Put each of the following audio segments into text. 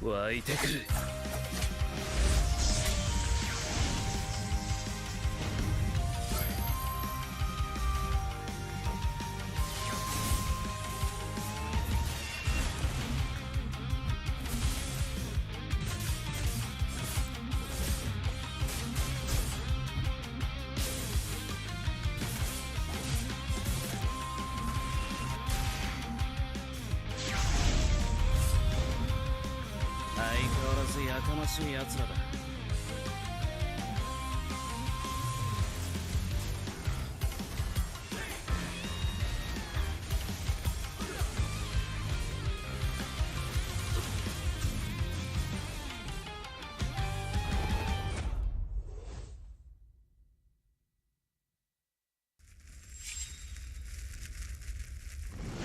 湧いてくる。相変わらずやかましい奴らだ。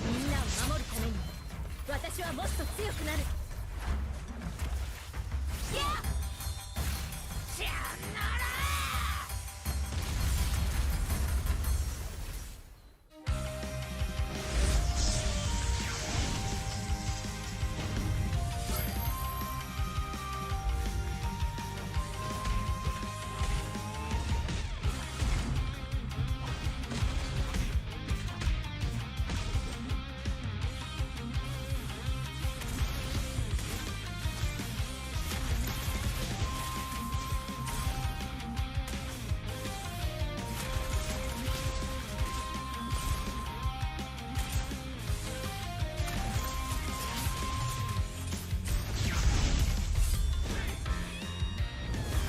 みんなを守るために私はもっと強くなる。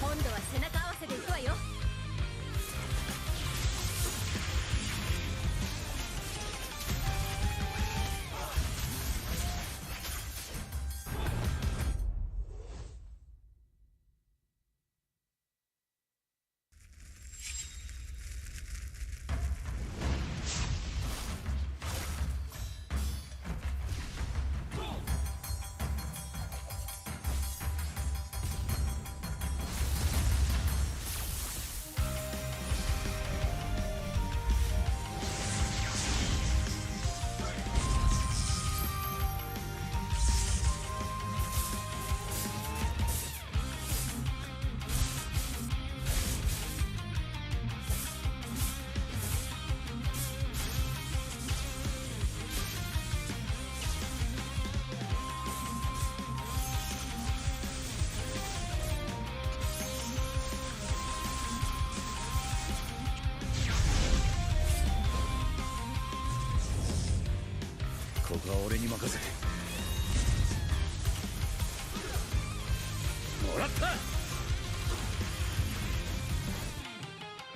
今度は背中合わせでいくわよ。ここは俺に任せてもらった。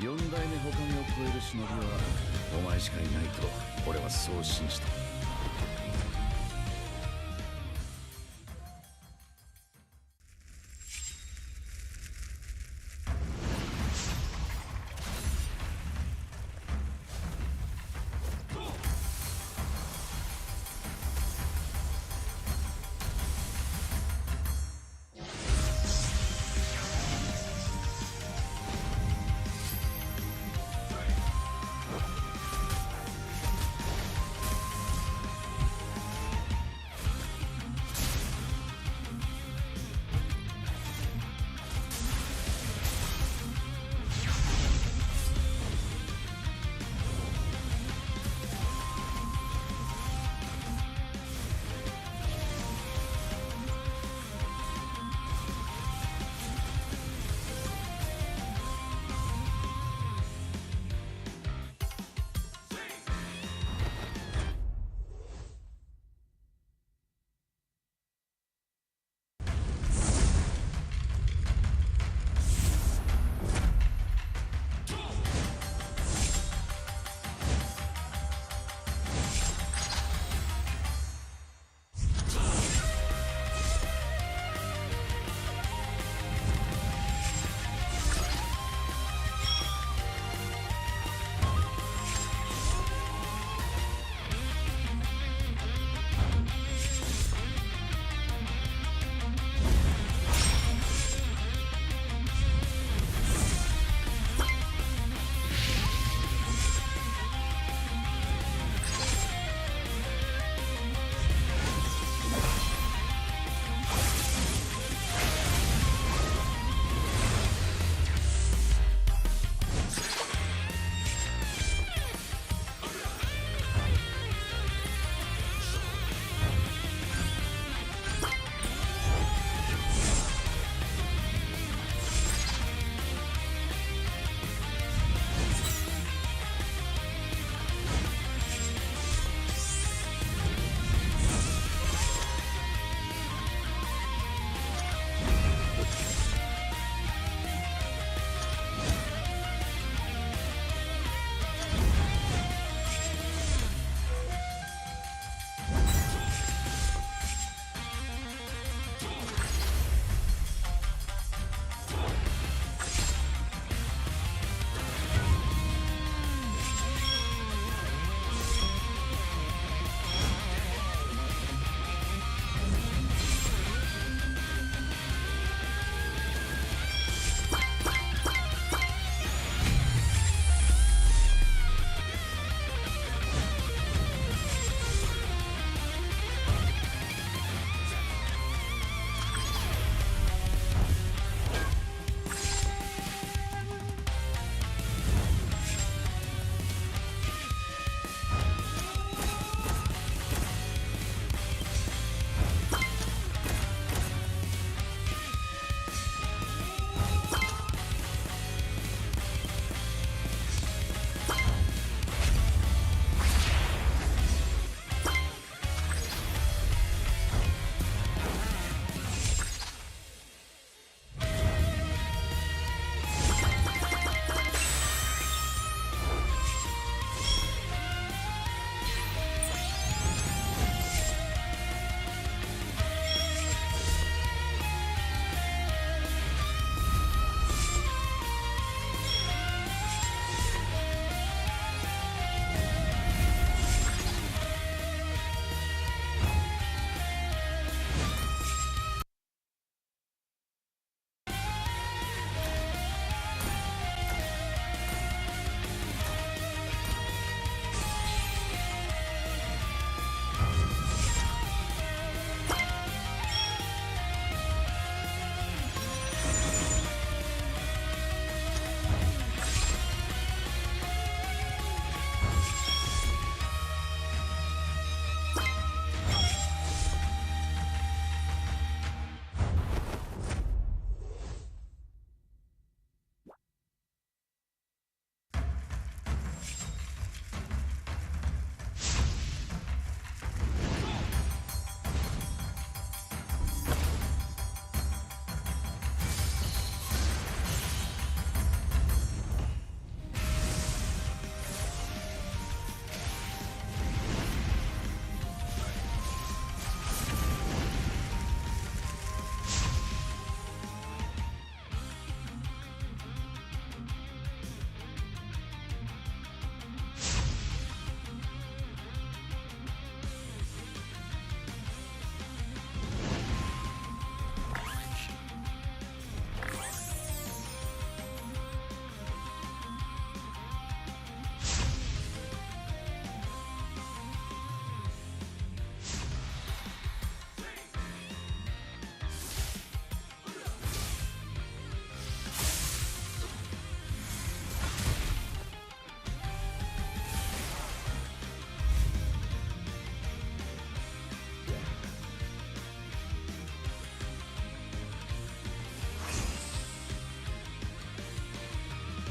四代目ほかげを超える忍びはお前しかいないと俺はそう信じた。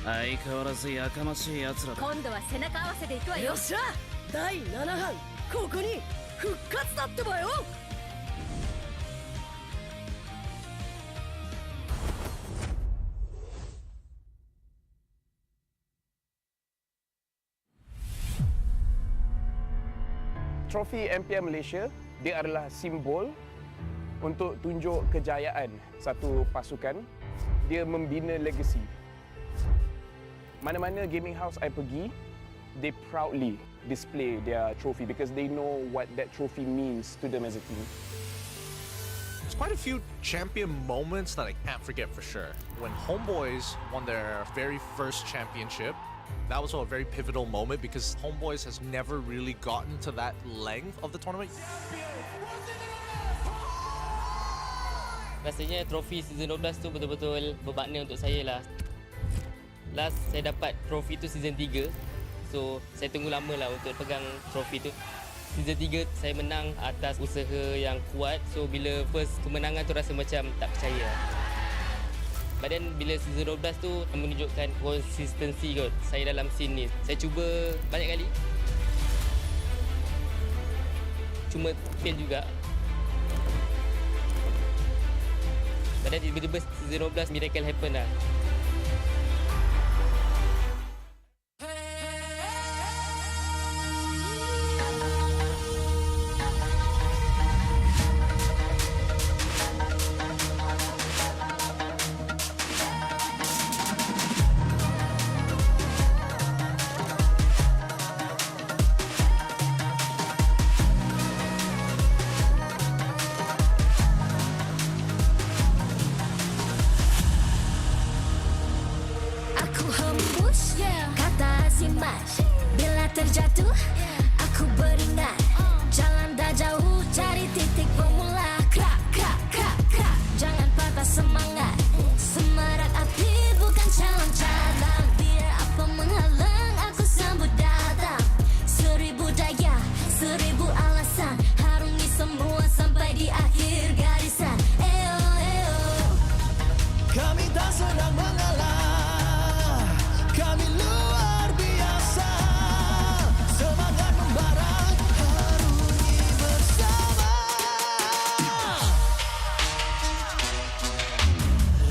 相変わらずやかましい奴らだ。今度は背中合わせでいくわよ。よっしゃ、第7班ここに復活だってばよ。Trofi MPL Malaysia, dia adalah simbol untuk tunjuk kejayaan satu pasukan. Dia membina legasi. Mana-mana gaming house I pergi, they proudly display their trophy because they know what that trophy means to them as a team. There's quite a few champion moments that I can't forget for sure. When HomeBois won their very first championship, that was a very pivotal moment because HomeBois has never really gotten to that length of the tournament. Rasanya trofi season 12 tu betul-betul bermakna untuk saya lah. Last saya dapat trofi tu season 3. So saya tunggu lama lah untuk pegang trofi tu. Season 3 saya menang atas usaha yang kuat. So bila first kemenangan tu rasa macam tak percaya. But then bila season 12 tu menunjukkan konsistensi kot saya dalam scene ni. Saya cuba banyak kali. Cuma fail juga. But then tiba-tiba season 12 miracle happen lah. Bila terjatuh, aku beringat. Jalan dah jauh, cari titik bermula. Krak, krak, krak, krak. Jangan patah semangat. Semarak api bukan calon cadang. Biar apa menghalang, aku sambut datang. 1000 daya, 1000 alasan. Harungi semua sampai di akhir garisan. Eo, eo. Kami tak senang mengalah. Kami luar biasa. Semangat membara, harungi bersama.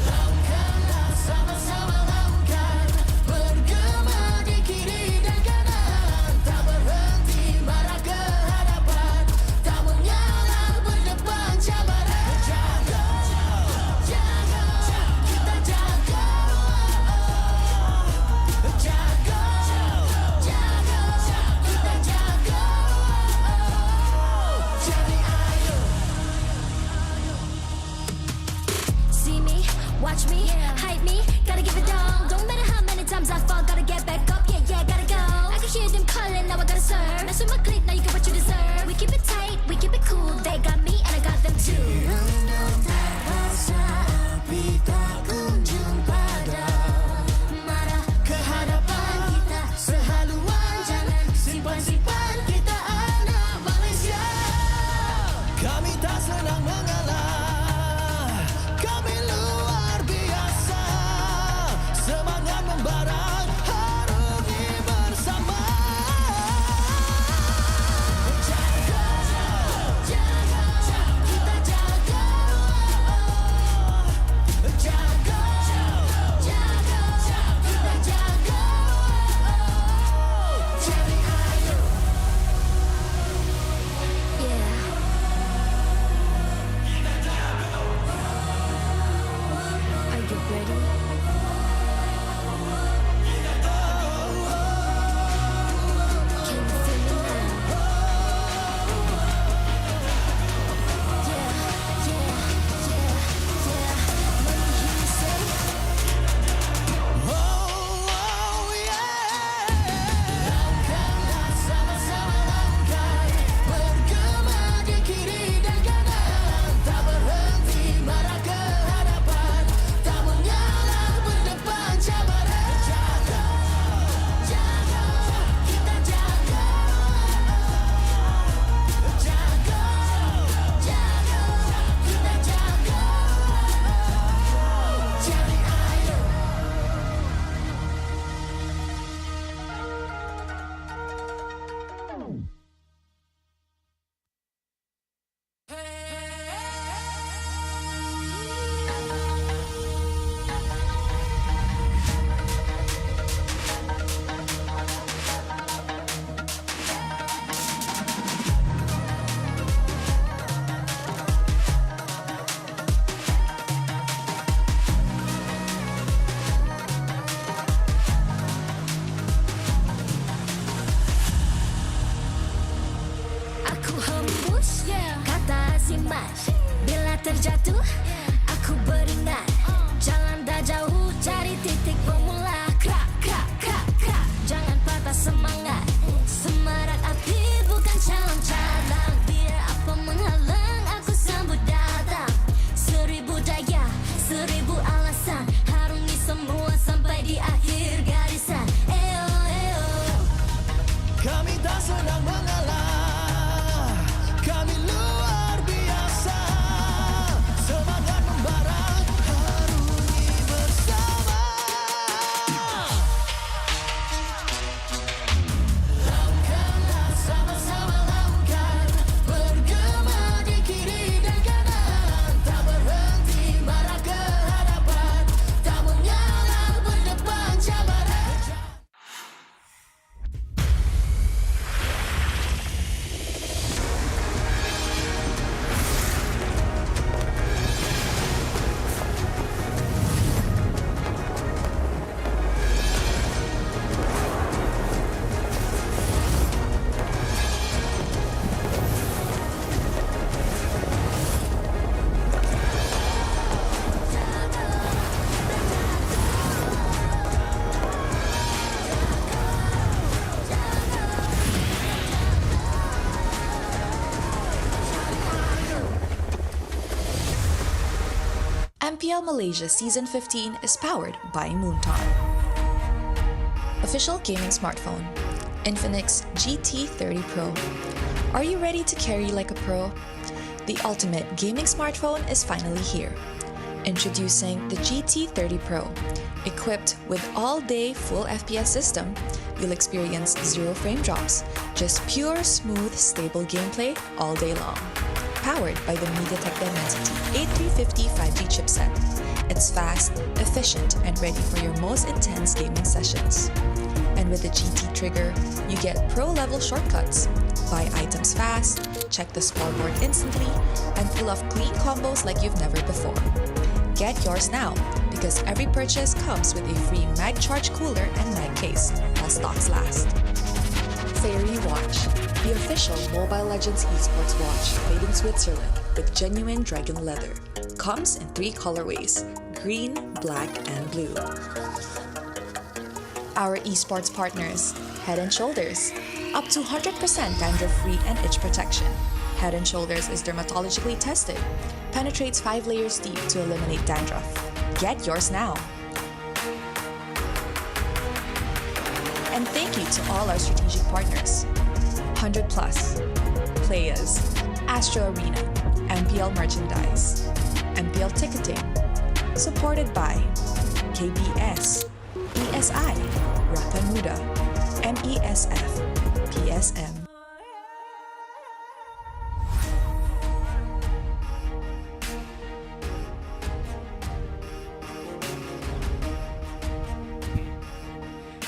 Lakukanlah sama-sama lakukan. Bergema di kiri dan kanan. Tak berhenti marah ke hadapan. Tak mengalah berdepan cabaran. Jaga, jaga, kita jaga. Jaga, jaga, kita jaga. Jadi ayo. See me, watch me, hype me, gotta give it all. Don't matter how many times I fall, gotta get back up, yeah, yeah, gotta go. I can hear them calling, now I gotta serve. Mess with my clique, now you get what you deserve. We keep it tight, we keep it cool, they got me and I got them too. Rendam tak rasa api tak kunjung padam. Marah Ke hadapan kita sehaluan. Jangan simpan-simpan, kita anak Malaysia. Kami tak senang mengalah. Kami luar biasa. Semangat membara, harungi bersama. Jaga, jaga, kita jaga. Jaga, jaga, kita jaga. Jadi ayo. yeah. Aku hembus kata simas. Bila terjatuh aku beringat. Jalan dah jauh cari titik bermula. Krak, krak, krak, krak. Jangan patah semangat. Semarak api bukan calon-calon. Biar apa menghalang aku sambut datang. 1000 daya, 1000 alasan. Harungi semua sampai di akhir garisan. Eo, eo. Kami tak senang mengalah, kami luar biasa. Semangat membara, harungi bersama. Lakukanlah sama-sama lakukan. Bergema di kiri dan kanan. Tak berhenti marah ke hadapan. Tak mengalah berdepan cabaran. MPL Malaysia Season 15 is powered by Moonton. Official gaming smartphone, Infinix GT30 Pro. Are you ready to carry like a pro? The ultimate gaming smartphone is finally here. Introducing the GT30 Pro. Equipped with all-day full FPS system, you'll experience 0 frame drops, just pure, smooth, stable gameplay all day long. Powered by the MediaTek Dimensity 8350 5G chipset. It's fast, efficient, and ready for your most intense gaming sessions. And with the GT trigger, you get pro-level shortcuts. Buy items fast, check the scoreboard instantly, and pull off clean combos like you've never before. Get yours now, because every purchase comes with a free mag charge cooler and mag case, while stocks last. Fairy Watch, the official Mobile Legends esports watch made in Switzerland with genuine dragon leather. Comes in 3 colorways, green, black, and blue. Our esports partners, Head & Shoulders, up to 100% dandruff-free and itch protection. Head & Shoulders is dermatologically tested, penetrates 5 layers deep to eliminate dandruff. Get yours now. And thank you to all our strategic partners. 100 Plus, Players, Astro Arena, MPL Merchandise, MPL Ticketing, supported by KBS, ESI, Rakan Muda, MESF, PSM.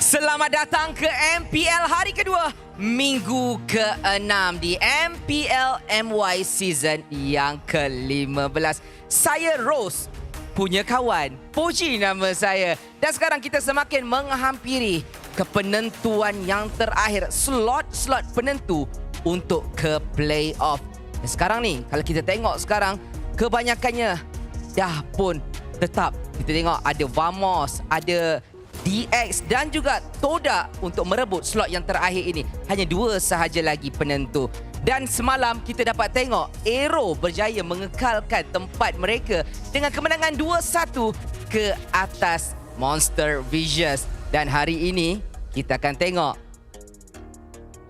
Selamat datang ke MPL hari kedua, minggu ke-6 di MPL MY season yang ke-15. Saya Rose, punya kawan, Poji nama saya. Dan sekarang kita semakin menghampiri ke penentuan yang terakhir, slot-slot penentu untuk ke playoff. Dan sekarang ni, kalau kita tengok sekarang, kebanyakannya dah pun tetap. Kita tengok ada Vamos, ada DX dan juga Toda untuk merebut slot yang terakhir ini. Hanya 2 sahaja lagi penentu. Dan semalam kita dapat tengok AERO berjaya mengekalkan tempat mereka dengan kemenangan 2-1 ke atas Monster Vicious. Dan hari ini kita akan tengok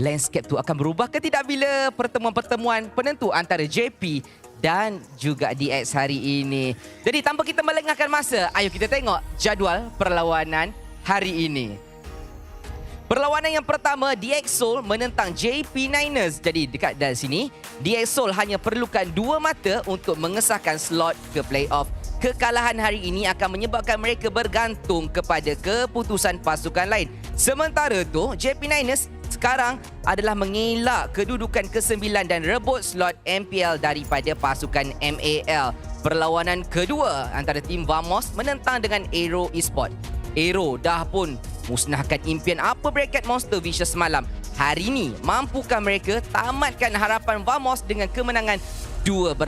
landscape tu akan berubah ke tidak bila pertemuan-pertemuan penentu antara JP dan juga DX hari ini. Jadi tanpa kita melengahkan masa, ayo kita tengok jadual perlawanan hari ini. Perlawanan yang pertama, DX Seoul menentang JP Niners. Jadi dekat dari sini, DX Seoul hanya perlukan 2 mata untuk mengesahkan slot ke playoff. Kekalahan hari ini akan menyebabkan mereka bergantung kepada keputusan pasukan lain. Sementara tu, JP Niners sekarang adalah mengelak kedudukan ke-9 dan rebut slot MPL daripada pasukan MAL. Perlawanan kedua antara tim Vamos menentang dengan AERO Esport. AERO dah pun musnahkan impian upper bracket Monster Vicious semalam. hari ini. Mampukah mereka tamatkan harapan Vamos dengan kemenangan 2-0?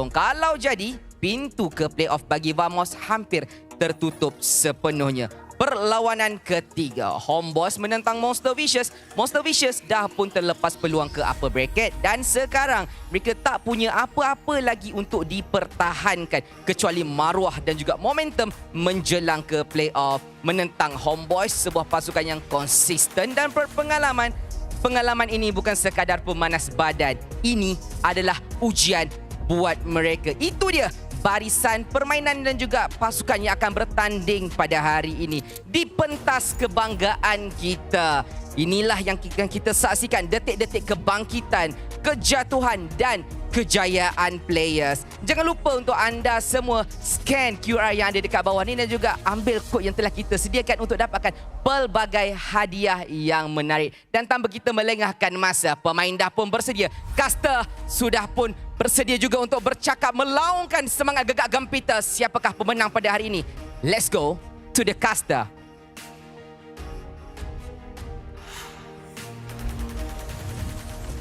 Kalau jadi, pintu ke playoff bagi Vamos hampir tertutup sepenuhnya. Perlawanan ketiga, HomeBois menentang Monster Vicious. Monster Vicious dah pun terlepas peluang ke upper bracket dan sekarang mereka tak punya apa-apa lagi untuk dipertahankan kecuali maruah dan juga momentum menjelang ke playoff. Menentang HomeBois, sebuah pasukan yang konsisten dan berpengalaman. Pengalaman ini bukan sekadar pemanas badan. Ini adalah ujian buat mereka. Itu dia barisan permainan dan juga pasukan yang akan bertanding pada hari ini. Di pentas kebanggaan kita. Inilah yang kita saksikan, detik-detik kebangkitan, kejatuhan dan kejayaan players. Jangan lupa untuk anda semua scan QR yang ada dekat bawah ni dan juga ambil kod yang telah kita sediakan untuk dapatkan pelbagai hadiah yang menarik. Dan tanpa kita melengahkan masa, pemain dah pun bersedia. Caster sudah pun bersedia juga untuk bercakap, melaungkan semangat gegak gempita. Siapakah pemenang pada hari ini? Let's go to the caster.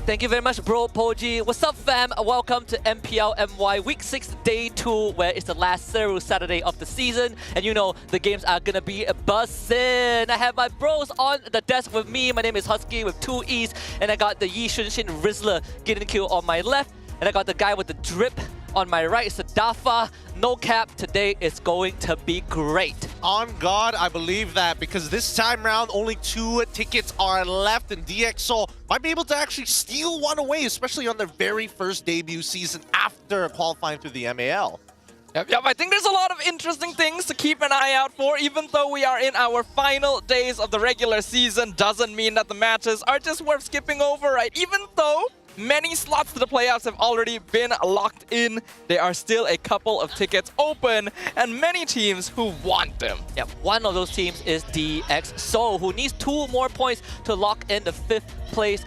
Thank you very much, bro, Poji. What's up, fam? Welcome to MPL MY Week 6, Day 2, where it's the last Seru Saturday of the season. And you know, the games are gonna be bussin'. I have my bros on the desk with me. My name is Husky with 2 E's. And I got the Yi Shunshin Rizzler getting kill on my left. And I got the guy with the drip on my right, Sadafa. No cap, today is going to be great. On God, I believe that, because this time round, only 2 tickets are left, and DxO might be able to actually steal one away, especially on their very first debut season after qualifying through the MAL. Yep, I think there's a lot of interesting things to keep an eye out for. Even though we are in our final days of the regular season, doesn't mean that the matches are just worth skipping over, right? Even though many slots to the playoffs have already been locked in, there are still a couple of tickets open and many teams who want them. Yep, one of those teams is DxO, who needs 2 more points to lock in the 5th place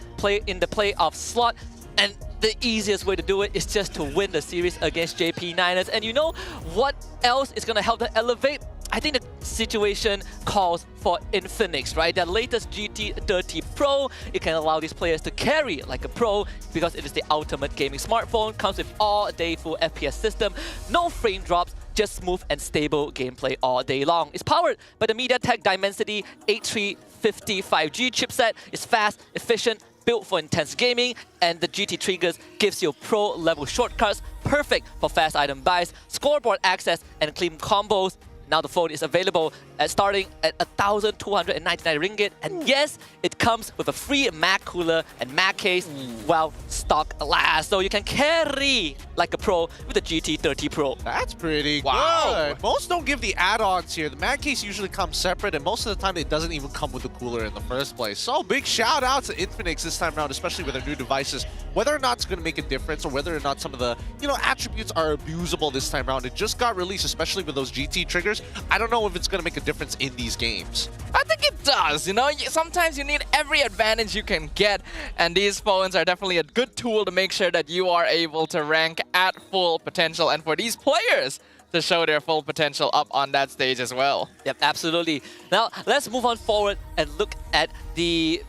in the playoff slot. And the easiest way to do it is just to win the series against JP9ers. And you know what else is going to help them elevate? I think the situation calls for Infinix, right? Their latest GT30 Pro, it can allow these players to carry like a pro because it is the ultimate gaming smartphone, comes with all-day full FPS system, no frame drops, just smooth and stable gameplay all day long. It's powered by the MediaTek Dimensity 8350 5G chipset. It's fast, efficient, built for intense gaming, and the GT triggers gives you pro-level shortcuts, perfect for fast item buys, scoreboard access, and clean combos. Now the phone is available starting at 1,299 ringgit. And yes, it comes with a free Mac cooler and Mac case while stock lasts. So you can carry like a pro with the GT30 Pro. That's pretty good. Most don't give the add-ons here. The Mac case usually comes separate, and most of the time it doesn't even come with the cooler in the first place. So big shout out to Infinix this time around, especially with their new devices. Whether or not it's going to make a difference, or whether or not some of the attributes are abusable this time around. It just got released, especially with those GT triggers. I don't know if it's going to make a difference in these games. I think it does, sometimes you need every advantage you can get, and these phones are definitely a good tool to make sure that you are able to rank at full potential, and for these players to show their full potential up on that stage as well. Yep, absolutely. Now, let's move on forward and look at the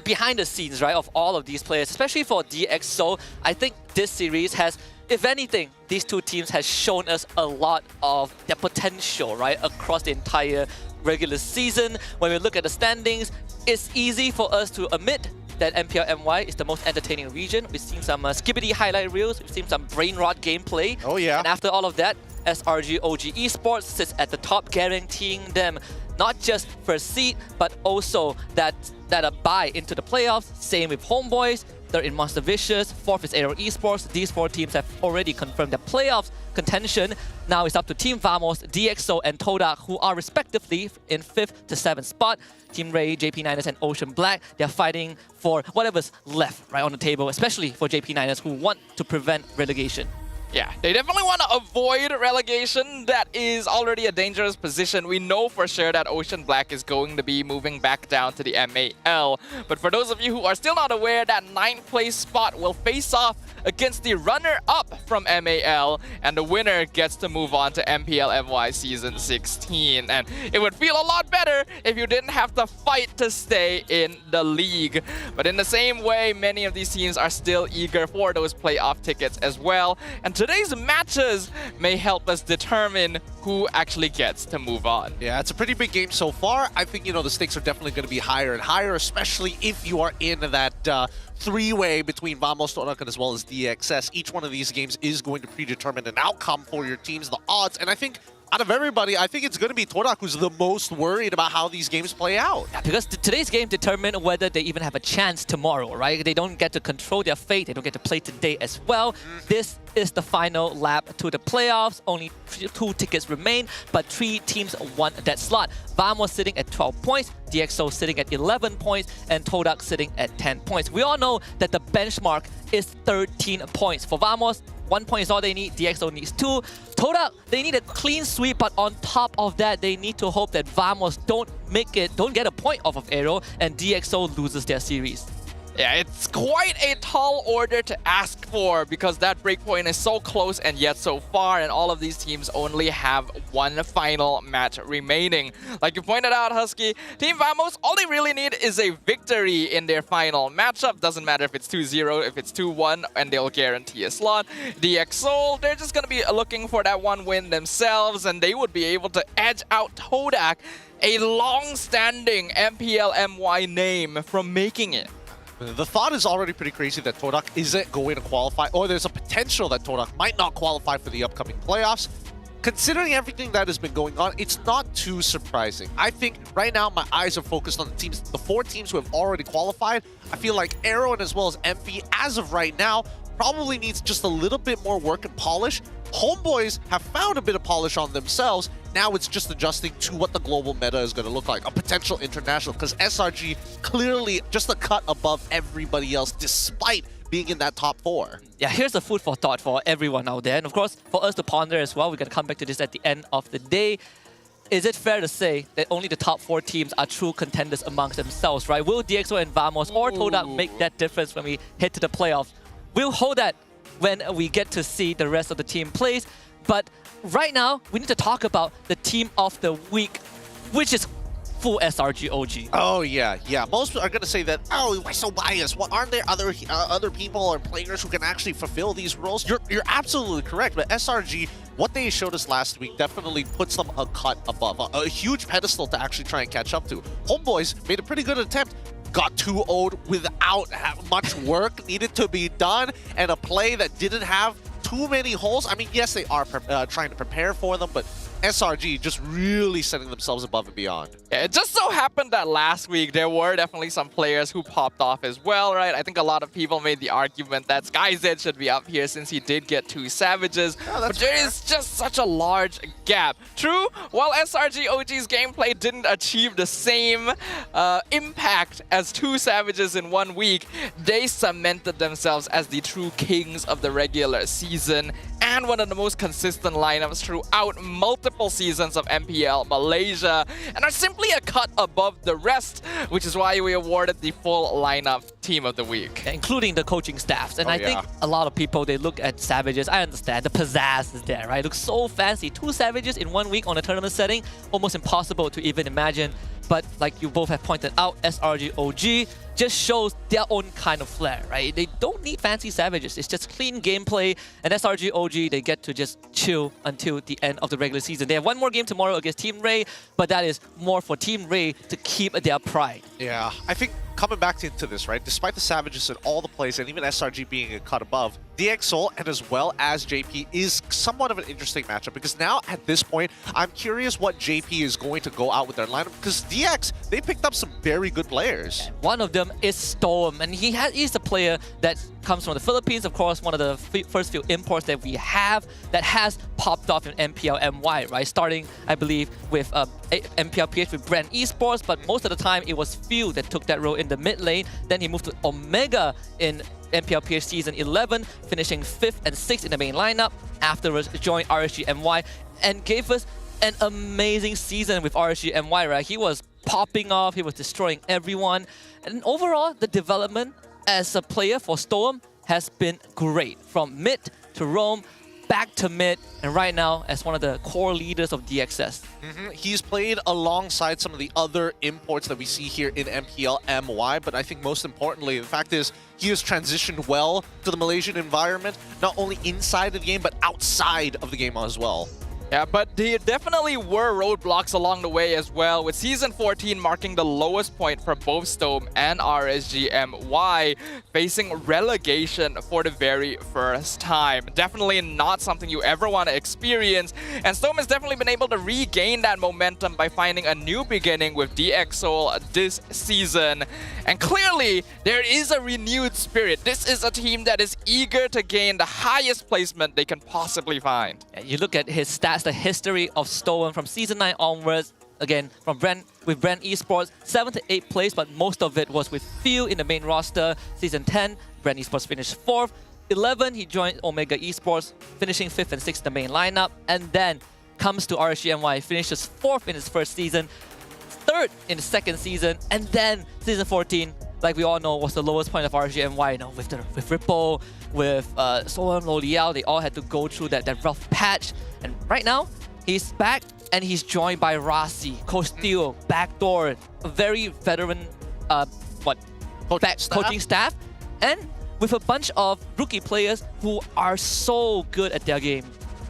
behind the scenes, right, of all of these players, especially for DxO. I think this series has, if anything, these 2 teams has shown us a lot of their potential, right, across the entire regular season. When we look at the standings, it's easy for us to admit that MPL MY is the most entertaining region. We've seen some skibbity highlight reels, we've seen some brain rot gameplay. Oh yeah. And after all of that, SRG OG Esports sits at the top, guaranteeing them not just first seed, but also that a bye into the playoffs. Same with HomeBois. They're in Monster Vicious. 4th is AERO Esports. These 4 teams have already confirmed their playoffs contention. Now it's up to Team Vamos, DxO, and Toda, who are respectively in 5th to 7th spot. Team Ray, JP9ers, and Ocean Black, they're fighting for whatever's left right on the table, especially for JP9ers, who want to prevent relegation. Yeah, they definitely want to avoid relegation. That is already a dangerous position. We know for sure that Ocean Black is going to be moving back down to the MAL. But for those of you who are still not aware, that 9th place spot will face off against the runner-up from MAL, and the winner gets to move on to MPL MY Season 16. And it would feel a lot better if you didn't have to fight to stay in the league. But in the same way, many of these teams are still eager for those playoff tickets as well. And today's matches may help us determine who actually gets to move on. Yeah, it's a pretty big game so far. I think, you know, the stakes are definitely going to be higher and higher, especially if you are in that three-way between Vamos, Torak, and as well as DXS. Each one of these games is going to predetermine an outcome for your teams, the odds, and I think out of everybody, I think it's going to be Torak who's the most worried about how these games play out. Yeah, because today's game determines whether they even have a chance tomorrow, right? They don't get to control their fate. They don't get to play today as well. This is the final lap to the playoffs. Only 2 tickets remain, but 3 teams won that slot. Vamos sitting at 12 points, DxO sitting at 11 points, and Torak sitting at 10 points. We all know that the benchmark is 13 points. For Vamos, 1 point is all they need. DxO needs 2. Torak, they need a clean sweep, but on top of that, they need to hope that Vamos don't get a point off of AERO, and DxO loses their series. Yeah, it's quite a tall order to ask for because that breakpoint is so close and yet so far, and all of these teams only have 1 final match remaining. Like you pointed out, Husky, Team Vamos, all they really need is a victory in their final matchup. Doesn't matter if it's 2-0, if it's 2-1, and they'll guarantee a slot. DxO, they're just going to be looking for that 1 win themselves, and they would be able to edge out Todak, a long-standing MPL MY name, from making it. The thought is already pretty crazy that Torak isn't going to qualify, or there's a potential that Torak might not qualify for the upcoming playoffs. Considering everything that has been going on, it's not too surprising. I think right now my eyes are focused on the 4 teams who have already qualified. I feel like AERO and as well as MP, as of right now, probably needs just a little bit more work and polish. HomeBois have found a bit of polish on themselves. Now it's just adjusting to what the global meta is going to look like, a potential international, because SRG clearly just a cut above everybody else despite being in that top 4. Yeah, here's a food for thought for everyone out there. And of course, for us to ponder as well, we're going to come back to this at the end of the day. Is it fair to say that only the top 4 teams are true contenders amongst themselves, right? Will DxO and Vamos or Todak make that difference when we head to the playoffs? We'll hold that when we get to see the rest of the team plays. But right now, we need to talk about the team of the week, which is full SRG OG. Oh yeah. Most are going to say that, oh, we're so biased. What, aren't there other people or players who can actually fulfill these roles? You're absolutely correct, but SRG, what they showed us last week definitely puts them a cut above, a huge pedestal to actually try and catch up to. HomeBois made a pretty good attempt. Got 2-0'd without much work needed to be done, and a play that didn't have too many holes. I mean, yes, they are trying to prepare for them, but SRG just really setting themselves above and beyond. Yeah, it just so happened that last week there were definitely some players who popped off as well, right? I think a lot of people made the argument that SkyZ should be up here since he did get 2 Savages, but there is just such a large gap. True, while SRG OG's gameplay didn't achieve the same impact as 2 Savages in 1 week, they cemented themselves as the true kings of the regular season and one of the most consistent lineups throughout multiple seasons of MPL Malaysia, and are simply a cut above the rest, which is why we awarded the full lineup team of the week. Yeah, including the coaching staffs. And I think a lot of people, they look at Savages, I understand, the pizzazz is there, right? It looks so fancy. 2 Savages in 1 week on a tournament setting, almost impossible to even imagine. But like you both have pointed out, SRG OG just shows their own kind of flair, right? They don't need fancy Savages. It's just clean gameplay. And SRG OG, they get to just chill until the end of the regular season. They have 1 more game tomorrow against Team Ray, but that is more for Team Ray to keep their pride. Yeah, I think coming back into this, right, despite the Savages and all the plays, and even SRG being a cut above, DxO and as well as JP is somewhat of an interesting matchup, because now at this point, I'm curious what JP is going to go out with their lineup, because DX, they picked up some very good players. One of them is Storm, and he's a player that's comes from the Philippines, of course, one of the first few imports that we have that has popped off in MPL MY, right? Starting, I believe, with MPL PH with Brand Esports, but most of the time it was Phil that took that role in the mid lane. Then he moved to Omega in MPL PH Season 11, finishing 5th and 6th in the main lineup. Afterwards, joined RSG MY and gave us an amazing season with RSG MY, right? He was popping off, he was destroying everyone. And overall, the development as a player for Storm has been great. From mid to roam, back to mid, and right now as one of the core leaders of DXS. He's played alongside some of the other imports that we see here in MPL MY, but I think most importantly, the fact is he has transitioned well to the Malaysian environment, not only inside of the game, but outside of the game as well. Yeah, but there definitely were roadblocks along the way as well, with Season 14 marking the lowest point for both Storm and RSG MY, facing relegation for the very first time. Definitely not something you ever want to experience, and Storm has definitely been able to regain that momentum by finding a new beginning with DX Seoul this season. And clearly, there is a renewed spirit. This is a team that is eager to gain the highest placement they can possibly find. You look at his stats, the history of Storm from Season 9 onwards, again, from Brand Esports, 7th to 8th place, but most of it was with Phil in the main roster. Season 10, Brand Esports finished 4th. 11, he joined Omega Esports, finishing 5th and 6th in the main lineup, and then comes to RSGMY, finishes 4th in his first season, 3rd in the second season, and then Season 14, like we all know, was the lowest point of RSGMY. You know, with Ripple, with Solom, Loliao, they all had to go through that rough patch. And right now, he's back and he's joined by Rasi, Costeel, Backdoor, a very veteran coaching staff, and with a bunch of rookie players who are so good at their game.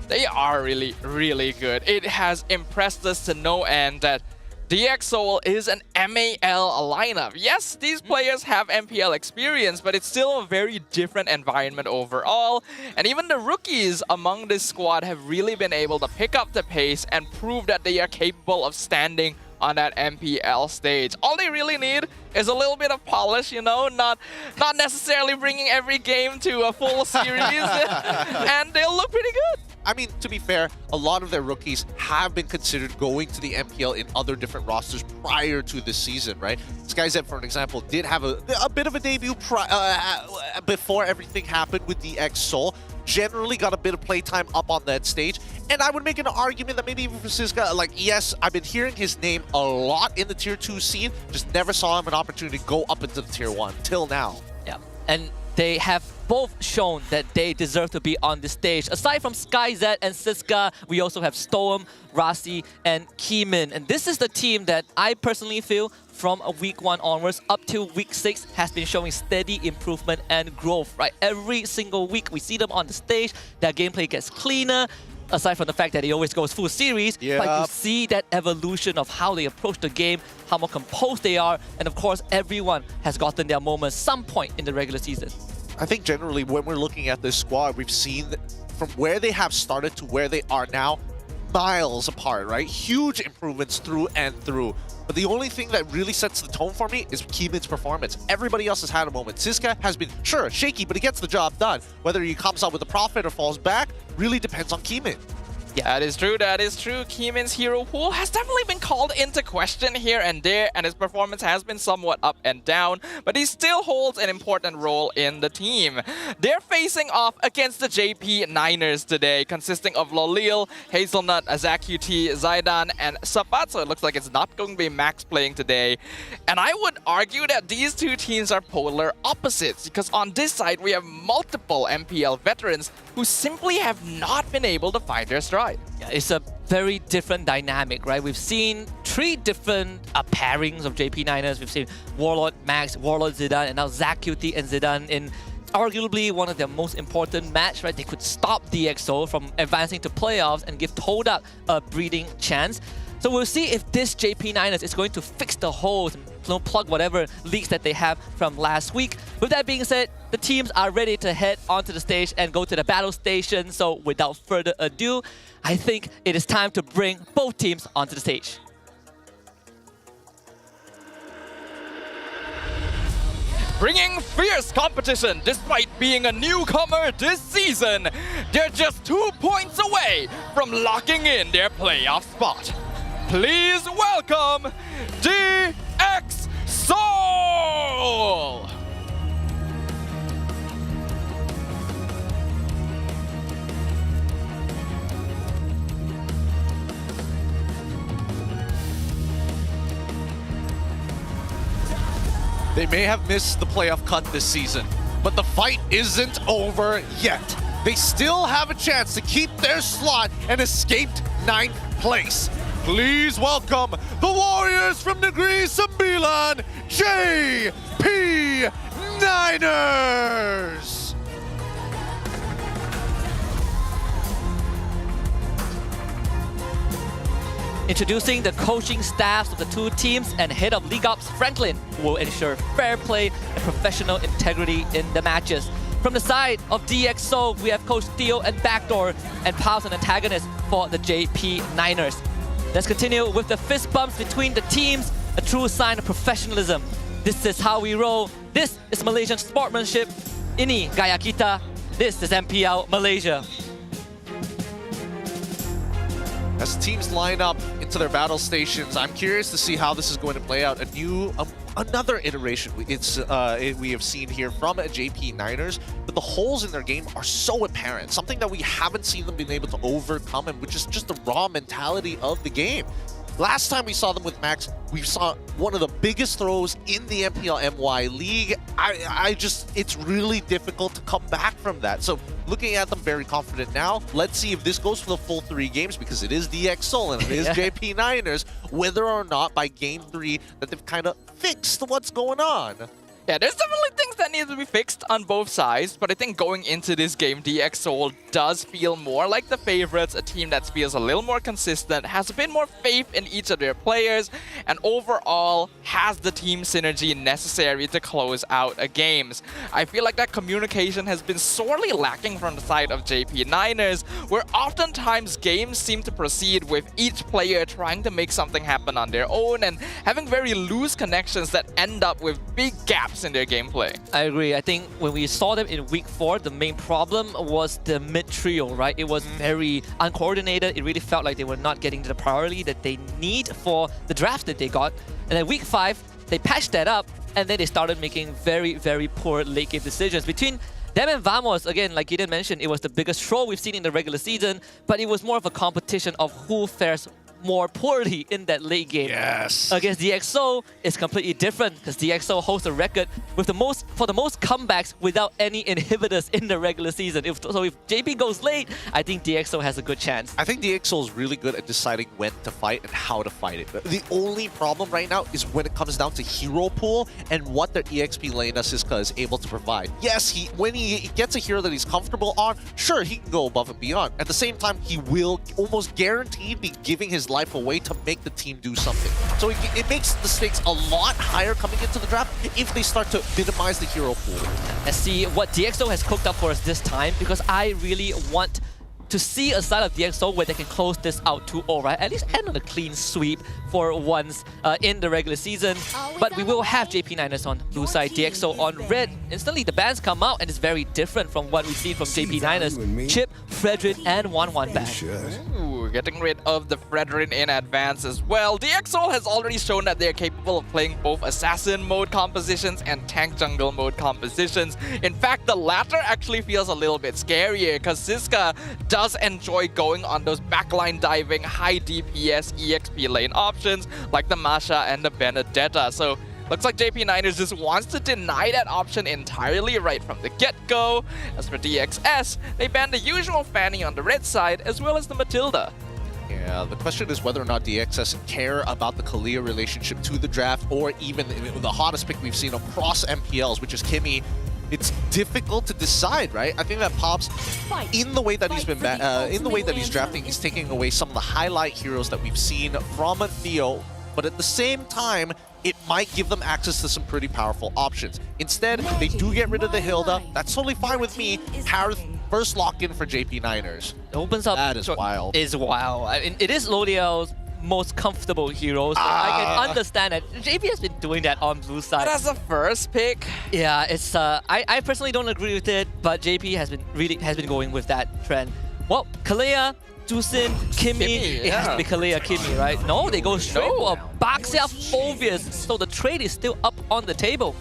They are really, really good. It has impressed us to no end that DX Seoul is an MAL lineup. Yes, these players have MPL experience, but it's still a very different environment overall. And even the rookies among this squad have really been able to pick up the pace and prove that they are capable of standing on that MPL stage. All they really need is a little bit of polish, you know, not necessarily bringing every game to a full series, and they'll look pretty good. I mean, to be fair, a lot of their rookies have been considered going to the MPL in other different rosters prior to this season, right? SkyZ, for an example, did have a bit of a debut before everything happened with DX Seoul. Generally got a bit of playtime up on that stage. And I would make an argument that maybe even for Siska, like, yes, I've been hearing his name a lot in the Tier 2 scene, just never saw him an opportunity to go up into the Tier 1 till now. Yeah, and they have both shown that they deserve to be on the stage. Aside from SkyZ and Siska, we also have Storm, Rasi, and Keemin. And this is the team that I personally feel from week 1 onwards up to week 6 has been showing steady improvement and growth, right? Every single week we see them on the stage, their gameplay gets cleaner, aside from the fact that it always goes full series, but you see that evolution of how they approach the game, how more composed they are, and of course everyone has gotten their moment some point in the regular season. I think generally when we're looking at this squad, we've seen from where they have started to where they are now, miles apart, right? Huge improvements through and through. But the only thing that really sets the tone for me is Keemin's performance. Everybody else has had a moment. Siska has been, sure, shaky, but he gets the job done. Whether he comes out with a profit or falls back really depends on Keemin. Yeah, that is true, that is true. Keemin's hero pool has definitely been called into question here and there, and his performance has been somewhat up and down, but he still holds an important role in the team. They're facing off against the JP Niners today, consisting of Lolil, Hazelnut, ZachQT, Zaidan, and Sapat, so it looks like it's not going to be Max playing today. And I would argue that these two teams are polar opposites, because on this side we have multiple MPL veterans who simply have not been able to find their stride. Yeah, it's a very different dynamic, right? We've seen 3 different pairings of JP Niners. We've seen Warlord Max, Warlord Zidane, and now ZachQT and Zidane in arguably one of their most important match, right? They could stop DX Seoul from advancing to playoffs and give Todak a breathing chance. So we'll see if this JP Niners is going to fix the holes and plug whatever leaks that they have from last week. With that being said, the teams are ready to head onto the stage and go to the battle station. So without further ado, I think it is time to bring both teams onto the stage. bringing fierce competition despite being a newcomer this season. They're just 2 points away from locking in their playoff spot. Please welcome DX Soul! They may have missed the playoff cut this season, but the fight isn't over yet. They still have a chance to keep their slot and escaped 9th place. Please welcome the Warriors from Negri Sembilan, JP Niners! Introducing the coaching staffs of the two teams, and head of League Ops Franklin will ensure fair play and professional integrity in the matches. From the side of DX Soul, we have Coach Theo and Backdoor, and Pals and antagonists for the JP Niners. Let's continue with the fist bumps between the teams, a true sign of professionalism. This is how we roll. This is Malaysian sportsmanship. Ini gaya kita. This is MPL Malaysia. As teams line up into their battle stations, I'm curious to see how this is going to play out. Another iteration we have seen here from JP Niners, but the holes in their game are so apparent. Something that we haven't seen them being able to overcome, and which is just the raw mentality of the game. Last time we saw them with Max, we saw one of the biggest throws in the MPL MY league. It's really difficult to come back from that. So looking at them very confident now, let's see if this goes for the full 3 games, because it is DX Soul and it is JP Niners, whether or not by game 3 that they've kind of fixed what's going on. Yeah, there's definitely things that need to be fixed on both sides, but I think going into this game, DX Soul does feel more like the favorites, a team that feels a little more consistent, has a bit more faith in each of their players, and overall has the team synergy necessary to close out games. I feel like that communication has been sorely lacking from the side of JP Niners, where oftentimes games seem to proceed with each player trying to make something happen on their own and having very loose connections that end up with big gaps in their gameplay. I agree. I think when we saw them in week 4, the main problem was the mid trio, right? It was very uncoordinated. It really felt like they were not getting the priority that they need for the draft that they got. And then week 5, they patched that up, and then they started making very, very poor late game decisions. Between them and Vamos, again, like Gideon mentioned, it was the biggest troll we've seen in the regular season, but it was more of a competition of who fares more poorly in that late game. Yes. Against DxO, it's completely different, because DxO holds a record with the most comebacks without any inhibitors in the regular season. If JP goes late, I think DxO has a good chance. I think DxO is really good at deciding when to fight and how to fight it. The only problem right now is when it comes down to hero pool and what their EXP Lena Siska is able to provide. Yes, when he gets a hero that he's comfortable on, sure, he can go above and beyond. At the same time, he will almost guaranteed be giving his life away to make the team do something. So it makes the stakes a lot higher coming into the draft if they start to minimize the hero pool. Let's see what DxO has cooked up for us this time, because I really want to see a side of DxO where they can close this out 2-0, right? At least end on a clean sweep for once in the regular season. But we will have JP Niners on blue side, DxO on red. Instantly, the bans come out, and it's very different from what we've seen from JP Niners. Chip, Frederick, and 1-1 ban. Ooh, getting rid of the Fredrin in advance as well. DxO has already shown that they're capable of playing both assassin mode compositions and tank jungle mode compositions. In fact, the latter actually feels a little bit scarier, because Siska does enjoy going on those backline diving, high DPS EXP lane options like the Masha and the Benedetta. So looks like JP Niners just wants to deny that option entirely right from the get-go. As for DXS, they banned the usual Fanny on the red side as well as the Matilda. Yeah, the question is whether or not DXS care about the Kalia relationship to the draft, or even the hottest pick we've seen across MPLs, which is Kimmy. It's difficult to decide, right? I think that Pops, in the way that he's been, in the way that he's drafting, he's taking away some of the highlight heroes that we've seen from Theo. But at the same time, it might give them access to some pretty powerful options. Instead, they do get rid of the Hilda. That's totally fine with me. Harith, first lock-in for JP Niners. It opens up. That is wild. Is wild. I mean, it is Lodiel's most comfortable hero, so I can understand it. JP has been doing that on blue side. But as a first pick, Yeah, it's I personally don't agree with it, but JP has been going with that trend. Well, Kalea, Jusin, Kimmy, it has to be Kalea, Kimmy, right? No, they go straight for a Baxia Phobius, so the trade is still up on the table.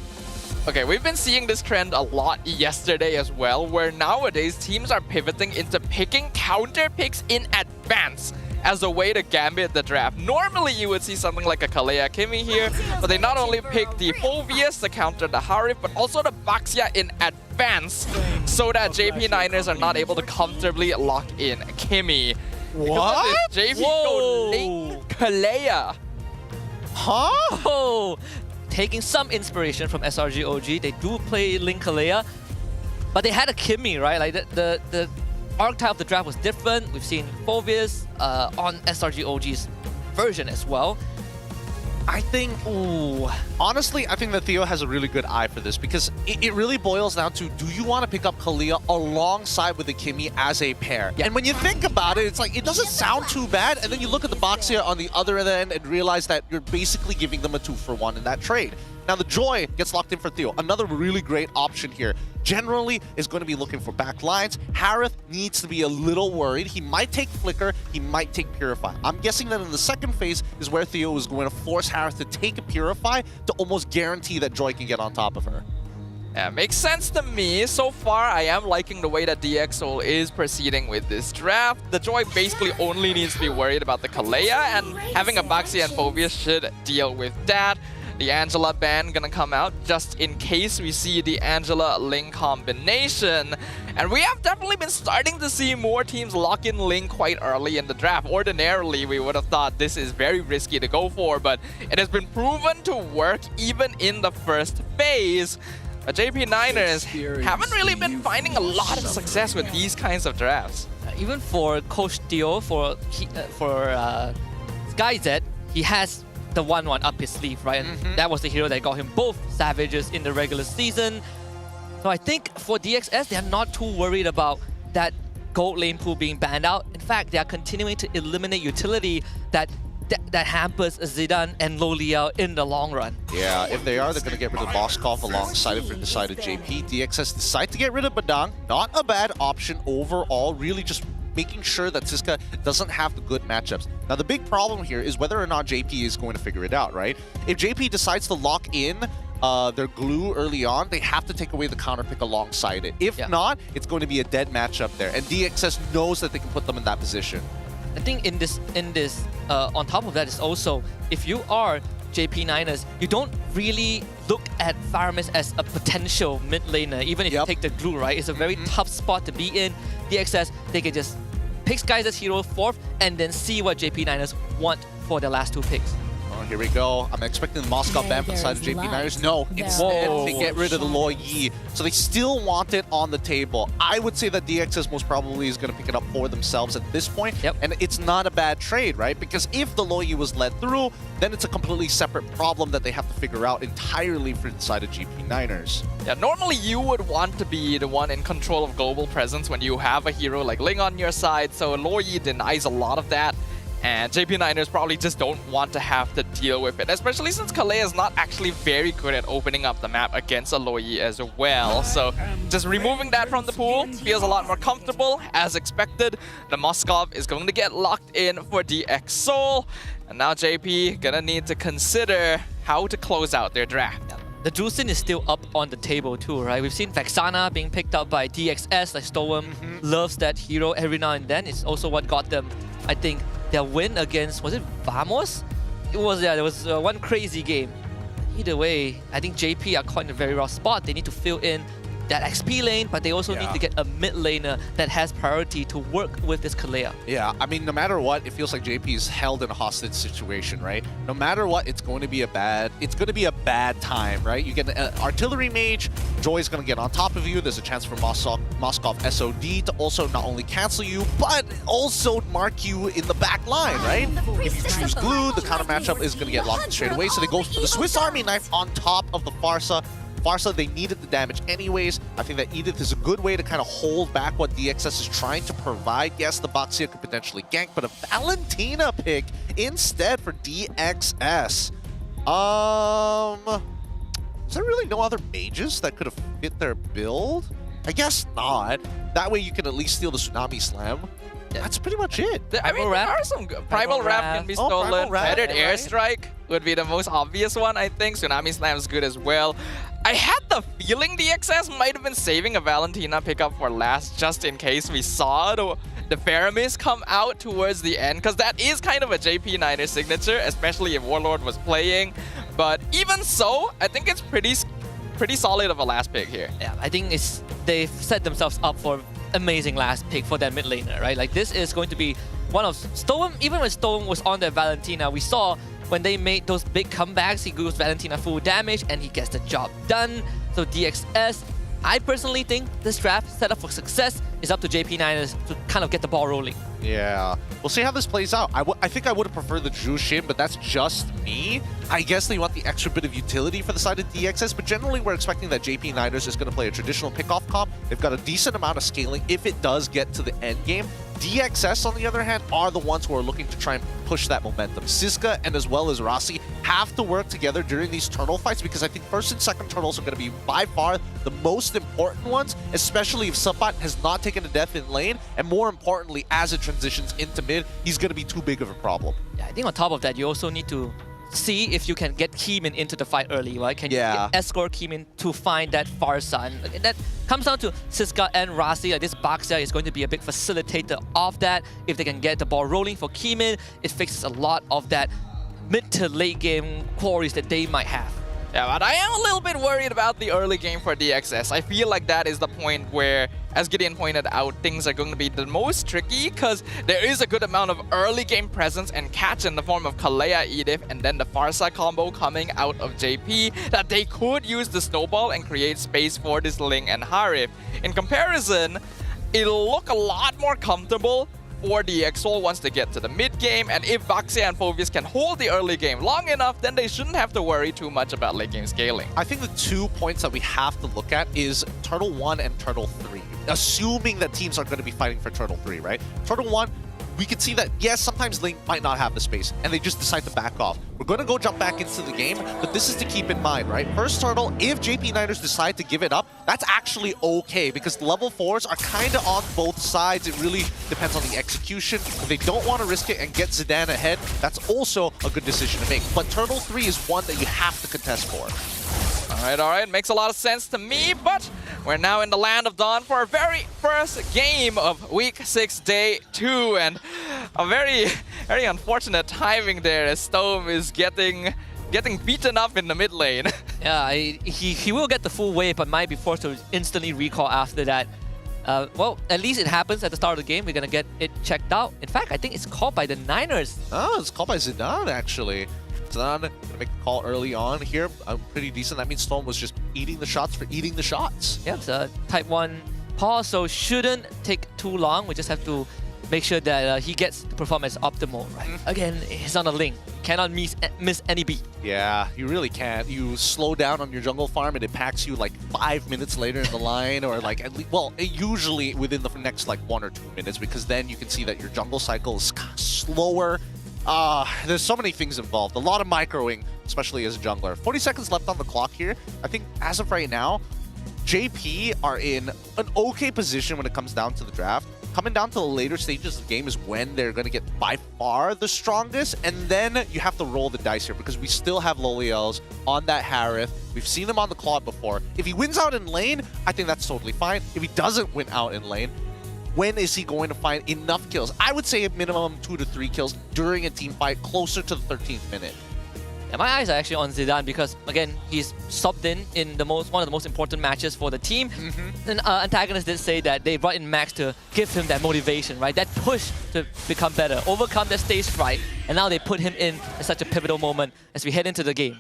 okay, we've been seeing this trend a lot yesterday as well, where nowadays teams are pivoting into picking counter picks in advance as a way to gambit the draft. Normally you would see something like a Kalea Kimmy here, but they not only pick the Phobius to counter the Harif, but also the Baxia in advance, so that JP Niners are not able to comfortably lock in Kimmy. What? JP go link Kalea. Huh? Oh, taking some inspiration from SRG OG, they do play Link Kalea, but they had a Kimmy, right? Like the archetype of the draft was different. We've seen Phobius on SRG OG's version as well. I think, honestly, I think that Theo has a really good eye for this because it really boils down to, do you want to pick up Kalea alongside with the Kimmy as a pair? Yeah. And when you think about it, it's like, it doesn't sound too bad, and then you look at the Baxia on the other end and realize that you're basically giving them a 2-for-1 in that trade. Now the Joy gets locked in for Theo. Another really great option here. Generally is going to be looking for back lines. Harith needs to be a little worried. He might take Flicker, he might take Purify. I'm guessing that in the second phase is where Theo is going to force Harith to take a Purify to almost guarantee that Joy can get on top of her. Yeah, makes sense to me. So far, I am liking the way that DxSoul is proceeding with this draft. The Joy basically only needs to be worried about the Kalea, and having a Baxia and Phobius should deal with that. The Angela ban gonna come out just in case we see the Angela Link combination. And we have definitely been starting to see more teams lock in Link quite early in the draft. Ordinarily, we would have thought this is very risky to go for, but it has been proven to work even in the first phase. But JP Niners haven't really been finding a lot of success with these kinds of drafts. Even for Coach Theo, for SkyZ, he has the 1-1 up his sleeve, right? And that was the hero that got him both Savages in the regular season. So I think for DXS, they're not too worried about that gold lane pool being banned out. In fact, they are continuing to eliminate utility that hampers Zidane and Lolia in the long run. Yeah, if they are, they're going to get rid of Moskov alongside it for decided JP. DXS decide to get rid of Badang. Not a bad option overall, really just making sure that Siska doesn't have the good matchups. Now, the big problem here is whether or not JP is going to figure it out, right? If JP decides to lock in their glue early on, they have to take away the counter pick alongside it. If not, it's going to be a dead matchup there, and DXS knows that they can put them in that position. I think in this, on top of that is also, if you are JP Niners, you don't really look at Faramis as a potential mid laner, even if you take the glue, right? It's a very tough spot to be in. DXS, they can just pick Sky's as hero 4th and then see what JP Niners want for their last 2 picks. Oh, here we go. I'm expecting the Moskov ban from the side of JP Niners. No, instead they get rid of the Lo Yi. So they still want it on the table. I would say that DXS most probably is going to pick it up for themselves at this point. And it's not a bad trade, right? Because if the Lo Yi was let through, then it's a completely separate problem that they have to figure out entirely for the side of JP Niners. Yeah, normally you would want to be the one in control of global presence when you have a hero like Ling on your side, so Lo Yi denies a lot of that. And JP Niners probably just don't want to have to deal with it, especially since Kalea is not actually very good at opening up the map against a Lo Yi as well. So just removing that from the pool feels a lot more comfortable. As expected, the Moskov is going to get locked in for DxSoul. And now JP gonna need to consider how to close out their draft. The Drusin is still up on the table too, right? We've seen Vexana being picked up by DXS, like Storm loves that hero every now and then. It's also what got them, I think, their win against, was it Vamos? It was, yeah, there was one crazy game. Either way, I think JP are caught in a very rough spot. They need to fill in that XP lane, but they also need to get a mid laner that has priority to work with this Kalea. Yeah, I mean, no matter what, it feels like JP is held in a hostage situation, right? No matter what, it's going to be a bad time, right? You get an artillery mage, Joy's going to get on top of you. There's a chance for Moskov SOD to also not only cancel you, but also mark you in the back line, right? If you choose glue, the counter matchup is going to get locked straight away. So they go for the Swiss Army knife on top of the Farsa. Farsa, they needed the damage anyways. I think that Edith is a good way to kind of hold back what DXS is trying to provide. Yes, the Baxia could potentially gank, but a Valentina pick instead for DXS. Is there really no other mages that could have fit their build? I guess not. That way you can at least steal the Tsunami Slam. That's pretty much it. I mean, there are some good. Primal Wrap can be stolen. Feathered Airstrike would be the most obvious one, I think. Tsunami Slam is good as well. I had the feeling DXS might have been saving a Valentina pickup for last, just in case we saw the Faramis come out towards the end, because that is kind of a JP Niner signature, especially if Warlord was playing. But even so, I think it's pretty solid of a last pick here. Yeah, I think they've set themselves up for amazing last pick for that mid laner, right? Like, this is going to be one of Storm. Even when Storm was on their Valentina, we saw when they made those big comebacks, he goes Valentina full damage and he gets the job done. So DXS, I personally think this draft set up for success is up to JP Niners to kind of get the ball rolling. Yeah, we'll see how this plays out. I think I would have preferred the Jushin, but that's just me. I guess they want the extra bit of utility for the side of DXS, but generally we're expecting that JP Niners is going to play a traditional pickoff comp. They've got a decent amount of scaling if it does get to the end game. DXS, on the other hand, are the ones who are looking to try and push that momentum. Siska and as well as Rossi have to work together during these turtle fights, because I think first and second turtles are going to be by far the most important ones, especially if Subbat has not taken a death in lane, and more importantly, as it transitions into mid, he's going to be too big of a problem. Yeah, I think on top of that, you also need to see if you can get Keemin into the fight early, right? Can you escort Keemin to find that Farsa? And that comes down to Siska and Rasi. Like, this Baxia is going to be a big facilitator of that. If they can get the ball rolling for Keemin, it fixes a lot of that mid to late game quarries that they might have. Yeah, but I am a little bit worried about the early game for DXS. I feel like that is the point where, as Gideon pointed out, things are going to be the most tricky, because there is a good amount of early game presence and catch in the form of Kalea Edith and then the Farsa combo coming out of JP that they could use the snowball and create space for this Ling and Harif. In comparison, it'll look a lot more comfortable for DXL once they get to the mid game, and if Baxia and Phoveus can hold the early game long enough, then they shouldn't have to worry too much about late game scaling. I think the 2 points that we have to look at is Turtle 1 and Turtle 3. Assuming that teams are going to be fighting for Turtle 3, right? Turtle 1, we can see that, yes, sometimes Link might not have the space, and they just decide to back off. We're going to go jump back into the game, but this is to keep in mind, right? First Turtle, if JP Niners decide to give it up, that's actually okay, because level 4s are kind of on both sides. It really depends on the execution. If they don't want to risk it and get Zidane ahead, that's also a good decision to make. But Turtle 3 is one that you have to contest for. All right, makes a lot of sense to me, but we're now in the land of Dawn for our very first game of Week 6, Day 2, and a very unfortunate timing there as Stome is getting beaten up in the mid lane. Yeah, he will get the full wave, but might be forced to instantly recall after that. Well, at least it happens at the start of the game. We're going to get it checked out. In fact, I think it's called by the Niners. Oh, it's called by Zidane, actually. Zidane going to make the call early on here. Pretty decent. That means Storm was just eating the shots for eating the shots. Yeah, it's a type 1 pause, so shouldn't take too long. We just have to make sure that he gets the performance optimal, right? Again, he's on a Link. Cannot miss any beat. Yeah, you really can't. You slow down on your jungle farm and it packs you like 5 minutes later in the line, or like at least, well, usually within the next like 1 or 2 minutes, because then you can see that your jungle cycle is slower. There's so many things involved. A lot of microing, especially as a jungler. 40 seconds left on the clock here. I think as of right now, JP are in an okay position when it comes down to the draft. Coming down to the later stages of the game is when they're going to get by far the strongest, and then you have to roll the dice here, because we still have Loliels on that Harith. We've seen him on the Claude before. If he wins out in lane, I think that's totally fine. If he doesn't win out in lane, when is he going to find enough kills? I would say a minimum 2 to 3 kills during a team fight closer to the 13th minute. Yeah, my eyes are actually on Zidane because, again, he's subbed in one of the most important matches for the team. And antagonists did say that they brought in Max to give him that motivation, right? That push to become better, overcome that stage fright, and now they put him in at such a pivotal moment as we head into the game.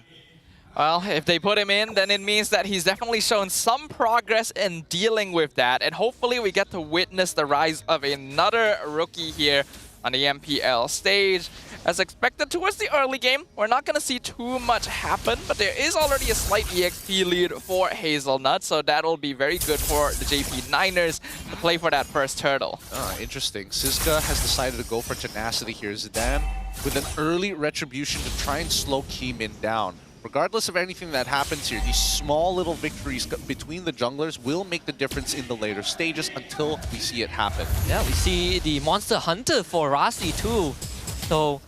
Well, if they put him in, then it means that he's definitely shown some progress in dealing with that. And hopefully we get to witness the rise of another rookie here on the MPL stage. As expected towards the early game, we're not going to see too much happen, but there is already a slight EXP lead for Hazelnut, so that will be very good for the JP Niners to play for that first turtle. Interesting. Siska has decided to go for tenacity here. Zidane with an early retribution to try and slow Keemin down. Regardless of anything that happens here, these small little victories between the junglers will make the difference in the later stages until we see it happen. Yeah, we see the Monster Hunter for Rasi too. So,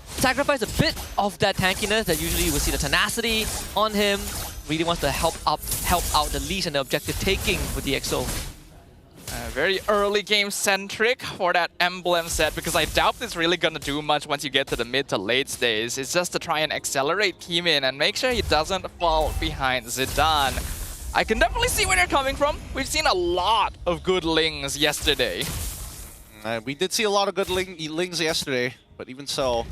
sacrifice a bit of that tankiness that usually you will see the tenacity on him. Really wants to help out the leash and the objective taking with the EXO. Very early game centric for that emblem set, because I doubt it's really gonna do much once you get to the mid to late stage. It's just to try and accelerate Keemin and make sure he doesn't fall behind Zidane. I can definitely see where they're coming from. We've seen a lot of good Lings yesterday. We did see a lot of good Lings yesterday, but even so,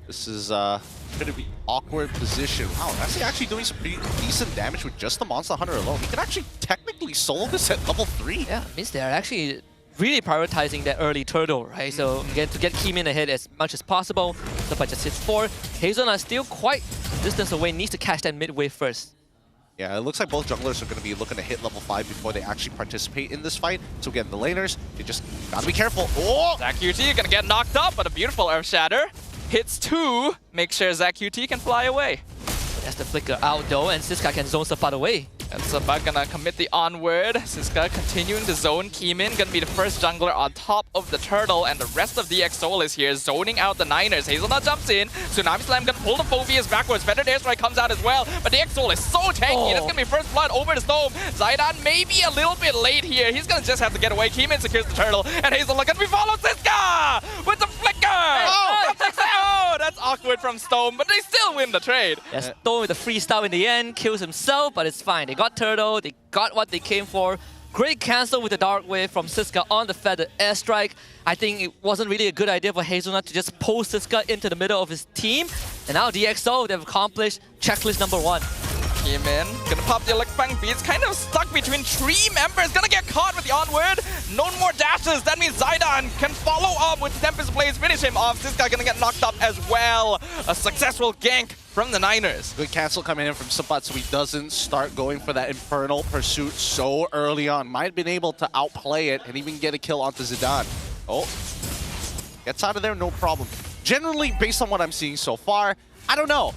this is going to be awkward position. Wow, that's actually doing some pretty decent damage with just the Monster Hunter alone. He could actually technically solo this at level 3. Yeah, it means they're actually really prioritizing that early turtle, right? So again, to get Keemin ahead as much as possible. The budget hits 4. Hazelnut still quite distance away, needs to catch that mid wave first. Yeah, it looks like both junglers are going to be looking to hit level 5 before they actually participate in this fight. So again, the laners, they just gotta be careful. Oh! ZachQT gonna get knocked up, but a beautiful Earth Shatter. Hits 2, make sure ZachQT can fly away. That's the flicker out though, and Siska can zone stuff out away. And Sabat gonna commit the onward. Siska continuing to zone Keemin, gonna be the first jungler on top of the turtle, and the rest of the Exol is here, zoning out the Niners. Hazelnut jumps in, Tsunami Slam gonna pull the Phobias backwards, Feathered Airstrike comes out as well, but the Exol is so tanky, that's gonna be first blood over the Storm. Zidane maybe a little bit late here, he's gonna just have to get away. Keemin secures the turtle, and Hazelnut gonna be followed Siska with the flicker! Oh, that's awkward from Stone, but they still win the trade. Yeah, Stone with the freestyle in the end, kills himself, but it's fine. They got turtle, they got what they came for. Great cancel with the Dark Wave from Siska on the Feathered Airstrike. I think it wasn't really a good idea for Hazelnut to just pull Siska into the middle of his team. And now DxO, they've accomplished checklist number 1. Keemin gonna pop the Electrifying Beats, kind of stuck between 3 members, gonna get caught with the onward. No more dashes, that means Zidane can follow up with Tempest Blaze, finish him off. Siska gonna get knocked up as well. A successful gank from the Niners. Good cancel coming in from Sabat, so he doesn't start going for that Infernal Pursuit so early on. Might have been able to outplay it and even get a kill onto Zidane. Oh, gets out of there, no problem. Generally, based on what I'm seeing so far, I don't know.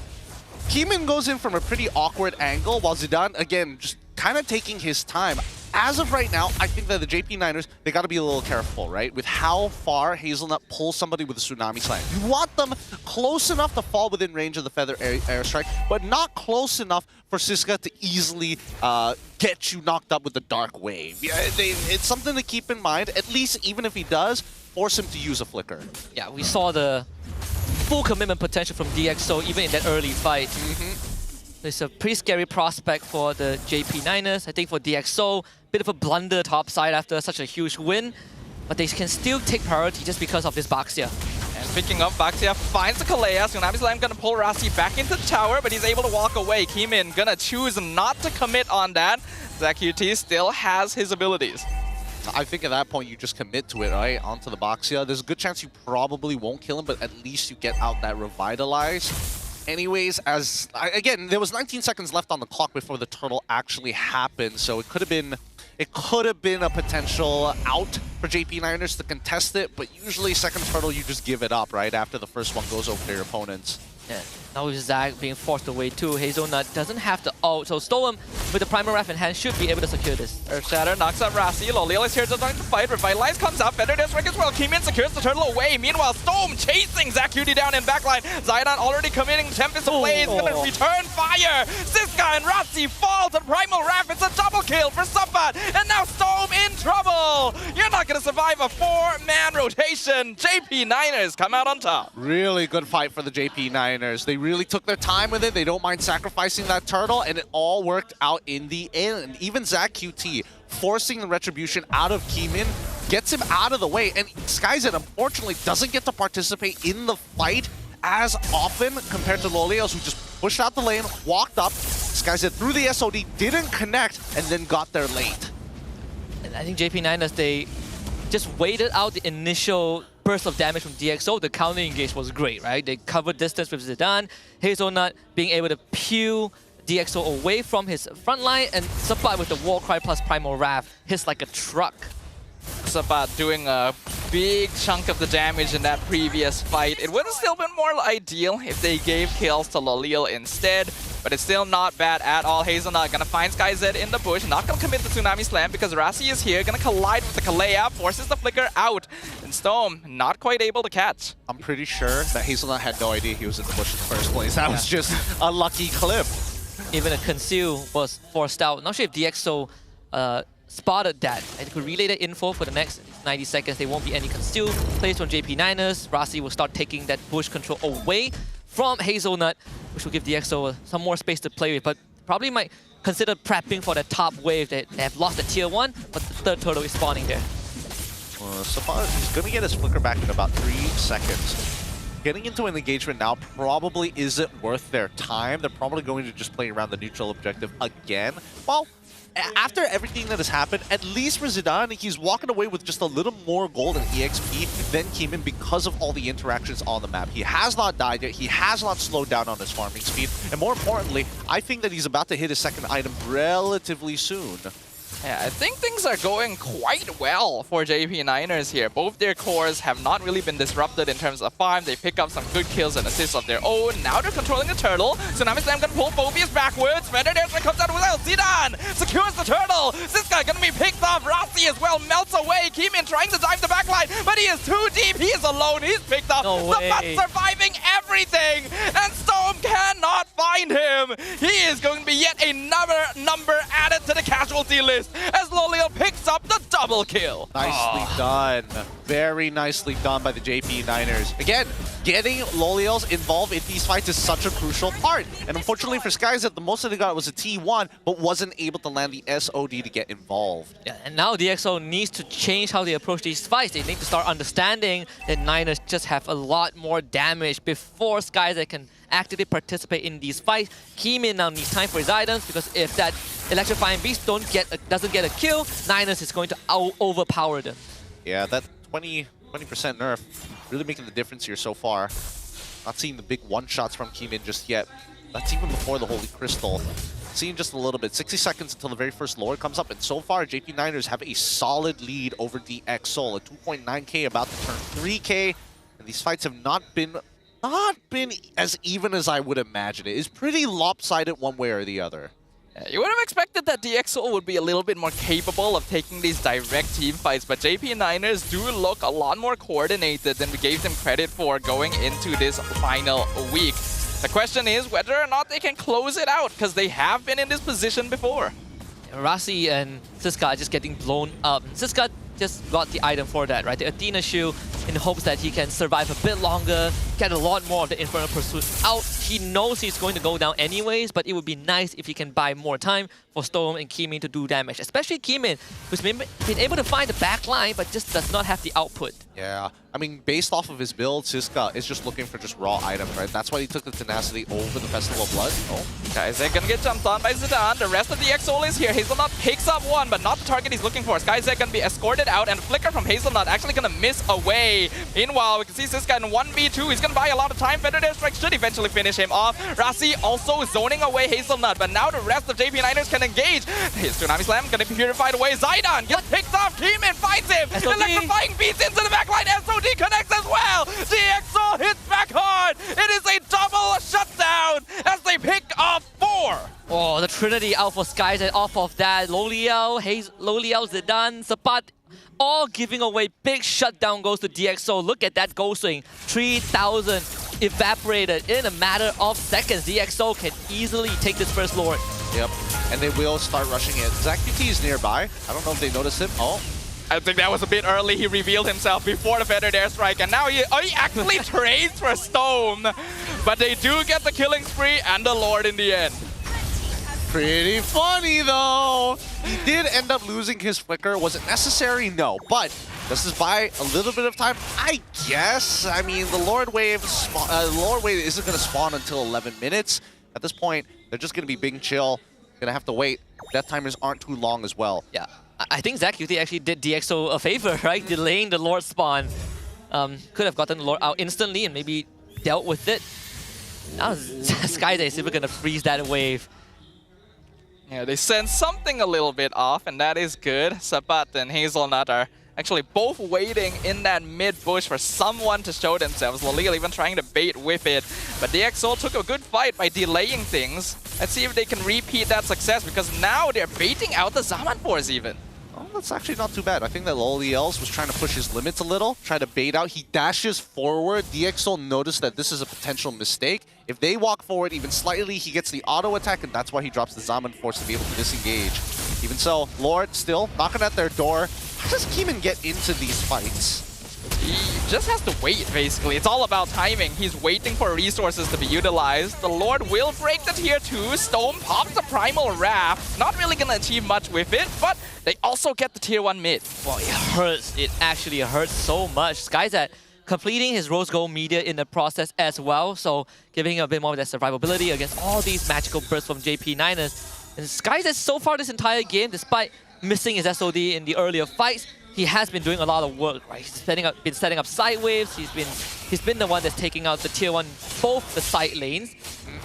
Keemin goes in from a pretty awkward angle, while Zidane, again, just kind of taking his time. As of right now, I think that the JP Niners, they got to be a little careful, right? With how far Hazelnut pulls somebody with a Tsunami Slam. You want them close enough to fall within range of the Feather Airstrike, but not close enough for Siska to easily get you knocked up with the Dark Wave. Yeah, it's something to keep in mind, at least even if he does, force him to use a Flicker. Yeah, we saw the full commitment potential from DxO even in that early fight. It's a pretty scary prospect for the JP Niners. I think for DxO, bit of a blunder topside after such a huge win, but they can still take priority just because of this Baxia. And picking up, Baxia finds the Kalea. Tsunami Slam gonna pull Rasi back into the tower, but he's able to walk away. Keemin gonna choose not to commit on that. ZachQT still has his abilities. I think at that point you just commit to it, right? Onto the Baxia. There's a good chance you probably won't kill him, but at least you get out that Revitalize. Anyways, again, there was 19 seconds left on the clock before the turtle actually happened, so it could have been a potential out for JP Niners to contest it, but usually second turtle you just give it up, right? After the first one goes over to your opponents. Yeah. Now with Zach being forced away too, Hazelnut doesn't have to ult, so Stoem with the Primal Wrath in hand should be able to secure this. Earth Shatter knocks out Rasi. Loliel is here to start the fight. Revitalize comes out. Feathered Airstrike as well. Keemin secures the turtle away. Meanwhile, Storm chasing ZachQT down in backline. Zidane already committing Tempest Blaze. Gonna return fire. Siska and Rasi fall to Primal Wrath. It's a double kill for Sabat. And now Storm in trouble. You're not gonna survive a 4-man rotation. JP Niners come out on top. Really good fight for the JP Niners. They really took their time with it. They don't mind sacrificing that turtle, and it all worked out in the end. Even ZachQT forcing the retribution out of Keemin gets him out of the way, and Skyzed unfortunately doesn't get to participate in the fight as often compared to Lolios, who just pushed out the lane, walked up. Skyzed through the SOD, didn't connect, and then got there late. And I think JP Niners, they just waited out the initial burst of damage from DxO, the counter engage was great, right? They covered distance with Zidane, Hazelnut being able to peel DxO away from his front line, and Sapat with the Warcry plus Primal Wrath hits like a truck. Sapat doing a big chunk of the damage in that previous fight. It would have still been more ideal if they gave kills to Lolil instead, but it's still not bad at all. Hazelnut gonna find SkyZ in the bush, not gonna commit the Tsunami Slam because Rassi is here, gonna collide with the Kalea, forces the Flicker out, and Storm not quite able to catch. I'm pretty sure that Hazelnut had no idea he was in the bush in the first place. That was just a lucky clip. Even a conceal was forced out. Not sure if DxO spotted that. And could relay the info for the next 90 seconds. There won't be any conceal plays from JP9ers. Rassi will start taking that bush control away from Hazelnut, which will give DxO some more space to play with. But probably might consider prepping for the top wave. They have lost the tier 1, but the third turtle is spawning there. Sapat is going to get his Flicker back in about 3 seconds. Getting into an engagement now probably isn't worth their time. They're probably going to just play around the neutral objective again. Well, after everything that has happened, at least for Zidane, he's walking away with just a little more gold and EXP than Keeman because of all the interactions on the map. He has not died yet. He has not slowed down on his farming speed. And more importantly, I think that he's about to hit his second item relatively soon. Yeah, I think things are going quite well for JP9ers here. Both their cores have not really been disrupted in terms of farm. They pick up some good kills and assists of their own. Now they're controlling the turtle. Tsunami Slam gonna pull Phobius backwards. Fender Daredevil comes out with well. Zidane secures the turtle. Ziska gonna be picked off. Rassi as well melts away. Keeman trying to dive the backline, but he is too deep. He is alone. He's picked off. No way. Sapat surviving everything, and Storm cannot find him. He is going to be yet another number added to the casualty list as Lolil picks up the double kill. Nicely done. Very nicely done by the JP9ers. Again, getting Lolils involved in these fights is such a crucial part. And unfortunately for SkyZ, the most that they got was a T1, but wasn't able to land the SOD to get involved. Yeah, and now DxO needs to change how they approach these fights. They need to start understanding that Niners just have a lot more damage before SkyZ can actively participate in these fights. Keeman now needs time for his items because if that Electrifying Beast doesn't get a kill, Niners is going to overpower them. Yeah, that 20% nerf really making the difference here so far. Not seeing the big one-shots from Keeman just yet. That's even before the Holy Crystal. Seeing just a little bit. 60 seconds until the very first lore comes up, and so far JP9ers have a solid lead over DxO. A 2.9k about to turn 3k, and these fights have not been as even as I would imagine it. It's pretty lopsided one way or the other. You would have expected that DxO would be a little bit more capable of taking these direct team fights, but JP9ers do look a lot more coordinated than we gave them credit for going into this final week. The question is whether or not they can close it out, because they have been in this position before. Rassi and Siska are just getting blown up. Siska just got the item for that, right? The Athena Shield, in hopes that he can survive a bit longer, get a lot more of the Infernal Pursuit out. He knows he's going to go down anyways, but it would be nice if he can buy more time for Storm and Keeman to do damage. Especially Keeman, who's been able to find the back line, but just does not have the output. Yeah, I mean, based off of his build, Siska is just looking for just raw items, right? That's why he took the Tenacity over the Festival of Blood. Oh. Guys, they're gonna get jumped on by Zidane. The rest of the DxO is here. Hazelnut picks up one, but not the target he's looking for. Skyzek gonna be escorted out, and Flicker from Hazelnut actually gonna miss away. Meanwhile, we can see Siska in 1v2. He's gonna buy a lot of time. Feather Dare Strike should eventually finish him off. Rassi also zoning away Hazelnut, but now the rest of JP9ers can engage. His Tsunami Slam gonna be purified away. Zidane gets picked off. Keeman fights him. SOD. Electrifying beats into the backline. SOD connects as well. DxO hits back hard. It is a double shutdown as they pick off 4. Oh, the Trinity out for Skies, and off of that, Loliel, Zidane, Sapat, all giving away big shutdown goes to DxO. Look at that goal swing. 3,000 evaporated in a matter of seconds. DxO can easily take this first Lord. Yep, and they will start rushing it. ZachQT is nearby. I don't know if they noticed him. Oh. I think that was a bit early. He revealed himself before the Feathered Airstrike, and now he actually trades for Stone. But they do get the killing spree and the Lord in the end. Pretty funny, though. He did end up losing his Flicker. Was it necessary? No. But does this buy a little bit of time? I guess. I mean, the Lord Wave isn't going to spawn until 11 minutes. At this point, they're just going to be being chill. Going to have to wait. Death timers aren't too long as well. Yeah. I think ZachQT actually did DxO a favor, right? Delaying the Lord spawn. Could have gotten the Lord out instantly and maybe dealt with it. Now Skyzer is even gonna freeze that wave. Yeah, they send something a little bit off, and that is good. Sabat and Hazelnut are actually both waiting in that mid bush for someone to show themselves. Lolil even trying to bait with it. But DxO took a good fight by delaying things. Let's see if they can repeat that success, because now they're baiting out the Zaman Force even. Oh, that's actually not too bad. I think that Loliels was trying to push his limits a little, try to bait out. He dashes forward. DxO noticed that this is a potential mistake. If they walk forward even slightly, he gets the auto attack, and that's why he drops the Zaman Force to be able to disengage. Even so, Lord still knocking at their door. How does Keeman get into these fights? He just has to wait, basically. It's all about timing. He's waiting for resources to be utilized. The Lord will break the tier 2. Stone pops the Primal Wrath. Not really gonna achieve much with it, but they also get the tier 1 mid. Well, it hurts. It actually hurts so much. Skyzat completing his Rose Gold media in the process as well, so giving him a bit more of that survivability against all these magical bursts from JP9ers. And Skyzat so far this entire game, despite missing his SOD in the earlier fights, he has been doing a lot of work, right? He's been setting up side waves. He's been the one that's taking out the tier 1, both the side lanes.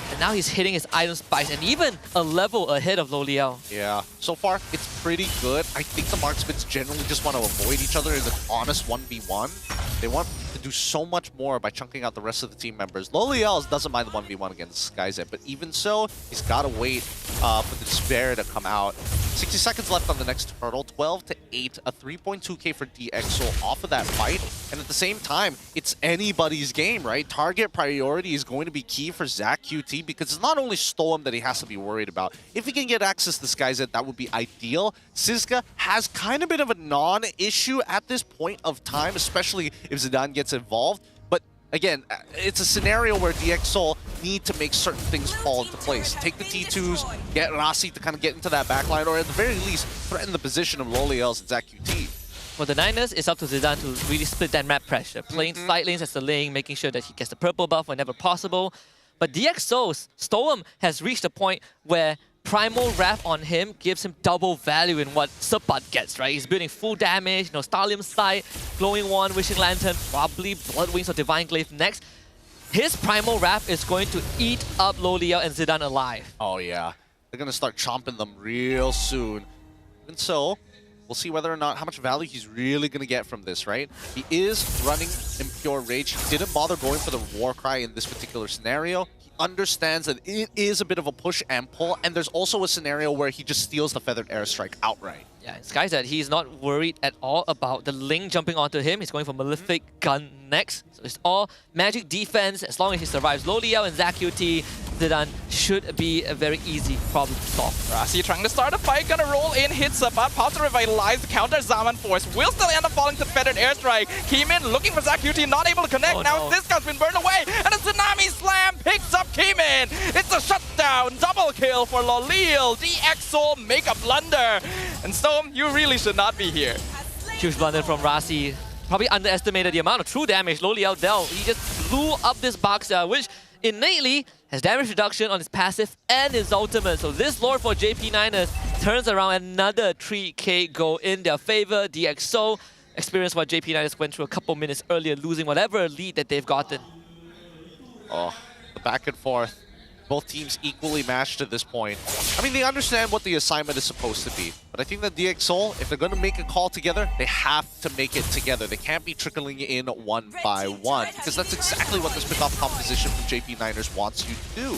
And now he's hitting his item spikes and even a level ahead of Loliel. Yeah, so far it's pretty good. I think the marksmans generally just want to avoid each other in an honest 1v1. They want to do so much more by chunking out the rest of the team members. Loliel doesn't mind the 1v1 against Skyzet, but even so, he's got to wait for the Despair to come out. 60 seconds left on the next turtle, 12-8, a 3.2k for DxO off of that fight. And at the same time, it's anybody's game, right? Target priority is going to be key for Zach QT, because it's not only Storm that he has to be worried about. If he can get access to Skyzet, that would be ideal. Sizka has kind of bit of a non-issue at this point of time, especially if Zidane gets involved. But again, it's a scenario where DxO need to make certain things fall into place. Take the T2s, get Rasi to kind of get into that backline, or at the very least, threaten the position of Loliels and Zach QT. For the Niners, it's up to Zidane to really split that map pressure. Playing side lanes as the lane, making sure that he gets the purple buff whenever possible. But DxO's Storm has reached a point where Primal Wrath on him gives him double value in what Sabat gets, right? He's building full damage, Stallium Sight, Glowing Wand, Wishing Lantern, probably Blood Wings or Divine Glaive next. His Primal Wrath is going to eat up Loliel and Zidane alive. Oh yeah, they're going to start chomping them real soon. And so, we'll see whether or not how much value he's really going to get from this, right? He is running Impure Rage. He didn't bother going for the Warcry in this particular scenario. He understands that it is a bit of a push and pull, and there's also a scenario where he just steals the Feathered Airstrike outright. Yeah, Skyzat, he's not worried at all about the Ling jumping onto him. He's going for Malefic Gun next. So it's all magic defense. As long as he survives Loliel and Zach QT, Zidane should be a very easy problem to solve. Rasi trying to start a fight, gonna roll in, hit Sabat, power to revitalize, the counter Zaman Force, will still end up falling to the Feathered Airstrike. Keeman looking for Zach QT, not able to connect. Oh, now no. this guy's been burned away, and a Tsunami Slam picks up Keeman. It's a shutdown, double kill for Loliel. DxO make a blunder. And Storm, you really should not be here. Huge blunder from Rasi. Probably underestimated the amount of true damage Loliel dealt. He just blew up this box, which innately has damage reduction on his passive and his ultimate. So this Lord for JP9ers turns around another 3k goal in their favor. DxO experienced what JP9ers went through a couple minutes earlier, losing whatever lead that they've gotten. Oh, the back and forth. Both teams equally matched at this point. I mean, they understand what the assignment is supposed to be. But I think that DxO, if they're going to make a call together, they have to make it together. They can't be trickling in one by one, because that's exactly what this pick-off composition from JP9ers wants you to do.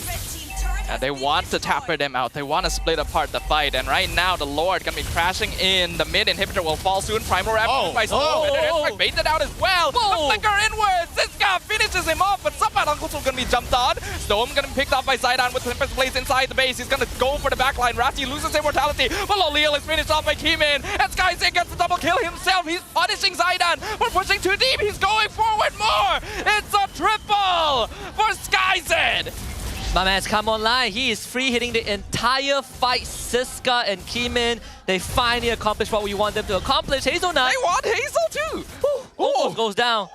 They want to tapper them out. They want to split apart the fight. And right now, the Lord going to be crashing in. The mid inhibitor will fall soon. Primal Wrap by Storm. Baited out as well. The flicker inwards. This guy finishes him off. But Sabat also going to be jumped on. Storm going to be picked off by Zidane with Tempest Blaze inside the base. He's going to go for the backline. Rasi loses immortality. But Loliel is finished off by Keeman. And Skyzet gets the double kill himself. He's punishing Zidane for pushing too deep. He's going forward more. It's a triple for Skyzet. My man's come online. He is free hitting the entire fight. Siska and Keeman, they finally accomplished what we want them to accomplish. Hazelnut. They want Hazel too. Almost goes down.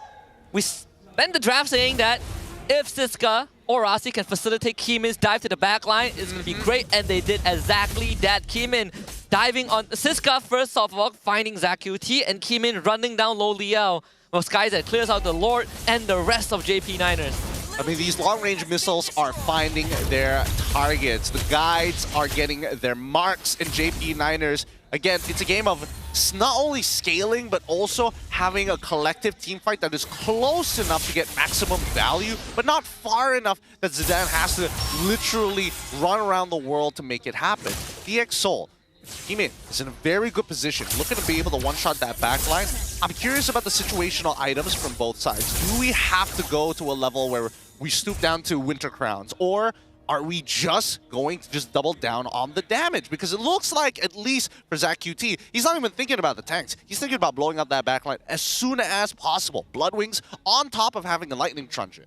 We spent the draft saying that if Siska or Rasi can facilitate Keeman's dive to the backline, it's going to be great. And they did exactly that. Keeman diving on Siska first of all, finding Zach QT, and Keeman running down Loliel. Well, SkyZ clears out the Lord and the rest of JP Niners. I mean, these long-range missiles are finding their targets. The guides are getting their marks, and JP Niners, again, it's a game of not only scaling, but also having a collective team fight that is close enough to get maximum value, but not far enough that Zidane has to literally run around the world to make it happen. DX Seoul, Heemin is in a very good position, looking to be able to one-shot that backline. I'm curious about the situational items from both sides. Do we have to go to a level where we stoop down to Winter Crowns, or are we just going to just double down on the damage? Because it looks like, at least for Zach QT, he's not even thinking about the tanks. He's thinking about blowing up that backline as soon as possible. Bloodwings on top of having a Lightning Truncheon.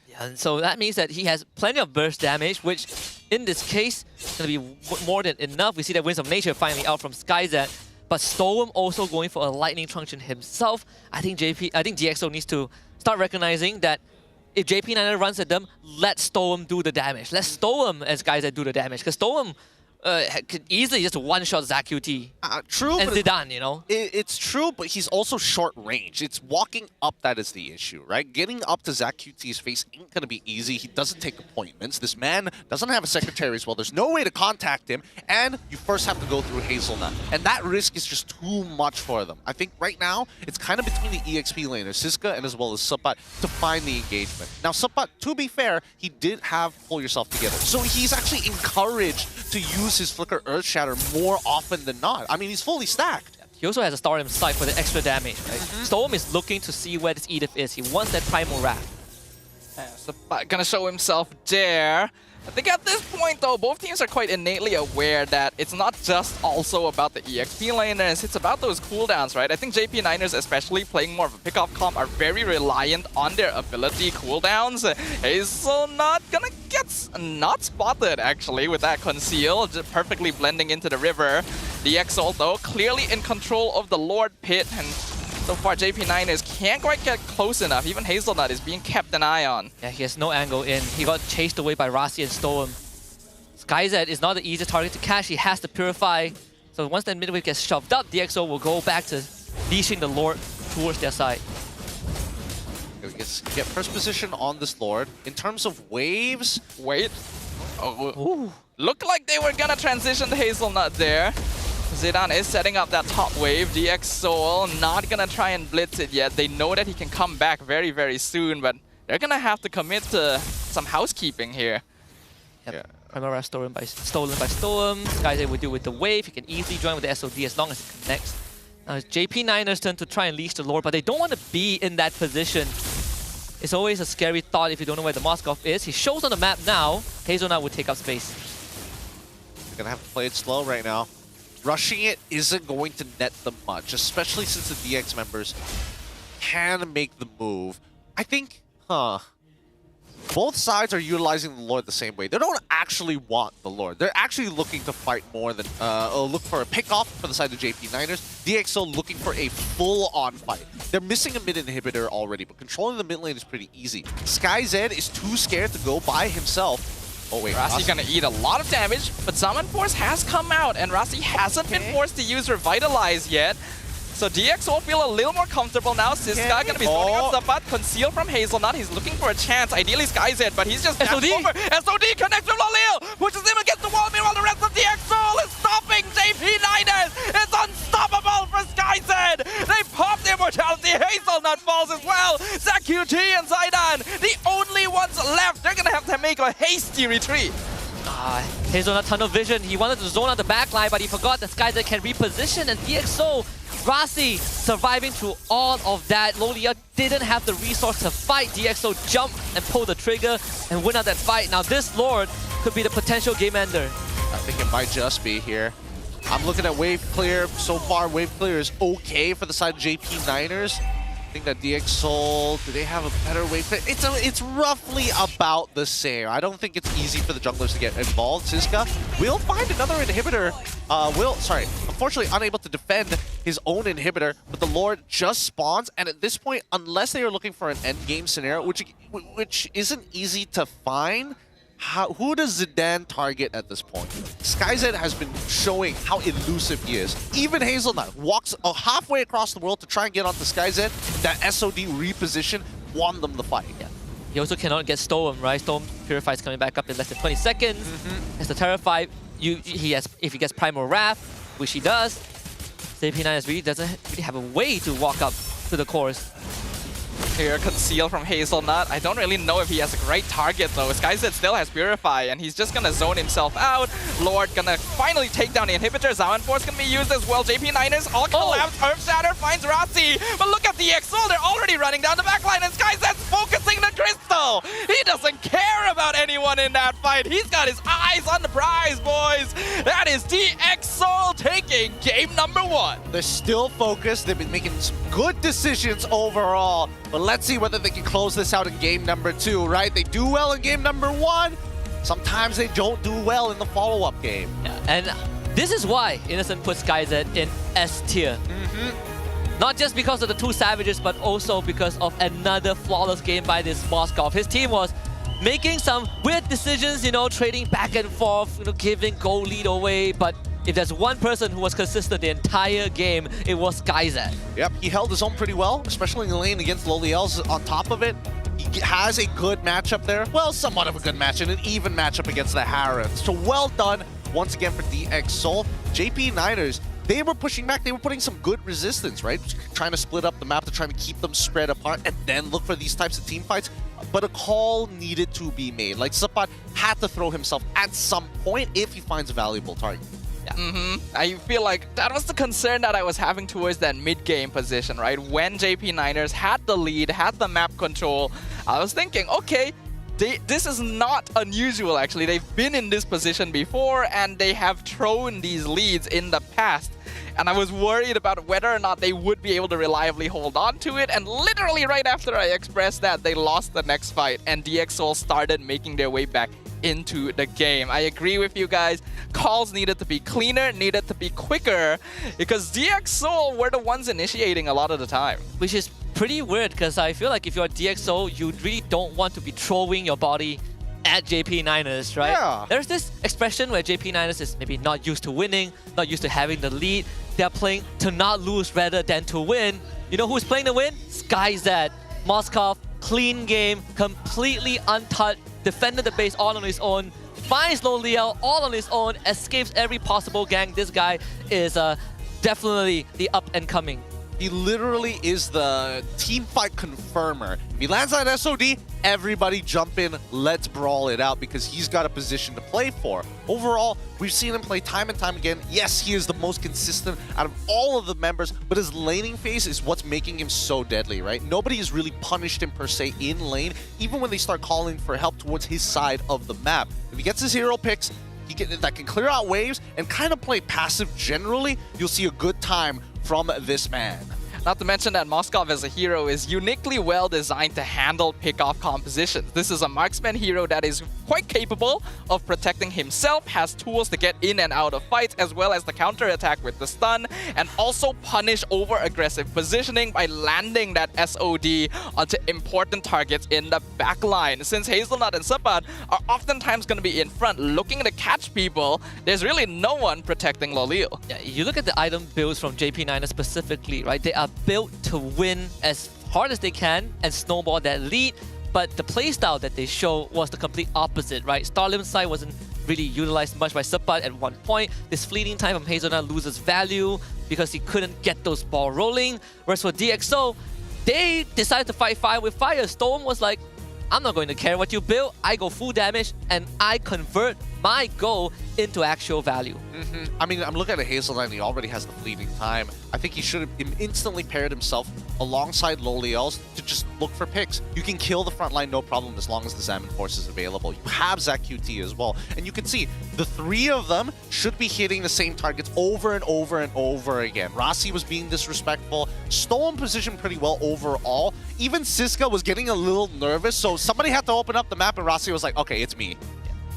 Yeah, and so that means that he has plenty of burst damage, which in this case is going to be more than enough. We see that Winds of Nature finally out from SkyZ, but Storm also going for a Lightning Truncheon himself. I think DxO needs to start recognizing that if JP9 runs at them, let Storm do the damage. Let Storm, as guys that do the damage. Because Storm could easily just one-shot ZaQT. True, and Zidane, you know? It's true, but he's also short range. It's walking up that is the issue, right? Getting up to ZaQT's face ain't going to be easy. He doesn't take appointments. This man doesn't have a secretary as well. There's no way to contact him, and you first have to go through Hazelnut. And that risk is just too much for them. I think right now, it's kind of between the EXP laners, Siska and as well as Subbat, to find the engagement. Now, Subbat, to be fair, he did have Pull Yourself Together. So he's actually encouraged to use his Flicker Earth Shatter more often than not. I mean, he's fully stacked. He also has a Star in sight for the extra damage, right? Storm is looking to see where this Edith is. He wants that Primal Wrath. So gonna show himself there. I think at this point, though, both teams are quite innately aware that it's not just also about the EXP laners, it's about those cooldowns, right? I think JP Niners, especially playing more of a pickoff comp, are very reliant on their ability cooldowns. Hazelnut gonna get not spotted, actually, with that conceal, just perfectly blending into the river. The Exalt, though, clearly in control of the Lord Pit, and so far, JP Niners can't quite get close enough. Even Hazelnut is being kept an eye on. Yeah, he has no angle in. He got chased away by Rasi and Storm. SkyZ is not the easiest target to catch. He has to purify. So once that midwave gets shoved up, DxO will go back to leashing the Lord towards their side. Get first position on this Lord. In terms of waves... Wait. Oh, looked like they were gonna transition to Hazelnut there. Zidane is setting up that top wave. DX Soul not gonna try and blitz it yet. They know that he can come back very, very soon, but they're gonna have to commit to some housekeeping here. Yep. Yeah. Primera stolen by Storm. SkyZ will deal with the wave. He can easily join with the SOD as long as it connects. Now it's JP Niners' turn to try and leash the Lord, but they don't want to be in that position. It's always a scary thought if you don't know where the Moskov is. He shows on the map now. Hazelnut will take up space. They're gonna have to play it slow right now. Rushing it isn't going to net them much, especially since the DX members can make the move. I think, both sides are utilizing the Lord the same way. They don't actually want the Lord. They're actually looking to fight more than, look for a pick-off for the side of JP Niners. DxO looking for a full-on fight. They're missing a mid inhibitor already, but controlling the mid lane is pretty easy. SkyZ is too scared to go by himself. Oh wait, Rasi gonna eat a lot of damage, but Summon Force has come out, and Rasi hasn't been forced to use Revitalize yet. So DX will feel a little more comfortable now. Siska gonna be zoning up Zabat, conceal from Hazelnut. He's looking for a chance, ideally SkyZ, but he's just SOD over. SOD connects with Lalil, pushes him against the wall. Meanwhile, the rest of DX is stopping JP Niners. It's unstoppable for SkyZ. They pop the immortality. Hazelnut falls as well. ZaQT and Zidane, the only ones left. They're gonna have to make a hasty retreat. Hazelnut tunnel vision. He wanted to zone out the backline, but he forgot that SkyZ can reposition, and DxO, Rasi surviving through all of that. Lolia didn't have the resource to fight. DxO jump and pull the trigger and win out that fight. Now this Lord could be the potential game ender. I think it might just be here. I'm looking at wave clear. So far, wave clear is okay for the side of JP Niners. I think that DxO, do they have a better wave clear? It's roughly about the same. I don't think it's easy for the junglers to get involved. Siska will find another inhibitor. Unfortunately unable to defend his own inhibitor, but the Lord just spawns, and at this point, unless they are looking for an endgame scenario, which isn't easy to find, who does Zidane target at this point? SkyZ has been showing how elusive he is. Even Hazelnut walks halfway across the world to try and get onto SkyZ. That SOD reposition won them the fight. Yeah. He also cannot get Storm, right? Storm Purify's coming back up in less than 20 seconds. As the Terrify, if he gets Primal Wrath, which he does, JP9 really doesn't really have a way to walk up to the course. Here, conceal from Hazelnut. I don't really know if he has a great target though. SkyZ still has Purify and he's just gonna zone himself out. Lord gonna finally take down the inhibitor. Zawan Force can be used as well. JP9ers all collapse. Earth Shatter finds Rossi. But look at the EXO, they're already running down the backline and SkyZ's focusing the crystal. He doesn't care about anyone in that fight. He's got his eyes on the prize, boys. That is DXO taking game number 1. They're still focused. They've been making some good decisions overall. But let's see whether they can close this out in game number 2, right? They do well in game number 1. Sometimes they don't do well in the follow-up game. Yeah, and this is why Innocent put SkyZ in S tier. Not just because of the 2 Savages, but also because of another flawless game by this Moskov. His team was making some weird decisions, you know, trading back and forth, you know, giving goal lead away, but if there's one person who was consistent the entire game, it was SkyZ. Yep, he held his own pretty well, especially in the lane against Loliel's. On top of it, he has a good matchup there. Well, somewhat of a good match and an even matchup against the Harrods. So well done once again for DXO. JP9ers, they were pushing back. They were putting some good resistance, right? Trying to split up the map, to trying to keep them spread apart and then look for these types of team fights. But a call needed to be made. Like, Sapat had to throw himself at some point if he finds a valuable target. I feel like that was the concern that I was having towards that mid-game position, right? When JP9ers had the lead, had the map control, I was thinking, okay, this is not unusual actually. They've been in this position before and they have thrown these leads in the past. And I was worried about whether or not they would be able to reliably hold on to it. And literally right after I expressed that, they lost the next fight and DXO started making their way back into the game. I agree with you guys. Calls needed to be cleaner, needed to be quicker, because DXO were the ones initiating a lot of the time. Which is pretty weird, because I feel like if you're DXO, you really don't want to be throwing your body at JP9ers, right? Yeah. There's this expression where JP9ers is maybe not used to winning, not used to having the lead. They're playing to not lose rather than to win. You know who's playing to win? SkyZ. Moskov, clean game, completely untouched, defended the base all on his own, finds Loliel all on his own, escapes every possible gang. This guy is definitely the up and coming. He literally is the team fight confirmer. If he lands on SOD, everybody jump in, let's brawl it out, because he's got a position to play for. Overall, we've seen him play time and time again. Yes, he is the most consistent out of all of the members, but his laning phase is what's making him so deadly, right? Nobody has really punished him per se in lane, even when they start calling for help towards his side of the map. If he gets his hero picks, that can clear out waves and kind of play passive generally, you'll see a good time from this man. Not to mention that Moskov as a hero is uniquely well designed to handle pick-off compositions. This is a marksman hero that is quite capable of protecting himself, has tools to get in and out of fights, as well as the counter-attack with the stun, and also punish over-aggressive positioning by landing that SOD onto important targets in the backline. Since Hazelnut and Sapat are oftentimes going to be in front looking to catch people, there's really no one protecting Loliel. Yeah, you look at the item builds from JP9 specifically, right? They are built to win as hard as they can and snowball that lead, but the playstyle that they show was the complete opposite, right? Starlim's side wasn't really utilized much by Sapat at one point. This fleeting time from Hazelnut loses value because he couldn't get those ball rolling. Whereas for DXO, they decided to fight fire with fire. Storm was like, I'm not going to care what you build. I go full damage and I convert my goal into actual value. I mean, I'm looking at Hazelnut, he already has the fleeting time. I think he should have instantly paired himself alongside Loliel's to just look for picks. You can kill the front line no problem as long as the Zamin Force is available. You have Zach QT as well. And you can see the 3 of them should be hitting the same targets over and over and over again. Rossi was being disrespectful. Stolen position pretty well overall. Even Siska was getting a little nervous, so somebody had to open up the map and Rossi was like, okay, it's me.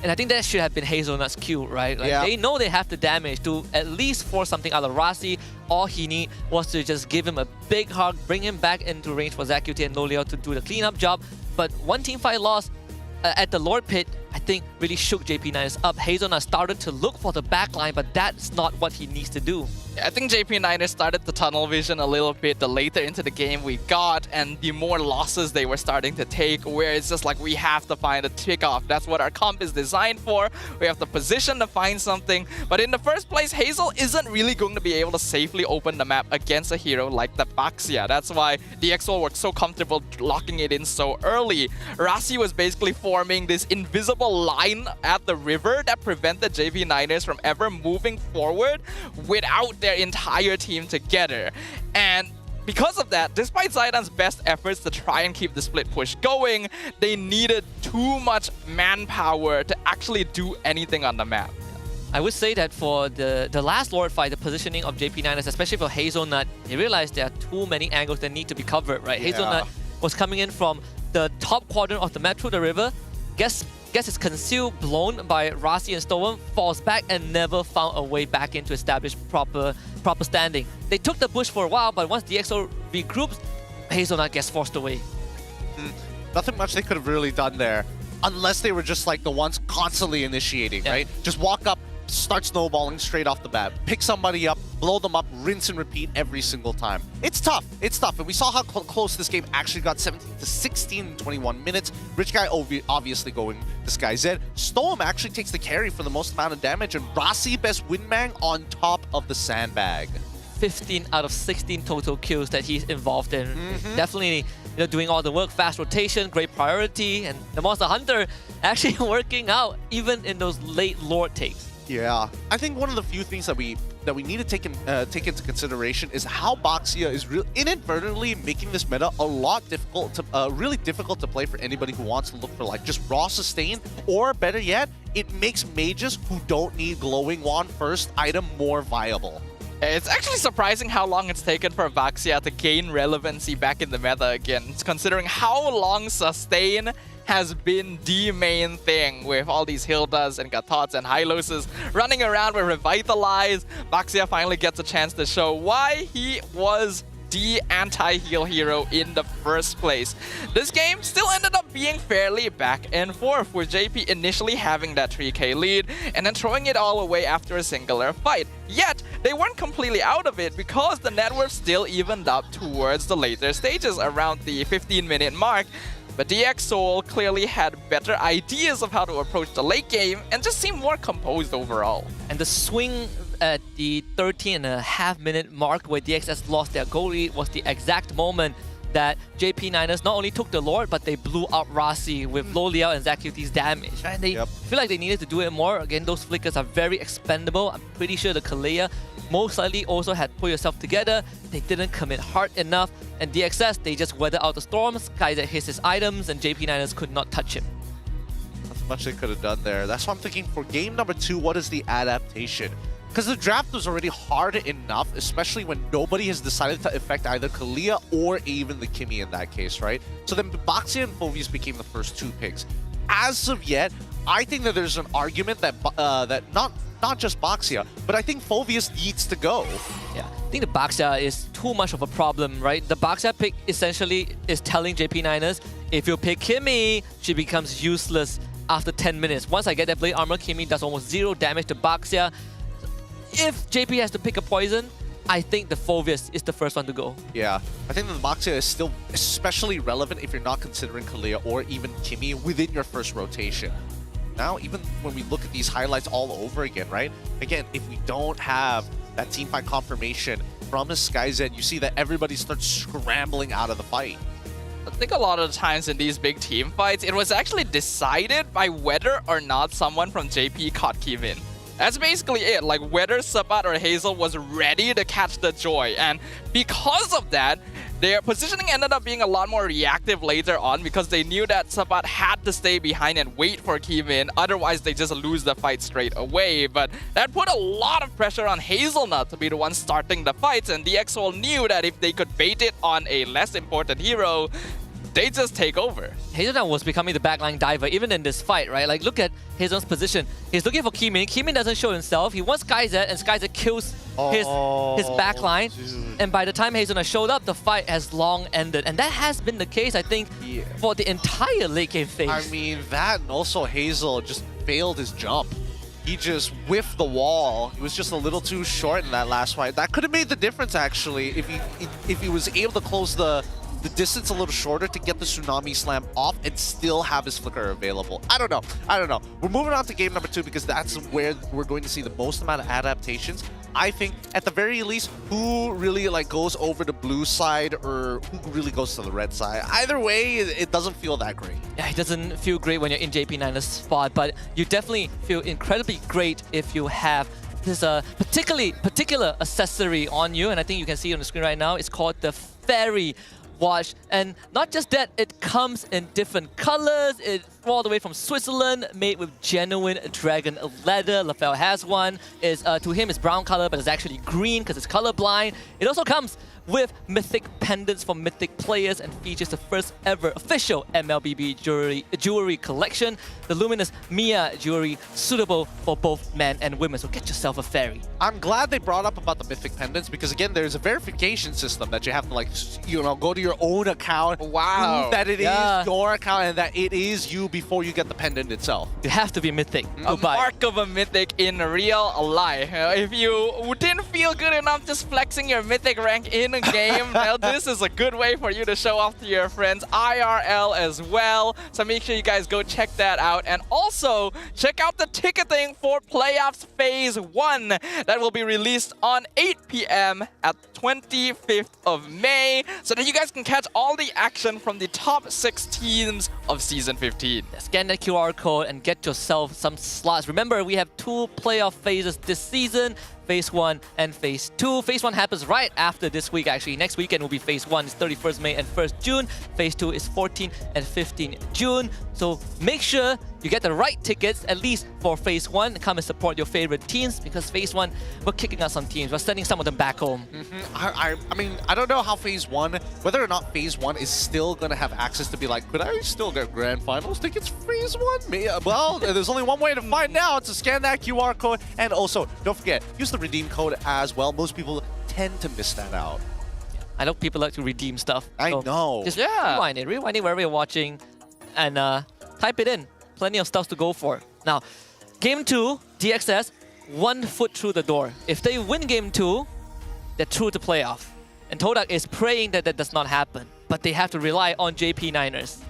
And I think that should have been Hazelnut's cue, right? Like, yeah. They know they have the damage to at least force something out of Rossi. All he need was to just give him a big hug, bring him back into range for Zach QT and Loliel to do the cleanup job. But one team fight loss at the Lord Pit I think really shook JP9ers up. Hazelnut started to look for the backline, but that's not what he needs to do. I think JP9ers started the tunnel vision a little bit the later into the game we got, and the more losses they were starting to take, where it's just like we have to find a kickoff. That's what our comp is designed for. We have to position to find something. But in the first place, Hazel isn't really going to be able to safely open the map against a hero like the Baxia. That's why DxO were so comfortable locking it in so early. Rasi was basically forming this invisible line at the river that prevented JP9ers from ever moving forward without their entire team together. And because of that, despite Zaidan's best efforts to try and keep the split push going, they needed too much manpower to actually do anything on the map. I would say that for the last Lord fight, the positioning of JP9ers, especially for Hazelnut, they realized there are too many angles that need to be covered, right? Yeah. Hazelnut was coming in from the top quadrant of the map through the river, gets concealed, blown by Rasi and Stolen, falls back and never found a way back in to establish proper standing. They took the bush for a while, but once DxO regroups, Hazelnut gets forced away. Nothing much they could have really done there, unless they were just like the ones constantly initiating, right? Just walk up, start snowballing straight off the bat, pick somebody up, blow them up, rinse and repeat every single time. It's tough, and we saw how close this game actually got, 17-16 in 21 minutes. Rich Guy obviously going to Sky Z. Storm actually takes the carry for the most amount of damage, and Rasi best windbang on top of the sandbag. 15 out of 16 total kills that he's involved in. Definitely doing all the work, fast rotation, great priority, and the Monster Hunter actually working out even in those late Lord takes. Yeah, I think one of the few things that we need to take into consideration is how Baxia is inadvertently making this meta a lot difficult to really difficult to play for anybody who wants to look for like just raw sustain, or better yet, it makes mages who don't need glowing wand first item more viable. It's actually surprising how long it's taken for Baxia to gain relevancy back in the meta again, considering how long sustain has been the main thing with all these Hildas and Gatots and Hyloses running around with Revitalize. Baxia finally gets a chance to show why he was the anti-heal hero in the first place. This game still ended up being fairly back and forth, with JP initially having that 3k lead and then throwing it all away after a singular fight. Yet, they weren't completely out of it because the network still evened up towards the later stages around the 15-minute mark. But DxO clearly had better ideas of how to approach the late game and just seemed more composed overall. And the swing at the 13.5-minute mark where DXS lost their goal lead was the exact moment that JP9ers not only took the Lord, but they blew out Rasi with low Liao and Zakuti's damage. And they feel like they needed to do it more. Again, those flickers are very expendable. I'm pretty sure the Kalea most likely also had Pull Yourself Together. They didn't commit hard enough. And DXS, they just weathered out the storms. Kaiser hits his items, and JP9ers could not touch him. Not much they could have done there. That's why I'm thinking for game number 2, what is the adaptation? Because the draft was already hard enough, especially when nobody has decided to affect either Kalea or even the Kimmy in that case, right? So then Baxia and Phoveus became the first 2 picks. As of yet, I think that there's an argument that that not just Baxia, but I think Phoveus needs to go. Yeah, I think the Baxia is too much of a problem, right? The Baxia pick essentially is telling JP9ers, if you pick Kimmy, she becomes useless after 10 minutes. Once I get that Blade Armor, Kimmy does almost 0 damage to Baxia. If JP has to pick a poison, I think the Phoveus is the first one to go. Yeah, I think the Baxia is still especially relevant if you're not considering Kalea or even Kimmy within your first rotation. Now, even when we look at these highlights all over again, right? Again, if we don't have that teamfight confirmation from a SkyZ, you see that everybody starts scrambling out of the fight. I think a lot of the times in these big team fights, it was actually decided by whether or not someone from JP caught Kimin. That's basically it, like whether Sabat or Hazel was ready to catch the joy. And because of that, their positioning ended up being a lot more reactive later on because they knew that Sabat had to stay behind and wait for Kimin, otherwise they just lose the fight straight away. But that put a lot of pressure on Hazelnut to be the one starting the fights, and DxO knew that if they could bait it on a less important hero, they just take over. Hazelnut was becoming the backline diver even in this fight, right? Like, look at Hazelnut's position. He's looking for Kimin. Kimin doesn't show himself. He wants Skyzet, and Skyzet kills his backline. dude. And by the time Hazelnut showed up, the fight has long ended. And that has been the case, I think, for the entire late game phase. I mean, that and also Hazel just failed his jump. He just whiffed the wall. He was just a little too short in that last fight. That could have made the difference, actually, if he was able to close the distance a little shorter to get the Tsunami Slam off and still have his Flicker available. I don't know. We're moving on to game number 2 because that's where we're going to see the most amount of adaptations. I think, at the very least, who really like goes over the blue side or who really goes to the red side. Either way, it doesn't feel that great. Yeah, it doesn't feel great when you're in JP9's spot, but you definitely feel incredibly great if you have this particular accessory on you, and I think you can see it on the screen right now. It's called the Fairy Watch, and not just that, it comes in different colors. It's all the way from Switzerland, made with genuine dragon leather. Lafelle has one. To him, it's brown color, but it's actually green because it's colorblind. It also comes with mythic pendants for mythic players and features the first ever official MLBB jewelry collection. The luminous Mia jewelry suitable for both men and women, so get yourself a fairy. I'm glad they brought up about the mythic pendants because again, there's a verification system that you have to like, you know, go to your own account, prove that it is your account and that it is you before you get the pendant itself. You have to be mythic. A mark of a mythic in real life. If you didn't feel good enough just flexing your mythic rank in a game, well, this is a good way for you to show off to your friends IRL as well. So make sure you guys go check that out. And also, check out the ticketing for Playoffs Phase 1 that will be released on 8 p.m. at 25th of May so that you guys can catch all the action from the top 6 teams of Season 15. Scan that QR code and get yourself some slots. Remember, we have 2 playoff phases this season. Phase 1 and Phase 2. Phase 1 happens right after this week, actually. Next weekend will be Phase 1. It's 31st May and 1st June. Phase 2 is 14 and 15 June. So make sure you get the right tickets, at least for Phase 1. Come and support your favorite teams because Phase 1, we're kicking out some teams. We're sending some of them back home. I mean, I don't know how Phase 1, whether or not Phase 1 is still going to have access to be like, could I still get Grand Finals tickets for Phase 1? Well, there's only one way to find out, to scan that QR code. And also, don't forget, use the redeem code as well. Most people tend to miss that out. I know people like to redeem stuff. I so know. Just rewind it wherever you're watching and type it in. Plenty of stuff to go for. Now, Game 2, DXS, 1 foot through the door. If they win Game 2, they're through to playoff. And Todak is praying that that does not happen. But they have to rely on JP9ers.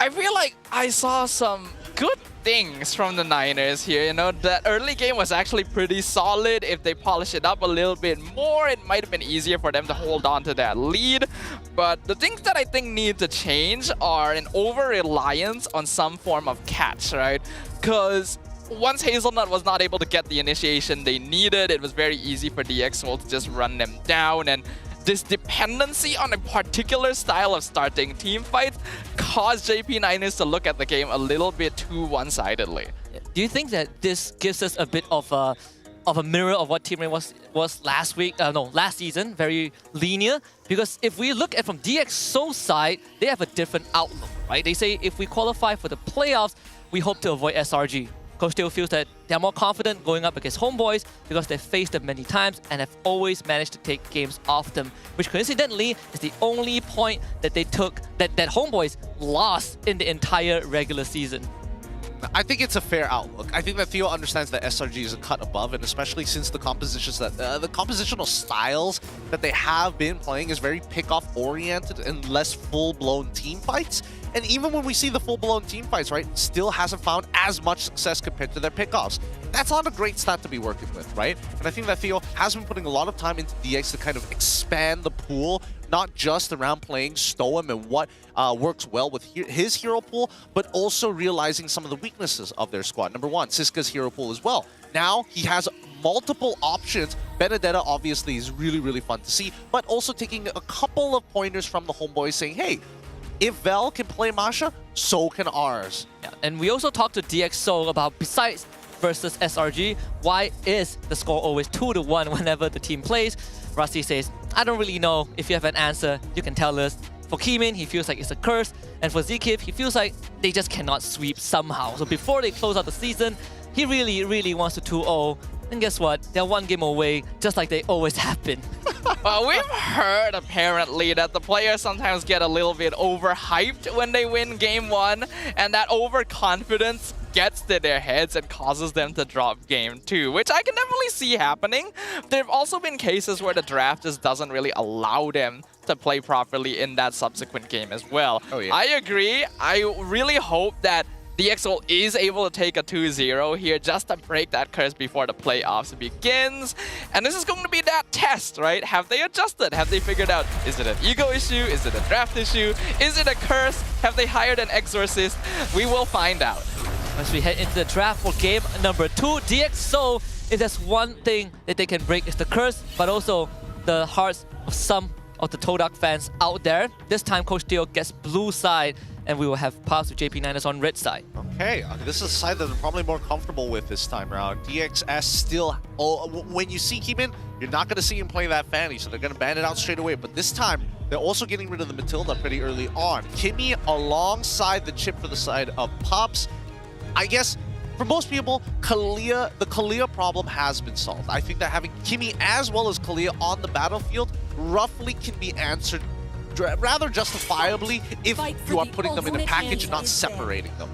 I feel like I saw some good things from the Niners here. You know, that early game was actually pretty solid. If they polish it up a little bit more, it might have been easier for them to hold on to that lead. But the things that I think need to change are an over-reliance on some form of catch, right? Because once Hazelnut was not able to get the initiation they needed, it was very easy for DxSoul to just run them down. And this dependency on a particular style of starting team fights caused JP9ers to look at the game a little bit too one-sidedly. Do you think that this gives us a bit of a mirror of what Team Rain was last season, very linear? Because if we look at from DxSoul's side, they have a different outlook, right? They say if we qualify for the playoffs, we hope to avoid SRG. Coach Teo feels that they're more confident going up against HomeBois because they've faced them many times and have always managed to take games off them, which coincidentally is the only point that they took, that HomeBois lost in the entire regular season. I think it's a fair outlook. I think that Theo understands that SRG is a cut above, and especially since the compositions that the compositional styles that they have been playing is very pick-off oriented and less full-blown team fights. And even when we see the full-blown team fights, right, still hasn't found as much success compared to their pickoffs. That's not a great stat to be working with, right? And I think that Theo has been putting a lot of time into DX to kind of expand the pool, not just around playing Stoem and what works well with his hero pool, but also realizing some of the weaknesses of their squad. Number 1, Siska's hero pool as well. Now he has multiple options. Benedetta obviously is really, really fun to see, but also taking a couple of pointers from the HomeBois saying, hey, if Vel can play Masha, so can ours. Yeah, and we also talked to DxSoul about, besides versus SRG, why is the score always 2-1 whenever the team plays? Rusty says, I don't really know. If you have an answer, you can tell us. For Keemin, he feels like it's a curse. And for Zkif, he feels like they just cannot sweep somehow. So before they close out the season, he really, really wants to 2-0. And guess what? They're one game away, just like they always have been. Well, we've heard apparently that the players sometimes get a little bit overhyped when they win game 1, and that overconfidence gets to their heads and causes them to drop game 2, which I can definitely see happening. There have also been cases where the draft just doesn't really allow them to play properly in that subsequent game as well. Oh, yeah. I agree. I really hope that DxSoul is able to take a 2-0 here just to break that curse before the playoffs begins. And this is going to be that test, right? Have they adjusted? Have they figured out, is it an ego issue? Is it a draft issue? Is it a curse? Have they hired an exorcist? We will find out. As we head into the draft for game number 2, DxSoul, if there's one thing that they can break, it's the curse, but also the hearts of some of the Todak fans out there. This time, Coach Theo gets blue side, and we will have paths with JP9ers on red side. Okay, this is a side that they're probably more comfortable with this time around. DXS still, when you see Keeman, you're not going to see him play that Fanny, so they're going to ban it out straight away. But this time, they're also getting rid of the Matilda pretty early on. Kimmy alongside the chip for the side of Pops. I guess, for most people, the Kalia problem has been solved. I think that having Kimmy as well as Kalia on the battlefield roughly can be answered rather justifiably if you are putting them in a package and not separating them.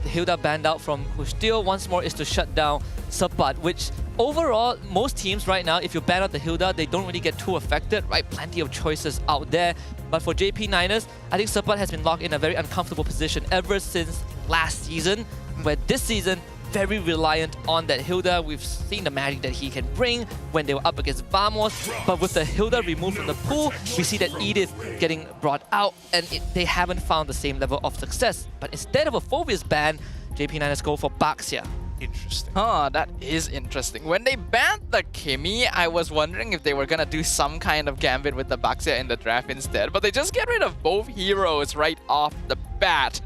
The Hilda banned out from Coach Theo once more is to shut down Sapat, which overall, most teams right now, if you ban out the Hilda, they don't really get too affected, right? Plenty of choices out there. But for JP9ers, I think Sapat has been locked in a very uncomfortable position ever since last season, where this season, very reliant on that Hilda. We've seen the magic that he can bring when they were up against Vamos, but with the Hilda removed from the pool, we see that Edith getting brought out, and they haven't found the same level of success. But instead of a Phobius ban, JP9ers go for Baxia. Interesting. Huh, that is interesting. When they banned the Kimmy, I was wondering if they were gonna do some kind of gambit with the Baxia in the draft instead, but they just get rid of both heroes right off the bat.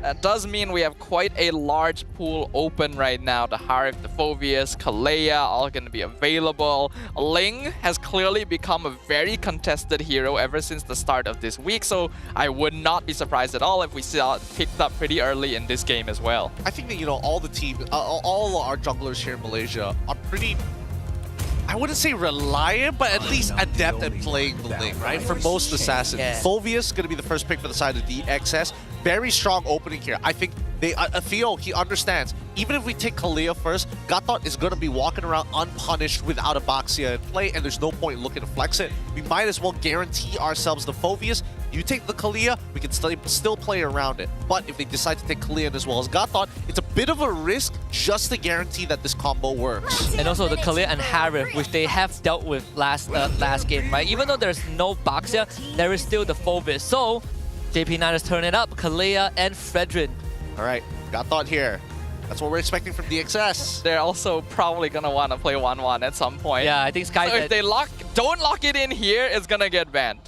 That does mean we have quite a large pool open right now. The Harif, the Phobius, Kalea, all going to be available. Ling has clearly become a very contested hero ever since the start of this week, so I would not be surprised at all if we saw it picked up pretty early in this game as well. I think that, you know, all the teams, all our junglers here in Malaysia are pretty, I wouldn't say reliant, but at least adept at playing the Ling, right? For most assassins. Yeah. Phobius going to be the first pick for the side of DXS. Very strong opening here. I think Theo, he understands. Even if we take Kalia first, Gatot is going to be walking around unpunished without a Baxia in play, and there's no point looking to flex it. We might as well guarantee ourselves the Phobius. You take the Kalia, we can still play around it. But if they decide to take Kalia as well as Gatot, it's a bit of a risk just to guarantee that this combo works. And also the Kalia and Harif, which they have dealt with last game, right? Even though there's no Baxia, there is still the Phobius. So, JP9ers turn it up, Kalia and Fredrin. All right, Gatot here. That's what we're expecting from DXS. They're also probably going to want to play 1-1 at some point. Yeah, I think Skyzet... So if they don't lock it in here, it's going to get banned.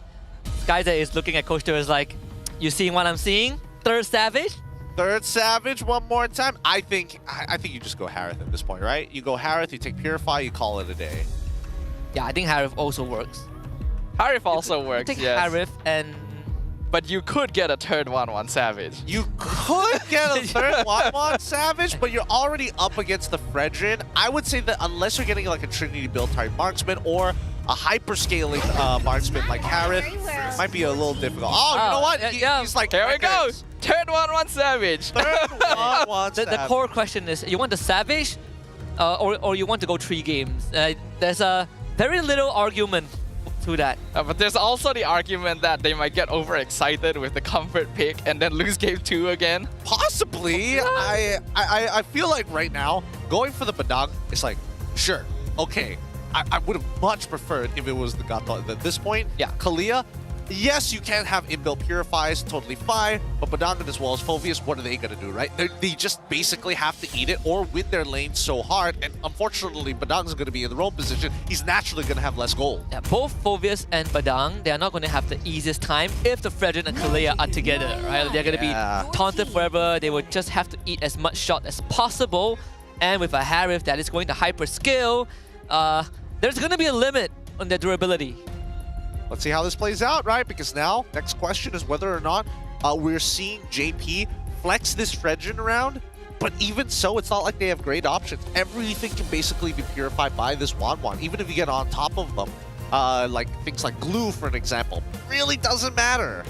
Skyzet is looking at Coach Theo as like, you seeing what I'm seeing? Third Savage? Third Savage one more time. I think you just go Harith at this point, right? You go Harith, you take Purify, you call it a day. Yeah, I think Harif also works. Harif also works, you take yes. Harif and... But you could get a third 1-1 Savage. You could get a third 1-1 Savage, but you're already up against the Fredrin. I would say that unless you're getting like a Trinity build type marksman or a hyper-scaling marksman like Harith, it might be a little difficult. Oh, you know what? He's like, here we go. Third 1-1 Savage. Third 1-1 Savage. The core question is, you want the Savage or you want to go 3 games? There's a very little argument to that. But there's also the argument that they might get overexcited with the comfort pick and then lose game 2 again. Possibly. I feel like right now, going for the Badang is like, sure, okay. I would have much preferred if it was the Gatot at this point. Yeah. Kalia, yes, you can have inbuilt purifies, totally fine, but Badang as well as Phobius, what are they going to do, right? They just basically have to eat it or win their lane so hard, and unfortunately, Badang's going to be in the roam position. He's naturally going to have less gold. Yeah, both Phobius and Badang, they are not going to have the easiest time if the Fredrin and Kalia are together, right? They're going to be taunted forever. They will just have to eat as much shot as possible, and with a Harif that is going to hyper skill, there's going to be a limit on their durability. Let's see how this plays out, right? Because now, next question is whether or not we're seeing JP flex this Fredrin around But even so, it's not like they have great options. Everything can basically be purified by this Wanwan, even if you get on top of them. Like things like glue, for an example, really doesn't matter.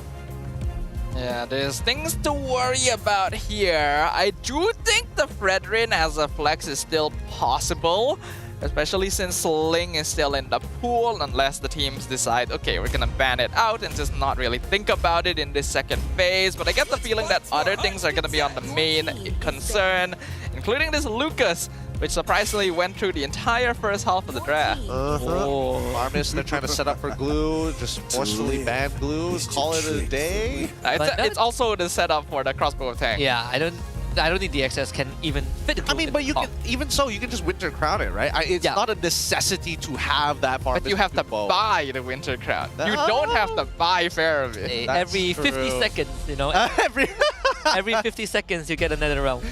Yeah, there's things to worry about here. I do think the Fredrin as a flex is still possible, especially since Ling is still in the pool, unless the teams decide, okay, we're gonna ban it out and just not really think about it in this second phase. But I get the feeling that other things are gonna be on the main concern, including this Lucas, which surprisingly went through the entire first half of the draft. Farmis, they're trying to set up for glue, just forcefully ban glue, call it a day. It's also the setup for the crossbow tank. Yeah, I don't think DXS can even fit the glue. I mean, but you can, even so, you can just Winter Crown it, right? It's not a necessity to have that Farmis. But you have to buy the Winter Crown. You don't have to buy Fairview. Every 50 seconds, you know. Every 50 seconds, you get another round.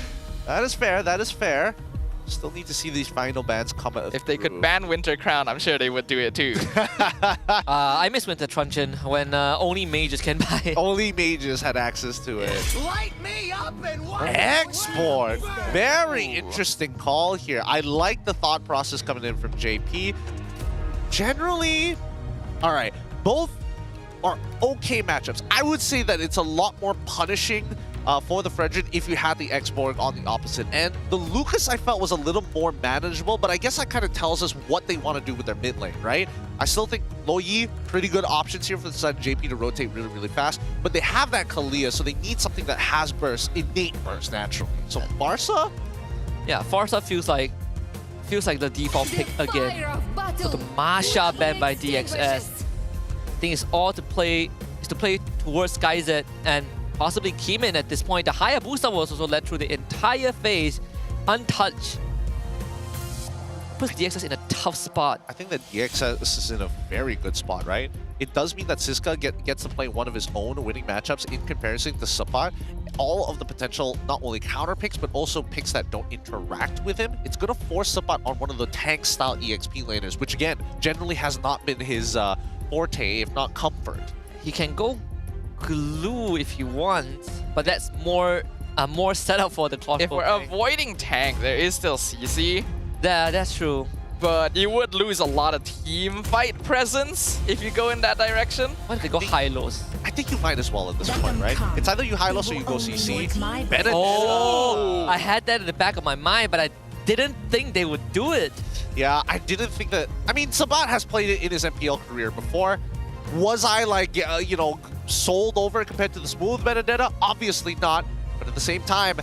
That is fair, that is fair. Still need to see these final bans come out. If they could ban Winter Crown, I'm sure they would do it too. I miss Winter Truncheon when only mages can buy it. Only mages had access to it. Light me up and watch. Export! Very interesting call here. I like the thought process coming in from JP. Generally, all right, both are okay matchups. I would say that it's a lot more punishing for the Fredrin if you had the X-Borg on the opposite end. The Lucas I felt was a little more manageable, but I guess that kind of tells us what they want to do with their mid lane, right? I still think Lo Yi, pretty good options here for the side of JP to rotate really, really fast, but they have that Kalia, so they need something that has burst, innate burst naturally. So Barca? Yeah, Farsa feels like the default pick again. So the Masha ban by DXS. I think it's all to play towards SkyZ and possibly Keeman at this point. The Hayabusa was also led through the entire phase untouched. Puts DXS in a tough spot. I think that DXS is in a very good spot, right? It does mean that Siska gets to play one of his own winning matchups in comparison to Sapat. All of the potential, not only counter picks, but also picks that don't interact with him. It's going to force Sapat on one of the tank-style EXP laners, which again, generally has not been his forte, if not comfort. He can go glue if you want, but that's more setup for the clock. If we're avoiding tank, there is still CC. Yeah, that's true. But you would lose a lot of team fight presence if you go in that direction. Why don't they go high-lows? I think you might as well at this point, right? It's either you high-lows or you go CC. Benedetta. Oh, I had that in the back of my mind, but I didn't think they would do it. Yeah, I didn't think that. I mean, Sabat has played it in his MPL career before. Was I like, you know, sold over compared to the smooth Benedetta? Obviously not. But at the same time,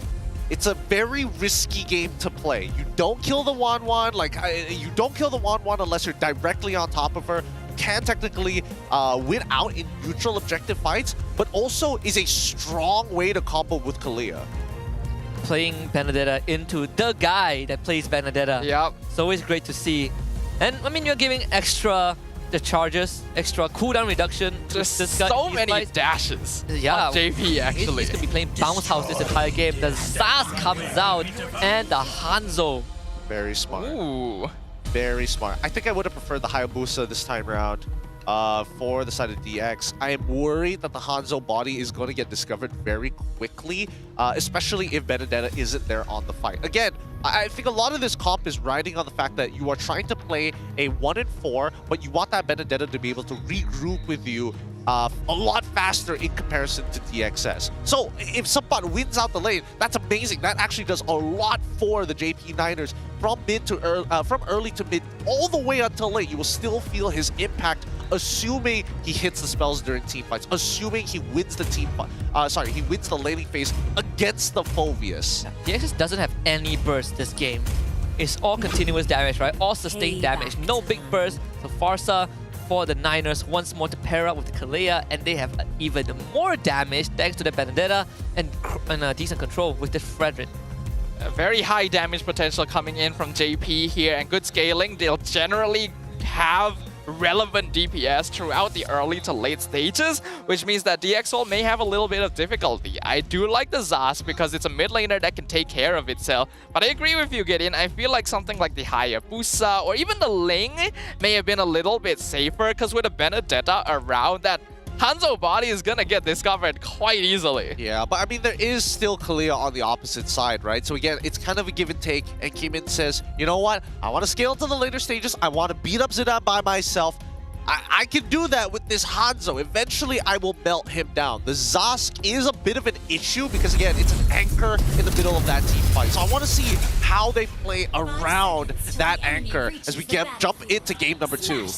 it's a very risky game to play. You don't kill the Wanwan, you don't kill the Wanwan unless you're directly on top of her. You can technically win out in neutral objective fights, but also is a strong way to combo with Kalia. Playing Benedetta into the guy that plays Benedetta. Yep. It's always great to see. And I mean, you're giving extra charges, extra cooldown reduction. There's so many dashes. Yeah, on JP actually. He's gonna be playing Bounce House this entire game. The Zaz comes out and the Hanzo. Very smart. Ooh. Very smart. I think I would have preferred the Hayabusa this time around for the side of DX. I am worried that the Hanzo body is going to get discovered very quickly, especially if Benedetta isn't there on the fight. Again, I think a lot of this comp is riding on the fact that you are trying to play a 1-4, but you want that Benedetta to be able to regroup with you a lot faster in comparison to DXS. So if Sapat wins out the lane, that's amazing. That actually does a lot for the JP Niners from early to mid, all the way until late. You will still feel his impact, assuming he hits the spells during team fights, assuming he wins the he wins the laning phase against the Phoveus. DXS doesn't have any burst this game. It's all continuous damage, right? All sustained damage, no big burst. So Farsa for the Niners once more to pair up with the Kalia, and they have even more damage thanks to the Benedetta and decent control with the Fredrin. A very high damage potential coming in from JP here, and good scaling. They'll generally have relevant DPS throughout the early to late stages, which means that DXL may have a little bit of difficulty. I do like the Zas because it's a mid laner that can take care of itself, but I agree with you, Gideon. I feel like something like the Hayabusa or even the Ling may have been a little bit safer, because with a Benedetta around that Hanzo body is gonna get discovered quite easily. Yeah, but I mean, there is still Kalia on the opposite side, right? So again, it's kind of a give and take, and Kimin says, you know what? I want to scale to the later stages. I want to beat up Zidane by myself. I can do that with this Hanzo. Eventually, I will melt him down. The Zask is a bit of an issue because, again, it's an anchor in the middle of that team fight. So I want to see how they play around that anchor as we jump into game number 2.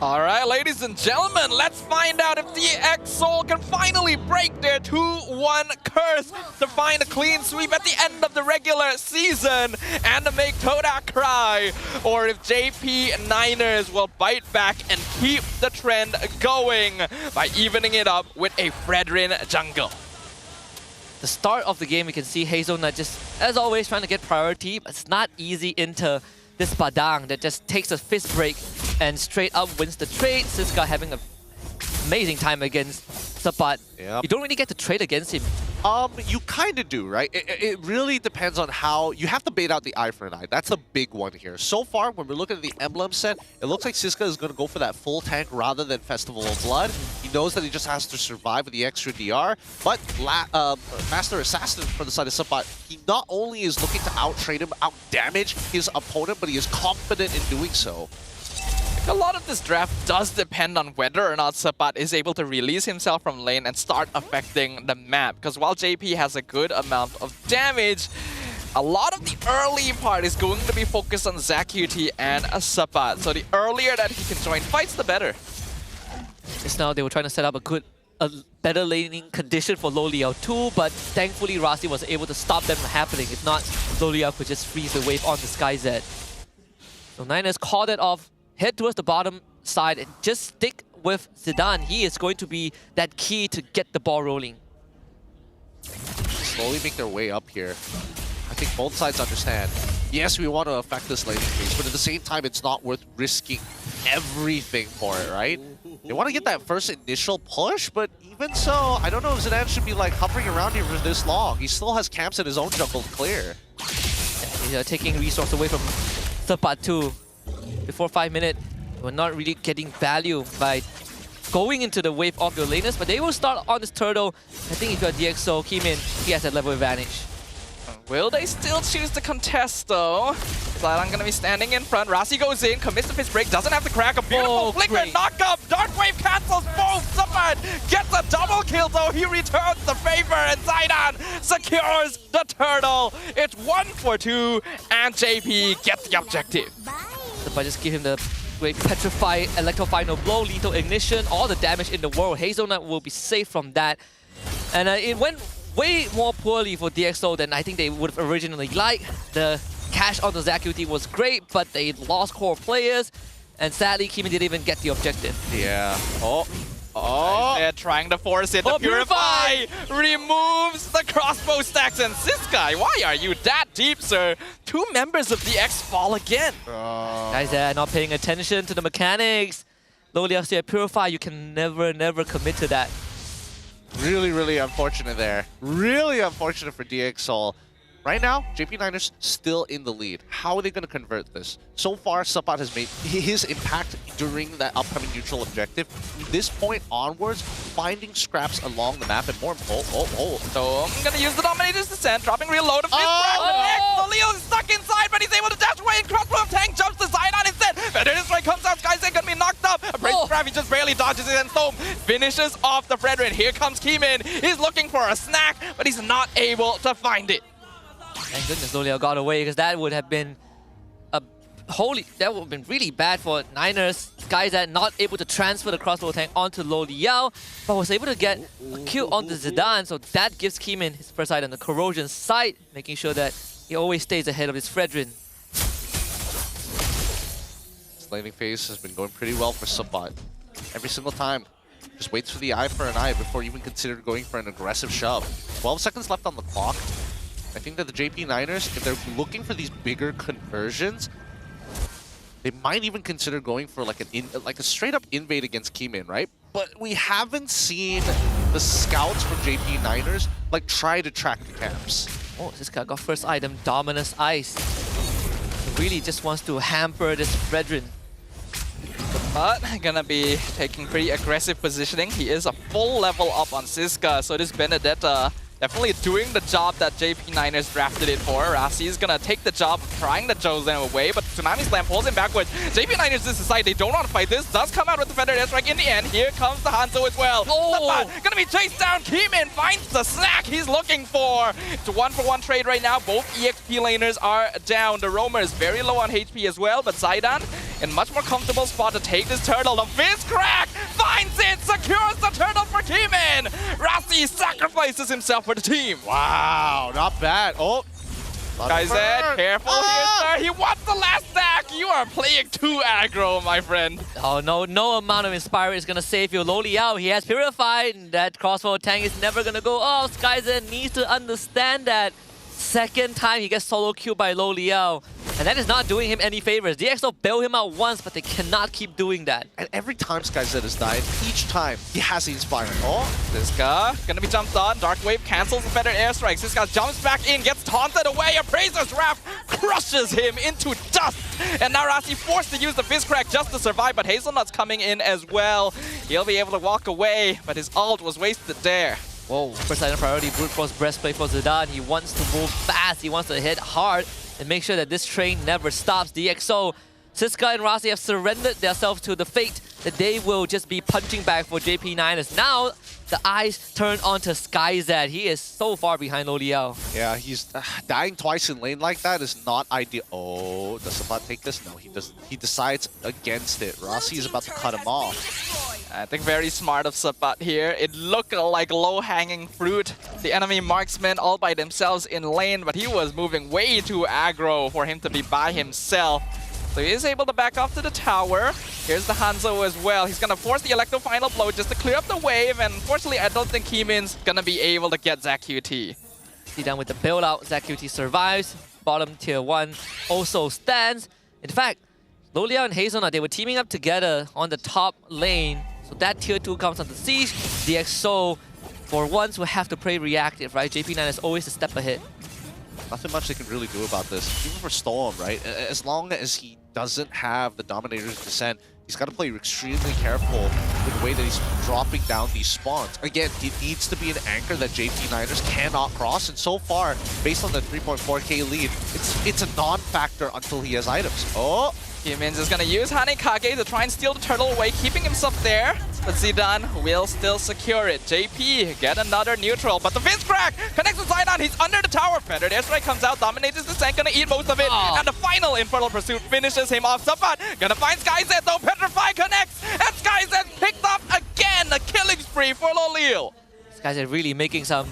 All right, ladies and gentlemen, let's find out if DX Seoul can finally break their 2-1 curse to find a clean sweep at the end of the regular season and to make Toda cry, or if JP Niners will bite back and keep the trend going by evening it up with a Fredrin jungle. The start of the game, we can see Hazelnut just, as always, trying to get priority, but it's not easy into this Padang that just takes a fist break and straight up wins the trade. Siska having an amazing time against Sapat. Yep. You don't really get to trade against him. You kind of do, right? It really depends on how... You have to bait out the eye for an eye. That's the big one here. So far, when we're looking at the emblem set, it looks like Siska is going to go for that full tank rather than Festival of Blood. He knows that he just has to survive with the extra DR, but Master Assassin from the side of Sapat, he not only is looking to out-trade him, out-damage his opponent, but he is confident in doing so. A lot of this draft does depend on whether or not Sapat is able to release himself from lane and start affecting the map. Because while JP has a good amount of damage, a lot of the early part is going to be focused on ZaQT and Sapat. So the earlier that he can join fights, the better. Just now they were trying to set up a better laning condition for Lo Liao too, but thankfully Rasi was able to stop them from happening. If not, Lo Liao could just freeze the wave on the SkyZ. So Niners called it off. Head towards the bottom side and just stick with Zidane. He is going to be that key to get the ball rolling. Slowly make their way up here. I think both sides understand. Yes, we want to affect this laning phase, but at the same time, it's not worth risking everything for it, right? They want to get that first initial push, but even so, I don't know if Zidane should be like hovering around here for this long. He still has camps in his own jungle to clear. Yeah, taking resource away from Sapat too. Before 5 minutes, we're not really getting value by going into the wave of your laners, but they will start on this turtle. I think if you're DxO, Kimin, he has that level advantage. Will they still choose to contest though? Zidane gonna be standing in front. Rasi goes in, commits to fist break, doesn't have to crack. A beautiful flicker, knock up, Dark Wave cancels both. Sapat gets a double kill though. He returns the favor and Zidane secures the turtle. It's 1 for 2 and JP gets the objective. If I just give him the great Petrify, Electrify, no blow, lethal ignition, all the damage in the world, Hazelnut will be safe from that. And it went way more poorly for DxO than I think they would have originally liked. The cash on the ZaQT was great, but they lost core players, and sadly, Kimin didn't even get the objective. Yeah. They're trying to force it. The Purify removes the crossbow stacks, and Siskai, why are you that deep, sir? 2 members of DX fall again. Guys, they're not paying attention to the mechanics. Lo Liao said Purify, you can never commit to that. Really, really unfortunate there. Really unfortunate for DX Seoul. Right now, JP Niners still in the lead. How are they going to convert this? So far, Sapat has made his impact during that upcoming neutral objective. From this point onwards, finding scraps along the map and more... So I'm going to use the Dominator's Descent, dropping reload of this round. Leo is stuck inside, but he's able to dash away and crossbow tank jumps to Zidane instead. Better this strike comes out, Sky's going to be knocked up. A break grab, he just barely dodges it, and Storm finishes off the Fredrin. Here comes Kimin. He's looking for a snack, but he's not able to find it. Thank goodness Lo Liao got away, because that would have been really bad for Niners. Guys that not able to transfer the crossbow tank onto Lo Liao, but was able to get a kill on the Zidane, so that gives Kimin his first sight on the corrosion side, making sure that he always stays ahead of his Fredrin. This laning phase has been going pretty well for Sapat. Every single time. Just waits for the eye for an eye before even consider going for an aggressive shove. 12 seconds left on the clock. I think that the JP Niners, if they're looking for these bigger conversions, they might even consider going for like a straight-up invade against Kimin, right? But we haven't seen the scouts from JP Niners like try to track the camps. Oh, this guy got first item, Dominus Ice. He really just wants to hamper this Fredrin. But gonna be taking pretty aggressive positioning. He is a full level up on Siska, so this Benedetta definitely doing the job that JP9ers drafted it for. Rassi is gonna take the job of trying to Josen away, but Tsunami Slam pulls him backwards. JP9ers just decide they don't want to fight this. Does come out with the Feather Airstrike in the end. Here comes the Hanzo as well. Oh! Gonna be chased down. Keeman finds the snack he's looking for. It's a 1-for-1 trade right now. Both EXP laners are down. The Roamer is very low on HP as well, but Zaidan in much more comfortable spot to take this turtle. The Fizz Crack finds it, secures the turtle for Keeman. Rassi sacrifices himself for the team. Wow, not bad. Oh, Kaizen, careful here, sir. He wants the last stack. You are playing too aggro, my friend. Oh no, no amount of Inspire is gonna save you. Lo Liao, he has Purified, and that crossbow tank is never gonna go off. Skyzen needs to understand that. Second time he gets solo killed by Lo Liao. And that is not doing him any favors. DxO bailed him out once, but they cannot keep doing that. And every time Skyzed has died, each time he has the Inspire. Oh, Siska gonna be jumped on. Dark Wave cancels the Feather Airstrike. Siska jumps back in, gets taunted away. Appraiser's Wrath crushes him into dust. And now Rassi forced to use the Fizz Crack just to survive, but Hazelnut's coming in as well. He'll be able to walk away, but his ult was wasted there. Whoa, first item priority, Brute Force Breastplate for Zidane. He wants to move fast, he wants to hit hard, and make sure that this train never stops. DxO, Siska and Rassi have surrendered themselves to the fate that they will just be punching back for JP9ers. Now, the eyes turn onto Skyzed. He is so far behind Lo Liao. yeah, he's dying twice in lane like that is not ideal. Oh, does Sabat take this? No, he doesn't. He decides against it. Rassi is about to cut him off. I think very smart of Sabat here. It looked like low-hanging fruit. The enemy marksmen all by themselves in lane, but he was moving way too aggro for him to be by himself. So he is able to back off to the tower. Here's the Hanzo as well. He's gonna force the Electro Final Blow just to clear up the wave, and unfortunately I don't think Keeman's gonna be able to get ZQT. See down with the build out, ZQT survives. Bottom tier 1 also stands. In fact, Lo Liao and Hazelnut, they were teaming up together on the top lane. So that tier 2 comes on the siege. DxO, for once, will have to play reactive, right? JP9 is always a step ahead. Nothing much they can really do about this. Even for Storm, right? As long as he doesn't have the Dominator's Descent, he's got to play extremely careful with the way that he's dropping down these spawns. Again, it needs to be an anchor that JP9ers cannot cross, and so far, based on the 3.4k lead, it's a non-factor until he has items. Oh! Keeman's is gonna use Hanekage to try and steal the turtle away, keeping himself there. But Zidane will still secure it. JP get another neutral, but the Fizz Crack connects with Zidane. He's under the tower. Feathered Airstrike comes out, dominates his descent, gonna eat most of it. And the final Infernal Pursuit finishes him off. Sabat gonna find Skyzed though. Petrify connects, and Skyzed picked up again. A killing spree for Lo Liao. These guys are really making some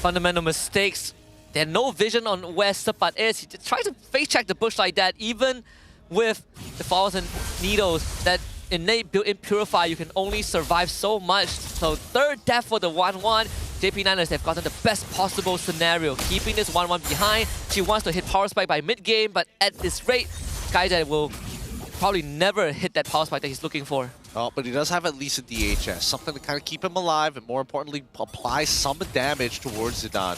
fundamental mistakes. They had no vision on where Sabat is. He just tries to face check the bush like that, even with the Falls and Needles, that innate built-in Purify, you can only survive so much. So third death for the 1-1. JP9ers have gotten the best possible scenario, keeping this 1-1 behind. She wants to hit Power Spike by mid-game, but at this rate, Skyzed will probably never hit that Power Spike that he's looking for. Oh, but he does have at least a DHS, something to kind of keep him alive and more importantly, apply some damage towards Zidane.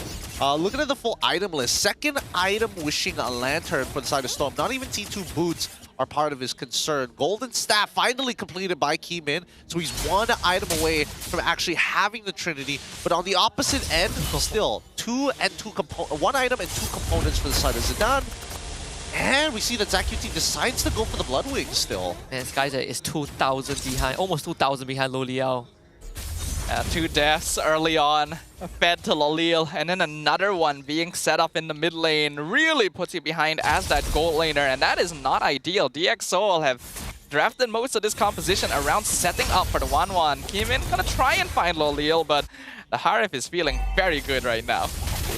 Looking at the full item list, second item wishing a lantern for the side of Storm. Not even T2 boots are part of his concern. Golden Staff finally completed by Keeman, so he's one item away from actually having the Trinity. But on the opposite end, still one item and 2 components for the side of Zidane. And we see that ZQT decides to go for the Bloodwing still. And Skyzed is 2,000 behind, almost 2,000 behind Lo Liao. 2 deaths early on, fed to Lo Liao, and then another one being set up in the mid lane really puts you behind as that gold laner, and that is not ideal. DxO have drafted most of this composition around setting up for the 1-1. Keeman gonna try and find Lo Liao, but the Harif is feeling very good right now.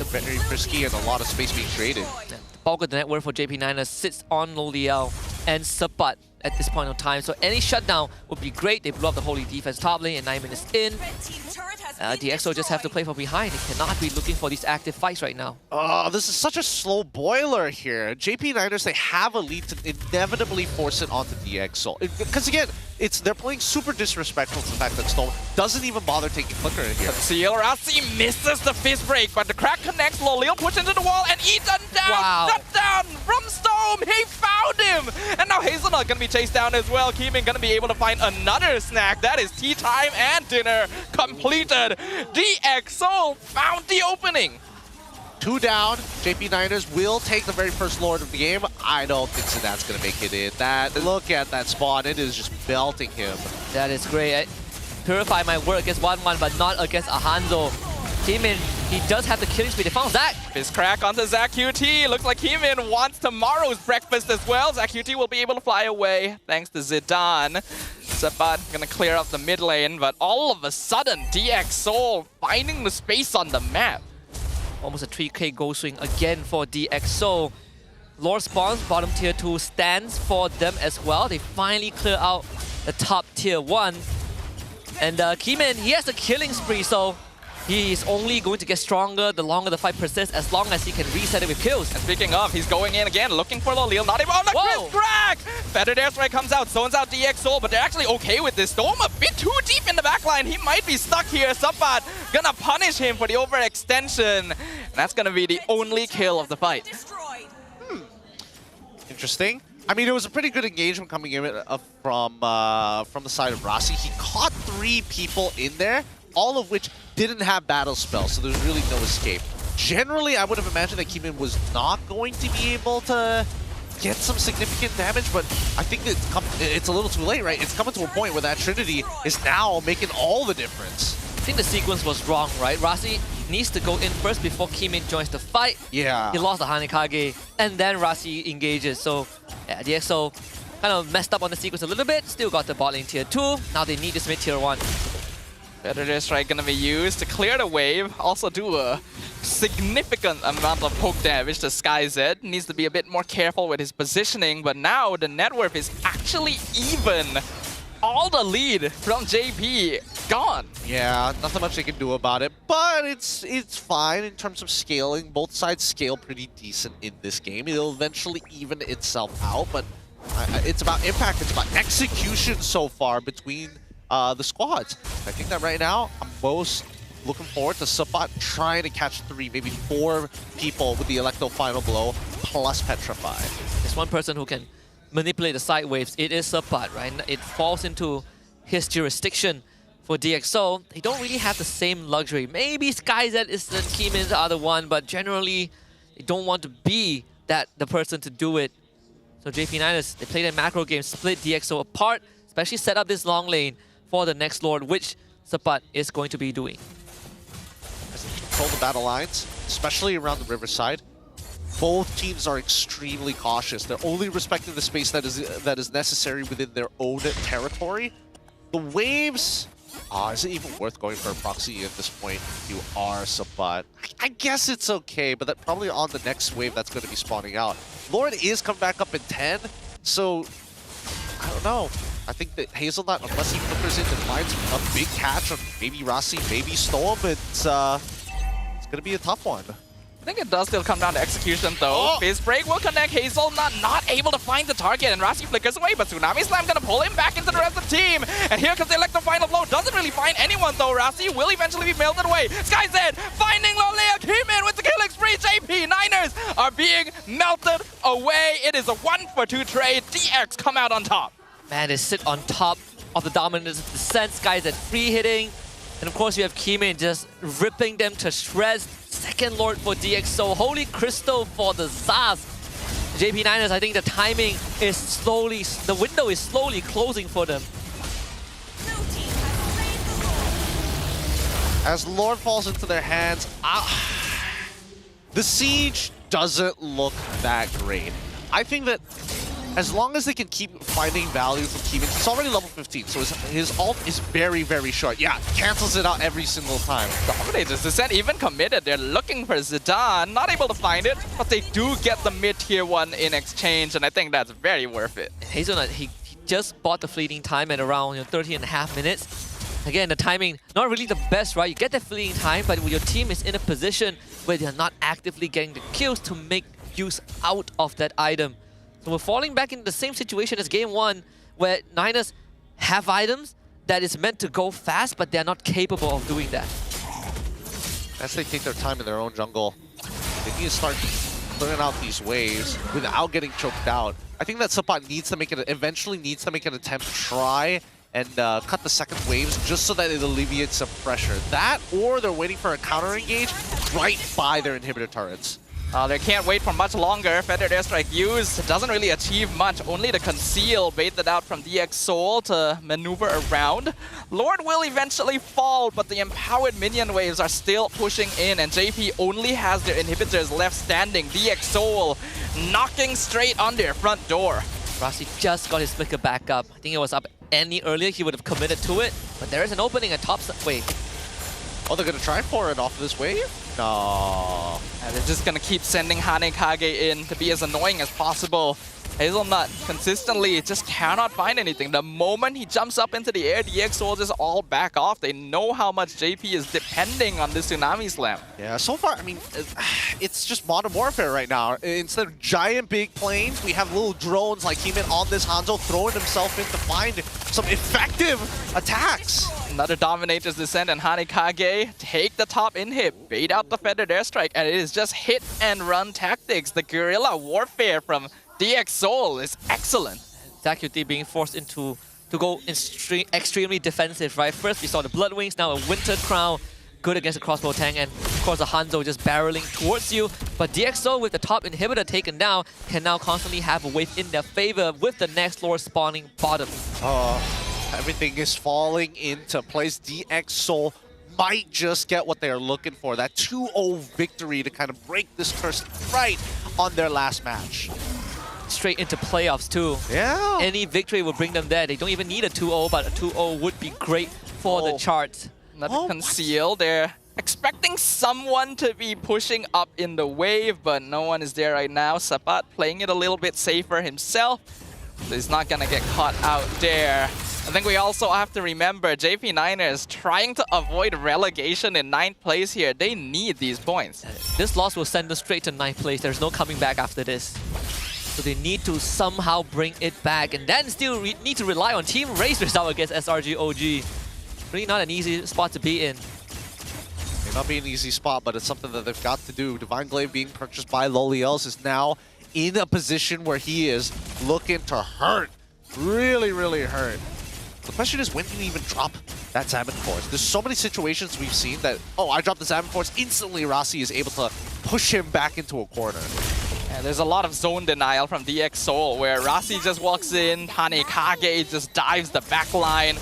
Very frisky and a lot of space being traded. The bulk of the network for JP9ers sits on Lo Liao and Sabat at this point of time. So any shutdown would be great. They blew up the Holy Defense top lane and 9 minutes in. DxO just have to play from behind. They cannot be looking for these active fights right now. Oh, this is such a slow boiler here. JP9ers, they have a lead to inevitably force it onto DxO. Because again, they're playing super disrespectful to the fact that Storm doesn't even bother taking Flicker in here. Rasi misses the fist break, but the crack connects. Lolil push into the wall and eaten down. Wow. Shut down from Storm. He found him. And now Hazelnut gonna be chased down as well. Keeman gonna be able to find another snack. That is tea time and dinner completed. DXO found the opening. 2 down. JP Niners will take the very first Lord of the game. I don't think Zidane's going to make it in. Look at that spawn. It is just belting him. That is great. Purify might work against 1-1, but not against a Hanzo. Keeman, he does have the killing speed. They found Zach. Fist crack onto Zach QT. Looks like Keeman wants tomorrow's breakfast as well. Zach QT will be able to fly away thanks to Zidane. Sabat gonna clear up the mid lane, but all of a sudden, DXO finding the space on the map. Almost a 3k goal swing again for DXO. Lord spawns, bottom tier 2 stands for them as well. They finally clear out the top tier 1. And Keeman, he has a killing spree, so he is only going to get stronger the longer the fight persists, as long as he can reset it with kills. And speaking of, he's going in again, looking for Lolil. Not even on the Chris crack! Feathered Airstrike comes out, zones out DXO, but they're actually okay with this. Storm a bit too deep in the backline. He might be stuck here. Sabat gonna punish him for the overextension. And that's gonna be the only kill of the fight. Interesting. I mean, it was a pretty good engagement coming in from the side of Rasi. He caught 3 people in there, all of which didn't have battle spells, so there's really no escape. Generally, I would have imagined that Keeman was not going to be able to get some significant damage, but I think it's a little too late, right? It's coming to a point where that Trinity is now making all the difference. I think the sequence was wrong, right? Rasi needs to go in first before Keeman joins the fight. Yeah. He lost the Hanekage, and then Rasi engages. So, yeah, DXO kind of messed up on the sequence a little bit. Still got the bot lane tier 2. Now they need this mid tier 1. Feathered Airstrike gonna be used to clear the wave. Also do a significant amount of poke damage to SkyZ. Needs to be a bit more careful with his positioning, but now the net worth is actually even. All the lead from JP gone. Yeah, nothing much they can do about it, but it's fine in terms of scaling. Both sides scale pretty decent in this game. It'll eventually even itself out, but it's about impact. It's about execution so far between the squads. I think that right now, I'm most looking forward to Sabat trying to catch 3, maybe 4 people with the Electro Final Blow plus Petrify. There's one person who can manipulate the side waves. It is Sabat, right? It falls into his jurisdiction for DXO. They don't really have the same luxury. Maybe SkyZ is the Keeman's the other one, but generally, they don't want to be the person to do it. So JP Niners, they play their macro game, split DXO apart, especially set up this long lane for the next Lord, which Sabat is going to be doing. As they control the battle lines, especially around the riverside, both teams are extremely cautious. They're only respecting the space that is necessary within their own territory. The waves, is it even worth going for a proxy at this point if you are Sabat? I guess it's okay, but that probably on the next wave that's going to be spawning out. Lord is coming back up in 10, so I don't know. I think that Hazelnut, unless he flippers in and finds a big catch on maybe Rasi, maybe Storm, it's going to be a tough one. I think it does still come down to execution though. Fist break will connect. Hazelnut not able to find the target, and Rasi flickers away, but Tsunami Slam gonna pull him back into the rest of the team. And here comes the Electro Final Blow. Doesn't really find anyone though. Rasi will eventually be melted away. SkyZ finding Lolea. Keeman with the killing spree. JP Niners are being melted away. It is a 1-for-2 trade. DX come out on top. Man, they sit on top of the dominance of Descent. SkyZ free hitting. And of course, you have Keeman just ripping them to shreds. Second Lord for DXO. Holy Crystal for the Zaz. JP Niners, I think the timing is slowly, the window is slowly closing for them. As Lord falls into their hands, the siege doesn't look that great. I think that as long as they can keep finding value from Keeman, he's already level 15, so his ult is very, very short. Yeah, cancels it out every single time. Dominators, Descent even committed. They're looking for Zidane, not able to find it, but they do get the mid-tier 1 in exchange, and I think that's very worth it. Hazelnut, he just bought the fleeting time at around 30.5 minutes. Again, the timing, not really the best, right? You get that fleeting time, but when your team is in a position where they're not actively getting the kills to make use out of that item. So we're falling back into the same situation as game 1, where Niners have items that is meant to go fast, but they're not capable of doing that. As they take their time in their own jungle, they need to start clearing out these waves without getting choked out. I think that Suppot eventually needs to make an attempt to try and cut the second waves just so that it alleviates some pressure. That, or they're waiting for a counter engage right by their inhibitor turrets. They can't wait for much longer. Feathered Airstrike used doesn't really achieve much, only to conceal, baited out from DX Soul to maneuver around. Lord will eventually fall, but the empowered minion waves are still pushing in, and JP only has their inhibitors left standing. DX Soul knocking straight on their front door. Rasi just got his flicker back up. I think it was up any earlier, he would have committed to it, but there is an opening at top. Wait. Oh, they're gonna try for it off of this wave? No. And they're just gonna keep sending Hanekage in to be as annoying as possible. Hazelnut consistently just cannot find anything. The moment he jumps up into the air, DX Soul just all back off. They know how much JP is depending on this Tsunami Slam. Yeah, so far, I mean, it's just Modern Warfare right now. Instead of giant big planes, we have little drones like Heeman on this Hanzo throwing himself in to find some effective attacks. Another Dominator's Descent, and Hanekage take the top inhib, bait out the Feathered Airstrike, and it is just hit and run tactics. The guerrilla warfare from DX Soul is excellent. ZQT being forced to go extremely defensive, right? First we saw the Blood Wings, now a Winter Crown, good against the crossbow tank, and of course the Hanzo just barreling towards you. But DX Soul with the top inhibitor taken down can now constantly have a wave in their favor with the next Lord spawning bottom. Everything is falling into place. DX Soul might just get what they're looking for, that 2-0 victory to kind of break this curse right on their last match. Straight into playoffs too. Yeah. Any victory will bring them there. They don't even need a 2-0, but a 2-0 would be great for the charts. Another conceal. They're expecting someone to be pushing up in the wave, but no one is there right now. Sapat playing it a little bit safer himself. So he's not gonna get caught out there. I think we also have to remember JP Niners trying to avoid relegation in 9th place here. They need these points. This loss will send them straight to 9th place. There's no coming back after this. So they need to somehow bring it back, and then still need to rely on Team Race result against SRG OG. Really not an easy spot to be in. May not be an easy spot, but it's something that they've got to do. Divine Glaive being purchased by Loliels is now in a position where he is looking to hurt. Really, really hurt. The question is, when do you even drop that Salmon Force? There's so many situations we've seen that, oh, I dropped the Salmon Force, instantly Rasi is able to push him back into a corner. Yeah, there's a lot of zone denial from DX Soul, where Rasi just walks in, Hanekage just dives the backline,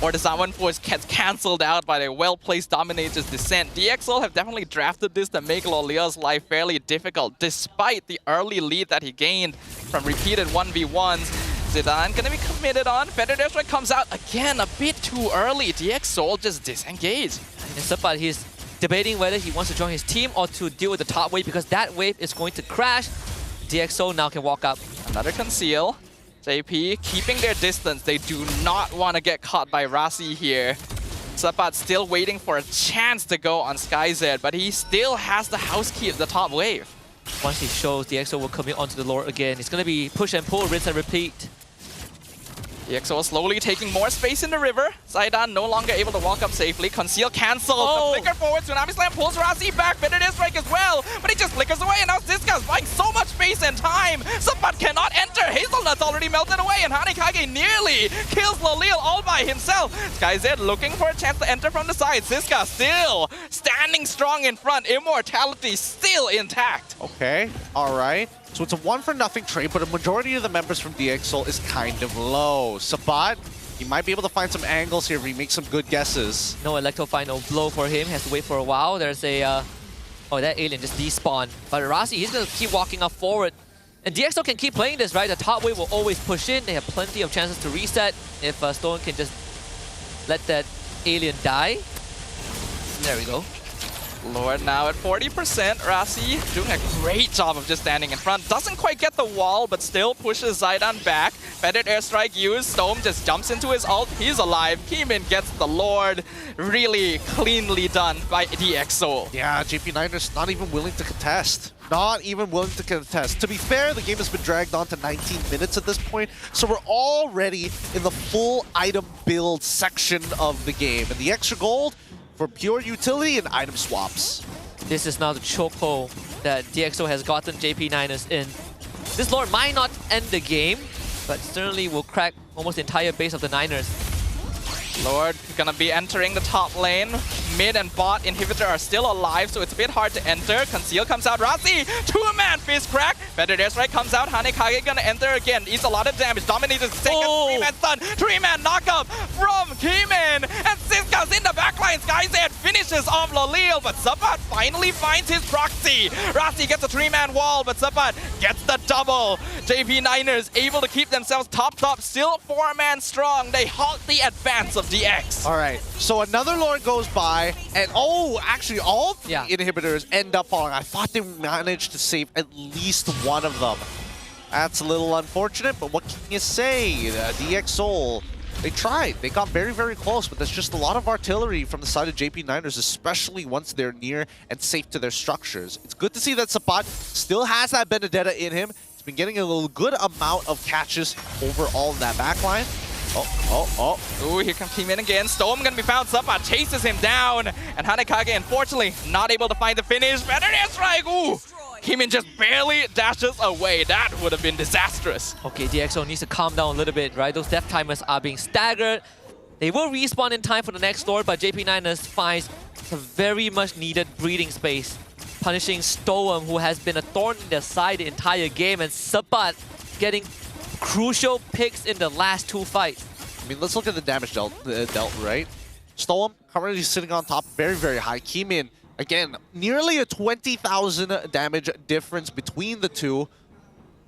or the Salmon Force gets cancelled out by a well-placed Dominator's Descent. DX Soul have definitely drafted this to make Loliel's life fairly difficult, despite the early lead that he gained from repeated 1v1s. Zidane gonna be committed on. Feathered Airstrike comes out again a bit too early. DX Soul just disengaged. And Sapat, he's debating whether he wants to join his team or to deal with the top wave, because that wave is going to crash. DX Soul now can walk up. Another conceal. JP keeping their distance. They do not want to get caught by Rasi here. Sapat still waiting for a chance to go on SkyZ, but he still has the house key of the top wave. Once he shows, DX Soul will commit onto the Lord again. It's going to be push and pull, rinse and repeat. EXO slowly taking more space in the river. Zidane no longer able to walk up safely. Conceal cancelled. Oh. The flicker forward. Tsunami Slam pulls Rasi back. Feathered Airstrike as well. But he just flickers away. And now Ziska's buying so much space and time. Sapat cannot enter. Hazelnut's already melted away. And Hanekage nearly kills Loliel all by himself. SkyZ looking for a chance to enter from the side. Ziska still standing strong in front. Immortality still intact. Okay, all right. So it's a 1-for-0 trade, but a majority of the members from DX Soul is kind of low. Sabat, he might be able to find some angles here if he makes some good guesses. No Electro Final blow for him. Has to wait for a while. There's a... oh, that alien just despawned. But Rasi, he's going to keep walking up forward. And DX Soul can keep playing this, right? The top wave will always push in. They have plenty of chances to reset if Stone can just let that alien die. There we go. Lord now at 40%. Rasi doing a great job of just standing in front. Doesn't quite get the wall, but still pushes Zidane back. Feathered Airstrike used. Stone just jumps into his ult. He's alive. Heeman gets the Lord. Really cleanly done by DX Soul. Yeah, JP Niners not even willing to contest. not even willing to contest. To be fair, the game has been dragged on to 19 minutes at this point, so we're already in the full item build section of the game. And the extra gold for pure utility and item swaps. This is now the chokehold that DxO has gotten JP Niners in. This Lord might not end the game, but certainly will crack almost the entire base of the Niners. Lord gonna be entering the top lane. Mid and bot inhibitor are still alive, so it's a bit hard to enter. Conceal comes out. Rasi, two-man fist crack. Better Desperate comes out. Hanekage gonna enter again. Eats a lot of damage. Dominator's second three-man stun. Three-man knockup from Keeman. And Siska's in the backline. Skyzed finishes off Lolil, but Sabat finally finds his proxy. Rasi gets a three-man wall, but Sabat gets the double. JP Niners able to keep themselves top, still four-man strong. They halt the advance of DX. All right, so another Lord goes by, and actually all three inhibitors end up falling. I thought they managed to save at least one of them. That's a little unfortunate, but what can you say? DX Soul, they tried. They got very, very close, but there's just a lot of artillery from the side of JP Niners, especially once they're near and safe to their structures. It's good to see that Sapat still has that Benedetta in him. He's been getting a good amount of catches over all of that backline. Ooh, here comes Keeman again. Storm gonna be found. Sapat chases him down. And Hanekage, unfortunately, not able to find the finish. Better than strike. Ooh, Keeman just barely dashes away. That would have been disastrous. Okay, DxO needs to calm down a little bit, right? Those death timers are being staggered. They will respawn in time for the next Lord, but JP Niners finds a very much needed breathing space, punishing Storm, who has been a thorn in their side the entire game, and Sapat getting crucial picks in the last two fights. I mean, let's look at the damage dealt, right? Storm currently sitting on top, very, very high. Keeman, again, nearly a 20,000 damage difference between the two.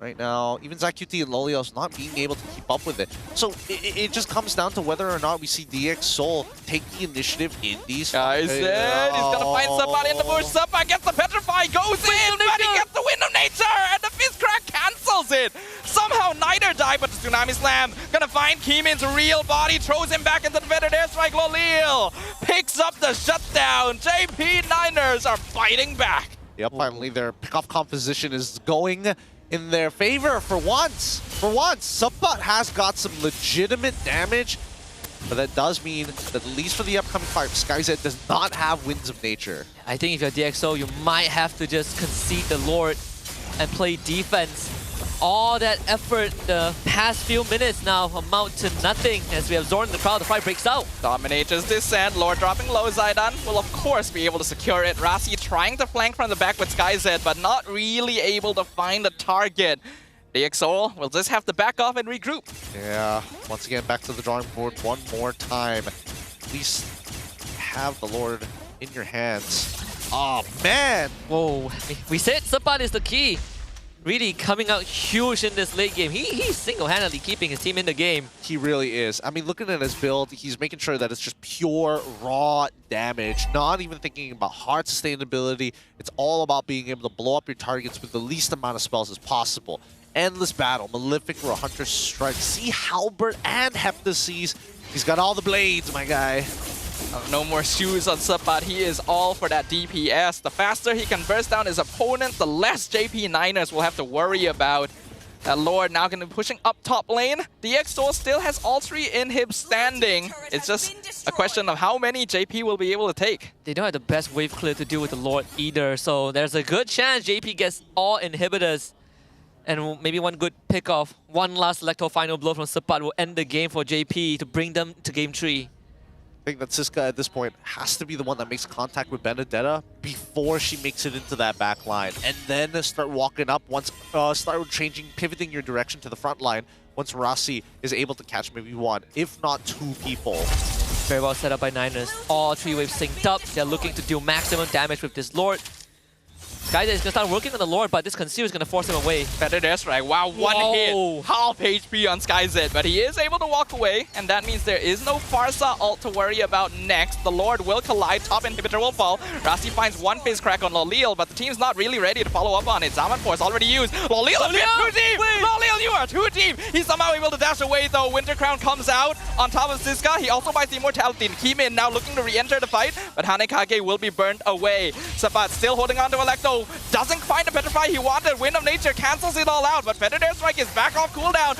Right now, even ZQT and Lolios not being able to keep up with it. So it just comes down to whether or not we see DX Soul take the initiative in these fights. He's gonna find somebody in the bush. Sapat gets the petrify, goes in, but he gets the wind of nature, and the fist crack cancels it. Somehow Niter died, but the Tsunami Slam gonna find Keeman's real body, throws him back into the better airstrike. Lolil picks up the shutdown. JP Niners are fighting back. Yep, finally their pickoff composition is going in their favor for once. For once, Sapat has got some legitimate damage, but that does mean that at least for the upcoming fight, Skyzed does not have Winds of Nature. I think if you're DxO, you might have to just concede the Lord and play defense. All that effort the past few minutes now amount to nothing as we have Zorn in the crowd. The fight breaks out. Dominator's descent. Lord dropping low. Zaidan will of course be able to secure it. Rasi trying to flank from the back with Skyzed, but not really able to find a target. DxO will just have to back off and regroup. Yeah, once again back to the drawing board one more time. At least have the Lord in your hands. Oh man! Whoa, we said Sapat is the key. Really coming out huge in this late game. He's single-handedly keeping his team in the game. He really is. I mean, looking at his build, he's making sure that it's just pure, raw damage. Not even thinking about hard sustainability. It's all about being able to blow up your targets with the least amount of spells as possible. Endless battle. Malefic for a Hunter's Strike. See Halberd and Heptases. He's got all the blades, my guy. No more shoes on Sapat. He is all for that DPS. The faster he can burst down his opponent, the less JP Niners will have to worry about. That Lord now going to be pushing up top lane. DxO still has all three inhibs standing. It's just a question of how many JP will be able to take. They don't have the best wave clear to deal with the Lord either, so there's a good chance JP gets all inhibitors. And maybe one good pick-off, one last Electro final blow from Sapat will end the game for JP to bring them to game 3. I think that Siska at this point has to be the one that makes contact with Benedetta before she makes it into that back line, and then start walking up once, start pivoting your direction to the front line once Rasi is able to catch maybe one, if not two people. Very well set up by Niners. All three waves synced up. They're looking to deal maximum damage with this Lord. Skyzed is going to start working on the Lord, but this Conceal is going to force him away. Better that's right. Wow, one hit. Half HP on Skyzed, but he is able to walk away, and that means there is no Farsa ult to worry about next. The Lord will collide, top inhibitor will fall. Rasi finds one face crack on Lolil, but the team's not really ready to follow up on it. Zaman Force already used. Lolil a bit too deep! Lolil, you are too deep! He's somehow able to dash away though. Winter Crown comes out on top of Siska. He also buys the Immortality. Keeman now looking to re-enter the fight, but Hanekage will be burned away. Sapat still holding on to Electo. DxO doesn't find the Petrify he wanted. Wind of Nature cancels it all out, but Feathered Airstrike is back off cooldown.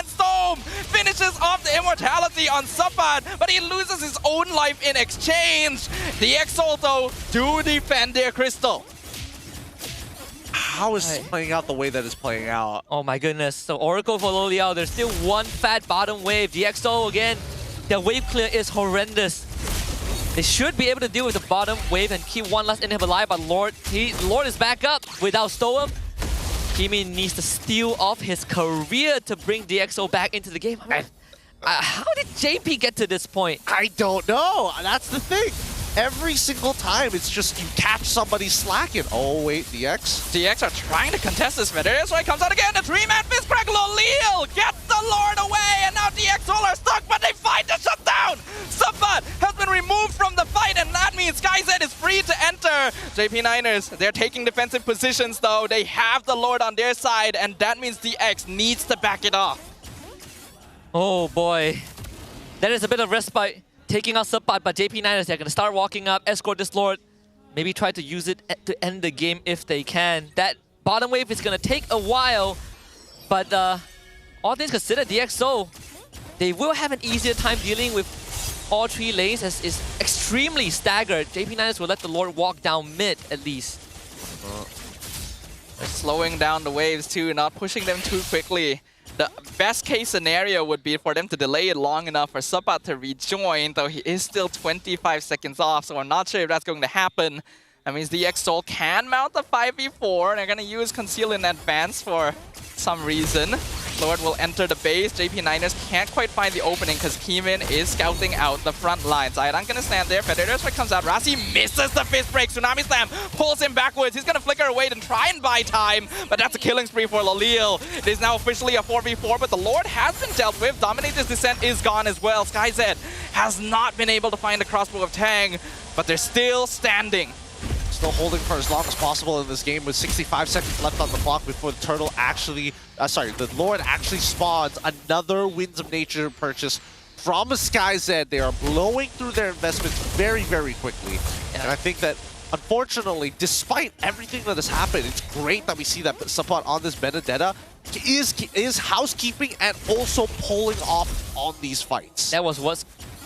Storm finishes off the immortality on Suppad, but he loses his own life in exchange. DxO though do defend their crystal. How is this playing out the way that it's playing out? Oh my goodness. So Oracle for Loliao, there's still one fat bottom wave. DxO again, the wave clear is horrendous. They should be able to deal with the bottom wave and keep one last inhib alive, but Lord is back up without Stoem. Kimi needs to steal off his career to bring DxO back into the game. I mean, how did JP get to this point? I don't know. That's the thing. Every single time, it's just you catch somebody slacking. Oh, wait, DX are trying to contest this. Feathered Airstrike comes out again. The 3-man fist crack. Lolil gets the Lord away, and now DxO are stuck, but they find the shutdown. Suppad has been removed from the fight, and that means SkyZ is free to enter. JP Niners, they're taking defensive positions, though. They have the Lord on their side, and that means DX needs to back it off. Oh boy. That is a bit of respite. Taking out Suppad, but JP Niners, they're going to start walking up, escort this Lord. Maybe try to use it to end the game if they can. That bottom wave is going to take a while, but all things considered, DxO, they will have an easier time dealing with all three lanes as is extremely staggered. JP Niners will let the Lord walk down mid at least. They're slowing down the waves too, not pushing them too quickly. The best case scenario would be for them to delay it long enough for Suppad to rejoin, though he is still 25 seconds off, so I'm not sure if that's going to happen. That means DxO can mount the 5v4, and they're going to use Conceal in advance for some reason. Lord will enter the base. JP Niners can't quite find the opening because Keemin is scouting out the front lines. Iron gonna stand there. Feathered Airstrike comes out. Rasi misses the fist break. Tsunami Slam pulls him backwards. He's gonna flicker away and try and buy time, but that's a killing spree for Lolil. It is now officially a 4v4, but the Lord has been dealt with. Dominator's Descent is gone as well. SkyZ has not been able to find the crossbow of Tang, but they're still standing. Still holding for as long as possible in this game with 65 seconds left on the clock before the turtle actually, the Lord actually spawns another Winds of Nature purchase from SkyZ. They are blowing through their investments very, very quickly. And I think that, unfortunately, despite everything that has happened, it's great that we see that Suppad on this Benedetta is housekeeping and also pulling off on these fights. That was what's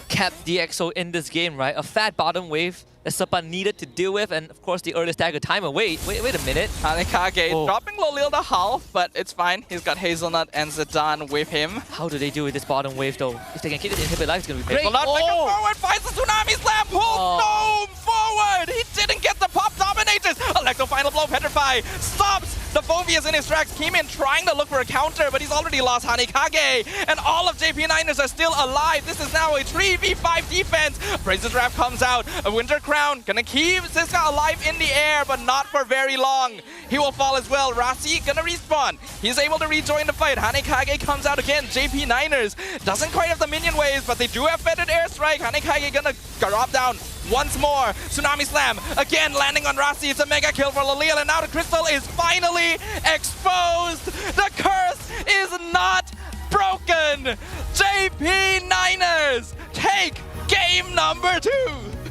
kept DxO in this game, right? A fat bottom wave that Suppad needed to deal with, and of course the early stagger timer. Wait a minute. Hanikage dropping Lolil to half, but it's fine. He's got Hazelnut and Zidane with him. How do they deal with this bottom wave though? If they can keep this inhibit alive, it's gonna be great. Hazelnut forward, finds the Tsunami Slam, pulls Gnome forward! He didn't get the pop Dominators! Electro Final Blow, Petrify, stops the Phobias in his tracks. Keemin trying to look for a counter, but he's already lost Hanikage, and all of JP Niners are still alive. This is now a 3v5 defense. Princess Wrath comes out, a Winter Crown, gonna keep Ziska alive in the air, but not for very long. He will fall as well. Rasi gonna respawn. He's able to rejoin the fight. Hanikage comes out again. JP Niners doesn't quite have the minion waves, but they do have Feathered Airstrike. Hanikage gonna drop down once more. Tsunami Slam again landing on Rasi. It's a mega kill for Lolil, and now the crystal is finally exposed. The curse is not broken. JP Niners take game number 2.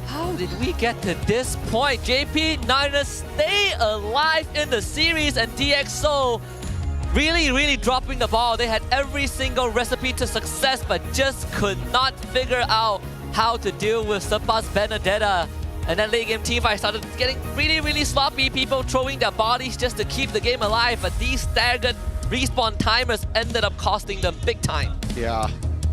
How did we get to this point? JP Niners stay alive in the series, and DxO really dropping the ball. They had every single recipe to success, but just could not figure out how to deal with Suppad's Benedetta. And then late game teamfight started getting really sloppy. People throwing their bodies just to keep the game alive, but these staggered respawn timers ended up costing them big time. Yeah,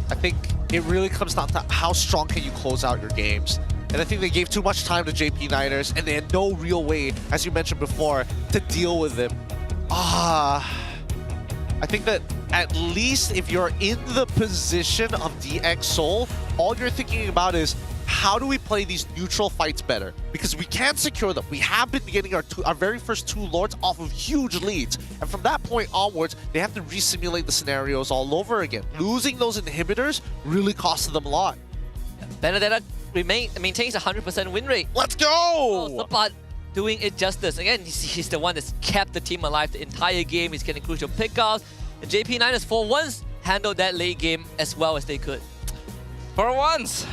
I think it really comes down to how strong can you close out your games. And I think they gave too much time to JP Niners, and they had no real way, as you mentioned before, to deal with them. I think that at least if you're in the position of DxO, all you're thinking about is, how do we play these neutral fights better? Because we can secure them. We have been getting our very first 2 Lords off of huge leads. And from that point onwards, they have to re-simulate the scenarios all over again. Losing those inhibitors really costed them a lot. Benedetta maintains 100% win rate. Let's go! Oh, Suppad doing it justice. Again, he's the one that's kept the team alive the entire game. He's getting crucial pickoffs. The JP Niners, for once, handled that late game as well as they could. For once,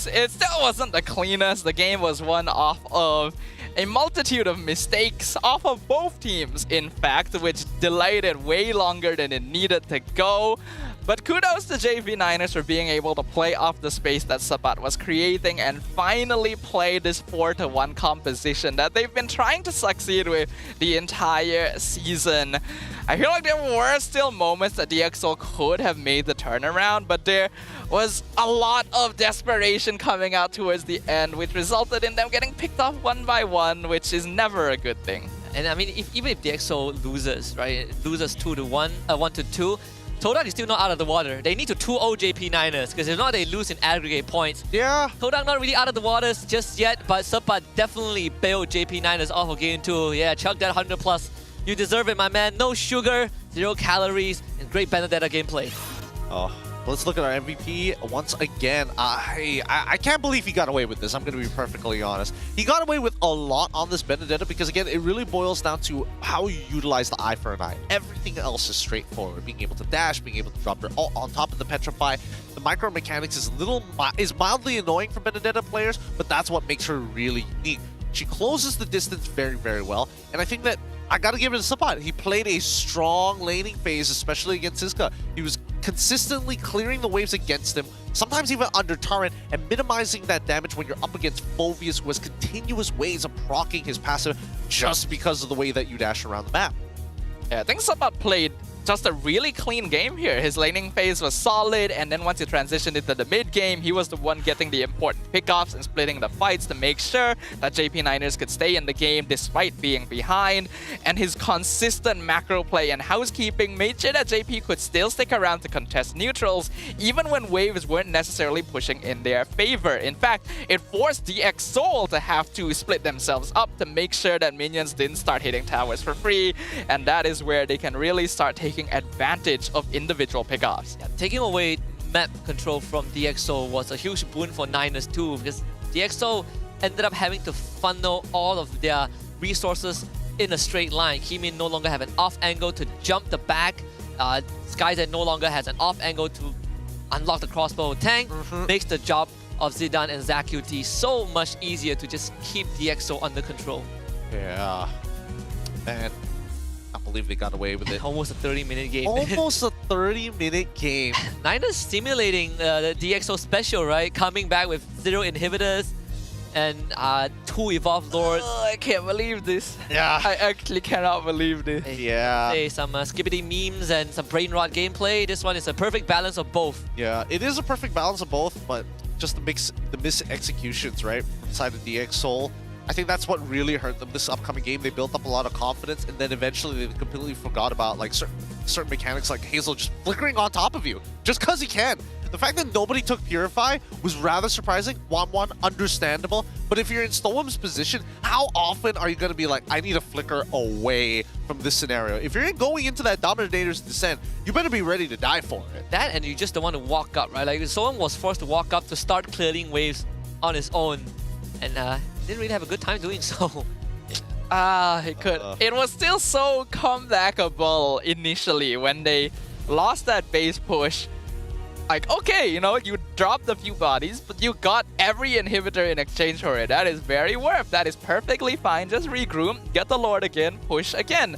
it still wasn't the cleanest. The game was one off of a multitude of mistakes off of both teams, in fact, which delayed it way longer than it needed to go. But kudos to JP Niners for being able to play off the space that Sabat was creating and finally play this 4-1 composition that they've been trying to succeed with the entire season. I feel like there were still moments that DxO could have made the turnaround, but there was a lot of desperation coming out towards the end, which resulted in them getting picked off one by one, which is never a good thing. And I mean, even if DxO loses, right, loses 2-1, 1-2, Todang is still not out of the water. They need to 2-0 JP Niners, because if not, they lose in aggregate points. Yeah. Todang not really out of the waters just yet, but Sabat definitely bailed JP Niners off of game 2. Yeah, chug that 100 plus. You deserve it, my man. No sugar, 0 calories, and great Benedetta gameplay. Oh, let's look at our MVP once again. I can't believe he got away with this. I'm going to be perfectly honest. He got away with a lot on this Benedetta because, again, it really boils down to how you utilize the eye for an eye. Everything else is straightforward. Being able to dash, being able to drop your ult on top of the Petrify. The micro mechanics is mildly annoying for Benedetta players, but that's what makes her really unique. She closes the distance very, very well, and I think that I gotta give it to Sabat. He played a strong laning phase, especially against Siska. He was consistently clearing the waves against him, sometimes even under turret, and minimizing that damage when you're up against Phoveus, who has continuous ways of proccing his passive just because of the way that you dash around the map. Yeah, I think Sabat played just a really clean game here. His laning phase was solid, and then once he transitioned into the mid game, he was the one getting the important pickoffs and splitting the fights to make sure that JP Niners could stay in the game despite being behind. And his consistent macro play and housekeeping made sure that JP could still stick around to contest neutrals, even when waves weren't necessarily pushing in their favor. In fact, it forced DxO to have to split themselves up to make sure that minions didn't start hitting towers for free, and that is where they can really start taking advantage of individual pickoffs. Yeah, taking away map control from DxO was a huge boon for Niners too, because DxO ended up having to funnel all of their resources in a straight line. Kimin no longer have an off angle to jump the back. Skyzed no longer has an off angle to unlock the crossbow. Tank makes the job of Zidane and ZQT so much easier to just keep DxO under control. Yeah, man. I believe they got away with it. Almost a 30-minute game. Almost a 30-minute game. Niners stimulating the DxO special, right? Coming back with 0 inhibitors and 2 evolved lords. I can't believe this. Yeah. I actually cannot believe this. Yeah. Say some skippity memes and some brain rot gameplay. This one is a perfect balance of both. Yeah, it is a perfect balance of both, but just the mis-executions, right, from the side of DxO. I think that's what really hurt them this upcoming game. They built up a lot of confidence, and then eventually they completely forgot about like certain mechanics, like Hazel just flickering on top of you just because he can. The fact that nobody took Purify was rather surprising. 1-1, understandable. But if you're in Storm's position, how often are you going to be like, I need a flicker away from this scenario? If you're going into that Dominator's Descent, you better be ready to die for it. That, and you just don't want to walk up, right? Like, someone was forced to walk up to start clearing waves on his own, and didn't really have a good time doing so. It could. It was still so comebackable initially when they lost that base push. Like, okay, you know, you dropped a few bodies, but you got every inhibitor in exchange for it. That is very worth. That is perfectly fine. Just regroup, get the Lord again, push again.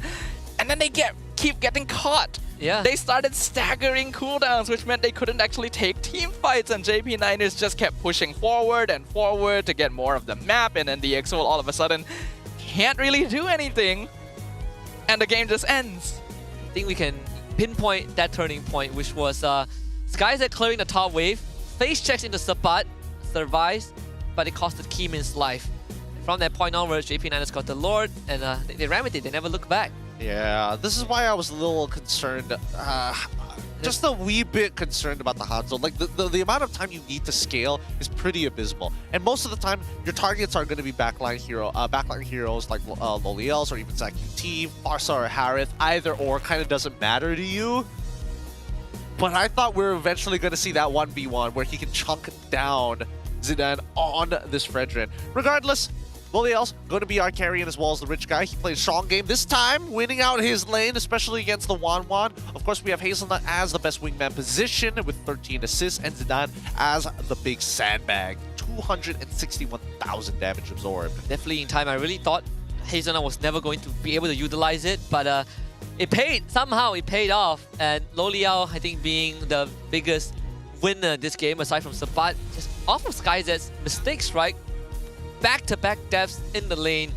And then they keep getting caught. Yeah. They started staggering cooldowns, which meant they couldn't actually take team fights, and JP Niners just kept pushing forward and forward to get more of the map, and then DxO all of a sudden can't really do anything, and the game just ends. I think we can pinpoint that turning point, which was Skyzed clearing the top wave, face checks into Sabat, survives, but it costed Kimin's life. From that point onwards, JP Niners got the Lord, and they ran with it. They never looked back. Yeah, this is why I was a little concerned, just a wee bit concerned about the Hanzo. Like, the amount of time you need to scale is pretty abysmal. And most of the time, your targets are going to be backline heroes like Loliels or even ZQT, Farsa or Harith. Either or kind of doesn't matter to you. But I thought we were eventually going to see that 1v1 where he can chunk down Zidane on this Fredrin. Regardless, Loliel's going to be our carrion as well as the rich guy. He played a strong game this time, winning out his lane, especially against the Wan. Of course, we have Hazelnut as the best wingman position with 13 assists, and Zidane as the big sandbag. 2 261,000 damage absorbed. Definitely in time, I really thought Hazelnut was never going to be able to utilize it, but it paid. Somehow it paid off, and Lo Liao, I think, being the biggest winner this game, aside from Sabat, just off of SkyZ's mistakes, right? Back-to-back deaths in the lane,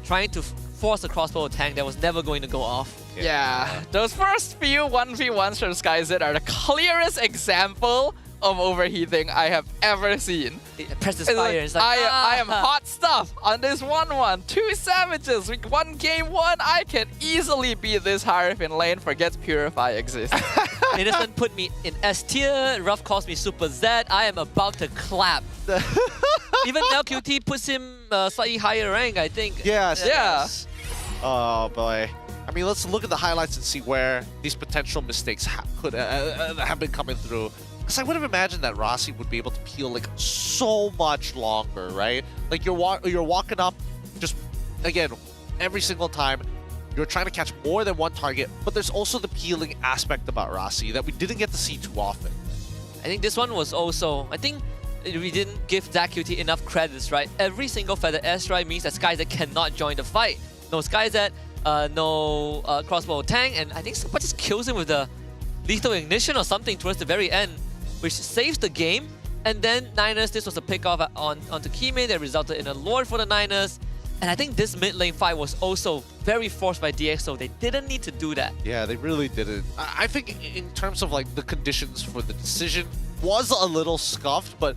trying to force a crossbow tank that was never going to go off. Yeah, those first few 1v1s from SkyZ are the clearest example of overheating I have ever seen. Press the It's fire, like, it's like, I am hot stuff on this 1-1. 2 savages with 1 game 1. I can easily beat this higher if in lane forgets Purify exists. Innocent put me in S tier, Rough calls me Super Z. I am about to clap. Even now QT puts him slightly higher rank, I think. Yes. Yeah. Oh boy. I mean, let's look at the highlights and see where these potential mistakes could have been coming through. Because I would have imagined that Rossi would be able to peel like so much longer, right? Like you're walking up, just again, every single time you're trying to catch more than one target, but there's also the peeling aspect about Rossi that we didn't get to see too often. I think this one was also, I think we didn't give ZQT enough credits, right? Every single Feather airstrike means that SkyZ cannot join the fight. No SkyZ, no crossbow tank, and I think Super just kills him with the lethal ignition or something towards the very end, which saves the game. And then Niners, this was a pick off onto Keymain that resulted in a Lord for the Niners. And I think this mid lane fight was also very forced by DxO. They didn't need to do that. Yeah, they really didn't. I think in terms of like the conditions for the decision was a little scuffed, but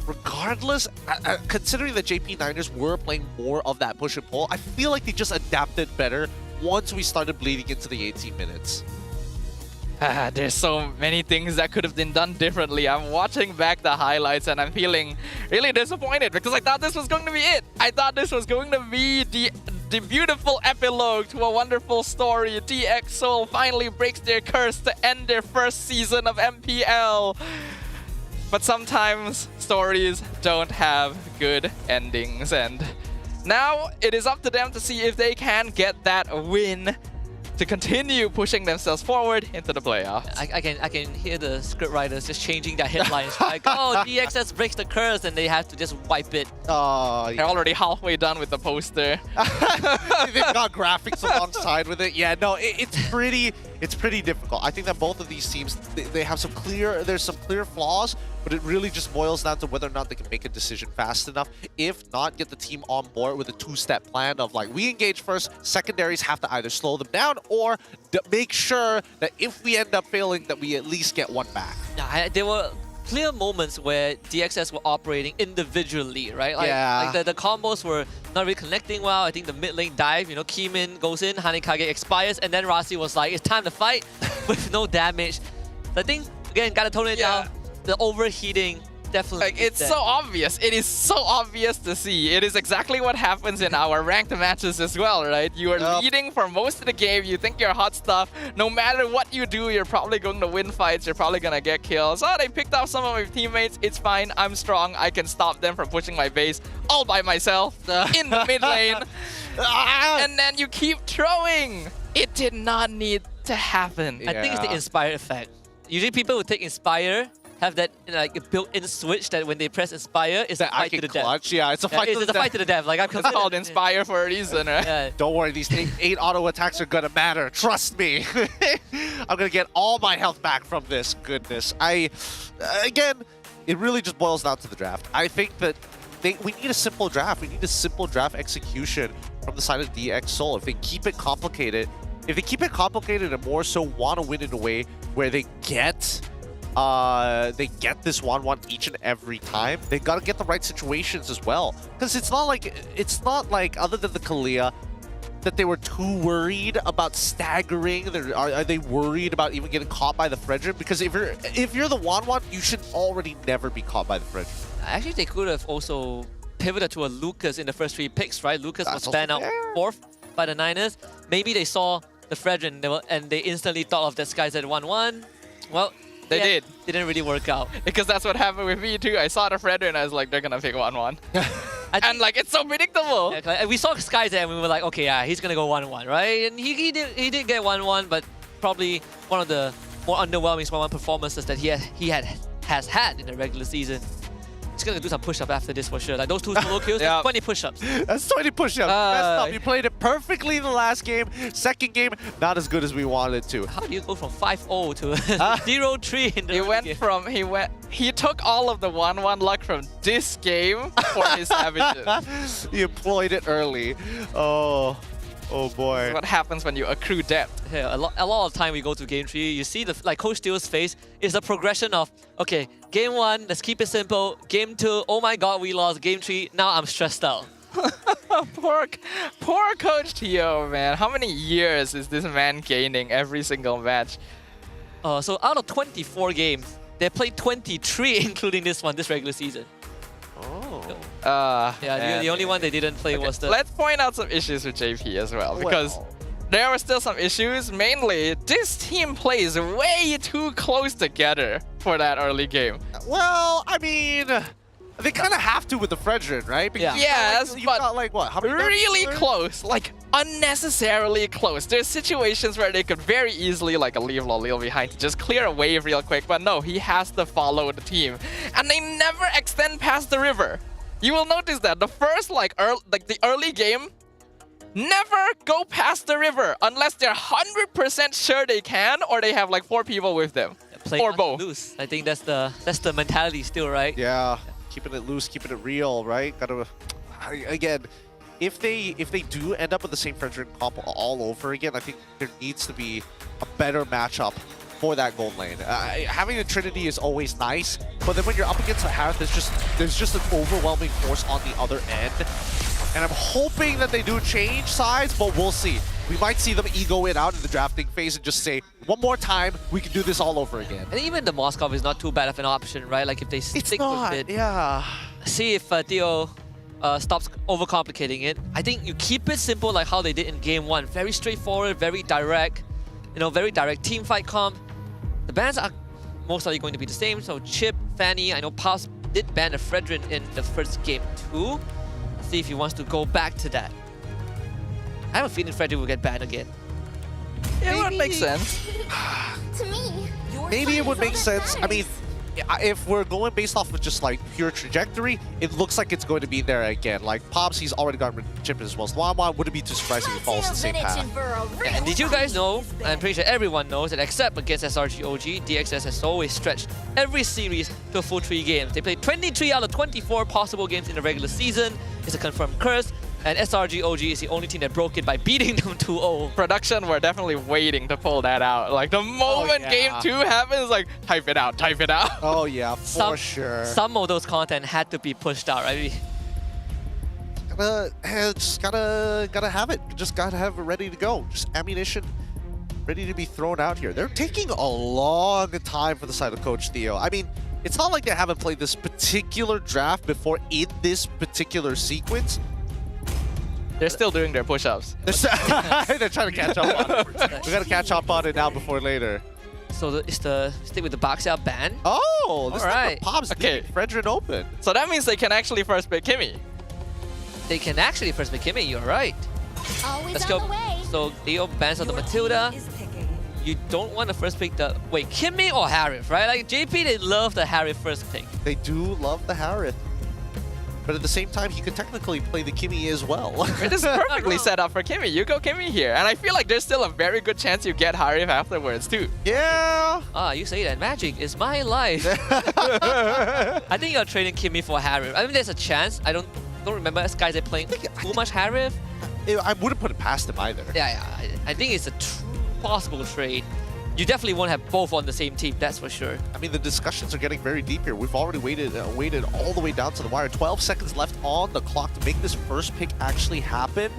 regardless, considering that JP Niners were playing more of that push and pull, I feel like they just adapted better once we started bleeding into the 18 minutes. There's so many things that could have been done differently. I'm watching back the highlights and I'm feeling really disappointed because I thought this was going to be it. I thought this was going to be the beautiful epilogue to a wonderful story. DxO finally breaks their curse to end their first season of MPL. But sometimes stories don't have good endings, and now it is up to them to see if they can get that win to continue pushing themselves forward into the playoffs. I can hear the script writers just changing their headlines. Like, oh, DXS breaks the curse, and they have to just wipe it. Oh, They're already halfway done with the poster. They've got graphics alongside with it. Yeah, no, it's pretty difficult. I think that both of these teams, they have there's some clear flaws, but it really just boils down to whether or not they can make a decision fast enough. If not, get the team on board with a two-step plan of like, we engage first, secondaries have to either slow them down or make sure that if we end up failing, that we at least get one back. There were clear moments where DXS were operating individually, right? Like the combos were not really connecting well. I think the mid lane dive, you know, Keymin goes in, Hanikage expires, and then Rossi was like, it's time to fight with no damage. So I think, again, gotta tone it down. The overheating definitely. Like, it's so obvious. It is so obvious to see. It is exactly what happens in our ranked matches as well, right? You are leading for most of the game. You think you're hot stuff. No matter what you do, you're probably going to win fights. You're probably going to get kills. Oh, they picked off some of my teammates. It's fine. I'm strong. I can stop them from pushing my base all by myself in the mid lane. And then you keep throwing. It did not need to happen. I think it's the Inspire effect. Usually people who take Inspire have that like built-in switch that when they press Inspire, it's a fight to the death. Yeah, it's a fight to the death. Fight to the death. Like, It's called Inspire for a reason, right? Yeah. Don't worry, these 8 auto attacks are gonna matter. Trust me. I'm gonna get all my health back from this. Goodness. Again, it really just boils down to the draft. I think that we need a simple draft. We need a simple draft execution from the side of DxO. If they keep it complicated, and more so want to win in a way where they get this 1-1 each and every time, they got to get the right situations as well. Because it's not like other than the Kalia that they were too worried about staggering. Are they worried about even getting caught by the Fredrin? Because if you're the 1-1, you should already never be caught by the Fredrin. Actually, they could have also pivoted to a Lucas in the first 3 picks, right? Lucas was banned out 4th by the Niners. Maybe they saw the Fredrin and they instantly thought of this guy's at 1-1. Well, they did. Didn't really work out. Because that's what happened with me too. I saw the Fredrin and I was like, they're gonna pick 1-1. And like, it's so predictable. Yeah, we saw Skyz and we were like, okay, yeah, he's gonna go 1-1, right? And he did get 1-1, but probably one of the more underwhelming 1-1 performances that he has had in the regular season. gonna do some push-up after this for sure. Like those 2 solo kills, Yeah. 20 push-ups. That's 20 push-ups. Messed up. You played it perfectly in the last game. Second game, not as good as we wanted to. How do you go from 5-0 to 0-3 in the He took all of the 1-1 luck from this game for his savages. He employed it early. Oh boy. That's what happens when you accrue depth. Yeah, a lot of time we go to game 3, you see the like Coach Steel's face is the progression of, okay, game 1, let's keep it simple. Game 2, oh my god, we lost. Game 3, now I'm stressed out. Poor Coach Tio, man. How many years is this man gaining every single match? So out of 24 games, they played 23, including this one, this regular season. Yeah, the only one they didn't play was the... Let's point out some issues with JP as well, because there were still some issues. Mainly, this team plays way too close together for that early game. Well, I mean, they kind of have to with the Fredrin, right? Because Yes, you've but got like what? How many really guns? close, like unnecessarily close. There's situations where they could very easily like leave Lolil behind to just clear a wave real quick, but no, he has to follow the team, and they never extend past the river. You will notice that the first the early game, never go past the river unless they're 100% sure they can, or they have like 4 people with them, Play or not both. to lose. I think that's the mentality still, right? Yeah, keeping it loose, keeping it real, right? Gotta again. If they do end up with the same Fredrin comp all over again, I think there needs to be a better matchup for that gold lane. Having a Trinity is always nice, but then when you're up against a Harith, there's just an overwhelming force on the other end. And I'm hoping that they do change sides, but we'll see. We might see them ego it out in the drafting phase and just say, one more time, we can do this all over again. And even the Moskov is not too bad of an option, right? Like if they stick with it. Yeah. See if Theo stops overcomplicating it. I think you keep it simple like how they did in game 1. Very straightforward, very direct. You know, very direct team fight comp. The bans are most likely going to be the same. So Chip, Fanny, I know Paus did ban the Fredrin in the first game too. Let's see if he wants to go back to that. I have a feeling Fredrin will get banned again. It would make sense. To me, Maybe it would make sense. I mean, if we're going based off of just like pure trajectory, it looks like it's going to be there again. Like Pops, he's already got Chip as well. So Wanwan wouldn't be too surprised if he follows the same path. And did you guys know, I'm pretty sure everyone knows, that except against SRG OG, DXS has always stretched every series to a full 3 games. They played 23 out of 24 possible games in the regular season. It's a confirmed curse. And SRG OG is the only team that broke it by beating them 2-0. Production were definitely waiting to pull that out. Like the moment game 2 happens, like type it out, type it out. Oh yeah, for sure. Some of those content had to be pushed out, right? Just gotta have it. Just gotta have it ready to go. Just ammunition ready to be thrown out here. They're taking a long time for the side of Coach Theo. I mean, it's not like they haven't played this particular draft before in this particular sequence. They're still doing their push-ups. They're trying to catch up on it. We gotta catch up on it now before later. So it's the stick with the Baxia ban. Oh, this right. Pops Okay. Fredrin open. So that means they can actually first pick Kimmy. They can actually first pick Kimmy, you're right. always Let's on go. the way. So Leo bans on the Matilda. You don't want to first pick the... Wait, Kimmy or Harith, right? Like JP, they love the Harith first pick. They do love the Harith. But at the same time, he could technically play the Kimmy as well. It is perfectly set up for Kimmy. You go Kimmy here. And I feel like there's still a very good chance you get Harith afterwards too. Yeah. Ah, you say that. Magic is my life. I think you're trading Kimmy for Harith. I mean, there's a chance. I don't remember as guys are playing too much Harith. I wouldn't put it past him either. Yeah. I think it's a possible trade. You definitely won't have both on the same team, that's for sure. I mean, the discussions are getting very deep here. We've already waited all the way down to the wire. 12 seconds left on the clock to make this first pick actually happen.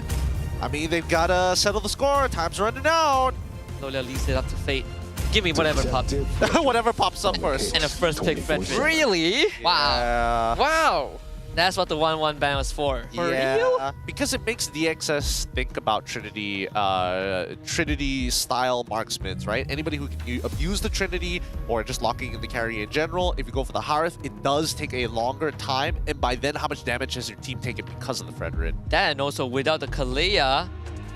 I mean, they've got to settle the score. Time's running out. Slowly leaves it up to fate. Give me whatever pops. Whatever pops up first. And a first pick Fredrin. Really? Wow. Yeah. Wow. That's what the 1-1 ban was for. For real? Because it makes DXS think about Trinity style marksmen, right? Anybody who can abuse the Trinity or just locking in the carry in general. If you go for the Harith, it does take a longer time, and by then, how much damage has your team taken because of the Fredrin? That, and also without the Kalea,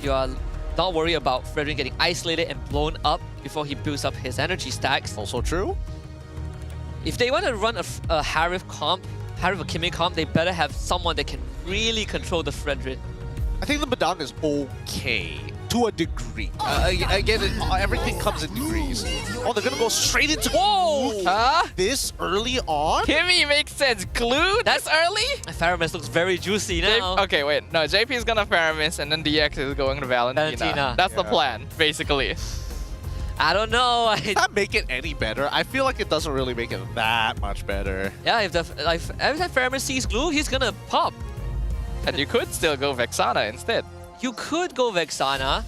you are not worried about Fredrin getting isolated and blown up before he builds up his energy stacks. Also true. If they want to run a Harith comp, part of a Kimmy comp, they better have someone that can really control the Fredrin. I think the Madang is okay to a degree. Again, everything comes in degrees. Oh, they're gonna go straight into Whoa! Huh? this early on? Kimmy makes sense. Glue this early? Faramis looks very juicy now. Okay, wait. No, JP is gonna Faramis and then DX is going to Valentina. That's the plan, basically. I don't know. Does that make it any better? I feel like it doesn't really make it that much better. Yeah, if every time Faramis sees Glue, he's gonna pop. And you could still go Vexana instead. You could go Vexana.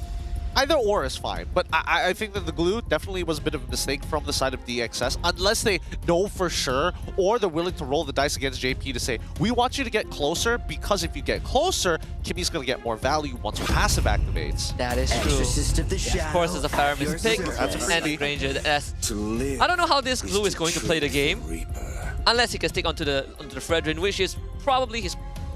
Either or is fine, but I think that the glue definitely was a bit of a mistake from the side of DXS, unless they know for sure, or they're willing to roll the dice against JP to say, we want you to get closer, because if you get closer, Kimmy's going to get more value once her passive activates. That is true. Of course, it's a Faramis pick, and Granger. I don't know how this glue is going to play the game, unless he can stick onto the Fredrin, which is probably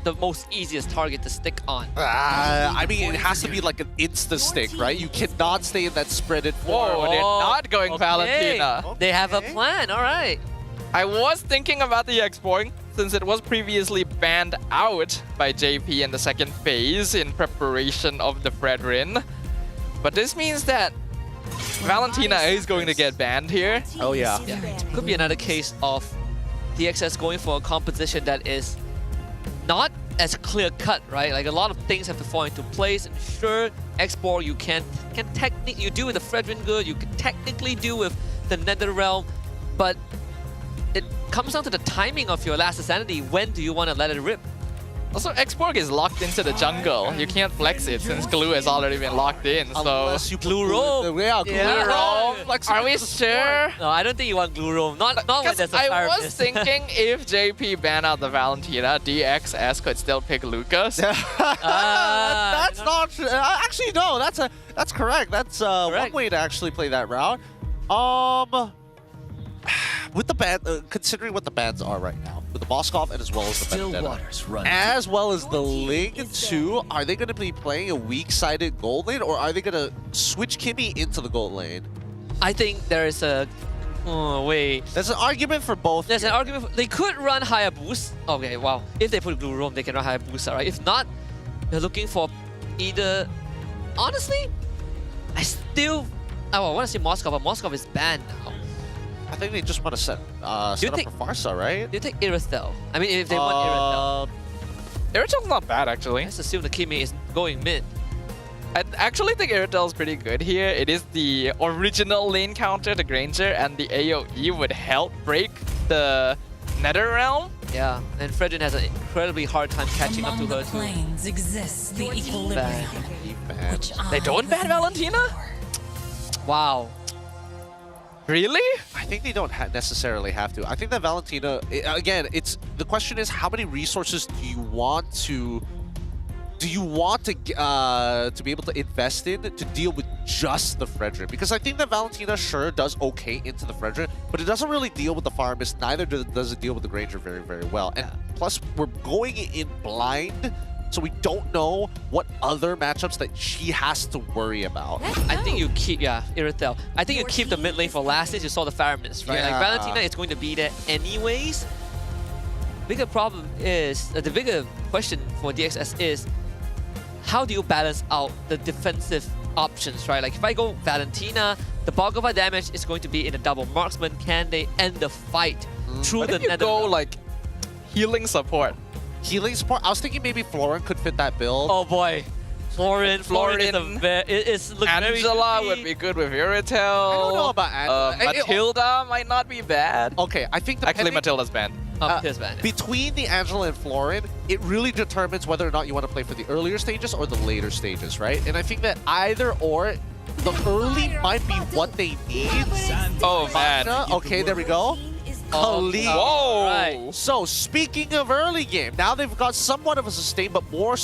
the most easiest target to stick on. I mean, it has to be like an insta stick, right? You cannot stay in that spreaded form. Whoa, they're not going Valentina. They have a plan, all right. I was thinking about the X-Boy, since it was previously banned out by JP in the second phase in preparation of the Fredrin. But this means that Valentina is going to get banned here. Oh yeah. Could be another case of DXS going for a composition that is not as clear-cut, right? Like a lot of things have to fall into place. And sure, X-Boy you can technically, you do with the Fredrin good, you can technically do with the Nether Realm, but it comes down to the timing of your last Sanity. When do you want to let it rip? Also, X-Borg is locked into the jungle. You can't flex it since Glue has already been locked in. So Unless you Glue Roam. Yeah, Glue Roam. Are we sure? No, I don't think you want Glue Roam. Not when there's a I was thinking if JP banned out the Valentina, DXS could still pick Lucas. That's not true. Actually, no. That's correct. That's one way to actually play that route. With the ban, considering what the bans are right now, with the Moskov and as well as the Benedetta, as well as the Ling too, are they going to be playing a weak-sided gold lane, or are they going to switch Kimmy into the gold lane? I think there is a... Oh, wait. There's an argument for both. There's an argument for... They could run higher boost. Okay, wow. If they put Glue Roam, they can run higher boost, right? If not, they're looking for either... Honestly, I still... Oh, I want to say Moskov, but Moskov is banned now. I think they just want to set up for Farsa, right? Do you take Irithel? I mean, if they want Irithel. Iritel's not bad, actually. Let's assume the Kimmy is going mid. I actually think Iritel's pretty good here. It is the original lane counter, the Granger, and the AoE would help break the Nether Realm. Yeah, and Fredrin has an incredibly hard time catching up to her too. Exists the equilibrium. They don't ban Valentina? Wow. Really? I think they don't necessarily have to. I think that Valentina, again, the question is how many resources do you want to be able to invest in to deal with just the Fredrin? Because I think that Valentina sure does okay into the Fredrin, but it doesn't really deal with the Farmist, neither does it deal with the Granger very, very well. And plus, we're going in blind, so we don't know what other matchups that she has to worry about. I think you keep, Irithel. I think you keep the mid lane for last since you saw the Faramis, right? Yeah. Like Valentina is going to be there anyways. Bigger problem is, the bigger question for DXS is, how do you balance out the defensive options, right? Like if I go Valentina, the bulk of our damage is going to be in a double marksman. Can they end the fight through the Nether? Go like healing support. Healing support? I was thinking maybe Florin could fit that build. Oh boy. Florin is looks Angela would be good with Irithel. I don't know about Angela. Matilda might not be bad. Okay, I think actually Matilda's banned. Matilda's banned. Between the Angela and Florin, it really determines whether or not you want to play for the earlier stages or the later stages, right? And I think that either or, the early might be what they need. Oh man. Okay, there we go. Khalid. Whoa! Right. So, speaking of early game, now they've got somewhat of a sustain, but more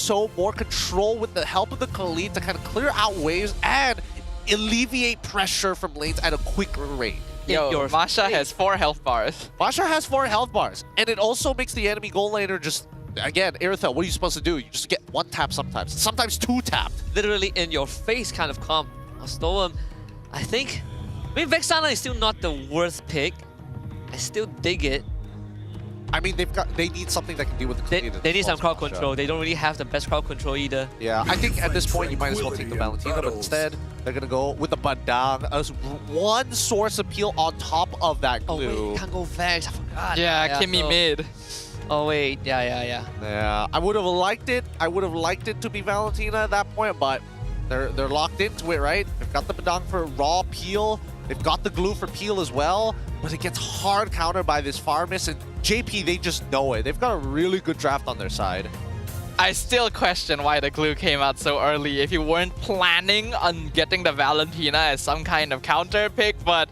control with the help of the Khalid to kind of clear out waves and alleviate pressure from lanes at a quicker rate. Yo, Masha has 4 health bars. Masha has 4 health bars, and it also makes the enemy goal laner just, again, Irithel, what are you supposed to do? You just get 1 tap sometimes 2 tapped. Literally in your face kind of comp. Storm, I think, Vexana is still not the worst pick. I still dig it. I mean, they need something that can deal with the clean. They need some crowd control. They don't really have the best crowd control either. Yeah, I think at this point you might as well take the Valentina, but instead they're gonna go with the Bandang as one source appeal on top of that glue. Oh wait, can't go Vex. I forgot. Yeah, Kimmy mid. Oh wait, yeah. Yeah, I would have liked it. I would have liked it to be Valentina at that point, but they're locked into it, right? They've got the Bandang for raw peel. They've got the glue for peel as well, but it gets hard countered by this Farmis, and JP, they just know it. They've got a really good draft on their side. I still question why the glue came out so early if you weren't planning on getting the Valentina as some kind of counter pick, but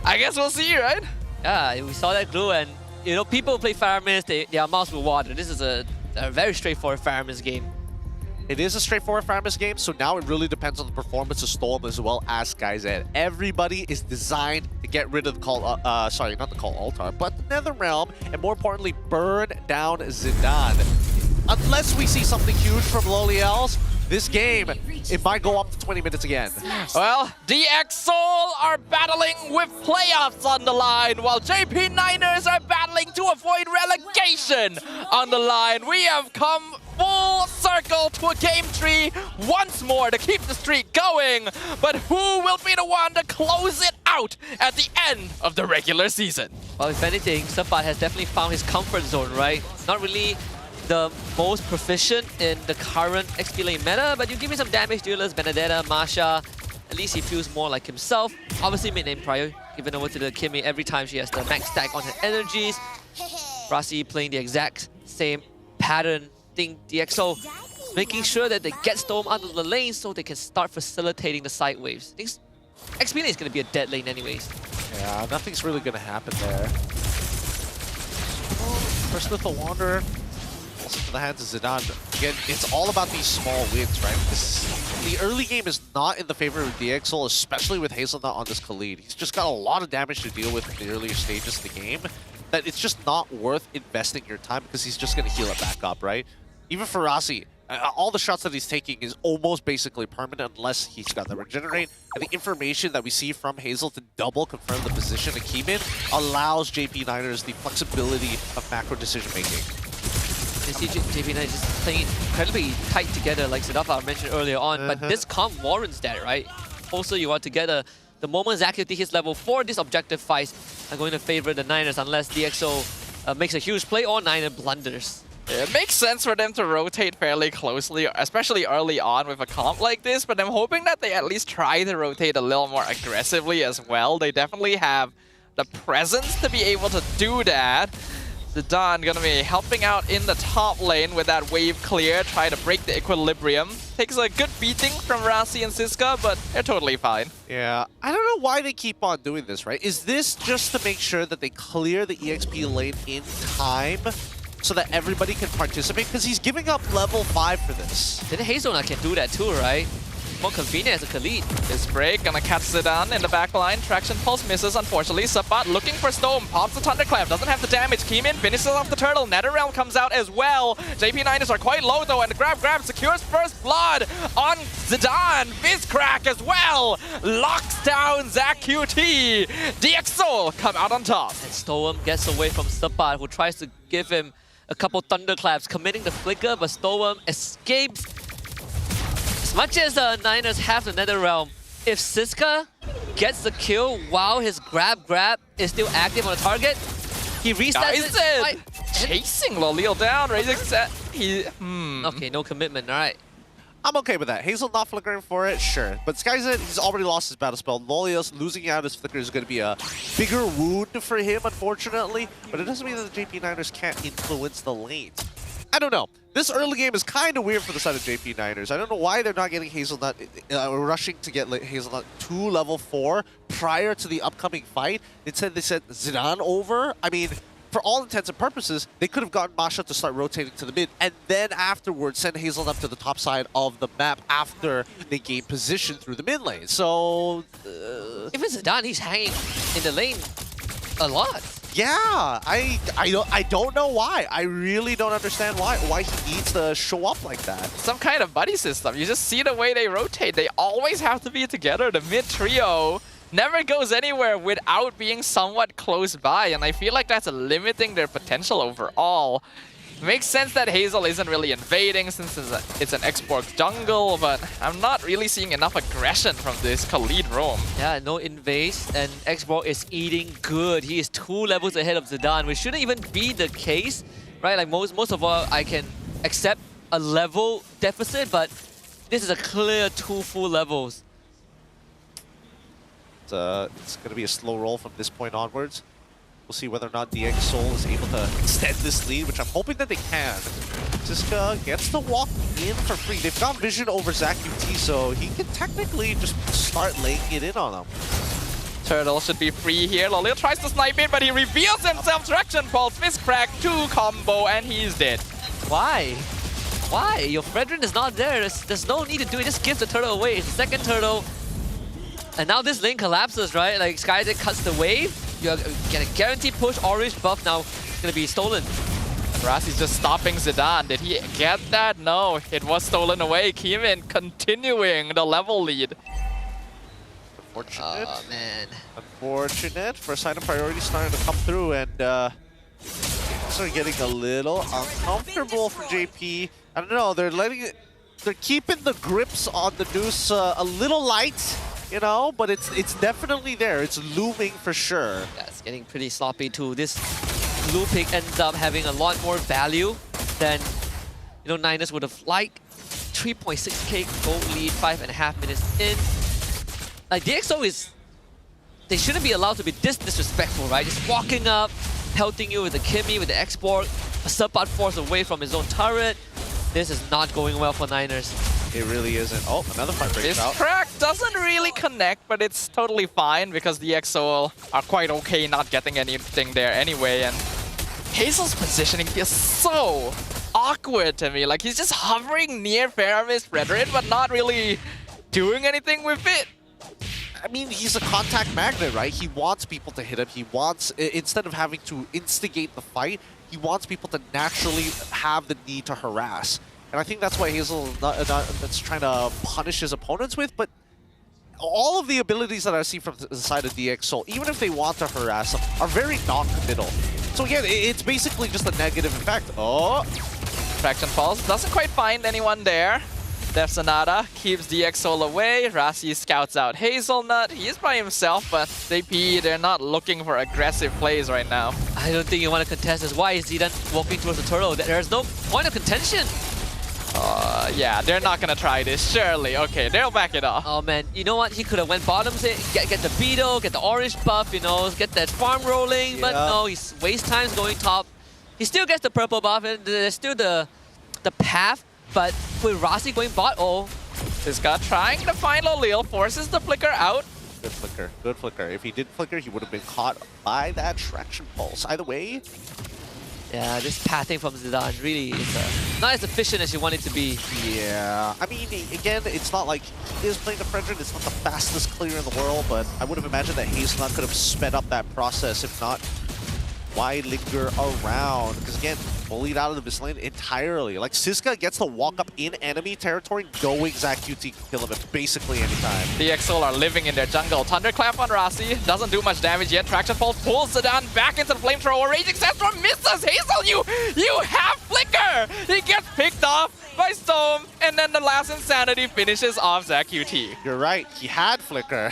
I guess we'll see, right? Yeah, we saw that glue, and you know, people play Farmis, their mouths will water. This is a very straightforward Farmis game. It is a straightforward Farmis game, so now it really depends on the performance of Storm as well as SkyZ. Everybody is designed to get rid of the Call, sorry, not the Call Altar, but the Nether Realm, and more importantly, burn down Zidane. Unless we see something huge from Loliel's, this game, it might go up to 20 minutes again. Well, DX Soul are battling with playoffs on the line, while JP Niners are battling to avoid relegation on the line. We have come full circle to a game tree once more to keep the streak going. But who will be the one to close it out at the end of the regular season? Well, if anything, Sapat has definitely found his comfort zone, right? Not really the most proficient in the current XP lane meta, but you give me some damage dealers, Benedetta, Masha, at least he feels more like himself. Obviously mid-name prior, given over to the Kimmy every time she has the max stack on her energies. Rasi playing the exact same pattern. Think DXO making sure that they get Storm out of the lane so they can start facilitating the side waves. XP lane is going to be a dead lane anyways. Yeah, nothing's really going to happen there. First Little Wanderer. Also to the hands of Zidane. Again, it's all about these small wins, right? Because the early game is not in the favor of DXL, especially with Hazelnut on this Khalid. He's just got a lot of damage to deal with in the earlier stages of the game, that it's just not worth investing your time because he's just going to heal it back up, right? Even for Rasi, all the shots that he's taking is almost basically permanent unless he's got the regenerate. And the information that we see from Hazel to double confirm the position of Keyman allows JP Niners the flexibility of macro decision making. You see JP Niners just playing incredibly tight together, like Siddhartha mentioned earlier on, but this comp warrants that, right? Also, you are together. The moment Zacuity hits level 4, these objective fights are going to favor the Niners unless DXO makes a huge play or Niner blunders. It makes sense for them to rotate fairly closely, especially early on with a comp like this, but I'm hoping that they at least try to rotate a little more aggressively as well. They definitely have the presence to be able to do that. Zidane gonna be helping out in the top lane with that wave clear, try to break the equilibrium. Takes a good beating from Rasi and Siska, but they're totally fine. Yeah, I don't know why they keep on doing this, right? Is this just to make sure that they clear the EXP lane in time so that everybody can participate? Because he's giving up level 5 for this. Then Hazelnut can do that too, right? More convenient as a Khalid. This break gonna catch Zidane in the back line. Traction pulse misses, unfortunately. Sabat looking for Storm. Pops the Thunderclap. Doesn't have the damage. Keeman finishes off the turtle. Netherrealm comes out as well. JP Niners are quite low though, and the grab secures first blood on Zidane. Vizcrack as well. Locks down Zacuity. DXO come out on top. And Storm gets away from Sabat, who tries to give him a couple Thunderclaps, committing the flicker, but Storm escapes. As much as the Niners have the Netherrealm, if Siska gets the kill while his grab is still active on the target, he resets it. Chasing Lolil down, raising set. Okay, no commitment, alright. I'm okay with that. Hazel not flickering for it, sure. But Skyzet, he's already lost his battle spell. Lolios losing out his flicker is going to be a bigger wound for him, unfortunately. But it doesn't mean that the JP Niners can't influence the lane. I don't know. This early game is kind of weird for the side of JP Niners. I don't know why they're not getting Hazelnut, rushing to get Hazelnut to level 4 prior to the upcoming fight. Instead, they sent Zidane over. I mean, for all intents and purposes, they could have gotten Masha to start rotating to the mid, and then afterwards send Hazelnut to the top side of the map after they gain position through the mid lane. So, if it's Zidane, he's hanging in the lane a lot. Yeah, I don't know why. I really don't understand why he needs to show up like that. Some kind of buddy system. You just see the way they rotate. They always have to be together. The mid trio never goes anywhere without being somewhat close by, and I feel like that's limiting their potential overall. Makes sense that Hazel isn't really invading since it's an X-Borg jungle, but I'm not really seeing enough aggression from this Khalid roam. Yeah, no invades, and X-Borg is eating good. He is 2 levels ahead of Zidane, which shouldn't even be the case, right? Like most of all, I can accept a level deficit, but this is a clear 2 full levels. It's going to be a slow roll from this point onwards. We'll see whether or not DX Soul is able to extend this lead, which I'm hoping that they can. Ziska gets to walk in for free. They've got vision over ZachUT, so he can technically just start laying it in on them. Turtle should be free here. Lolil tries to snipe it, but he reveals himself. Traction Pulse, Fist Crack, 2 combo, and he's dead. Why? Why? Your Fredrin is not there. There's no need to do it. Just give the turtle away. It's the second turtle. And now this lane collapses, right? Like Skydick cuts the wave. You're gonna guarantee push. Orange buff now gonna be stolen. Rassi's just stopping Zidane. Did he get that? No, it was stolen away. Kimin continuing the level lead. Unfortunate. Oh, man. Unfortunate. First item priority starting to come through, and sort of getting a little uncomfortable for JP. I don't know. They're keeping the grips on the noose a little light. You know, but it's definitely there. It's looming for sure. Yeah, it's getting pretty sloppy too. This blue pick ends up having a lot more value than, you know, Niners would have liked. 3.6k gold lead, 5.5 minutes in. Like DxO is, they shouldn't be allowed to be this disrespectful, right? Just walking up, pelting you with the Kimmy, with the export, a sub-out force away from his own turret. This is not going well for Niners. It really isn't. Oh, another fight breaks out. This crack doesn't really connect, but it's totally fine because the EXO are quite okay not getting anything there anyway. And Hazel's positioning feels so awkward to me. Like he's just hovering near Faramis Fredrin, but not really doing anything with it. I mean, he's a contact magnet, right? He wants people to hit him. He wants, instead of having to instigate the fight, he wants people to naturally have the need to harass. And I think that's why Hazel that's trying to punish his opponents with, but all of the abilities that I see from the side of DX Soul, even if they want to harass them, are very non-committal. So again, it's basically just a negative effect. Oh! Traction Pulse doesn't quite find anyone there. Death Sonata keeps DX Soul away. Rassi scouts out Hazelnut. He is by himself, but they're not looking for aggressive plays right now. I don't think you want to contest this. Why is Zidane walking towards the turtle? There's no point of contention. Yeah, they're not gonna try this, surely. Okay, they'll back it off. Oh man, you know what? He could have went bottoms it, get the Beetle, get the orange buff, you know, get that farm rolling, but no, he's waste times going top. He still gets the purple buff, and there's still the path, but with Rassi going bot, This guy trying to find Lolil, forces the flicker out. Good flicker, good flicker. If he did flicker, he would have been caught by that Traction Pulse. Either way, yeah, this pathing from Zidane really is not as efficient as you want it to be. Yeah, I mean, again, it's not like he is playing the Fredrin. It's not the fastest clear in the world, but I would have imagined that Hazelnut could have sped up that process. If not, why linger around? Because again, bullied out of this lane entirely. Like, Siska gets to walk up in enemy territory, going ZachUT can kill him at basically any time. The EXO are living in their jungle. Thunderclap on Rassi. Doesn't do much damage yet. Traction Pulse pulls Zidane back into the flamethrower. Raging Sandstorm misses! Hazel, you have flicker! He gets picked off by Storm, and then the last Insanity finishes off ZachUT. You're right, he had flicker.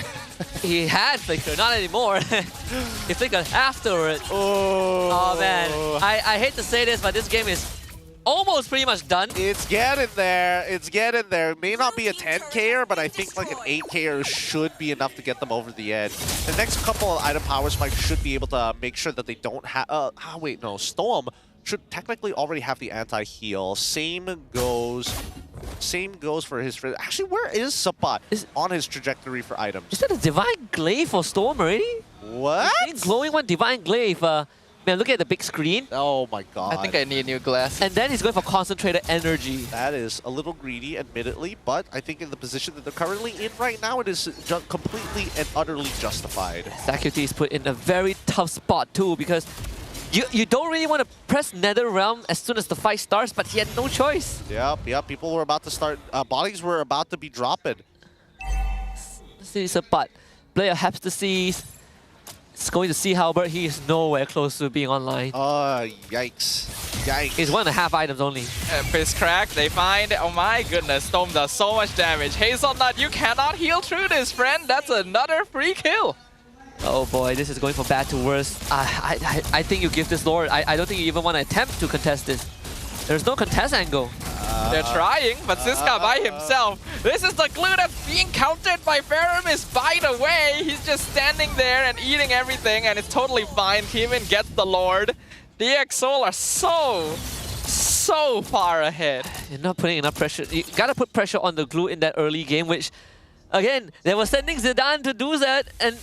He had flicker, not anymore. He flickered afterward. Oh man, I hate to say this, but this game is almost pretty much done. It's getting there. It's getting there. It may not be a 10K'er, but I think like an 8K'er should be enough to get them over the edge. The next couple of item power spikes should be able to make sure that they don't have... wait, no. Storm should technically already have the anti-heal. Same goes for his... Actually, where is Sapat on his trajectory for items? Is that a Divine Glaive for Storm already? What? Glowing one Divine Glaive. Man, look at the big screen. Oh my god. I think I need new glass. And then he's going for Concentrated Energy. That is a little greedy, admittedly, but I think in the position that they're currently in right now, it is completely and utterly justified. ZachUT is put in a very tough spot too, because you don't really want to press NetherRealm as soon as the fight starts, but he had no choice. Yep, people were about to start, bodies were about to be dropped. This is a but. player has to see. It's going to see Halbert. He is nowhere close to being online. Yikes. Yikes. He's 1.5 items only. Fist crack, they find. Oh my goodness, Storm does so much damage. Hazelnut, you cannot heal through this, friend. That's another free kill. Oh boy, this is going from bad to worse. I think you give this Lord. I don't think you even want to attempt to contest this. There's no contest angle. They're trying, but Ziska by himself. This is the glue that's being countered by Faramis. By the way, he's just standing there and eating everything, and it's totally fine. Keeman gets the Lord. DxSoul are so far ahead. You're not putting enough pressure. You gotta put pressure on the glue in that early game, which, again, they were sending Zidane to do that, and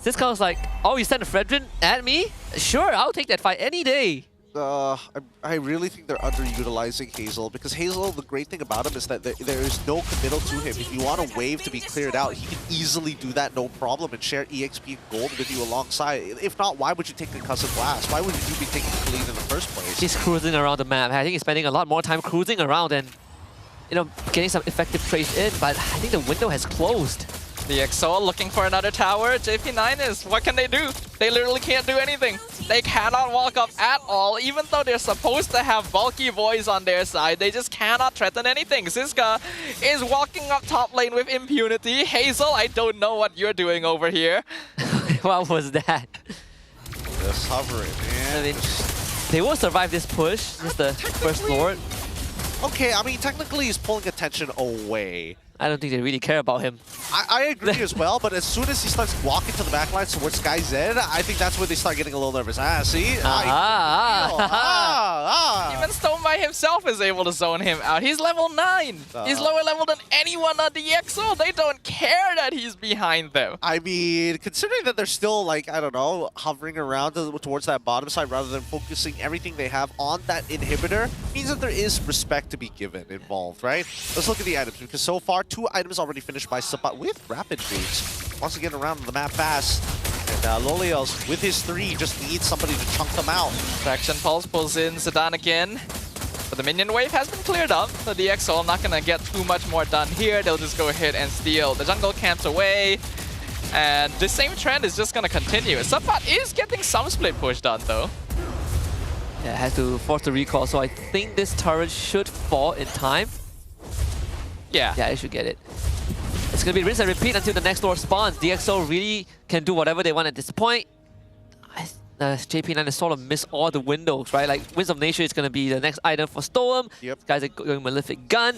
Ziska was like, oh, you sent a Fredrin at me? Sure, I'll take that fight any day. I really think they're underutilizing Hazel, because Hazel, the great thing about him is that there is no committal to him. If you want a wave to be cleared out, he can easily do that, no problem, and share EXP and gold with you alongside. If not, why would you take the Concussive Blast? Why would you be taking the lead in the first place? He's cruising around the map. I think he's spending a lot more time cruising around and, you know, getting some effective trades in, but I think the window has closed. DxSoul looking for another tower. JP9 what can they do? They literally can't do anything. They cannot walk up at all, even though they're supposed to have bulky boys on their side. They just cannot threaten anything. Ziska is walking up top lane with impunity. Hazel, I don't know what you're doing over here. What was that? Just hovering, man. I mean, they will survive this push. Just the first Lord. Okay, I mean, technically he's pulling attention away. I don't think they really care about him. I agree as well, but as soon as he starts walking to the backline towards SkyZ, I think that's when they start getting a little nervous. See? Even Stone by himself is able to zone him out. He's level 9. He's lower level than anyone on DxSoul. They don't care that he's behind them. I mean, considering that they're still, like, I don't know, hovering around towards that bottom side rather than focusing everything they have on that inhibitor, means that there is respect to be given involved, right? Let's look at the items, because so far, 2 items already finished by Sapat with rapid boots. Wants to get around the map fast. And Lolios, with his 3, just needs somebody to chunk them out. Traction Pulse pulls in Zidane again. But the minion wave has been cleared up. So DxSoul not going to get too much more done here. They'll just go ahead and steal the jungle camps away. And the same trend is just going to continue. Sapat is getting some split push done, though. Yeah, has to force the recall, so I think this turret should fall in time. Yeah, I should get it. It's going to be rinse and repeat until the next Lord spawns. DxSoul really can do whatever they want at this point. JP9 has sort of missed all the windows, right? Like, Winds of Nature is going to be the next item for Storm. Yep. This guy's going Malefic Gun.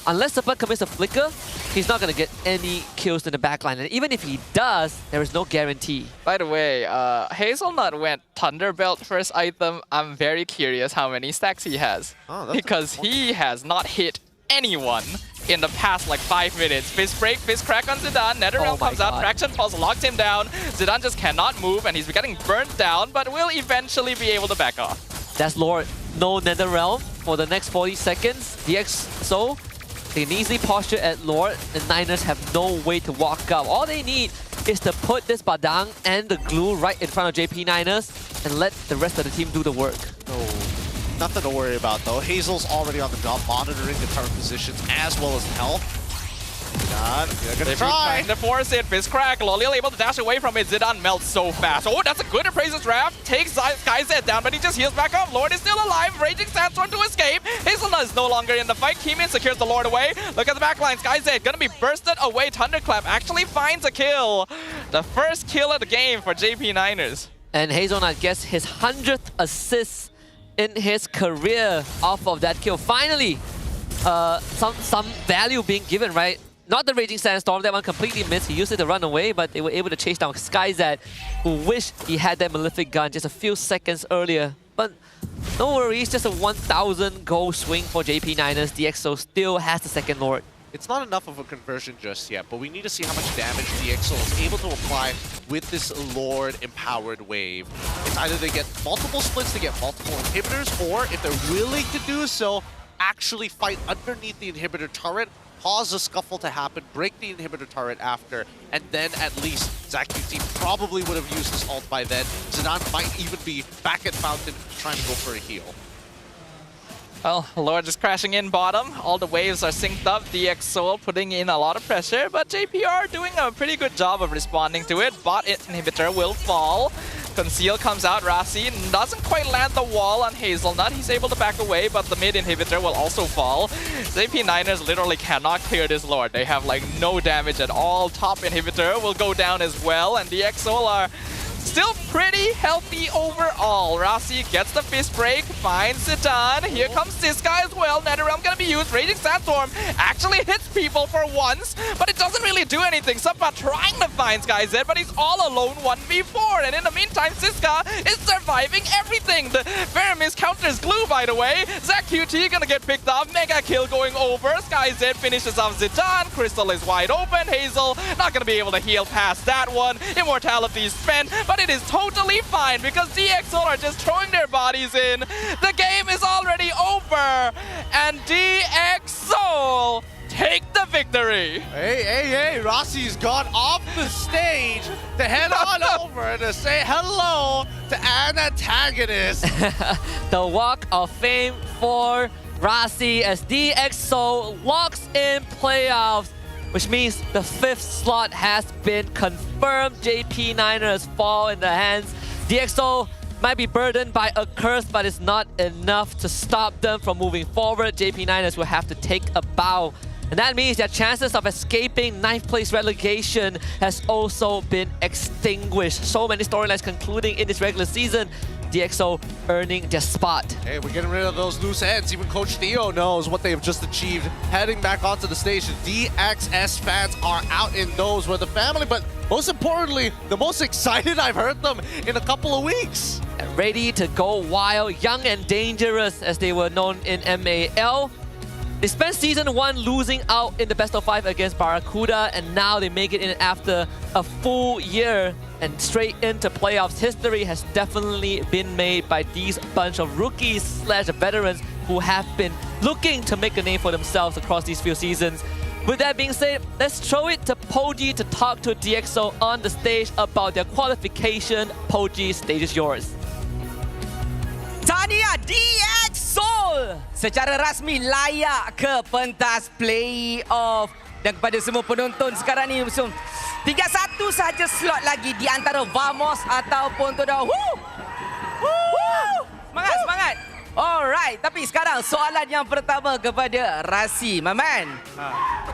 Unless Sapat commits a Flicker, he's not going to get any kills in the backline. And even if he does, there is no guarantee. By the way, Hazelnut went Thunderbelt first item. I'm very curious how many stacks he has. Because he has not hit anyone in the past like 5 minutes. Fist break, fist crack on Zidane. Netherrealm comes out, Traction Pulse locks him down. Zidane just cannot move and he's getting burnt down, but will eventually be able to back off. That's Lord. No Netherrealm for the next 40 seconds. DxSoul, they can easily posture at Lord. The Niners have no way to walk up. All they need is to put this Badang and the glue right in front of JP9ers and let the rest of the team do the work. Nothing to worry about, though. Hazel's already on the job, monitoring the current positions as well as health. They're gonna try to force it. Fist crack. Loliel able to dash away from it. Zidane melts so fast. Oh, that's a good appraiser's draft. Takes SkyZ down, but he just heals back up. Lord is still alive. Raging Sandstorm to escape. Hazelnut is no longer in the fight. Keeman secures the Lord away. Look at the backline. SkyZ gonna be bursted away. Thunderclap actually finds a kill. The first kill of the game for JP9ers. And Hazelnut gets his 100th assist in his career off of that kill. Finally, some value being given, right? Not the Raging Sandstorm, that one completely missed. He used it to run away, but they were able to chase down SkyZ, who wished he had that Malefic Gun just a few seconds earlier. But no worries, just a 1,000 gold swing for JP9ers. DxSoul still has the second Lord. It's not enough of a conversion just yet, but we need to see how much damage DxSoul is able to apply with this Lord-empowered wave. It's either they get multiple splits, they get multiple inhibitors, or if they're willing to do so, actually fight underneath the inhibitor turret, cause a scuffle to happen, break the inhibitor turret after, and then at least ZaQT probably would have used his ult by then. Zidane might even be back at Fountain trying to go for a heal. Well, Lord just crashing in bottom. All the waves are synced up. DX Soul putting in a lot of pressure, but JPR doing a pretty good job of responding to it. Bot inhibitor will fall. Conceal comes out. Rasi doesn't quite land the wall on Hazelnut. He's able to back away, but the mid inhibitor will also fall. JP9ers literally cannot clear this Lord. They have like no damage at all. Top inhibitor will go down as well, and DX Soul are still pretty healthy overall. Rasi gets the fist break, finds Zidane. Here comes Siska as well. Netherrealm gonna be used. Raging Sandstorm actually hits people for once, but it doesn't really do anything. Suppa trying to find SkyZ, but he's all alone 1v4. And in the meantime, Siska is surviving everything. The Faramis counters glue, by the way. Zac QT gonna get picked up. Mega kill going over. SkyZ finishes off Zidane. Crystal is wide open. Hazel not gonna be able to heal past that one. Immortality is spent, but it is totally fine because DXL are just throwing their bodies in. The game is already over, and DXL take the victory. Hey, Rossi's got off the stage to head on over to say hello to an antagonist. The walk of fame for Rasi as DXO locks in playoffs, which means the 5th slot has been confirmed. JP9ers fall in the hands. DXO might be burdened by a curse, but it's not enough to stop them from moving forward. JP9ers will have to take a bow. And that means their chances of escaping 9th place relegation has also been extinguished. So many storylines concluding in this regular season. DXO earning their spot. Hey, we're getting rid of those loose ends. Even Coach Theo knows what they've just achieved. Heading back onto the station, DXS fans are out in those with the family, but most importantly, the most excited I've heard them in a couple of weeks. Ready to go wild, young and dangerous as they were known in MAL. They spent Season 1 losing out in the best of 5 against Barracuda, and now they make it in after a full year and straight into playoffs. History has definitely been made by these bunch of rookies / veterans who have been looking to make a name for themselves across these few seasons. With that being said, let's throw it to Poji to talk to DXO on the stage about their qualification. Poji, stage is yours. Tahniah DXO secara rasmi layak ke pentas playoff. Dan kepada semua penonton sekarang ni, tinggal satu saja slot lagi di antara Vamos ataupun Todao. Semangat. Alright, tapi sekarang soalan yang pertama kepada Rasi. Maman.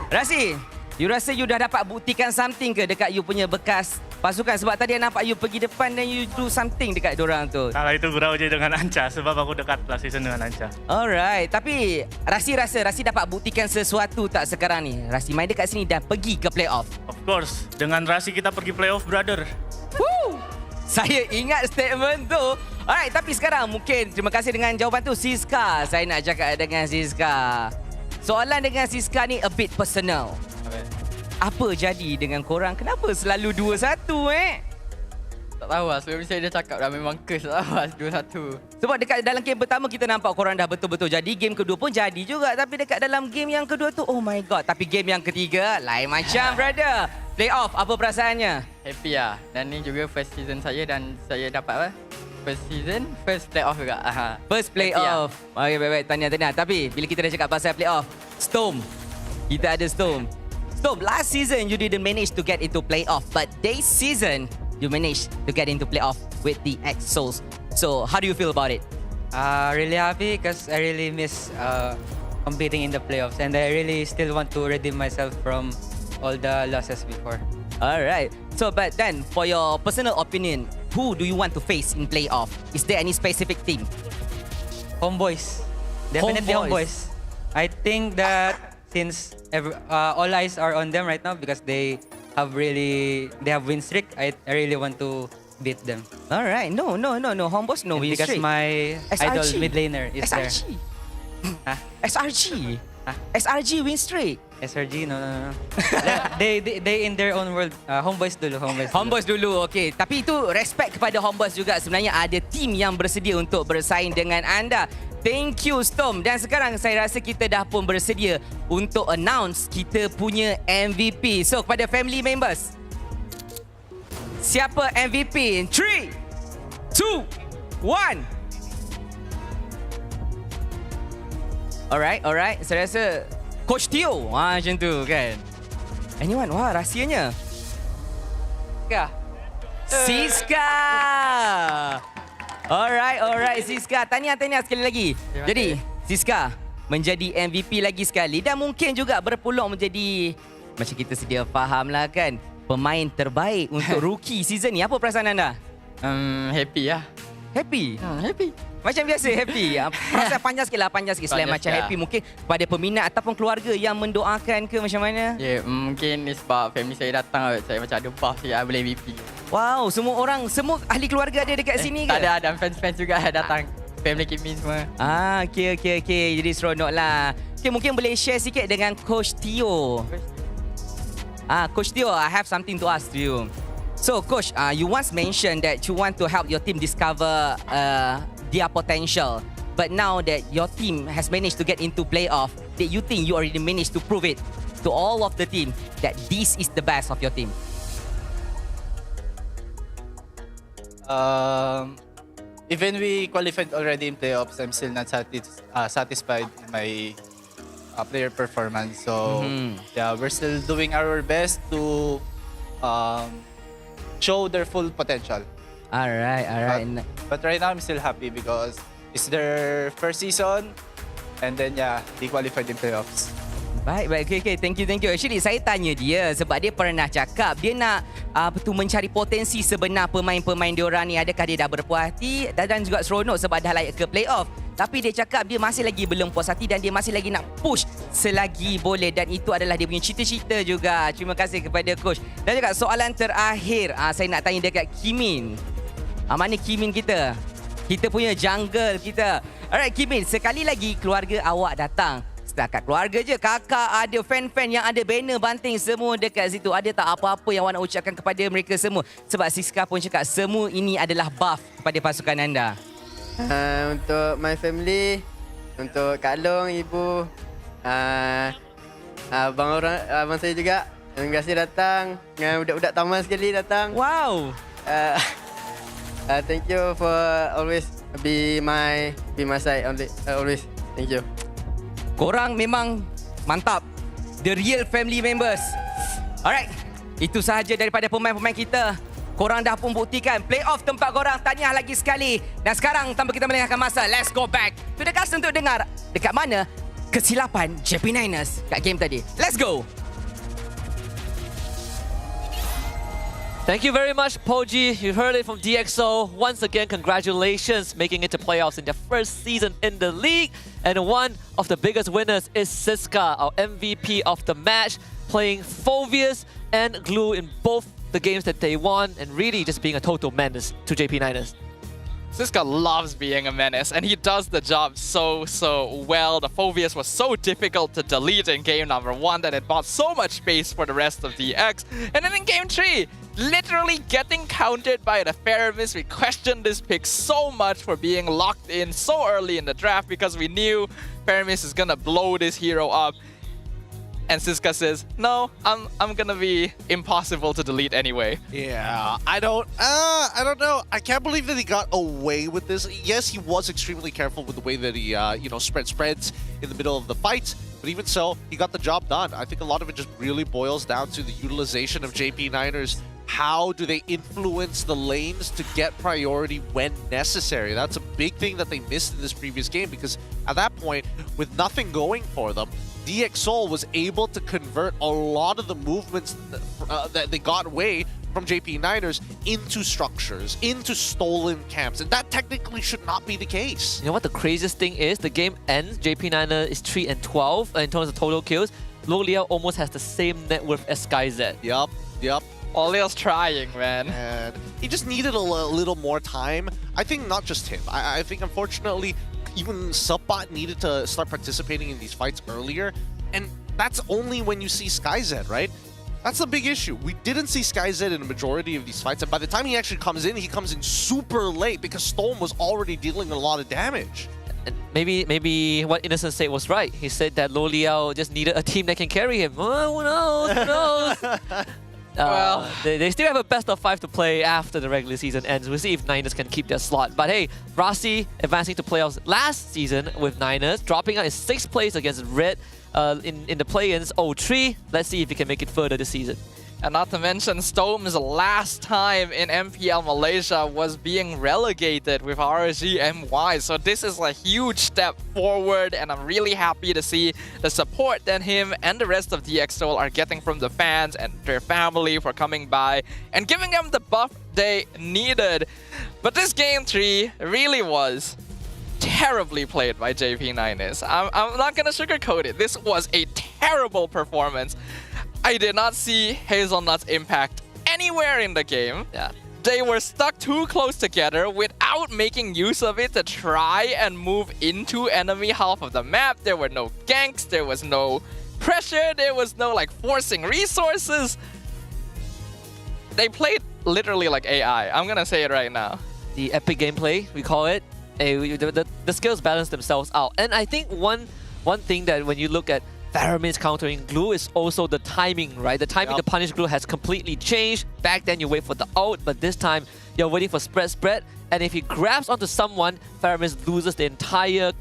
Rasi, you rasa you dah dapat buktikan something ke dekat you punya bekas pasukan? Sebab tadi I nampak you pergi depan dan you do something dekat dorang tu. Kalau itu gurau je dengan Anca sebab aku dekat last season dengan Anca. Alright, tapi Rasi rasa Rasi dapat buktikan sesuatu tak sekarang ni? Rasi main dekat sini dan pergi ke playoff. Of course, dengan Rasi kita pergi playoff, brother. Woo! Saya ingat statement tu. Alright, tapi sekarang mungkin terima kasih dengan jawapan tu Siska. Saya nak cakap dengan Siska. Soalan dengan Siska ni a bit personal. Apa jadi dengan korang? Kenapa selalu 2-1 Tak tahu lah, sebelum saya dah cakap dah memang curse, tak tahu lah 2-1. Sebab dekat dalam game pertama kita nampak korang dah betul-betul jadi. Game kedua pun jadi juga. Tapi dekat dalam game yang kedua tu, oh my god. Tapi game yang ketiga, lain macam brother. Playoff, apa perasaannya? Happy lah. Dan ni juga first season saya dan saya dapat apa? First season, first playoff juga. First playoff. Okay, baik-baik. Tahniah. Tapi bila kita dah cakap pasal playoff, Storm. Kita ada Storm. Storm, last season you didn't manage to get into playoff, but this season you managed to get into playoff with the X-Souls. So how do you feel about it? Really happy because I really miss competing in the playoffs, and I really still want to redeem myself from all the losses before. Alright. So but then for your personal opinion, who do you want to face in playoff? Is there any specific team? HomeBois. Definitely HomeBois. I think that since all eyes are on them right now because they have win streak, I really want to beat them. All right, no, HomeBois no win streak. Because my idol mid laner is SRG. There. SRG. SRG win streak. SRG no. they in their own world. HomeBois dulu. Okay, tapi itu respect kepada HomeBois juga. Sebenarnya ada team yang bersedia untuk bersaing dengan anda. Thank you Storm. Dan sekarang saya rasa kita dah pun bersedia untuk announce kita punya MVP. So kepada family members, siapa MVP in 3, 2, 1. Alright. Saya rasa Coach Tio. Macam tu kan. Anyone? Wah, rahsianya. Siska. Alright Siska. Tahniah sekali lagi. Jadi, Siska menjadi MVP lagi sekali dan mungkin juga berpeluang menjadi, macam kita sedia faham lah kan, pemain terbaik untuk rookie season ni. Apa perasaan anda? Happy lah. Happy? Happy. Macam biasa happy. Perasaan panjang sikit. Selain macam happy, mungkin kepada peminat ataupun keluarga yang mendoakan ke macam mana? Ya, mungkin ni sebab family saya datang. Saya macam ada buff saya boleh MVP. Wow, semua ahli keluarga ada dekat sini ke? Tak ada fans juga datang. Family Kimi semua. Okay. Jadi seronok lah. Okay, mungkin boleh share sikit dengan Coach Tio. Coach Tio, I have something to ask to you. So, Coach, you once mentioned that you want to help your team discover their potential. But now that your team has managed to get into playoff, that you think you already managed to prove it to all of the team that this is the best of your team? Even we qualified already in playoffs, I'm still not satisfied with my player performance. So yeah, we're still doing our best to show their full potential. Alright. But right now I'm still happy because it's their first season, and then yeah, they qualified in playoffs. Baik. Okay. Thank you. Actually, saya tanya dia sebab dia pernah cakap dia nak mencari potensi sebenar pemain-pemain diorang ni. Adakah dia dah berpuas hati dan juga seronok sebab dah layak ke playoff. Tapi dia cakap dia masih lagi belum puas hati dan dia masih lagi nak push selagi boleh. Dan itu adalah dia punya cita-cita juga. Terima kasih kepada Coach. Dan juga soalan terakhir, saya nak tanya dekat Kimin. Mana Kimin kita? Kita punya jungle kita. Alright Kimin, sekali lagi keluarga awak datang. Setakat keluarga je, kakak ada, fan-fan yang ada banner banting semua dekat situ. Ada tak apa-apa yang awak nak ucapkan kepada mereka semua? Sebab Siska pun cakap semua ini adalah buff kepada pasukan anda. Untuk my family, untuk Kak Long, ibu, abang saya juga. Terima kasih datang. Dengan budak-budak taman sekali datang. Wow. Thank you for always be my side always. Thank you. Korang memang mantap. The real family members. Alright. Itu sahaja daripada pemain-pemain kita. Korang dah pun buktikan playoff tempat korang. Tahniah lagi sekali. Dan sekarang tanpa kita melengahkan masa, let's go back to the cast untuk dengar dekat mana kesilapan JP9ers kat game tadi. Let's go. Thank you very much, Poji. You heard it from DXO. Once again, congratulations making it to playoffs in their first season in the league. And one of the biggest winners is Siska, our MVP of the match, playing Phobius and Glue in both the games that they won, and really just being a total menace to JP9ers. Siska loves being a menace, and he does the job so well. The Phobius was so difficult to delete in game number 1 that it bought so much space for the rest of DX. And then in game 3, literally getting countered by the Faramis. We questioned this pick so much for being locked in so early in the draft because we knew Faramis is gonna blow this hero up. And Siska says, no, I'm gonna be impossible to delete anyway. Yeah, I don't know. I can't believe that he got away with this. Yes, he was extremely careful with the way that he, spreads in the middle of the fight. But even so, he got the job done. I think a lot of it just really boils down to the utilization of JP9ers. How do they influence the lanes to get priority when necessary? That's a big thing that they missed in this previous game, because at that point, with nothing going for them, DXO was able to convert a lot of the movements that they got away from JP9ers into structures, into stolen camps, and that technically should not be the case. You know what the craziest thing is? The game ends, JP9er is 3-12 in terms of total kills. Lolia almost has the same net worth as SkyZ. Yep. Olia's trying, man. And he just needed a little more time. I think not just him. I think, unfortunately, even Subbot needed to start participating in these fights earlier. And that's only when you see SkyZ, right? That's the big issue. We didn't see SkyZ in a majority of these fights. And by the time he actually comes in, he comes in super late because Storm was already dealing a lot of damage. And maybe what Innocent said was right. He said that Lo Liao just needed a team that can carry him. Oh, who knows? They still have a best of 5 to play after the regular season ends. We'll see if Niners can keep their slot. But hey, Rasi advancing to playoffs last season with Niners, dropping out in 6th place against Red in the play-ins 0-3. Let's see if he can make it further this season. And not to mention, Storm's last time in MPL Malaysia was being relegated with RG MY. So this is a huge step forward, and I'm really happy to see the support that him and the rest of DxSoul are getting from the fans and their family for coming by and giving them the buff they needed. But this game 3 really was terribly played by JP9. I'm not gonna sugarcoat it. This was a terrible performance. I did not see Hazelnut's impact anywhere in the game. Yeah. They were stuck too close together without making use of it to try and move into enemy half of the map. There were no ganks, there was no pressure, there was no like forcing resources. They played literally like AI. I'm gonna say it right now. The epic gameplay, we call it. The skills balance themselves out. And I think one thing that when you look at Faramin's countering Glue is also the timing, right? The timing to punish Glue has completely changed. Back then you wait for the ult, but this time you're waiting for spread. And if he grabs onto someone, Faramin loses the entire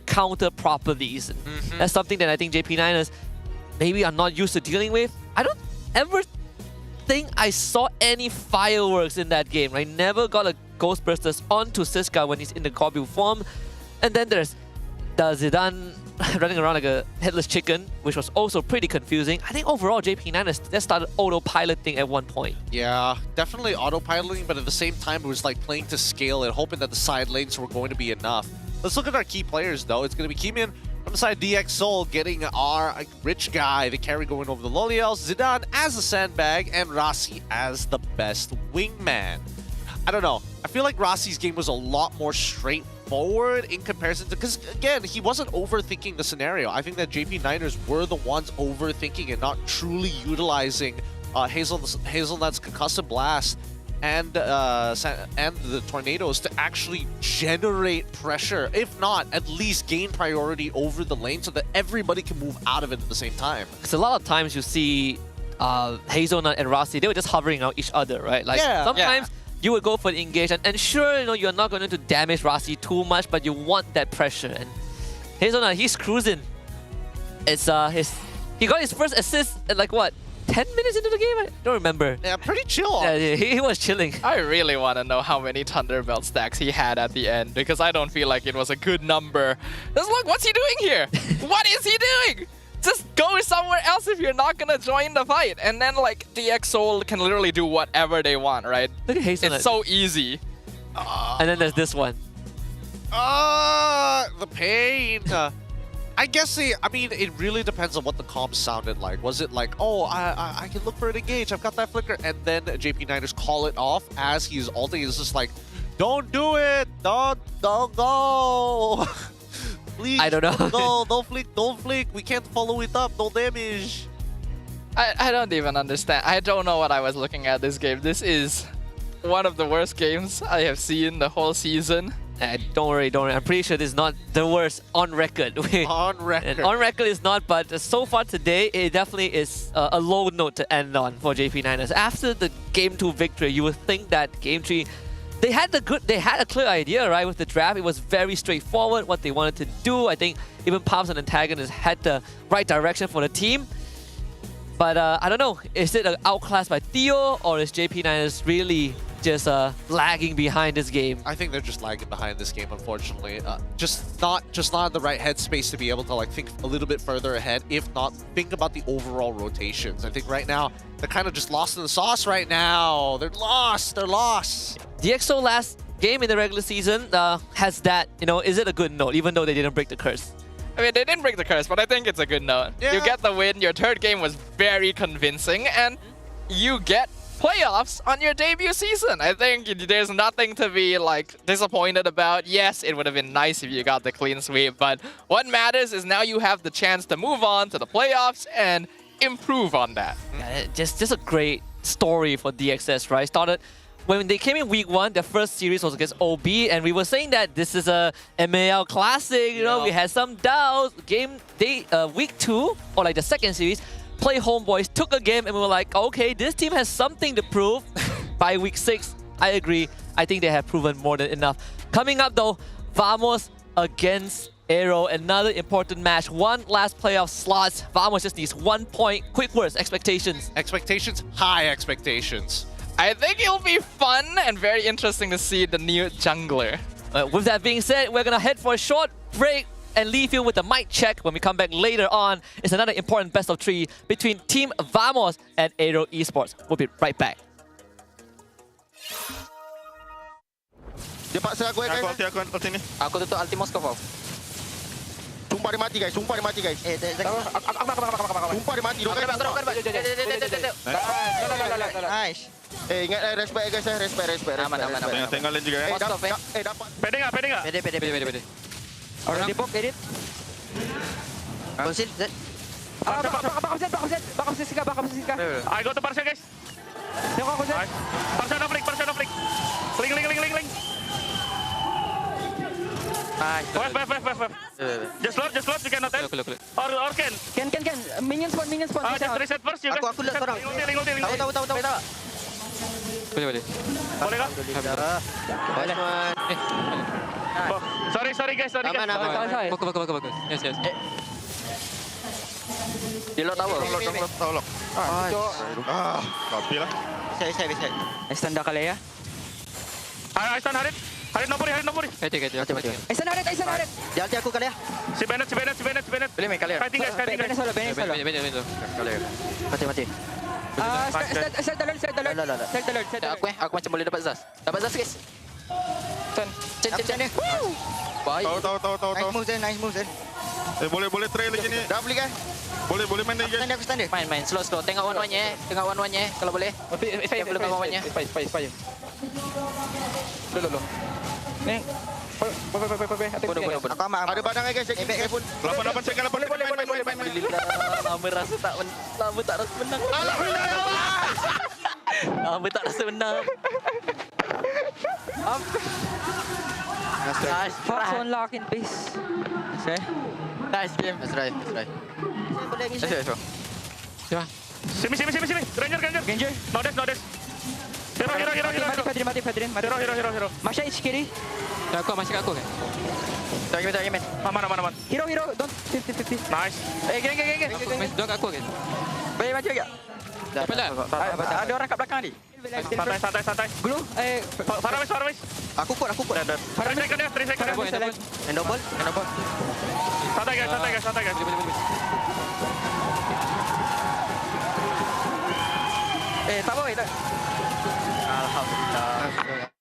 counter properties. That's something that I think JP9ers maybe are not used to dealing with. I don't ever think I saw any fireworks in that game, right? Never got a Ghost Bursters onto Siska when he's in the Gobu form. And then there's the Zidane running around like a headless chicken, which was also pretty confusing. I think overall JP9 just started autopiloting at one point. Yeah, definitely autopiloting, but at the same time it was like playing to scale and hoping that the side lanes were going to be enough. Let's look at our key players though. It's going to be Keeman from the side DxSoul getting our rich guy, the carry going over the Loliels, Zidane as a sandbag, and Rasi as the best wingman. I don't know. I feel like Rasi's game was a lot more straightforward in comparison to, because again, he wasn't overthinking the scenario. I think that JP9ers were the ones overthinking and not truly utilizing Hazelnut's concussive blast and the tornadoes to actually generate pressure, if not at least gain priority over the lane so that everybody can move out of it at the same time. Because a lot of times you see Hazelnut and Rasi, they were just hovering around each other, right? Like sometimes you would go for the engage, and sure, you know, you're not going to damage Rasi too much, but you want that pressure. And Hazelnut, he's cruising. It's he got his first assist at like what, 10 minutes into the game? I don't remember. Yeah, pretty chill. Yeah, he was chilling. I really want to know how many Thunderbelt stacks he had at the end, because I don't feel like it was a good number. Just look, what's he doing here? What is he doing? Just go somewhere else if you're not gonna join the fight. And then like DxSoul can literally do whatever they want, right? Look at Hazelnut. It's so easy. And then there's this one. The pain. I guess I mean, it really depends on what the comms sounded like. Was it like, oh, I can look for an engage, I've got that flicker, and then JP9ers call it off as he's ulting? It's just like, don't do it, don't go. Please, I don't know. Don't flick. We can't follow it up. No damage. I don't even understand. I don't know what I was looking at this game. This is one of the worst games I have seen the whole season. Don't worry. I'm pretty sure this is not the worst on record. On record. On record is not, but so far today, it definitely is a low note to end on for JP9ers. After the Game 2 victory, you would think that Game 3, they had a clear idea, right, with the draft. It was very straightforward what they wanted to do. I think even Palms and Antagonists had the right direction for the team. But I don't know, is it outclassed by Theo, or is JP9ers really just lagging behind this game? I think they're just lagging behind this game, unfortunately. Just not in the right headspace to be able to like think a little bit further ahead. If not, think about the overall rotations. I think right now they're kind of just lost in the sauce right now. They're lost. DxSoul last game in the regular season has that, you know, is it a good note, even though they didn't break the curse? I mean, they didn't break the curse, but I think it's a good note. Yeah. You get the win, your third game was very convincing, and you get playoffs on your debut season. I think there's nothing to be like disappointed about. Yes, it would have been nice if you got the clean sweep, but what matters is now you have the chance to move on to the playoffs and improve on that. Yeah, just a great story for DXS, right? Started when they came in week 1, their first series was against OB, and we were saying that this is a MAL classic, you know, we had some doubts. Week 2, or like the second series, play HomeBois, took a game, and we were like, okay, this team has something to prove. By week 6, I agree. I think they have proven more than enough. Coming up though, Vamos against AERO, another important match. One last playoff slots. Vamos just needs 1 point. Quick words, expectations. Expectations, high expectations. I think it'll be fun and very interesting to see the new jungler. With that being said, we're gonna head for a short break and leave you with a mic check. When we come back later on, it's another important best of 3 between Team Vamos and AERO Esports. We'll be right back. Dia paksa aku guys. Aku ulti ni. Aku tutup Ultimos kau. Sumpah dia mati guys. Sumpah dia mati guys. Sumpah dia mati. Nice. Ingat respect guys. Respect. Aman. Tengok lane juga dapat. Pede enggak? Pede. Orang di pop edit. Konsil. Bakal sisika. I go to Parsha guys. Tengok aku set. Parsha no flick. Ling. Nice. Wave. Just load, you cannot help. Or can. Can. Minion spawn. Just reset first, you Aku lihat seorang. Ling. Tahu. Boleh. Boleh kah? Boleh. Sorry guys. Aman. Bagus. Yes. Di lock tower. Lock. Copy lah. Saya. Stand kali ya. I stand Harit no puri. Mati. Aisan Harit. Jangan aku kali ya. Si Bennett. Boleh main kali ya. Fighting guys. Bennett solo. Kali. Mati. Set alert. Aku macam boleh dapat Zaz. Guys. Cen ni. Baik. Tahu. Nice moves. Boleh trail lagi ni. Dah beli kan? Boleh main lagi guys. Aku stand dia. Main slow. Tengok one-one-nya. Kalau boleh. Belum one-one-nya. Fire. Lo. Neng. Aku aman. Ada badang guys. Telefon. 8 second. Boleh. Lama tak rasa menang. Lama tak rasa menang. Nice. Fox unlock in pace. Nice game. That's right. Siapa? Simi. Ranger. No death. Hero. Fadrin. Hero. Masya ich kiri. Masih kat aku kan? Tak game. Aman. Hero. Don't 50. Nice. Geng. Dua kat aku kan? Boleh maju enggak? Dapat tak? Ada orang kat belakang ni. Santai. Glue. Farah wis. Aku kuat. 3 second. Endorball. Santai guys. Boleh. Tak boleh tak. Alhamdulillah.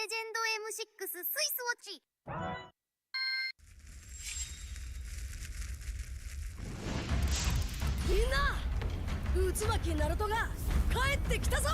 レジェンド M6 スイスウォッチ。みんな渦巻きナルトが帰ってきたぞ。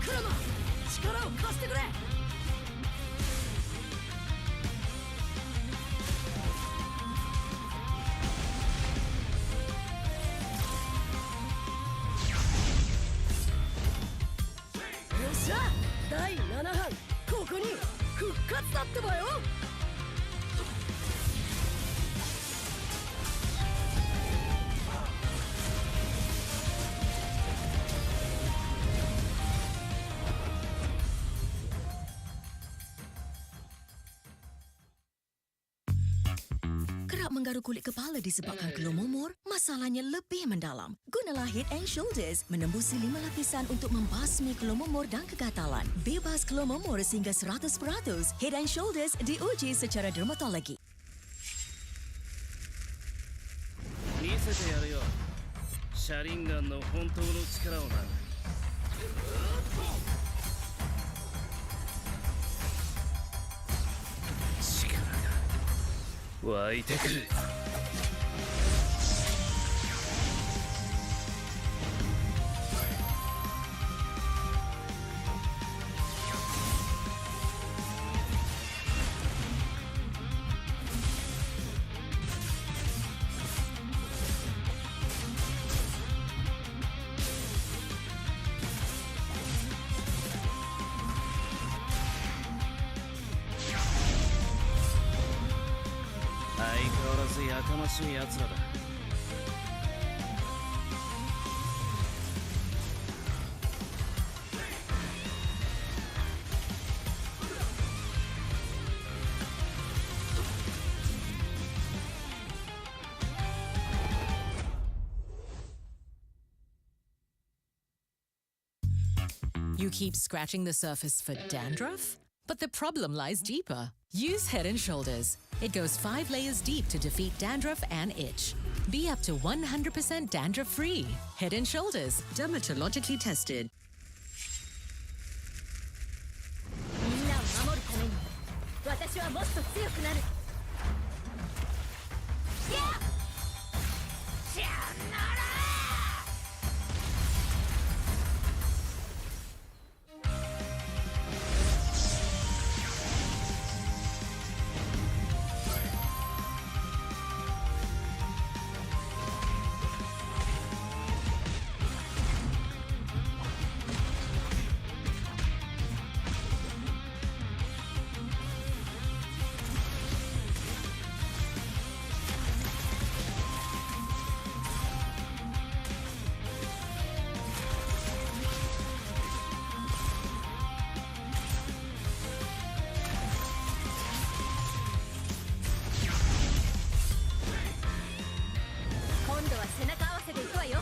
クラマ力を貸してくれ。よっしゃ第7班ここに復活だってばよ。Kerap menggaruk kulit kepala disebabkan keluh mumur, masalahnya lebih mendalam. Gunalah Head and Shoulders menembusi 5 lapisan untuk membasmi keluh mumur dan kegatalan. Bebas keluh mumur sehingga 100%. Head and Shoulders diuji secara dermatologi. 見せてやるよ。シャリンガンの本当の力をな。湧いてくる。相変わらずやかましい奴らだ。You keep scratching the surface for dandruff? But the problem lies deeper. Use Head and Shoulders. It goes 5 layers deep to defeat dandruff and itch. Be up to 100% dandruff-free. Head and Shoulders, dermatologically tested. みんなを守るために私はもっと強くなる。シャンナラ今度は背中合わせでいくわよ。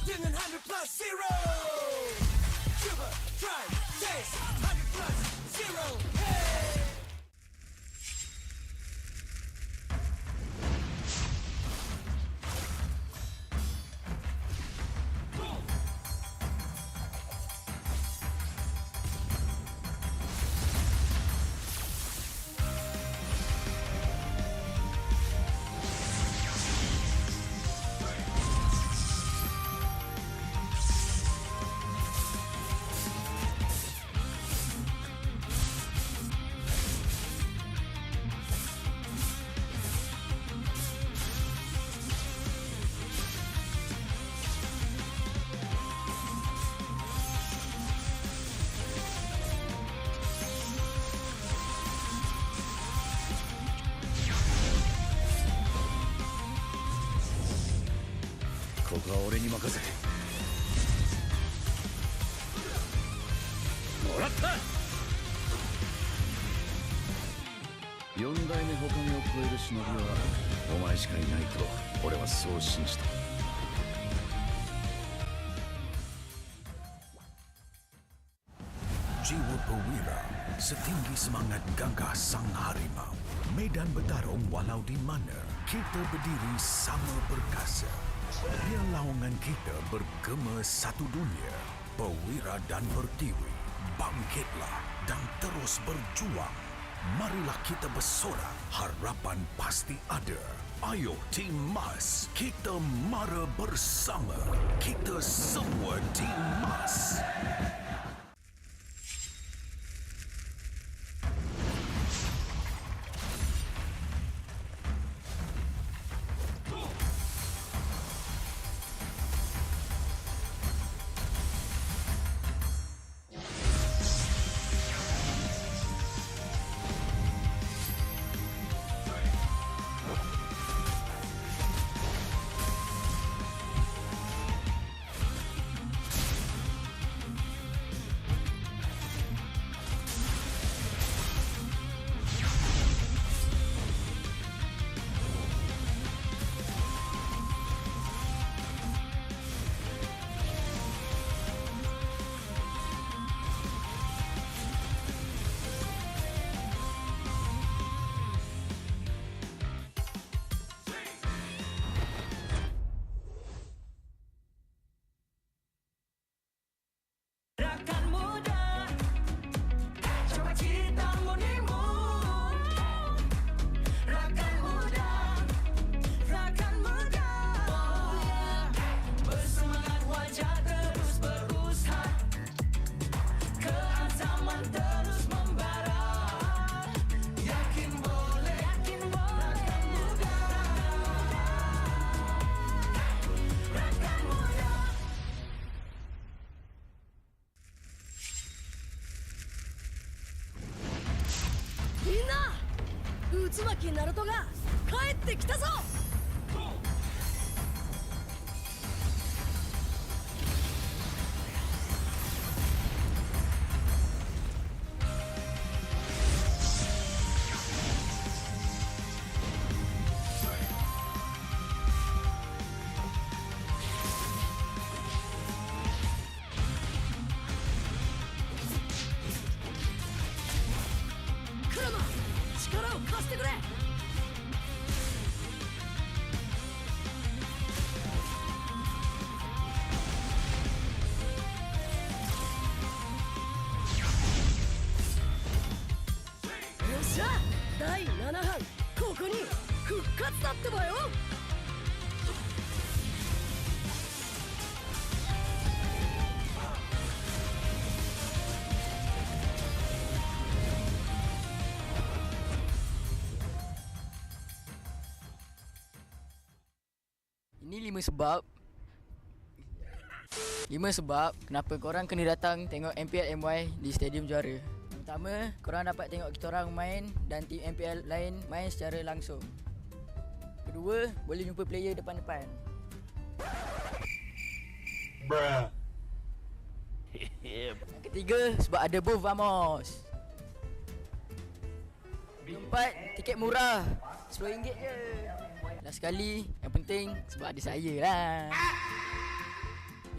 Dengan 100 plus zero. Coba, try, taste. 100 plus zero. Hey. ここは俺に任せてもらった4代目他目を超える忍びはお前しかいないと俺はそう信じたJiwa perwira setinggi semangat gagah sang harimau. Medan bertarung walau di mana kita berdiri sama perkasa. Biar lawangan kita bergema satu dunia. Perwira dan pertiwi, bangkitlah dan terus berjuang. Marilah kita bersorak, harapan pasti ada. Ayo Tim Mas, kita mara bersama. Kita semua Tim Mas. Ini 5 sebab kenapa korang kena datang tengok MPL MY di Stadium Juara. Pertama, korang dapat tengok kita orang main dan tim MPL lain main secara langsung. Kedua, boleh jumpa player depan-depan. Bruh. Yang ketiga, sebab ada booth Vamos. Keempat, tiket murah, RM10 je. Last sekali, yang penting sebab ada saya lah.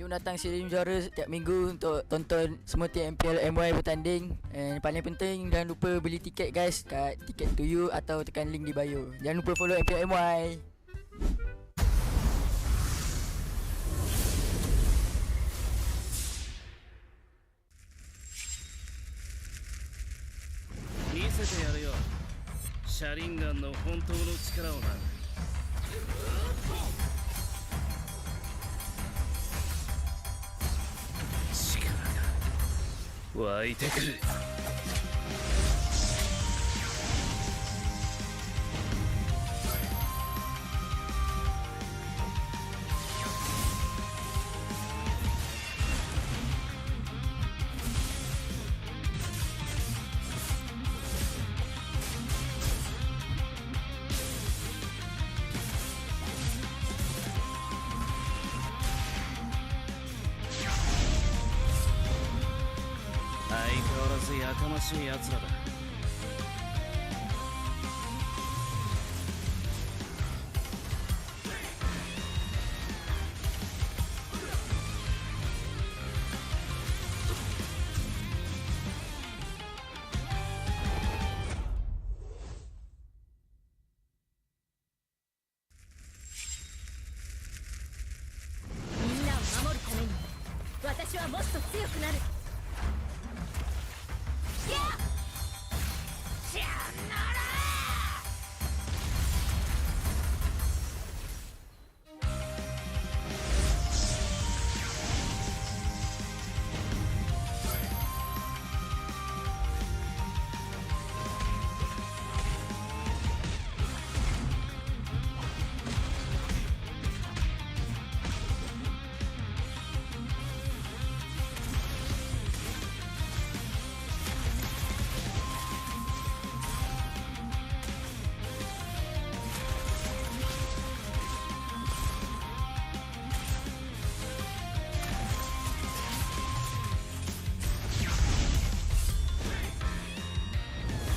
Jom datang Stadium Juara setiap minggu untuk tonton semua tim MPL MY bertanding. And paling penting, jangan lupa beli tiket guys kat Ticket to You atau tekan link di bio. Jangan lupa follow MPL MY. Misete yaru yo. Sharingan no hontou no chikara o na. 湧いてくる。ずやかましい奴らだ。みんなを守るために私はもっと強くなる。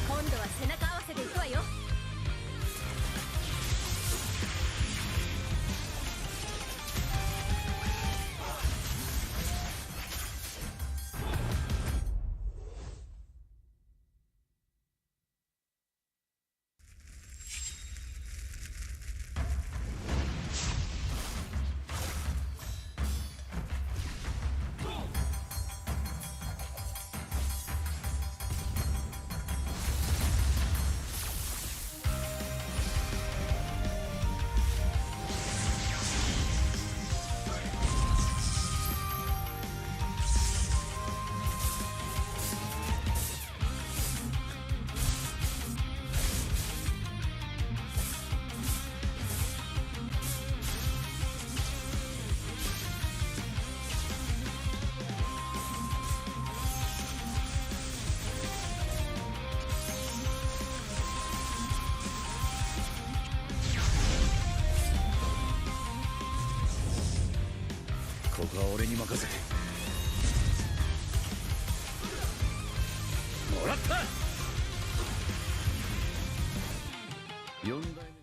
今度は背中合わせでいくわよ。ここは俺に任せて。もらった。4代目。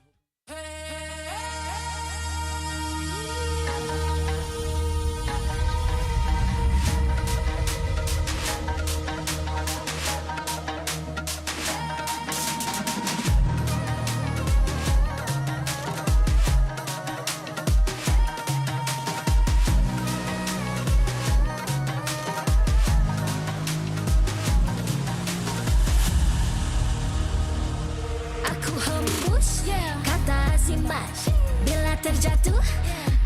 Aku hembus kata simas. Bila terjatuh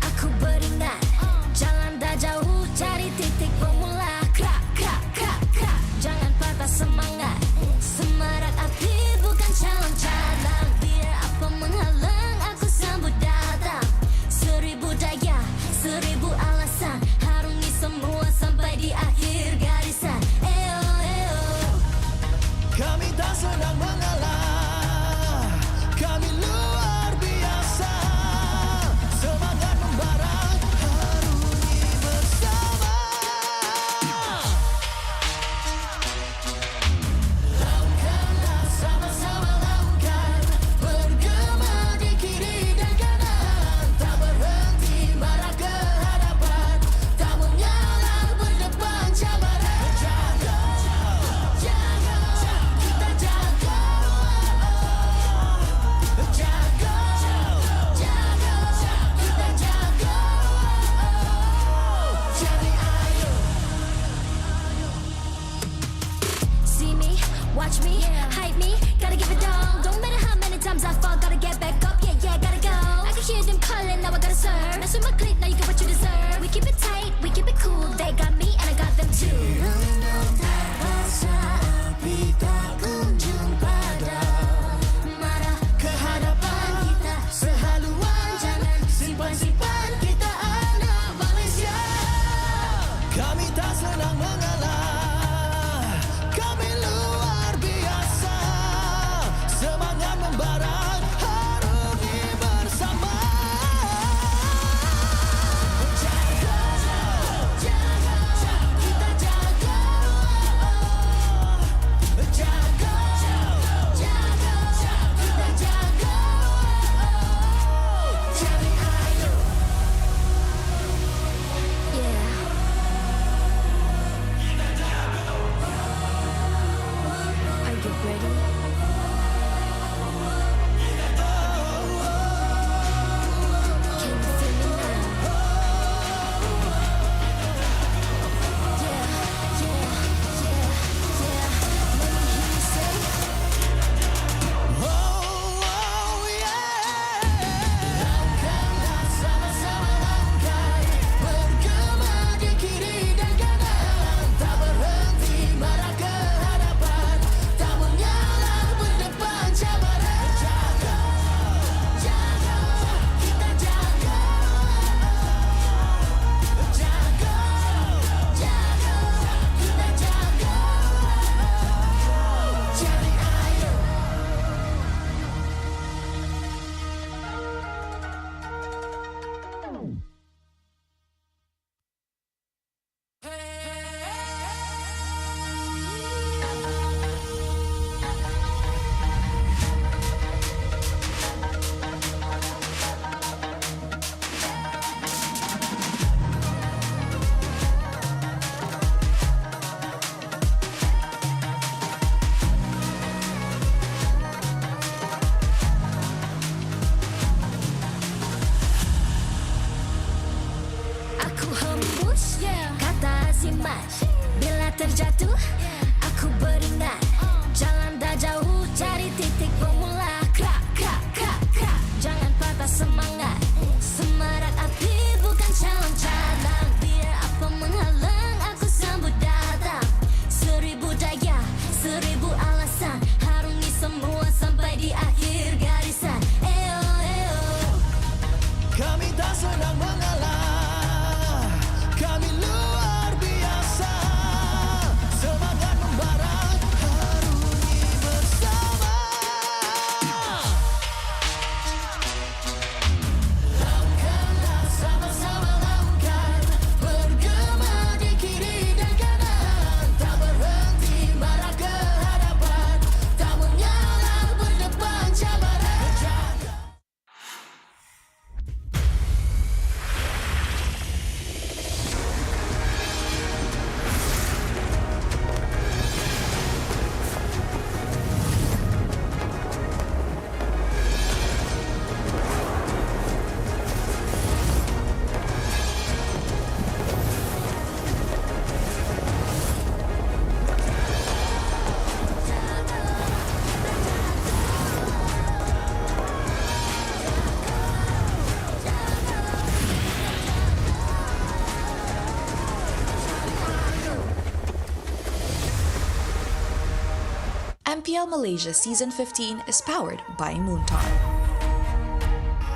aku beringat. Jalan dah jauh cari titik pemula. Krak krak krak krak. Jangan patah semangat. Semarak api bukan calon cadang. Biar apa menghalang aku sambut datang. 1000 daya 1000 alasan. Harungi semua sampai di akhir garisan. Eo eo. Kami tak senang mengalah, kami luar biasa. Semangat membara, harungi bersama. Lakukanlah sama-sama lakukan. Bergema di kiri dan kanan. Tak berhenti marah ke hadapan. Tak mengalah berdepan cabaran. Jaga, jaga, kita jaga. Jaga, jaga, kita jaga. Jadi ayo. See me, watch me, hype me, gotta give it all. Don't matter how many times I fall, gotta get back up, yeah, yeah, gotta go. I can hear them calling, now I gotta serve. Mess with my clique, now you get what you deserve. We keep it tight, we keep it cool, they got me and I got them too. Rasa api tak kunjung padam. Marah ke hadapan kita, sehaluan jangan simpan-simpan. Kita anak Malaysia. Kami tak senang mengalah, kami luar biasa. Semangat membara, harungi bersama. Aku hembus kata simat. Bila terjatuh aku beringat. Jalan dah jauh cari titik bermula. Krak, krak, krak, krak. Jangan patah semangat. Semarak api bukan calon cadang. Biar apa menghalang aku sambut datang. 1000 daya, 1000 alasan. Harungi semua sampai di akhir garisan. Eo, eo. Kami tak senang mengalah. Kami luar biasa. Semangat membara, harungi bersama. Langkahlah sama-sama langkah. Bergema di kiri dan kanan. Tak berhenti marah ke hadapan. Tak mengalah berdepan cabaran. MPL Malaysia Season 15 is powered by Moonton.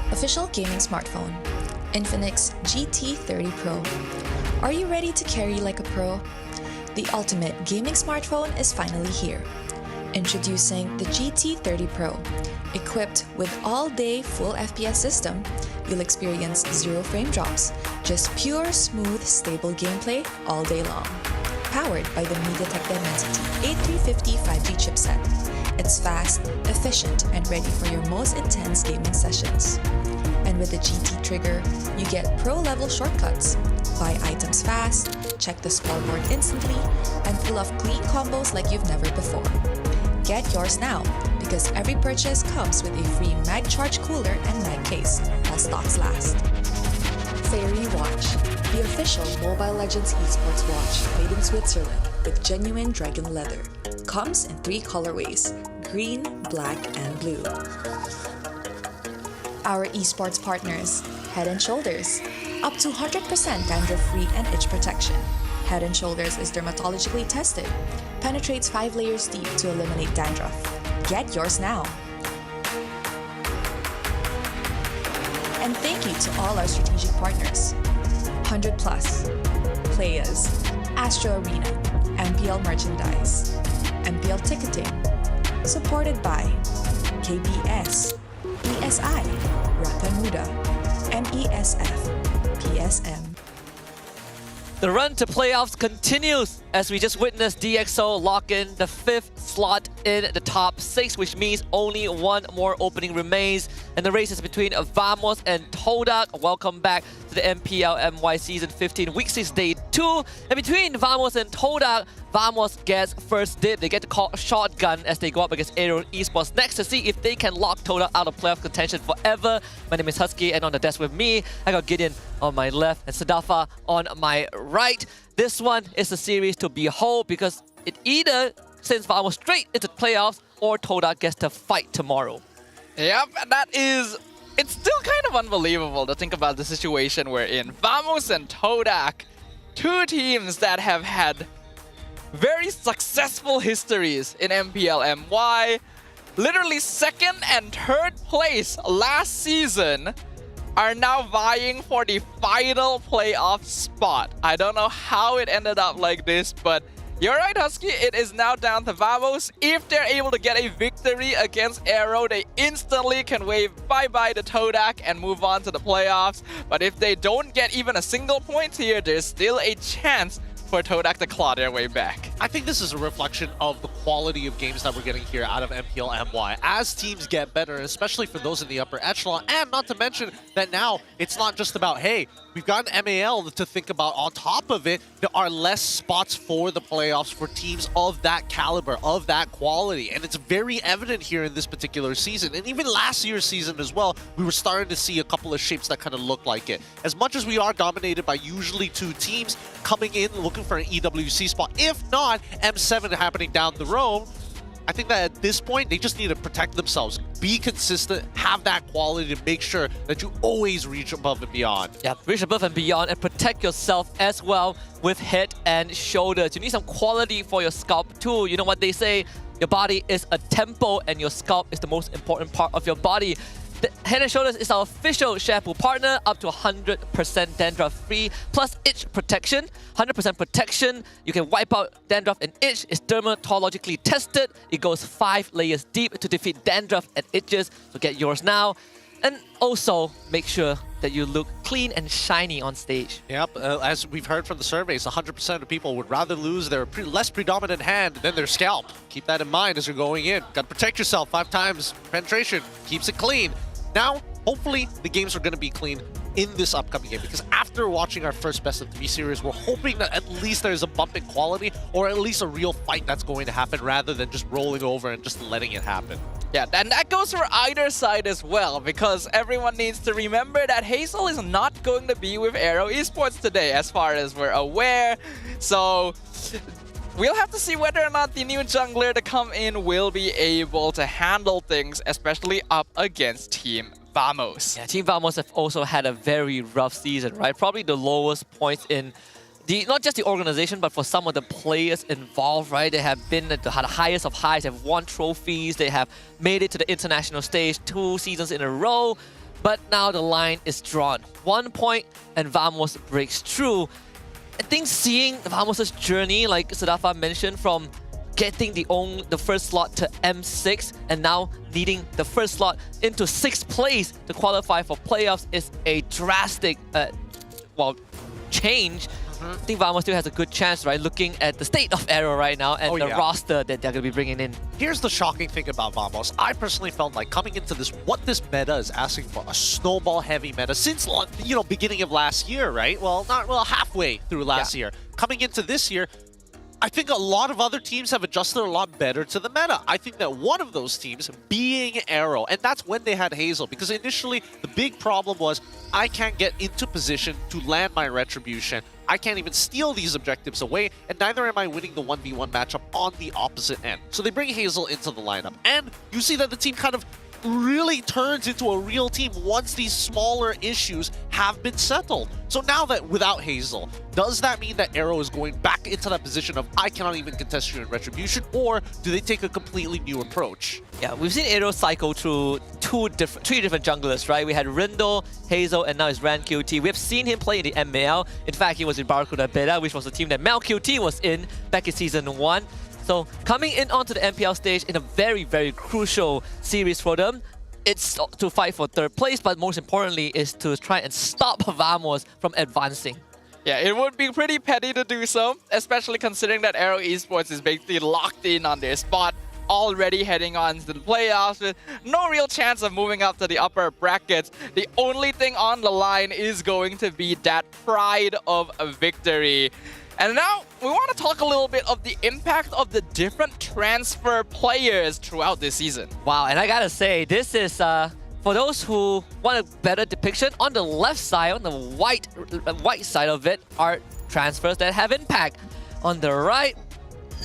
Official gaming smartphone, Infinix GT30 Pro. Are you ready to carry like a pro? The ultimate gaming smartphone is finally here. Introducing the GT30 Pro. Equipped with all-day full FPS system, you'll experience 0 frame drops, just pure, smooth, stable gameplay all day long. Powered by the MediaTek Dimensity 8350 5G chipset. It's fast, efficient, and ready for your most intense gaming sessions. And with the GT trigger, you get pro-level shortcuts. Buy items fast, check the scoreboard instantly, and pull off clean combos like you've never before. Get yours now, because every purchase comes with a free mag charge cooler and mag case, while stocks last. Fairy Watch, the official Mobile Legends esports watch made in Switzerland with genuine dragon leather. Comes in 3 colorways, green, black, and blue. Our esports partners, Head & Shoulders, up to 100% dandruff-free and itch protection. Head & Shoulders is dermatologically tested, penetrates 5 layers deep to eliminate dandruff. Get yours now. And thank you to all our strategic partners. 100 Plus, Playas, Astro Arena, MPL Merchandise, MPL Ticketing, supported by KBS, ESI, Rapamuda, MESF, PSM. The run to playoffs continues as we just witnessed DxO lock in the 5th slot in the top 6, which means only 1 more opening remains. And the race is between Vamos and Todak. Welcome back to the MPL MY Season 15, Week 6, Day 2. And between Vamos and Todak, Vamos gets first dib. They get to call shotgun as they go up against AERO Esports next to see if they can lock Todak out of playoff contention forever. My name is Husky, and on the desk with me, I got Gideon on my left and Sadafa on my right. This one is a series to behold because it either sends Vamos straight into playoffs or Todak gets to fight tomorrow. Yep, it's still kind of unbelievable to think about the situation we're in. Vamos and Todak, 2 teams that have had very successful histories in MPL MY. Literally 2nd and 3rd place last season are now vying for the final playoff spot. I don't know how it ended up like this, but you're right, Husky. It is now down to Vamos. If they're able to get a victory against AERO, they instantly can wave bye-bye to Todak and move on to the playoffs. But if they don't get even a single point here, there's still a chance for Todak to claw their way back. I think this is a reflection of the quality of games that we're getting here out of MPL MY. As teams get better, especially for those in the upper echelon, and not to mention that now it's not just about, hey, we've got an MAL to think about. On top of it, there are less spots for the playoffs for teams of that caliber, of that quality. And it's very evident here in this particular season. And even last year's season as well, we were starting to see a couple of shapes that kind of look like it. As much as we are dominated by usually 2 teams coming in looking for an EWC spot, if not M7 happening down the road, I think that at this point, they just need to protect themselves, be consistent, have that quality to make sure that you always reach above and beyond. Yeah, reach above and beyond and protect yourself as well with head and shoulders. You need some quality for your scalp too. You know what they say, your body is a temple and your scalp is the most important part of your body. The Head & Shoulders is our official shampoo partner, up to 100% dandruff-free, plus itch protection. 100% protection, you can wipe out dandruff and itch. It's dermatologically tested. It goes 5 layers deep to defeat dandruff and itches, so get yours now. And also, make sure that you look clean and shiny on stage. Yep, as we've heard from the surveys, 100% of people would rather lose their less predominant hand than their scalp. Keep that in mind as you're going in. Got to protect yourself 5 times. Penetration keeps it clean. Now, hopefully, the games are going to be clean in this upcoming game, because after watching our first best of 3 series, we're hoping that at least there's a bump in quality, or at least a real fight that's going to happen, rather than just rolling over and just letting it happen. Yeah, and that goes for either side as well, because everyone needs to remember that Hazel is not going to be with AERO Esports today, as far as we're aware. So we'll have to see whether or not the new jungler to come in will be able to handle things, especially up against Team Vamos. Yeah, Team Vamos have also had a very rough season, right? Probably the lowest points in not just the organization, but for some of the players involved, right? They have been at the highest of highs, have won trophies, they have made it to the international stage 2 seasons in a row, but now the line is drawn. 1 point and Vamos breaks through. I think seeing Vamos' journey, like Sadafa mentioned, from getting the first slot to M6 and now needing the first slot into 6th place to qualify for playoffs is a drastic, change. I think Vamos still has a good chance, right? Looking at the state of AERO right now and the roster that they're going to be bringing in. Here's the shocking thing about Vamos. I personally felt like coming into this, what this meta is asking for, a snowball-heavy meta since, beginning of last year, right? Well, halfway through last year. Coming into this year, I think a lot of other teams have adjusted a lot better to the meta. I think that one of those teams being AERO, and that's when they had Hazel, because initially the big problem was I can't get into position to land my retribution. I can't even steal these objectives away, and neither am I winning the 1v1 matchup on the opposite end. So they bring Hazel into the lineup, and you see that the team kind of really turns into a real team once these smaller issues have been settled. So now that without Hazel, does that mean that AERO is going back into that position of I cannot even contest you in retribution, or do they take a completely new approach? Yeah, we've seen AERO cycle through 3 different junglers, right? We had Rindo, Hazel, and now it's Ran QT. We've seen him play in the MAL. In fact, he was in Barracuda Beta, which was the team that Mal QT was in back in Season 1. So coming in onto the MPL stage in a very, very crucial series for them, it's to fight for 3rd place, but most importantly is to try and stop Vamos from advancing. Yeah, it would be pretty petty to do so, especially considering that AERO Esports is basically locked in on their spot, already heading on to the playoffs with no real chance of moving up to the upper brackets. The only thing on the line is going to be that pride of a victory. And now, we want to talk a little bit of the impact of the different transfer players throughout this season. Wow, and I gotta say, this is, for those who want a better depiction, on the left side, on the white side of it, are transfers that have impact. On the right,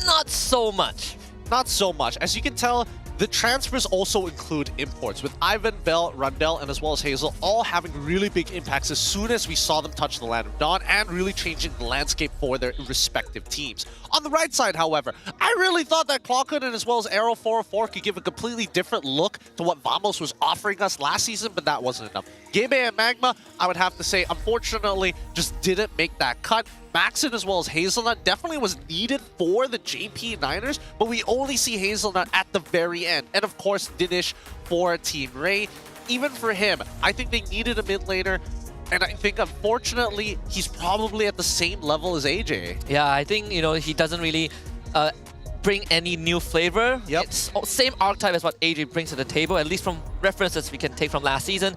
not so much. Not so much. As you can tell, the transfers also include imports, with Ivan, Bell, Rundell, and as well as Hazel all having really big impacts as soon as we saw them touch the Land of Dawn and really changing the landscape for their respective teams. On the right side, however, I really thought that Clockhood and as well as AERO 404 could give a completely different look to what Vamos was offering us last season, but that wasn't enough. Gebe and Magma, I would have to say, unfortunately, just didn't make that cut. Maxon as well as Hazelnut definitely was needed for the JP Niners, but we only see Hazelnut at the very end. And of course, Dinesh for Team Ray. Even for him, I think they needed a mid laner, and I think unfortunately, he's probably at the same level as AJ. Yeah, I think, he doesn't really bring any new flavor. It's same archetype as what AJ brings to the table, at least from references we can take from last season.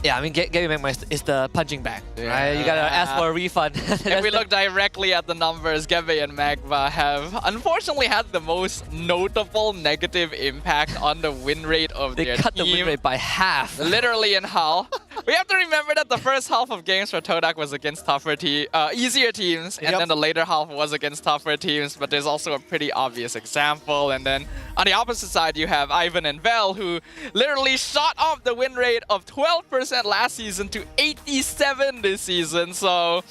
Yeah, I mean, Gabby McMahon is the punching bag, right? You gotta ask for a refund. If we look directly at the numbers, Gabby and Magva have unfortunately had the most notable negative impact on the win rate of their team. They cut the win rate by half. Literally in half. We have to remember that the first half of games for Todak was against easier teams, and then the later half was against tougher teams, but there's also a pretty obvious example. And then on the opposite side, you have Ivan and Vel, who literally shot up the win rate of 12% last season to 87 this season. So,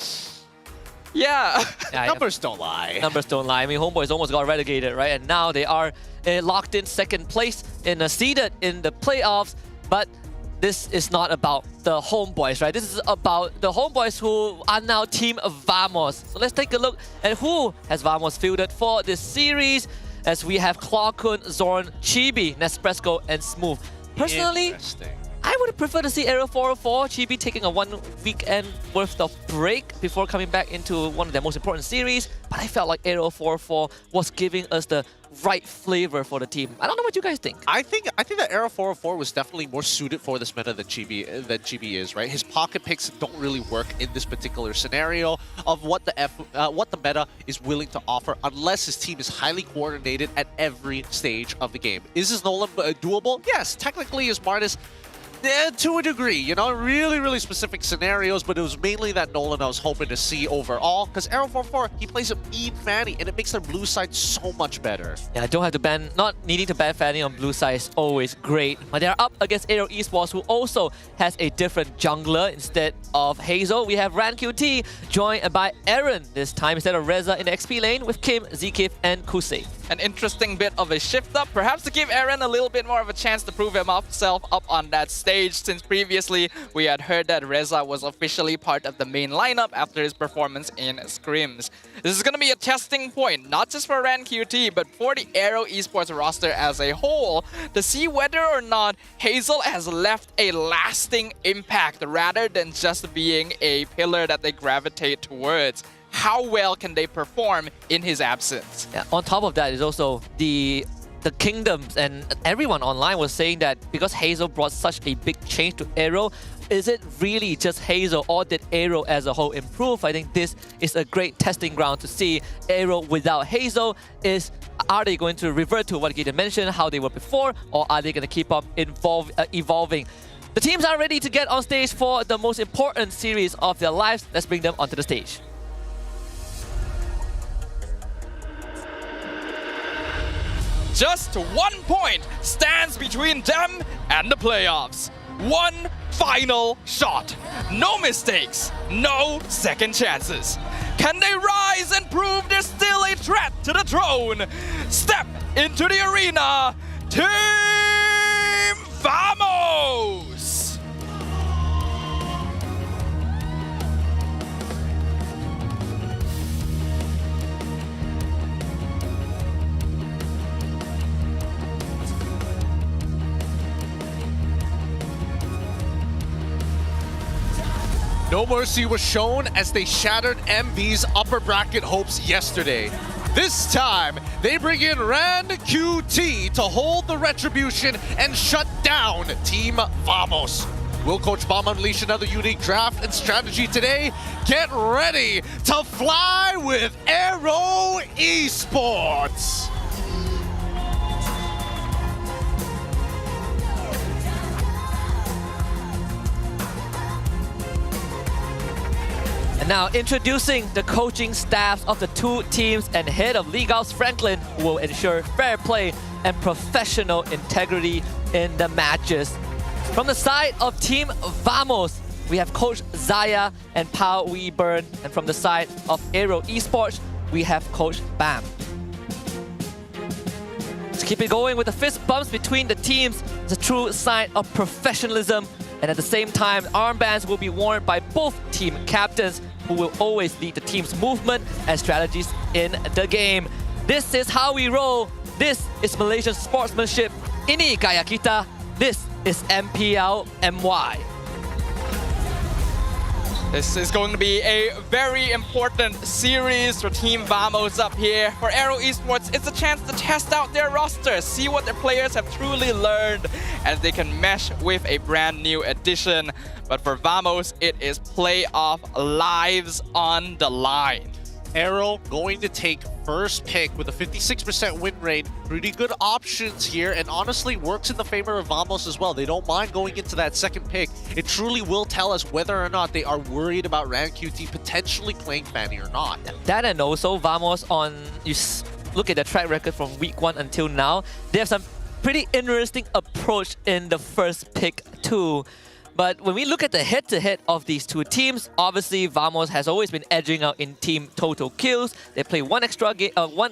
yeah. Numbers don't lie. Numbers don't lie. I mean, HomeBois almost got relegated, right? And now they are locked in second place and seeded in the playoffs. But this is not about the HomeBois, right? This is about the HomeBois who are now Team Vamos. So let's take a look at who has Vamos fielded for this series, as we have Clawkun, Zorn, Chibi, Nespresso, and Smooth. Personally, I would prefer to see AERO 404, Chibi taking a 1 weekend worth of break before coming back into one of their most important series. But I felt like AERO 404 was giving us the right flavor for the team. I don't know what you guys think. I think that AERO 404 was definitely more suited for this meta than Chibi is, right? His pocket picks don't really work in this particular scenario of what the meta is willing to offer, unless his team is highly coordinated at every stage of the game. Is this Nolan doable? Yes, technically is Martis. To a degree, you know, really specific scenarios, but it was mainly that Nolan I was hoping to see overall, because AERO 404, he plays a mean Fanny, and it makes the blue side so much better. Yeah, I don't have to ban, not needing to ban Fanny on blue side is always great, but they're up against AERO Esports, who also has a different jungler instead of Hazel. We have RanQT joined by Aaron this time instead of Reza in the XP lane with Kim, Zkif, and Kusei. An interesting bit of a shift up, perhaps to give Aaron a little bit more of a chance to prove himself up on that stage, since previously we had heard that Reza was officially part of the main lineup after his performance in Scrims. This is going to be a testing point, not just for RanQT, but for the AERO Esports roster as a whole, to see whether or not Hazel has left a lasting impact rather than just being a pillar that they gravitate towards. How well can they perform in his absence? Yeah, on top of that is also the Kingdoms, and everyone online was saying that because Hazel brought such a big change to AERO, is it really just Hazel, or did AERO as a whole improve? I think this is a great testing ground to see AERO without Hazel. Are they going to revert to what Gideon mentioned, how they were before, or are they going to keep up evolving? The teams are ready to get on stage for the most important series of their lives. Let's bring them onto the stage. Just 1 point stands between them and the playoffs. One final shot. No mistakes, no second chances. Can they rise and prove they're still a threat to the throne? Step into the arena, Team Vamos! No mercy was shown as they shattered MV's upper bracket hopes yesterday. This time, they bring in RanQT to hold the retribution and shut down Team Vamos. Will Coach Bomb unleash another unique draft and strategy today? Get ready to fly with AERO Esports! And now introducing the coaching staffs of the two teams and head of League House Franklin, who will ensure fair play and professional integrity in the matches. From the side of Team Vamos, we have Coach Zaya and Pao Weeburn. And from the side of AERO Esports, we have Coach Bam. To keep it going with the fist bumps between the teams, it's a true sign of professionalism. And at the same time, armbands will be worn by both team captains, who will always lead the team's movement and strategies in the game. This is how we roll. This is Malaysian sportsmanship. Ini gaya kita. This is MPL MY. This is going to be a very important series for Team Vamos up here. For AERO Esports, it's a chance to test out their roster, see what their players have truly learned, and they can mesh with a brand new addition. But for Vamos, it is playoff lives on the line. AERO going to take first pick with a 56% win rate. Pretty good options here, and honestly works in the favor of Vamos as well. They don't mind going into that second pick. It truly will tell us whether or not they are worried about RanQT potentially playing Fanny or not. That, and also Vamos look at the track record from week 1 until now. They have some pretty interesting approach in the first pick too. But when we look at the head-to-head of these two teams, obviously Vamos has always been edging out in team total kills. They play one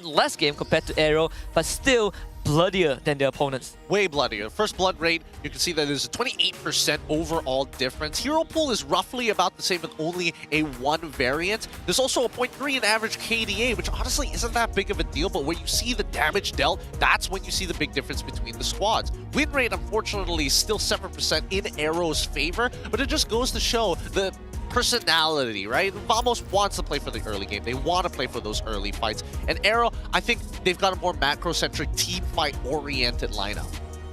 less game compared to AERO, but still bloodier than their opponents. Way bloodier. First blood rate, you can see that there's a 28% overall difference. Hero pool is roughly about the same with only a 1 variant. There's also a 0.3 in average KDA, which honestly isn't that big of a deal, but when you see the damage dealt, that's when you see the big difference between the squads. Win rate, unfortunately, is still 7% in AERO's favor, but it just goes to show the personality, right? Vamos wants to play for the early game. They want to play for those early fights. And AERO, I think they've got a more macro-centric, team fight-oriented lineup.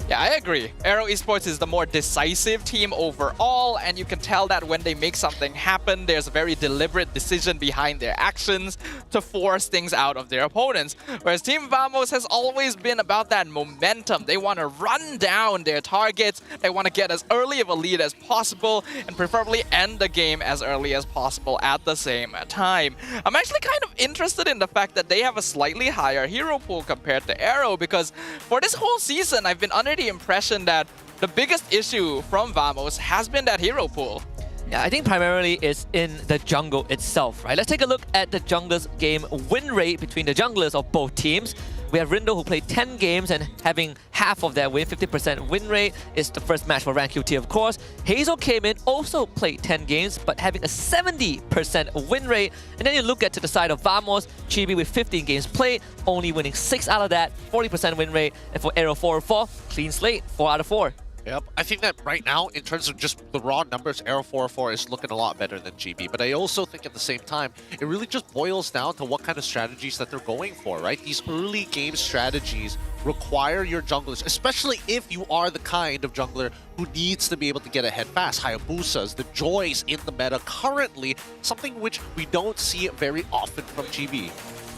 Yeah, I agree. AERO Esports is the more decisive team overall, and you can tell that when they make something happen, there's a very deliberate decision behind their actions to force things out of their opponents. Whereas Team Vamos has always been about that momentum. They want to run down their targets, they want to get as early of a lead as possible, and preferably end the game as early as possible at the same time. I'm actually kind of interested in the fact that they have a slightly higher hero pool compared to AERO, because for this whole season, I've been under the impression that the biggest issue from Vamos has been that hero pool. Yeah, I think primarily it's in the jungle itself, right? Let's take a look at the jungler's game win rate between the junglers of both teams. We have Rindo, who played 10 games and having half of that win, 50% win rate. Is the first match for RanQT, of course. Hazel came in, also played 10 games, but having a 70% win rate. And then you look at to the side of Vamos, Chibi with 15 games played, only winning 6 out of that, 40% win rate. And for AERO 404, clean slate, 4 out of 4. Yep, I think that right now, in terms of just the raw numbers, AERO 404 is looking a lot better than GB. But I also think at the same time, it really just boils down to what kind of strategies that they're going for, right? These early game strategies require your junglers, especially if you are the kind of jungler who needs to be able to get ahead fast. Hayabusas, the Joys in the meta currently, something which we don't see very often from GB.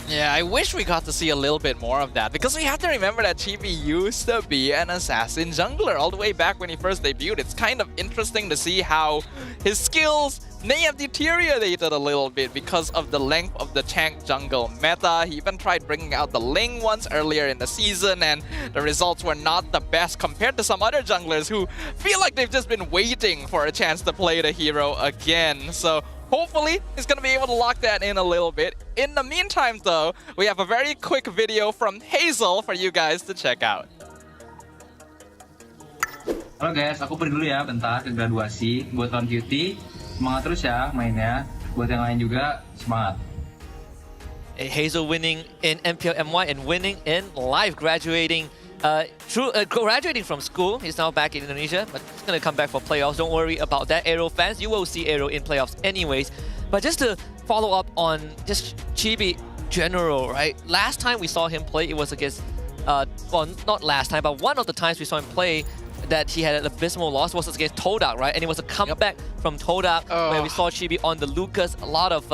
Yeah, I wish we got to see a little bit more of that, because we have to remember that Chibi used to be an assassin jungler all the way back when he first debuted. It's kind of interesting to see how his skills may have deteriorated a little bit because of the length of the tank jungle meta. He even tried bringing out the Ling once earlier in the season, and the results were not the best compared to some other junglers who feel like they've just been waiting for a chance to play the hero again. So hopefully, he's going to be able to lock that in a little bit. In the meantime, though, we have a very quick video from Hazel for you guys to check out. Halo guys, aku pergi dulu ya bentar ke graduasi. Buat RanQT, semangat terus ya mainnya. Buat yang lain juga, semangat. Hazel winning in MPL MY and winning in live, graduating from school. He's now back in Indonesia, but he's going to come back for playoffs. Don't worry about that, AERO fans. You will see AERO in playoffs anyways. But just to follow up on just Chibi general, right? Last time we saw him play, it was against, well, not last time, but one of the times we saw him play that he had an abysmal loss was against Todak, right? And it was a comeback from Todak where we saw Chibi on the Lucas. A lot of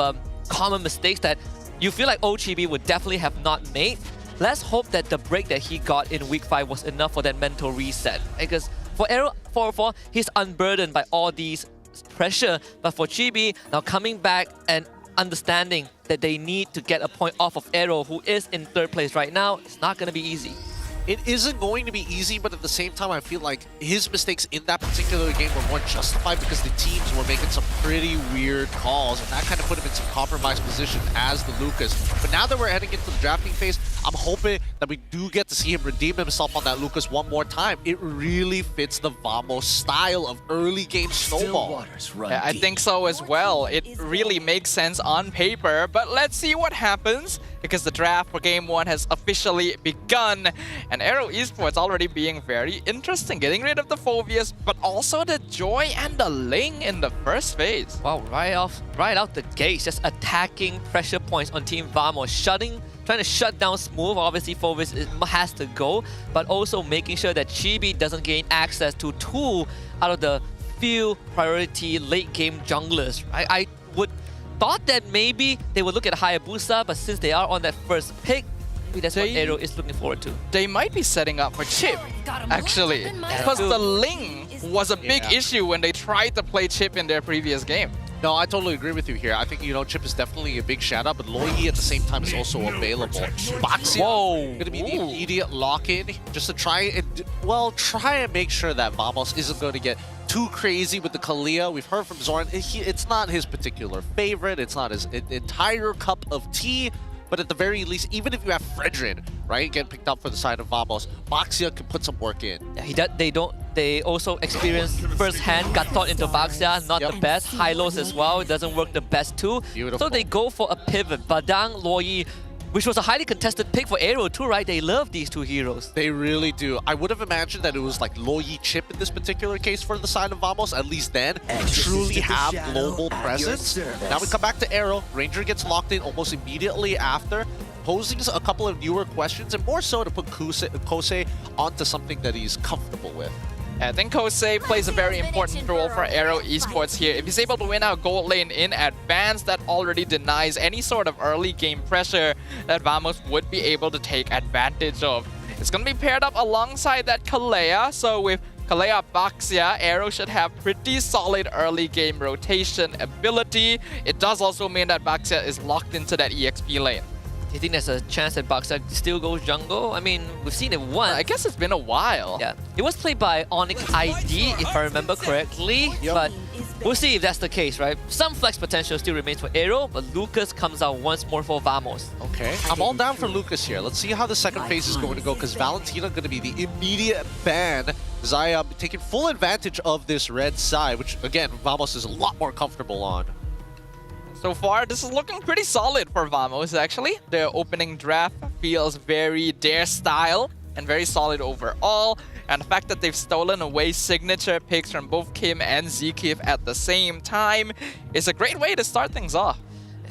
common mistakes that you feel like old Chibi would definitely have not made. Let's hope that the break that he got in week 5 was enough for that mental reset. Because for AERO 404, he's unburdened by all these pressure. But for Chibi, now coming back and understanding that they need to get a point off of AERO, who is in 3rd place right now, it's not going to be easy. It isn't going to be easy, but at the same time, I feel like his mistakes in that particular game were more justified because the teams were making some pretty weird calls, and that kind of put him in some compromised position as the Lucas. But now that we're heading into the drafting phase, I'm hoping that we do get to see him redeem himself on that Lucas one more time. It really fits the Vamos style of early game snowball. Yeah, I think so as well. It really makes sense on paper, but let's see what happens, because the draft for Game 1 has officially begun, and AERO Esports already being very interesting, getting rid of the Phobius, but also the Joy and the Ling in the first phase. plays. Wow, right out the gates, just attacking pressure points on Team Vamos, trying to shut down Smooth. Obviously, Fovis has to go, but also making sure that Chibi doesn't gain access to 2 out of the few priority late game junglers. I would thought that maybe they would look at Hayabusa, but since they are on that first pick, maybe that's what AERO is looking forward to. They might be setting up for Chip, actually, because the Ling was a big issue when they tried to play Chip in their previous game. No, I totally agree with you here. I think, Chip is definitely a big shout-out, but Loyi at the same time is also available. Baxia going to be the immediate lock-in just to try and make sure that Vamos isn't going to get too crazy with the Kalia. We've heard from Zoran, it's not his particular favorite, it's not his entire cup of tea, but at the very least, even if you have Fredrin, right, getting picked up for the side of Vamos, Baxia can put some work in. Yeah, they also experienced firsthand, got thought into Baxia, not the best. Hylos as well, it doesn't work the best too. Beautiful. So they go for a pivot. Badang, Loyi, which was a highly contested pick for AERO too, right? They love these 2 heroes. They really do. I would have imagined that it was like Loyi Chip in this particular case for the side of Vamos, at least then. Truly have global presence. Now we come back to AERO. Ranger gets locked in almost immediately after, posing a couple of newer questions, and more so to put Kosei onto something that he's comfortable with. I think Kosei plays a very important role for AERO Esports here. If he's able to win out gold lane in advance, that already denies any sort of early game pressure that Vamos would be able to take advantage of. It's going to be paired up alongside that Kalea, so with Kalea Baxia, AERO should have pretty solid early game rotation ability. It does also mean that Baxia is locked into that EXP lane. Do you think there's a chance that Baxia still goes jungle? I mean, we've seen it once. I guess it's been a while. Yeah. It was played by Onyx ID, if I remember correctly. But we'll see if that's the case, right? Some flex potential still remains for AERO, but Lucas comes out once more for Vamos. Okay. I'm all down for Lucas here. Let's see how the second phase is going to go, because Valentina going to be the immediate ban. Zaya taking full advantage of this red side, which, again, Vamos is a lot more comfortable on. So far, this is looking pretty solid for Vamos, actually. Their opening draft feels very their style and very solid overall. And the fact that they've stolen away signature picks from both Kim and Zkif at the same time is a great way to start things off.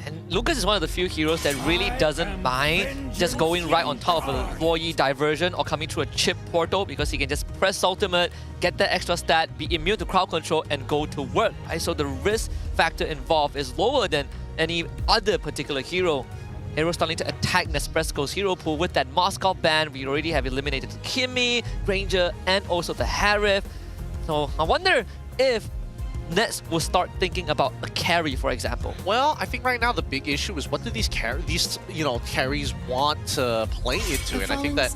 And Lucas is one of the few heroes that really doesn't mind just going right on top of a Loyi diversion or coming through a chip portal, because he can just press ultimate, get that extra stat, be immune to crowd control, and go to work. Right? So the risk factor involved is lower than any other particular hero. AERO starting to attack Nespresco's hero pool with that Moscow ban. We already have eliminated Kimmy, Ranger, and also the Harif. So I wonder if Nets will start thinking about a carry, for example. Well, I think right now the big issue is what do these carries want to play into, and I think that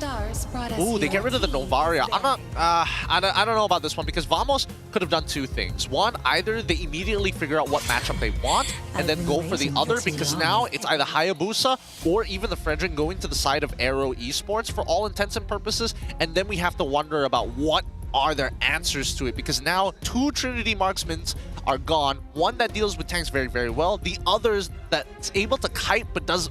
they get rid of the Novaria. I don't know about this one, because Vamos could have done 2 things. One, either they immediately figure out what matchup they want and then go for the other, because now it's either Hayabusa or even the Fredrin going to the side of AERO Esports for all intents and purposes, and then we have to wonder about what are their answers to it, because now 2 Trinity Marksmen are gone. One that deals with tanks very, very well. The others that's able to kite but does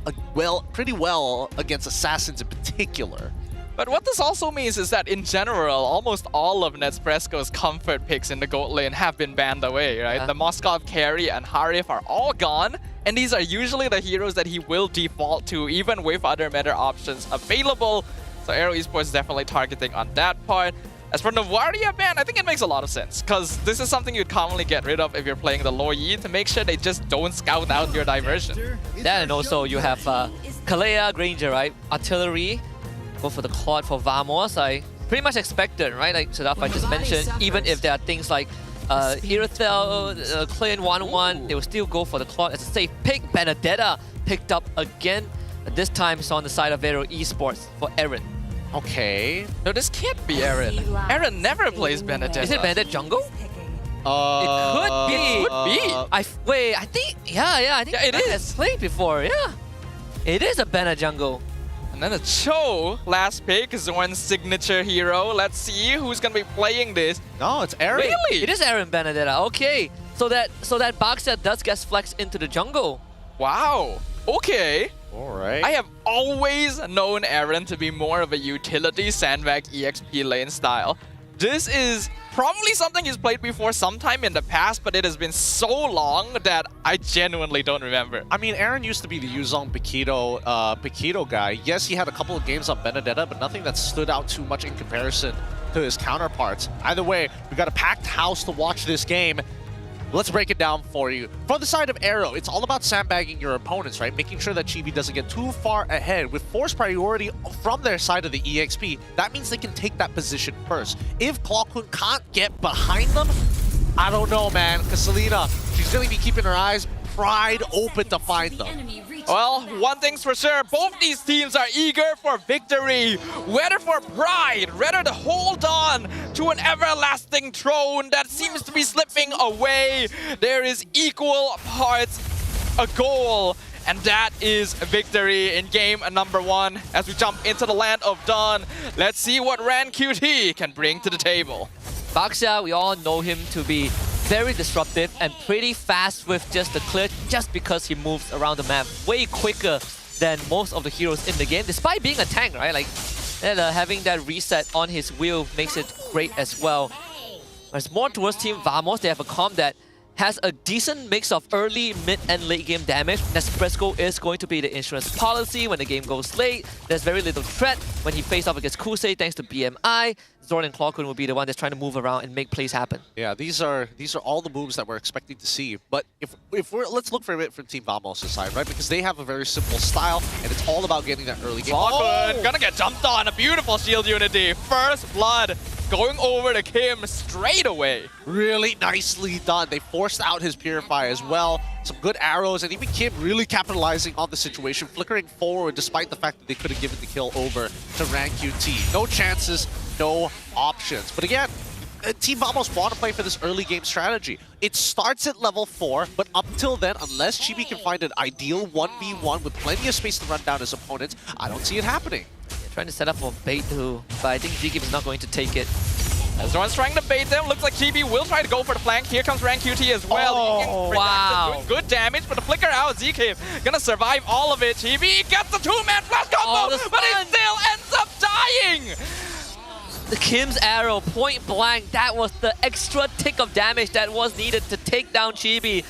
pretty well against assassins in particular. But what this also means is that in general, almost all of Nespresco's comfort picks in the gold lane have been banned away, right? The Moskov carry and Harif are all gone, and these are usually the heroes that he will default to, even with other meta options available. So AERO Esports is definitely targeting on that part. As for Novaria ban, I think it makes a lot of sense, because this is something you'd commonly get rid of if you're playing the Loyi, to make sure they just don't scout out your diversion. That, and also you have Kalea, Granger, right? Artillery, go for the Claude for Vamos. I pretty much expected, right? Like Sadafa just mentioned, even if there are things like Irithel, Clean 1-1, they will still go for the Claude as a safe pick. Benedetta picked up again, but this time it's on the side of AERO Esports for Eren. Okay. No, this can't be Eren. Eren never plays Benedetta. Is it Benedetta jungle? It could be. It could be. I think it is. Has played before, yeah. It is a Benedetta jungle. And then the Cho, last pick, is Zoran's signature hero. Let's see who's gonna be playing this. No, it's Eren. Really? It is Eren Benedetta. Okay. So that Baxia does get flexed into the jungle. Wow. Okay. Alright. I have always known Eren to be more of a utility sandbag EXP lane style. This is probably something he's played before sometime in the past, but it has been so long that I genuinely don't remember. I mean, Aaron used to be the Yuzong Paquito guy. Yes, he had a couple of games on Benedetta, but nothing that stood out too much in comparison to his counterparts. Either way, we got a packed house to watch this game. Let's break it down for you. For the side of AERO, it's all about sandbagging your opponents, right? Making sure that Chibi doesn't get too far ahead. With force priority from their side of the EXP, that means they can take that position first. If Klokun can't get behind them, I don't know, man. Because Selena, she's going to be keeping her eyes pried open to find them. Well, one thing's for sure, both these teams are eager for victory, whether for pride, rather to hold on to an everlasting throne that seems to be slipping away. There is equal parts a goal, and that is victory in game number 1. As we jump into the land of Dawn, let's see what RanQT can bring to the table. Baxia, we all know him to be very disruptive and pretty fast with just the clear, just because he moves around the map way quicker than most of the heroes in the game, despite being a tank, right? Like, and, having that reset on his wheel makes it great as well. There's more towards Team Vamos. They have a comp that has a decent mix of early, mid, and late game damage. Nespresso is going to be the insurance policy when the game goes late. There's very little threat when he faces off against Kusei thanks to BMI. Zorn and Klokun will be the one that's trying to move around and make plays happen. Yeah, these are all the moves that we're expecting to see. But if we're let's look for it from Team Vamos' side, right? Because they have a very simple style, and it's all about getting that early game. Klokun gonna get jumped on. A beautiful shield unity. First blood going over to Kim straight away. Really nicely done. They forced out his Purify as well. Some good arrows, and even Kim really capitalizing on the situation, flickering forward despite the fact that they could have given the kill over to RanQT. No chances, no options. But again, Team Vamos want to play for this early game strategy. It starts at level 4, but up till then, unless Chibi can find an ideal 1v1 with plenty of space to run down his opponents, I don't see it happening. Trying to set up for bait too, but I think Zigib is not going to take it. Zorn's trying to bait them. Looks like Chibi will try to go for the flank. Here comes RanQT as well. Oh, wow. Doing good damage, but the flicker out. ZK gonna survive all of it. Chibi gets the 2-man flash combo, but he still ends up dying. The Kim's arrow, point blank, that was the extra tick of damage that was needed to take down Chibi.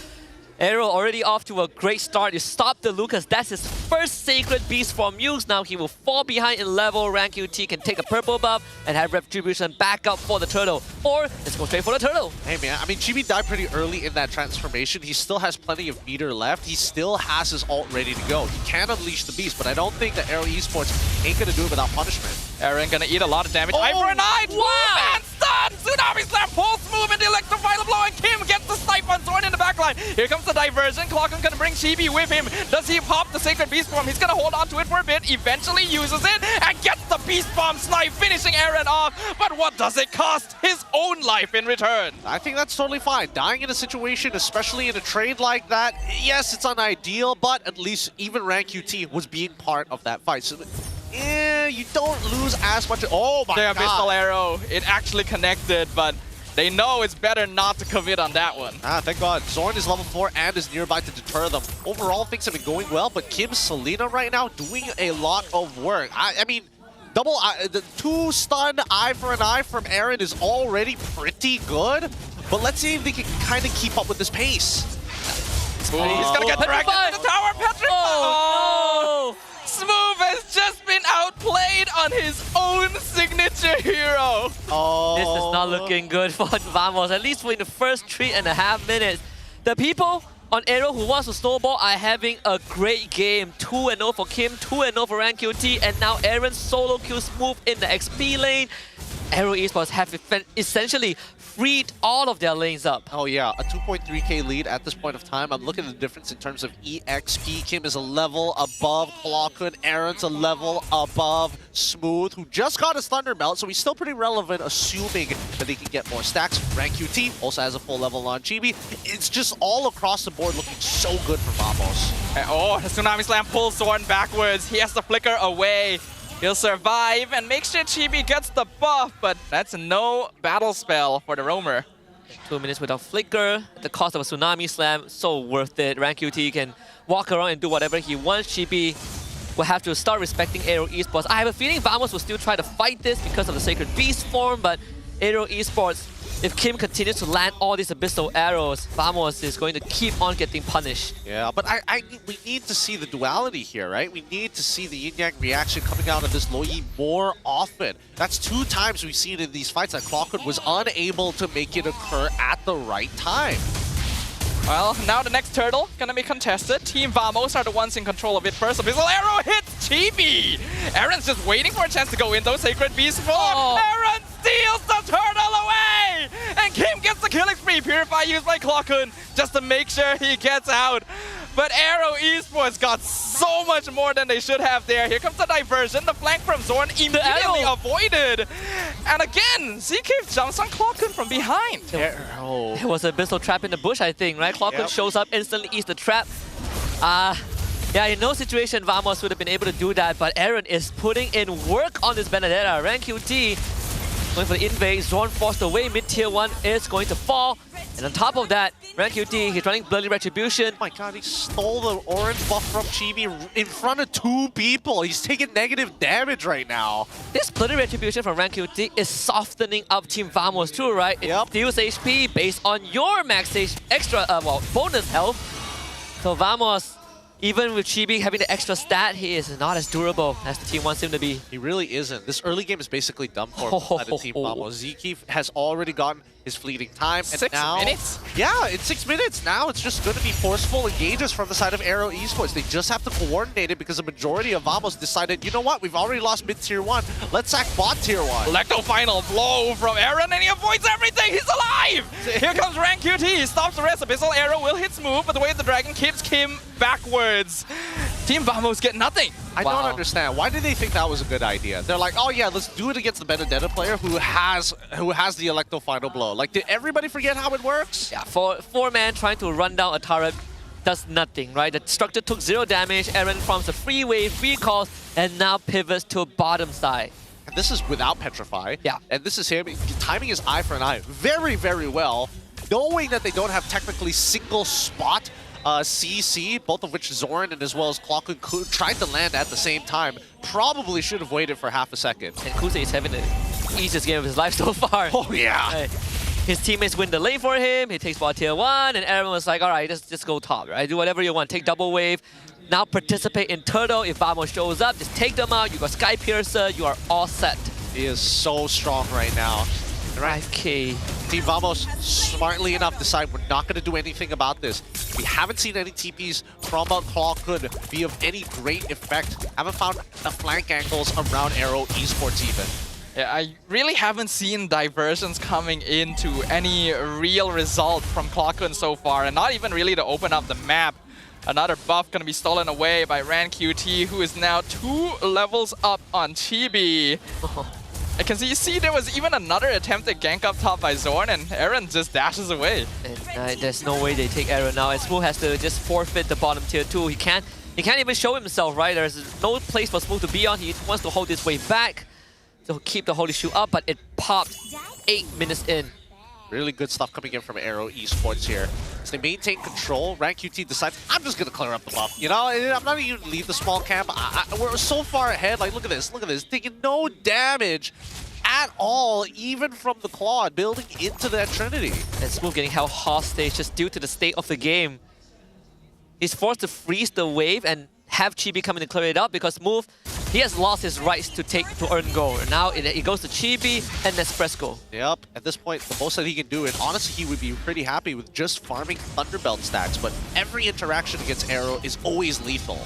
AERO already off to a great start. You stop the Lucas. That's his first Sacred Beast from Muse. Now he will fall behind in level. RanQT can take a purple buff and have Retribution back up for the turtle. Or let's go straight for the turtle. Hey man, I mean, Chibi died pretty early in that transformation. He still has plenty of meter left. He still has his ult ready to go. He can unleash the beast, but I don't think that AERO Esports ain't gonna do it without punishment. Aaron gonna eat a lot of damage. Oh, Eye for an eye! Wow! Man stun! Tsunami Slam, pulse move, and the electrify the blow, and Kim gets the snipe on Zorn in the backline. Here comes the diversion. Klokun gonna bring Chibi with him. Does he pop the Sacred Beast Bomb? He's gonna hold on to it for a bit, eventually uses it, and gets the Beast Bomb snipe, finishing Aaron off. But what does it cost? His own life in return. I think that's totally fine. Dying in a situation, especially in a trade like that, yes, it's unideal, but at least even RanQT was being part of that fight. So, you don't lose as much. Oh my god. The Abyssal Arrow, it actually connected, but they know it's better not to commit on that one. Thank god. Zorn is level 4 and is nearby to deter them. Overall, things have been going well, but Kim Selena right now doing a lot of work. I mean, the 2 stun eye for an eye from Aaron is already pretty good, but let's see if they can kind of keep up with this pace. He's gonna get dragged into the tower, Petrified! Oh, no! Smooth has just been outplayed on his own signature hero. Oh. This is not looking good for Vamos, at least for in the first 3.5 minutes. The people on AERO who wants to snowball are having a great game. 2-0 for Kim, 2-0 for RanQT, and now Aaron solo kills Smooth in the XP lane. AERO Esports have essentially freed all of their lanes up. Oh yeah, a 2.3k lead at this point of time. I'm looking at the difference in terms of EXP. Kim is a level above Klokun. Aaron's a level above Smooth, who just got his Thunder Melt, so he's still pretty relevant, assuming that he can get more stacks. RanQT also has a full level on Chibi. It's just all across the board looking so good for Vamos. Oh, the Tsunami Slam pulls Zorn backwards. He has to flicker away. He'll survive and make sure Chibi gets the buff, but that's no battle spell for the roamer. 2 minutes without flicker, at the cost of a Tsunami Slam, so worth it. RanQT can walk around and do whatever he wants. Chibi will have to start respecting AERO Esports. I have a feeling Vamos will still try to fight this because of the Sacred Beast form, but AERO Esports if Kim continues to land all these abyssal arrows, Vamos is going to keep on getting punished. Yeah, but we need to see the duality here, right? We need to see the yin-yang reaction coming out of this Loi more often. That's 2 times we've seen in these fights that Clockwood was unable to make it occur at the right time. Well, now the next turtle gonna be contested. Team Vamos are the ones in control of it first. Abyssal Arrow hits Chibi! Aaron's just waiting for a chance to go in, though. Sacred Beast for Aaron steals the turtle away! And Kim gets the killing spree. Purify used by Clockun just to make sure he gets out. But AERO Esports got so much more than they should have there. Here comes the diversion. The flank from Zorn immediately avoided. And again, ZK jumps on Clockun from behind. It was an abyssal trap in the bush, I think, right? Clockun shows up, instantly eats the trap. Yeah, in no situation Vamos would have been able to do that, but Aaron is putting in work on this Benedetta. Rank QT going for the invade. Zorn forced away. Mid-tier 1 is going to fall. And on top of that, Rank QT, he's running Bloody Retribution. Oh my god, he stole the orange buff from Chibi in front of 2 people. He's taking negative damage right now. This Bloody Retribution from Rank QT is softening up Team Vamos too, right? It deals HP based on your max extra, bonus health. So Vamos, even with Chibi having the extra stat, he is not as durable as the team wants him to be. He really isn't. This early game is basically done for the Team Vamos. Zeke has already gotten his fleeting time. And 6 now, minutes? Yeah, it's 6 minutes. Now it's just going to be forceful engages from the side of AERO Esports. They just have to coordinate it because the majority of Vamos decided, you know what, we've already lost mid-tier 1. Let's sack bot tier 1. Lecto final blow from Aaron, and he avoids everything. He's alive! Here comes Rank QT. He stops the rest. Abyssal Arrow will hit smooth, but the way of the dragon keeps Kim backwards. Team Vamos get nothing. I don't understand. Why did they think that was a good idea? They're like, oh yeah, let's do it against the Benedetta player who has the Electro final blow. Like, did everybody forget how it works? Yeah, for 4-man trying to run down a turret does nothing, right? The structure took 0 damage. Aaron farms a free wave, recalls, and now pivots to bottom side. And this is without Petrify. Yeah. And this is him timing his eye for an eye very, very well, knowing that they don't have technically single spot CC, both of which Zorn and as well as Clockwood tried to land at the same time. Probably should have waited for half a second. And Kuze is having the easiest game of his life so far. Oh yeah. His teammates win the lane for him. He takes bot tier 1, and everyone was like, all right, just go top, right? Do whatever you want. Take double wave. Now participate in Turtle. If Vamos shows up, just take them out. You got Sky Piercer. You are all set. He is so strong right now. 5K. Team Vamos, smartly enough, decide we're not going to do anything about this. We haven't seen any TPs from Clockwood be of any great effect. Haven't found the flank angles around AERO Esports even. Yeah, I really haven't seen diversions coming into any real result from Clockun so far, and not even really to open up the map. Another buff gonna be stolen away by Ran QT, who is now 2 levels up on Chibi. I can see there was even another attempt at gank up top by Zorn, and Aaron just dashes away. And, there's no way they take Aaron now, and Smooth has to just forfeit the bottom tier 2. He can't even show himself, right? There's no place for Smooth to be on. He wants to hold his way back to keep the holy shoe up, but it popped 8 minutes in. Really good stuff coming in from AERO Esports here. As they maintain control, Rank QT decides, I'm just going to clear up the buff. You know, I'm not even going to leave the small camp. We're so far ahead. Like, look at this. Taking no damage at all, even from the Claw, building into that Trinity. And Smooth getting held hostage just due to the state of the game. He's forced to freeze the wave and have Chibi come in and clear it up because Smooth, he has lost his rights to earn gold. Now it goes to Chibi and Nespresso. Yep, at this point, the most that he can do, and honestly, he would be pretty happy with just farming Thunderbelt stacks, but every interaction against AERO is always lethal.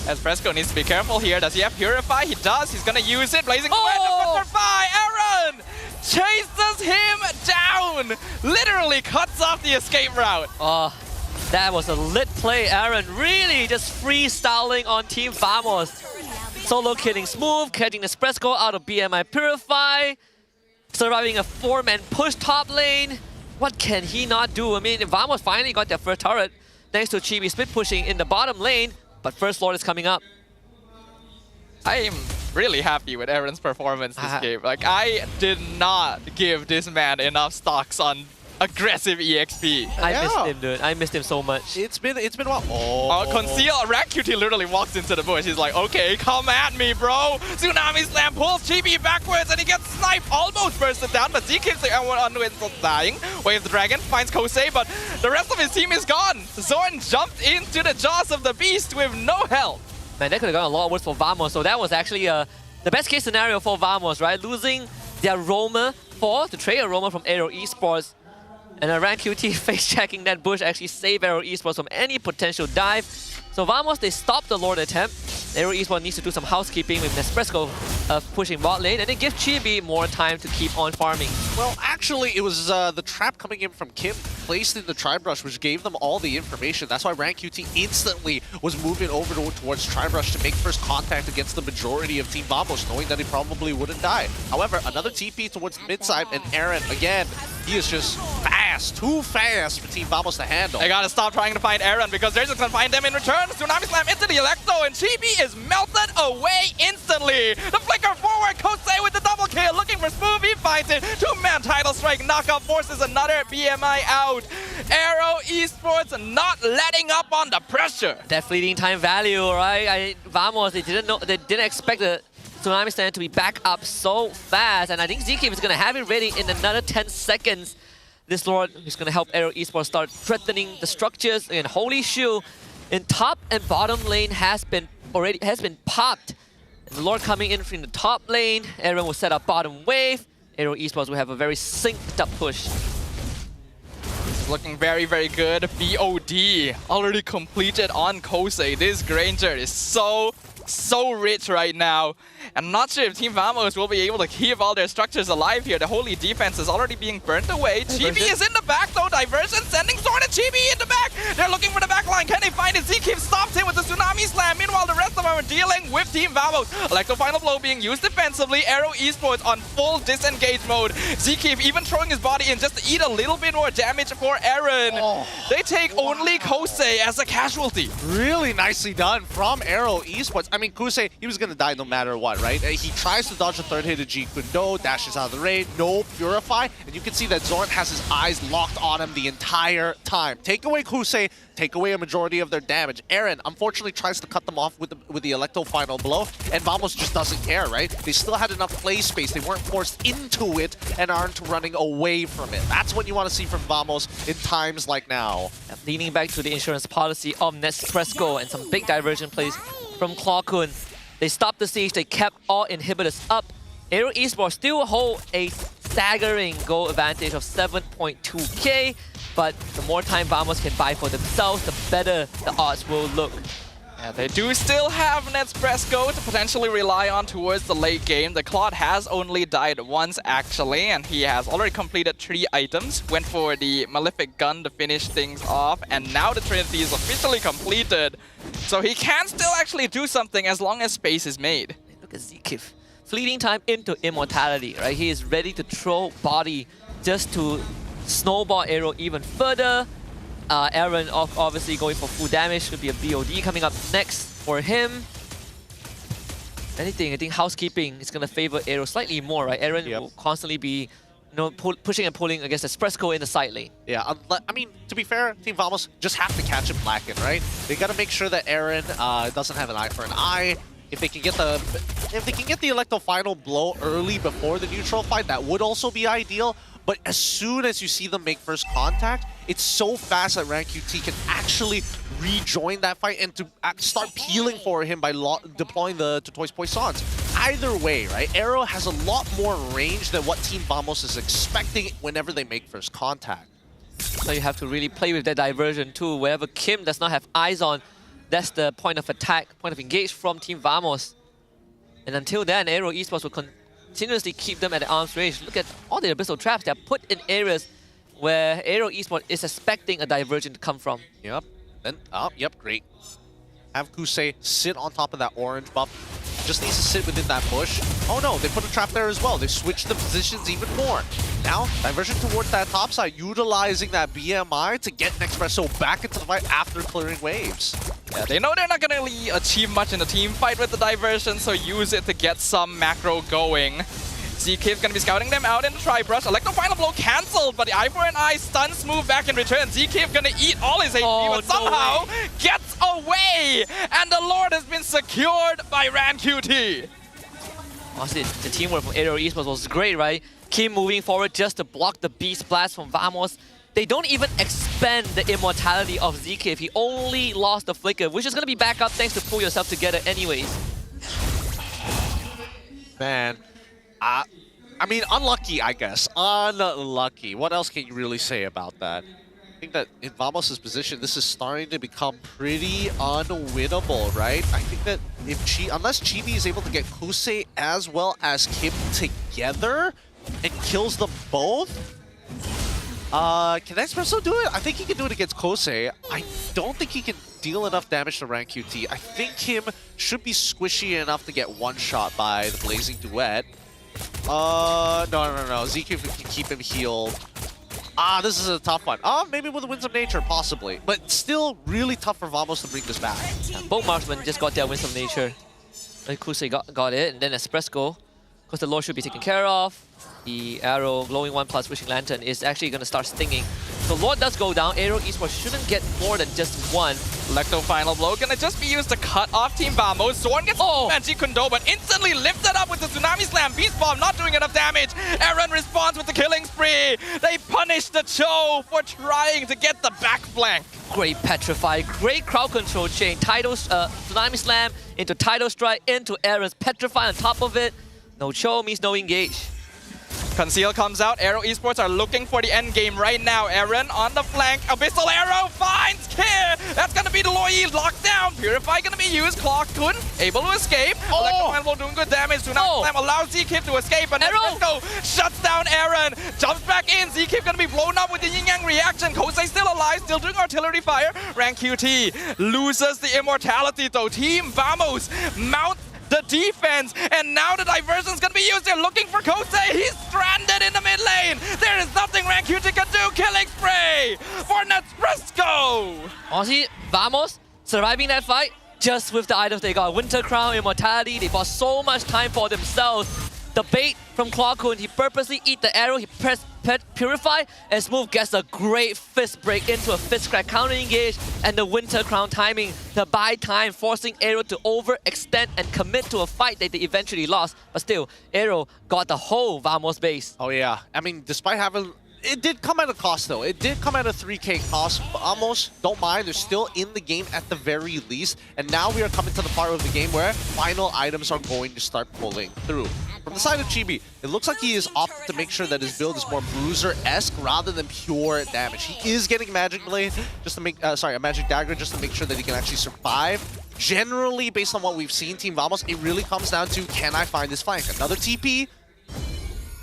Espresso needs to be careful here. Does he have Purify? He does. He's gonna use it. Blazing Purify! Aaron chases him down! Literally cuts off the escape route. That was a lit play. Aaron really just freestyling on Team Vamos. Solo killing Smooth, catching Nespresso out of BMI Purify, surviving a 4-man push top lane. What can he not do? I mean, Vamos finally got their first turret thanks to Chibi split pushing in the bottom lane, but First Lord is coming up. I am really happy with Aaron's performance this game. Like, I did not give this man enough stocks on aggressive EXP. I missed him, dude. I missed him so much. It's been a while. Oh, Conceal. Rancuti literally walks into the bush. He's like, okay, come at me, bro. Tsunami Slam pulls Chibi backwards and he gets sniped. Almost bursted down, but Z keeps the N1 onto it, dying. Waves the dragon, finds Kosei, but the rest of his team is gone. Zorn jumped into the jaws of the beast with no help. Man, that could have gone a lot worse for Vamos. So that was actually the best case scenario for Vamos, right? Losing their roamer to trade a roamer from AERO Esports. And Rancuti face-checking that bush actually saved AERO Esports from any potential dive. So Vamos, they stopped the Lord attempt. AERO Esports needs to do some housekeeping with Nespresso pushing bot lane, and it gives Chibi more time to keep on farming. Well, actually, it was the trap coming in from Kim placed in the Tribe Rush, which gave them all the information. That's why Rancuti instantly was moving over towards Tribe Rush to make first contact against the majority of Team Vamos, knowing that he probably wouldn't die. However, another TP towards mid side, and Aaron, again, he is just fast, too fast for Team Vamos to handle. They gotta stop trying to find Aaron because they're just gonna find them in return. Tsunami Slam into the Electro, and Chibi is melted away instantly. The flicker forward, Kosei with the double kill, looking for Smooth, he finds it. Two-man title strike, knockout forces another BMI out. AERO Esports not letting up on the pressure. That fleeting time value, right? Vamos, they didn't expect the Tsunami Slam to be back up so fast, and I think ZK is gonna have it ready in another 10 seconds. This Lord is gonna help AERO Esports start threatening the structures, and Holy Shield in top and bottom lane has been popped. And the Lord coming in from the top lane, Aaron will set up bottom wave. AERO Esports will have a very synced up push. Looking very, very good. BOD already completed on Kosei. This Granger is so rich right now. I'm not sure if Team Vamos will be able to keep all their structures alive here. The holy defense is already being burnt away. Chibi is in the back though. Diversion sending Zorn and Chibi in the back. They're looking for the back line. Can they find it? Zkeep stops him with the Tsunami Slam. Meanwhile, the rest of them are dealing with Team Vamos. Electro Final Blow being used defensively. AERO Esports on full disengage mode. Zkeep even throwing his body in just to eat a little bit more damage for Aaron. They take only Kosei as a casualty. Really nicely done from AERO Esports. I mean, Kosei, he was going to die no matter what, right? He tries to dodge the third hit of Jeet Kune Do, dashes out of the raid, no Purify, and you can see that Zorn has his eyes locked on him the entire time. Take away Kosei, take away a majority of their damage. Aaron, unfortunately, tries to cut them off with the Electro Final Blow, and Vamos just doesn't care, right? They still had enough play space. They weren't forced into it and aren't running away from it. That's what you want to see from Vamos in times like now. Leaning back to the insurance policy of Nespresso and some big diversion plays from Clawkun. They stopped the siege, they kept all inhibitors up. AERO Esports still hold a staggering goal advantage of 7.2k, but the more time Vamos can buy for themselves, the better the odds will look. Yeah, they do still have Nespresso to potentially rely on towards the late game. The Claude has only died once actually, and he has already completed 3 items. Went for the Malefic Gun to finish things off, and now the Trinity is officially completed. So he can still actually do something as long as space is made. Look at Zkif. Fleeting time into immortality, right? He is ready to throw body just to snowball AERO even further. Aaron obviously going for full damage. Should be a BOD coming up next for him. I think housekeeping is going to favor AERO slightly more, right? Aaron will constantly be pushing and pulling against Espresso in the side lane. Yeah, I mean, to be fair, Team Vamos just have to catch him lacking, right? They got to make sure that Aaron doesn't have an eye for an eye. If they can get the Electro Final Blow early before the neutral fight, that would also be ideal. But as soon as you see them make first contact, it's so fast that Rancuti can actually rejoin that fight and to start peeling for him by deploying the Tortoise Poissons. Either way, right, AERO has a lot more range than what Team Vamos is expecting whenever they make first contact. So you have to really play with that diversion too. Wherever Kim does not have eyes on, that's the point of attack, point of engage from Team Vamos. And until then, AERO Esports will continuously keep them at the arm's range. Look at all the abyssal traps that are put in areas where AERO Esports is expecting a diversion to come from. Yep. Then, yep, great. Have Kosei sit on top of that orange buff. Just needs to sit within that bush. Oh no, they put a trap there as well. They switched the positions even more. Now, diversion towards that top side, utilizing that BMI to get Nespresso back into the fight after clearing waves. Yeah, they know they're not going to really achieve much in the team fight with the diversion, so use it to get some macro going. ZK's gonna be scouting them out in the tri-brush. Electro final blow cancelled, but the eye for an eye stun Smooth back in return. ZK gonna eat all his HP, but somehow gets away! And the Lord has been secured by RanQT. Honestly, the teamwork from AERO Esports was great, right? Kim moving forward just to block the Beast Blast from Vamos. They don't even expend the immortality of ZK if he only lost the Flicker, which is going to be back up thanks to pull yourself together anyways. Man, I mean, unlucky, I guess. Unlucky. What else can you really say about that? I think that in Vamos' position, this is starting to become pretty unwinnable, right? I think that if unless Chibi is able to get Kosei as well as Kim together and kills them both, can Espresso do it? I think he can do it against Kosei. I don't think he can deal enough damage to RanQT. I think Kim should be squishy enough to get one-shot by the Blazing Duet. No. ZK can keep him healed. This is a tough one. Maybe with the Winds of Nature, possibly. But still really tough for Vamos to bring this back. Both marksmen just got their Winds of Nature. Kosei got it, and then Espresso, because the Lord should be taken care of. The AERO, Glowing 1+ Wishing Lantern is actually going to start stinging. So Lord does go down. AERO Esports shouldn't get more than just one. Electro final blow gonna just be used to cut off Team Vamos. Zorn gets Banshee Kundo, but instantly lifted up with the Tsunami Slam. Beast Bomb not doing enough damage. Aaron responds with the killing spree. They punish the Cho for trying to get the back flank. Great Petrify, great crowd control chain. Tsunami Slam into Tidal Strike, into Aaron's Petrify on top of it. No Cho means no engage. Conceal comes out. AERO Esports are looking for the end game right now. Aaron on the flank. Abyssal Arrow finds Kier. That's going to be the Loi locked down. Purify going to be used. Clock-Kun able to escape. Electro doing good damage. Tsunami Slam allows ZK to escape. And Espresso shuts down Aaron. Jumps back in. ZK going to be blown up with the yin-yang reaction. Kosei still alive. Still doing artillery fire. RanQT loses the immortality though. Team Vamos mount the defense, and now the diversion's gonna be used. They're looking for Kosei. He's stranded in the mid lane. There is nothing RanQT can do. Killing spray for Nespresso. Honestly, Vamos surviving that fight just with the items they got. Winter Crown, Immortality. They bought so much time for themselves. The bait from Clock-Kun, he purposely eat the arrow, he pressed Purify, and Smooth gets a great fist break into a fist crack counter engage, and the Winter Crown timing to buy time, forcing AERO to overextend and commit to a fight that they eventually lost. But still, AERO got the whole Vamos base. Oh yeah, I mean, despite having... It did come at a cost though. It did come at a 3k cost. Vamos, don't mind, they're still in the game at the very least. And now we are coming to the part of the game where final items are going to start pulling through. From the side of Chibi, it looks like he is opted to make sure that his build is more Bruiser-esque rather than pure damage. He is getting Magic Blade just to make, a Magic Dagger just to make sure that he can actually survive. Generally, based on what we've seen, Team Vamos, it really comes down to, can I find this flank? Another TP.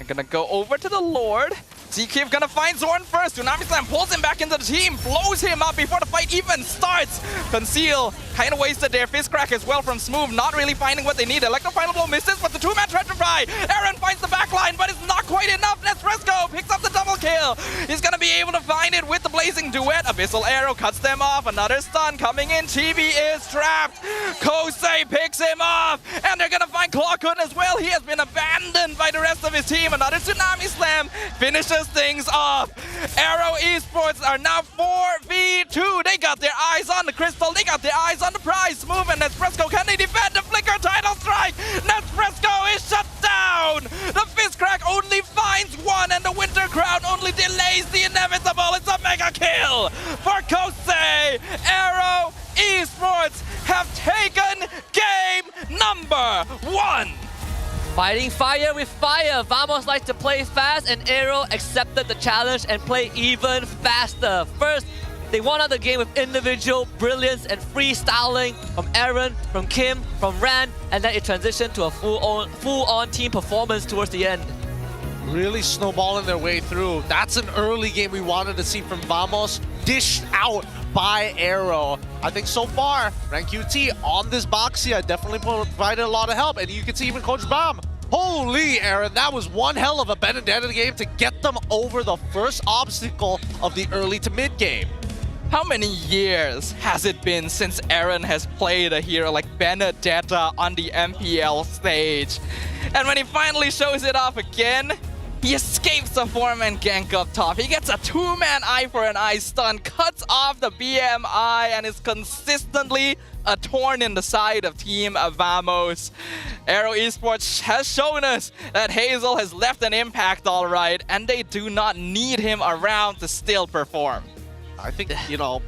I'm gonna go over to the Lord. ZK gonna find Zorn first. Tsunami Slam pulls him back into the team, blows him up before the fight even starts. Conceal kind of wasted their fist crack as well from Smooth, not really finding what they need. Electro final blow misses, but the two-man Petrify. Aaron finds the backline, but it's not quite enough. Nespresso picks up the double kill. He's gonna be able to find it with the Blazing Duet. Abyssal Arrow cuts them off. Another stun coming in. Chibi is trapped. Kosei picks him off, and they're gonna find Clock-Kun as well. He has been abandoned by the rest of his team. Another Tsunami Slam finishes things off. AERO Esports are now 4v2. They got their eyes on the crystal. They got their eyes on the prize. Smooth and Nespresso, can they defend the Flicker Tidal Strike? Nespresso is shut down. The fist crack only finds one, and the Winter Crown only delays the inevitable. It's a mega kill for Kosei. AERO Esports have taken game number 1. Fighting fire with fire. Vamos likes to play fast, and AERO accepted the challenge and play even faster. First, they won out the game with individual brilliance and freestyling from Aaron, from Kim, from Ran, and then it transitioned to a full-on team performance towards the end. Really snowballing their way through. That's an early game we wanted to see from Vamos, dished out by AERO. I think so far, RanQT on this box here definitely provided a lot of help, and you can see even Coach Bam. Holy, Aaron, that was one hell of a Benedetta game to get them over the first obstacle of the early to mid game. How many years has it been since Aaron has played a hero like Benedetta on the MPL stage? And when he finally shows it off again, he escapes the 4-man gank up top. He gets a 2-man eye for an eye stun, cuts off the BMI, and is consistently a thorn in the side of Team Vamos. AERO Esports has shown us that Hazel has left an impact all right, and they do not need him around to still perform. I think, you know,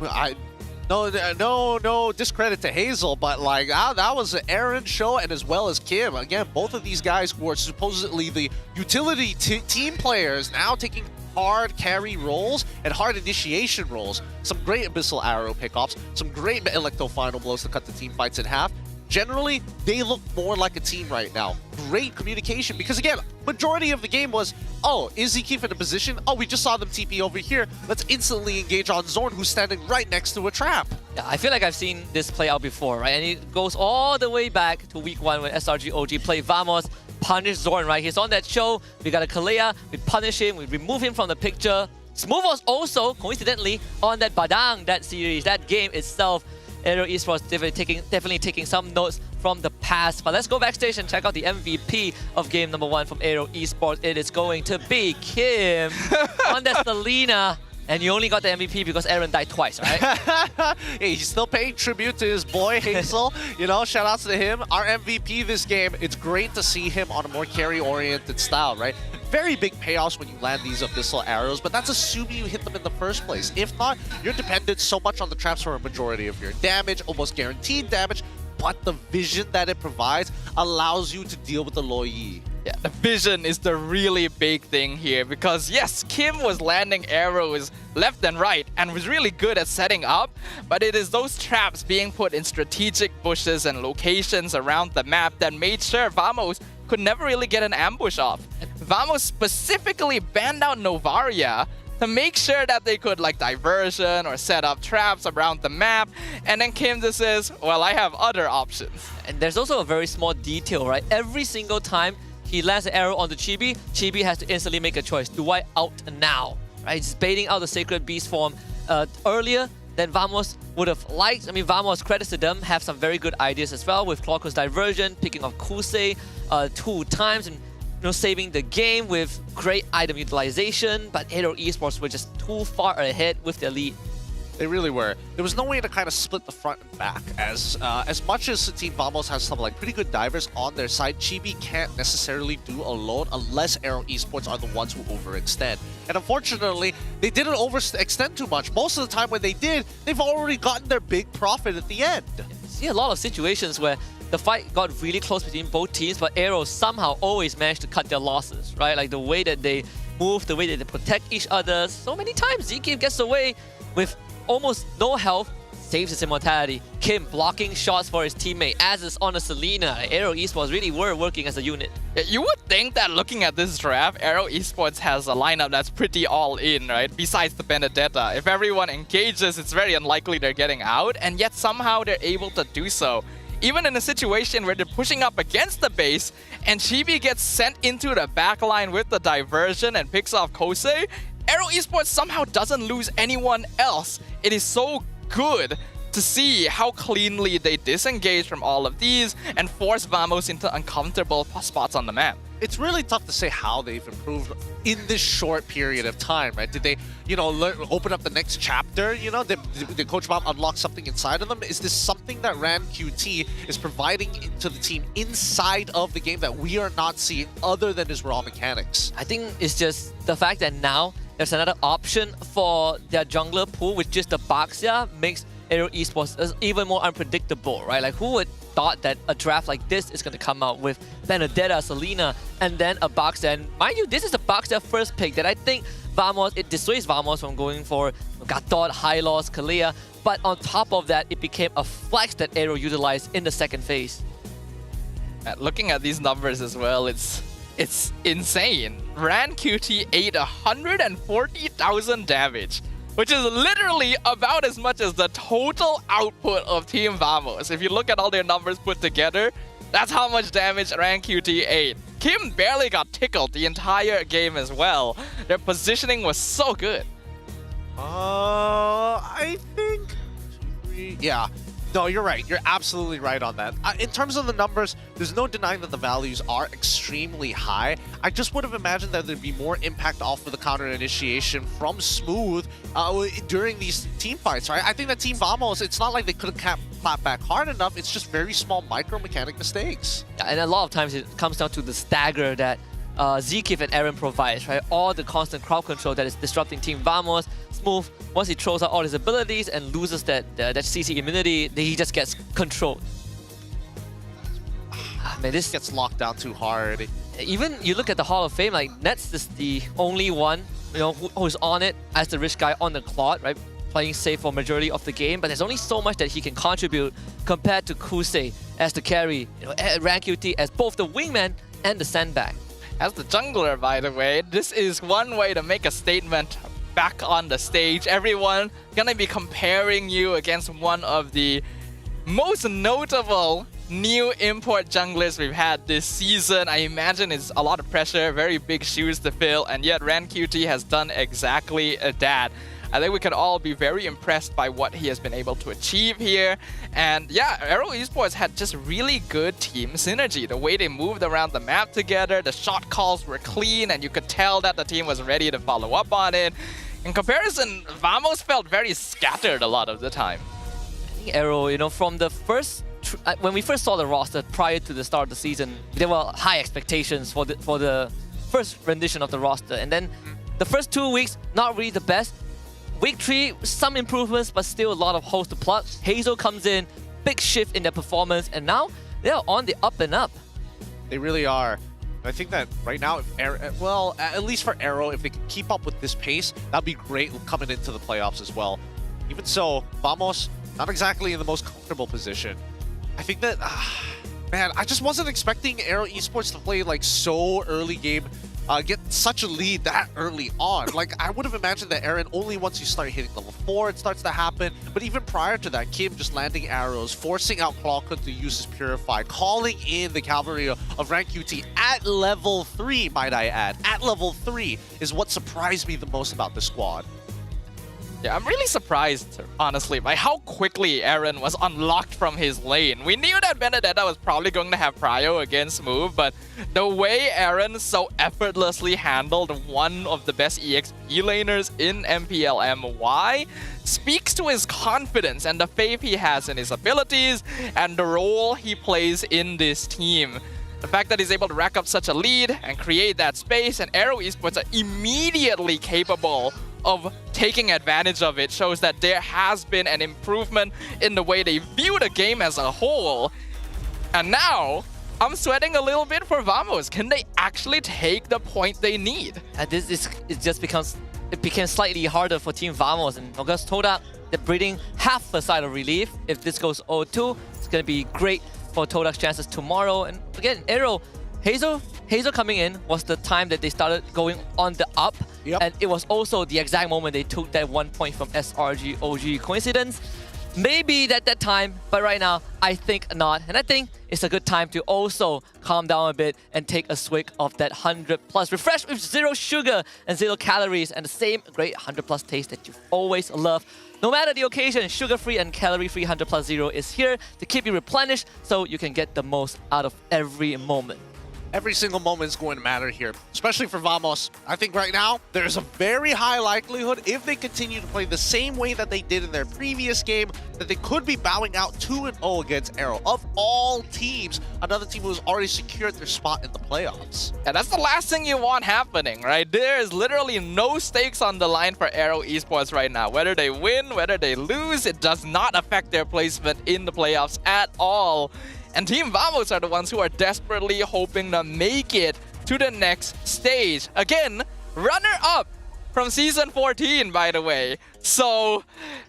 no discredit to Hazel, but like that was an Aaron show, and as well as Kim. Again, both of these guys who are supposedly the utility team players now taking hard carry roles and hard initiation roles. Some great Abyssal Arrow pickoffs, some great Electo final blows to cut the team fights in half. Generally, they look more like a team right now. Great communication, because again, majority of the game was, oh, is Zekeef in a position? Oh, we just saw them TP over here. Let's instantly engage on Zorn, who's standing right next to a trap. Yeah, I feel like I've seen this play out before, right? And it goes all the way back to week 1 when SRG OG played Vamos, punish Zorn, right? He's on that show, we got a Kalea, we punish him, we remove him from the picture. Smooth was also, coincidentally, on that Badang, that series, that game itself. AERO Esports definitely taking some notes from the past. But let's go backstage and check out the MVP of game number 1 from AERO Esports. It is going to be Kim on that Selena. And you only got the MVP because Aaron died twice, right? Hey, he's still paying tribute to his boy, Hazel. You know, shout outs to him. Our MVP this game, it's great to see him on a more carry-oriented style, right? Very big payoffs when you land these Abyssal Arrows, but that's assuming you hit them in the first place. If not, you're dependent so much on the traps for a majority of your damage, almost guaranteed damage, but the vision that it provides allows you to deal with the Lo Yi. Yeah, the vision is the really big thing here, because yes, Kim was landing arrows left and right and was really good at setting up, but it is those traps being put in strategic bushes and locations around the map that made sure Vamos could never really get an ambush off. Vamos specifically banned out Novaria to make sure that they could like diversion or set up traps around the map, and then Kim just says, well, I have other options. And there's also a very small detail, right? Every single time he lands an arrow on the Chibi, Chibi has to instantly make a choice. Do I out now? Right? Just baiting out the Sacred Beast form earlier than Vamos would have liked. I mean, Vamos, credits to them, have some very good ideas as well with Clocko's diversion, picking off Kusei 2 times, and saving the game with great item utilization. But AERO Esports were just too far ahead with their lead. They really were. There was no way to kind of split the front and back. As much as Team Vamos has some like pretty good divers on their side, Chibi can't necessarily do alone unless AERO Esports are the ones who overextend. And unfortunately, they didn't overextend too much. Most of the time when they did, they've already gotten their big profit at the end. You see a lot of situations where the fight got really close between both teams, but AERO somehow always managed to cut their losses, right? Like the way that they move, the way that they protect each other. So many times, Zekeef gets away with almost no health, saves his immortality. Kim blocking shots for his teammate, as is on a Selena. AERO Esports really were working as a unit. You would think that looking at this draft, AERO Esports has a lineup that's pretty all-in, right? Besides the Benedetta. If everyone engages, it's very unlikely they're getting out, and yet somehow they're able to do so. Even in a situation where they're pushing up against the base, and Chibi gets sent into the backline with the diversion and picks off Kosei, AERO Esports somehow doesn't lose anyone else. It is so good to see how cleanly they disengage from all of these and force Vamos into uncomfortable spots on the map. It's really tough to say how they've improved in this short period of time, right? Did they, open up the next chapter? Did Coach Mom unlock something inside of them? Is this something that Ran QT is providing to the team inside of the game that we are not seeing other than his raw mechanics? I think it's just the fact that now there's another option for their jungler pool, which is the Baxia, makes AERO Esports even more unpredictable, right? Like, who would thought that a draft like this is going to come out with Benedetta, Selena, and then a Baxia? And mind you, this is a Baxia first pick that I think it dissuades Vamos from going for Gatot, Hylos, Kalea. But on top of that, it became a flex that AERO utilized in the second phase. Looking at these numbers as well, it's insane. Ran QT ate 140,000 damage, which is literally about as much as the total output of Team Vamos. If you look at all their numbers put together, that's how much damage Ran QT ate. Kim barely got tickled the entire game as well. Their positioning was so good. I think... Yeah. No, you're right. You're absolutely right on that. In terms of the numbers, there's no denying that the values are extremely high. I just would have imagined that there'd be more impact off of the counter initiation from Smooth during these team fights, right? I think that Team Vamos, it's not like they couldn't clap back hard enough. It's just very small micro-mechanic mistakes. Yeah, and a lot of times it comes down to the stagger that Zkif and Aaron provides, right? All the constant crowd control that is disrupting Team Vamos. Smooth, once he throws out all his abilities and loses that CC immunity, he just gets controlled. Man, this gets locked down too hard. Even you look at the Hall of Fame, like Nets is the only one, you know, who's on it as the rich guy on the clock, right? Playing safe for majority of the game, but there's only so much that he can contribute compared to Kusei as the carry, you know, Rank QT as both the wingman and the sandbag. As the jungler, by the way, this is one way to make a statement back on the stage. Everyone gonna be comparing you against one of the most notable new import junglers we've had this season. I imagine it's a lot of pressure, very big shoes to fill, and yet Rank QT has done exactly that. I think we can all be very impressed by what he has been able to achieve here. And yeah, AERO Esports had just really good team synergy. The way they moved around the map together, the shot calls were clean, and you could tell that the team was ready to follow up on it. In comparison, Vamos felt very scattered a lot of the time. I think AERO, you know, from the first... when we first saw the roster prior to the start of the season, there were high expectations for the first rendition of the roster. And then the first 2 weeks, not really the best. Week 3, some improvements, but still a lot of holes to pluck. Hazel comes in, big shift in their performance, and now they're on the up and up. They really are. I think that right now, if well, at least for AERO, if they can keep up with this pace, that'd be great coming into the playoffs as well. Even so, Vamos, not exactly in the most comfortable position. I think that, man, I just wasn't expecting AERO Esports to play like so early game, get such a lead that early on. Like, I would have imagined that Aaron, only once you start hitting level 4, it starts to happen. But even prior to that, Kim just landing arrows, forcing out Clawkut to use his Purify, calling in the cavalry of Rank QT at level 3, might I add. At level 3 is what surprised me the most about this squad. Yeah, I'm really surprised, honestly, by how quickly Aaron was unlocked from his lane. We knew that Benedetta was probably going to have prio against Smooth, but the way Aaron so effortlessly handled one of the best EXP laners in MPL MY speaks to his confidence and the faith he has in his abilities and the role he plays in this team. The fact that he's able to rack up such a lead and create that space, and AERO Esports are immediately capable of taking advantage of it, shows that there has been an improvement in the way they view the game as a whole. And now, I'm sweating a little bit for Vamos. Can they actually take the point they need? It became slightly harder for Team Vamos, and because Todak, they're breathing half a sigh of relief. If this goes 0-2, it's going to be great for Todak's chances tomorrow. And again, AERO, Hazel coming in was the time that they started going on the up. Yep. And it was also the exact moment they took that 1 point from SRG OG. Coincidence? Maybe at that time, but right now, I think not. And I think it's a good time to also calm down a bit and take a swig of that 100+. Refresh with 0 sugar and 0 calories and the same great 100+ taste that you've always loved. No matter the occasion, sugar-free and calorie-free 100+ 0 is here to keep you replenished so you can get the most out of every moment. Every single moment is going to matter here, especially for Vamos. I think right now, there's a very high likelihood, if they continue to play the same way that they did in their previous game, that they could be bowing out 2-0 against AERO. Of all teams, another team who has already secured their spot in the playoffs. And that's the last thing you want happening, right? There is literally no stakes on the line for AERO Esports right now. Whether they win, whether they lose, it does not affect their placement in the playoffs at all. And Team Vamos are the ones who are desperately hoping to make it to the next stage. Again, runner-up from Season 14, by the way. So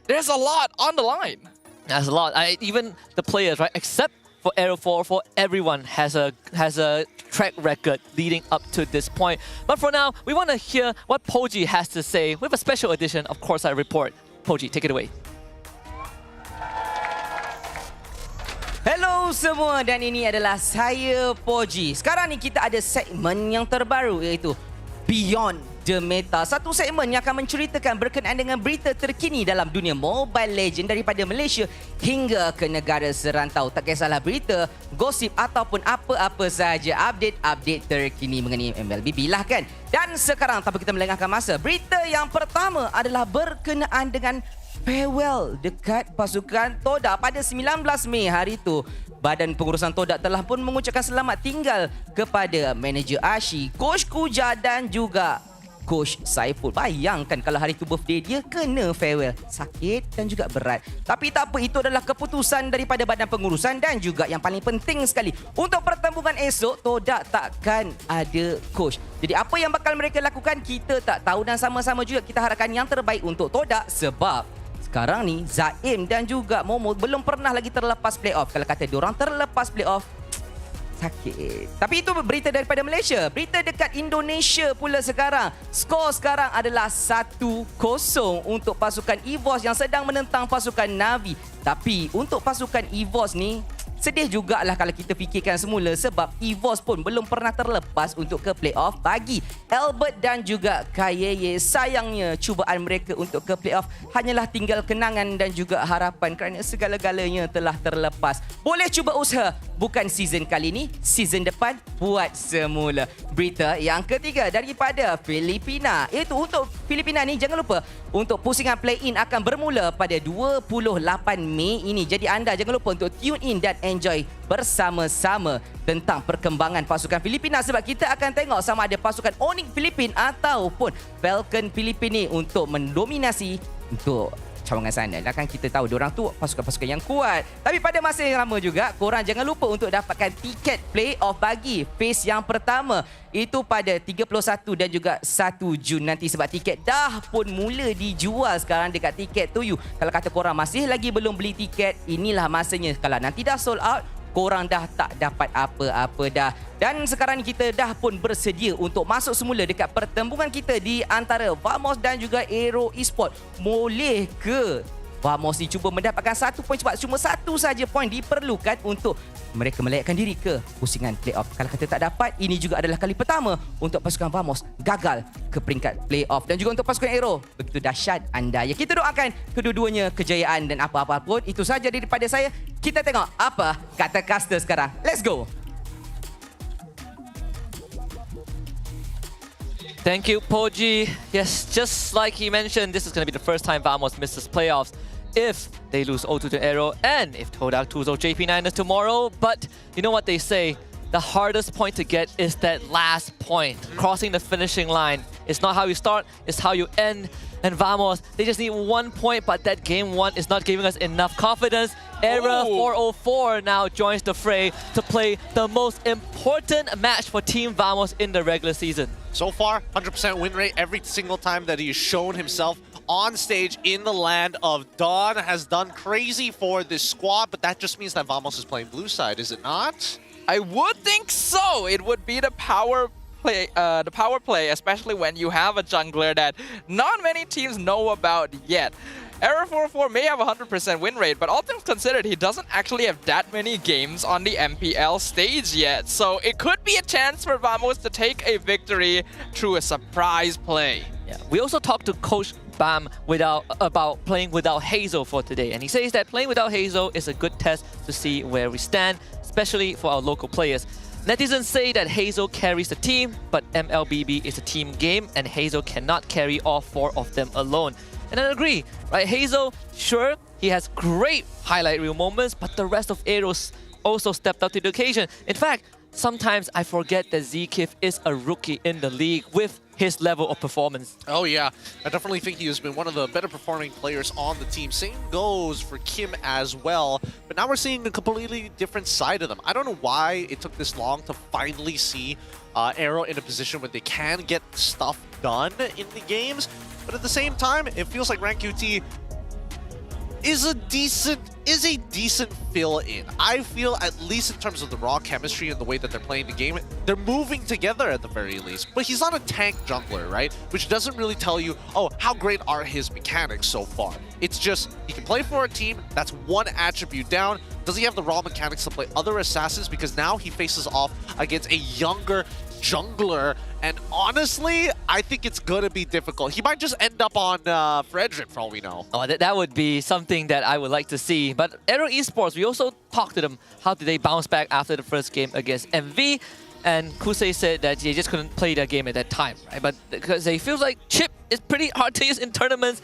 there's a lot on the line. There's a lot. Even the players, right? Except for AERO 4, everyone has a track record leading up to this point. But for now, we want to hear what Poji has to say with a special edition of Course I Report. Poji, take it away. Hello semua, dan ini adalah saya Poji. Sekarang ni kita ada segmen yang terbaru iaitu Beyond The Meta, satu segmen yang akan menceritakan berkenaan dengan berita terkini dalam dunia Mobile Legends daripada Malaysia hingga ke negara serantau. Tak kisahlah berita, gosip ataupun apa-apa sahaja update-update terkini mengenai MLBB lah kan. Dan sekarang tanpa kita melengahkan masa, berita yang pertama adalah berkenaan dengan farewell dekat pasukan Todak pada 19 Mei hari itu. Badan pengurusan Todak telah pun mengucapkan selamat tinggal kepada manager Ashi, Coach Kuja dan juga Coach Saiful. Bayangkan kalau hari itu birthday dia kena farewell. Sakit dan juga berat. Tapi tak apa, itu adalah keputusan daripada badan pengurusan dan juga yang paling penting sekali. Untuk pertembungan esok, Todak takkan ada coach. Jadi apa yang bakal mereka lakukan, kita tak tahu dan sama-sama juga kita harapkan yang terbaik untuk Todak sebab sekarang ni Zaim dan juga Momo belum pernah lagi terlepas playoff. Kalau kata diorang terlepas playoff, sakit. Tapi itu berita daripada Malaysia. Berita dekat Indonesia pula sekarang. Skor sekarang adalah 1-0 untuk pasukan EVOS yang sedang menentang pasukan Navi. Tapi untuk pasukan EVOS ni, sedih jugalah kalau kita fikirkan semula sebab EVOS pun belum pernah terlepas untuk ke playoff bagi Albert dan juga Kayeye. Sayangnya cubaan mereka untuk ke playoff hanyalah tinggal kenangan dan juga harapan kerana segala-galanya telah terlepas. Boleh cuba usaha, bukan season kali ni, season depan buat semula. Berita yang ketiga daripada Filipina, iaitu untuk Filipina ni jangan lupa untuk pusingan play-in akan bermula pada 28 Mei ini. Jadi anda jangan lupa untuk tune in dan enjoy bersama-sama tentang perkembangan pasukan Filipina sebab kita akan tengok sama ada pasukan Onyx Filipin ataupun Falcon Filipin ni untuk mendominasi untuk cawangan sana. Dan kan kita tahu diorang tu pasukan-pasukan yang kuat. Tapi pada masa yang lama juga, korang jangan lupa untuk dapatkan tiket playoff bagi phase yang pertama. Itu pada 31 dan juga 1 Jun nanti sebab tiket dah pun mula dijual sekarang dekat Tiket To You. Kalau kata korang masih lagi belum beli tiket, inilah masanya. Kalau nanti dah sold out, korang dah tak dapat apa-apa dah. Dan sekarang kita dah pun bersedia untuk masuk semula dekat pertembungan kita di antara Vamos dan juga AERO Esport. Boleh ke Vamos ni cuba mendapatkan 1 poin cepat? Cuma 1 saja poin diperlukan untuk mereka melayakkan diri ke pusingan playoff. Kalau kata tak dapat, ini juga adalah kali pertama untuk pasukan Vamos gagal ke peringkat playoff. Dan juga untuk pasukan AERO, begitu dahsyat anda. Ya, kita doakan kedua-duanya kejayaan dan apa-apa pun. Itu saja daripada saya. Kita tengok apa kata caster sekarang. Let's go. Thank you, Poji. Yes, just like he mentioned, this is going to be the first time Vamos misses playoffs if they lose 0-2 to AERO and if Todak 2-0 JP9ers tomorrow. But you know what they say, the hardest point to get is that last point. Crossing the finishing line. It's not how you start, it's how you end. And Vamos, they just need 1 point, but that game 1 is not giving us enough confidence. Era 404 now joins the fray to play the most important match for Team Vamos in the regular season. So far, 100% win rate every single time that he's shown himself on stage in the land of Dawn. Has done crazy for this squad, but that just means that Vamos is playing blue side, is it not? I would think so. It would be the power play, especially when you have a jungler that not many teams know about yet. Era 404 may have a 100% win rate, but all things considered, he doesn't actually have that many games on the MPL stage yet. So it could be a chance for Vamos to take a victory through a surprise play. Yeah. We also talked to Coach Bam about playing without Hazel for today, and he says that playing without Hazel is a good test to see where we stand, especially for our local players. Netizens say that Hazel carries the team, but MLBB is a team game and Hazel cannot carry all 4 of them alone. And I agree, right? Hazel, sure, he has great highlight reel moments, but the rest of AERO also stepped up to the occasion. In fact, sometimes I forget that Zkif is a rookie in the league with his level of performance. Oh yeah, I definitely think he has been one of the better performing players on the team. Same goes for Kim as well. But now we're seeing a completely different side of them. I don't know why it took this long to finally see AERO in a position where they can get stuff done in the games. But at the same time, it feels like Rank QT is a decent fill-in. I feel, at least in terms of the raw chemistry and the way that they're playing the game, they're moving together at the very least. But he's not a tank jungler, right? Which doesn't really tell you, oh, how great are his mechanics so far. It's just, he can play for a team, that's one attribute down. Does he have the raw mechanics to play other assassins? Because now he faces off against a younger jungler, and honestly, I think it's gonna be difficult. He might just end up on Frederick for all we know. Oh, that would be something that I would like to see. But AERO Esports, we also talked to them. How did they bounce back after the first game against MV? And Kusei said that they just couldn't play that game at that time, right? But because he feels like Chip is pretty hard to use in tournaments.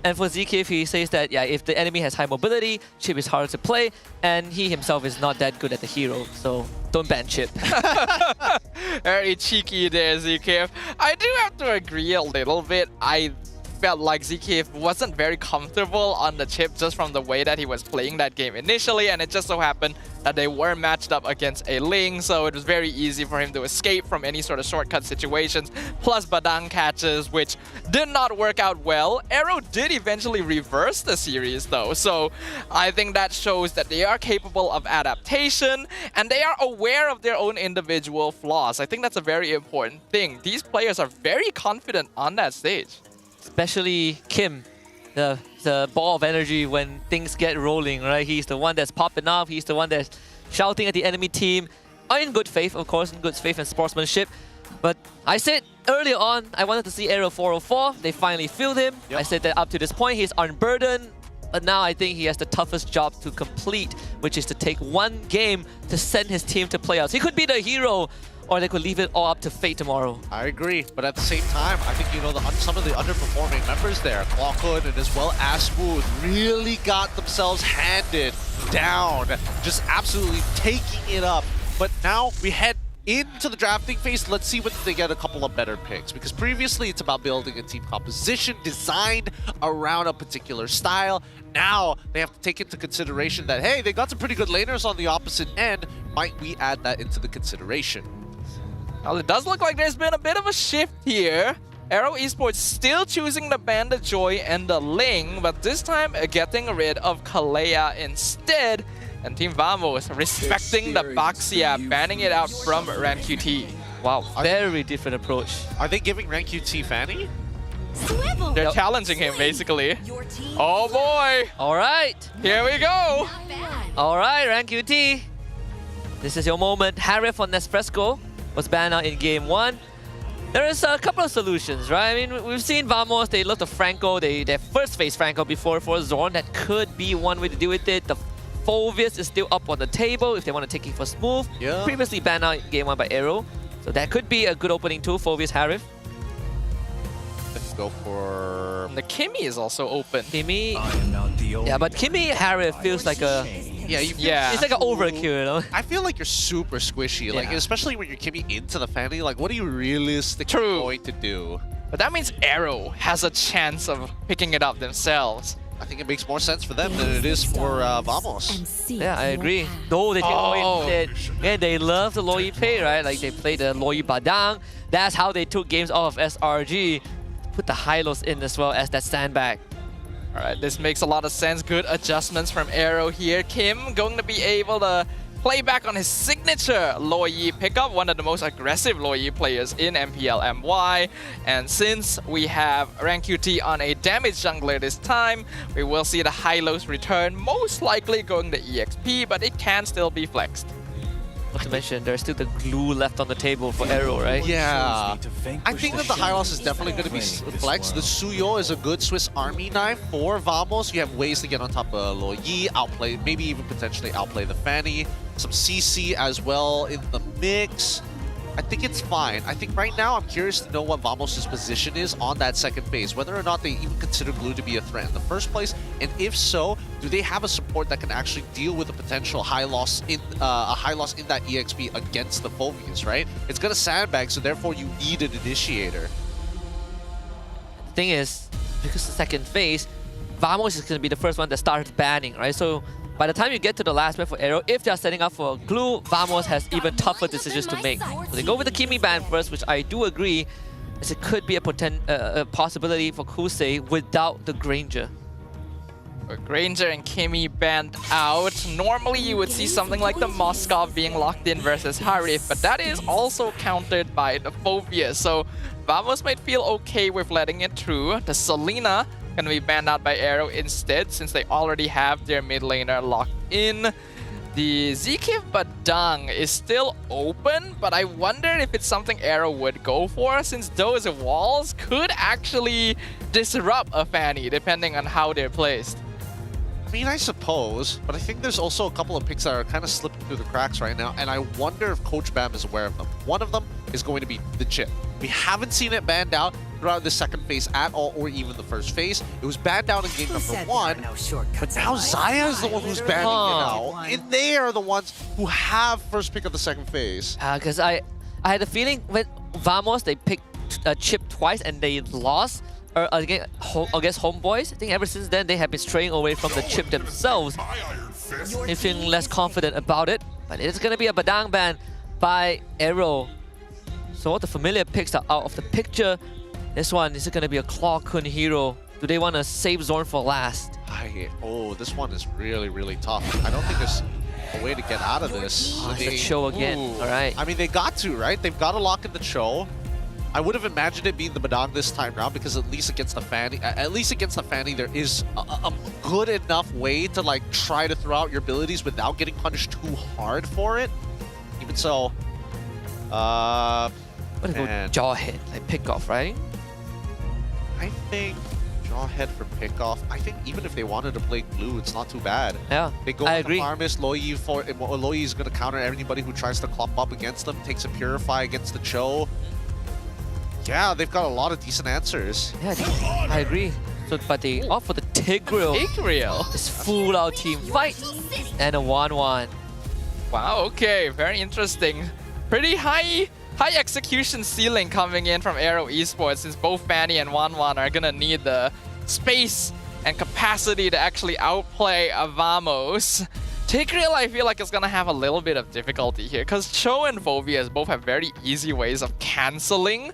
And for ZKF, he says that, yeah, if the enemy has high mobility, Chip is harder to play, and he himself is not that good at the hero, so don't ban Chip. Very cheeky there, ZKF. I do have to agree a little bit. I felt like ZKF wasn't very comfortable on the Chip just from the way that he was playing that game initially, and it just so happened that they were matched up against a Ling, so it was very easy for him to escape from any sort of shortcut situations, plus Badang catches, which did not work out well. AERO did eventually reverse the series though, so I think that shows that they are capable of adaptation, and they are aware of their own individual flaws. I think that's a very important thing. These players are very confident on that stage. Especially Kim, the ball of energy when things get rolling, right? He's the one that's popping up. He's the one that's shouting at the enemy team. In good faith, of course, in good faith and sportsmanship. But I said earlier on, I wanted to see AERO 404. They finally filled him. Yep. I said that up to this point, he's unburdened. But now I think he has the toughest job to complete, which is to take one game to send his team to playoffs. He could be the hero, or they could leave it all up to fate tomorrow. I agree, but at the same time, I think, you know, some of the underperforming members there, Clockhood and as well as Smooth, really got themselves handed down, just absolutely taking it up. But now we head into the drafting phase. Let's see whether they get a couple of better picks, because previously it's about building a team composition designed around a particular style. Now they have to take into consideration that, hey, they got some pretty good laners on the opposite end. Might we add that into the consideration? Well, it does look like there's been a bit of a shift here. AERO Esports still choosing the Bandit Joy and the Ling, but this time getting rid of Kalea instead. And Team Vamos respecting the Baxia, banning it out from RanQT. Wow, very different approach. Are they giving RanQT Fanny? They're challenging him, basically. Oh boy! All right. Here we go! All right, RanQT. This is your moment. Harif on Nesfresco was banned out in game 1. There is a couple of solutions, right? I mean, we've seen Vamos, they looked to Franco, they first faced Franco before for Zorn. That could be one way to deal with it. The Phoveus is still up on the table if they want to take it for Smooth. Yeah. Previously banned out in game 1 by AERO. So that could be a good opening too, Phoveus Harif. Let's go for... The Kimmy is also open. Kimmy... Yeah, but Kimmy Harif feels like a... Yeah, it's like an overkill, you know? I feel like you're super squishy, like especially when you're Kimmy into the Fanny. Like, what are you realistically going to do? But that means AERO has a chance of picking it up themselves. I think it makes more sense for them than it is for Vamos. Yeah, I agree. Though they they love the Loi Pei, right? Like they played the Loi Badang. That's how they took games off of SRG. Put the Hylos in as well as that sandbag. All right, this makes a lot of sense. Good adjustments from AERO here. Kim going to be able to play back on his signature Loi pickup, one of the most aggressive Loi players in MPL MY. And since we have RanQT on a damage jungler this time, we will see the Hylos return, most likely going to EXP, but it can still be flexed. Not to mention, there's still the glue left on the table for AERO, right? Yeah. I think that the Hylos is definitely going to be flexed. The Suyo is a good Swiss Army knife for Vamos. You have ways to get on top of Loi, outplay, maybe even potentially outplay the Fanny. Some CC as well in the mix. I think it's fine. I think right now I'm curious to know what Vamos' position is on that second phase, whether or not they even consider glue to be a threat in the first place, and if so, do they have a support that can actually deal with a potential high loss in that EXP against the Phoveus, right? It's gonna sandbag, so therefore you need an initiator. The thing is, because the second phase, Vamos is gonna be the first one that starts banning, right? So by the time you get to the last wave for AERO, if they're setting up for glue, Vamos has even tougher decisions to make. So they go with the Kimmy ban first, which I do agree, as it could be a possibility for Kusei without the Granger. Granger and Kimmy banned out. Normally you would see something like the Moskov being locked in versus Harif, but that is also countered by the Phoveus. So Vamos might feel okay with letting it through. The Selena can be banned out by AERO instead, since they already have their mid laner locked in. The ZK Badang is still open, but I wonder if it's something AERO would go for, since those walls could actually disrupt a Fanny depending on how they're placed. I mean, I suppose, but I think there's also a couple of picks that are kind of slipping through the cracks right now, and I wonder if Coach Bam is aware of them. One of them is going to be the chip. We haven't seen it banned out throughout the second phase at all, or even the first phase. It was banned out in game number 1, but now Zaya is the one who's banning it out, and they are the ones who have first pick of the second phase. Because I had a feeling when Vamos, they picked chip twice and they lost. Against HomeBois. I think ever since then they have been straying away from the chip themselves. They're feeling less confident about it, but it's gonna be a Badang ban by AERO. So all the familiar picks are out of the picture. This one, is it gonna be a Claw Kun hero? Do they want to save Zorn for last? Oh, this one is really, really tough. I don't think there's a way to get out of this. Oh, it's a Cho again. All right. I mean, they got to, right? They've got to lock in the Cho. I would have imagined it being the Badang this time round, because at least against the Fanny, there is a good enough way to like try to throw out your abilities without getting punished too hard for it. Even so, what if go jaw hit, like pick off, right? I think jaw head for pick off. I think even if they wanted to play glue, it's not too bad. Yeah, they go with the Farmist, Loi is going to counter anybody who tries to clop up against them. Takes a Purify against the Cho. Yeah, they've got a lot of decent answers. Yeah, I agree. So, but they opt for the Tigreal. This full out team fight. And a 1-1. Wow, okay, very interesting. Pretty high execution ceiling coming in from AERO Esports, since both Fanny and 1-1 are gonna need the space and capacity to actually outplay Vamos. Tigreal, I feel like, is gonna have a little bit of difficulty here, because Cho and Phobias both have very easy ways of canceling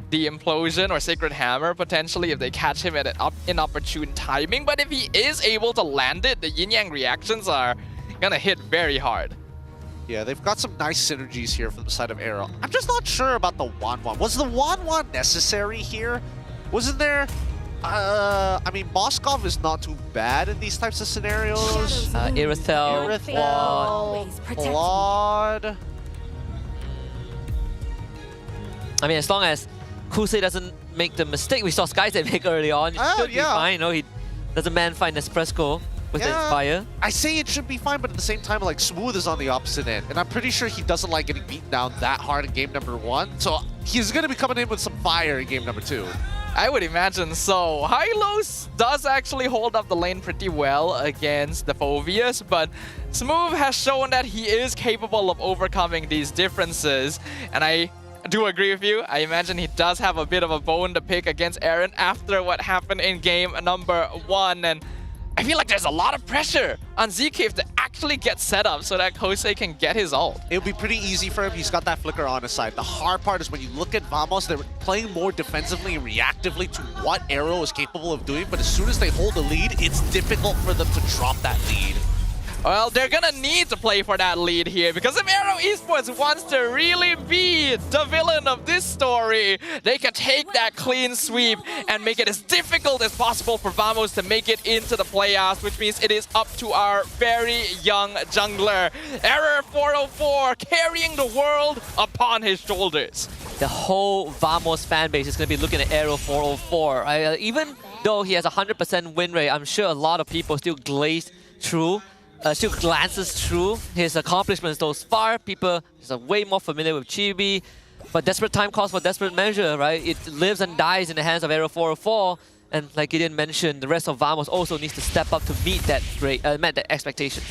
the Implosion or Sacred Hammer, potentially, if they catch him at an inopportune timing. But if he is able to land it, the yin-yang reactions are gonna hit very hard. Yeah, they've got some nice synergies here from the side of AERO. I'm just not sure about the 1-1. Was the 1-1 necessary here? Wasn't there... I mean, Moskov is not too bad in these types of scenarios. Irithel, Claude. I mean, as long as Kusei doesn't make the mistake we saw Skyset make early on, it should be fine. You know, he doesn't find Nespresco with the Inspire. I say it should be fine, but at the same time, like, Smooth is on the opposite end. And I'm pretty sure he doesn't like getting beaten down that hard in game number 1. So he's going to be coming in with some fire in game number 2. I would imagine so. Hylos does actually hold up the lane pretty well against the Phobias, but Smooth has shown that he is capable of overcoming these differences. And I do agree with you. I imagine he does have a bit of a bone to pick against Aaron after what happened in game number 1. And I feel like there's a lot of pressure on ZK to actually get set up so that Kosei can get his ult. It'll be pretty easy for him. He's got that flicker on his side. The hard part is when you look at Vamos, they're playing more defensively and reactively to what AERO is capable of doing. But as soon as they hold the lead, it's difficult for them to drop that lead. Well, they're gonna need to play for that lead here, because if AERO Esports wants to really be the villain of this story, they can take that clean sweep and make it as difficult as possible for Vamos to make it into the playoffs, which means it is up to our very young jungler, AERO 404, carrying the world upon his shoulders. The whole Vamos fan base is going to be looking at AERO 404. Even though he has a 100% win rate, I'm sure a lot of people still glances through his accomplishments thus far. People are way more familiar with Chibi, but desperate time calls for desperate measure, right? It lives and dies in the hands of AERO 404, and like Gideon mentioned, the rest of Vamos also needs to step up to meet that expectation.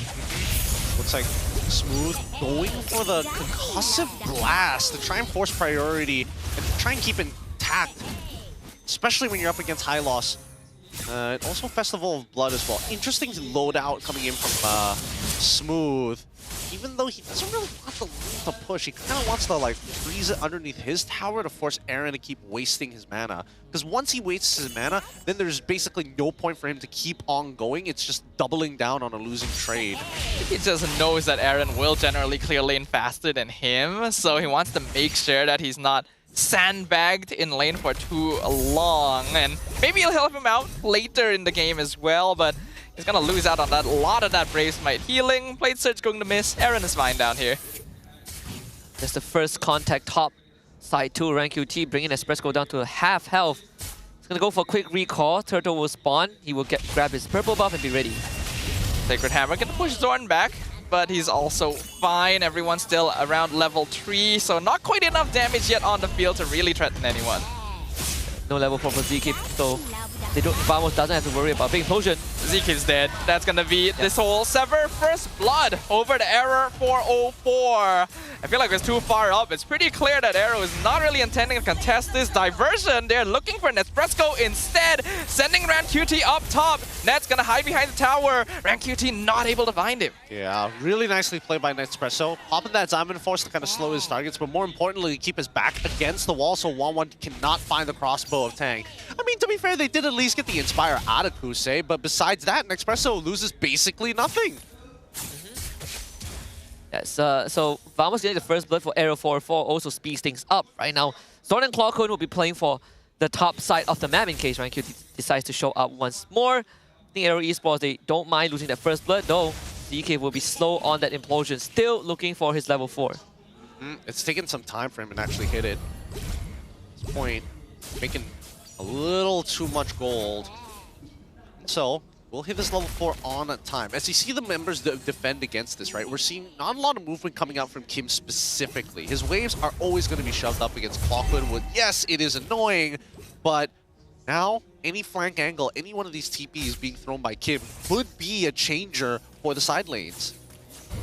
Looks like Smooth going for the concussive blast to try and force priority and try and keep intact, especially when you're up against high loss. Also Festival of Blood as well. Interesting loadout coming in from Smooth. Even though he doesn't really want the lane to push, he kind of wants to like freeze it underneath his tower to force Aaron to keep wasting his mana. Because once he wastes his mana, then there's basically no point for him to keep on going. It's just doubling down on a losing trade. He just knows that Aaron will generally clear lane faster than him, so he wants to make sure that he's not sandbagged in lane for too long, and maybe he'll help him out later in the game as well. But He's gonna lose out on that. A lot of that Brave Smite. Healing, Blade Surge going to miss. Aaron is fine down here. That's the first contact top side 2. Rank QT bringing Espresso down to half health. He's gonna go for a quick recall. Turtle will spawn. He will grab his purple buff and be ready. Sacred Hammer can push Zorn back, but he's also fine. Everyone's still around level 3, so not quite enough damage yet on the field to really threaten anyone. No level 4 for ZK, so Vamos doesn't have to worry about big implosion. Zeke's dead. That's gonna be this whole Sever First Blood over to AERO 404. I feel like it's too far up. It's pretty clear that AERO is not really intending to contest this diversion. They're looking for Nespresso instead, sending RanQT up top. Net's gonna hide behind the tower. RanQT not able to find him. Yeah, really nicely played by Nespresso. Popping that Diamond Force to kind of slow his targets, but more importantly, keep his back against the wall so 1-1 cannot find the crossbow of Tang. I mean, to be fair, they did at least get the Inspire out of Kusei, but besides that, Nespresso loses basically nothing. Yes, so Vamos getting the first blood for AERO 404 also speeds things up right now. Zorn and Clawcone will be playing for the top side of the map in case RanQ decides to show up once more. I think AERO Esports, they don't mind losing that first blood, though DK will be slow on that implosion, still looking for his level 4. It's taken some time for him to actually hit it. At this point, making a little too much gold. So, we'll hit this level 4 on time. As you see the members defend against this, right, we're seeing not a lot of movement coming out from Kim specifically. His waves are always going to be shoved up against Clockwood. Yes, it is annoying, but now any flank angle, any one of these TPs being thrown by Kim could be a changer for the side lanes.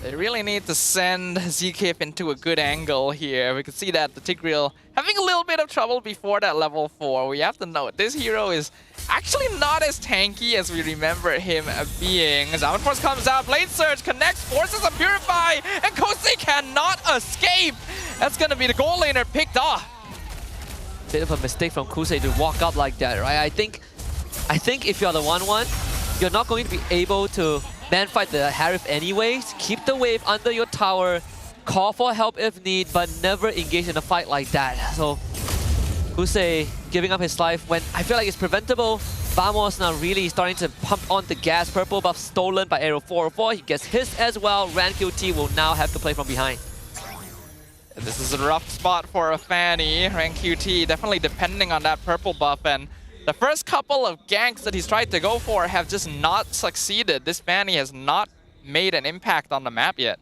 They really need to send ZK into a good angle here. We can see that the Tigreal having a little bit of trouble before that level 4. We have to note, this hero is actually not as tanky as we remember him being. Diamond Force comes out, Blade Surge connects, forces a Purify, and Kosei cannot escape! That's gonna be the goal laner picked off. Bit of a mistake from Kusei to walk up like that, right? I think if you're the 1-1, you're not going to be able to man fight the Harif anyways. Keep the wave under your tower, call for help if need, but never engage in a fight like that. So Kusei giving up his life when I feel like it's preventable. Vamos now really starting to pump on the gas. Purple buff stolen by AERO 404. He gets his as well. RanQT will now have to play from behind. This is a rough spot for a Fanny. RanQT definitely depending on that purple buff, and the first couple of ganks that he's tried to go for have just not succeeded. This Fanny has not made an impact on the map yet.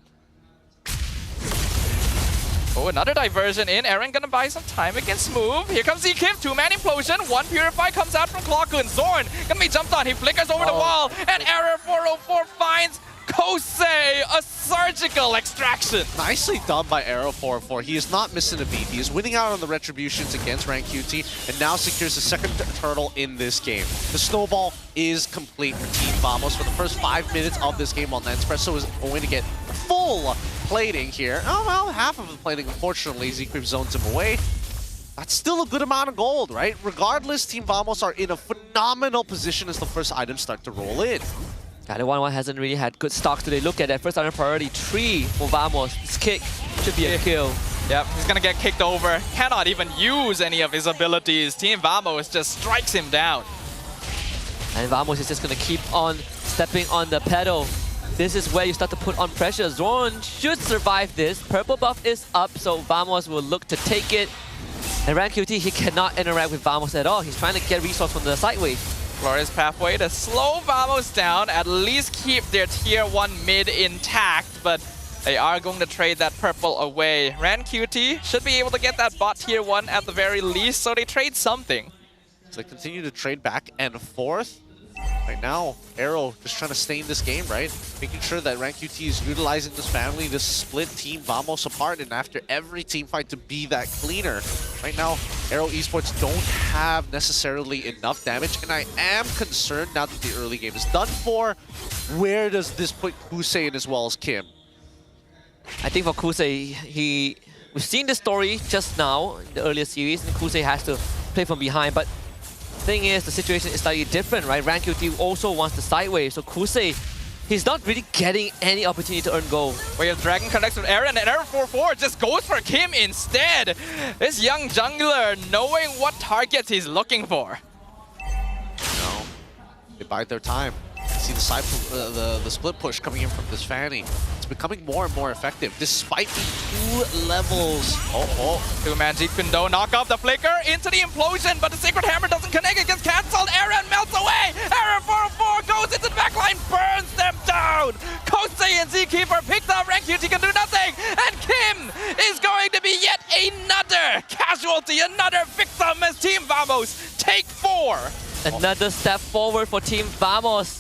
Oh, another diversion in. Aaron gonna buy some time against Move. Here comes Zekim, 2-man implosion. 1 Purify comes out from Clockwood. Zorn gonna be jumped on. He flickers over the wall, and AERO 404 finds Kosei, a surgical extraction. Nicely done by AERO 404. He is not missing a beat. He is winning out on the retributions against RanQT and now secures the second turtle in this game. The snowball is complete for Team Vamos for the first 5 minutes of this game, while Nespresso is going to get full plating here. Oh, well, half of the plating, unfortunately. Zekreep zones him away. That's still a good amount of gold, right? Regardless, Team Vamos are in a phenomenal position as the first items start to roll in. The 1-1 hasn't really had good stocks today. Look at that. First item priority 3 for Vamos. This kick should be a kill. Yep, he's gonna get kicked over. Cannot even use any of his abilities. Team Vamos just strikes him down. And Vamos is just gonna keep on stepping on the pedal. This is where you start to put on pressure. Zorn should survive this. Purple buff is up, so Vamos will look to take it. And RanQT, he cannot interact with Vamos at all. He's trying to get resource from the sideway. Glorious pathway to slow Vamos down, at least keep their tier 1 mid intact, but they are going to trade that purple away. RanQT should be able to get that bot tier 1 at the very least, so they trade something. So they continue to trade back and forth. Right now, AERO just trying to stay in this game, right? Making sure that RanQT is utilizing this family to split Team Vamos apart, and after every team fight to be that cleaner. Right now, AERO Esports don't have necessarily enough damage, and I am concerned now that the early game is done for. Where does this put Kusei in as well as Kim? I think for Kusei, we've seen this story just now in the earlier series, and Kusei has to play from behind, but thing is, the situation is slightly different, right? RanQT also wants the sideway, so Kusei, he's not really getting any opportunity to earn gold. We have Dragon connects with Aaron, and AERO 404 just goes for Kim instead. This young jungler knowing what targets he's looking for. No, they bide their time. See the split push coming in from this Fanny. It's becoming more and more effective despite the 2 levels. Two-man Jeet Kune Do knock off the flicker into the implosion, but the Sacred Hammer doesn't connect. It gets cancelled. Aaron melts away. Aaron 404 goes into the backline, burns them down. Kosei and Zkeeper picked up. Rank QT can do nothing. And Kim is going to be yet another casualty, another victim as Team Vamos take 4. Another step forward for Team Vamos.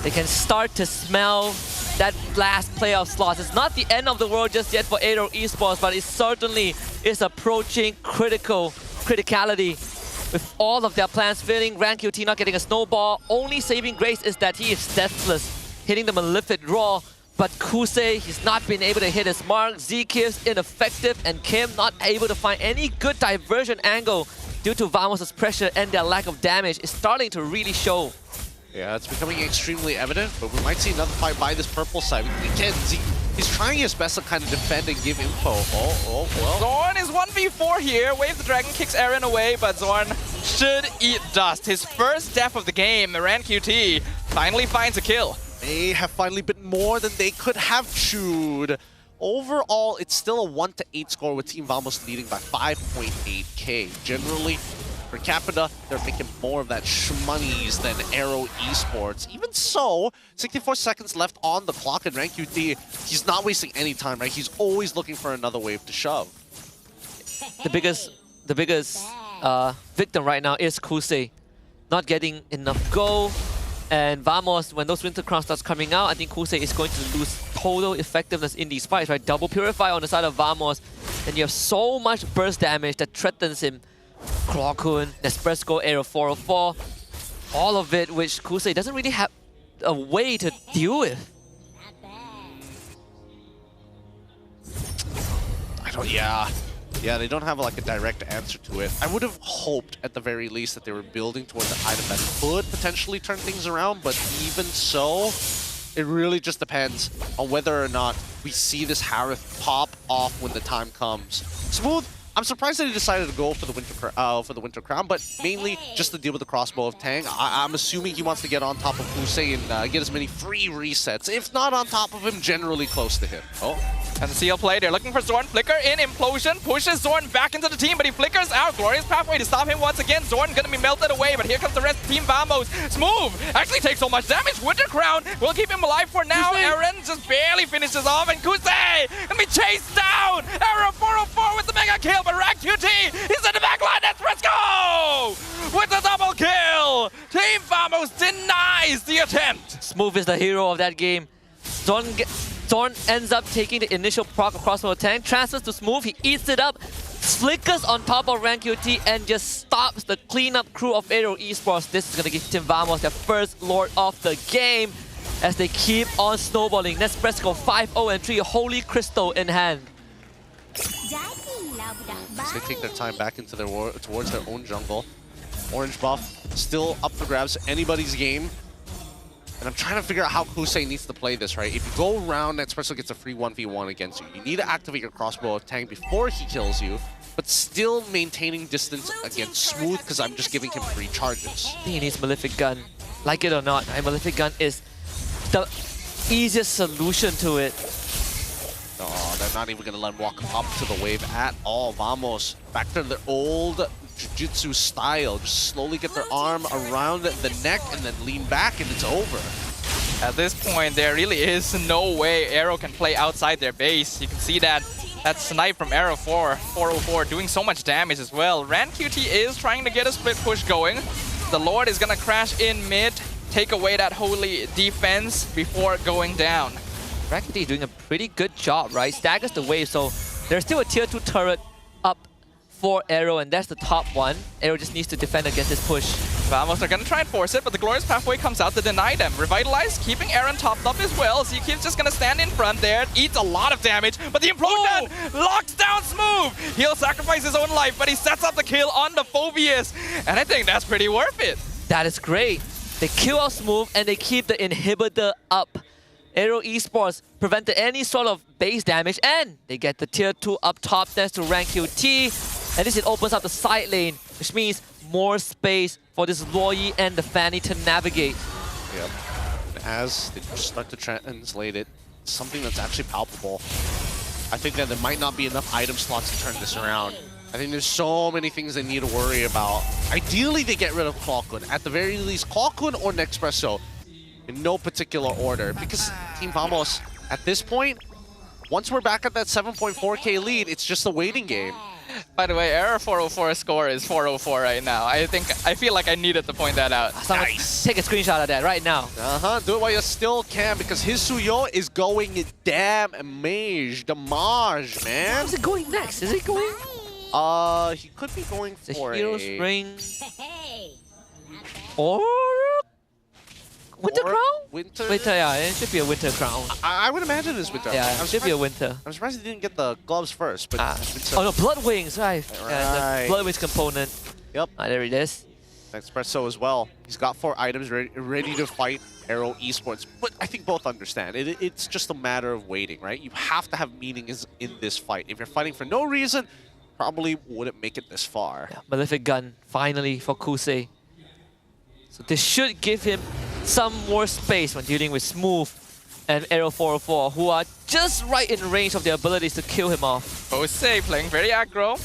They can start to smell that last playoff slot. It's not the end of the world just yet for AERO Esports, but it certainly is approaching criticality with all of their plans failing. Rank QT not getting a snowball. Only saving grace is that he is deathless, hitting the Malefic Draw. But Kusei, he's not been able to hit his mark. Zkiv's ineffective, and Kim not able to find any good diversion angle due to Vamos' pressure and their lack of damage. Is starting to really show. Yeah, it's becoming extremely evident, but we might see another fight by this purple side. He's trying his best to kind of defend and give info. Well. Zorn is 1v4 here. Wave the Dragon kicks Aaron away, but Zorn should eat dust. His first death of the game, Rank QT finally finds a kill. They have finally been more than they could have chewed. Overall, it's still a 1-8 score with Team Vamos leading by 5.8k. Generally, per capita, they're making more of that shmoney's than AERO Esports. Even so, 64 seconds left on the clock, and Rank QT, he's not wasting any time, right? He's always looking for another wave to shove. The biggest victim right now is Kusei. Not getting enough go. And Vamos, when those Winter Crown starts coming out, I think Kusei is going to lose total effectiveness in these fights, right? Double Purify on the side of Vamos, and you have so much burst damage that threatens him. Clawkun, Nespresso, AERO 404, all of it which Kusei doesn't really have a way to deal with. Yeah, they don't have like a direct answer to it. I would have hoped at the very least that they were building towards an item that could potentially turn things around, but even so, it really just depends on whether or not we see this Harith pop off when the time comes. Smooth, I'm surprised that he decided to go for the Winter Crown, but mainly just to deal with the crossbow of Tang. I'm assuming he wants to get on top of Kusei and get as many free resets, if not on top of him, generally close to him. And the seal play, they're looking for Zorn. Flicker in, Implosion, pushes Zorn back into the team, but he flickers out. Glorious Pathway to stop him once again. Zorn gonna be melted away, but here comes the rest of Team Vamos. Smooth actually takes so much damage. Winter Crown will keep him alive for now. Aaron just barely finishes off, and Kusei gonna be chased down. Aaron 404 with the mega kill, but Rank QT, he's in the back line. Let's go! With the double kill! Team Vamos denies the attempt. Smooth is the hero of that game. Zorn ends up taking the initial proc across the tank, transfers to Smooth, he eats it up, flickers on top of Rank QT, and just stops the cleanup crew of AERO Esports. This is going to give Team Vamos their first Lord of the game as they keep on snowballing. Nespresso 5-0 and 3, Holy Crystal in hand. As they take their time back into towards their own jungle. Orange buff still up for grabs, anybody's game. And I'm trying to figure out how Kusei needs to play this, right? If you go around, Nespresso gets a free 1v1 against you. You need to activate your crossbow of Tang before he kills you, but still maintaining distance against Smooth because I'm just giving him free charges. I think he needs Malefic Gun. Like it or not, Malefic Gun is the easiest solution to it. Oh, they're not even going to let him walk up to the wave at all. Vamos, back to their old jiu-jitsu style. Just slowly get their arm around the neck and then lean back and it's over. At this point, there really is no way AERO can play outside their base. You can see that snipe from AERO 404 doing so much damage as well. Rank QT is trying to get a split push going. The Lord is going to crash in mid, take away that holy defense before going down. Rank QT is doing a pretty good job, right? Staggers the wave, so there's still a tier 2 turret up for AERO, and that's the top one. AERO just needs to defend against this push. Vamos are gonna try and force it, but the Glorious Pathway comes out to deny them. Revitalize, keeping Aaron topped up as well. Zkiv's just gonna stand in front there, eats a lot of damage, but the Implosion locks down Smooth. He'll sacrifice his own life, but he sets up the kill on the Phobius, and I think that's pretty worth it. That is great. They kill out Smooth, and they keep the inhibitor up. AERO Esports prevented any sort of base damage, and they get the tier 2 up top thanks to Rank QT. And this, it opens up the side lane, which means more space for this Loyi and the Fanny to navigate. Yep. as they start to translate it, something that's actually palpable. I think that there might not be enough item slots to turn this around. I think there's so many things they need to worry about. Ideally, they get rid of Clockwood. At the very least, Clockwood or Nespresso in no particular order. Because Team Vamos, at this point, once we're back at that 7.4k lead, it's just a waiting game. By the way, AERO 404 score is 404 right now. I feel like I needed to point that out. Nice. Take a screenshot of that right now. Do it while you still can, because his Suyo is going damage, man. Is it going next? Is it going? He could be going for Hero Spring. Or Winter Crown? Winter? Winter, yeah, it should be a Winter Crown. I would imagine it's Winter. Yeah, it should be a Winter. I'm surprised he didn't get the gloves first, but oh no, Blood Wings, right? Yeah, the Blood Wings component. Yep. There it is. Nespresso as well. He's got 4 items ready to fight AERO Esports, but I think both understand. It's just a matter of waiting, right? You have to have meaning in this fight. If you're fighting for no reason, probably wouldn't make it this far. Yeah, Malefic Gun, finally, for Kusei. So this should give him some more space when dealing with Smooth and AERO 404, who are just right in range of their abilities to kill him off. Kusei playing very aggro.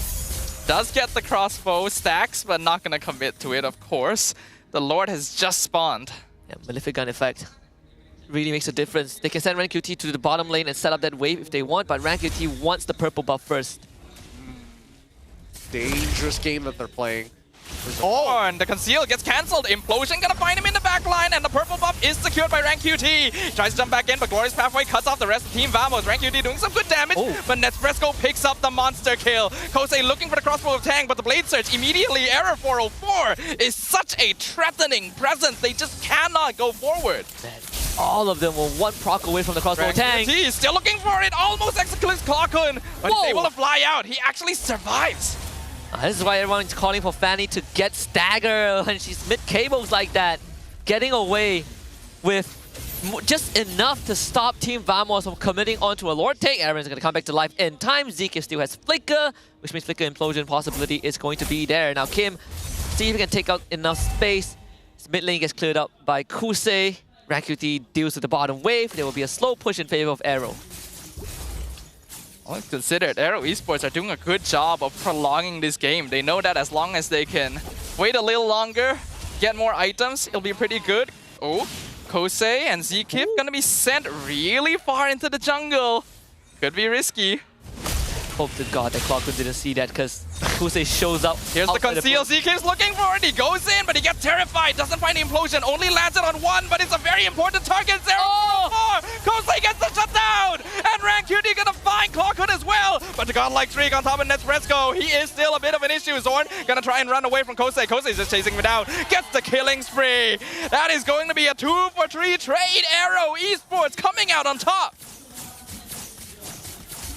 Does get the crossbow stacks, but not gonna commit to it, of course. The Lord has just spawned. Yeah, Malefic Gun effect really makes a difference. They can send Rank QT to the bottom lane and set up that wave if they want, but Rank QT wants the purple buff first. Dangerous game that they're playing. Oh, and the conceal gets cancelled. Implosion gonna find him in the back line, and the purple buff is secured by Rank QT. Tries to jump back in, but Glorious Pathway cuts off the rest of Team Vamos. Rank QT doing some good damage, but Nespresso picks up the monster kill. Kosei looking for the crossbow of Tang, but the blade search immediately. AERO 404 is such a threatening presence. They just cannot go forward. All of them were one proc away from the crossbow of Tang. QT is still looking for it. Almost executes Clockun, but he's able to fly out. He actually survives. This is why everyone's calling for Fanny to get stagger when she's mid-cables like that. Getting away with just enough to stop Team Vamos from committing onto a Lord take. Aaron's going to come back to life in time. Zeke still has Flicker, which means Flicker Implosion possibility is going to be there. Now Kim, see if he can take out enough space. His mid lane gets cleared up by Kusei. Rank QT deals with the bottom wave. There will be a slow push in favor of AERO. All considered, AERO Esports are doing a good job of prolonging this game. They know that as long as they can wait a little longer, get more items, it'll be pretty good. Oh, Kosei and Zkip gonna be sent really far into the jungle. Could be risky. Hope to God that Clockwood didn't see that, because Kusei shows up. Here's the conceal. Zkip's looking for it. He goes in, but he gets terrified. Doesn't find the implosion. Only lands it on one, but it's a very important target. Kosei gets the shutdown, and Rank QT gonna find Clockwood as well. But the godlike streak on top of Nespresso, he is still a bit of an issue. Zorn gonna try and run away from Kosei. Kosei's just chasing him down. Gets the killing spree. That is going to be a 2-for-3 trade. AERO Esports coming out on top.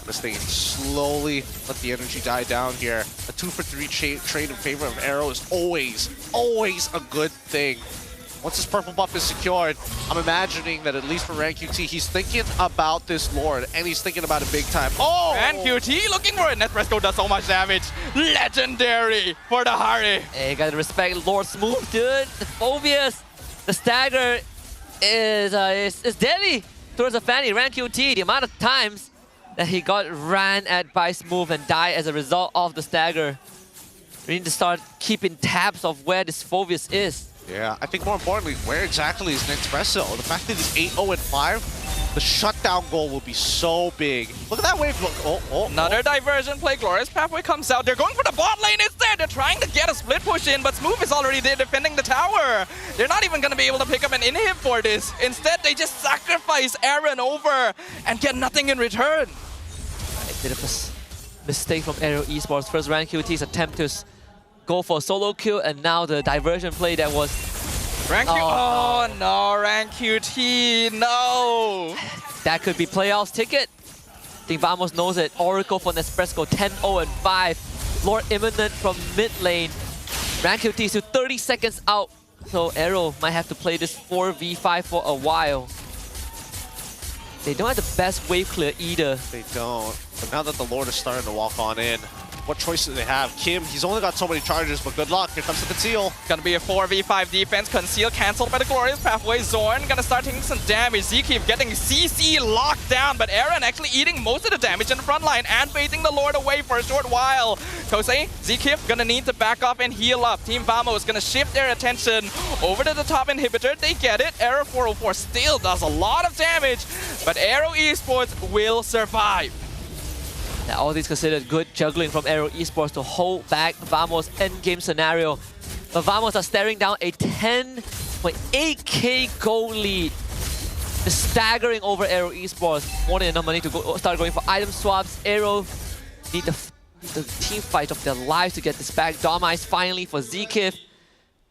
This thing slowly let the energy die down here. A 2-for-3 trade in favor of AERO is always a good thing. Once this purple buff is secured, I'm imagining that at least for Rank QT, he's thinking about this Lord, and he's thinking about it big time. Oh! Rank QT looking for it. Nespresso does so much damage. Legendary for the Hari. Hey, gotta respect Lord Smooth, dude. The Phobias, the stagger is deadly towards the Fanny. Rank QT, the amount of times that he got ran at by Smooth and died as a result of the stagger. We need to start keeping tabs of where this Phobius is. Yeah, I think more importantly, where exactly is Nespresso? The fact that he's 8-0-5, the shutdown goal will be so big. Look at that wave. Look. Another diversion play. Glorious Pathway comes out. They're going for the bot lane instead. They're trying to get a split push in, but Smooth is already there defending the tower. They're not even going to be able to pick up an inhib for this. Instead, they just sacrifice Aaron over and get nothing in return. A bit of a mistake from AERO Esports. First Rank QT's attempt to go for a solo kill, and now the diversion play that was... Rank QT. Oh no, Rank QT, no! That could be playoffs ticket. I think Vamos knows it. Oracle for Nespresso, 10-0-5. Lord imminent from mid lane. Rank QT is 30 seconds out, so AERO might have to play this 4v5 for a while. They don't have the best wave clear either. They don't. But now that the Lord is starting to walk on in, what choice do they have? Kim, he's only got so many charges, but good luck. Here comes the Conceal. Gonna be a 4v5 defense. Conceal cancelled by the Glorious Pathway. Zorn gonna start taking some damage. Zkeep getting CC locked down, but Aaron actually eating most of the damage in the front line and baiting the Lord away for a short while. Kosei, Zkeep gonna need to back off and heal up. Team Vamo is gonna shift their attention over to the top inhibitor. They get it. AERO 404 still does a lot of damage, but AERO Esports will survive. Now, all these considered good juggling from AERO Esports to hold back Vamos' endgame scenario. But Vamos are staring down a 10.8k gold lead. Just staggering over AERO Esports. More than enough money to start going for item swaps. AERO need the team fight of their lives to get this back. Domice finally for Zkeep.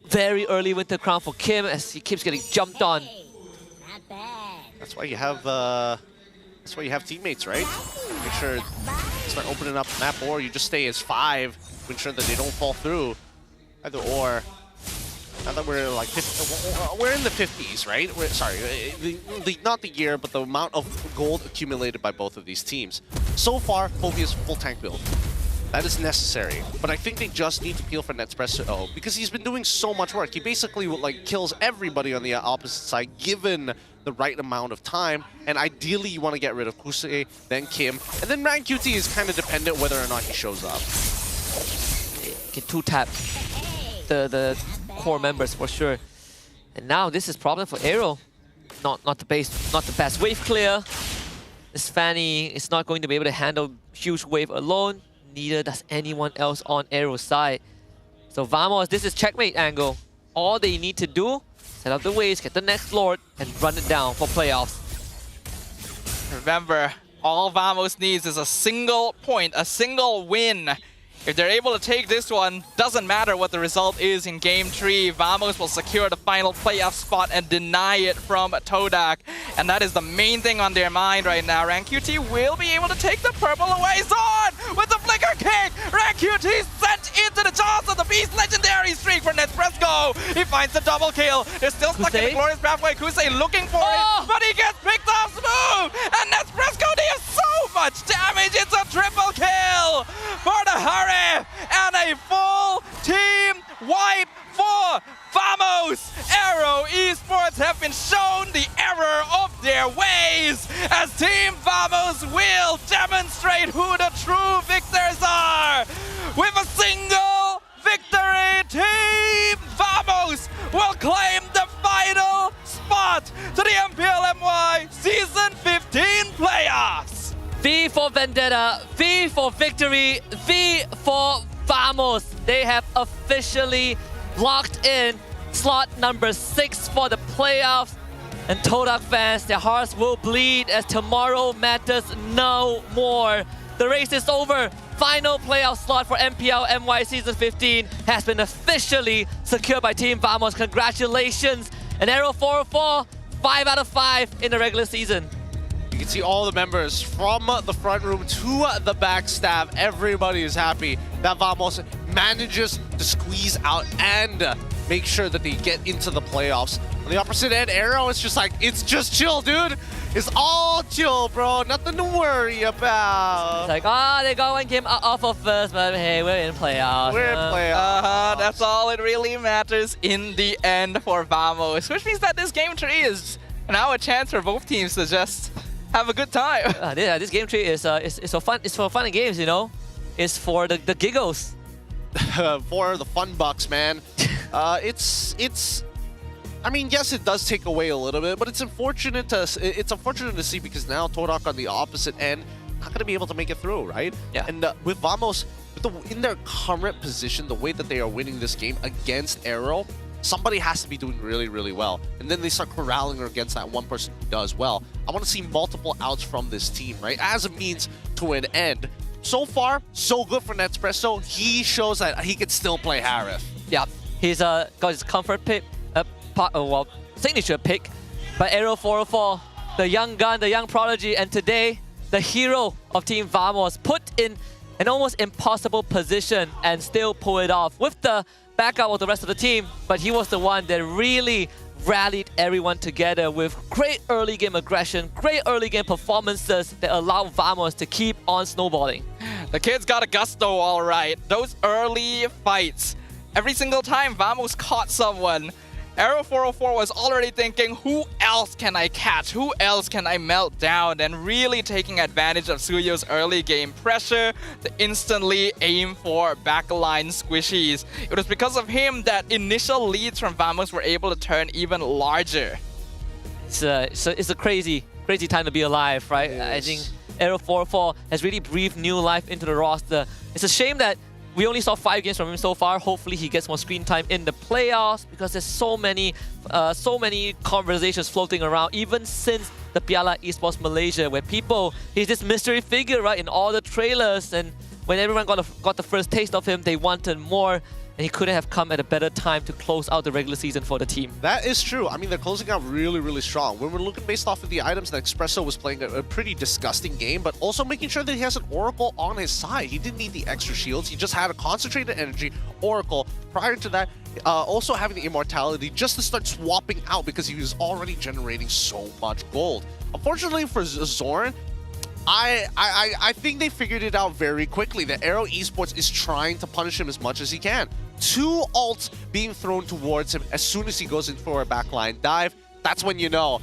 Very early Winter Crown for Kim as he keeps getting jumped on. That's why you have teammates, right? Make sure start opening up the map, or you just stay as 5 to ensure that they don't fall through. Either or. Now that we're like we're in the 50s, right? Not the year, but the amount of gold accumulated by both of these teams. So far, Phobia's full tank build. That is necessary, but I think they just need to peel for Nespresso because he's been doing so much work. He basically like kills everybody on the opposite side given the right amount of time, and ideally you want to get rid of Kusei, then Kim, and then Rank QT is kind of dependent whether or not he shows up. Can 2-tap the core members for sure. And now this is problem for AERO. Not the best wave clear. This Fanny is not going to be able to handle huge wave alone. Neither does anyone else on AERO's side. So Vamos, this is checkmate angle. All they need to do, set up the waves, get the next Lord, and run it down for playoffs. Remember, all Vamos needs is a single point, a single win. If they're able to take this one, doesn't matter what the result is in Game 3, Vamos will secure the final playoff spot and deny it from Todak. And that is the main thing on their mind right now. Rank QT will be able to take the purple away. Zorn with the flicker kick! Rank QT sent into the jaws of the beast. Legendary streak for Nespresso. He finds the double kill. They're still stuck in the Glorious Pathway. Kusei looking for it, but he gets picked off smooth! And Nespresso deals so much damage. It's a triple kill for the Hurry! And a full team wipe for Vamos! AERO Esports have been shown the error of their ways as Team Vamos will demonstrate who the true victors are! With a single victory, Team Vamos will claim the final spot to the MPL MY Season 15 playoffs! V for Vendetta, V for victory, V for Vamos. They have officially locked in slot number 6 for the playoffs. And Todak fans, their hearts will bleed as tomorrow matters no more. The race is over. Final playoff slot for MPL MY Season 15 has been officially secured by Team Vamos. Congratulations. And AERO 404, 5 out of 5 in the regular season. You can see all the members from the front room to the backstab. Everybody is happy that Vamos manages to squeeze out and make sure that they get into the playoffs. On the opposite end, AERO is just like, it's just chill, dude. It's all chill, bro. Nothing to worry about. It's like, they got one game off of first, but hey, we're in playoffs. We're in playoffs. That's all it really matters in the end for Vamos, which means that this Game 3 is now a chance for both teams to just have a good time. This Game 3 is for fun. It's for fun and games, you know. It's for the giggles. For the fun bucks, man. I mean, yes, it does take away a little bit, but it's unfortunate to see because now Todak on the opposite end not going to be able to make it through, right? Yeah. And with Vamos, in their current position, the way that they are winning this game against AERO, somebody has to be doing really, really well. And then they start corralling against that one person who does well. I want to see multiple outs from this team, right? As a means to an end. So far, so good for Nespresso. He shows that he can still play Harif. Yeah, he's got his comfort pick, signature pick. But AERO 404, the young gun, the young prodigy, and today, the hero of Team Vamos put in an almost impossible position and still pull it off with the backup of the rest of the team, but he was the one that really rallied everyone together with great early game aggression, great early game performances that allowed Vamos to keep on snowballing. The kid's got a gusto, all right. Those early fights, every single time Vamos caught someone, AERO 404 was already thinking, who else can I catch? Who else can I melt down? And really taking advantage of Suyo's early game pressure to instantly aim for backline squishies. It was because of him that initial leads from Vamos were able to turn even larger. It's a crazy time to be alive, right? Yes. I think AERO 404 has really breathed new life into the roster. It's a shame that we only saw 5 games from him so far. Hopefully he gets more screen time in the playoffs, because there's so many conversations floating around, even since the Piala Esports Malaysia, where he's this mystery figure, right, in all the trailers, and when everyone got the first taste of him, they wanted more. And he couldn't have come at a better time to close out the regular season for the team. That is true. I mean, they're closing out really, really strong. When we're looking based off of the items, that Espresso was playing a pretty disgusting game, but also making sure that he has an Oracle on his side. He didn't need the extra shields. He just had a concentrated energy Oracle. Prior to that, also having the immortality just to start swapping out, because he was already generating so much gold. Unfortunately for Zorn, I think they figured it out very quickly that AERO Esports is trying to punish him as much as he can. 2 ults being thrown towards him as soon as he goes in for a backline dive. That's when you know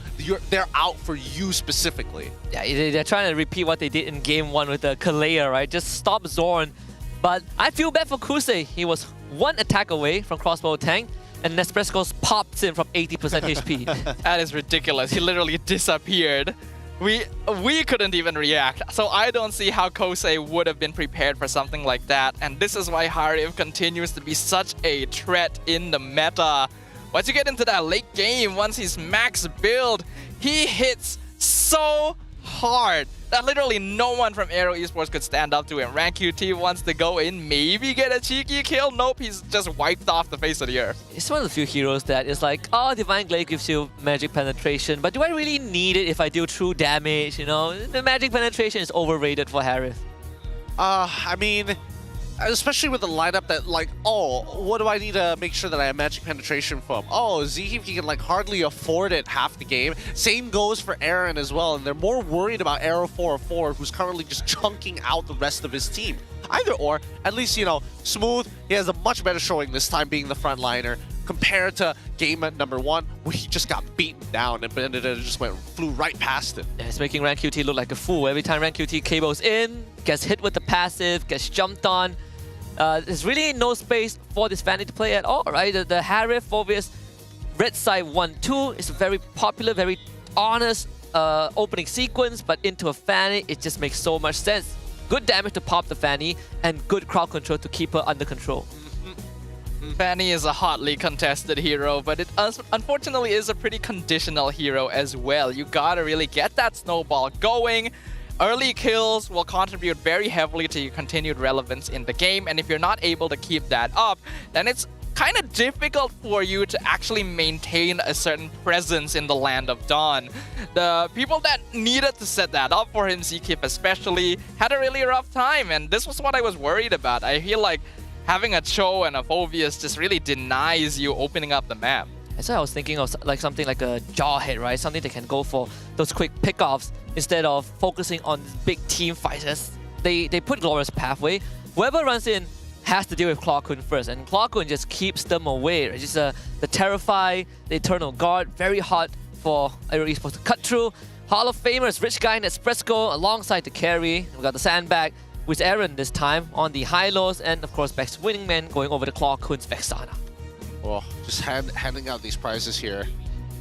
they're out for you specifically. Yeah, they're trying to repeat what they did in game 1 with the Kalea, right? Just stop Zorn. But I feel bad for Kuse. He was 1 attack away from crossbow tank, and Nespresco's pops in from 80% HP. That is ridiculous. He literally disappeared. We couldn't even react, so I don't see how Kosei would have been prepared for something like that, and this is why Hariv continues to be such a threat in the meta. Once you get into that late game, once he's max build, he hits so hard that literally no one from AERO Esports could stand up to him. Rank QT wants to go in, maybe get a cheeky kill. Nope, he's just wiped off the face of the earth. It's one of the few heroes that is like, oh, Divine Glaive gives you magic penetration, but do I really need it if I do true damage? You know, the magic penetration is overrated for Harith. I mean, especially with the lineup that, like, oh, what do I need to make sure that I have magic penetration from? Oh, Zheev, he can like hardly afford it half the game. Same goes for Aaron as well, and they're more worried about AERO 404, who's currently just chunking out the rest of his team. Either or, at least, you know, Smooth, he has a much better showing this time being the frontliner compared to game number 1, where he just got beaten down and Benedetta just flew right past him. Yeah, it's making Rank QT look like a fool. Every time Rank QT cables in, gets hit with the passive, gets jumped on. There's really no space for this Fanny to play at all, right? The Harith, Phobius, red side 1-2 is a very popular, very honest opening sequence, but into a Fanny, it just makes so much sense. Good damage to pop the Fanny, and good crowd control to keep her under control. Fanny is a hotly contested hero, but it unfortunately is a pretty conditional hero as well. You gotta really get that snowball going. Early kills will contribute very heavily to your continued relevance in the game, and if you're not able to keep that up, then it's kind of difficult for you to actually maintain a certain presence in the Land of Dawn. The people that needed to set that up for him, Zkip especially, had a really rough time, and this was what I was worried about. I feel like having a Cho and a Phobius just really denies you opening up the map. That's why I was thinking of like something like a Jawhead, right? Something that can go for those quick pickoffs instead of focusing on big team fights. They put Glorious Pathway. Whoever runs in has to deal with Claw Kun first, and Claw Kun just keeps them away. Right? Just the Terrify, the Eternal Guard, very hard for AERO Esports to cut through. Hall of Famers, Rich Guy and Espresso alongside the carry. We got the Sandbag with Aaron this time on the high lows, and of course Beck's Winning Man going over to Claw Kun's Vexana. Oh, just handing out these prizes here.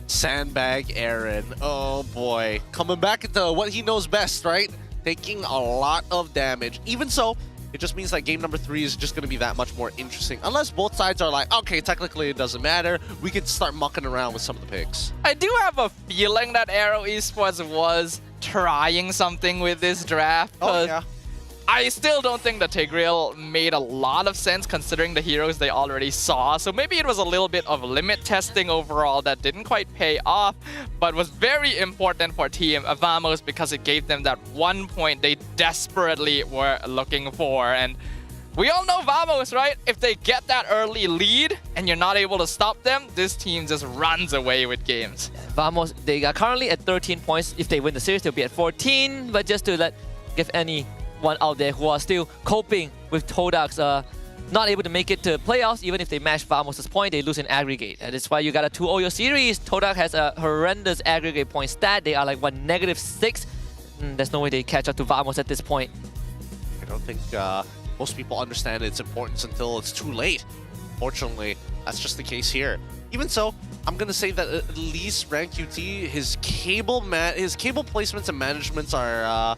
Sandbag Aaron. Oh boy. Coming back into what he knows best, right? Taking a lot of damage. Even so, it just means that game number 3 is just going to be that much more interesting. Unless both sides are like, okay, technically it doesn't matter. We can start mucking around with some of the picks. I do have a feeling that AERO Esports was trying something with this draft. Oh, yeah. I still don't think the Tigreal made a lot of sense considering the heroes they already saw. So maybe it was a little bit of limit testing overall that didn't quite pay off, but was very important for Team Vamos because it gave them that 1 point they desperately were looking for. And we all know Vamos, right? If they get that early lead and you're not able to stop them, this team just runs away with games. Vamos, they are currently at 13 points. If they win the series, they'll be at 14. But just to give any one out there who are still coping with Todak's not able to make it to playoffs. Even if they match Vamos' point, they lose in aggregate. And that's why you gotta 2-0 your series. Todak has a horrendous aggregate point stat. They are like, what, -6? There's no way they catch up to Vamos at this point. I don't think most people understand its importance until it's too late. Fortunately, that's just the case here. Even so, I'm gonna say that at least RanQT, his cable placements and managements are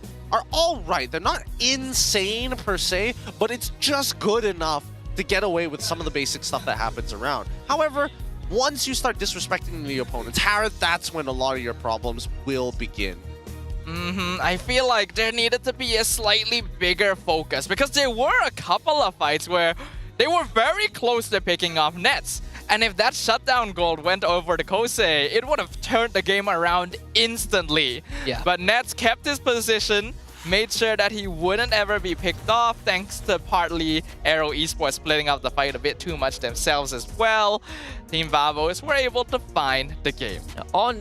all right. They're not insane per se, but it's just good enough to get away with some of the basic stuff that happens around. However, once you start disrespecting the opponent's Harrod, that's when a lot of your problems will begin. I feel like there needed to be a slightly bigger focus because there were a couple of fights where they were very close to picking off nets. And if that shutdown gold went over to Kosei, it would have turned the game around instantly. Yeah. But Nets kept his position, made sure that he wouldn't ever be picked off, thanks to partly AERO Esports splitting up the fight a bit too much themselves as well. Team Vamos were able to find the game. All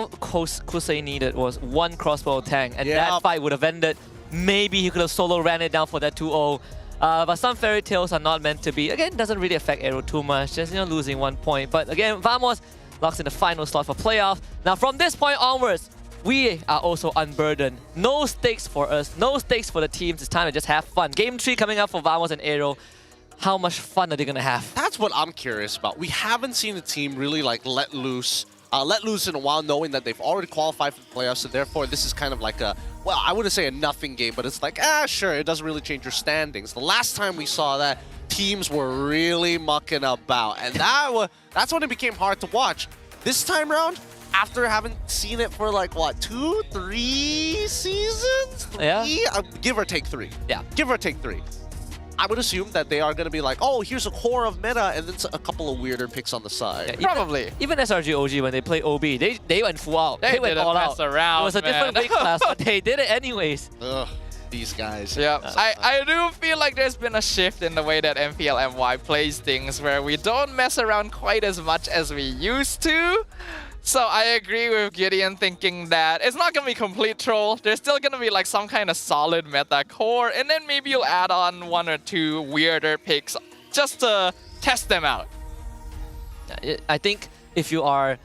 Kosei needed was one crossbow tank, and that fight would have ended. Maybe he could have solo ran it down for that 2-0. But some fairy tales are not meant to be. Again, doesn't really affect AERO too much, just losing 1 point. But again, Vamos locks in the final slot for playoff. Now from this point onwards, we are also unburdened. No stakes for us, no stakes for the teams. It's time to just have fun. Game 3 coming up for Vamos and AERO. How much fun are they gonna have? That's what I'm curious about. We haven't seen the team really like let loose in a while, knowing that they've already qualified for the playoffs, so therefore this is kind of like a, well, I wouldn't say a nothing game, but it's like, sure, it doesn't really change your standings. The last time we saw that, teams were really mucking about, and that's when it became hard to watch. This time around, after having seen it for like, what, 2, 3 seasons? Yeah. Give or take 3. Yeah. Give or take 3. I would assume that they are going to be like, oh, here's a core of meta, and then a couple of weirder picks on the side. Yeah, Probably. Even SRG OG, when they play OB, they went full out. They went all out. Around, it was a different weight class, but they did it anyways. Ugh, these guys. Yeah, I do feel like there's been a shift in the way that MPL MY plays things, where we don't mess around quite as much as we used to. So I agree with Gideon thinking that it's not going to be complete troll. There's still going to be like some kind of solid meta core, and then maybe you'll add on 1 or 2 weirder picks just to test them out. I think if you are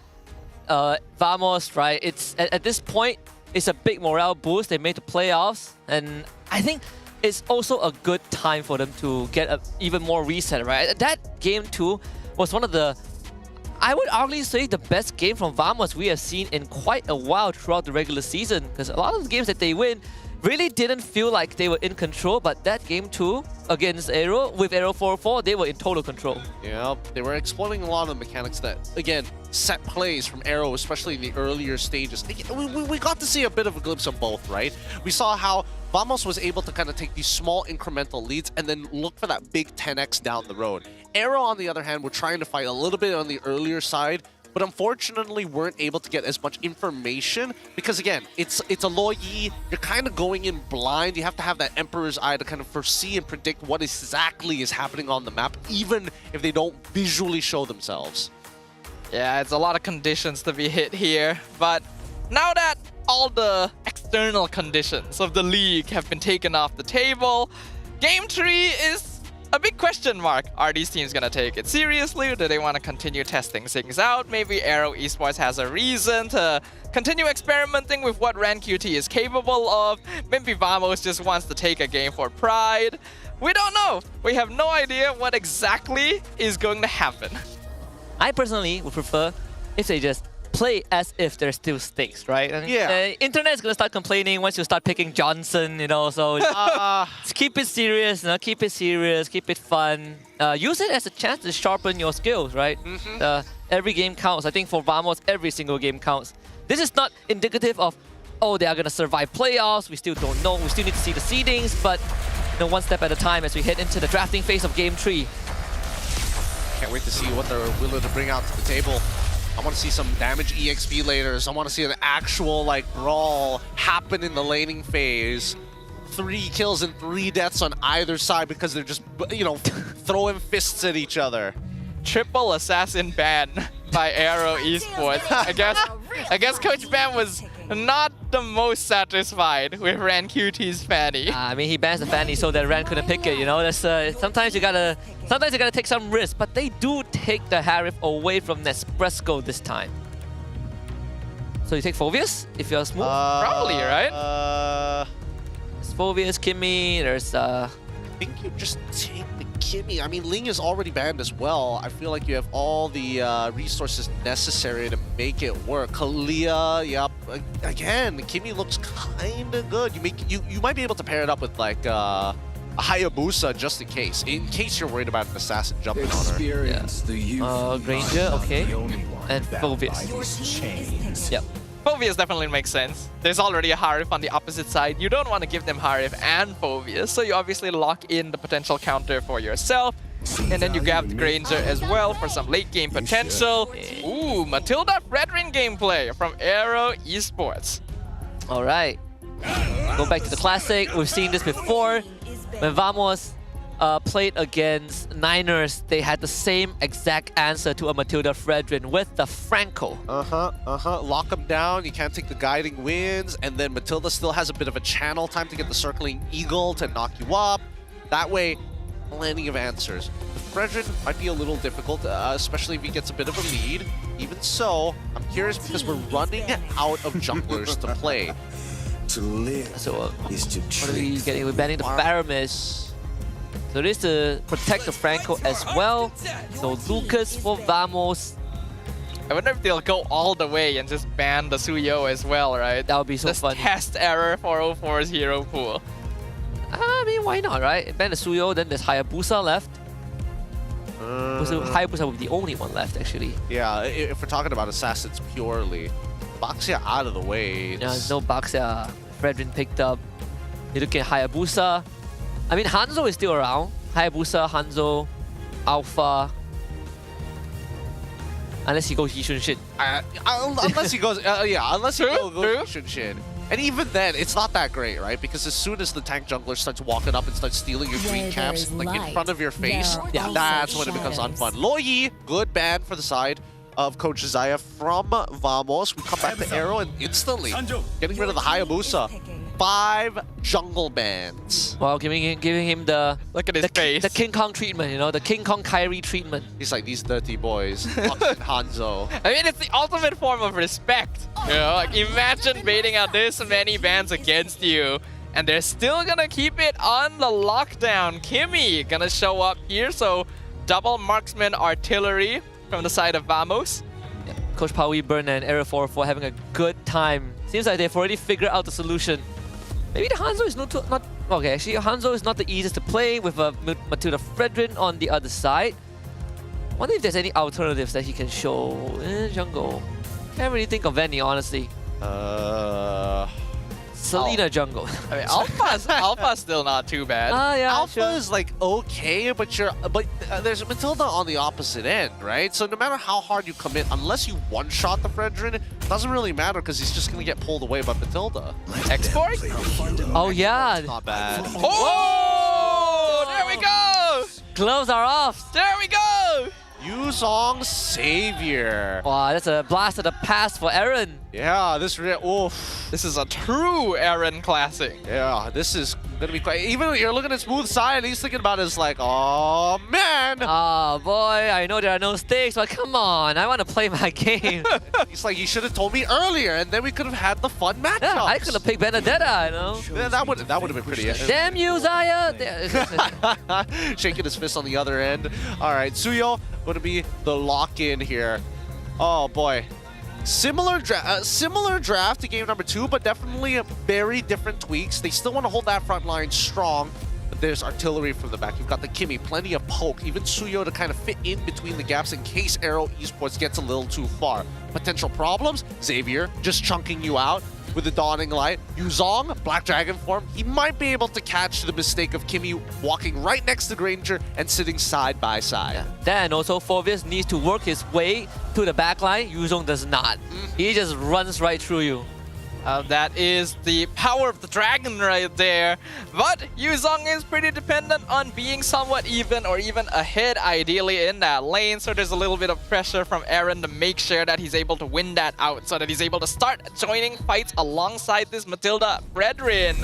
Vamos, right, it's at this point, it's a big morale boost. They made the playoffs, and I think it's also a good time for them to get a even more reset, right? That game 2 was one of the, I would arguably say, the best game from Vamos we have seen in quite a while throughout the regular season, because a lot of the games that they win really didn't feel like they were in control, but that game 2 against AERO, with AERO 4-4, they were in total control. Yeah, they were exploiting a lot of the mechanics that, again, set plays from AERO, especially in the earlier stages. We got to see a bit of a glimpse of both, right? We saw how Vamos was able to kind of take these small incremental leads and then look for that big 10x down the road. AERO, on the other hand, were trying to fight a little bit on the earlier side, but unfortunately weren't able to get as much information because, again, it's a Lo Yi. You're kind of going in blind. You have to have that Emperor's Eye to kind of foresee and predict what exactly is happening on the map, even if they don't visually show themselves. Yeah, it's a lot of conditions to be hit here, but now that all the external conditions of the league have been taken off the table, Game 3 is a big question mark. Are these teams going to take it seriously? Do they want to continue testing things out? Maybe AERO Esports has a reason to continue experimenting with what RanQT is capable of. Maybe Vamos just wants to take a game for pride. We don't know. We have no idea what exactly is going to happen. I personally would prefer if they just play as if there's still stakes, right? And, internet's gonna start complaining once you start picking Johnson, so just keep it serious, keep it serious, keep it fun. Use it as a chance to sharpen your skills, right? Every game counts. I think for Vamos, every single game counts. This is not indicative of, oh, they are gonna survive playoffs. We still don't know. We still need to see the seedings, but one step at a time as we head into the drafting phase of Game 3. Can't wait to see what they're willing to bring out to the table. I want to see some damage EXP laters. I want to see an actual brawl happen in the laning phase. 3 kills and 3 deaths on either side because they're just, throwing fists at each other. Triple assassin ban by AERO Esports. I guess Coach Bam was not the most satisfied with Ran QT's Fanny. I mean, he bans the Fanny so that Ran couldn't pick it. You know, that's sometimes you gotta take some risks, but they do take the Harif away from Nespresso this time. So you take Phoveus if you're smooth? Probably, right? There's Phoveus, Kimmy, there's I think you just take the Kimmy. I mean, Ling is already banned as well. I feel like you have all the resources necessary to make it work. Kalia, yep. Again, Kimmy looks kind of good. You might be able to pair it up with like a Hayabusa just in case you're worried about an assassin jumping on her. Yeah. Granger, okay. And Phoveus. Yep. Phoveus definitely makes sense. There's already a Harif on the opposite side. You don't want to give them Harif and Phoveus, so you obviously lock in the potential counter for yourself. And then you grab the Granger as well for some late game potential. Ooh, Matilda Fredrin gameplay from AERO Esports. Alright. Go back to the classic. We've seen this before. When Vamos played against Niners, they had the same exact answer to a Matilda Fredrin with the Franco. Lock them down, you can't take the guiding winds, and then Matilda still has a bit of a channel time to get the circling eagle to knock you up. That way, plenty of answers. The Fredrin might be a little difficult, especially if he gets a bit of a lead. Even so, I'm curious because we're running out of junglers to play. To live is to what are we getting? We're banning the Faramis. So this to protect the Franco as well. So Lucas for Vamos. I wonder if they'll go all the way and just ban the Suyo as well, right? That would be so funny. Test error 404's hero pool. I mean, why not, right? Ban the Suyo, then there's Hayabusa left. Hayabusa would be the only one left, actually. Yeah, if we're talking about assassins purely. Baxia out of the way. Yeah, there's no Baxia. Fredrin picked up. You're looking at Hayabusa. I mean, Hanzo is still around. Hayabusa, Hanzo, Alpha. Unless he goes Yishun Shin. Unless he goes, unless he goes Yishun Shin. And even then, it's not that great, right? Because as soon as the tank jungler starts walking up and starts stealing your green camps, like in front of your face, yeah, that's when it becomes unfun. Loyi, good ban for the side of Coach Zaya from Vamos. We come back to AERO and instantly getting rid of the Hayabusa. 5 jungle bans. Well, giving him the look at his face. The King Kong treatment, you know, the King Kong Kyrie treatment. He's like, these dirty boys. Hanzo. I mean, it's the ultimate form of respect. You know, like imagine baiting out this many bans against you, and they're still gonna keep it on the lockdown. Kimmy gonna show up here, so double marksman artillery from the side of Vamos. Yeah. Coach Paui Burn and AERO 404 having a good time. Seems like they've already figured out the solution. Maybe the Hanzo is not okay. Actually, Hanzo is not the easiest to play with a Matilda Fredrin on the other side. Wonder if there's any alternatives that he can show in jungle. Can't really think of any, honestly. Selena jungle. I mean, Alpha's still not too bad. Yeah, Alpha is like okay, but there's Matilda on the opposite end, right? So no matter how hard you commit, unless you one-shot the Fredrin, it doesn't really matter because he's just gonna get pulled away by Matilda. Export? Oh yeah. Not bad. Oh, there we go. Gloves are off. There we go. Yuzong Savior. Wow, that's a blast of the past for Aaron. Yeah, this is a true Aaron classic. Yeah, this is gonna be quite. Even when you're looking at Smooth Side, he's thinking about it as like, oh man. Oh boy, I know there are no stakes, but come on, I want to play my game. He's like, you should have told me earlier, and then we could have had the fun matchups. Yeah, I could have picked Benedetta, you know. Yeah, that would have been pretty. Damn you, Zaya! Shaking his fist on the other end. All right, Suyo going to be the lock-in here. Oh boy. Similar draft to game number 2, but definitely very different tweaks. They still want to hold that front line strong, but there's artillery from the back. You've got the Kimmy, plenty of poke, even Suyo to kind of fit in between the gaps in case AERO Esports gets a little too far. Potential problems, Xavier just chunking you out with the Dawning Light. Yuzong, Black Dragon form, he might be able to catch the mistake of Kimmy walking right next to Granger and sitting side by side. Yeah. Then also Phoveus needs to work his way to the back line. Yuzong does not. He just runs right through you. That is the power of the dragon right there. But Yuzong is pretty dependent on being somewhat even or even ahead, ideally, in that lane. So there's a little bit of pressure from Aaron to make sure that he's able to win that out, so that he's able to start joining fights alongside this Matilda brethren.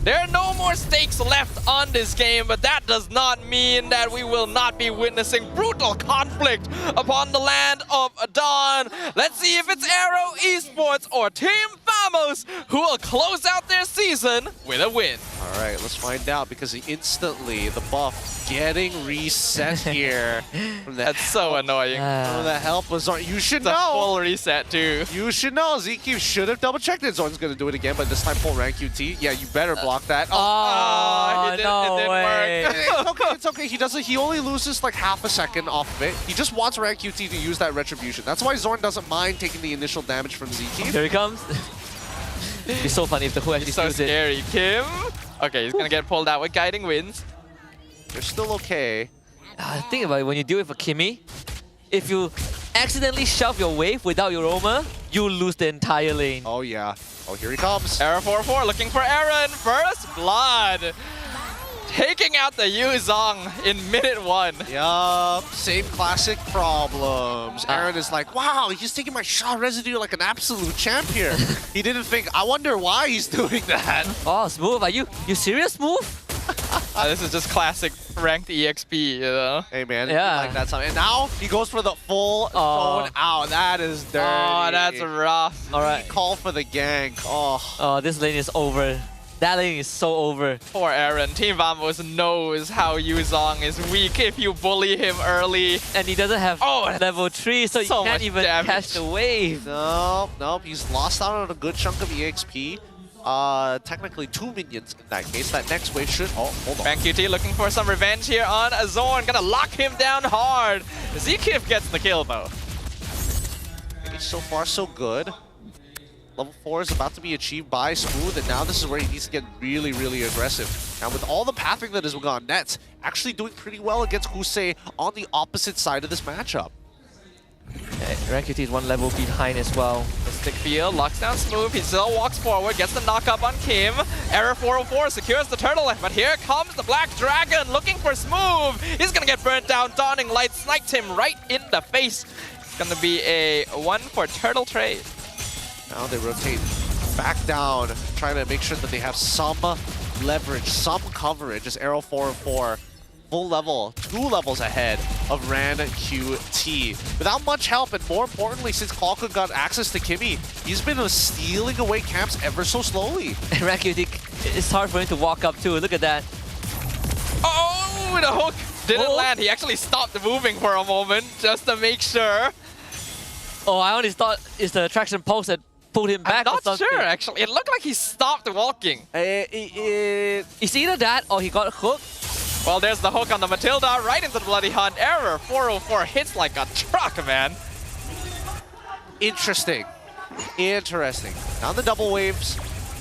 There are no more stakes left on this game, but that does not mean that we will not be witnessing brutal conflict upon the land of Dawn. Let's see if it's AERO Esports or Team Vamos who will close out their season with a win. All right, let's find out, because instantly the buff getting reset here. That's so annoying. From the help was Zorn. You should know. Full reset too. You should know. Zeke should have double checked it. Zorn's going to do it again, but this time full rank QT. Yeah, you better block that. It didn't work. It's okay. He doesn't. He only loses like half a second off of it. He just wants rank QT to use that retribution. That's why Zorn doesn't mind taking the initial damage from Zeke. Here he comes. It'd be so funny if the Who actually so steals it. Scary. Kim. Okay, he's gonna get pulled out with guiding winds. They're still okay. Think about it, when you deal with a Kimmy, if you accidentally shove your wave without your Roma, you lose the entire lane. Oh yeah. Oh, here he comes. AERO 4-4 looking for Aaron. First blood. Taking out the Yuzong in minute 1. Yup, same classic problems. Aaron is like, wow, he's taking my shot residue like an absolute champ here. He didn't think, I wonder why he's doing that. Oh, Smooth, are you serious, Smooth? This is just classic ranked EXP, you know? Hey man, yeah. Like that time. And now he goes for the full zone out. That is dirty. Oh, that's rough. All right, call for the gank. Oh, this lane is over. That lane is so over. Poor Aaron. Team Vamos knows how Yuzong is weak if you bully him early. And he doesn't have level 3, so he can't even catch the wave. Nope. He's lost out on a good chunk of EXP. Technically 2 minions in that case. That next wave should... Oh, hold on. Rank QT looking for some revenge here on Zorn. Gonna lock him down hard. Zekif gets the kill though. So far, so good. Level 4 is about to be achieved by Smooth, and now this is where he needs to get really, really aggressive. Now with all the pathing that has gone Nets, actually doing pretty well against Husei on the opposite side of this matchup. Rank QT is 1 level behind as well. The stick field locks down Smooth. He still walks forward, gets the knock up on Kim. AERO 404 secures the turtle, but here comes the Black Dragon looking for Smooth. He's gonna get burnt down. Dawning Light sniped him right in the face. It's gonna be a 1 for turtle trade. Now they rotate back down, trying to make sure that they have some leverage, some coverage as AERO 404 full level, 2 levels ahead of Ran QT. Without much help, and more importantly, since Kalka got access to Kimmy, he's been stealing away camps ever so slowly. And Ran QT, it's hard for him to walk up too. Look at that. Oh, the hook didn't land. He actually stopped moving for a moment just to make sure. Oh, I only thought it's the traction pulse that pulled him back. I'm not sure, actually. It looked like he stopped walking. It's either that or he got hooked. Well, there's the hook on the Matilda, right into the Bloody Hunt. AERO 404 hits like a truck, man. Interesting. Now the double waves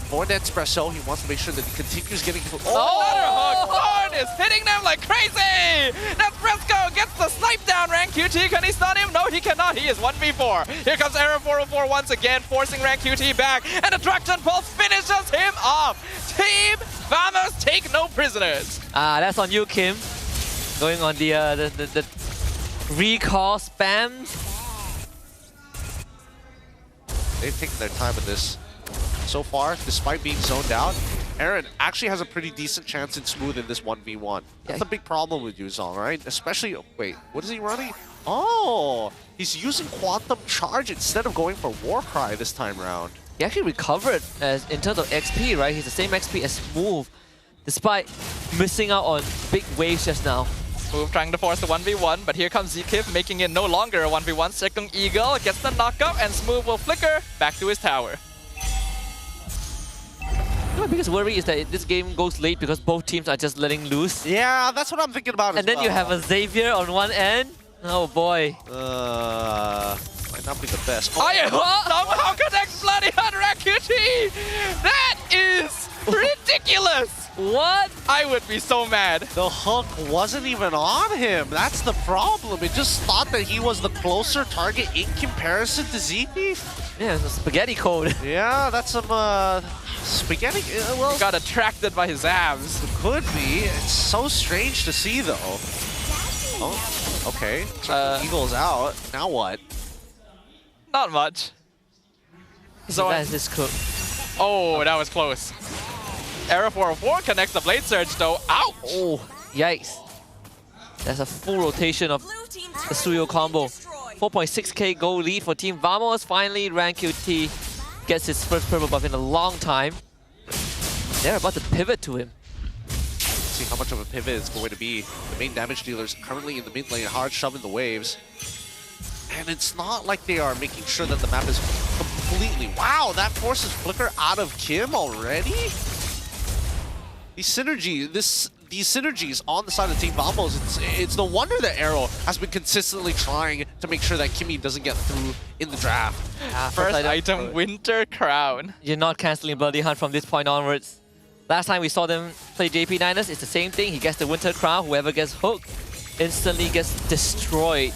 for Nespresso. He wants to make sure that he continues getting... Ladder hook! Lord is hitting them like crazy! Nespresso gets the snipe down. Rank QT, can he stun him? No, he cannot. He is 1v4. Here comes AERO 404 once again, forcing Rank QT back, and the Traction Pulse finishes him off. Team Vamos take no prisoners. That's on you, Kim. Going on the recall spam. They've taken their time with this. So far, despite being zoned out, Aaron actually has a pretty decent chance in Smooth in this 1v1. That's a big problem with Yuzong, right? Especially, wait, what is he running? Oh, he's using Quantum Charge instead of going for Warcry this time around. He actually recovered in terms of XP, right? He's the same XP as Smooth, despite missing out on big waves just now. Smooth trying to force the 1v1, but here comes Zekif, making it no longer a 1v1. Second Eagle gets the knockup, and Smooth will flicker back to his tower. My biggest worry is that this game goes late because both teams are just letting loose. Yeah, that's what I'm thinking about and then you have a Xavier on one end. Oh boy. Might not be the best. Somehow connects bloody on Rakuti! That is ridiculous! What? I would be so mad. The hook wasn't even on him. That's the problem. It just thought that he was the closer target in comparison to ZP. Yeah, it's a spaghetti code. Yeah, that's some spaghetti. Well, Got attracted by his abs. Could be. It's so strange to see, though. Oh, okay. Eagle's out. Now what? Not much. So that is this cook. Oh, that was close. AERO 404 connects the Blade Surge though. Ouch! Oh, yikes. That's a full rotation of the Suyo combo. 4.6k gold lead for Team Vamos. Finally, RanQT gets his first purple buff in a long time. They're about to pivot to him. See how much of a pivot it's going to be. The main damage dealers currently in the mid lane, hard shoving the waves. And it's not like they are making sure that the map is completely... Wow, that forces Flicker out of Kim already? These synergies on the side of Team Vamos, it's no wonder that AERO has been consistently trying to make sure that Kimmy doesn't get through in the draft. First item, Winter Crown. You're not cancelling Bloody Hunt from this point onwards. Last time we saw them play JP Niners, it's the same thing. He gets the Winter Crown, whoever gets hooked instantly gets destroyed.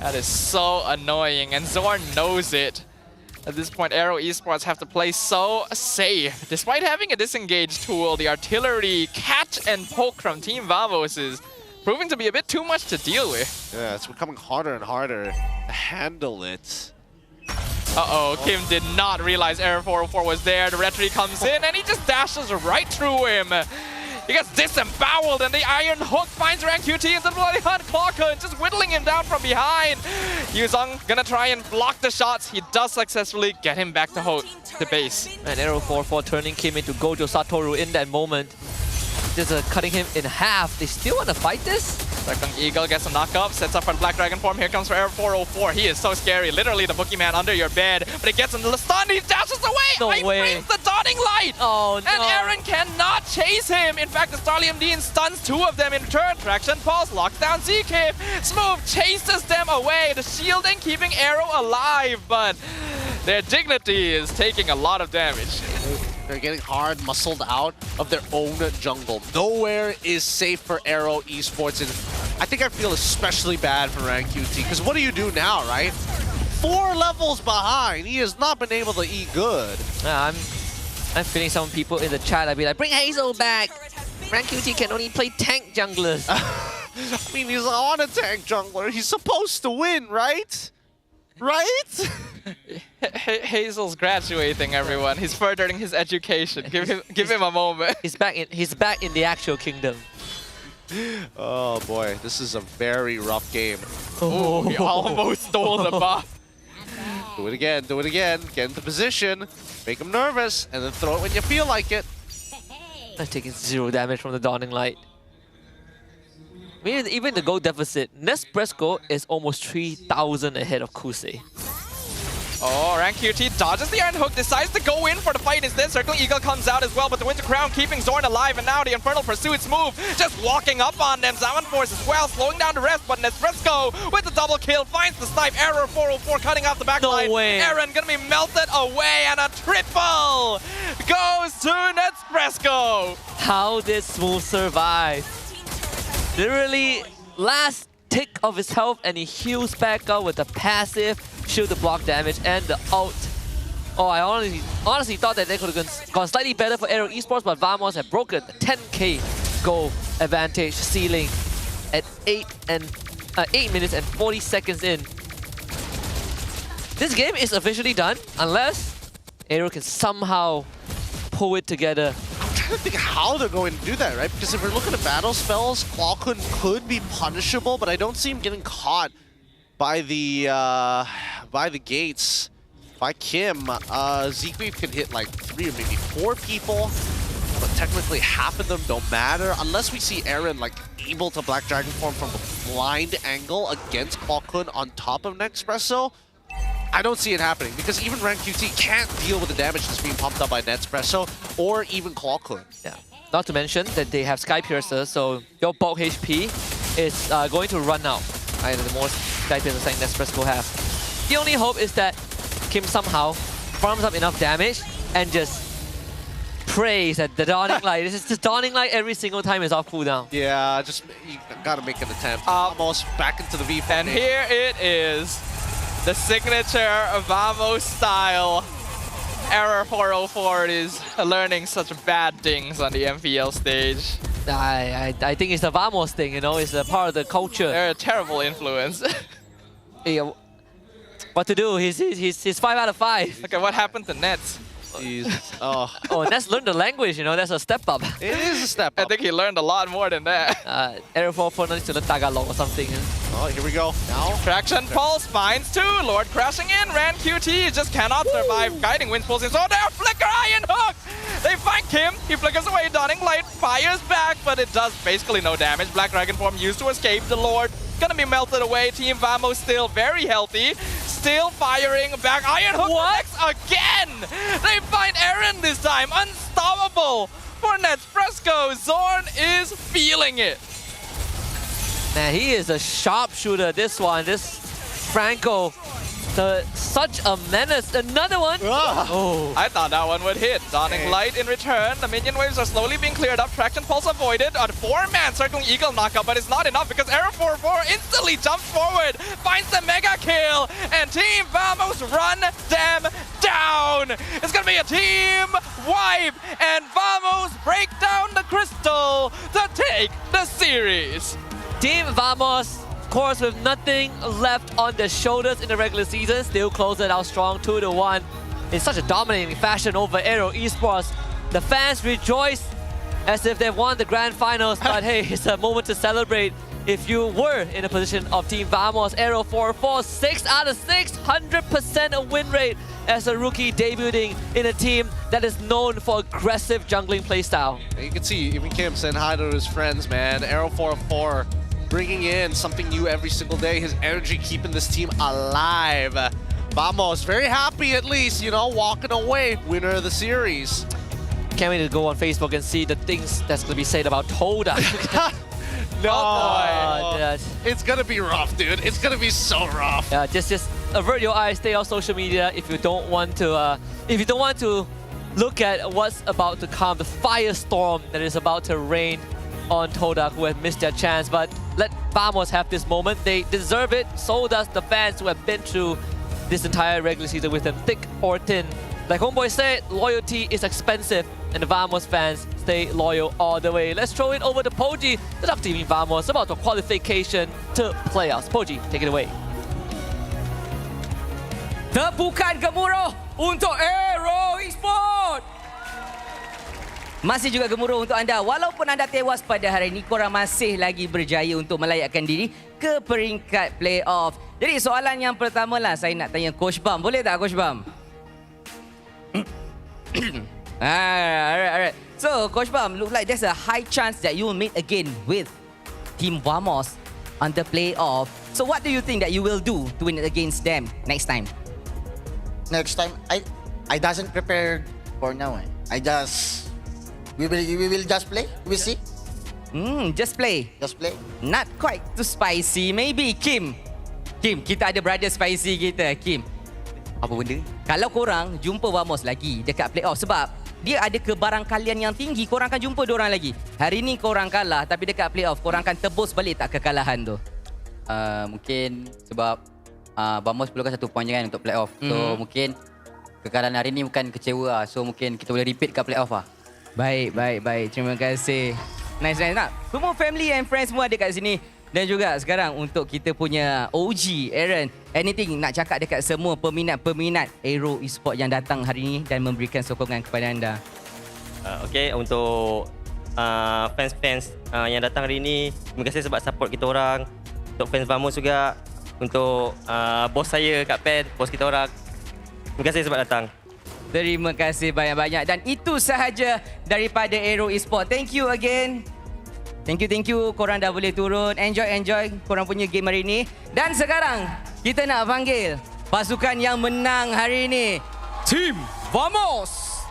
That is so annoying, and Zorn knows it. At this point, AERO Esports have to play so safe. Despite having a disengage tool, the artillery catch and poke from Team Vamos is proving to be a bit too much to deal with. Yeah, it's becoming harder and harder to handle it. Uh-oh, Kim did not realize AERO 404 was there. The retreat comes in, and he just dashes right through him. He gets disemboweled, and the Iron Hook finds RanQT into the Bloody Hunt. Clocker just whittling him down from behind. Yuzong gonna try and block the shots. He does successfully get him back to the base. And AERO 404 turning Kim into Gojo Satoru in that moment. Just cutting him in half. They still want to fight this? Second Eagle gets a knock-up, sets up for the Black Dragon form. Here comes for AERO 404. He is so scary. Literally the boogeyman under your bed. But he gets him to the stun. He dashes away. No way. Frames the dawning light. Oh, no. And Aaron cannot chase him. In fact, the Starlium Dean stuns two of them in turn. Traction Pulse locks down ZK. Smooth chases them away. The shielding keeping AERO alive. But their dignity is taking a lot of damage. They're getting hard muscled out of their own jungle. Nowhere is safe for AERO Esports, and I think I feel especially bad for RanQT, because what do you do now, right? 4 levels behind. He has not been able to eat good. I'm feeling some people in the chat. I'd be like, bring Hazel back. RanQT can only play tank junglers. I mean, he's on a tank jungler. He's supposed to win, right? Right? Hazel's graduating, everyone. He's furthering his education. Give him a moment. He's back in the actual kingdom. Oh boy, this is a very rough game. Oh, he almost stole the buff. Do it again, do it again. Get into position, make him nervous, and then throw it when you feel like it. I'm taking 0 damage from the Dawning Light. I mean, even the gold deficit, Nespresso is almost 3,000 ahead of Kusei. Oh, RanQT dodges the Iron Hook, decides to go in for the fight instead. Circling Eagle comes out as well, but the Winter Crown keeping Zorn alive, and now the Infernal Pursuit's move, just walking up on them. Zaman Force as well, slowing down the rest, but Nespresso with the double kill finds the snipe. AERO 404 cutting off the back line. No way. Aaron gonna be melted away, and a triple goes to Nespresso. How did Smooth survive? Literally, last tick of his health, and he heals back up with the passive shield to block damage and the ult. Oh, I honestly thought that they could have gone slightly better for AERO Esports, but Vamos have broken the 10k goal advantage ceiling at 8 minutes and 40 seconds in. This game is officially done unless AERO can somehow pull it together. I'm trying to think how they're going to do that, right? Because if we're looking at battle spells, Clawkun could be punishable, but I don't see him getting caught by the gates by Kim. Zeekweave can hit like 3 or maybe 4 people, but technically half of them don't matter unless we see Aaron like able to Black Dragon form from a blind angle against Clawkun on top of Nespresso. I don't see it happening because even RanQT can't deal with the damage that's being pumped up by Nespresso or even Clawkun. Yeah. Not to mention that they have Sky Piercer, so your bulk HP is going to run out. The more Sky Piercer saying Nespresso have. The only hope is that Kim somehow farms up enough damage and just prays at the Dawning Light. This is the Dawning Light every single time is off cooldown. Yeah, just you gotta make an attempt. Almost back into the V. And here it is. The signature Vamos style. Error 404 is learning such bad things on the MPL stage. I think it's the Vamos thing, you know, it's a part of the culture. They're a terrible influence. Yeah, what to do? He's 5 out of 5. Okay, what happened to Nets? Oh, Nets learned the language, you know, that's a step up. It is a step up. I think he learned a lot more than that. Error 404 needs to learn Tagalog or something. Oh, here we go. Now. Traction Pulse finds 2. Lord crashing in. Ran QT just cannot survive. Guiding Winds pulls in. So there, Flicker Iron Hook! They find Kim. He flickers away. Dawning Light fires back, but it does basically no damage. Black Dragon Form used to escape. The Lord gonna be melted away. Team Vamos still very healthy. Still firing back. Iron Hook connects again! They find Aaron this time. Unstoppable for Nets. Fresco. Zorn is feeling it. Man, he is a sharpshooter, this one. This Franco, such a menace. Another one. Oh. I thought that one would hit. Dawning Light in return. The minion waves are slowly being cleared up. Traction Pulse avoided. A 4-man Circling Eagle knockup, but it's not enough because Error 404 instantly jumps forward, finds the mega kill, and Team Vamos run them down. It's gonna be a team wipe, and Vamos break down the crystal to take the series. Team Vamos, of course, with nothing left on their shoulders in the regular season, still close it out strong 2-1 in such a dominating fashion over AERO Esports. The fans rejoice as if they've won the grand finals, but hey, it's a moment to celebrate. If you were in a position of Team Vamos, AERO 4-4, 6 out of 6, 100% a win rate as a rookie debuting in a team that is known for aggressive jungling playstyle. You can see even Kim saying hi to his friends, man. AERO 4-4 bringing in something new every single day. His energy keeping this team alive. Vamos very happy at least, you know, walking away winner of the series. Can't wait to go on Facebook and see the things that's going to be said about Toda. No, oh, it's gonna be rough, dude. It's gonna be so rough. Yeah, just avert your eyes, stay off social media if you don't want to, look at what's about to come, the firestorm that is about to rain on Toda, who have missed their chance. But let Vamos have this moment. They deserve it. So does the fans who have been through this entire regular season with them, thick or thin. Like HomeBois said, loyalty is expensive, and the Vamos fans stay loyal all the way. Let's throw it over to Poji, the top team in Vamos, about the qualification to playoffs. Poji, take it away. Tepukan gemuruh untuk AERO Esports. Masih juga gemuruh untuk anda. Walaupun anda tewas pada hari ini, korang masih lagi berjaya untuk melayakkan diri ke peringkat playoff. Jadi soalan yang pertama lah, saya nak tanya Coach Bam. Boleh tak Coach Bam? Alright. So, Coach Bam, look like there's a high chance that you will meet again with Team Vamos on the playoff. So, what do you think that you will do to win against them next time? Next time, I doesn't prepare for now. We will just play. We see. Just play. Just play. Not quite too spicy. Maybe Kim, kita ada brother spicy kita. Kim, apa benda? Kalau korang jumpa Vamos lagi dekat playoff, sebab dia ada kebarangkalian yang tinggi, korang akan jumpa diorang lagi. Hari ni korang kalah, tapi dekat playoff korang akan tebus balik tak kekalahan tu? Mungkin sebab Vamos perlukan 1 poin je kan untuk playoff. So mungkin kekalahan hari ni bukan kecewa lah. So mungkin kita boleh repeat kat playoff lah. Baik. Terima kasih. Nice. Nak semua family and friends semua ada kat sini. Dan juga sekarang untuk kita punya OG, Aaron, anything nak cakap dekat semua peminat-peminat AERO Esports yang datang hari ini dan memberikan sokongan kepada anda? Okay, untuk fans-fans yang datang hari ini, terima kasih sebab support kita orang. Untuk fans Vamos juga, untuk bos saya Kak Pen, bos kita orang, terima kasih sebab datang. Terima kasih banyak-banyak. Dan itu sahaja daripada AERO Esports. Thank you again. Thank you. Korang dah boleh turun. Enjoy korang punya game hari ini. Dan sekarang kita nak panggil pasukan yang menang hari ini. Team Vamos.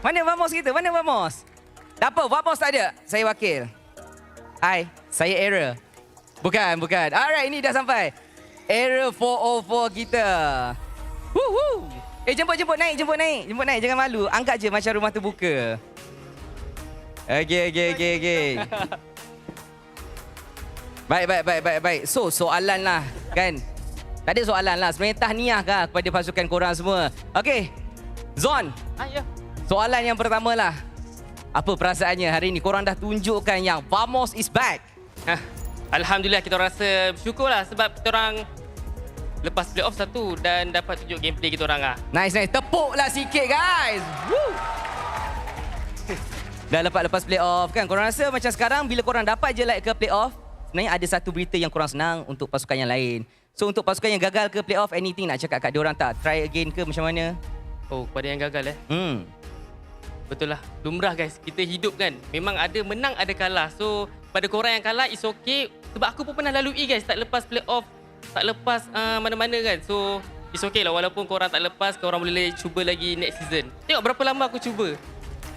Mana Vamos kita? Mana Vamos? Tak apa, Vamos tak ada. Saya wakil. Hai, saya AERO. Bukan. Alright, ini dah sampai. AERO 404 kita. Woohoo. Jemput naik. Jangan malu. Anggap je macam rumah terbuka. Okey. Baik. So, soalan lah kan. Tak ada soalan lah. Sebenarnya tahniah kah kepada pasukan korang semua. Okey. Zon. Ya. Soalan yang pertama lah. Apa perasaannya hari ni? Korang dah tunjukkan yang Vamos is back. Alhamdulillah, kita rasa bersyukur lah sebab kita orang lepas playoff satu dan dapat tunjuk gameplay kita orang lah. Nice. Tepuklah sikit guys. Woo. Dah lepas playoff kan. Korang rasa macam sekarang bila korang dapat je like ke playoff, sebenarnya ada satu berita yang korang senang untuk pasukan yang lain. So untuk pasukan yang gagal ke playoff, anything nak cakap kat diorang tak? Try again ke macam mana? Oh, kepada yang gagal Betul lah. Lumrah guys. Kita hidup kan. Memang ada menang, ada kalah. So pada korang yang kalah, it's okay. Sebab aku pun pernah lalui guys. Tak lepas playoff. Tak lepas mana-mana kan. So it's okay lah. Walaupun korang tak lepas, korang boleh cuba lagi next season. Tengok berapa lama aku cuba.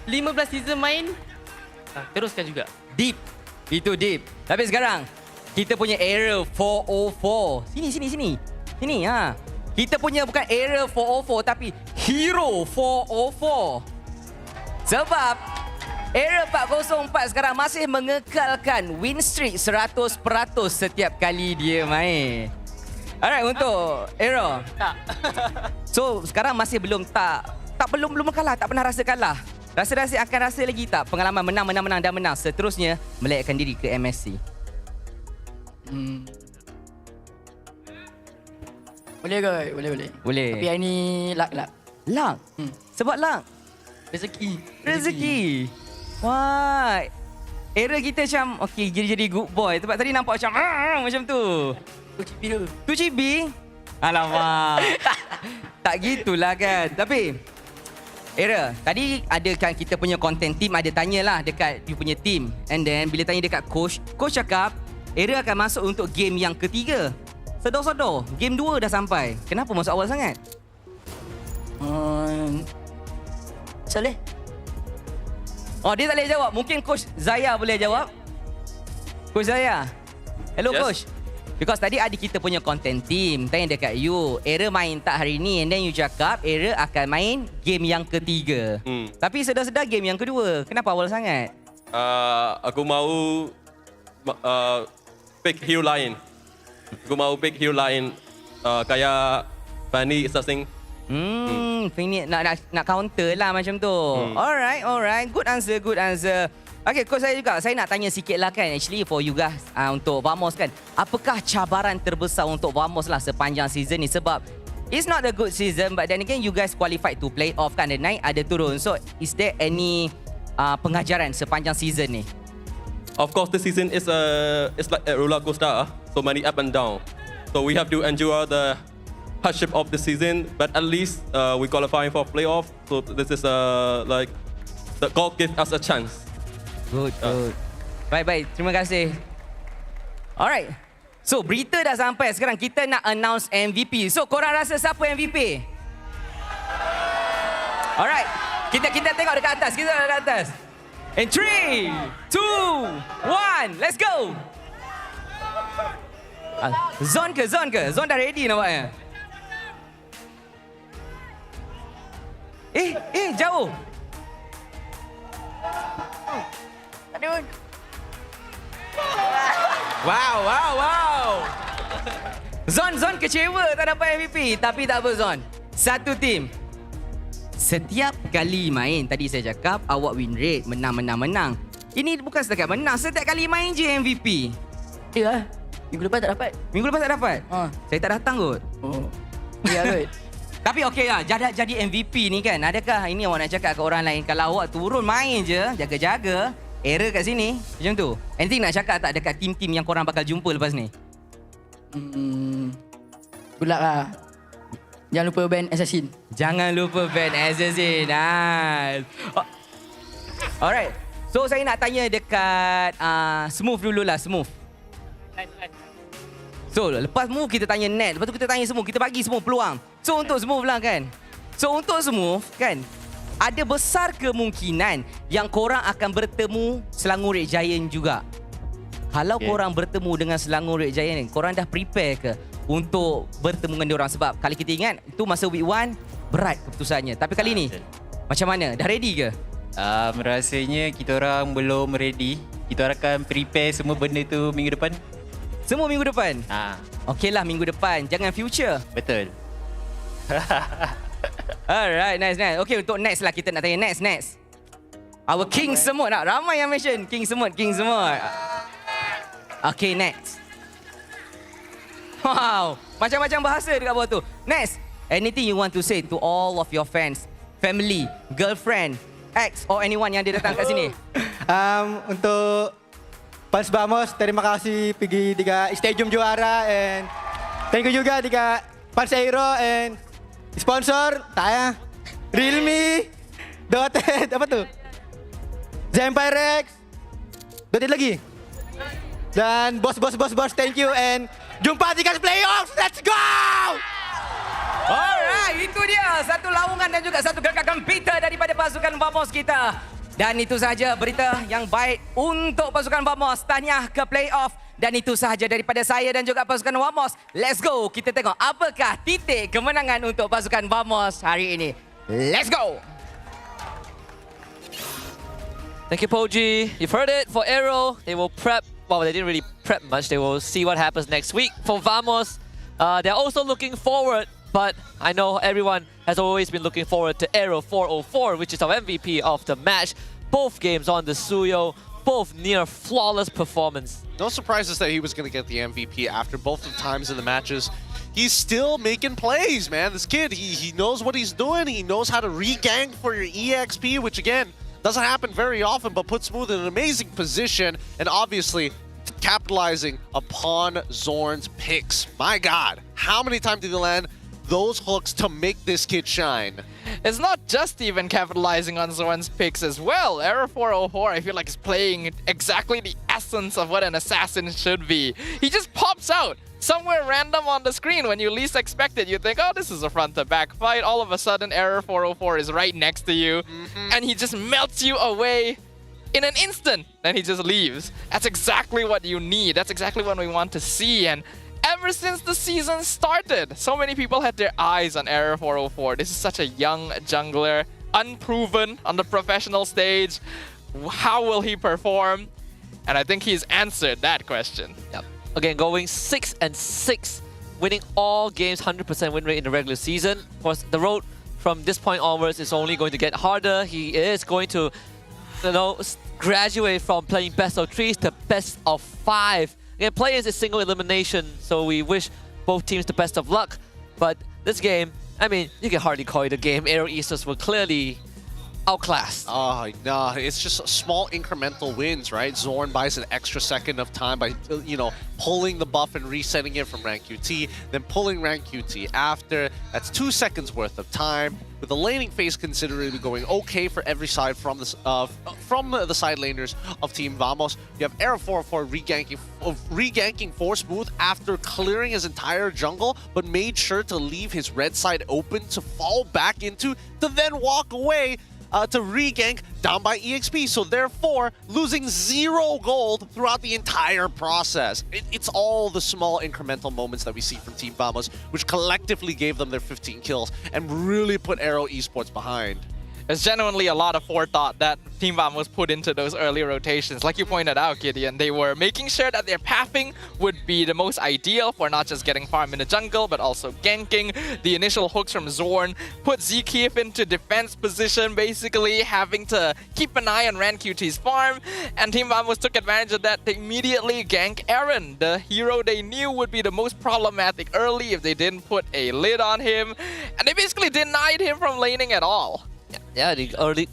15 season main. Teruskan juga. Deep. Itu deep. Tapi sekarang kita punya AERO 404. Sini. Kita punya bukan AERO 404 tapi Hero 404. Sebab AERO 404 sekarang masih mengekalkan win streak 100% setiap kali dia main. Alright, untuk AERO. So sekarang masih belum kalah, tak pernah rasa kalah. Rasa akan rasa lagi tak pengalaman menang dan menang seterusnya melayakkan diri ke MSC? Boleh. Tapi hari ni luck. Sebab luck? Rezeki. Wah. Era kita macam okey jadi good boy. Sebab tadi nampak macam tu. 2 GB. Alamak. Tak gitulah kan. Tapi Era, tadi ada kan kita punya content team ada tanyalah dekat you punya team. And then bila tanya dekat coach cakap Era akan masuk untuk game yang ketiga. Sedor-sedor, game 2 dah sampai. Kenapa masuk awal sangat? Saleh. Oh, dia tak boleh jawab. Mungkin Coach Zaya boleh jawab. Coach Zaya. Hello, yes. Coach. Because tadi ada kita punya content team. Tanya dekat you, Era main tak hari ni? And then you cakap, Era akan main game yang ketiga. Tapi sedar-sedar game yang kedua. Kenapa awal sangat? Aku mau pick hero lain. Kayak Fanny Assassin. Fanny nak counter lah macam tu. Alright. Good answer. Okay, coach saya juga. Saya nak tanya sikit lah kan. Actually for you guys untuk Vamos kan. Apakah cabaran terbesar untuk Vamos lah sepanjang season ni? Sebab it's not a good season but then again you guys qualified to play off kan. Ada naik, ada turun. So is there any pengajaran sepanjang season ni? Of course, this season is it's like a roller coaster. So many up and down. So we have to endure the hardship of the season. But at least we qualify for playoff. So this is like the God give us a chance. Good. Baik. Terima kasih. Alright. So berita dah sampai. Sekarang kita nak announce MVP. So korang rasa siapa MVP? Alright. Kita tengok dekat atas. In 3, 2, 1, let's go. Zon ke? Zon dah ready nampaknya. Jauh. Aduh. Wow. Zon kecewa tak dapat MVP. Tapi tak apa Zon. Satu tim. Setiap kali main, tadi saya cakap, awak win rate, menang. Ini bukan setakat menang, setiap kali main je MVP. Ya, minggu lepas tak dapat. Saya tak datang kot. Ya kot. Tapi okey lah, jadi MVP ni kan, adakah ini awak nak cakap ke orang lain, kalau awak turun main je, jaga-jaga, error kat sini, macam tu. Anything nak cakap tak dekat tim-tim yang korang bakal jumpa lepas ni? Good luck lah. Jangan lupa ban Assassin. Nice. Alright. So saya nak tanya dekat Smooth dululah, Smooth. So lepas Smooth kita tanya Net, lepas tu kita tanya Smooth, kita bagi Smooth peluang. So untuk Smooth lah kan. So untuk Smooth kan, ada besar kemungkinan yang korang akan bertemu Selangor Red Giant juga. Kalau korang bertemu dengan Selangor Red Giant ni, korang dah prepare ke untuk bertemu dengan diorang. Sebab kali kita ingat, itu masa week 1, berat keputusannya. Tapi kali ni, macam mana? Dah ready ke? Rasanya kita orang belum ready. Kita orang akan prepare semua benda tu minggu depan. Semua minggu depan? Okey lah, minggu depan. Jangan future. Betul. Alright, nice. Okay, untuk next lah kita nak tanya. Next. Our King Semut nak. Ramai yang mention. King Semut. Okay, next. Wow, macam-macam bahasa dekat bawah tu. Next, anything you want to say to all of your fans, family, girlfriend, ex or anyone yang dia datang kat sini? Untuk fans Vamos, terima kasih pergi dekat stadium juara, and thank you juga dekat fans AERO and sponsor Taya, Realme, Dotet, apa tu? Zempirex, Dotet lagi. Dan bos, thank you, and jumpa di playoffs. Let's go! Alright, itu dia satu laungan dan juga satu gerakan Peter daripada pasukan Vamos kita. Dan itu sahaja berita yang baik untuk pasukan Vamos. Tahniah ke playoff. Dan itu sahaja daripada saya dan juga pasukan Vamos. Let's go, kita tengok apakah titik kemenangan untuk pasukan Vamos hari ini. Let's go! Thank you, Poji. You've heard it. For AERO, they will prep. Well, they didn't really prep much. They will see what happens next week. For Vamos, they're also looking forward. But I know everyone has always been looking forward to AERO 404, which is our MVP of the match. Both games on the Suyo, both near flawless performance. No surprises that he was going to get the MVP after both the times in the matches. He's still making plays, man. This kid, he knows what he's doing. He knows how to re-gank for your EXP, which again, doesn't happen very often, but puts Smooth in an amazing position. And obviously, capitalizing upon Zorn's picks. My God, how many times did he land those hooks to make this kid shine? It's not just even capitalizing on Zorn's picks as well. AERO 404, I feel like, is playing exactly the essence of what an assassin should be. He just pops out somewhere random on the screen when you least expect it. You think, oh, this is a front-to-back fight. All of a sudden, AERO 404 is right next to you. And he just melts you away in an instant. Then he just leaves. That's exactly what you need. That's exactly what we want to see. And ever since the season started, so many people had their eyes on AERO 404. This is such a young jungler, unproven on the professional stage. How will he perform? And I think he's answered that question. Yep. Again, going 6-6, winning all games, 100% win rate in the regular season. Of course, the road from this point onwards is only going to get harder. He is going to, graduate from playing best of 3s to best of 5. Again, play is a single elimination, so we wish both teams the best of luck. But this game, I mean, you can hardly call it a game. AERO Easters were clearly outclassed. Oh, no, it's just small incremental wins, right? Zorn buys an extra second of time by, pulling the buff and resetting it from rank QT, then pulling rank QT after. That's 2 seconds worth of time. With the laning phase considerably going okay for every side from the side laners of Team Vamos. You have AERO 404 re-ganking for Smooth after clearing his entire jungle, but made sure to leave his red side open to fall back into, to then walk away to re-gank down by EXP. So therefore, losing 0 gold throughout the entire process. It's all the small incremental moments that we see from Team Vamos, which collectively gave them their 15 kills and really put AERO Esports behind. There's genuinely a lot of forethought that Team Vamos put into those early rotations. Like you pointed out, Gideon, they were making sure that their pathing would be the most ideal for not just getting farm in the jungle, but also ganking. The initial hooks from Zorn put Zkif into defense position, basically having to keep an eye on RanQT's farm. And Team Vamos took advantage of that to immediately gank Aaron, the hero they knew would be the most problematic early if they didn't put a lid on him. And they basically denied him from laning at all. Yeah, the early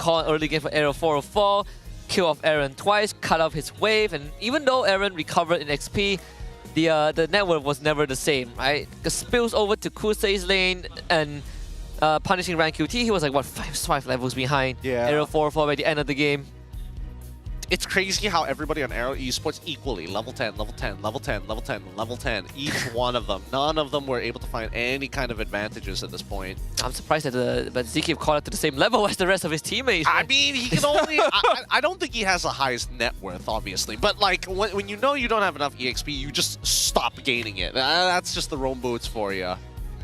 game for AERO 404, kill off Aaron twice, cut off his wave, and even though Aaron recovered in XP, the network was never the same, right? It spills over to Kusei's lane and punishing rank QT. He was like, what, 5 levels behind AERO 404 by the end of the game. it's crazy how everybody on AERO Esports equally level 10, level 10, level 10, level 10, level 10. Each one of them. None of them were able to find any kind of advantages at this point. I'm surprised that but Zeke caught up to the same level as the rest of his teammates. I mean, he can only... I don't think he has the highest net worth, obviously. But like, when you know you don't have enough EXP, you just stop gaining it. That's just the roam boots for you.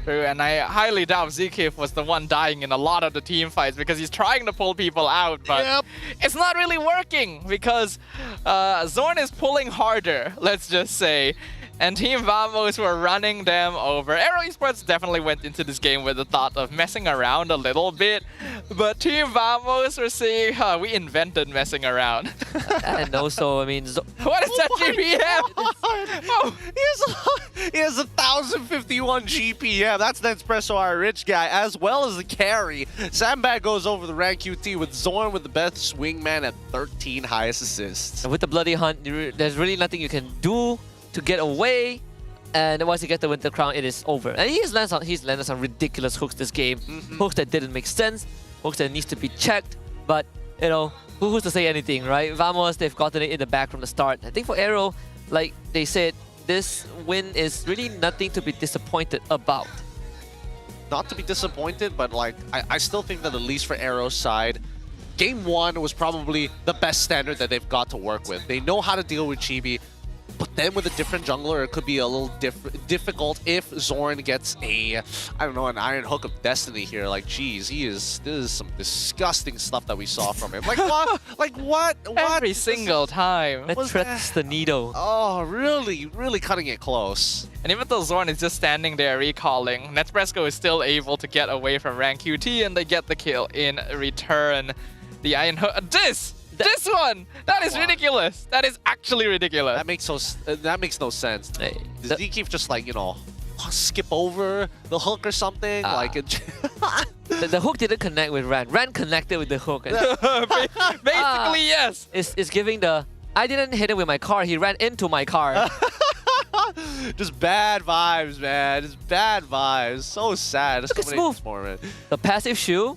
True, and I highly doubt Zeke was the one dying in a lot of the team fights because he's trying to pull people out, but it's not really working because Zorn is pulling harder, let's just say. And Team Vamos were running them over. AERO Esports definitely went into this game with the thought of messing around a little bit. But Team Vamos were saying, we invented messing around. And also, I mean... What is that GPM? Oh, he has 1,051 GPM. That's Nespresso, our rich guy, as well as the carry. Sandbag goes over the rank QT with Zorn with the best swingman at 13 highest assists. And with the Bloody Hunt, there's really nothing you can do to get away, and once you get the Winter Crown, it is over. And he's landed some ridiculous hooks this game. Hooks that didn't make sense, hooks that needs to be checked, but, you know, who's to say anything, right? Vamos, they've gotten it in the back from the start. I think for AERO, like they said, this win is really nothing to be disappointed about. Not to be disappointed, but like, I still think that at least for AERO's side, Game 1 was probably the best standard that they've got to work with. They know how to deal with Chibi. But then with a different jungler, it could be a little difficult if Zorn gets a, I don't know, an Iron Hook of Destiny here. Like, geez, this is some disgusting stuff that we saw from him. Like, what? Like, what? Every single time. It threats the needle. Oh, really, really cutting it close. And even though Zorn is just standing there recalling, Nespresso is still able to get away from rank QT and they get the kill in return. The Iron Hook, this one! That is ridiculous! That is actually ridiculous. That makes no sense. Does Zeke just like, you know, skip over the hook or something? Like it the hook didn't connect with Ran. Ran connected with the hook. Basically, yes. It's giving the, I didn't hit him with my car, he ran into my car. Just bad vibes, man. Just bad vibes. So sad. Look at Smooth. The passive shoe.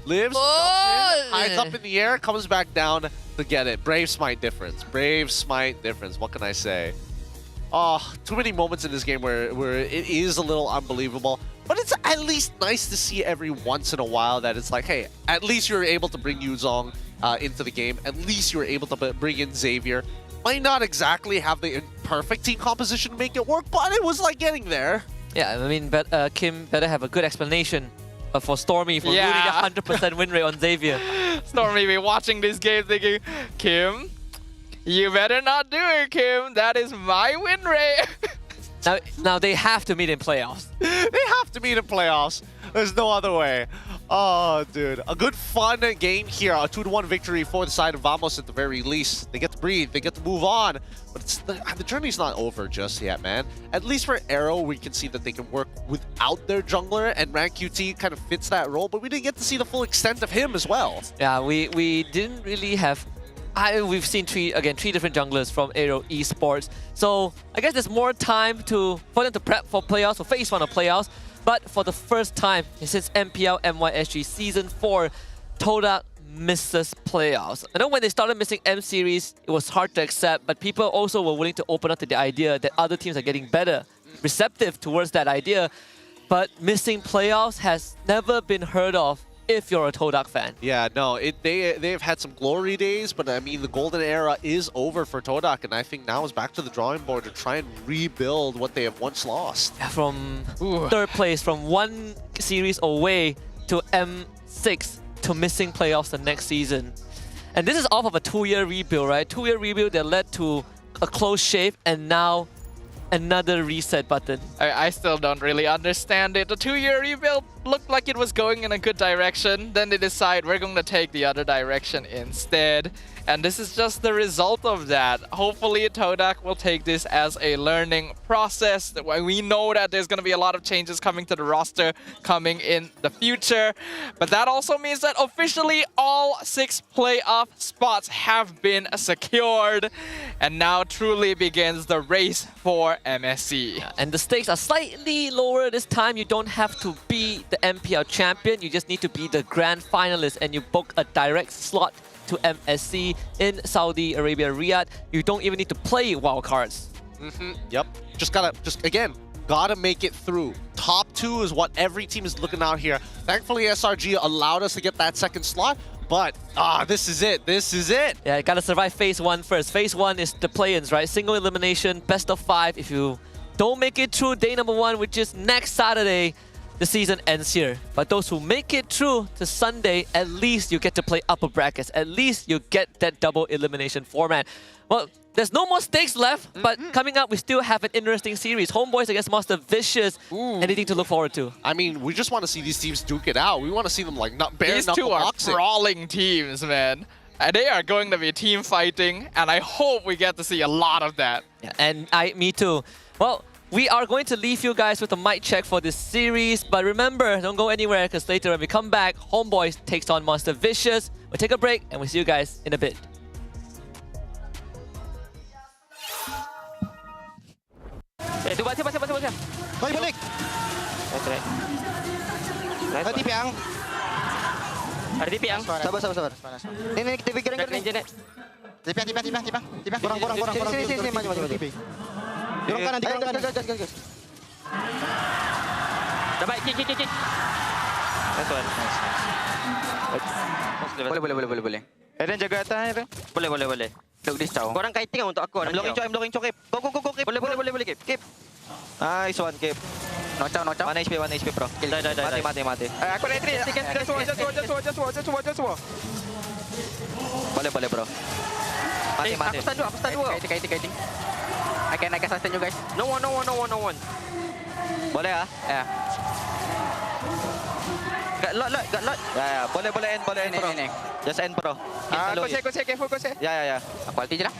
Lives, hides up in the air, comes back down to get it. Brave smite difference. Brave smite difference. What can I say? Oh, too many moments in this game where it is a little unbelievable. But it's at least nice to see every once in a while that it's like, hey, at least you're able to bring Yuzong into the game. At least you were able to bring in Xavier. Might not exactly have the perfect team composition to make it work, but it was like getting there. Yeah, I mean, but Kim better have a good explanation for Stormy for losing a 100% win rate on Xavier. Stormy be watching this game thinking, Kim, you better not do it, Kim. That is my win rate. Now they have to meet in playoffs. They have to meet in playoffs. There's no other way. Oh, dude. A good fun game here. A 2-1 victory for the side of Vamos at the very least. They get to breathe. They get to move on. But the journey's not over just yet, man. At least for AERO, we can see that they can work without their jungler, and Rank QT kind of fits that role, but we didn't get to see the full extent of him as well. Yeah, we didn't really have... we've seen three different junglers from AERO Esports. So I guess there's more time for them to prep for playoffs, for phase 1 of playoffs. But for the first time since MPL MY Season 4, Todak misses playoffs. I know when they started missing M Series, it was hard to accept, but people also were willing to open up to the idea that other teams are getting better, receptive towards that idea. But missing playoffs has never been heard of if you're a Todak fan. Yeah, no, they've had some glory days, but I mean, the golden era is over for Todak, and I think now is back to the drawing board to try and rebuild what they have once lost. Yeah, from third place, from 1 series away to M6 to missing playoffs the next season. And this is off of a 2-year rebuild, right? 2-year rebuild that led to a close shave, and now another reset button. I still don't really understand it. The 2-year rebuild looked like it was going in a good direction. Then they decide we're going to take the other direction instead. And this is just the result of that. Hopefully Todak will take this as a learning process. We know that there's going to be a lot of changes coming to the roster coming in the future. But that also means that officially all 6 playoff spots have been secured. And now truly begins the race for MSC. Yeah, and the stakes are slightly lower this time. You don't have to be the MPL champion. You just need to be the grand finalist and you book a direct slot to MSC in Saudi Arabia, Riyadh. You don't even need to play wildcards. Yep. Gotta make it through. Top 2 is what every team is looking out here. Thankfully, SRG allowed us to get that second slot, but this is it. This is it. Yeah, you gotta survive phase 1 first. Phase 1 is the play-ins, right? Single elimination, best of 5. If you don't make it through day number 1, which is next Saturday, the season ends here. But those who make it through to Sunday, at least you get to play upper brackets. At least you get that double elimination format. Well, there's no more stakes left, but coming up, we still have an interesting series. HomeBois against Master Vicious. Anything to look forward to? I mean, we just want to see these teams duke it out. We want to see them like These two are brawling teams, man. And they are going to be team fighting, and I hope we get to see a lot of that. Yeah, and me too. Well, we are going to leave you guys with a mic check for this series, but remember, don't go anywhere, because later when we come back, HomeBois takes on Master Vicious. We'll take a break, and we'll see you guys in a bit. Balik. Ada tipi yang. Ada tipi yang. Sabar. Ini kita pikirin kan. Tipi. Kurang. Sini, maju. Tipi. Dorong kanan. Gas. Dapat kick. Boleh. Eren jaga atas Eren. Boleh. Look this down. Korang kiting untuk aku. I'm looking cho Kip. Go Kip. Boleh Kip. Nice one Kip. Knock down. 1 HP bro. Mati. Aku retreat. Just war. Boleh bro. Mati. Aku stand dua. Kiting. I can sustain you guys. No one. Boleh ah? Ya. Got lot. Ya. Boleh end bro. Just end bro. Kau say. Ya. Aku ulti je lah.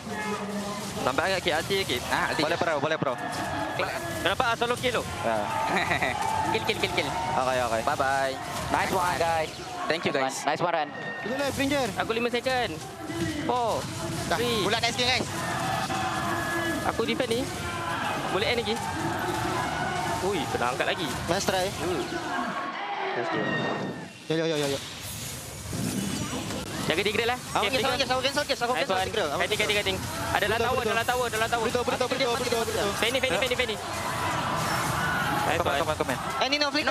Nampak agak ulti sikit. Boleh bro. Kenapa solo kill lu? Ya. Kill. Okay. Bye. Nice one, guys. Thank you guys. Nice one, Ran. Dulu Bringer. Aku 5 second. 4 3. Bulat SK guys. Aku defend ni. Boleh end lagi. Ui, kena angkat lagi. Let's try. Yo. Jaga degrade lah. Aku cancel. Kiting. Ada dalam tower. Beritahu. Fanny. Komen. Ini no flick.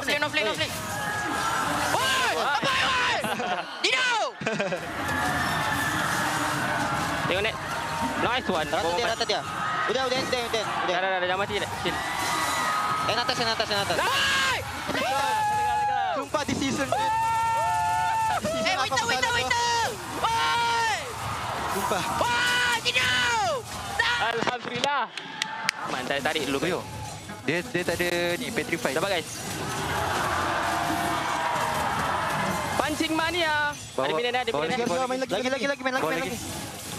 Dino! Tengok net. Nice one. Rata dia. Udah. Dah, jangan mati. Chill. Atas. Nice! Sumpah di season. Winter! Oi! Sumpah. Wah, Dino! Alhamdulillah. Man, tarik dulu bro. Dia tak ada ni petrify. Dapat guys. Pancing mania. Ada minat. Lagi.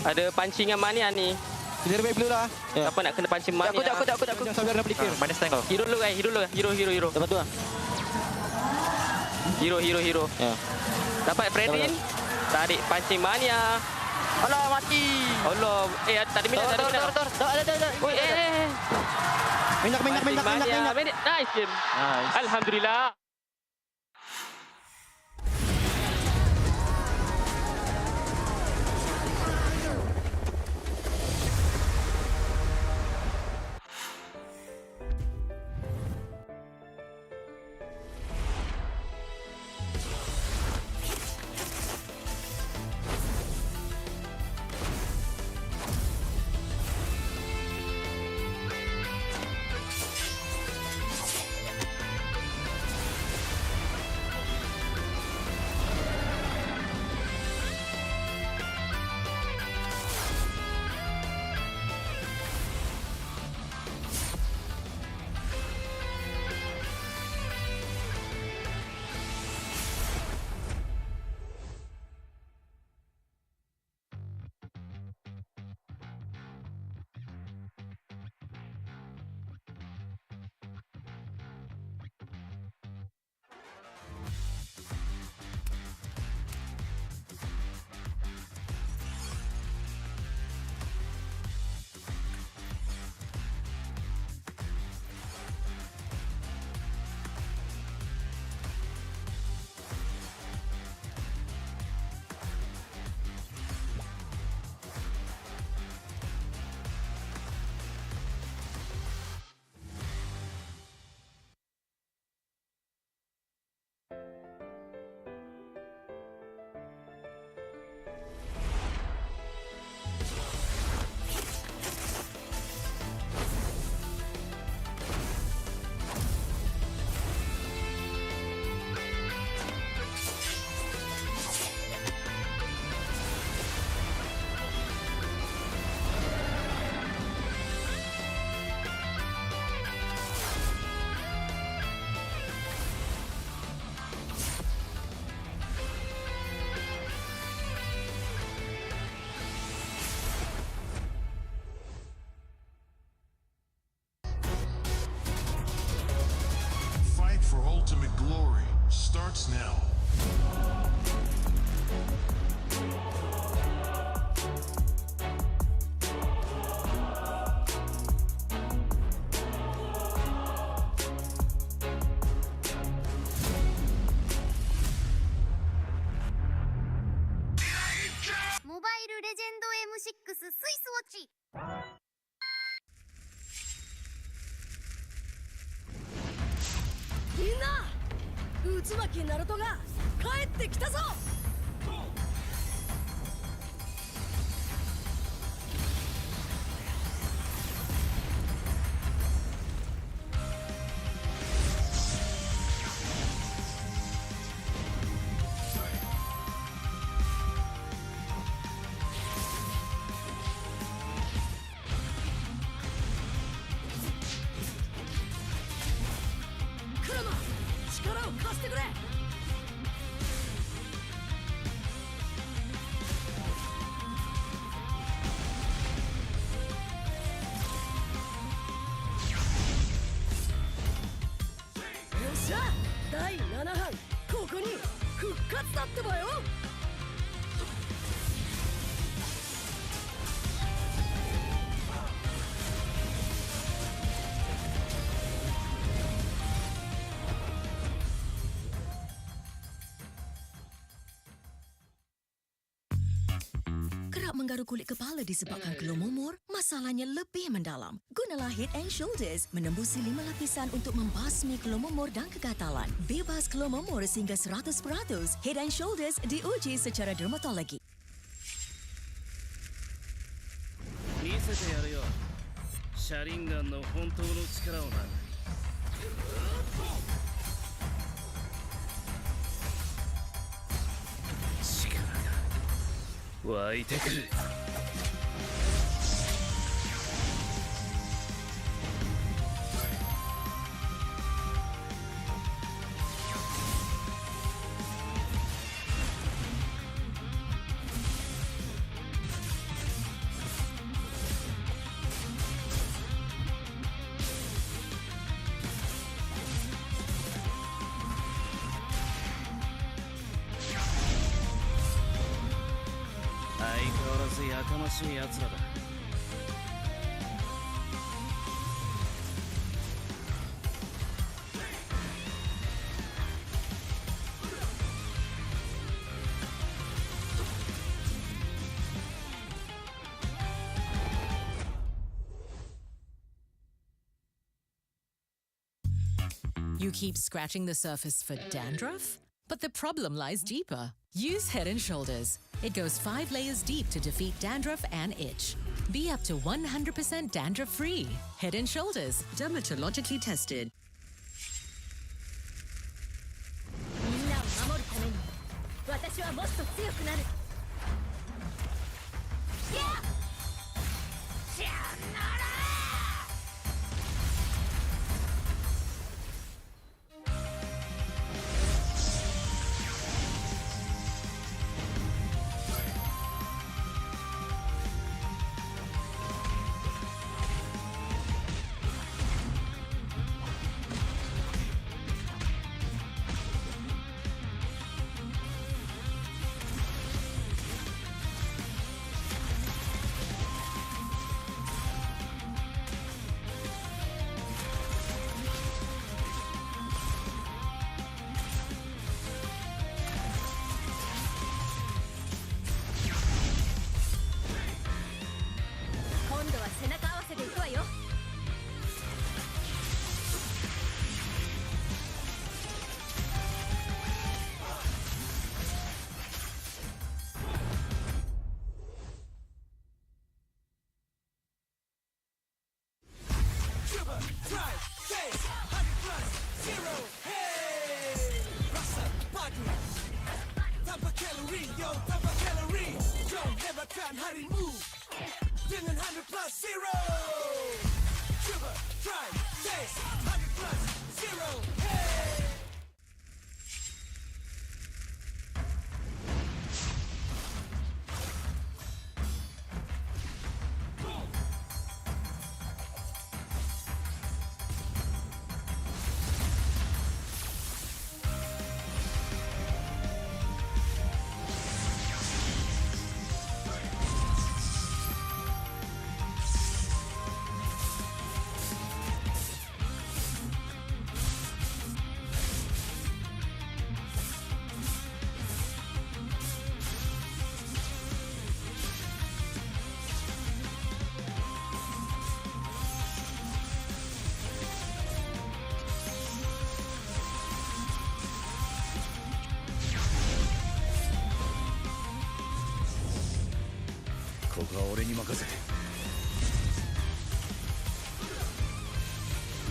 Ada pancingan mania ni. Kita revive dulu lah. Apa nak kena pancing mania? Aku. Jangan sabar nak flicker. Mana stand kau? Hero dulu guys. Hero. Dapat dua. Hero. Ya. Dapat Fredin. Tarik pancing mania. Alah mati. Allah. Tak ada minat. Ada. Oi, Minyak. Nice game. Alhamdulillah. for ultimate glory starts now. Mobile Legend M6 スイスウォッチ。みんな、渦巻きナルトが帰ってきたぞ。クラマ、力を貸してくれ。よっしゃ、第7班ここに復活だってばよ。Kerap menggaruk kulit kepala disebabkan keluh mumur, masalahnya lebih mendalam. Gunalah Head and Shoulders menembusi 5 lapisan untuk membasmi keluh mumur dan kegatalan. Bebas keluh mumur sehingga 100%. Head and Shoulders diuji secara dermatologi. 見せてやるよ。シャリンガンの本当の力をな。湧いてくる。相変わらずやかましい奴らだ。You keep scratching the surface for dandruff? But the problem lies deeper. Use Head and Shoulders. It goes 5 layers deep to defeat dandruff and itch. Be up to 100% dandruff-free. Head and Shoulders. Dermatologically tested. みんなを守るために私はもっと強くなる。やっしゃなら。今度は背中合わせでいくわよ。Tanpa kalori, yo, tanpa kalori. Jom hebatkan harimu dengan 100 zero. Coba, try, taste 100 zero. Hey. は俺に任せて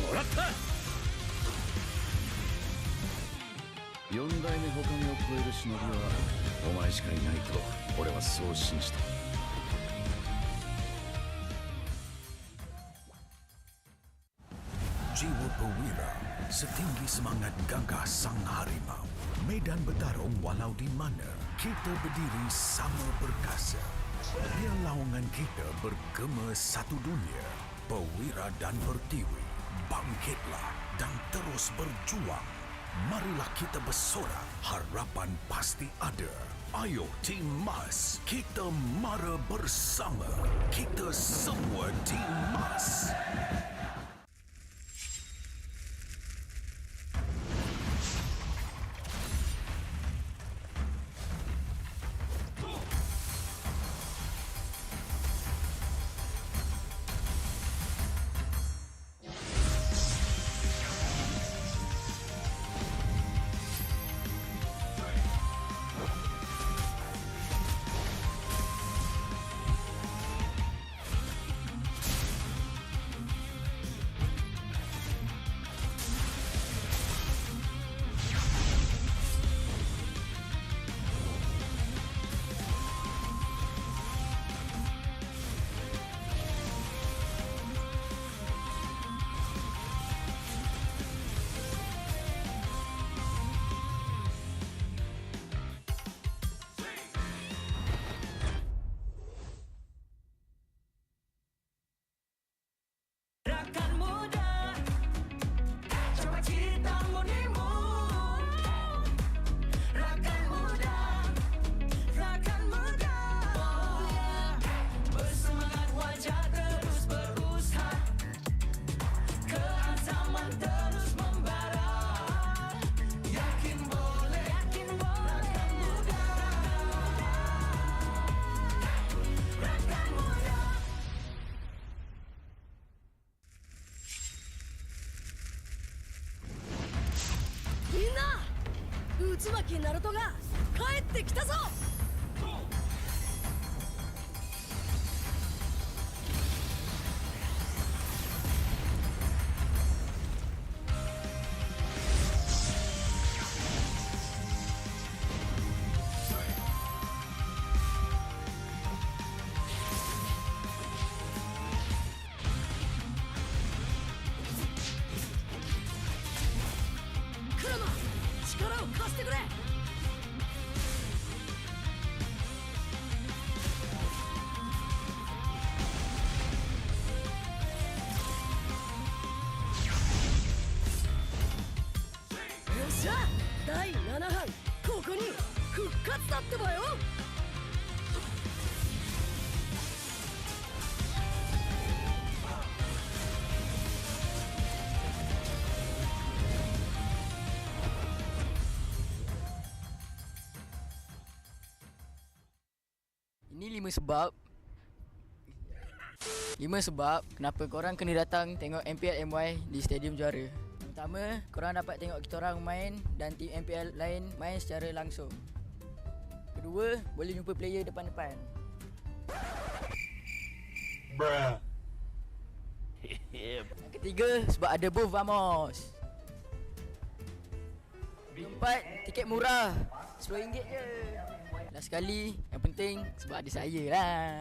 もらった4代目他目を超える忍びはお前しかいないと俺はそう信じたJiwa perwira, setinggi semangat gagah sang harimau. Medan bertarung walau di mana, kita berdiri sama perkasa. Biar lawangan kita bergema satu dunia. Perwira dan pertiwi, bangkitlah dan terus berjuang. Marilah kita bersorak, harapan pasti ada. Ayo Tim Mas, kita mara bersama. Kita semua Tim Mas. Ini 5 sebab kenapa korang kena datang tengok MPL MY di Stadium Juara. Pertama, korang dapat tengok kita orang main dan tim MPL lain main secara langsung. Kedua, boleh jumpa player depan-depan. Bruh. Yang ketiga, sebab ada booth Vamos. Keempat, tiket murah, RM10 je. Last sekali, yang penting sebab ada saya lah.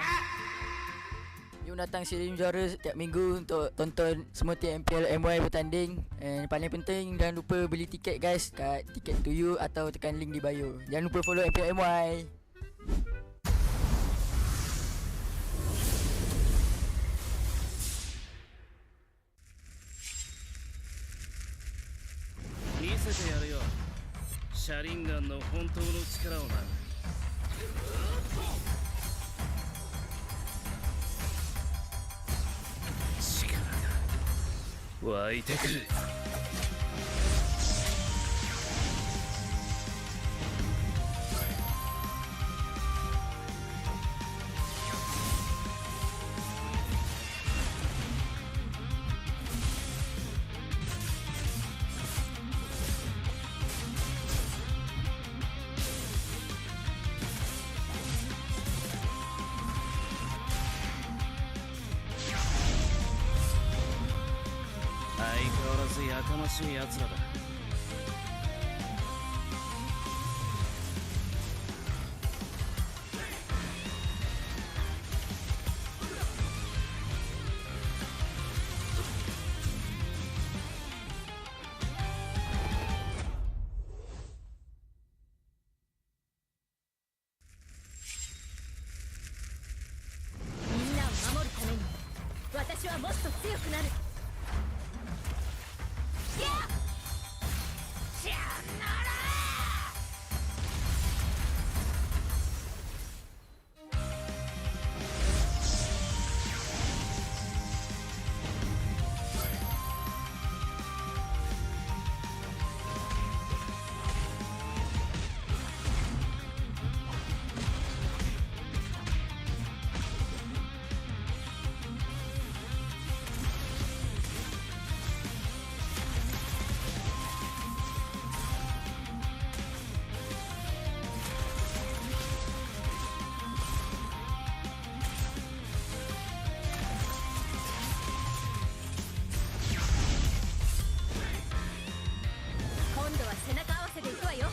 Jom datang Stadium Juara setiap minggu untuk tonton semua tim MPL MY bertanding. And paling penting, jangan lupa beli tiket guys kat Ticket to You atau tekan link di bio. Jangan lupa follow MPL MY. Misete yaru yo. Sharingan no hontou no chikara o na. 湧いてくる。相変わらずやかましい奴らだ。みんなを守るために私はもっと強くなる。今度は背中合わせでいくわよ。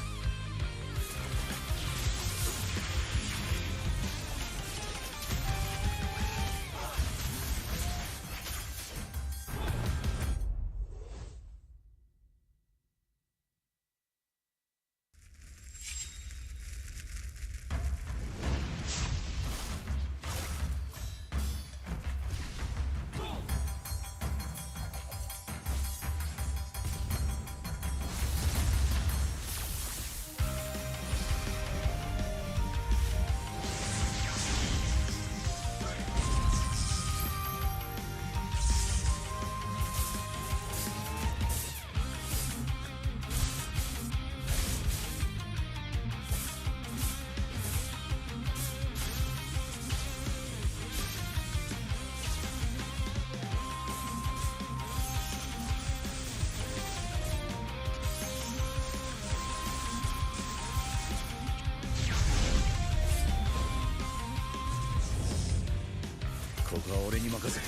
ここは俺に任せて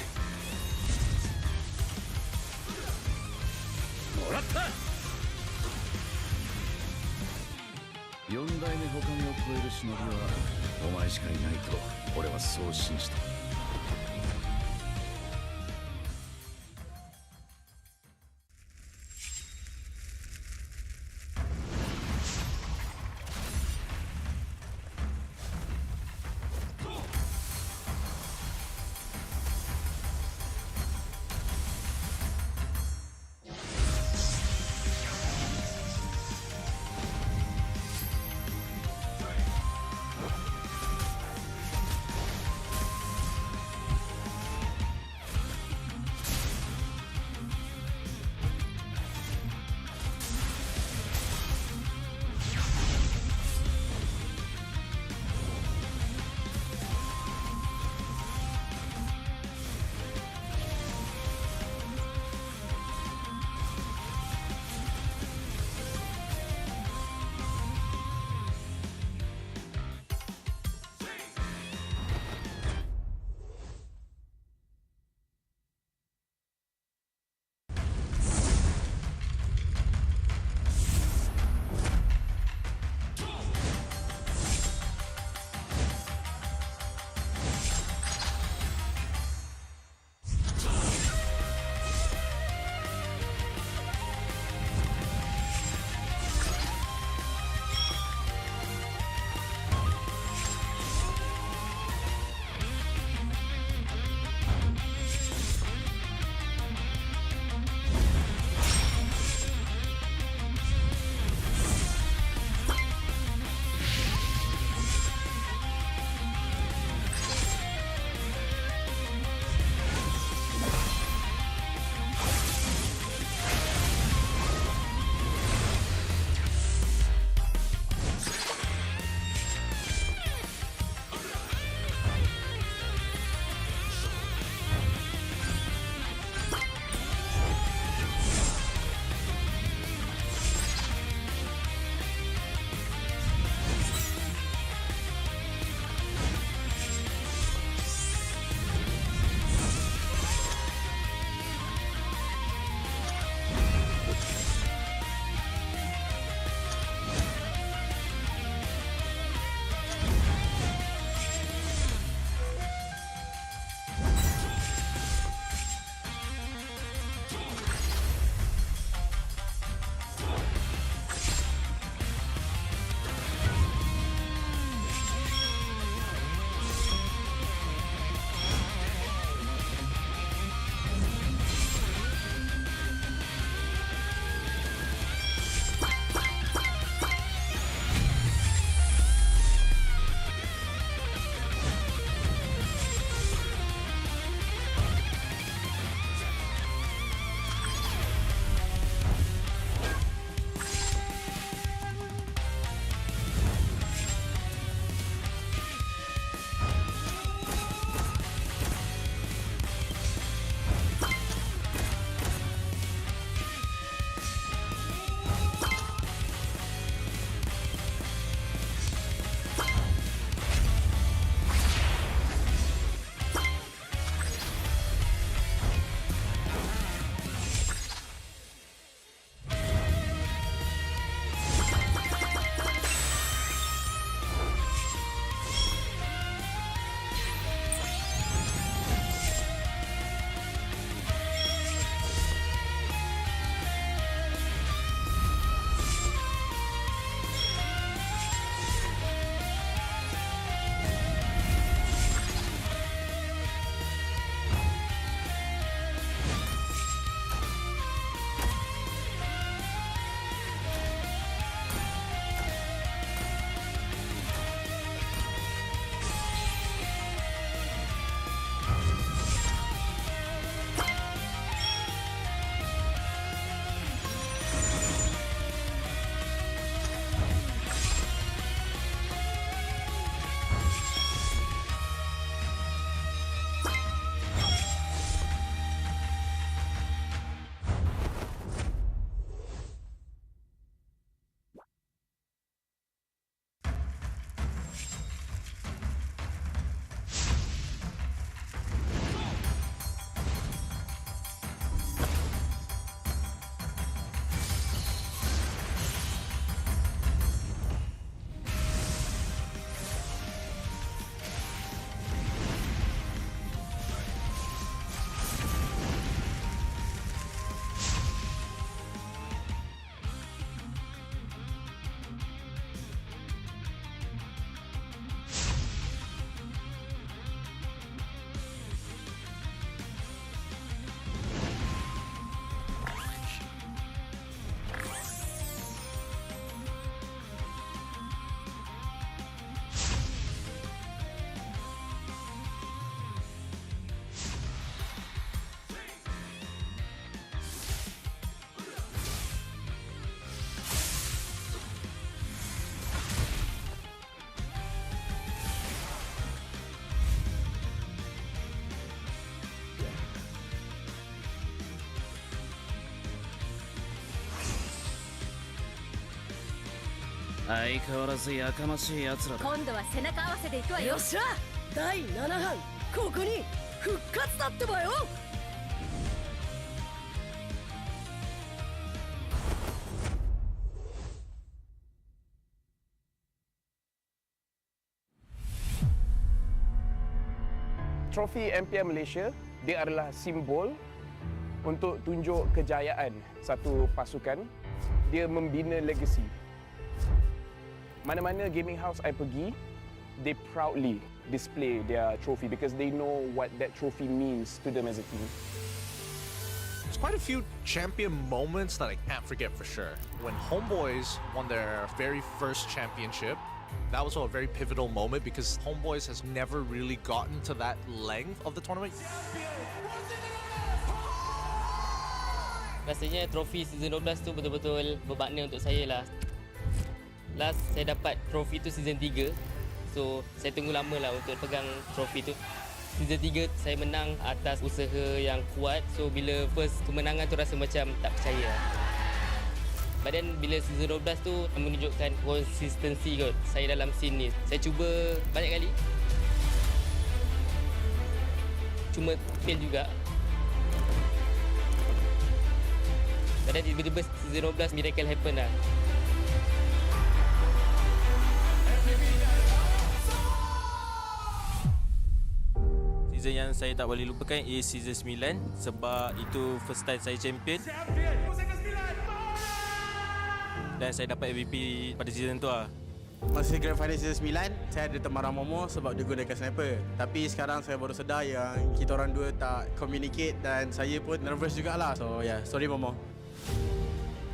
もらった。4代目他身を超える忍びはお前しかいないと俺はそう信じた。相変わらずやかましい奴らだ。今度は背中合わせで行くわよ。よっしゃ第7班ここに復活だってばよ。Trofi MPL Malaysia, dia adalah simbol untuk tunjuk kejayaan satu pasukan. Dia membina legasi. Mana-mana gaming house I pergi, they proudly display their trophy because they know what that trophy means to them as a team. There's quite a few champion moments that I can't forget for sure. When HomeBois won their very first championship, that was a very pivotal moment because HomeBois has never really gotten to that length of the tournament. Rasanya trofi season 12 tu betul-betul bermakna untuk saya lah. Last saya dapat trofi tu season 3. So saya tunggu lama lah untuk pegang trofi tu. Season 3 saya menang atas usaha yang kuat. So bila first kemenangan tu rasa macam tak percaya. But then bila season 12 tu menunjukkan konsistensi kot saya dalam scene ni. Saya cuba banyak kali. Cuma fail juga. But then tiba-tiba season 12 miracle happen lah. Season yang saya tak boleh lupakan is season 9 sebab itu first time saya champion. Dan saya dapat MVP pada season tu lah. Masa Grand Final season 9, saya ada teman Momo sebab dia gunakan sniper. Tapi sekarang saya baru sedar yang kita orang dua tak communicate dan saya pun nervous jugalah. So yeah, sorry Momo.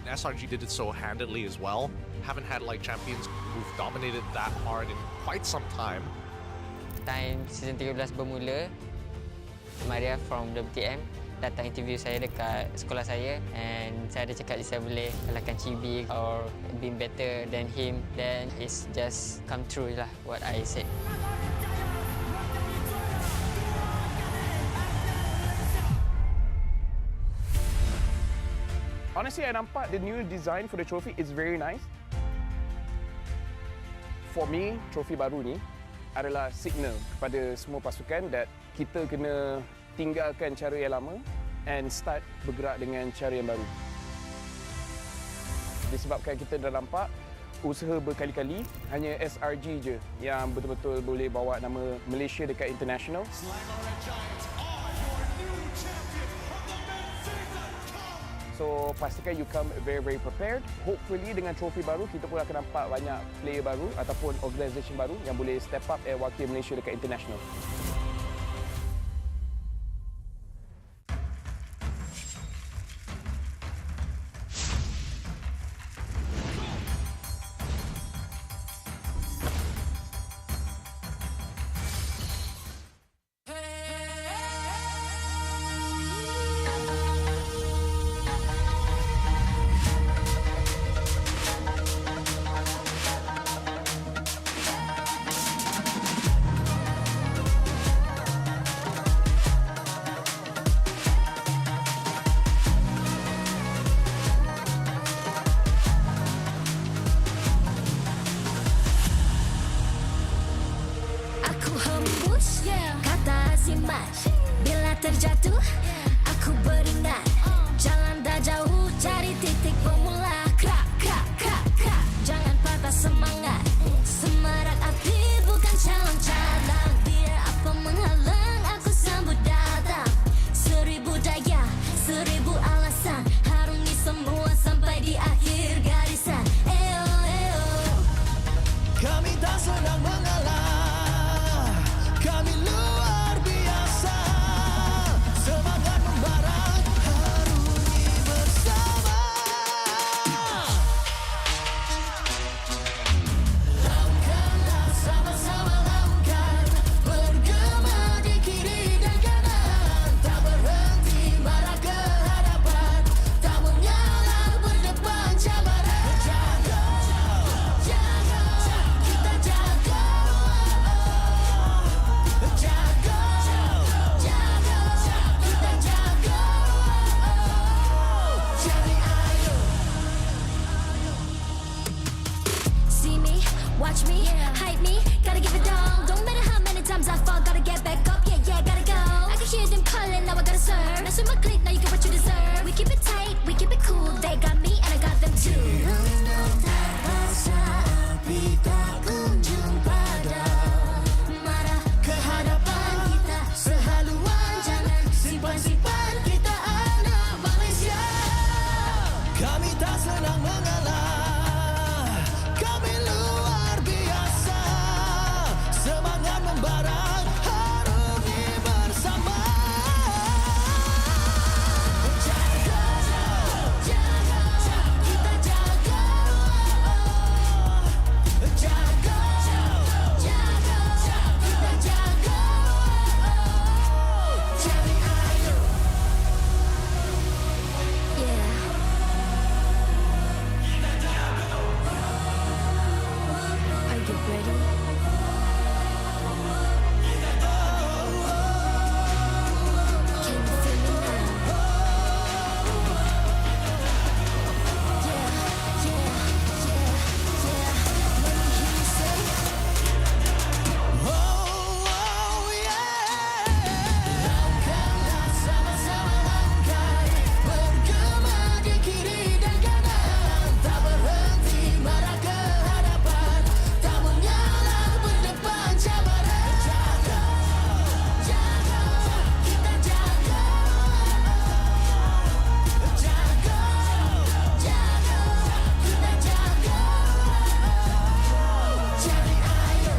SRG did it so handedly as well. Haven't had like champions who've dominated that hard in quite some time. Time season 13 bermula, Maria from WTM datang interview saya dekat sekolah saya and saya ada cakap saya boleh kalahkan Chibi or be better than him, then it's just come true lah what I said. Honestly, I nampak the new design for the trophy is very nice. For me, trophy baru ni adalah signal kepada semua pasukan that kita kena tinggalkan cara yang lama and start bergerak dengan cara yang baru. Disebabkan kita dah nampak usaha berkali-kali, hanya SRG je yang betul-betul boleh bawa nama Malaysia dekat international. So pastikan you come very prepared. Hopefully dengan trofi baru kita pun akan nampak banyak player baru ataupun organisation baru yang boleh step up and wakil Malaysia dekat international. Bila terjatuh, aku beringat jalan dah jauh, cari titik bermula. Krak, krak, krak, krak. Jangan patah semangat. Semarak api bukan calon-calon. Biar apa menghalang, aku sambut datang. 1000 daya, 1000 alasan. Harungi semua sampai di akhir garisan. Eo, eo. Kami tak senang mengalah. Kami luar biasa. Semangat membara, harungi bersama. Lakukanlah sama-sama lakukan. Bergema di kiri dan kanan. Tak berhenti marah ke hadapan. Close with my clique, now you get what you deserve. We keep it tight, we keep it cool. They got me and I got them too. Rasa api tak kunjung padam. Marah ke hadapan kita sehaluan. Jangan simpan-simpan kita anak Malaysia. Kami tak senang mengalah. Kami luar biasa. Semangat membara. Harungi bersama. Jaga, jaga, kita jaga. Jaga, jaga, kita jaga. Jadi ayo. Yeah. Are you ready? Can you feel me now? Yeah, yeah, yeah, yeah. Let me hear you say. Langkahlah sama-sama langkah. Bergema di kiri dan kanan. Tak berhenti marah ke hadapan. Tak mengalah berdepan cabaran. Jaga, jaga, kita jaga. Jaga, jaga, kita jaga. Jadi ayo.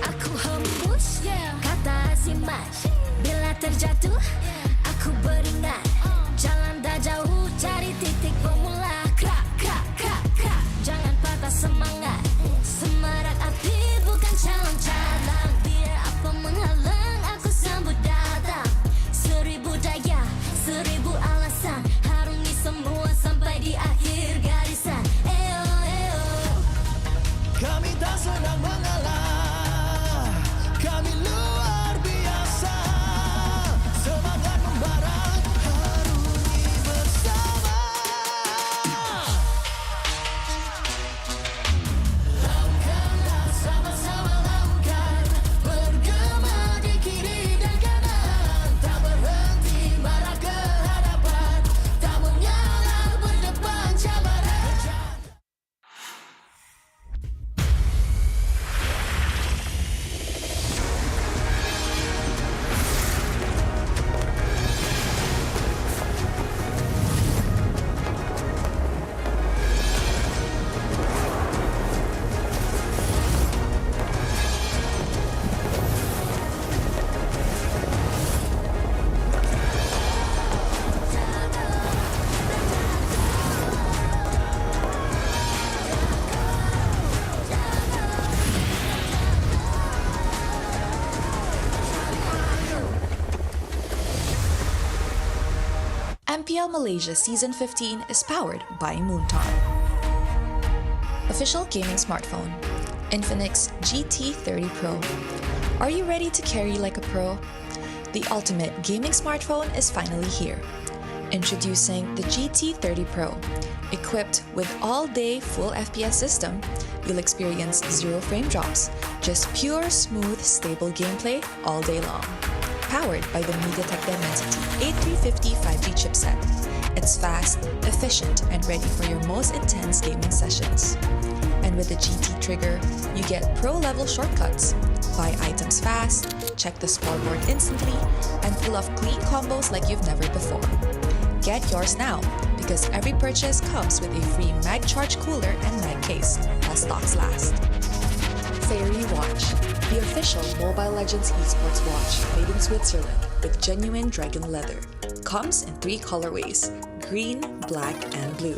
Aku hembus kata azimat. Bila terjatuh aku beringat. Jalan dah jauh cari titik bermula. Krak, krak, krak, krak. Jangan patah semangat. Semarak api bukan calon cadangan. Biar apa menghalang aku sambut datang. 1000 daya, 1000 alasan. Harungi semua sampai di akhir garisan. Eo, eo. Kami tak senang mengalah. Kami luar biasa. Semangat membara. Harungi bersama. Langkahlah sama-sama langkah. Bergema di kiri dan kanan. Tak berhenti marah ke hadapan. Tak mengalah berdepan cabaran. MPL Malaysia Season 15 is powered by Moonton. Official gaming smartphone, Infinix GT30 Pro. Are you ready to carry like a pro? The ultimate gaming smartphone is finally here. Introducing the GT30 Pro. Equipped with all-day full FPS system, you'll experience 0 frame drops, just pure, smooth, stable gameplay all day long. Powered by the MediaTek Dimensity 8350 5G chipset. It's fast, efficient, and ready for your most intense gaming sessions. And with the GT trigger, you get pro-level shortcuts. Buy items fast, check the scoreboard instantly, and pull off clean combos like you've never before. Get yours now, because every purchase comes with a free mag charge cooler and mag case, while stocks last. Fairy Watch, the official Mobile Legends esports watch made in Switzerland with genuine dragon leather. Comes in 3 colorways, green, black, and blue.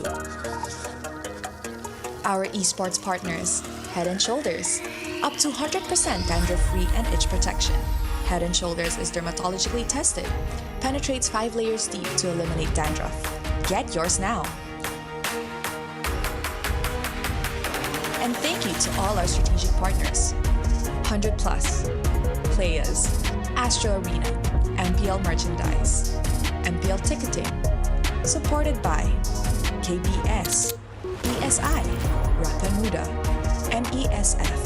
Our esports partners, Head & Shoulders, up to 100% dandruff-free and itch protection. Head & Shoulders is dermatologically tested, penetrates 5 layers deep to eliminate dandruff. Get yours now. And thank you to all our strategic partners. 100 Plus, Players, Astro Arena, MPL Merchandise, MPL Ticketing, supported by KBS, ESI, Rakan Muda, MESF,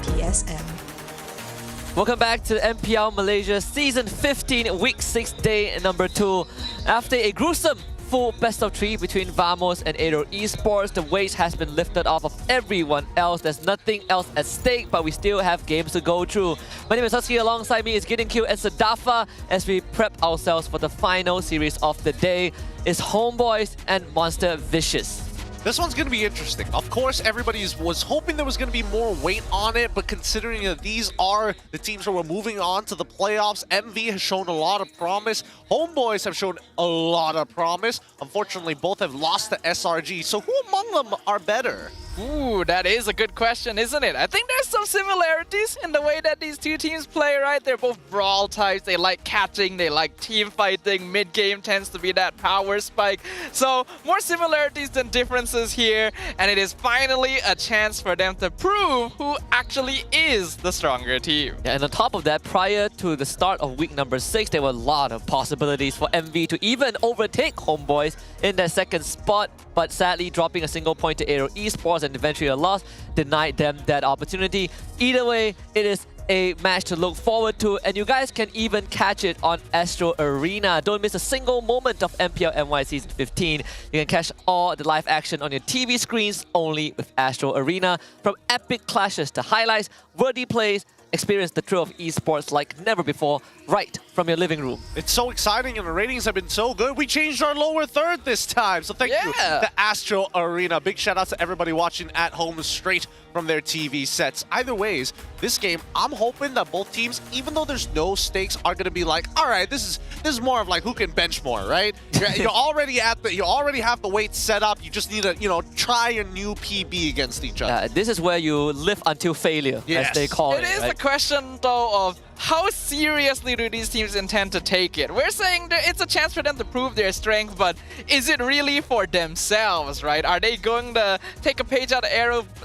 PSM. Welcome back to MPL Malaysia Season 15, Week 6, Day number 2. After a gruesome full best of 3 between Vamos and AERO Esports, the weight has been lifted off of everyone else. There's nothing else at stake, but we still have games to go through. My name is Husky. Alongside me is Gideon Q and Sadafa as we prep ourselves for the final series of the day. It's HomeBois and Monster Vicious. This one's going to be interesting. Of course, everybody was hoping there was going to be more weight on it, but considering that these are the teams who are moving on to the playoffs, MV has shown a lot of promise. HomeBois have shown a lot of promise. Unfortunately, both have lost to SRG. So who among them are better? Ooh, that is a good question, isn't it? I think there's some similarities in the way that these two teams play, right? They're both brawl types. They like catching. They like team fighting. Mid-game tends to be that power spike. So more similarities than differences here. And it is finally a chance for them to prove who actually is the stronger team. Yeah, and on top of that, prior to the start of week number 6, there were a lot of possibilities for MV to even overtake HomeBois in their second spot. But sadly, dropping a single point to AERO Esports and eventually a loss denied them that opportunity. Either way, it is a match to look forward to, and you guys can even catch it on Astro Arena. Don't miss a single moment of MPL MY Season 15. You can catch all the live action on your TV screens only with Astro Arena. From epic clashes to highlights, worthy plays, experience the thrill of esports like never before, right from your living room. It's so exciting and the ratings have been so good. We changed our lower third this time. So thank you to Astro Arena. Big shout out to everybody watching at home straight from their TV sets. Either ways, this game, I'm hoping that both teams, even though there's no stakes, are going to be like, all right, this is more of like who can bench more, right? You already have the weight set up. You just need to, try a new PB against each other. This is where you live until failure, as they call it. It is a question, though, of how seriously do these teams intend to take it? We're saying that it's a chance for them to prove their strength, but is it really for themselves, right? Are they going to take a page out of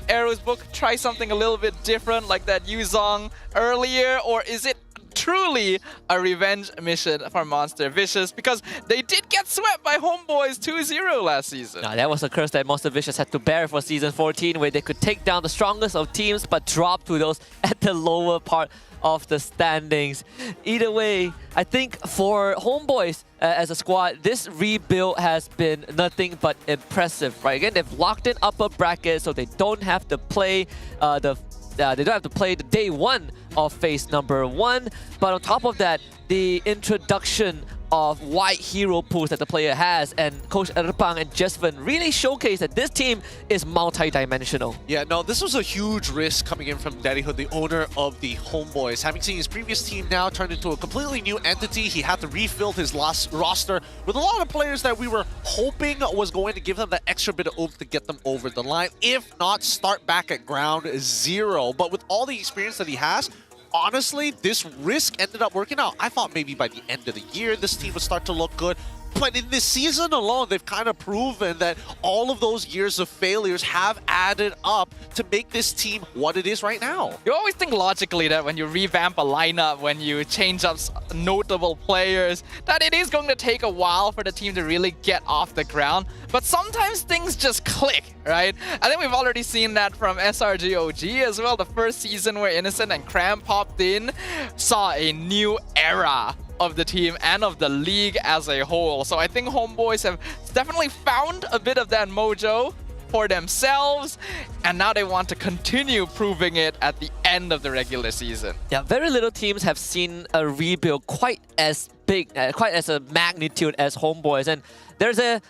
AERO's book, try something a little bit different like that Yuzong earlier, or is it truly a revenge mission for Monster Vicious? Because they did get swept by HomeBois 2-0 last season. Now, that was a curse that Monster Vicious had to bear for Season 14, where they could take down the strongest of teams but drop to those at the lower part of the standings. Either way, I think for HomeBois as a squad, this rebuild has been nothing but impressive, right? Again, they've locked in upper bracket, so they don't have to play the day 1 of phase number 1. But on top of that, the introduction of wide hero pools that the player has, and Coach Erpang and Jesvan really showcase that this team is multi-dimensional. Yeah, no, this was a huge risk coming in from Daddy Hood, the owner of the HomeBois. Having seen his previous team now turned into a completely new entity, he had to refill his last roster with a lot of players that we were hoping was going to give them that extra bit of oomph to get them over the line. If not, start back at ground zero. But with all the experience that he has, honestly, this risk ended up working out. I thought maybe by the end of the year, this team would start to look good. But in this season alone, they've kind of proven that all of those years of failures have added up to make this team what it is right now. You always think logically that when you revamp a lineup, when you change up notable players, that it is going to take a while for the team to really get off the ground. But sometimes things just click, right? I think we've already seen that from SRG OG as well. The first season where Innocent and Cram popped in saw a new era of the team and of the league as a whole. So I think HomeBois have definitely found a bit of that mojo for themselves, and now they want to continue proving it at the end of the regular season. Yeah, very little teams have seen a rebuild quite as big, quite as a magnitude as HomeBois, and there's a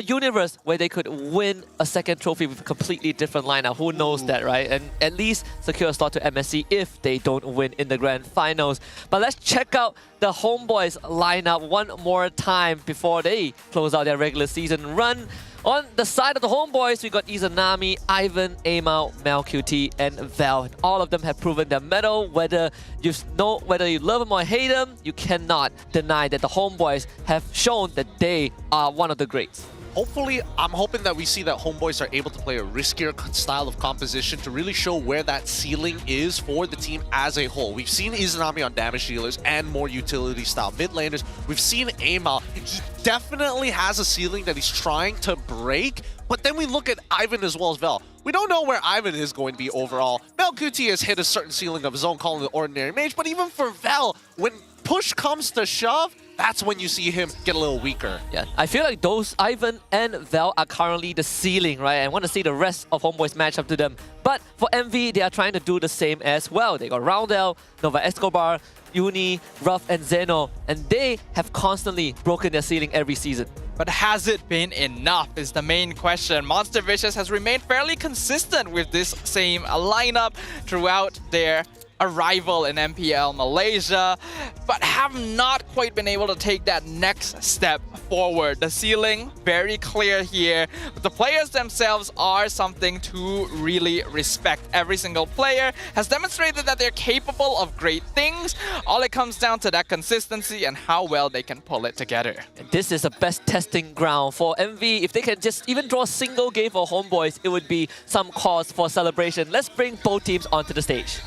universe where they could win a second trophy with a completely different lineup. Who knows that, right? And at least secure a slot to MSC if they don't win in the grand finals. But let's check out the HomeBois lineup one more time before they close out their regular season run. On the side of the HomeBois, we got Izanami, Ivan, Amal, MelQT, and Val. All of them have proven their mettle. Whether you love them or hate them, you cannot deny that the HomeBois have shown that they are one of the greats. Hopefully, I'm hoping that we see that HomeBois are able to play a riskier style of composition to really show where that ceiling is for the team as a whole. We've seen Izanami on damage dealers and more utility style mid laners. We've seen Amal. He definitely has a ceiling that he's trying to break, but then we look at Ivan as well as Vel. We don't know where Ivan is going to be overall. MelQT has hit a certain ceiling of his own, calling it ordinary mage, but even for Vel, when push comes to shove, that's when you see him get a little weaker. Yeah, I feel like those Ivan and Val are currently the ceiling, right? I want to see the rest of HomeBois match up to them. But for MV, they are trying to do the same as well. They got Roundel, Nova Escobar, Uni, Ruff, and Zeno, and they have constantly broken their ceiling every season. But has it been enough is the main question. Monster Vicious has remained fairly consistent with this same lineup throughout their arrival in MPL Malaysia, but have not quite been able to take that next step forward. The ceiling, very clear here, but the players themselves are something to really respect. Every single player has demonstrated that they're capable of great things. All it comes down to that consistency and how well they can pull it together. This is the best testing ground for MV. If they can just even draw a single game for HomeBois, it would be some cause for celebration. Let's bring both teams onto the stage.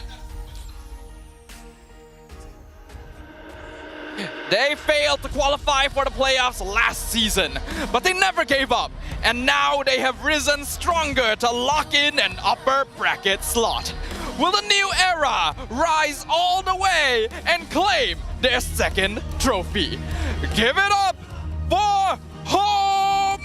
They failed to qualify for the playoffs last season, but they never gave up. And now they have risen stronger to lock in an upper bracket slot. Will the new era rise all the way and claim their second trophy? Give it up for HomeBois!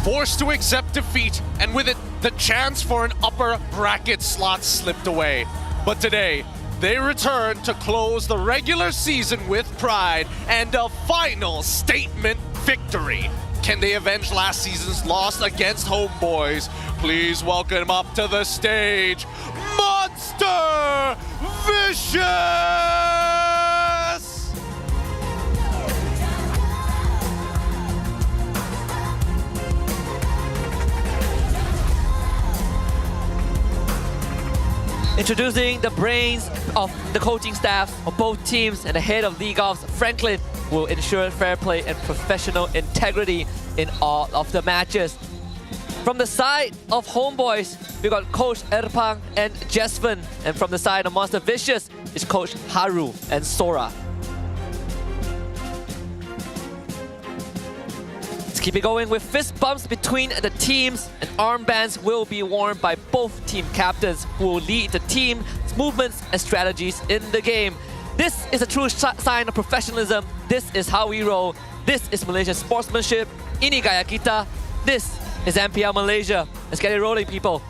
Forced to accept defeat, and with it, the chance for an upper bracket slot slipped away. But today, they return to close the regular season with pride and a final statement victory. Can they avenge last season's loss against HomeBois? Please welcome up to the stage, Monster Vicious! Introducing the brains of the coaching staff of both teams and the head of League Offs, Franklin, will ensure fair play and professional integrity in all of the matches. From the side of HomeBois, we got Coach Erpang and Jesvin, and from the side of Monster Vicious is Coach Haru and Sora. Keep it going with fist bumps between the teams, and armbands will be worn by both team captains who will lead the team's movements and strategies in the game. This is a true sign of professionalism. This is how we roll. This is Malaysian sportsmanship. Ini gaya kita. This is MPL Malaysia. Let's get it rolling, people.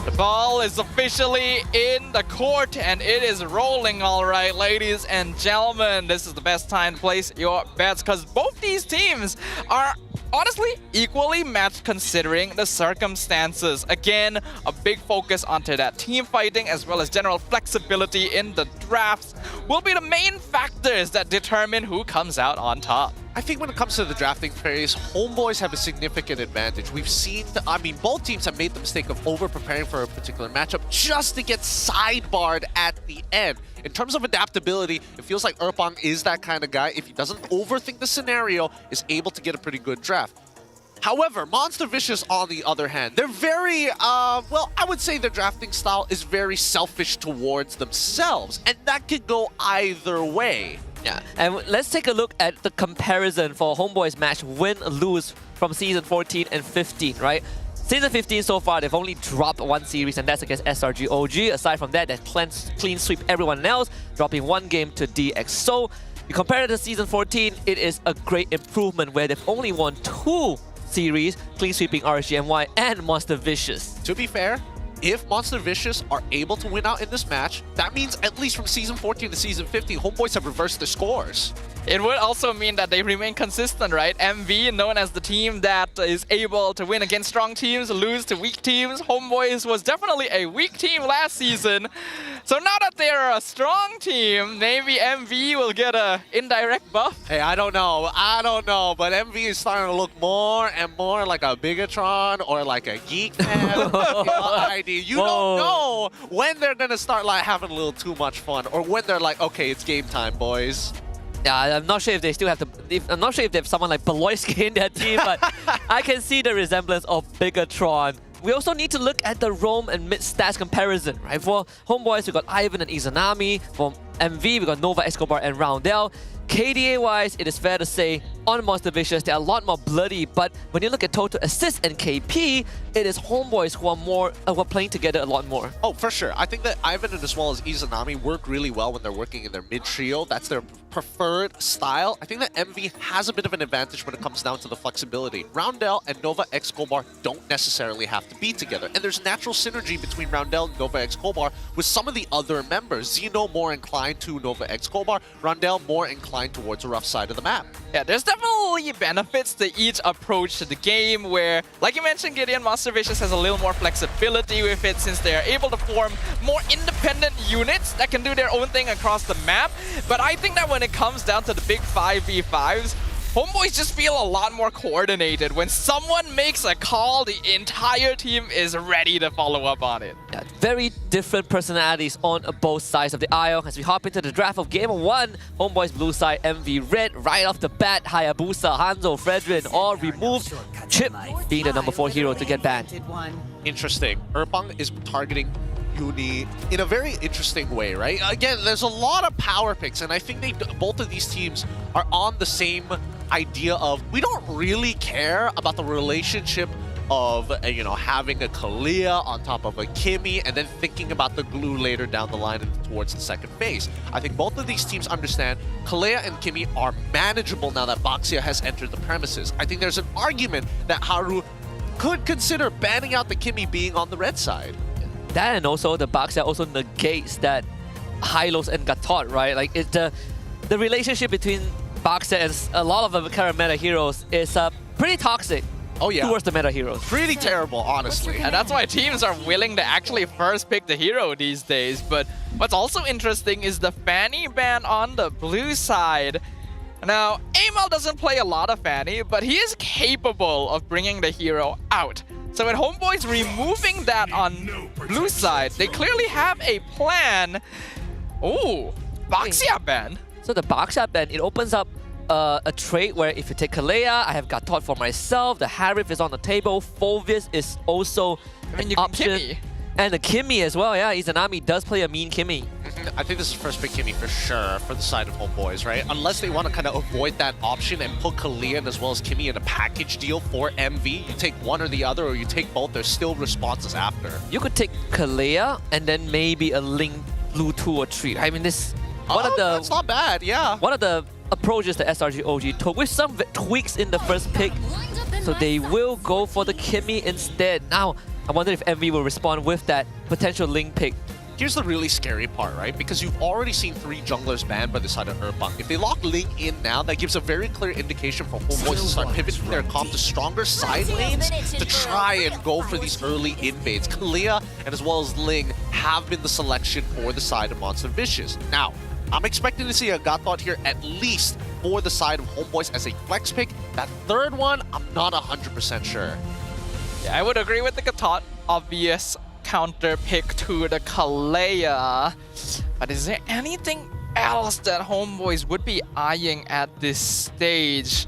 The ball is officially in the court and it is rolling all right, ladies and gentlemen. This is the best time to place your bets because both these teams are honestly equally matched considering the circumstances. Again, a big focus onto that team fighting as well as general flexibility in the drafts will be the main factors that determine who comes out on top. I think when it comes to the drafting phase, HomeBois have a significant advantage. We've seen, both teams have made the mistake of over-preparing for a particular matchup just to get sidebarred at the end. In terms of adaptability, it feels like Erpang is that kind of guy. If he doesn't overthink the scenario, is able to get a pretty good draft. However, Monster Vicious, on the other hand, they're very, well, I would say their drafting style is very selfish towards themselves, and that could go either way. Yeah, and let's take a look at the comparison for HomeBois match win-lose from Season 14 and 15, right? Season 15 so far, they've only dropped one series, and that's against SRG OG. Aside from that, they clean sweep everyone else, dropping one game to DxSo. You compare it to Season 14, it is a great improvement where they've only won 2 series, clean sweeping RSGMY and Monster Vicious. To be fair, if Monster Vicious are able to win out in this match, that means at least from Season 14 to Season 15, HomeBois have reversed their scores. It would also mean that they remain consistent, right? MV, known as the team that is able to win against strong teams, lose to weak teams. HomeBois was definitely a weak team last season. So now that they're a strong team, maybe MV will get a indirect buff. Hey, I don't know, but MV is starting to look more and more like a Bigatron or like a Geek Man. You don't know when they're gonna start like having a little too much fun, or when they're like, okay, it's game time, boys. Yeah, I'm not sure if they still have I'm not sure if they have someone like Beloyski in their team, but I can see the resemblance of Bigatron. We also need to look at the roam and mid stats comparison, right? For HomeBois, we got Ivan and Izanami. For MV, we got Nova, Escobar, and Roundel. KDA-wise, it is fair to say, on Monster Vicious, they're a lot more bloody, but when you look at total assists and KP, it is HomeBois who are playing together a lot more. Oh, for sure. I think that Ivan and as well as Izanami work really well when they're working in their mid-trio. That's their preferred style. I think that MV has a bit of an advantage when it comes down to the flexibility. Roundel and Nova X Kobar don't necessarily have to be together, and there's natural synergy between Roundel and Nova X Kobar with some of the other members. Xeno more inclined to Nova X Kobar, Roundel more inclined towards the rough side of the map. Yeah, there's definitely benefits to each approach to the game where, like you mentioned, Gideon, Monster Vicious has a little more flexibility with it since they are able to form more independent units that can do their own thing across the map. But I think that when it comes down to the big 5v5s, HomeBois just feel a lot more coordinated. When someone makes a call, the entire team is ready to follow up on it. Yeah, very different personalities on both sides of the aisle. As we hop into the draft of Game 1, HomeBois blue side, MV red, right off the bat, Hayabusa, Hanzo, Fredrin, all removed. Chip being the number 4 hero to get banned. Interesting. Erpang is targeting Uni in a very interesting way, right? Again, there's a lot of power picks, and I think both of these teams are on the same idea of, we don't really care about the relationship of, having a Kalia on top of a Kimmy and then thinking about the glue later down the line and towards the second phase. I think both of these teams understand Kalia and Kimmy are manageable now that Baxia has entered the premises. I think there's an argument that Haru could consider banning out the Kimmy being on the red side. That, and also the Baxia also negates that Hylos and Gatot, right? Like, the relationship between Baxia and a lot of the current meta heroes is pretty toxic. Oh yeah, towards the meta heroes. Pretty terrible, honestly. And that's why teams are willing to actually first pick the hero these days. But what's also interesting is the Fanny ban on the blue side. Now, Amal doesn't play a lot of Fanny, but he is capable of bringing the hero out. So with HomeBois removing that on blue side, they clearly have a plan. Oh, Baxia ban. So the Baxia ban, it opens up a trade where if you take Kalea, I have Gatot for myself, the Harif is on the table, Fulvius is also an option. Kimmy. And the Kimmy as well, yeah, Izanami does play a mean Kimmy. I think this is first pick Kimmy for sure for the side of HomeBois, right? Unless they want to kind of avoid that option and put Kalia as well as Kimmy in a package deal for MV. You take one or the other, or you take both. There's still responses after. You could take Kalia and then maybe a Link Blue 2 or 3. I mean, this that's not bad, yeah. One of the approaches the SRG OG took with some tweaks in the first pick. So they will go for the Kimmy instead. Now, I wonder if MV will respond with that potential Link pick. Here's the really scary part, right? Because you've already seen 3 junglers banned by the side of Erpang. If they lock Ling in now, that gives a very clear indication for HomeBois to start pivoting their comp to stronger side lanes to try and go for these early invades. Kalia and as well as Ling have been the selection for the side of Monster Vicious. Now, I'm expecting to see a Gatot here at least for the side of HomeBois as a flex pick. That third one, I'm not 100% sure. Yeah, I would agree with the Gatot. Obvious counter pick to the Kalea. But is there anything else that HomeBois would be eyeing at this stage?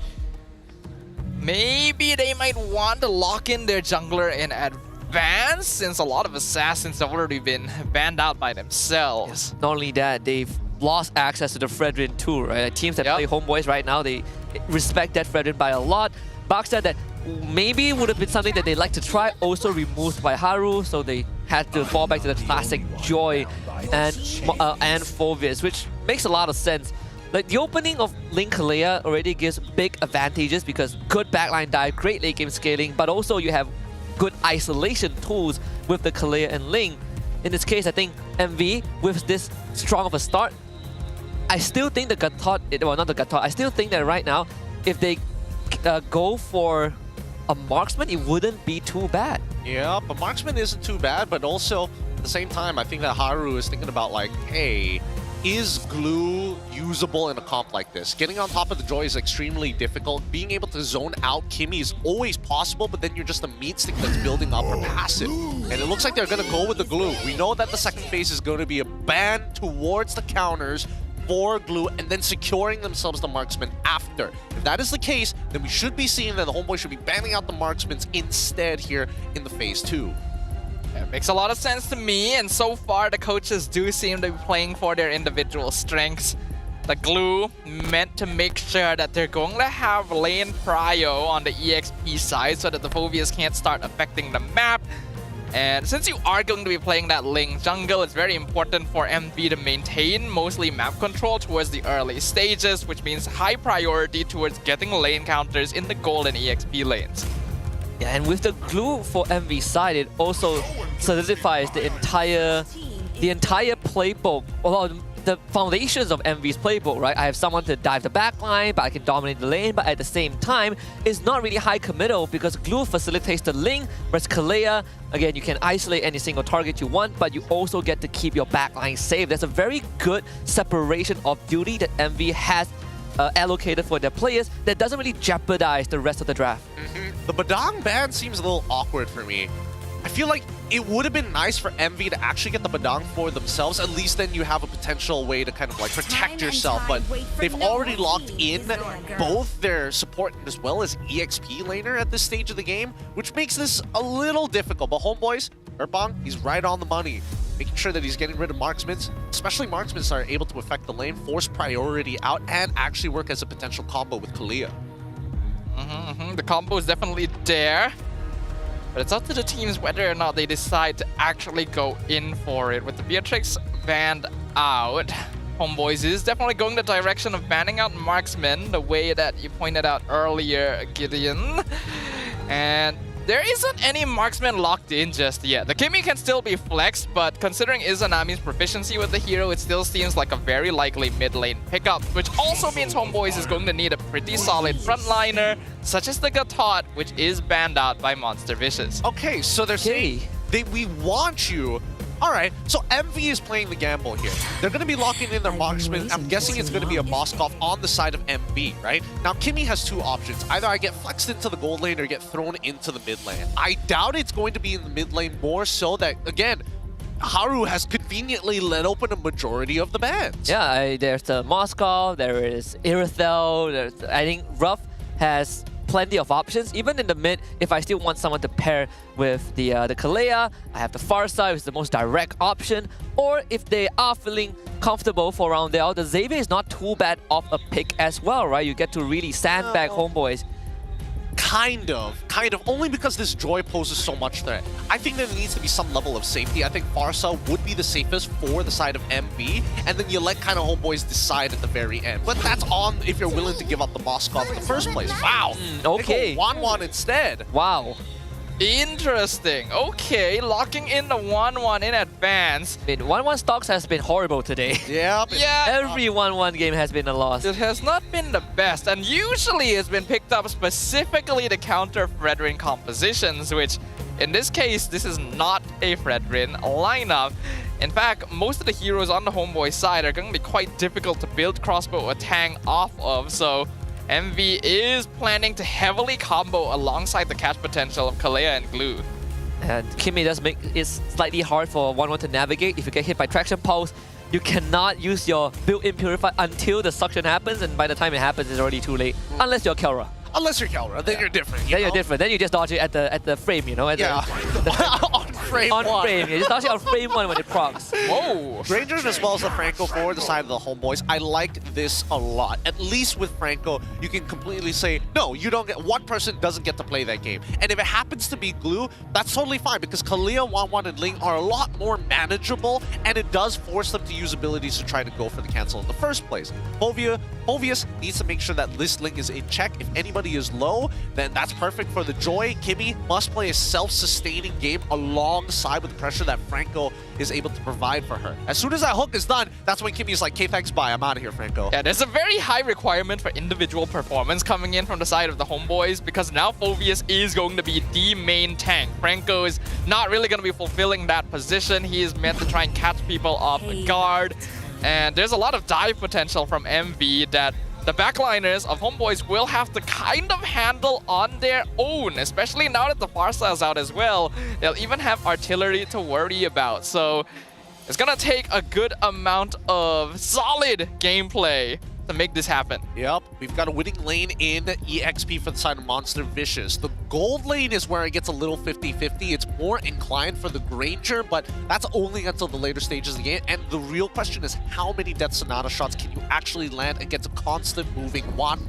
Maybe they might want to lock in their jungler in advance, since a lot of assassins have already been banned out by themselves. Not only that, they've lost access to the Fredrin too, right? Teams that play HomeBois right now, they respect that Fredrin by a lot. Baxia, that maybe would have been something that they'd like to try, also removed by Haru, so they had to fall back to the classic Joy and Fulvius, which makes a lot of sense. Like, the opening of Link Kalea already gives big advantages because good backline dive, great late game scaling, but also you have good isolation tools with the Kalea and Link. In this case, I think MV, with this strong of a start, I still think the Gatot, well, not the Gatot, I still think that right now, if they go for a marksman, it wouldn't be too bad. Yeah, but marksman isn't too bad, but also at the same time, I think that Haru is thinking about like, hey, is glue usable in a comp like this? Getting on top of the Joy is extremely difficult. Being able to zone out Kimmy is always possible, but then you're just a meat stick that's building up her passive. And it looks like they're going to go with the glue. We know that the second phase is going to be a ban towards the counters for glue and then securing themselves the marksman after. If that is the case, then we should be seeing that the HomeBois should be banning out the marksmans instead here in the phase 2. It makes a lot of sense to me, and so far the coaches do seem to be playing for their individual strengths. The glue meant to make sure that they're going to have lane prio on the EXP side so that the Phobias can't start affecting the map. And since you are going to be playing that Ling jungle, it's very important for MV to maintain mostly map control towards the early stages, which means high priority towards getting lane counters in the gold and EXP lanes. Yeah, and with the glue for MV side, it also solidifies the entire playbook, well, the foundations of MV's playbook, right? I have someone to dive the backline, but I can dominate the lane, but at the same time, it's not really high committal because glue facilitates the link, whereas Kalea, again, you can isolate any single target you want, but you also get to keep your backline safe. There's a very good separation of duty that MV has allocated for their players that doesn't really jeopardize the rest of the draft. The Badang ban seems a little awkward for me. I feel like it would have been nice for MV to actually get the Badang for themselves. At least then you have a potential way to kind of like protect yourself. But they've already locked in both their support as well as EXP laner at this stage of the game, which makes this a little difficult. But HomeBois, Erpong, he's right on the money. Making sure that he's getting rid of marksmen, especially marksmen are able to affect the lane, force priority out, and actually work as a potential combo with Kalea. The combo is definitely there, but it's up to the teams whether or not they decide to actually go in for it. With the Beatrix banned out, HomeBois is definitely going the direction of banning out marksmen, the way that you pointed out earlier, Gideon. And there isn't any marksman locked in just yet. The Kimmy can still be flexed, but considering Izanami's proficiency with the hero, it still seems like a very likely mid lane pickup, which also means HomeBois is going to need a pretty solid frontliner, such as the Gatot, which is banned out by Monster Vicious. Okay, so they're saying we want you. All right, so MV is playing the gamble here. They're going to be locking in their marksman. I'm guessing it's going to be a Moskov on the side of MV, right? Now, Kimmy has two options. Either I get flexed into the gold lane or get thrown into the mid lane. I doubt it's going to be in the mid lane more so that, again, Haru has conveniently let open a majority of the bans. Yeah, there's the Moskov, there is Irithel, I think Ruff has plenty of options. Even in the mid, if I still want someone to pair with the Kalea, I have the Farsight, which is the most direct option. Or if they are feeling comfortable for around there, the Xavier is not too bad of a pick as well, right? You get to really sandbag HomeBois. Kind of. Only because this Joy poses so much threat. I think there needs to be some level of safety. I think Farsa would be the safest for the side of MV, and then you let kind of HomeBois decide at the very end. But that's on if you're willing to give up the Moskov in the first place. Wow. Okay. They go 1-1 instead. Wow. Interesting. Okay, locking in the 1-1 in advance. 1-1 stocks has been horrible today. Yeah. Every 1-1 game has been a loss. It has not been the best, and usually it's been picked up specifically to counter Fredrin compositions, which in this case, this is not a Fredrin lineup. In fact, most of the heroes on the HomeBois side are going to be quite difficult to build crossbow or Tang off of, so MV is planning to heavily combo alongside the catch potential of Kalea and Glue. And Kimmy does make it slightly hard for 1-1 to navigate. If you get hit by Traction Pulse, you cannot use your built-in Purify until the suction happens, and by the time it happens, it's already too late. Unless you're Kelra. Unless you're Kelra, then you're different. You're different. Then you just dodge it at the frame, you know? On frame on 1. frame. You just dodge it on frame 1 when it procs. Whoa! Rangers as well as the Franco for the side of the HomeBois. I like this a lot. At least with Franco, you can completely say, no, you don't get, one person doesn't get to play that game. And if it happens to be Glue, that's totally fine because Kalea, 1-1, and Ling are a lot more manageable, and it does force them to use abilities to try to go for the cancel in the first place. Hovius needs to make sure that this Ling is in check. If anybody is low, then that's perfect for the Joy. Kimmy must play a self-sustaining game along alongside with the pressure that Franco is able to provide for her. As soon as that hook is done, that's when Kimmy's like, okay, thanks, bye, I'm out of here, Franco. Yeah, there's a very high requirement for individual performance coming in from the side of the HomeBois, because now Phoveus is going to be the main tank. Franco is not really going to be fulfilling that position. He is meant to try and catch people off guard. And there's a lot of dive potential from MV that the backliners of HomeBois will have to kind of handle on their own, especially now that the Farsa is out as well. They'll even have artillery to worry about. So it's gonna take a good amount of solid gameplay to make this happen. Yep, we've got a winning lane in EXP for the side of Monster Vicious. The gold lane is where it gets a little 50-50. It's more inclined for the Granger, but that's only until the later stages of the game. And the real question is, how many Death Sonata shots can you actually land against a constant moving Wan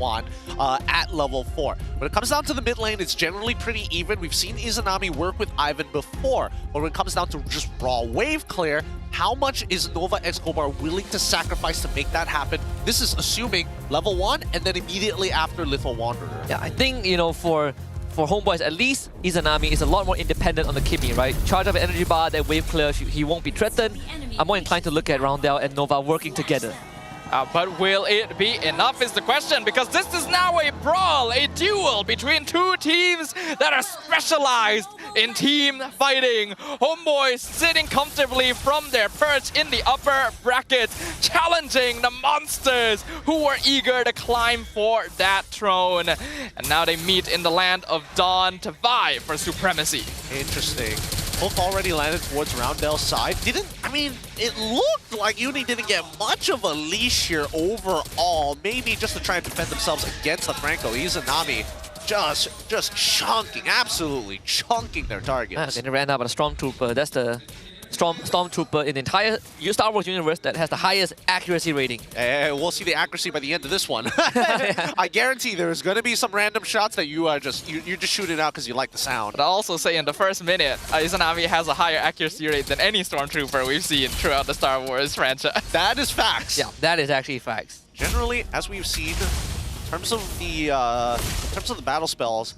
at level 4? When it comes down to the mid lane, it's generally pretty even. We've seen Izanami work with Ivan before, but when it comes down to just raw wave clear, how much is Nova Escobar willing to sacrifice to make that happen? This is assuming level 1 and then immediately after Lethal Wanderer. Yeah, I think, you know, for HomeBois, at least Izanami is a lot more independent on the Kimmy, right? Charge of an energy bar, that wave clear, he won't be threatened. I'm more inclined to look at Roundel and Nova working together. But will it be enough is the question, because this is now a brawl, a duel between two teams that are specialized in team fighting. HomeBois sitting comfortably from their perch in the upper bracket, challenging the monsters who were eager to climb for that throne. And now they meet in the land of Dawn to vie for supremacy. Interesting. Hook already landed towards Roundel's side. It looked like Uni didn't get much of a leash here overall. Maybe just to try and defend themselves against the Franco. Izanami just chunking, absolutely chunking their targets. They ran out of a Stormtrooper. That's the Stormtrooper in the entire Star Wars universe that has the highest accuracy rating. We'll see the accuracy by the end of this one. I guarantee there's going to be some random shots that you just shoot it out because you like the sound. But I'll also say in the first minute, Izanami has a higher accuracy rate than any Stormtrooper we've seen throughout the Star Wars franchise. That is facts. Yeah, that is actually facts. Generally, as we've seen, in terms of the battle spells,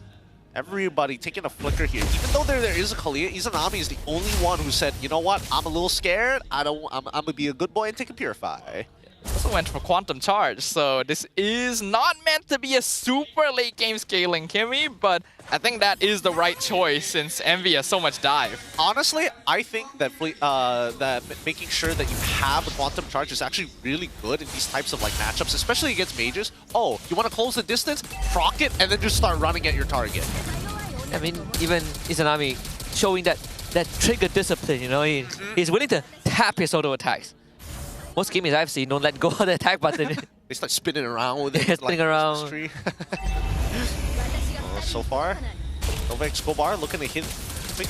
everybody taking a flicker here. Even though there is a Kalia, Izanami is the only one who said, you know what, I'm a little scared. I'm gonna be a good boy and take a Purify. Also went for Quantum Charge, so this is not meant to be a super late game scaling Kimmy, but I think that is the right choice since Envy has so much dive. Honestly, I think that that making sure that you have a Quantum Charge is actually really good in these types of matchups, especially against mages. Oh, you want to close the distance? Proc it, and then just start running at your target. I mean, even Izanami showing that trigger discipline, you know, he's willing to tap his auto attacks. Most gamers I've seen don't let go of the attack button. They start spinning around with it. Spinning around. So far, Nova Escobar looking to hit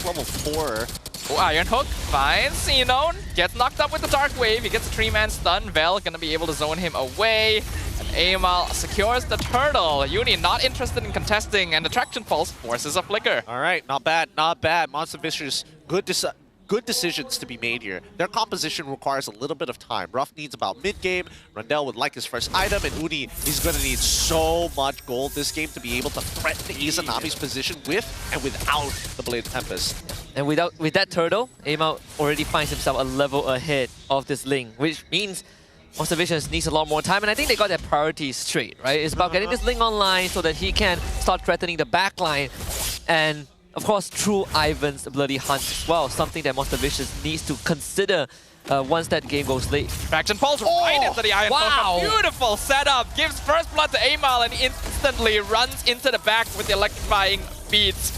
level 4. Oh, Iron Hook finds Xenon, gets knocked up with the Dark Wave, he gets a 3-man stun. Vel gonna be able to zone him away. And Amal secures the turtle. Uni not interested in contesting, and the Traction Pulse forces a flicker. All right, not bad, not bad. Monster Vicious, good decisions to be made here. Their composition requires a little bit of time. Ruff needs about mid-game. Rundell would like his first item, and Uni is going to need so much gold this game to be able to threaten Izanami's position with and without the Blade Tempest. And with that turtle, Amal already finds himself a level ahead of this Ling, which means Monster Vicious needs a lot more time, and I think they got their priorities straight, right? It's about getting this Ling online so that he can start threatening the backline, and of course, through Ivan's Bloody Hunt as well, something that Monster Vicious needs to consider once that game goes late. Traction Pulse right into the Iron Hook. A beautiful setup. Gives first blood to Amal and instantly runs into the back with the electrifying beats.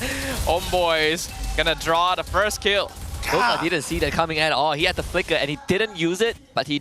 HomeBois gonna draw the first kill. Nova didn't see that coming at all. He had the flicker and he didn't use it, but he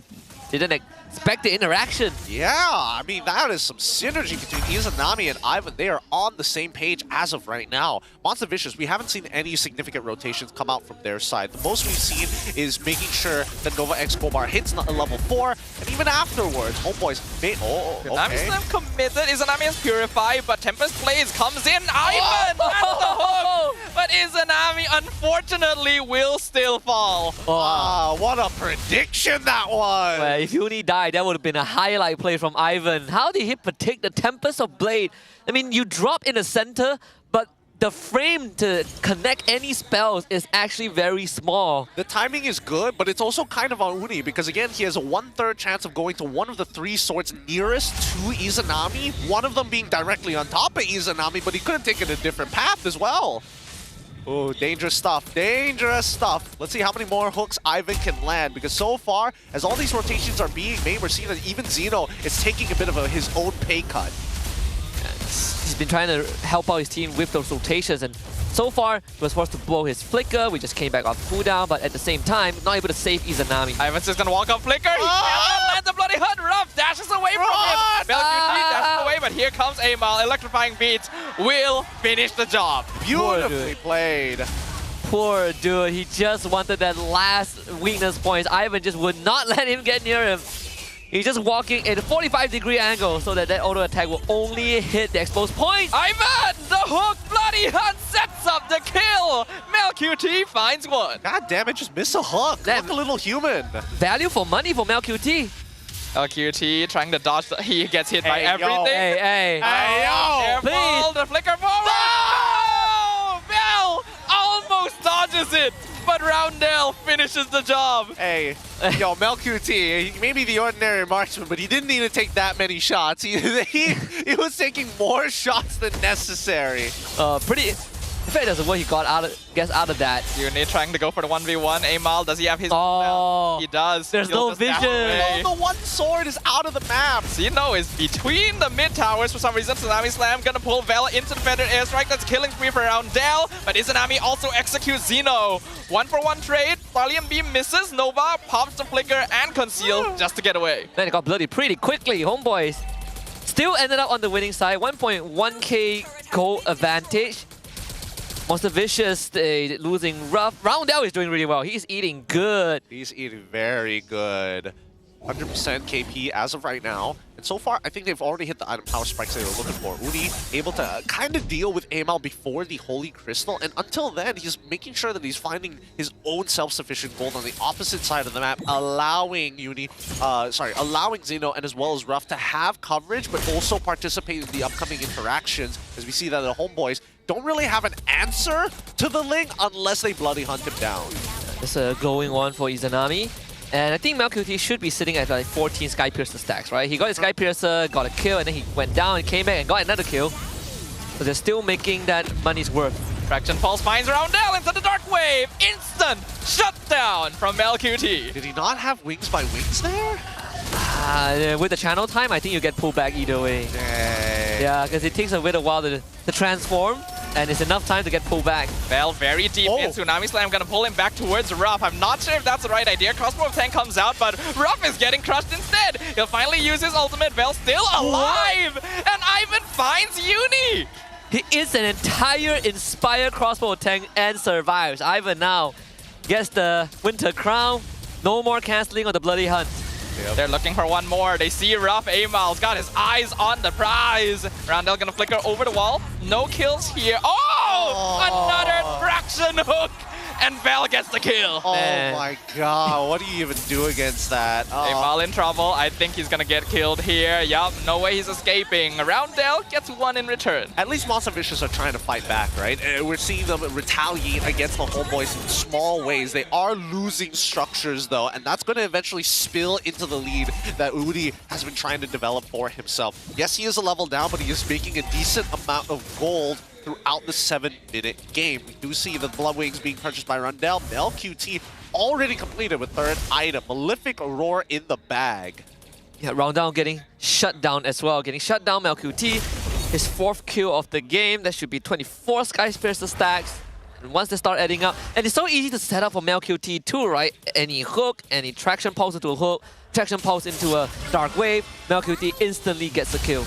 didn't expect the interaction. Yeah, I mean, that is some synergy between Izanami and Ivan. They are on the same page as of right now. Monster Vicious, we haven't seen any significant rotations come out from their side. The most we've seen is making sure that Nova Escobar hits level 4, and even afterwards, HomeBois made... Izanami's not committed. Izanami has Purified, but Tempest Blaze comes in. Ivan has the hook, but Izanami, unfortunately, will still fall. What a prediction that was! Well, if Uni died, that would have been a highlight play from Ivan. How did he predict the Tempest of Blade? I mean, you drop in the center, but the frame to connect any spells is actually very small. The timing is good, but it's also kind of on Uni because again, he has a 1/3 chance of going to one of the 3 swords nearest to Izanami, one of them being directly on top of Izanami, but he could have taken a different path as well. Oh, dangerous stuff, dangerous stuff. Let's see how many more hooks Ivan can land, because so far, as all these rotations are being made, we're seeing that even Zeno is taking a bit of his own pay cut. He's been trying to help out his team with those rotations, and so far, he was forced to blow his flicker. We just came back off cooldown, but at the same time, not able to save Izanami. Ivan's just gonna walk off flicker. He cannot land the bloody hunt. Ruff dashes away from him. MPL dashes away, but here comes Amal. Electrifying beats will finish the job. Beautifully played. Poor dude. He just wanted that last weakness points. Ivan just would not let him get near him. He's just walking at a 45-degree angle so that auto attack will only hit the exposed point. Ivan, the hook bloody hunt sets up the kill. MelQT finds one. God damn it, just miss a hook. Look a little human. Value for money for MelQT. MelQT trying to dodge. He gets hit by everything. Yo. Hey, yo. Careful, the flicker forward. No! Mel almost dodges it. But Roundel finishes the job. Hey, yo, MelQT, he may be the ordinary marksman, but he didn't need to take that many shots. He was taking more shots than necessary. In fact, that's what he gets out of that. Uni trying to go for the 1v1. Amal, does he have his... Oh, he does. There's no vision. Oh, the one sword is out of the map. Zeno is between the mid towers for some reason. Tsunami Slam gonna pull Vel into the feathered airstrike. That's killing spree for Roundel. But Izanami also executes Zeno. 1-for-1 trade. Thalian Beam misses. Nova pops the flicker and conceal just to get away. Then it got bloodied pretty quickly. HomeBois still ended up on the winning side. 1.1k gold advantage. Monster Vicious losing rough. Roundel is doing really well. He's eating good. He's eating very good. 100% KP as of right now. And so far, I think they've already hit the item power spikes they were looking for. Uni able to kind of deal with Amal before the Holy Crystal. And until then, he's making sure that he's finding his own self-sufficient gold on the opposite side of the map, allowing allowing Zeno and as well as Ruff to have coverage, but also participate in the upcoming interactions. As we see that the HomeBois don't really have an answer to the Ling unless they bloody hunt him down. It's a glowing one for Izanami. And I think MelQT should be sitting at like 14 Sky Piercer stacks, right? He got his Sky Piercer, got a kill, and then he went down and came back and got another kill. So they're still making that money's worth. Traction Pulse finds Roundel into the Dark Wave. Instant shutdown from MelQT. Did he not have Wings by Wings there? With the channel time, I think you get pulled back either way. Dang. Yeah, because it takes a bit of while to transform, and it's enough time to get pulled back. Vel very deep in. Tsunami Slam gonna pull him back towards Ruff. I'm not sure if that's the right idea. Crossbow of 10 comes out, but Ruff is getting crushed instead. He'll finally use his ultimate. Vel still alive! And Ivan finds Uni! He is an entire Inspire Crossbow tank and survives. Ivan now gets the Winter Crown. No more cancelling on the Bloody Hunt. Yep. They're looking for one more. They see Ruff. Amal's got his eyes on the prize. Roundel gonna flicker over the wall. No kills here. Oh! Another fraction hook! And Vel gets the kill. Oh my god, what do you even do against that? Amal in trouble. I think he's gonna get killed here. Yup, no way he's escaping. Roundel gets one in return. At least Monster Vicious are trying to fight back, right? We're seeing them retaliate against the HomeBois in small ways. They are losing structures though, and that's gonna eventually spill into the lead that Udi has been trying to develop for himself. Yes, he is a level down, but he is making a decent amount of gold throughout the 7-minute game. We do see the Blood Wings being purchased by Roundel. MelQT already completed with third item. Malefic Roar in the bag. Yeah, Roundel getting shut down as well. Getting shut down, MelQT. His 4th kill of the game. That should be 24 Sky Piercer stacks. And once they start adding up, and it's so easy to set up for MelQT too, right? Any hook, any traction pulse into a hook, traction pulse into a Dark Wave, MelQT instantly gets a kill.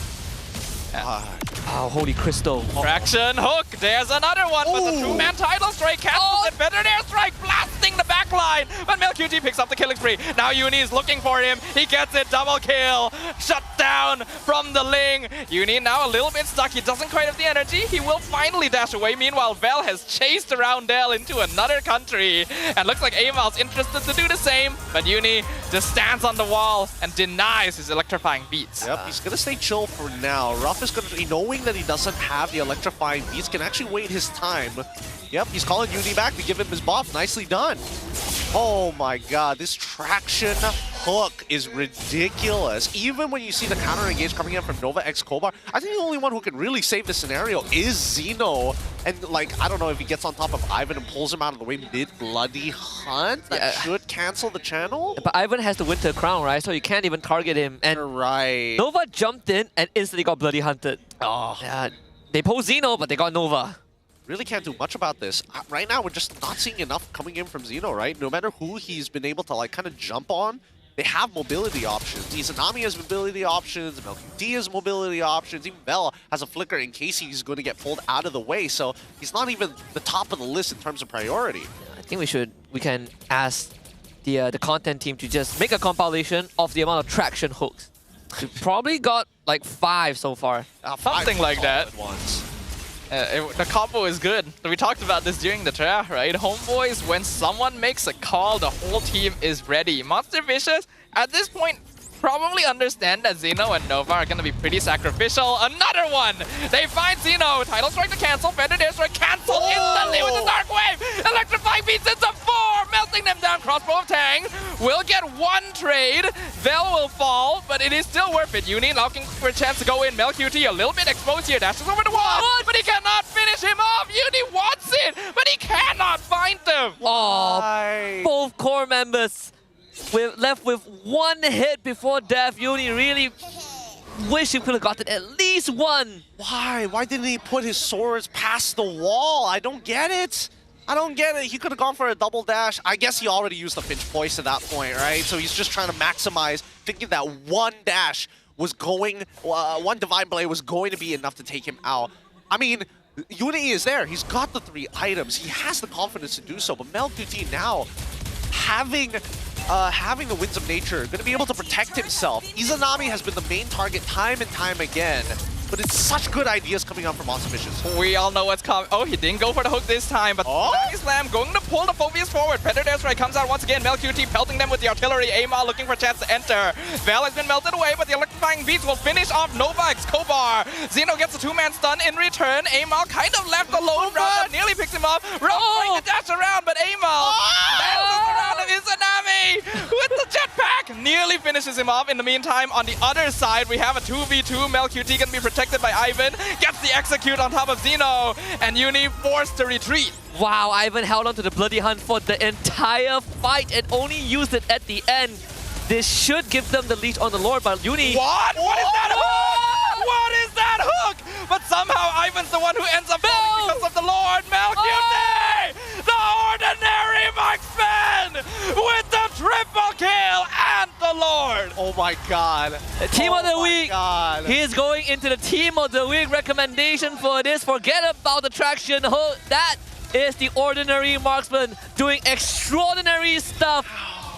Oh, Holy Crystal. Traction hook. There's another one, but the 2-man title strike cancels it. Better airstrike. Blast defending the back line, but MelQT picks up the killing spree. Now Uni is looking for him. He gets it, double kill. Shut down from the Ling. Uni now a little bit stuck. He doesn't quite have the energy. He will finally dash away. Meanwhile, Vel has chased Roundel into another country. And looks like Amal's interested to do the same, but Uni just stands on the wall and denies his electrifying beats. Yep, he's gonna stay chill for now. Ruff is gonna, knowing that he doesn't have the electrifying beats, can actually wait his time. Yep, he's calling Uni back to give him his buff. Nicely done. Oh my god, this traction hook is ridiculous. Even when you see the counter engage coming in from Nova X Kobar, I think the only one who can really save the scenario is Xeno. And like, I don't know if he gets on top of Ivan and pulls him out of the way mid-bloody hunt. That should cancel the channel. But Ivan has the Winter Crown, right? So you can't even target him. And right. Nova jumped in and instantly got bloody hunted. Oh. Yeah, they posed Xeno, but they got Nova. Really can't do much about this. Right now, we're just not seeing enough coming in from Xeno, right? No matter who he's been able to like kind of jump on, they have mobility options. Izanami has mobility options, MelQT has mobility options, even Bella has a flicker in case he's going to get pulled out of the way, so he's not even the top of the list in terms of priority. I think we can ask the content team to just make a compilation of the amount of traction hooks. We probably got like 5 so far. Something like that. The combo is good. We talked about this during the draft, right? HomeBois, when someone makes a call, the whole team is ready. Monster Vicious, at this point, probably understand that Xeno and Nova are going to be pretty sacrificial. Another one! They find Xeno. Title Strike to cancel. Fender Dare Strike cancelled instantly with the Dark Wave. Electrifying beats into 4, melting them down. Crossbow of Tang will get 1 trade. Vel will fall, but it is still worth it. Uni looking for a chance to go in. MelQT a little bit exposed here. Dashes over the wall, but he cannot finish him off. Uni wants it, but he cannot find them. Oh, both core members left with 1 hit before death. Uni really wish he could have gotten at least 1. Why? Why didn't he put his swords past the wall? I don't get it. I don't get it. He could have gone for a double dash. I guess he already used the pinch voice at that point, right? So he's just trying to maximize, thinking that 1 dash was going, 1 Divine Blade was going to be enough to take him out. I mean, Uni is there. He's got the 3 items. He has the confidence to do so. But MelQT now, having the Winds of Nature, going to be able to protect himself. Izanami has been the main target time and time again. But it's such good ideas coming out from Monster Vicious. We all know what's coming. Oh, he didn't go for the hook this time, but Slam going to pull the Phobias forward. Predator Dare Strike comes out once again. MelQT pelting them with the artillery. Amal looking for a chance to enter. Vel has been melted away, but the electrifying beats will finish off Nova X Kobar. Xeno gets a 2-man stun in return. Amal kind of left alone. Round nearly picks him up. Round trying to dash around, but Amal bounces around of Izanami with the jetpack. Nearly finishes him off. In the meantime, on the other side, we have a 2v2. MelQT can be protected by Ivan, gets the execute on top of Xeno, and Uni forced to retreat. Wow, Ivan held on to the bloody hunt for the entire fight and only used it at the end. This should give them the lead on the Lord, but Uni... What? What is that hook? What is that hook? But somehow Ivan's the one who ends up falling because of the Lord. MelQT! The ordinary marksman with the triple kill and the Lord. Oh my god. Team of the week. God. He is going into the Team of the Week recommendation for this. Forget about the traction hook. That is the ordinary marksman doing extraordinary stuff.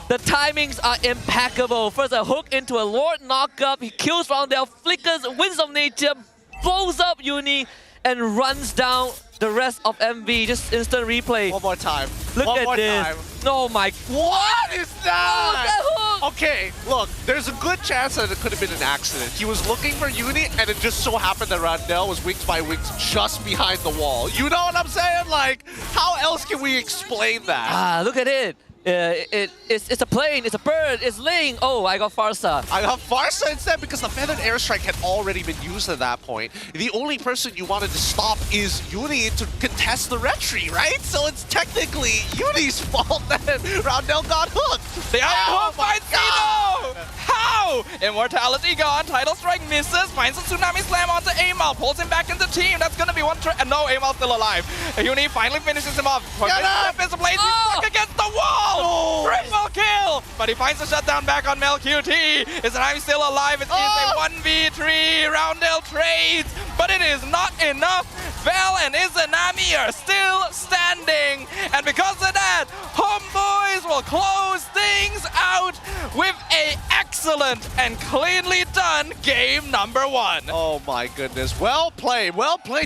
The timings are impeccable. First a hook into a Lord knockup. He kills Roundel, flickers Winds of Nature, blows up Uni, and runs down the rest of MV. Just instant replay. One more time. Look One at more this. time. Oh my... What is that? What was that hook? Okay, look, there's a good chance that it could have been an accident. He was looking for Uni, and it just so happened that Roundel was wings by wings just behind the wall. You know what I'm saying? Like, how else can we explain that? Ah, look at it. It's a plane, it's a bird, it's Ling. Oh, I got Farsa. I got Farsa instead because the Feathered Airstrike had already been used at that point. The only person you wanted to stop is Uni to contest the retreat, right? So it's technically Uni's fault that Roundel got hooked. They outhook by Xeno! How? Immortality gone, Title Strike misses, finds a Tsunami Slam onto Amal, pulls him back into team. That's gonna be one no, Amal's still alive. Uni finally finishes him off. He's stuck against the wall! Oh. Triple kill! But he finds the shutdown back on MelQT. Izanami still alive. It is a 1v3. Roundel trades, but it is not enough. Val and Izanami are still standing. And because of that, HomeBois will close things out with a excellent and cleanly done game number 1. Oh my goodness. Well played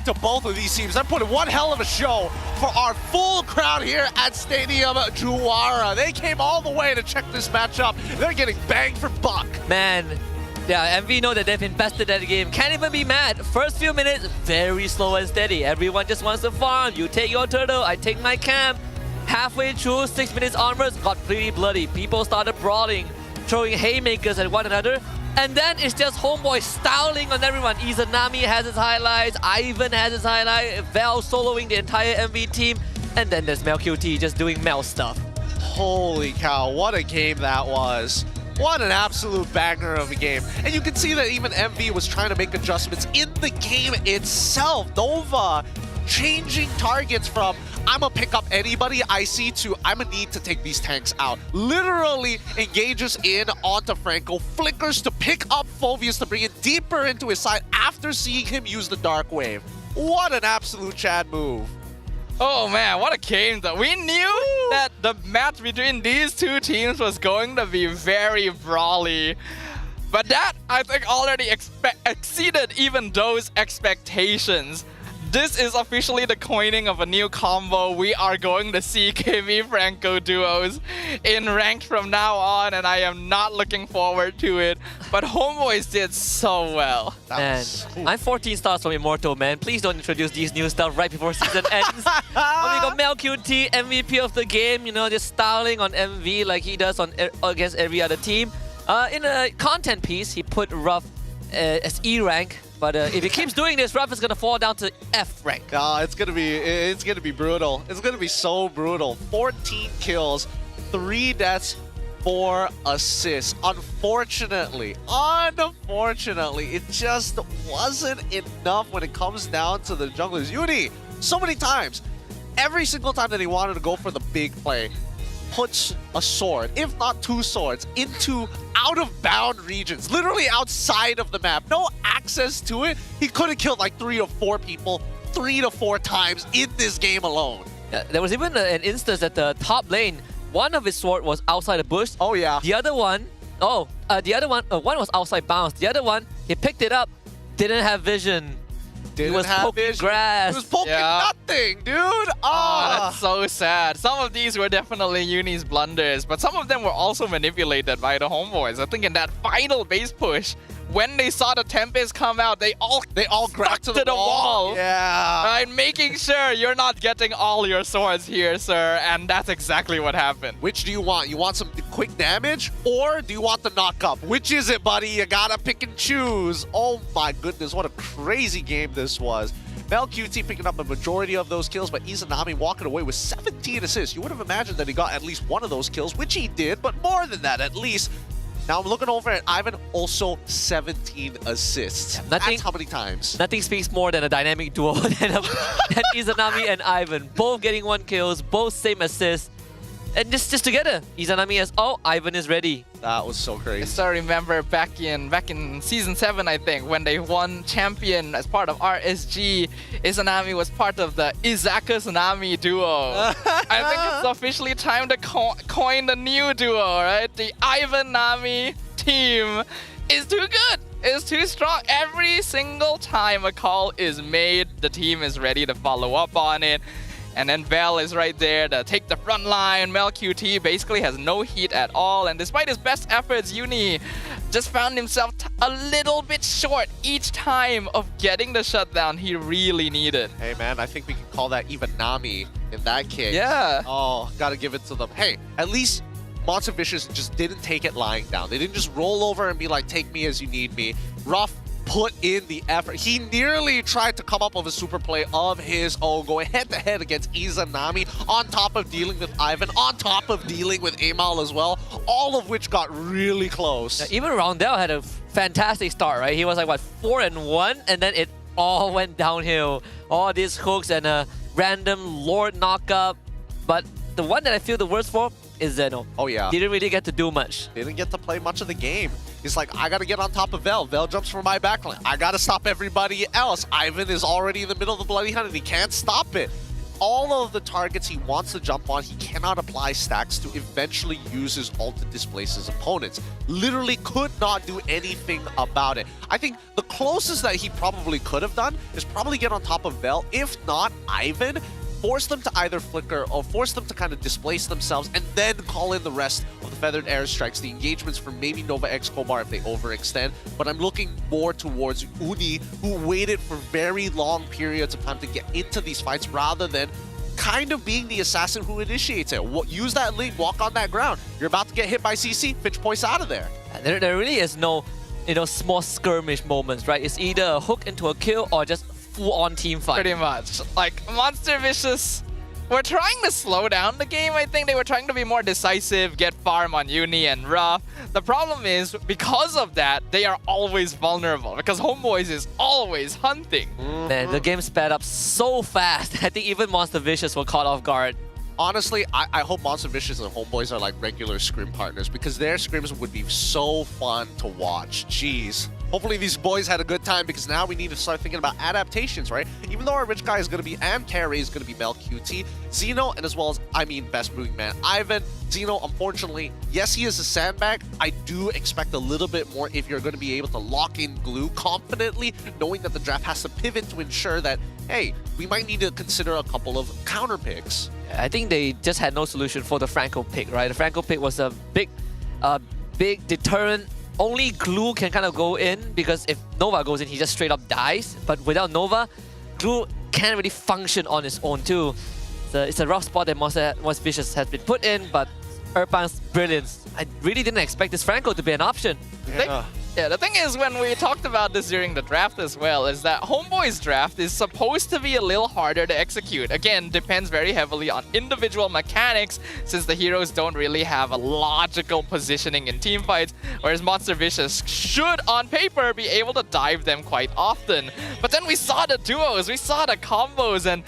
to both of these teams. They're putting one hell of a show for our full crowd here at Stadium Juara. They came all the way to check this matchup. They're getting banged for buck. Man, yeah, MV know that they've invested that game. Can't even be mad. First few minutes, very slow and steady. Everyone just wants to farm. You take your turtle, I take my camp. Halfway through, 6 minutes onwards, got pretty bloody. People started brawling, throwing haymakers at one another. And then it's just HomeBois styling on everyone. Izanami has his highlights, Ivan has his highlight, Val soloing the entire MV team. And then there's MelQT just doing Mel stuff. Holy cow, what a game that was. What an absolute banger of a game. And you can see that even MV was trying to make adjustments in the game itself. Nova changing targets from I'm gonna pick up anybody I see to I'm gonna need to take these tanks out. Literally engages in onto Franco, flickers to pick up Phoveus to bring it deeper into his side after seeing him use the Dark Wave. What an absolute Chad move. Oh man, what a game though. We knew that the match between these two teams was going to be very brawly. But that, I think, already exceeded even those expectations. This is officially the coining of a new combo. We are going to see KV Franco duos in ranked from now on, and I am not looking forward to it. But HomeBois did so well. Man, I'm 14 stars from Immortal, man. Please don't introduce these new stuff right before season ends. We got MelQT, MVP of the game, you know, just styling on MV like he does on against every other team. In a content piece, he put Ruff as E rank. But if he keeps doing this, Ruff is gonna fall down to F rank. It's gonna be brutal. It's gonna be so brutal. 14 kills, 3 deaths, 4 assists. Unfortunately, it just wasn't enough when it comes down to the junglers. Uni, so many times, every single time that he wanted to go for the big play, puts a sword, if not 2 swords, into out-of-bound regions, literally outside of the map. No access to it. He could have killed like 3 or 4 people 3 to 4 times in this game alone. There was even an instance at the top lane. One of his sword was outside the bush. Oh yeah. The other one, one was outside bounds. The other one, he picked it up, didn't have vision. He was poking grass. He was poking nothing, dude. Oh, that's so sad. Some of these were definitely Uni's blunders, but some of them were also manipulated by the HomeBois. I think in that final base push, when they saw the Tempest come out, they all grabbed to the wall. Yeah. Right, making sure you're not getting all your swords here, sir. And that's exactly what happened. Which do you want? You want some quick damage, or do you want the knock up? Which is it, buddy? You gotta pick and choose. Oh my goodness, what a crazy game this was. MelQT picking up a majority of those kills, but Izanami walking away with 17 assists. You would have imagined that he got at least one of those kills, which he did, but more than that at least. Now I'm looking over at Ivan, also 17 assists. Yeah, that's how many times? Nothing speaks more than a dynamic duo than Izanami and Ivan. Both getting 1 kills, both same assists. And just together, Izanami is, Ivan is ready. That was so crazy. I still remember back in season 7, I think, when they won champion as part of RSG, Izanami was part of the Izaka Tsunami duo. I think it's officially time to coin the new duo, right? The Ivan Nami team is too good. It's too strong. Every single time a call is made, the team is ready to follow up on it. And then Val is right there to take the front line. MelQT basically has no heat at all. And despite his best efforts, Uni just found himself a little bit short each time of getting the shutdown he really needed. Hey man, I think we can call that even Nami in that case. Yeah. Oh, gotta give it to them. Hey, at least Monster Vicious just didn't take it lying down. They didn't just roll over and be like, take me as you need me. Ruff put in the effort. He nearly tried to come up with a super play of his own, going head-to-head against Izanami, on top of dealing with Ivan, on top of dealing with Amal as well, all of which got really close. Yeah, even Roundel had a fantastic start, right? He was like, what, 4-1? And then it all went downhill. All these hooks and a random Lord knockup. But the one that I feel the worst for is Zeno. Oh yeah. Didn't really get to do much. Didn't get to play much of the game. He's like, I gotta get on top of Vel. Vel jumps from my backline. I gotta stop everybody else. Ivan is already in the middle of the Bloody Hunt and he can't stop it. All of the targets he wants to jump on, he cannot apply stacks to eventually use his ult to displace his opponents. Literally could not do anything about it. I think the closest that he probably could have done is probably get on top of Vel, if not Ivan, force them to either flicker or force them to kind of displace themselves and then call in the rest of the feathered airstrikes, the engagements from maybe Nova X Kobar if they overextend. But I'm looking more towards Uni, who waited for very long periods of time to get into these fights rather than kind of being the assassin who initiates it. Use that link, walk on that ground. You're about to get hit by CC, Fitch points out of there. There really is no, small skirmish moments, right? It's either a hook into a kill or just full-on team fight. Pretty much. Like, Monster Vicious were trying to slow down the game. I think they were trying to be more decisive, get farm on Uni and Ruff. The problem is, because of that, they are always vulnerable, because HomeBois is always hunting. Man, the game sped up so fast. I think even Monster Vicious were caught off guard. Honestly, I hope Monster Vicious and HomeBois are like regular scrim partners, because their scrims would be so fun to watch. Jeez. Hopefully these boys had a good time, because now we need to start thinking about adaptations, right? Even though our rich guy is going to be, and carry is going to be Mel QT, Xeno, and as well as, best moving man, Ivan. Xeno, unfortunately, yes, he is a sandbag. I do expect a little bit more if you're going to be able to lock in glue confidently, knowing that the draft has to pivot to ensure that, hey, we might need to consider a couple of counter picks. I think they just had no solution for the Franco pick, right? The Franco pick was a big deterrent. Only Glue can kind of go in, because if Nova goes in, he just straight up dies. But without Nova, Glue can't really function on its own too. So it's a rough spot that Monster Vicious has been put in, but Erpan's brilliance. I really didn't expect this Franco to be an option. Yeah, the thing is, when we talked about this during the draft as well, is that HomeBois draft is supposed to be a little harder to execute. Again, depends very heavily on individual mechanics, since the heroes don't really have a logical positioning in teamfights, whereas Monster Vicious should, on paper, be able to dive them quite often. But then we saw the duos, we saw the combos, and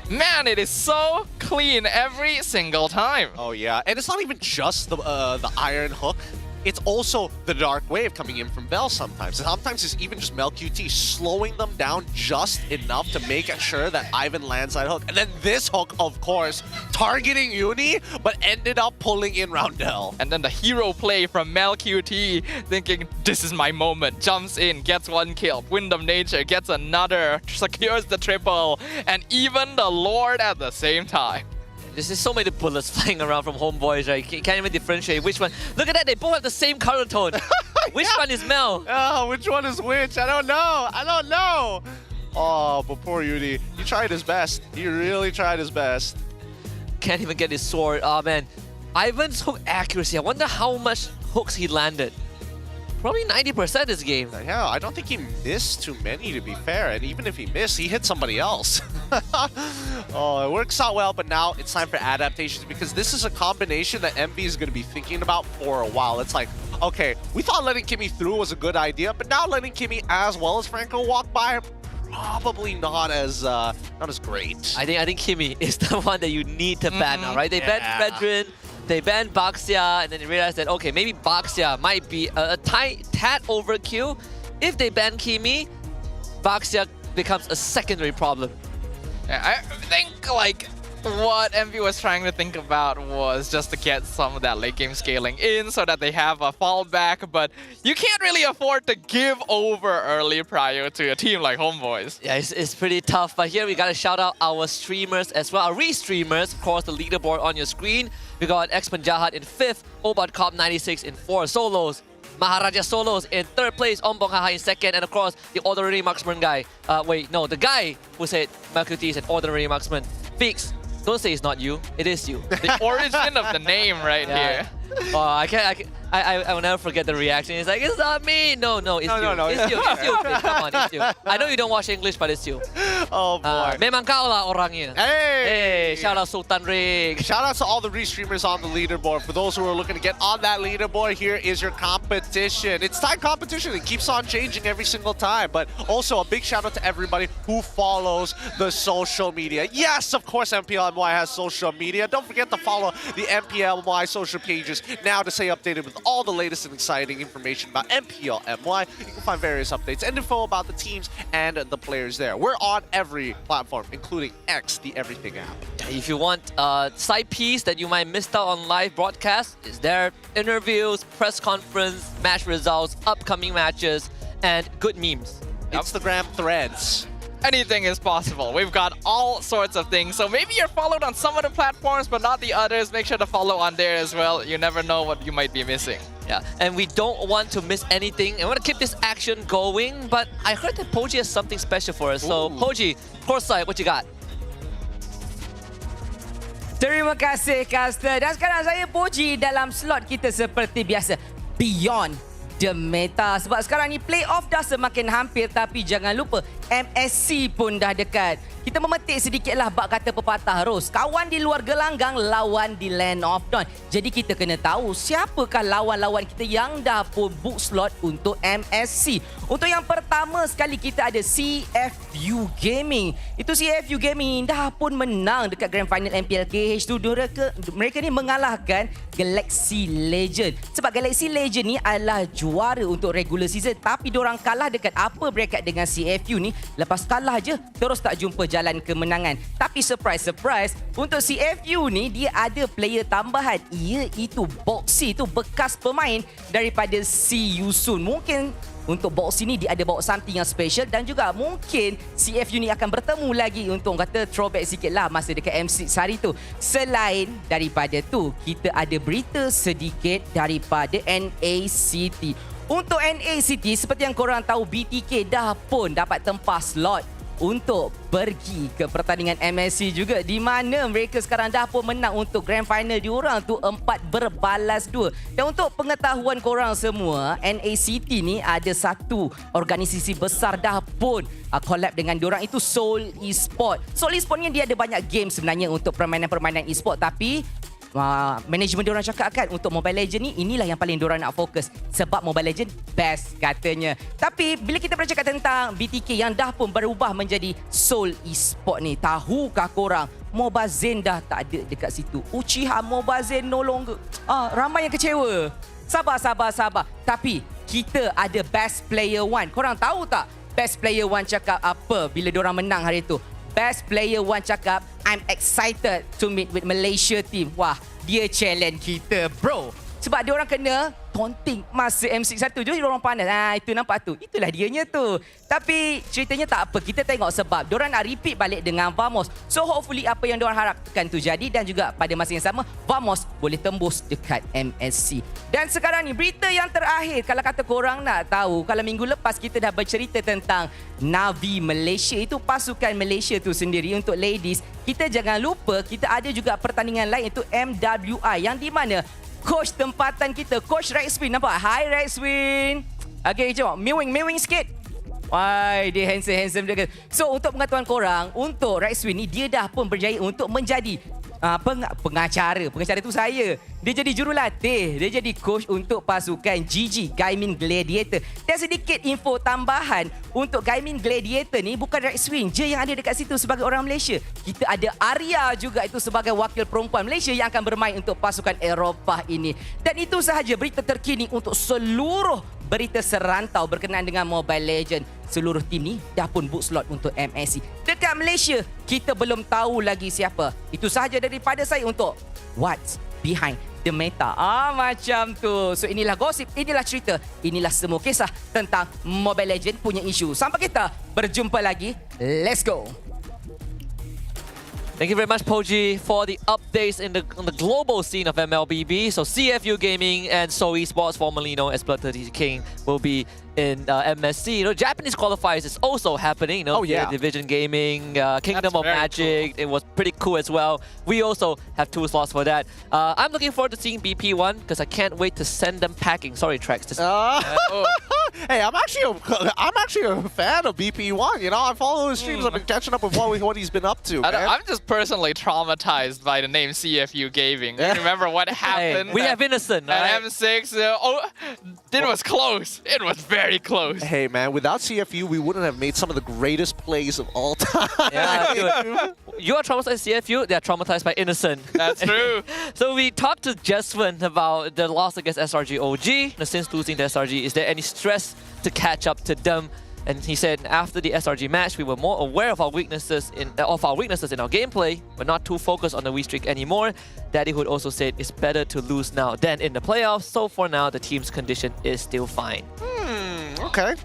man, it is so clean every single time. Oh yeah, and it's not even just the Iron Hook. It's also the Dark Wave coming in from Vel sometimes. Sometimes it's even just Mel QT slowing them down just enough to make sure that Ivan lands that hook. And then this hook, of course, targeting Uni, but ended up pulling in Roundel. And then the hero play from Mel QT, thinking, this is my moment. Jumps in, gets one kill. Wind of Nature gets another, secures the triple, and even the Lord at the same time. There's just so many bullets flying around from HomeBois, right? You can't even differentiate which one. Look at that, they both have the same color tone. Which one is Mel? Oh, which one is which? I don't know. Oh, but poor Uni. He tried his best. He really tried his best. Can't even get his sword. Oh, man. Ivan's hook accuracy. I wonder how much hooks he landed. Probably 90% this game. Yeah, I don't think he missed too many, to be fair. And even if he missed, he hit somebody else. Oh, it works out well, but now it's time for adaptations, because this is a combination that MV is going to be thinking about for a while. It's like, okay, we thought letting Kimmy through was a good idea, but now letting Kimmy as well as Franco walk by, probably not as great. I think Kimmy is the one that you need to ban now, right? They banned Fredrin, they banned Baxia, and then they realized that, okay, maybe Baxia might be a tad overkill. If they ban Kimmy, Baxia becomes a secondary problem. Yeah, I think, like, what MV was trying to think about was just to get some of that late game scaling in so that they have a fallback, but you can't really afford to give over early prior to a team like HomeBois. Yeah, it's pretty tough, but here we gotta shout out our streamers as well, our re-streamers. Of course, the leaderboard on your screen. We got X-Men Jahat in 5th, Obot Cop 96 in 4 solos, Maharaja Solos in 3rd place, Ombong Haha in 2nd, and of course, the ordinary marksman guy. The guy who said Makuti is an ordinary marksman. Fix, don't say it's not you, it is you. The origin of the name here. Oh, I will never forget the reaction. It's like, it's not me. No, it's you. It's you. It's you. Come on, it's you. I know you don't watch English, but it's you. Oh boy. Memang kau lah orangnya. Hey! Shout out Sultan Rig. Shout out to all the restreamers on the leaderboard. For those who are looking to get on that leaderboard, here is your competition. It's time competition. It keeps on changing every single time. But also a big shout out to everybody who follows the social media. Yes, of course, MPL MY has social media. Don't forget to follow the MPL MY social pages now to stay updated with all the latest and exciting information about MPL MY. You can find various updates and info about the teams and the players there. We're on every platform, including X, the Everything app. If you want a side piece that you might missed out on live broadcast, is there interviews, press conference, match results, upcoming matches, and good memes. Instagram threads. Anything is possible. We've got all sorts of things. So maybe you're followed on some of the platforms, but not the others. Make sure to follow on there as well. You never know what you might be missing. Yeah, and we don't want to miss anything. And we want to keep this action going, but I heard that Poji has something special for us. So, Poji, courtside, what you got? Terima kasih, Caster. Dan sekarang saya Poji dalam slot kita seperti biasa. Beyond the meta. Sebab sekarang ni playoff dah semakin hampir, tapi jangan lupa MSC pun dah dekat. Kita memetik sedikitlah bak kata pepatah Ros. Kawan di luar gelanggang, lawan di land of dawn. Jadi kita kena tahu siapakah lawan-lawan kita yang dah pun book slot untuk MSC. Untuk yang pertama sekali kita ada CFU Gaming. Itu CFU Gaming dah pun menang dekat Grand Final MPL KH2. Mereka ni mengalahkan Galaxy Legend. Sebab Galaxy Legend ni adalah juara untuk regular season, tapi diorang kalah dekat upper bracket dengan CFU ni. Lepas kalah je terus tak jumpa jalan kemenangan. Tapi surprise, untuk CFU ni dia ada player tambahan, iaitu Boxy. Itu bekas pemain daripada C Yusun. Mungkin untuk Boxy ni dia ada bawa something yang special, dan juga mungkin CFU ni akan bertemu lagi untuk kata throwback sikit lah masa dekat M6 hari tu. Selain daripada tu, kita ada berita sedikit daripada NACT. Untuk NACT, seperti yang korang tahu, BTK dah pun dapat tempah slot untuk pergi ke pertandingan MSC juga, di mana mereka sekarang dah pun menang untuk Grand Final diorang tu 4-2. Dan untuk pengetahuan korang semua, NACT ni ada satu organisasi besar dah pun collab dengan diorang, itu Seoul Esport. Seoul Esport ni dia ada banyak game sebenarnya untuk permainan-permainan e-sport, tapi manajemen diorang cakap kan untuk Mobile Legend ni inilah yang paling diorang nak fokus, sebab Mobile Legend best katanya. Tapi bila kita bercakap tentang BTK yang dah pun berubah menjadi Seoul Esport ni, tahukah korang Mobazen dah tak ada dekat situ? Uchiha Mobazen no longer. Ramai yang kecewa. Sabar. Tapi kita ada Best Player One. Korang tahu tak Best Player One cakap apa bila diorang menang hari tu? Best Player One cakap, I'm excited to meet with Malaysia team. Wah, dia challenge kita, bro. Sebab dia orang kena taunting masa MC1 je, dia orang panas. Itu nampak tu. Itulah dianya tu. Tapi ceritanya tak apa. Kita tengok sebab dia orang nak repeat balik dengan Vamos. So hopefully apa yang dia orang harapkan tu jadi, dan juga pada masa yang sama Vamos boleh tembus dekat MSC. Dan sekarang ni berita yang terakhir, kalau kata korang nak tahu, kalau minggu lepas kita dah bercerita tentang Navi Malaysia, itu pasukan Malaysia tu sendiri untuk ladies. Kita jangan lupa kita ada juga pertandingan lain, itu MWI, yang di mana coach tempatan kita, Coach Rexwin. Nampak? Hi Rexwin. Okay, jom. Mewing sikit. Wah, dia handsome dia. So, untuk pengetahuan korang, untuk Rexwin ni, dia dah pun berjaya untuk menjadi pengacara. Pengacara tu saya. Dia jadi jurulatih. Dia jadi coach untuk pasukan GG, Gaimin Gladiator. Dan sedikit info tambahan, untuk Gaimin Gladiator ni bukan Rexwin je yang ada dekat situ sebagai orang Malaysia. Kita ada Arya juga, itu sebagai wakil perempuan Malaysia yang akan bermain untuk pasukan Eropah ini. Dan itu sahaja berita terkini untuk seluruh berita serantau berkenaan dengan Mobile Legend. Seluruh tim ni dah pun book slot untuk MSC. Dekat Malaysia, kita belum tahu lagi siapa. Itu sahaja daripada saya untuk What's Behind the Meta. Macam tu. So inilah gosip, inilah cerita, inilah semua kisah tentang Mobile Legend punya isu. Sampai kita berjumpa lagi. Let's go. Thank you very much, Poji, for the updates on the global scene of MLBB. So CFU Gaming and So Esports, formerly known as Blood 30 King, will be in MSC. You know, Japanese qualifiers is also happening. You know, Division Gaming, Kingdom of Magic. Cool. It was pretty cool as well. We also have 2 slots for that. I'm looking forward to seeing BP1 because I can't wait to send them packing. Sorry, Trax. Hey, I'm actually a fan of BP1. You know, I follow his streams. I've been catching up with what he's been up to. I'm just personally traumatized by the name CFU Gaming. You remember what happened? Hey, we have Innocent at M6. It was close. It was very close. Hey, man, without CFU, we wouldn't have made some of the greatest plays of all time. Yeah, dude. You are traumatized by CFU, they are traumatized by Innocent. That's true. So we talked to Jeswin about the loss against SRG OG. Since losing to SRG, is there any stress to catch up to them? And he said after the SRG match, we were more aware of our weaknesses in our gameplay, but not too focused on the win streak anymore. Daddy Hood also said it's better to lose now than in the playoffs. So for now, the team's condition is still fine.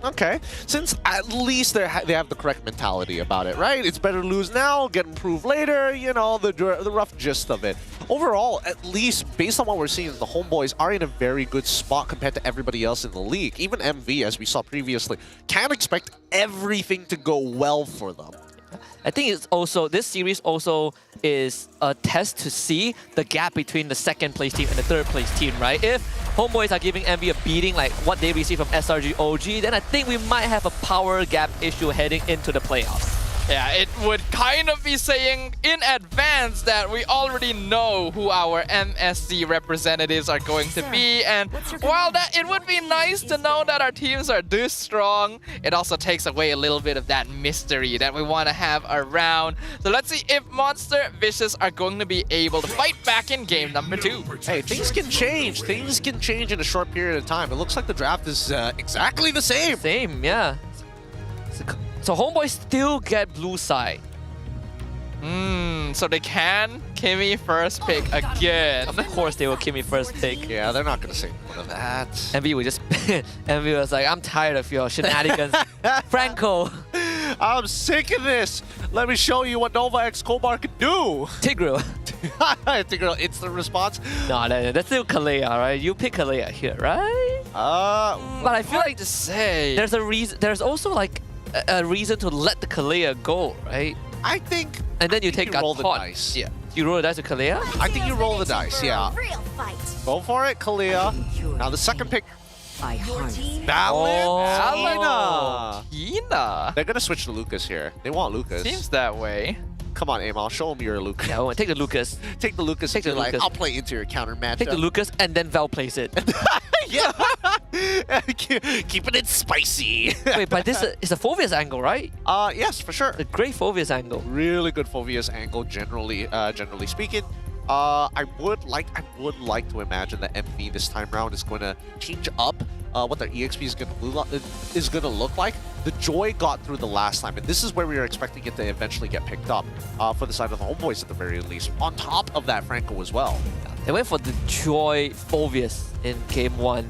Okay. Since at least they have the correct mentality about it, right? It's better to lose now, get improved later, you know, the rough gist of it. Overall, at least based on what we're seeing, the HomeBois are in a very good spot compared to everybody else in the league. Even MV, as we saw previously, can't expect everything to go well for them. I think it's also, this series also is a test to see the gap between the second place team and the third place team, right? If HomeBois are giving MV a beating like what they received from SRG OG, then I think we might have a power gap issue heading into the playoffs. Yeah, it would kind of be saying in advance that we already know who our MSC representatives are going to be, and while that it would be nice to know that our teams are this strong, it also takes away a little bit of that mystery that we want to have around. So let's see if Monster Vicious are going to be able to fight back in game number 2. Hey, things can change. Things can change in a short period of time. It looks like the draft is exactly the same. Same, yeah. So HomeBois still get blue side. So they can Kimmy first pick again. Of course they will Kimmy first pick. Yeah, they're not gonna say more of that. MV would just MV was like, I'm tired of your shenanigans. Franco. I'm sick of this. Let me show you what Nova X Kobar can do. Tigreal. Tigreal instant response. No, that's still Kalea, right? You pick Kalea here, right? But I feel like to say there's a reason. There's also like a reason to let the Kalea go, right? I think. And then you take a roll the dice. Yeah. You roll the dice with Kalea? I think you roll the dice. Yeah. Go for it, Kalea. Now the second pick. Hina. They're gonna switch to Lucas here. They want Lucas. Seems that way. Come on, Aim. I'll show them you're a Lucas. Yeah, take the Lucas. Take the Lucas. Take the Lucas. I'll play into your counter match. Take the Lucas and then Val plays it. Yeah. Keeping it spicy. Wait, but this is a Phoveus angle, right? Yes, for sure. A great Phoveus angle. Really good Phoveus angle, generally speaking. I would like to imagine that MV this time around is going to change up what their EXP is going to look like. The Joy got through the last time, and this is where we are expecting it to eventually get picked up for the side of the HomeBois at the very least. On top of that, Franco as well. They went for the Joy Phoveus in game 1.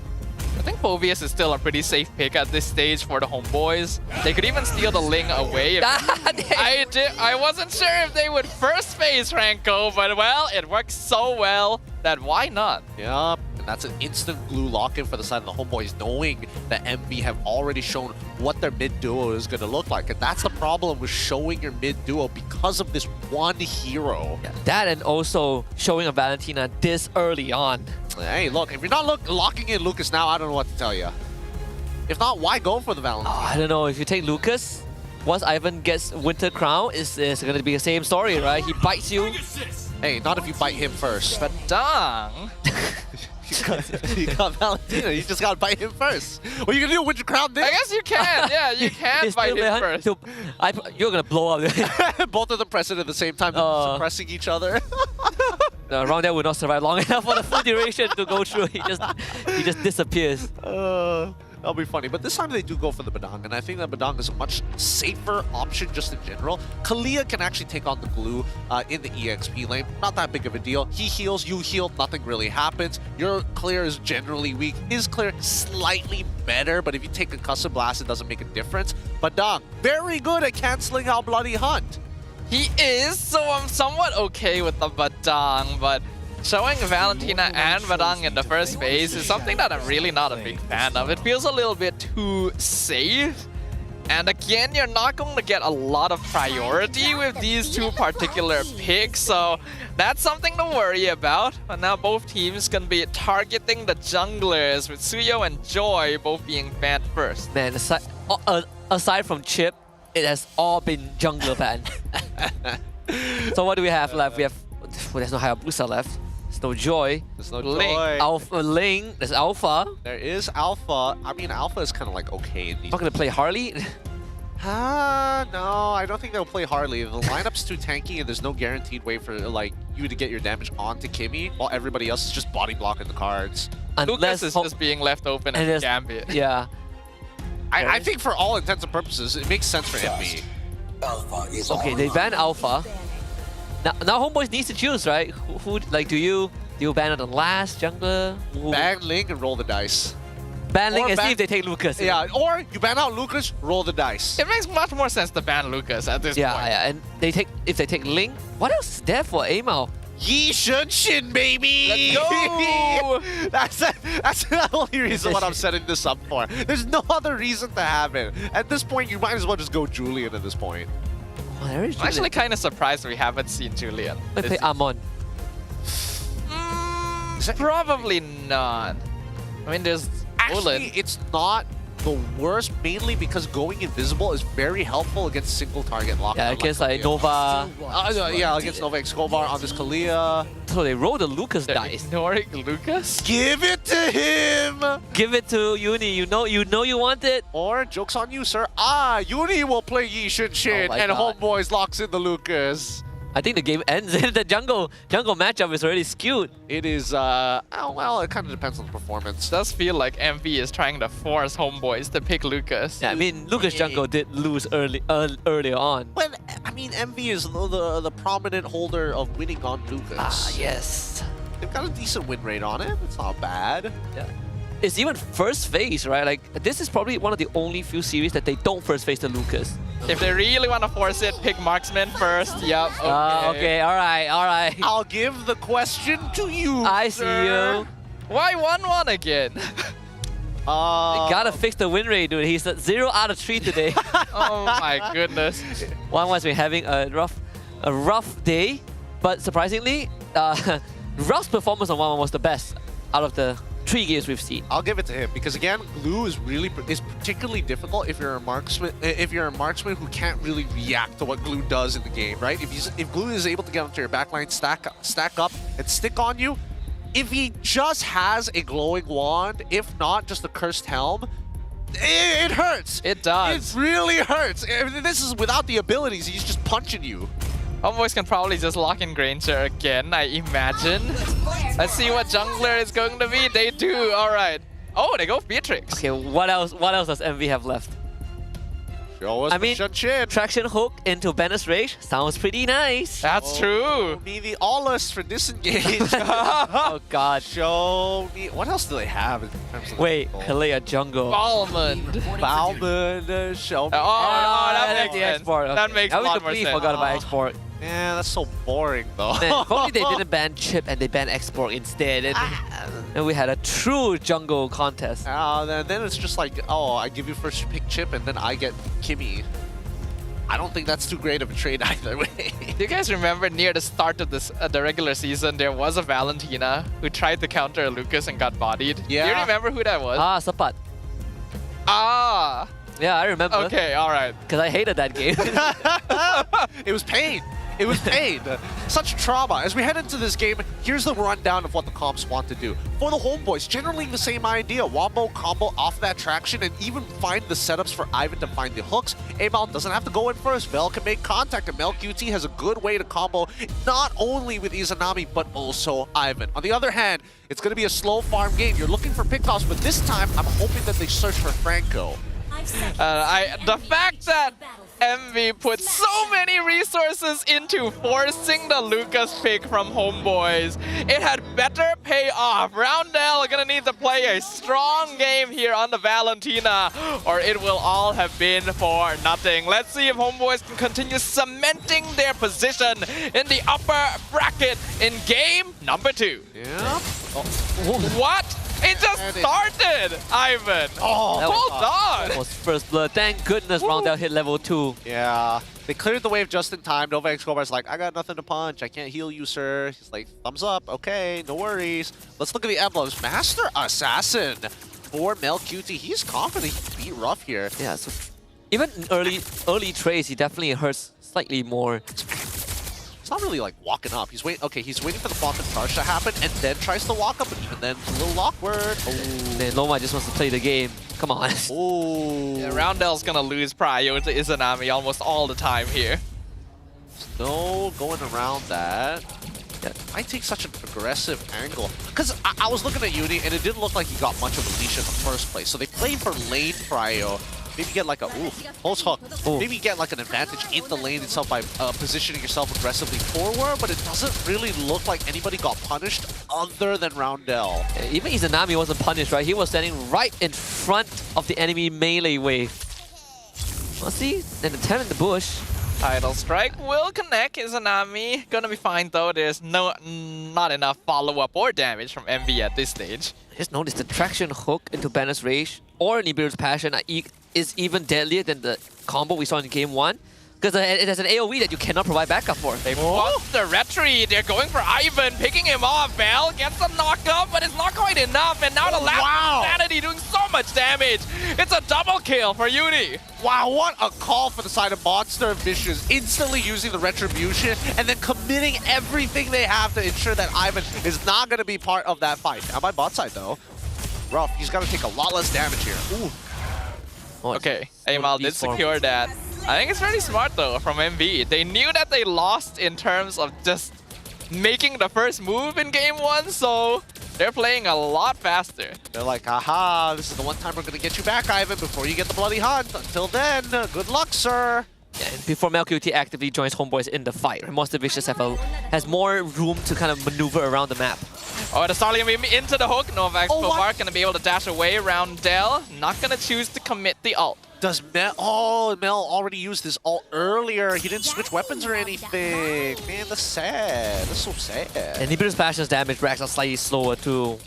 I think Phoveus is still a pretty safe pick at this stage for the HomeBois. They could even steal the Ling away. I wasn't sure if they would first phase Franco, but well, it works so well that why not? Yeah, and that's an instant glue lock-in for the side of the HomeBois, knowing that MV have already shown what their mid-duo is going to look like. And that's the problem with showing your mid-duo because of this one hero. Yeah, that and also showing a Valentina this early on. Hey, look, if you're not locking in Lucas now, I don't know what to tell you. If not, why go for the Valentina? I don't know. If you take Lucas, once Ivan gets Winter Crown, it's going to be the same story, right? He bites you. Hey, not if you bite him first. But dang. You got Valentina. You just got to bite him first. What are you going to do? Winter Crown this? I guess you can. Yeah, you can bite him first. You're going to blow up. Both of them press it at the same time, suppressing each other. Around there will not survive long enough for the full duration to go through. He just disappears. That'll be funny. But this time they do go for the Badang, and I think that Badang is a much safer option just in general. Kalea can actually take on the glue in the EXP lane. Not that big of a deal. He heals, you heal, nothing really happens. Your clear is generally weak. His clear slightly better, but if you take a Custom Blast, it doesn't make a difference. Badang, very good at canceling out Bloody Hunt. He is, so I'm somewhat okay with the Badang, but showing Valentina and Badang in the first phase is something that I'm really not a big fan of. It feels a little bit too safe. And again, you're not going to get a lot of priority with these two particular picks, so that's something to worry about. But now both teams can be targeting the junglers, with Suyo and Joy both being banned first. Man, aside from Chip, it has all been jungler ban. So what do we have left? We have... There's no Hayabusa left. There's no Joy. There's no Ling. Joy. Alpha Ling. There's Alpha. There is Alpha. I mean, Alpha is kind of like okay in these. Not gonna play Harley? No, I don't think they'll play Harley. The lineup's too tanky and there's no guaranteed way for like you to get your damage onto Kimmy while everybody else is just body blocking the cards. Lucas is just being left open as Gambit. Yeah. I think for all intents and purposes, it makes sense for MB. Okay, they ban Alpha. Now HomeBois needs to choose, right? Who like do you ban on the last jungler? Ban Ling and roll the dice. Ban Ling and see if they take Lucas. Yeah, or you ban out Lucas, roll the dice. It makes much more sense to ban Lucas at this point. Yeah, and if they take Ling, what else is there for Amal? Yi Shin, baby! Let's go! That's the only reason what I'm setting this up for. There's no other reason to have it. At this point, you might as well just go Julian at this point. Oh, there is I'm actually kind of surprised we haven't seen Julian. Let's play Amon. Probably not. I mean, there's Actually, it's not the worst, mainly because going invisible is very helpful against single target lockdown. Yeah, against like Nova. Yeah, against Nova Escobar on this Kalia. So they roll the Lucas dice. Ignoring Lucas? Give it to him! Give it to Uni. You know you want it. Or, joke's on you, sir. Uni will play Yi Shin Oh my and God. HomeBois locks in the Lucas. I think the game ends. The jungle matchup is already skewed. It is, well, it kind of depends on the performance. It does feel like MV is trying to force HomeBois to pick Lucas. Yeah, I mean, Lucas jungle did lose earlier on. Well, I mean, MV is the prominent holder of winning on Lucas. Yes. They've got a decent win rate on it. It's not bad. Yeah. It's even first phase, right? Like, this is probably one of the only few series that they don't first phase the Lucas. If they really want to force it, pick Marksman first. Yep. Okay. Okay, all right. I'll give the question to you, I sir. see you. Why 1-1 again? They gotta fix the win rate, dude. He's at 0 out of 3 today. Oh my goodness. One been having a rough day, but surprisingly, Ruff's performance on 1-1 was the best out of the 3 games we've seen. I'll give it to him because again, glue is particularly difficult if you're a marksman. If you're a marksman who can't really react to what glue does in the game, right? If glue is able to get onto your backline, stack up, and stick on you, if he just has a glowing wand, if not just a cursed helm, it hurts. It does. It really hurts. This is without the abilities. He's just punching you. HomeBois can probably just lock in Granger again, I imagine. Let's see what jungler is going to be. They do. All right. Oh, they go Beatrix. Okay, what else does MV have left? I mean, traction hook into Banner's Rage sounds pretty nice. That's true. Me the Allus for disengage. Oh God. Show me. What else do they have in terms of Wait, Kalea jungle. Balmond. Show me. Oh, that makes sense. Export. That makes a lot more sense. Forgot about export. Yeah, that's so boring though. Man, if only they didn't ban Chip and they banned export instead. And we had a true jungle contest. Then it's just like, oh, I give you first pick Chip and then I get Kimmy. I don't think that's too great of a trade either way. Do you guys remember near the start of this the regular season, there was a Valentina who tried to counter Lucas and got bodied? Yeah. Do you remember who that was? Sapat. Yeah, I remember. Okay, all right. Because I hated that game. It was pain. It was pain. Such trauma. As we head into this game, here's the rundown of what the comps want to do. For the HomeBois, generally the same idea. Wombo, combo off that traction, and even find the setups for Ivan to find the hooks. Amal doesn't have to go in first. Vel can make contact, and MelQT has a good way to combo not only with Izanami, but also Ivan. On the other hand, it's going to be a slow farm game. You're looking for pickoffs, but this time, I'm hoping that they search for Franco. The fact that MV put so many resources into forcing the Lucas pick from HomeBois. It had better pay off. Roundel gonna need to play a strong game here on the Valentina, or it will all have been for nothing. Let's see if HomeBois can continue cementing their position in the upper bracket in game number 2. Yeah. What? It just started, Ivan. Oh, hold on. Almost first blood. Thank goodness Roundel hit level 2. Yeah. They cleared the wave just in time. Nova Escobar's like, I got nothing to punch. I can't heal you, sir. He's like, thumbs up. Okay, no worries. Let's look at the emblems. Master Assassin for Mel QT. He's confident he can beat Ruff here. Yeah, so even early trades, he definitely hurts slightly more. It's not really like walking up. He's waiting. Okay, he's waiting for the Falcon charge to happen, and then tries to walk up, and even then it's a little awkward. Oh. Man, Loma just wants to play the game. Come on. Oh. Yeah, Roundel's gonna lose prio to Izanami almost all the time here. No going around that. Yeah, might take such an aggressive angle. Because I was looking at Uni, and it didn't look like he got much of a leash in the first place. So they played for lane prio. Maybe get like a pulse hook. Maybe get like an advantage in the lane itself by positioning yourself aggressively forward, but it doesn't really look like anybody got punished other than Roundel. Even Izanami wasn't punished, right? He was standing right in front of the enemy melee wave. Well, see, an attempt in the bush. Tidal Strike will connect Izanami. Gonna be fine though. There's not enough follow-up or damage from MV at this stage. Just notice the traction hook into Banner's Rage or Nibiru's Passion is even deadlier than the combo we saw in game 1. Because it has an AoE that you cannot provide backup for. They want the retreat. They're going for Ivan, picking him off. Bell gets a knock-up, but it's not quite enough. And now the last Insanity doing so much damage. It's a double kill for Uni. Wow, what a call for the side of Monster Vicious. Instantly using the Retribution and then committing everything they have to ensure that Ivan is not going to be part of that fight. Now by bot side though, Ruff, he's got to take a lot less damage here. Ooh. Okay, Amal did secure that. I think it's pretty smart though from MV. They knew that they lost in terms of just making the first move in game 1, so they're playing a lot faster. They're like, aha, this is the one time we're going to get you back, Ivan, before you get the bloody hunt. Until then, good luck, sir. Yeah, and before MelQT actively joins HomeBois in the fight, Monster Vicious has more room to kind of maneuver around the map. Oh, the Starling Beam into the hook. Novak Kovar gonna be able to dash away. Roundel not gonna choose to commit the ult. Does Mel... Oh, Mel already used his ult earlier. He didn't switch weapons or anything. Man, that's sad. That's so sad. And Nibiru's Passion's damage racks are slightly slower too.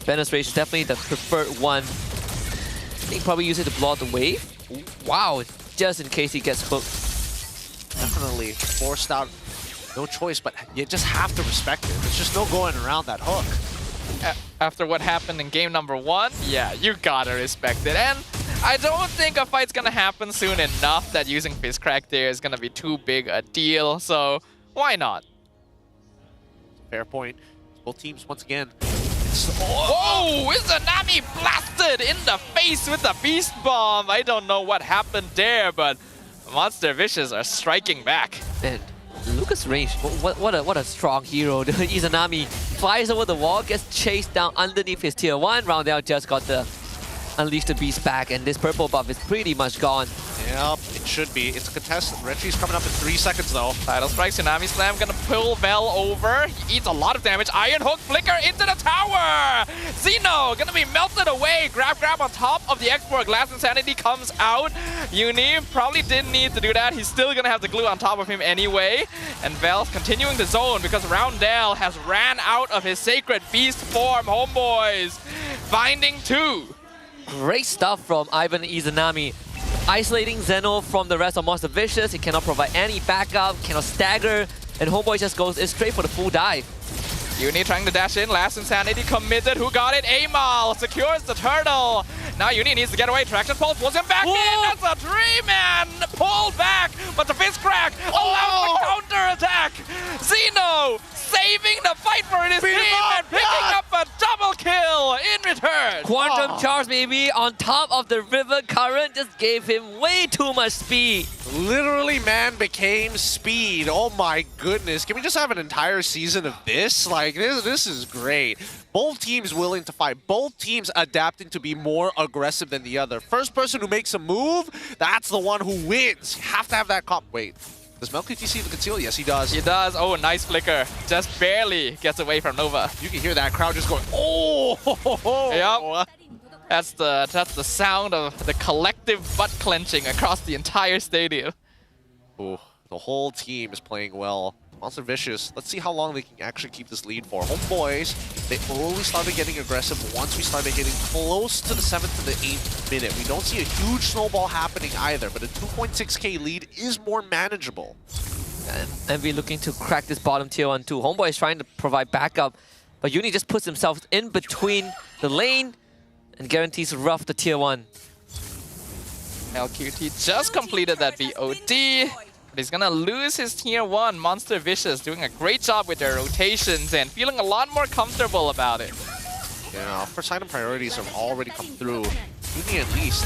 Banner's Rage is definitely the preferred one. I think probably use it to block the wave. Wow, just in case he gets hooked. Definitely forced out. No choice, but you just have to respect it. There's just no going around that hook. After what happened in game number 1, yeah, you gotta respect it. And I don't think a fight's gonna happen soon enough that using Fistcrack there is gonna be too big a deal, so why not? Fair point. Both teams, once again. Whoa! Izanami blasted in the face with the Beast Bomb! I don't know what happened there, but Monster Vicious are striking back. Man, Lucas Range, what a strong hero. Izanami flies over the wall, gets chased down underneath his tier 1. Roundel just got the Unleash the Beast back, and this purple buff is pretty much gone. Yep, it should be. It's a contest. Reggie's coming up in 3 seconds though. Tidal Strike, Tsunami Slam, gonna pull Vel over. He eats a lot of damage. Iron Hook, Flicker into the tower! Xeno gonna be melted away. Grab on top of the export. Glass Insanity comes out. Uni probably didn't need to do that. He's still gonna have the glue on top of him anyway. And Vel's continuing the zone because Roundel has ran out of his Sacred Beast form. HomeBois finding 2. Great stuff from Ivan Izanami. Isolating Zeno from the rest of Monster Vicious. He cannot provide any backup, cannot stagger, and HomeBois just goes straight for the full dive. Uni trying to dash in. Last Insanity committed. Who got it? Amal secures the turtle. Now Uni needs to get away. Traction Pulse pulls him back in. That's a dream, man. Pulled back, but the Fistcrack allows the counter attack. Xeno saving the fight for his team and picking up a double kill in return. Quantum Charge maybe on top of the river current just gave him way too much speed. Literally, man became speed. Oh my goodness. Can we just have an entire season of this? Like, this is great. Both teams willing to fight. Both teams adapting to be more aggressive than the other. First person who makes a move, that's the one who wins. You have to have that comp. Wait, does MelQT see the conceal? Yes, he does. He does. Oh, nice flicker. Just barely gets away from Nova. You can hear that crowd just going, oh! Yep. That's the sound of the collective butt clenching across the entire stadium. Ooh, the whole team is playing well. Monster Vicious, let's see how long they can actually keep this lead for. HomeBois, they only started getting aggressive once we started hitting close to the 7th to the 8th minute. We don't see a huge snowball happening either, but a 2.6k lead is more manageable. And we're looking to crack this bottom tier 1 too. HomeBois is trying to provide backup, but Uni just puts himself in between the lane and guarantees to rough the tier 1. LQT just completed that BOD. But he's gonna lose his tier 1. Monster Vicious doing a great job with their rotations and feeling a lot more comfortable about it. Yeah, first item priorities have already come through. Uni at least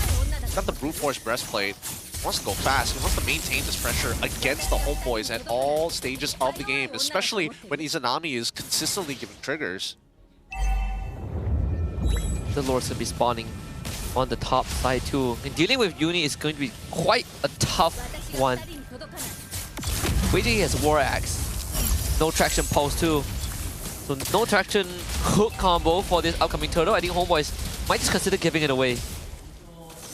got the brute force breastplate. He wants to go fast. He wants to maintain this pressure against the HomeBois at all stages of the game, especially when Izanami is consistently giving triggers. The Lords will be spawning on the top side too. And dealing with Uni is going to be quite a tough one. Waiting has War Axe. No traction pulse too. So no traction hook combo for this upcoming turtle. I think HomeBois might just consider giving it away.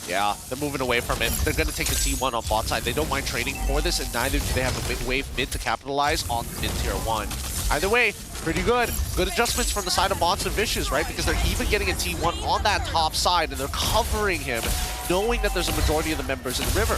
Yeah, they're moving away from it. They're going to take the T1 on bot side. They don't mind trading for this, and neither do they have a wave mid to capitalize on mid tier 1. Either way, pretty good. Good adjustments from the side of Monster Vicious, right? Because they're even getting a T1 on that top side, and they're covering him, knowing that there's a majority of the members in the river.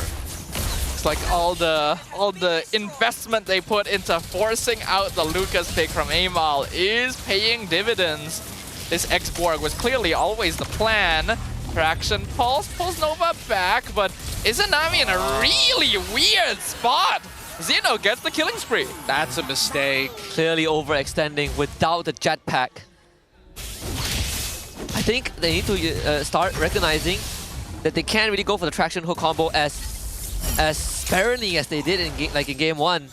It's like all the investment they put into forcing out the Lucas pick from Amal is paying dividends. This X-Borg was clearly always the plan. Traction pulse pulls Nova back, but Izanami in a really weird spot. Zeno gets the killing spree. That's a mistake. Clearly overextending without the jetpack. I think they need to start recognizing that they can't really go for the traction hook combo as sparingly as they did in game 1.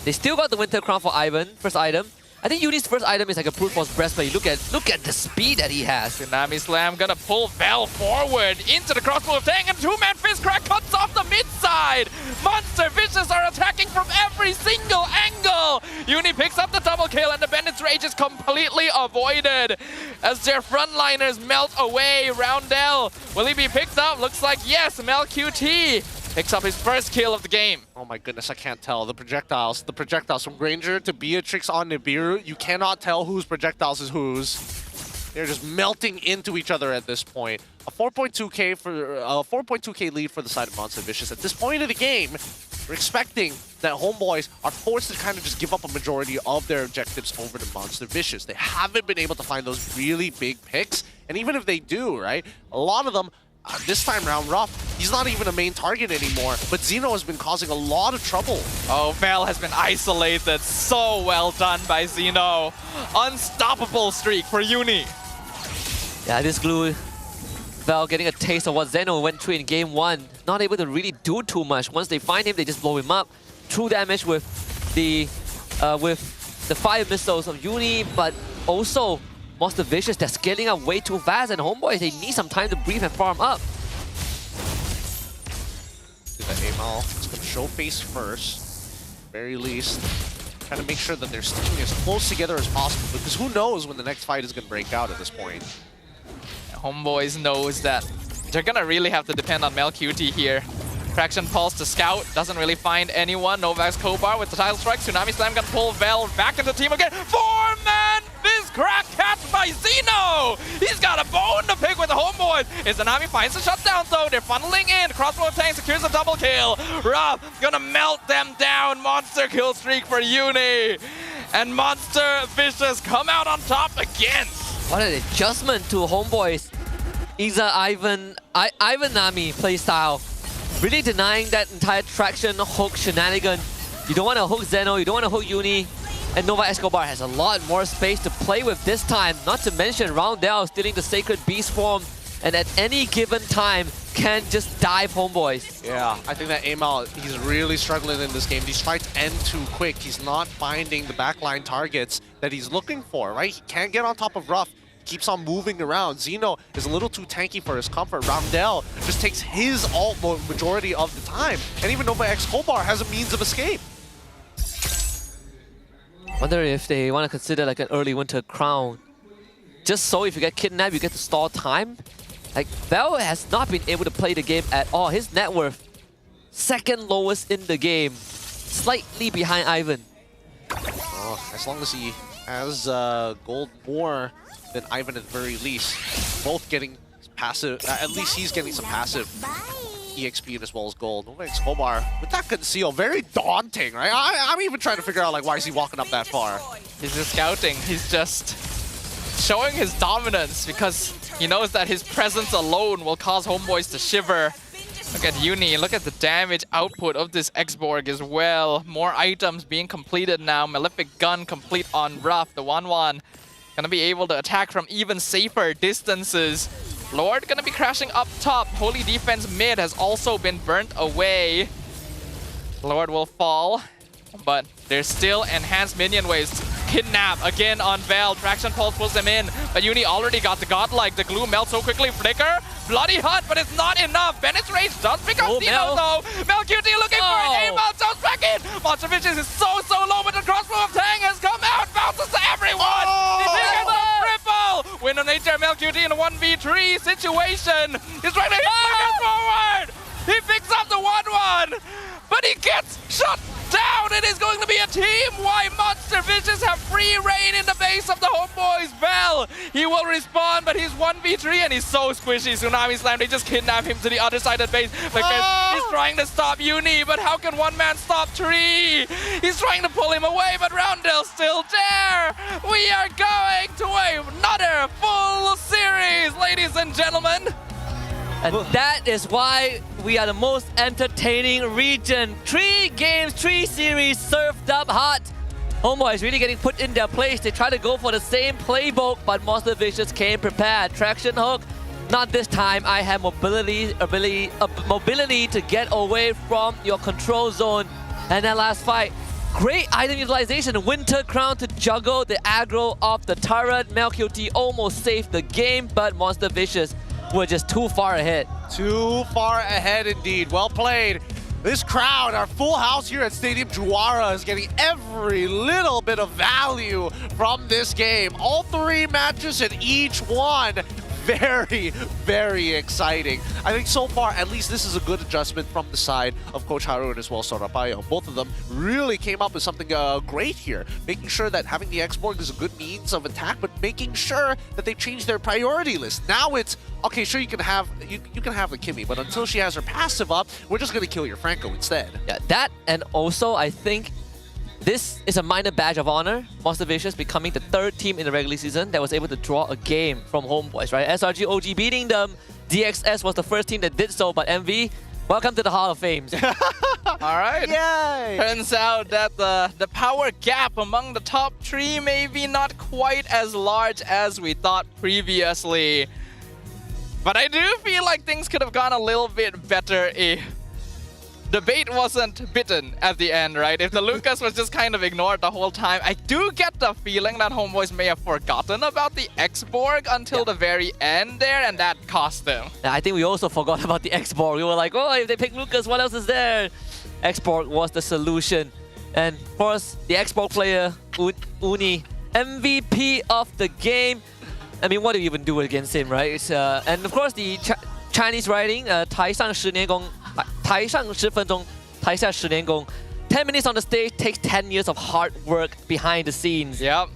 They still got the Winter Crown for Ivan, first item. I think Uni's first item is like a brute force breastplate. Look at the speed that he has. Tsunami Slam gonna pull Vel forward into the crossbow of Tang, and two-man fist crack cuts off the mid side. Monster Vicious are attacking from every single angle. Uni picks up the double kill, and the Bandit's Rage is completely avoided as their frontliners melt away. Roundel, will he be picked up? Looks like yes. MelQT picks up his first kill of the game. Oh my goodness, I can't tell. The projectiles from Granger to Beatrix on Nibiru, you cannot tell whose projectiles is whose. They're just melting into each other at this point. A 4.2k lead for the side of Monster Vicious. At this point of the game, we're expecting that HomeBois are forced to kind of just give up a majority of their objectives over to Monster Vicious. They haven't been able to find those really big picks, and even if they do, right, a lot of them this time round, Ruff, he's not even a main target anymore, but Zeno has been causing a lot of trouble. Oh, Vel has been isolated. So well done by Zeno. Unstoppable streak for Uni. Yeah, this glue, Vel getting a taste of what Zeno went through in game 1. Not able to really do too much. Once they find him, they just blow him up. True damage with the fire missiles of Uni, but also Monster Vicious, they're scaling up way too fast, and HomeBois, they need some time to breathe and farm up. See that Amal is going to show face first, very least. Trying to make sure that they're sticking as close together as possible, because who knows when the next fight is going to break out at this point. HomeBois knows that they're going to really have to depend on MelQT here. Traction Pulse to scout, doesn't really find anyone. Novak's Kobar with the Tidal Strike. Tsunami Slam gonna pull Vel back into the team again. Four-man fist crack catch by Zeno! He's got a bone to pick with the HomeBois. Izanami finds the shutdown though. They're funneling in. Crossbow of Tank secures a double kill. Ruff gonna melt them down. Monster kill streak for Uni. And Monster Vicious come out on top again. What an adjustment to HomeBois. Ivanami playstyle. Really denying that entire traction hook shenanigan. You don't want to hook Zeno, you don't want to hook Uni, and Nova Escobar has a lot more space to play with this time. Not to mention Roundel stealing the Sacred Beast form, and at any given time can just dive HomeBois. Yeah, I think that Amal, he's really struggling in this game. These fights end too quick. He's not finding the backline targets that he's looking for, right? He can't get on top of Ruff. keeps on moving around. Xeno is a little too tanky for his comfort. Roundel just takes his ult majority of the time. And even Nova X HomeBois has a means of escape. Wonder if they want to consider like an early winter crown. Just so if you get kidnapped, you get to stall time. Like, Vel has not been able to play the game at all. His net worth, second lowest in the game. Slightly behind Ivan. Oh, as long as he has gold more than Ivan at the very least. Both getting passive, at least he's getting some passive EXP as well as gold. Nova X HomeBois with that conceal, very daunting, right? I'm even trying to figure out like why is he walking up that far? He's just scouting. He's just showing his dominance because he knows that his presence alone will cause HomeBois to shiver. Look at Uni, look at the damage output of this X-Borg as well. More items being completed now. Malefic Gun complete on Ruff. The 1-1 gonna be able to attack from even safer distances. Lord gonna be crashing up top. Holy Defense mid has also been burnt away. Lord will fall, but there's still enhanced minion waves. Kidnap again on Vel. Traction Pulse pulls him in, but Uni already got the godlike. The glue melts so quickly. Flicker, Bloody Hunt, but it's not enough. Bennett's Rage does pick up Xeno though. Melqt looking for an aim-out, jumps back in. Monster Vicious is so low, but the crossbow of Tang has come out. Bounces to everyone. He gets the triple. Win on nature, Melqt in a 1v3 situation. He's trying to hit Flicker forward. He picks up the 1-1, but he gets shut down. It is going to be a team-wide. Monster Vicious have free reign in the base of the HomeBois. Vel, he will respawn, but he's 1v3 and he's so squishy. Tsunami Slam, they just kidnap him to the other side of the base because he's trying to stop Uni, but how can one man stop Tree? He's trying to pull him away, but Roundel's still there. We are going to another full series, ladies and gentlemen. And that is why we are the most entertaining region. 3 games, 3 series served up hot. HomeBois is really getting put in their place. They try to go for the same playbook, but Monster Vicious came prepared. Traction hook, not this time. I have mobility to get away from your control zone. And that last fight, great item utilization. Winter Crown to juggle the aggro of the turret. Melqt almost saved the game, but Monster Vicious were just too far ahead. Too far ahead indeed. Well played. This crowd, our full house here at Stadium Juara, is getting every little bit of value from this game. All 3 matches and each one very, very exciting. I think so far, at least this is a good adjustment from the side of Coach Haru and as well Sorapayo. Both of them really came up with something great here, making sure that having the X-Borg is a good means of attack, but making sure that they change their priority list. Now it's, okay, sure, you can have the Kimmy, but until she has her passive up, we're just going to kill your Franco instead. Yeah, that, and also I think this is a minor badge of honor. Monster Vicious becoming the 3rd team in the regular season that was able to draw a game from HomeBois, right? SRG OG beating them. DXS was the first team that did so, but MV, welcome to the Hall of Fame. All right. Yay! Turns out that the power gap among the top 3 may be not quite as large as we thought previously. But I do feel like things could have gone a little bit better if the bait wasn't bitten at the end, right? If the Lucas was just kind of ignored the whole time, I do get the feeling that HomeBois may have forgotten about the X-Borg until the very end there, and that cost them. Yeah, I think we also forgot about the X-Borg. We were like, oh, if they pick Lucas, what else is there? X-Borg was the solution. And of course, the X-Borg player, Uni, MVP of the game. I mean, what do you even do against him, right? It's, and of course, the Chinese writing, 台上10年功, 台上10分钟, 台下10年功. 10 minutes on the stage takes 10 years of hard work behind the scenes. Yep.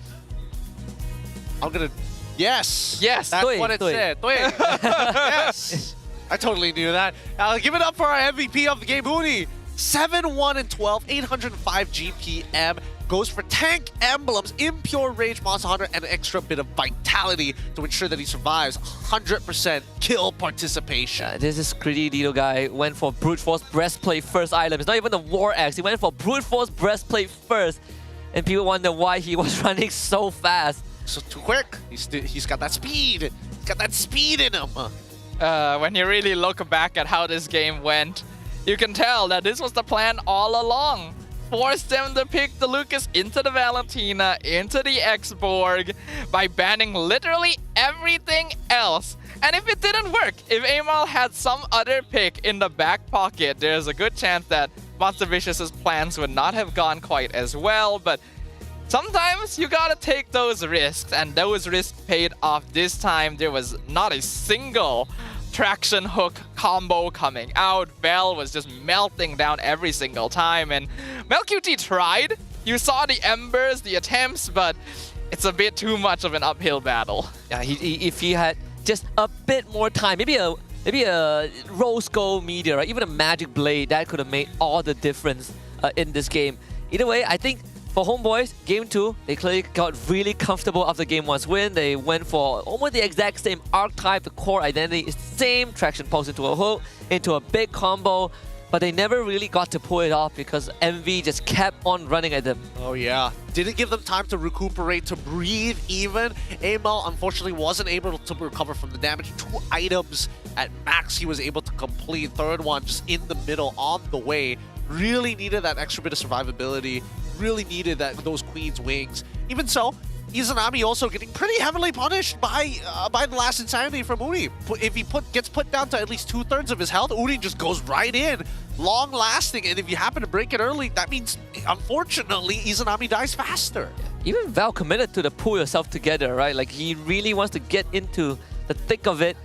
I'm gonna... Yes! Yes! That's what it said. Yes! I totally knew that. Give it up for our MVP of the game, Uni. 7-1-12, 805 GPM. Goes for tank emblems, impure rage, monster hunter, and an extra bit of vitality to ensure that he survives 100% kill participation. This is gritty little guy. Went for brute force breastplate first item. It's not even the war axe. He went for brute force breastplate first, and people wonder why he was running so fast. So too quick. He's got that speed. He's got that speed in him. When you really look back at how this game went, you can tell that this was the plan all along. forced them to pick the Lucas into the Valentina, into the X-Borg, by banning literally everything else. And if it didn't work, if Amal had some other pick in the back pocket, there's a good chance that Monster Vicious's plans would not have gone quite as well. But sometimes you gotta take those risks, and those risks paid off this time. There was not a single traction hook combo coming out. Vel was just melting down every single time, and MelQT tried. You saw the embers, the attempts, but it's a bit too much of an uphill battle. Yeah, if he had just a bit more time, maybe a rose gold meteor, or even a magic blade, that could have made all the difference in this game. Either way, I think for HomeBois, Game 2, they clearly got really comfortable after Game 1's win. They went for almost the exact same archetype. The core identity is the same. Traction pulse into a hook, into a big combo. But they never really got to pull it off because MV just kept on running at them. Oh yeah, didn't give them time to recuperate, to breathe even. Amal unfortunately wasn't able to recover from the damage. 2 items at max he was able to complete. Third one just in the middle on the way. Really needed that extra bit of survivability. Really needed those Queen's wings. Even so, Izanami also getting pretty heavily punished by the last Insanity from Uri. If he gets put down to at least 2/3 of his health, Uri just goes right in. Long lasting, and if you happen to break it early, that means, unfortunately, Izanami dies faster. Even Val committed to the pull yourself together, right? Like, he really wants to get into the thick of it,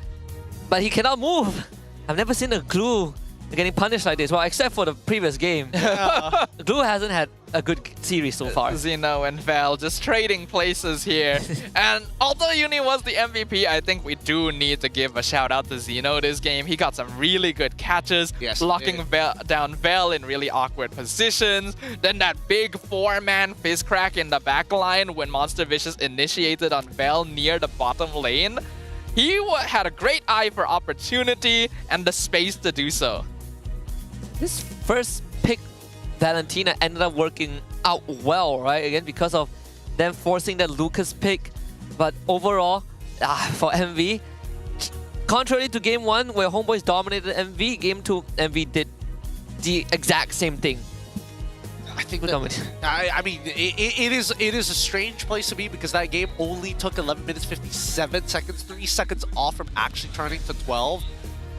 but he cannot move. I've never seen a glue getting punished like this, well, except for the previous game. Yeah. Glue hasn't had a good series so far. Zeno and Val just trading places here. And although Uni was the MVP, I think we do need to give a shout out to Zeno this game. He got some really good catches, locking down Val in really awkward positions. Then that big 4-man fist crack in the back line when Monster Vicious initiated on Val near the bottom lane. He had a great eye for opportunity and the space to do so. This first pick, Valentina, ended up working out well, right? Again, because of them forcing that Lucas pick. But overall, for MV, contrary to Game 1, where HomeBois dominated MV, Game 2, MV did the exact same thing. I think I mean, it is a strange place to be because that game only took 11 minutes 57 seconds, 3 seconds off from actually turning to 12.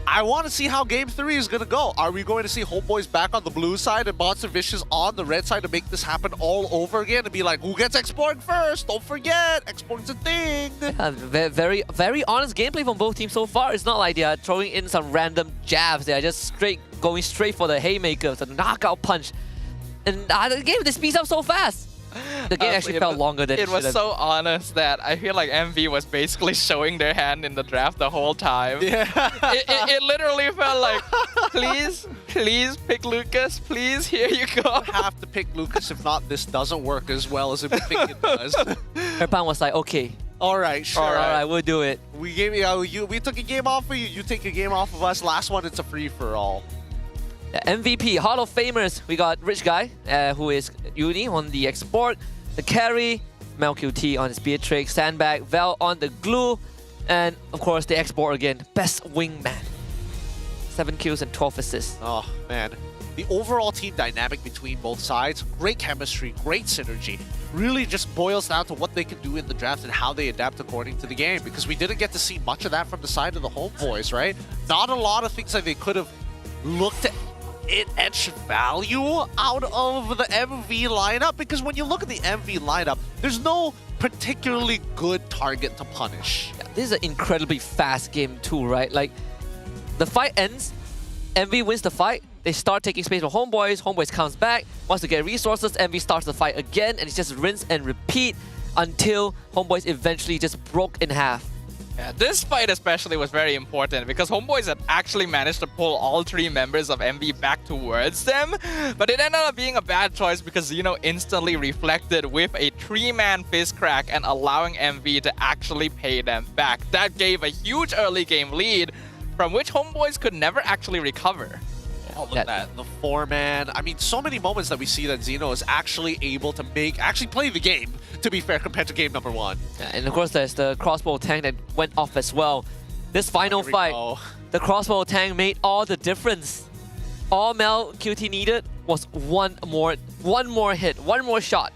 I want to see how Game 3 is going to go. Are we going to see HomeBois back on the blue side and Monster Vicious on the red side to make this happen all over again and be like, who gets X-Borg first? Don't forget, X-Borg's a thing. Yeah, very, very honest gameplay from both teams so far. It's not like they are throwing in some random jabs. They are just going straight for the haymaker, the knockout punch. And the game, this speeds up so fast. The game actually felt longer than it was so honest that I feel like MV was basically showing their hand in the draft the whole time. Yeah. it literally felt like, please pick Lucas. Please, here you go. You have to pick Lucas. If not, this doesn't work as well as we think it does. Herpan was like, okay. All right, sure. All right, we'll do it. We took a game off of you. You take a game off of us. Last one, it's a free-for-all. MVP, Hall of Famers, we got Rich Guy, who is Uni on the export, the carry, MelQT on his Beatrix, Sandbag, Val on the glue, and of course the export again, best wingman. 7 kills and 12 assists. Oh man, the overall team dynamic between both sides, great chemistry, great synergy, really just boils down to what they can do in the draft and how they adapt according to the game, because we didn't get to see much of that from the side of the HomeBois, right? Not a lot of things that they could have looked at it etch value out of the MV lineup, because when you look at the MV lineup, there's no particularly good target to punish. Yeah, this is an incredibly fast game too, right? Like, the fight ends, MV wins the fight, they start taking space from HomeBois, HomeBois comes back, wants to get resources, MV starts the fight again, and it's just rinse and repeat until HomeBois eventually just broke in half. Yeah, this fight especially was very important because HomeBois had actually managed to pull all 3 members of MV back towards them, but it ended up being a bad choice because Zeno instantly reflected with a 3-man fist crack and allowing MV to actually pay them back. That gave a huge early game lead from which HomeBois could never actually recover. Oh, look at that. The 4-man. I mean, so many moments that we see that Zeno is actually able to actually play the game, to be fair, compared to game number 1. Yeah, and of course, there's the crossbow tank that went off as well. This final fight, the crossbow tank made all the difference. All MelQT needed was one more one more hit, one more shot.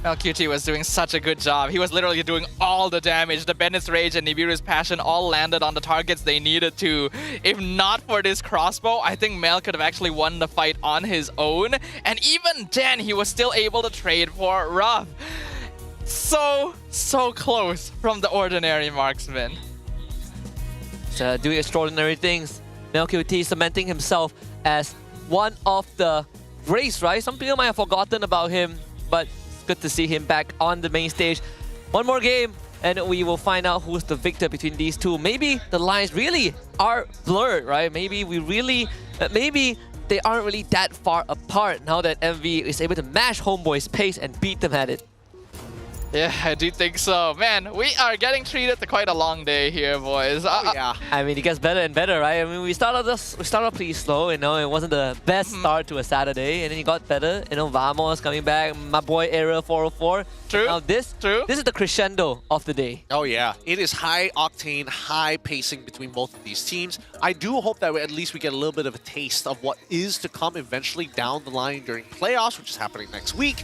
LQT was doing such a good job. He was literally doing all the damage. The Bennett's Rage and Nibiru's Passion all landed on the targets they needed to. If not for this crossbow, I think Mel could have actually won the fight on his own. And even then, he was still able to trade for Ruff. So close from the ordinary marksman. Doing extraordinary things. LQT cementing himself as one of the race, right? Some people might have forgotten about him, but good to see him back on the main stage. One more game, and we will find out who's the victor between these two. Maybe the lines really are blurred, right? Maybe maybe they aren't really that far apart now that MV is able to match HomeBois' pace and beat them at it. Yeah, I do think so. Man, we are getting treated to quite a long day here, boys. Yeah. I mean, it gets better and better, right? I mean, we started off pretty slow, you know. It wasn't the best start to a Saturday, and then it got better. You know, Vamos coming back, my boy AERO 404. True. Now this is the crescendo of the day. Oh yeah, it is high octane, high pacing between both of these teams. I do hope that at least we get a little bit of a taste of what is to come eventually down the line during playoffs, which is happening next week.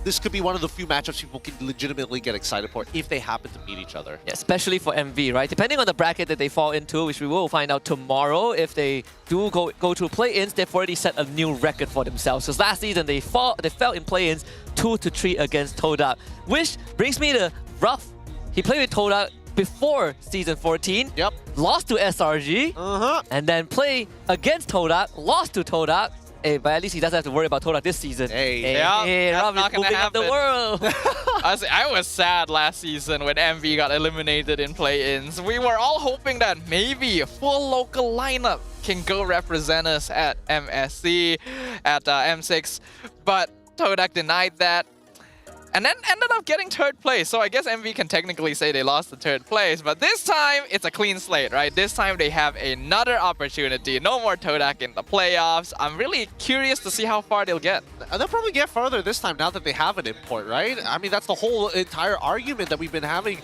This could be one of the few matchups people can legitimately get excited for if they happen to meet each other. Yeah, especially for MV, right? Depending on the bracket that they fall into, which we will find out tomorrow, if they do go to play-ins, they've already set a new record for themselves. Because last season, they fell in play-ins 2-3 against Todak. Which brings me to Ruff. He played with Todak before Season 14. Yep. Lost to SRG. And then play against Todak, lost to Todak. Hey, but at least he doesn't have to worry about Todak this season. Hey, Ruff is moving up the world. I was sad last season when MV got eliminated in play-ins. We were all hoping that maybe a full local lineup can go represent us at MSC, at M6, but Todak denied that. And then ended up getting third place. So I guess MV can technically say they lost the third place. But this time, it's a clean slate, right? This time, they have another opportunity. No more Todak in the playoffs. I'm really curious to see how far they'll get. They'll probably get further this time now that they have an import, right? I mean, that's the whole entire argument that we've been having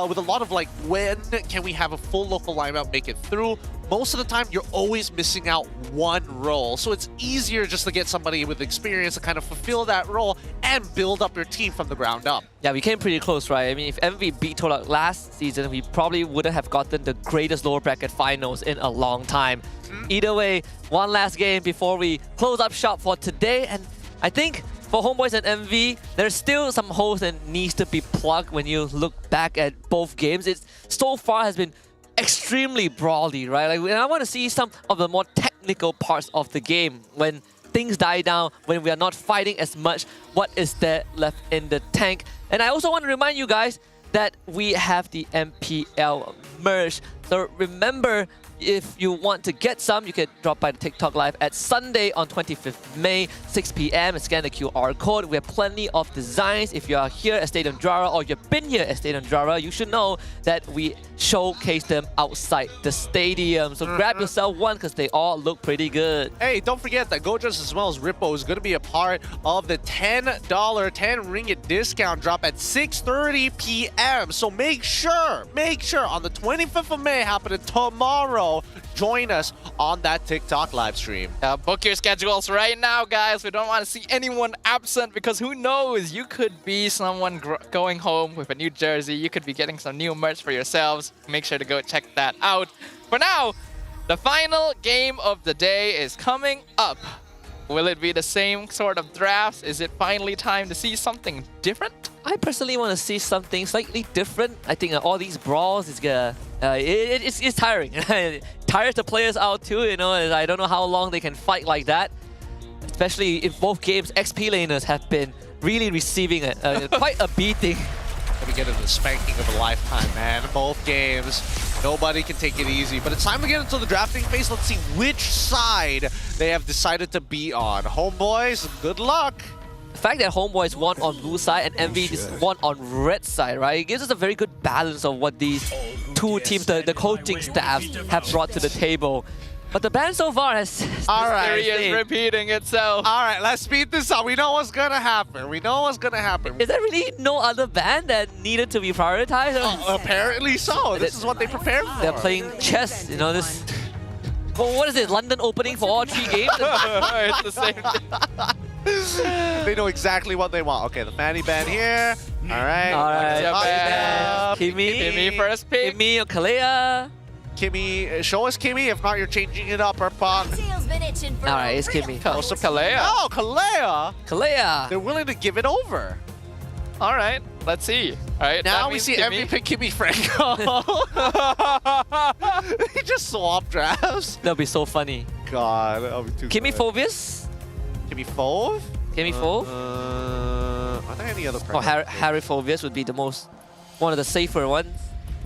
with a lot of like, when can we have a full local lineup make it through? Most of the time, you're always missing out one role. So it's easier just to get somebody with experience to kind of fulfill that role and build up your team from the ground up. Yeah, we came pretty close, right? I mean, if MV beat Todak last season, we probably wouldn't have gotten the greatest lower bracket finals in a long time. Either way, one last game before we close up shop for today. And I think for HomeBois and MV, there's still some holes that needs to be plugged when you look back at both games. It's so far has been extremely brawly, right? Like, I want to see some of the more technical parts of the game when things die down, when we are not fighting as much. What is there left in the tank? And I also want to remind you guys that we have the MPL merch. So remember, if you want to get some, you can drop by the TikTok Live at Sunday on 25th May, 6 p.m. and scan the QR code. We have plenty of designs. If you are here at Stadium Drara or you've been here at Stadium Drara, you should know that we showcase them outside the stadium. So grab yourself one because they all look pretty good. Hey, don't forget that Gojas as well as Rippo is going to be a part of the $10, 10 ringgit discount drop at 6:30 p.m. So make sure on the 25th of May, happening tomorrow, join us on that TikTok live stream. Book your schedules right now, guys. We don't want to see anyone absent because who knows? You could be someone going home with a new jersey. You could be getting some new merch for yourselves. Make sure to go check that out. For now, the final game of the day is coming up. Will it be the same sort of drafts? Is it finally time to see something different? I personally want to see something slightly different. I think all these brawls is gonna it's tiring. It tires the players out too, you know. I don't know how long they can fight like that. Especially in both games, XP laners have been really receiving quite a beating. Let me get into the spanking of a lifetime, man. Both games, nobody can take it easy. But it's time to get into the drafting phase. Let's see which side they have decided to be on. HomeBois, good luck. The fact that HomeBois won on blue side and MV is won on red side, right? It gives us a very good balance of what these two teams, the coaching staffs, have brought to the table. But the ban so far has... History is repeating itself. All right, let's speed this up. We know what's going to happen. Is there really no other ban that needed to be prioritized? Apparently so. This is what they prepared for. They're playing chess, you know, this... Well, what is it, London opening for all 3 games? It's the same thing. They know exactly what they want. Okay, the Fanny Band here. All right. All right. Kimmy. Kimmy first pick. Kimmy or Kalea. Kimmy, show us Kimmy. If not, you're changing it up, Punk. All right, it's Kimmy. Also Kalea. Oh, Kalea. Kalea. They're willing to give it over. All right, let's see. All right, now we see Kimmy pick Kimmy Franco. He just swap drafts. That'll be so funny. God, that'll be too Kimmy good. Phobius? Kimmy Fove? Kimmy Fove? Are there any other Or Harry Phobius would be the one of the safer ones.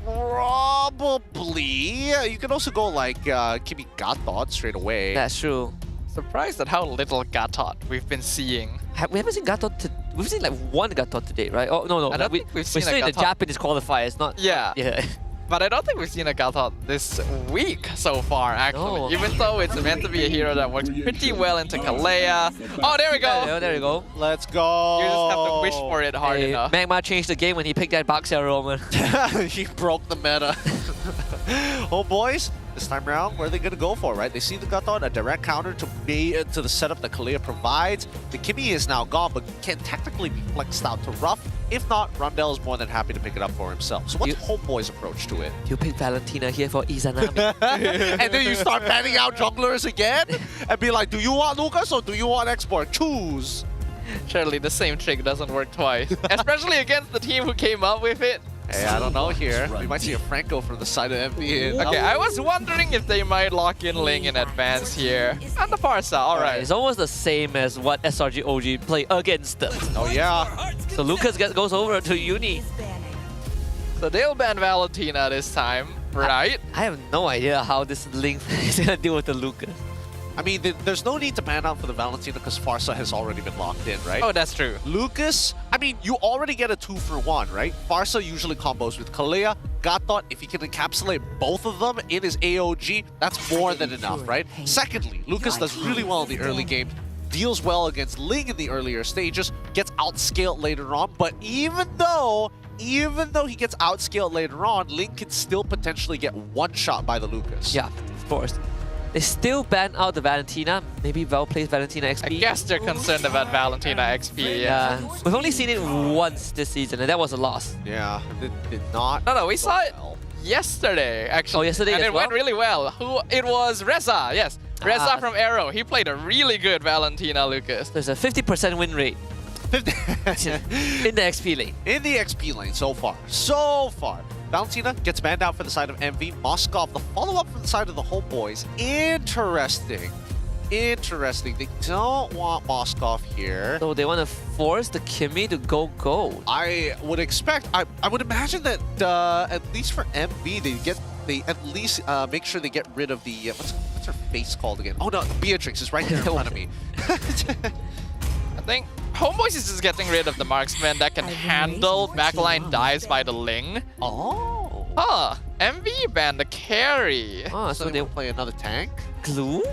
Probably. You can also go like Kimmy Gatot straight away. That's true. Surprised at how little Gatot we've been seeing. We haven't seen Gatot. We've seen like one Gatot today, right? Oh no, I don't think we've seen we're still a in the Gatot. Japanese qualifiers, not. Yeah. Yeah. But I don't think we've seen a Gatot this week so far, actually. No. Even though it's meant to be a hero that works pretty well into Kalea. Oh, there we go. There you go. Let's go. You just have to wish for it hard enough. Magma changed the game when he picked that Baxia Roman. He broke the meta. HomeBois, this time around, where are they going to go for, right? They see the Gatot, a direct counter to the setup that Kalea provides. The Kimmy is now gone, but can technically be flexed out to rough. If not, Rondell is more than happy to pick it up for himself. So what's HomeBois' approach to it? You pick Valentina here for Izanami. And then you start banning out junglers again? And be like, do you want Lucas or do you want Export? Choose! Surely the same trick doesn't work twice. Especially against the team who came up with it. Hey, I don't know here. We might see a Franco from the side of MV. Okay, I was wondering if they might lock in Ling in advance here. And the Farsa, alright. It's almost the same as what SRG OG play against them. Oh yeah. So Lucas goes over to Uni. So they'll ban Valentina this time, right? I have no idea how this Ling is gonna deal with the Lucas. I mean, there's no need to ban out for the Valentina because Farsa has already been locked in, right? Oh, that's true. Lucas, I mean, you already get a 2-for-1, right? Farsa usually combos with Kalea. Gatot, if he can encapsulate both of them in his AOG, that's more than enough, right? Secondly, Lucas does really well in the early game, deals well against Ling in the earlier stages, gets outscaled later on, but even though he gets outscaled later on, Ling can still potentially get one-shot by the Lucas. Yeah, of course. They still ban out the Valentina. Maybe Val plays Valentina XP. I guess they're concerned about Valentina XP. Yeah. We've only seen it once this season, and that was a loss. Yeah, it did not. No, we saw it yesterday, actually. Oh, yesterday and as it went really well. It was Reza, yes. Reza from AERO. He played a really good Valentina Lucas. There's a 50% win rate. in the XP lane. In the XP lane so far. So far. Valentina gets banned out for the side of MV. Moskov, the follow-up from the side of the HomeBois. Interesting. Interesting. They don't want Moskov here. So they want to force the Kimmy to go gold. I would expect, I would imagine that at least for MV, they at least make sure they get rid of the, what's her face called again? Oh no, Beatrix is right there in front of me. I think HomeBois is just getting rid of the marksman that can handle backline dives by the Ling. Oh. Huh. MV banned the carry. Oh, so they will play another tank? Glue?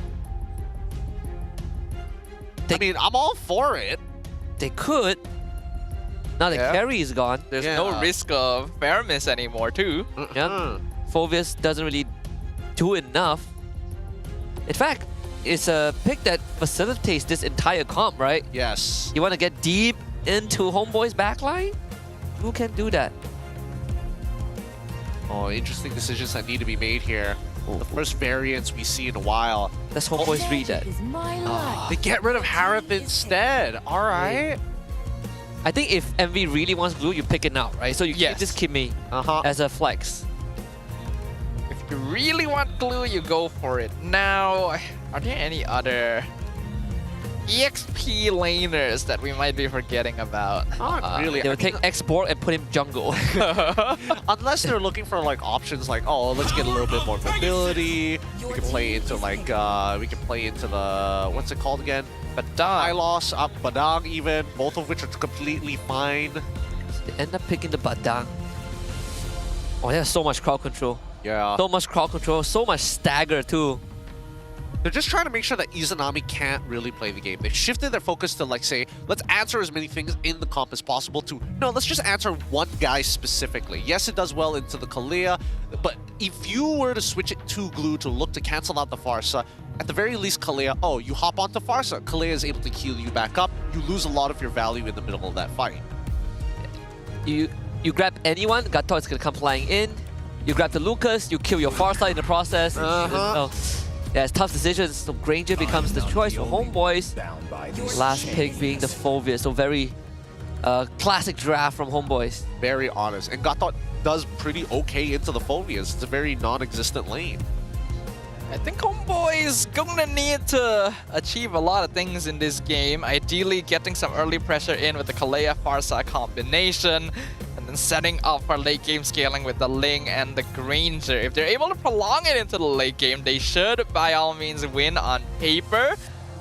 I mean, I'm all for it. They could. Now the carry is gone. There's no risk of fair miss anymore too. Yeah. Phobius doesn't really do enough. In fact, it's a pick that facilitates this entire comp, right? Yes. You want to get deep into HomeBois' backline? Who can do that? Oh, interesting decisions that need to be made here. The first variants we see in a while. Let's HomeBois read that. They get rid of Harith instead. All right. I think if MV really wants glue, you pick it now, right? So you keep this Kimmy as a flex. If you really want glue, you go for it. Now, are there any other EXP laners that we might be forgetting about? Not really. They would take export and put him jungle. Unless they're looking for like options like, oh, let's get a little bit more mobility. We can play into like, the, what's it called again? Badang. Ilos, Badang even, both of which are completely fine. They end up picking the Badang. Oh, there's so much crowd control. Yeah. So much crowd control, so much stagger too. They're just trying to make sure that Izanami can't really play the game. They've shifted their focus to like say, let's answer as many things in the comp as possible to, no, let's just answer one guy specifically. Yes, it does well into the Kalea, but if you were to switch it to Glue to look to cancel out the Farsa, at the very least Kalea, oh, you hop onto Farsa. Kalea is able to heal you back up. you lose a lot of your value in the middle of that fight. You grab anyone, Gato is gonna come flying in. You grab the Lucas, you kill your Farsight in the process. Yeah, it's tough decisions. So Granger becomes the choice for HomeBois. Last pick being the Fovia, so very classic draft from HomeBois. Very honest. And Gato does pretty okay into the Fovias. It's a very non-existent lane. I think HomeBois is gonna need to achieve a lot of things in this game. Ideally, getting some early pressure in with the Kalea Farsa combination, and then setting up for late game scaling with the Ling and the Granger. If they're able to prolong it into the late game, they should, by all means, win on paper,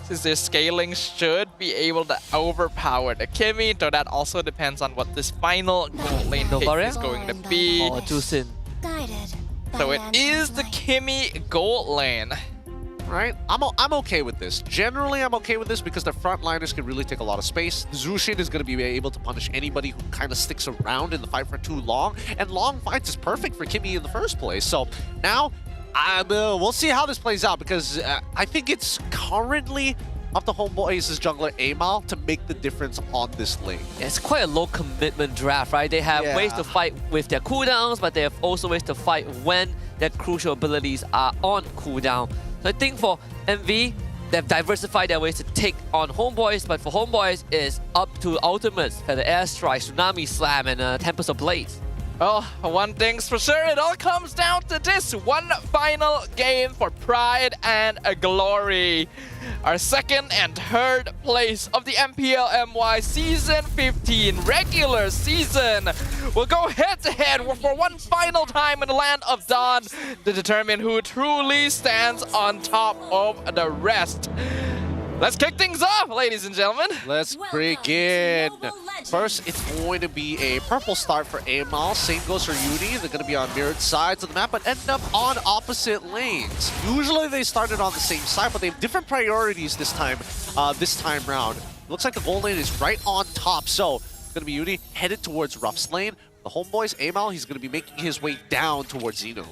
since their scaling should be able to overpower the Kimi, though that also depends on what this final gold lane pick is going to be. Oh, Jusin. So it is the Kimi gold lane. Right? I'm okay with this. Generally, I'm okay with this because the frontliners can really take a lot of space. Zushin is going to be able to punish anybody who kind of sticks around in the fight for too long. And long fights is perfect for Kimi in the first place. So now, we'll see how this plays out because I think it's currently up to HomeBois' jungler Amal to make the difference on this lane. Yeah, it's quite a low commitment draft, right? They have ways to fight with their cooldowns, but they have also ways to fight when their crucial abilities are on cooldown. So I think for MV, they've diversified their ways to take on HomeBois, but for HomeBois, it's up to ultimates, the Airstrike, Tsunami Slam, and Tempest of Blades. Well, one thing's for sure, it all comes down to this one final game for pride and glory. Our second and third place of the MPL MY Season 15 regular season will go head-to-head for one final time in the Land of Dawn to determine who truly stands on top of the rest. Let's kick things off, ladies and gentlemen. Let's begin. First, it's going to be a purple start for Amal. Same goes for Uni. They're going to be on mirrored sides of the map, but end up on opposite lanes. Usually they started on the same side, but they have different priorities this time round. Looks like the gold lane is right on top, so it's going to be Uni headed towards Ruff's lane. The HomeBois, Amal, he's going to be making his way down towards Zeno.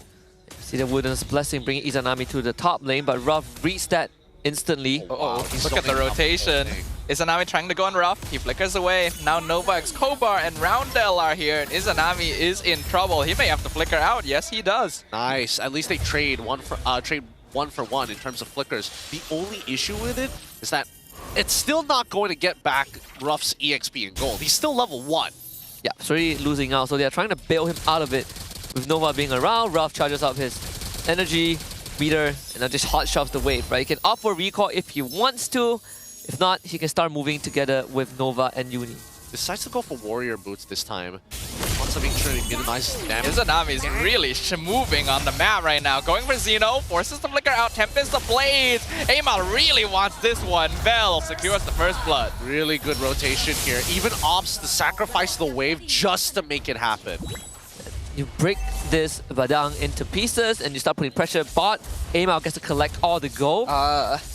See the Wooden's Blessing bringing Izanami to the top lane, but Ruff reached that instantly. Look at the rotation. Izanami trying to go on Ruff. He flickers away. Now Nova, Kobar, and Roundel are here. And Izanami is in trouble. He may have to flicker out. Yes, he does. Nice. At least they trade one for one in terms of flickers. The only issue with it is that it's still not going to get back Ruff's EXP and gold. He's still level 1. Yeah, it's already losing out. So they're trying to bail him out of it. With Nova being around, Ruff charges up his energy meter and then just hot shoves the wave, right? He can opt for recall if he wants to. If not, he can start moving together with Nova and Uni. Decides to go for warrior boots this time. Wants to make sure he minimizes damage. Izanami is really moving on the map right now. Going for Zeno, forces the flicker out, Tempest the Blades. Amal really wants this one. Vel secures the first blood. Really good rotation here. Even opts to sacrifice the wave just to make it happen. You break this Badang into pieces and you start putting pressure. Bot, Amal gets to collect all the gold.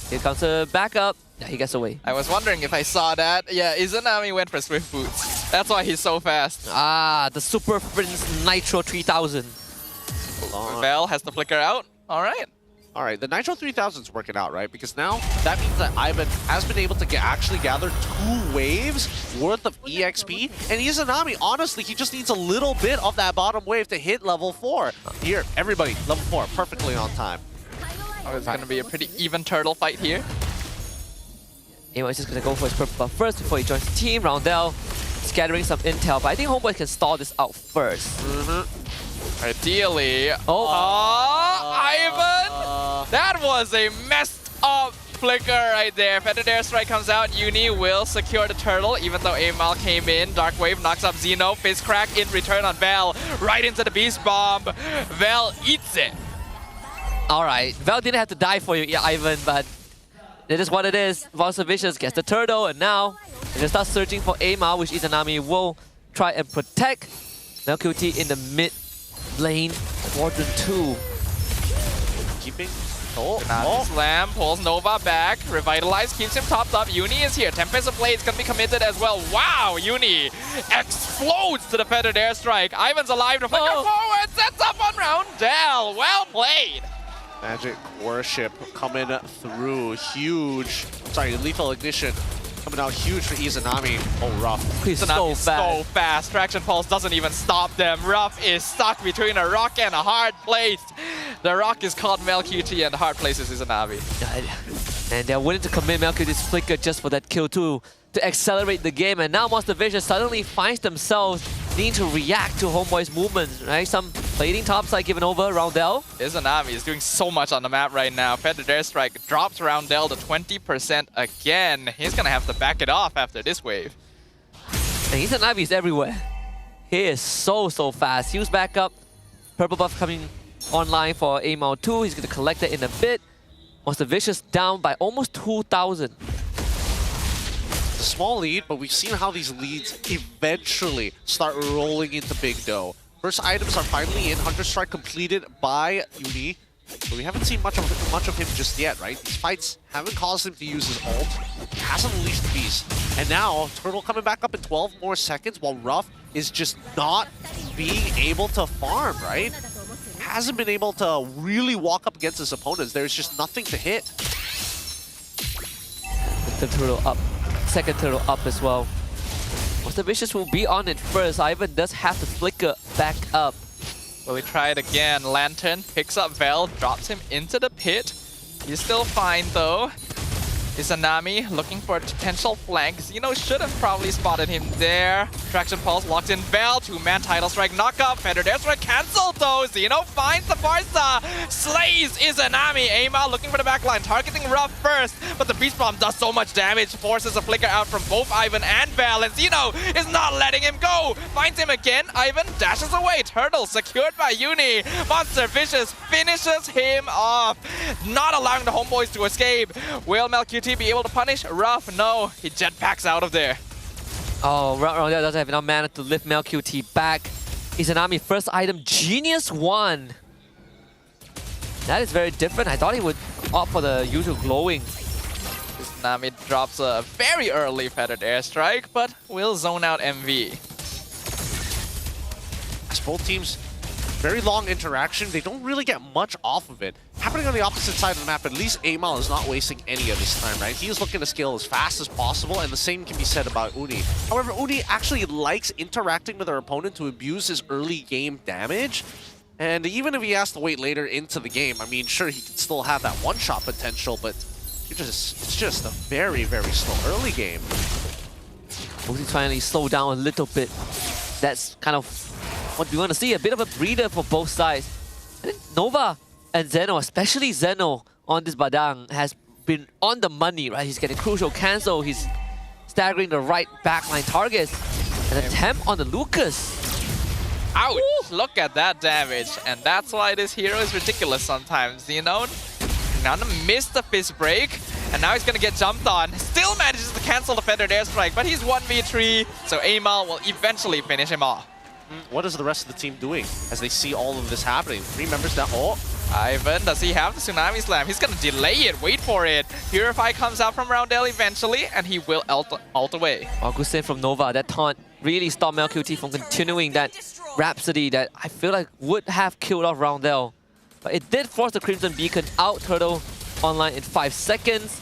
Here comes a backup. Yeah, he gets away. I was wondering if I saw that. Yeah, Izanami went for Swift Boots. That's why he's so fast. The Super Prince Nitro 3000. Vel has the flicker out. All right. All right, the Nitro 3000 is working out, right? Because now that means that Ivan has been able to actually gather 2 waves worth of EXP. And Izanami, honestly, he just needs a little bit of that bottom wave to hit level 4. Here, everybody, level 4, perfectly on time. Oh, it's going to be a pretty even turtle fight here. Amal is just going to go for his purple buff first before he joins the team. Roundel scattering some intel, but I think HomeBois can stall this out first. Ideally. Ivan! That was a messed up flicker right there. Feathered Airstrike comes out. Uni will secure the turtle, even though Amal came in. Dark Wave knocks up Zeno. Fist Crack in return on Vel. Right into the Beast Bomb. Vel eats it. Alright, Vel didn't have to die for you, Ivan, but it is what it is. Monster Vicious gets the turtle, and now they can start searching for Amal, which Izanami will try and protect. Now QT in the mid lane, quadrant 2. Keeping. Slam pulls Nova back. Revitalize keeps him topped up. Uni is here. Tempest of Blades can be committed as well. Wow, Uni explodes to the Feathered Airstrike. Ivan's alive to flicker forward. Sets up on Roundel. Well played. Magic Worship coming through. Huge. Sorry, Lethal Ignition coming out huge for Izanami. Oh, Ruff. He's so fast. Traction Pulse doesn't even stop them. Ruff is stuck between a rock and a hard place. The rock is called MelQT and the hard place is Izanami. And they're willing to commit MelQT's flicker just for that kill too, to accelerate the game. And now Monster Vision suddenly finds themselves needing to react to HomeBois' movements, right? Some plating topside given over, Roundel. Izanami is doing so much on the map right now. Feathered Airstrike drops Roundel to 20% again. He's gonna have to back it off after this wave. And Izanami is everywhere. He is so fast. He was back up. Purple buff coming online for AERO 2. He's gonna collect it in a bit. Monster Vicious down by almost 2,000. Small lead, but we've seen how these leads eventually start rolling into big dough. First items are finally in. Hunter Strike completed by Uni, but we haven't seen much of him just yet, right? These fights haven't caused him to use his ult. He hasn't unleashed the beast. And now, Turtle coming back up in 12 more seconds while Ruff is just not being able to farm, right? Hasn't been able to really walk up against his opponents. There's just nothing to hit. The turtle up. Second turtle up as well. Monster Vicious will be on it first. Ivan does have to flicker back up. Will he try it again? Lantern picks up Vel, drops him into the pit. He's still fine though. Izanami looking for a potential flank. Xeno should have probably spotted him there. Traction Pulse locked in Vel. Two-man Tidal Strike knockup. Feathered Airstrike cancelled though. Xeno finds the Barca. Slays Izanami. AERO looking for the backline. Targeting Ruff first. But the Beast Bomb does so much damage. Forces a flicker out from both Ivan and Vel. And Xeno is not letting him go. Finds him again. Ivan dashes away. Turtle secured by Uni. Monster Vicious finishes him off. Not allowing the HomeBois to escape. Will MelQT be able to punish Ruff? No, he jetpacks out of there. Oh, Roundel doesn't have enough mana to lift MelQT back. Izanami first item, Genius 1. That is very different. I thought he would opt for the usual glowing. Izanami drops a very early Feathered Airstrike, but will zone out MV. As both teams, very long interaction, they don't really get much off of it. Happening on the opposite side of the map, at least AERO is not wasting any of his time, right? He is looking to scale as fast as possible, and the same can be said about Uni. However, Uni actually likes interacting with our opponent to abuse his early game damage. And even if he has to wait later into the game, I mean, sure, he can still have that one-shot potential, but it's just a very, very slow early game. Uzi finally slow down a little bit. That's kind of what we want to see, a bit of a breather for both sides. And then Nova and Zeno, especially Zeno on this Badang, has been on the money, right? He's getting crucial cancel, he's staggering the right backline targets. An attempt on the Lucas. Ouch! Woo! Look at that damage. And that's why this hero is ridiculous sometimes, you know? Nana missed the fist break, and now he's gonna get jumped on. Still manages to cancel the Feathered Airstrike, but he's 1v3, so AERO will eventually finish him off. What is the rest of the team doing as they see all of this happening? 3 members down. Oh! Ivan, does he have the Tsunami Slam? He's gonna delay it, wait for it. Purify comes out from Roundel eventually, and he will ult away. Oh, good save from Nova. That taunt really stopped MelQT from continuing that Rhapsody that I feel like would have killed off Roundel. But it did force the Crimson Beacon out. Turtle online in 5 seconds.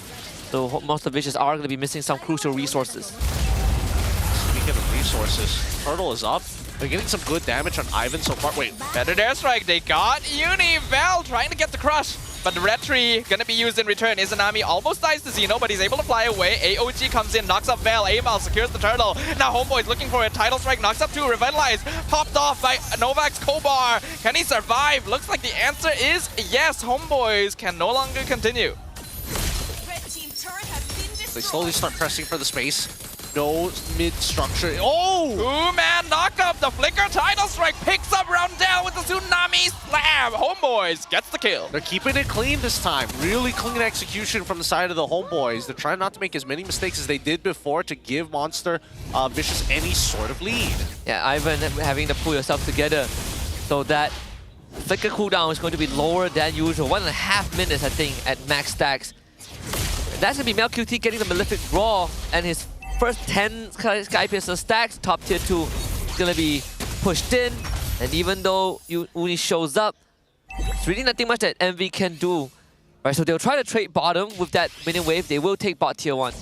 So Monster Vicious are going to be missing some crucial resources. Speaking of resources, Turtle is up. They're getting some good damage on Ivan so far. Wait, Feathered Airstrike, they got Uni. Val trying to get the crush, but the Red Tree gonna be used in return. Izanami almost dies to Xeno, but he's able to fly away. AOG comes in, knocks up Val. AERO secures the Turtle. Now HomeBois looking for a Tidal Strike, knocks up 2, Revitalize, popped off by Novak's Kobar. Can he survive? Looks like the answer is yes. HomeBois can no longer continue. They slowly start pressing for the space. No mid-structure. Oh! Two-man knockup. The Flicker Tidal Strike picks up Roundel with the Tsunami Slam. HomeBois gets the kill. They're keeping it clean this time. Really clean execution from the side of the HomeBois. They're trying not to make as many mistakes as they did before to give Monster Vicious any sort of lead. Yeah, Ivan having to pull yourself together so that Flicker cooldown is going to be lower than usual. 1.5 minutes, I think, at max stacks. That's going to be MelQT getting the Malefic Raw, and his first 10 Skypiercer stacks, top tier 2, is going to be pushed in. And even though Uni shows up, it's really nothing much that MV can do. Right, so they'll try to trade bottom with that minion wave. They will take bot tier 1.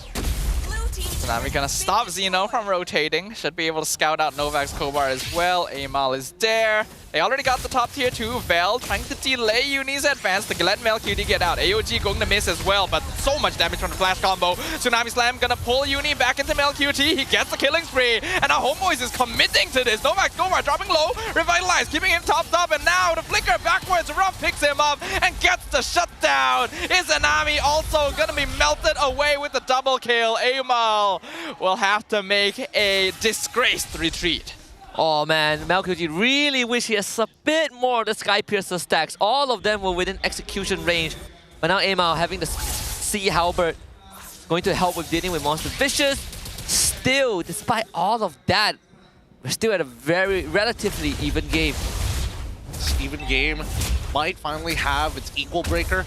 Tsunami gonna stop Xeno from rotating. Should be able to scout out Novak's Kobar as well. Amal is there. They already got the top tier 2. Vel trying to delay Uni's advance to let MelQT get out. AOG going to miss as well, but so much damage from the flash combo. Tsunami Slam gonna pull Uni back into MelQT. He gets the killing spree, and now HomeBois is committing to this. Novak's Kobar dropping low, revitalized, keeping him topped up, and now the flicker backwards. Ruff picks him up and gets the shutdown. Izanami also gonna be melted away with the double kill. Amal will have to make a disgraced retreat. Oh man, MelQT really wish he has a bit more of the Sky Piercer stacks. All of them were within execution range. But now Amal having the Sea Halberd going to help with dealing with Monster Vicious. Still, despite all of that, we're still at a very relatively even game. This even game might finally have its equal breaker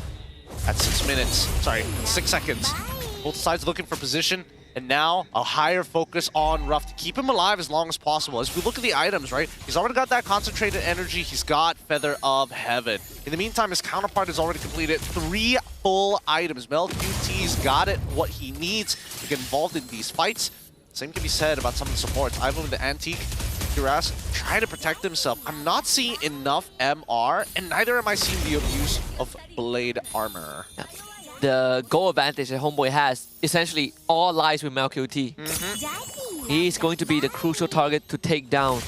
at 6 minutes. Sorry, 6 seconds. Both sides looking for position. And now, a higher focus on Ruff to keep him alive as long as possible. As we look at the items, right? He's already got that concentrated energy. He's got Feather of Heaven. In the meantime, his counterpart has already completed 3 full items. MelQT's got it, what he needs to get involved in these fights. Same can be said about some of the supports. Ivan with the Antique, Duras, trying to protect himself. I'm not seeing enough MR, and neither am I seeing the abuse of Blade Armor. Yeah. The goal advantage that HomeBois has essentially all lies with MelQT. He's going to be the crucial target to take down.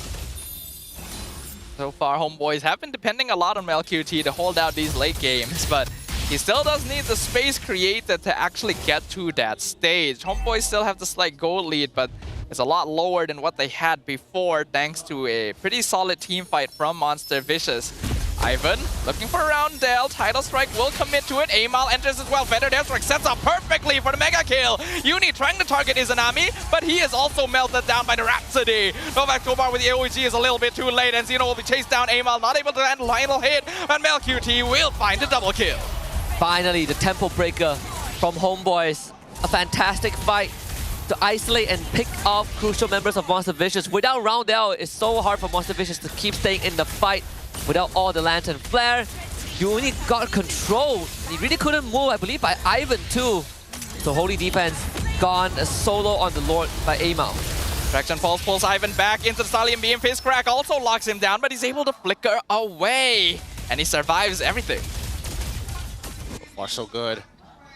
So far, HomeBois have been depending a lot on MelQT to hold out these late games, but he still does need the space created to actually get to that stage. HomeBois still have the slight goal lead, but it's a lot lower than what they had before, thanks to a pretty solid team fight from Monster Vicious. Ivan looking for a roundel. Tidal Strike will commit to it. Amal enters as well. Better Strike sets up perfectly for the mega kill. Uni trying to target Izanami, but he is also melted down by the Rhapsody. Novak Kobar with the AOG is a little bit too late, and Xeno will be chased down. Amal not able to land a final hit, but MelQT will find a double kill. Finally, the Temple Breaker from HomeBois. A fantastic fight to isolate and pick off crucial members of Monster Vicious. Without roundel, it's so hard for Monster Vicious to keep staying in the fight. Without all the Lantern Flare, Uni got control. He really couldn't move, I believe, by Ivan too. So Holy Defense gone, a solo on the Lord by Amal. Traction Pulse pulls Ivan back into the Stallion Beam. Fist Crack also locks him down, but he's able to flicker away. And he survives everything. So far, so good.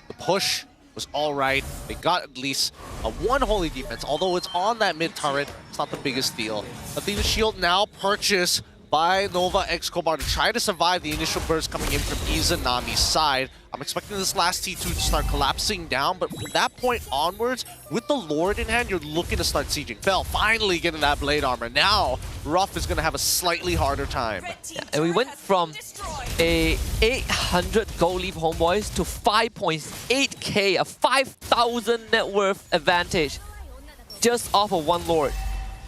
The push was all right. They got at least a 1 Holy Defense, although it's on that mid turret. It's not the biggest deal. Athena Shield now purchased by Nova X Kobar to try to survive the initial burst coming in from Izanami's side. I'm expecting this last T2 to start collapsing down, but from that point onwards, with the Lord in hand, you're looking to start sieging. Fel finally getting that Blade Armor. Now, Ruff is going to have a slightly harder time. Yeah, and we went from a 800 gold lead HomeBois to 5.8k, a 5,000 net worth advantage, just off of 1 Lord.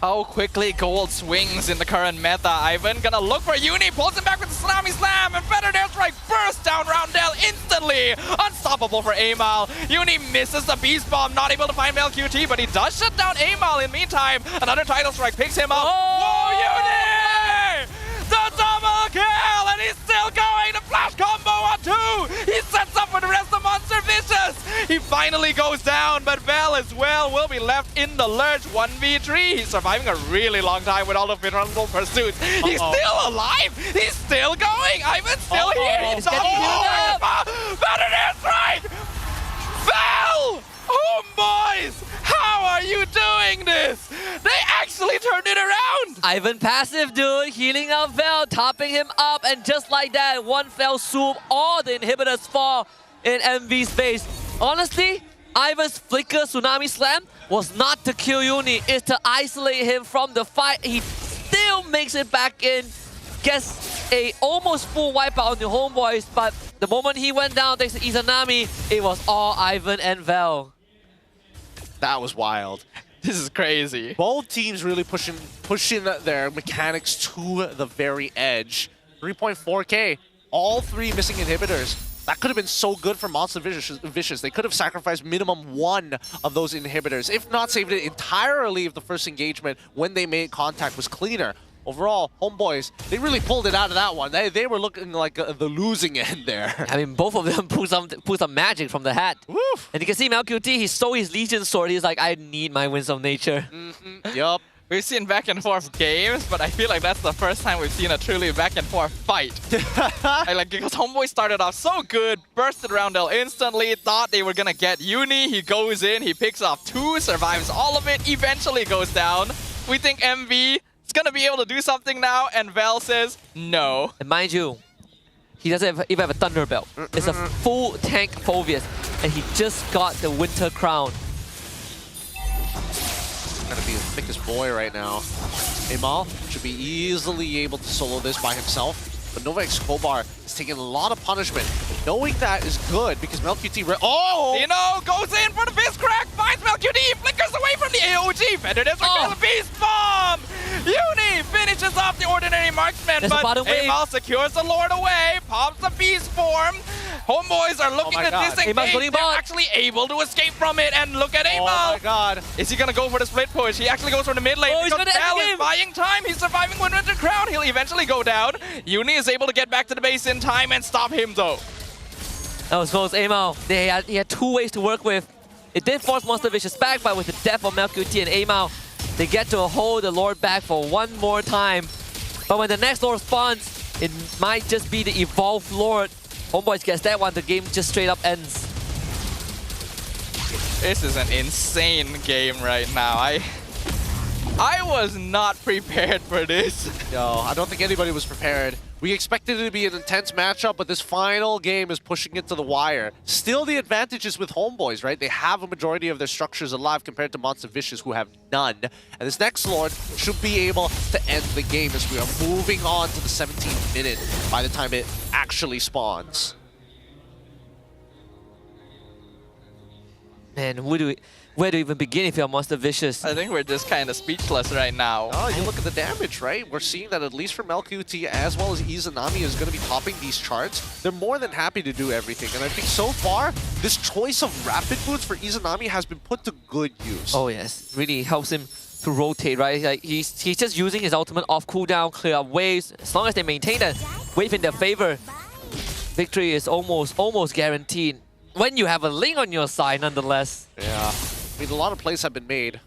How quickly gold swings in the current meta. Ivan gonna look for Uni, pulls him back with the Tsunami Slam, and Better Strike bursts down Roundel instantly. Unstoppable for Amal. Uni misses the Beast Bomb, not able to find MelQT, but he does shut down Amal in the meantime. Another Tidal Strike picks him up. Whoa, Uni! The double kill, and he's still going. The flash combo on 2. He sets up for the rest of Monster Vicious. He finally goes down, but Vel as well will be left in the lurch. 1v3. He's surviving a really long time with all the frontal pursuits. He's still alive. He's still going. Ivan's still here. He's getting healed up. Better Strike. Vel! HomeBois! How are you doing this? They actually turned it around! Ivan passive, dude, healing up Vel, topping him up, and just like that, 1 fell swoop, all the inhibitors fall in MV's face. Honestly, Ivan's flicker Tsunami Slam was not to kill Uni, it's to isolate him from the fight. He still makes it back in, gets a almost full wipeout on the HomeBois, but the moment he went down thanks to Izanami, it was all Ivan and Vel. That was wild. This is crazy. Both teams really pushing their mechanics to the very edge. 3.4k, all 3 missing inhibitors. That could have been so good for Monster Vicious. They could have sacrificed minimum 1 of those inhibitors, if not saved it entirely if the first engagement when they made contact was cleaner. overall, HomeBois, they really pulled it out of that one. They were looking like the losing end there. I mean, both of them pulled some magic from the hat. Woof. And you can see MelQT, he stole his Legion sword. He's like, I need my Winds of Nature. Yup. We've seen back and forth games, but I feel like that's the first time we've seen a truly back and forth fight. Because HomeBois started off so good, bursted around L instantly, thought they were gonna get Uni. He goes in, he picks off 2, survives all of it, eventually goes down. We think MV is gonna be able to do something now, and Val says no. And mind you, he doesn't even have a Thunder Belt. It's a full tank Phoveus, and he just got the Winter Crown. Gonna be the thickest boy right now. Amal should be easily able to solo this by himself, but Nova Escobar is taking a lot of punishment. Knowing that is good because MelQT. Oh! Goes in for the Fist Crack, finds MelQT, flickers away from the AOG. Federative the Beast Bomb! Uni finishes off the Ordinary Marksman, but Amal secures the Lord away, pops the Beast Form. HomeBois are looking to disengage. They're actually able to escape from it, and look at Amal. Oh my god. Is he gonna go for the split push? He actually goes for the mid lane. He's gonna end the game. Is buying time. He's surviving Winter Crown. He'll eventually go down. Uni is able to get back to the base in time and stop him though. That was close. Amal, he had 2 ways to work with. It did force Monster Vicious back, but with the death of MelQT and Amal, they get to hold the Lord back for one more time. But when the next Lord spawns, it might just be the evolved Lord. HomeBois gets that one, the game just straight up ends. This is an insane game right now. I was not prepared for this. Yo, I don't think anybody was prepared. We expected it to be an intense matchup, but this final game is pushing it to the wire. Still, the advantage is with HomeBois, right? They have a majority of their structures alive compared to Monster Vicious, who have none. And this next Lord should be able to end the game as we are moving on to the 17th minute by the time it actually spawns. Man, where do we even begin if you're Monster Vicious? I think we're just kind of speechless right now. Oh, you look at the damage, right? We're seeing that at least for MelQT as well as Izanami is going to be topping these charts. They're more than happy to do everything. And I think so far, this choice of rapid boots for Izanami has been put to good use. Oh yes, really helps him to rotate, right? Like he's just using his ultimate off cooldown, clear up waves. As long as they maintain that wave in their favor, victory is almost guaranteed. When you have a Ling on your side, nonetheless. Yeah. I mean, a lot of plays have been made,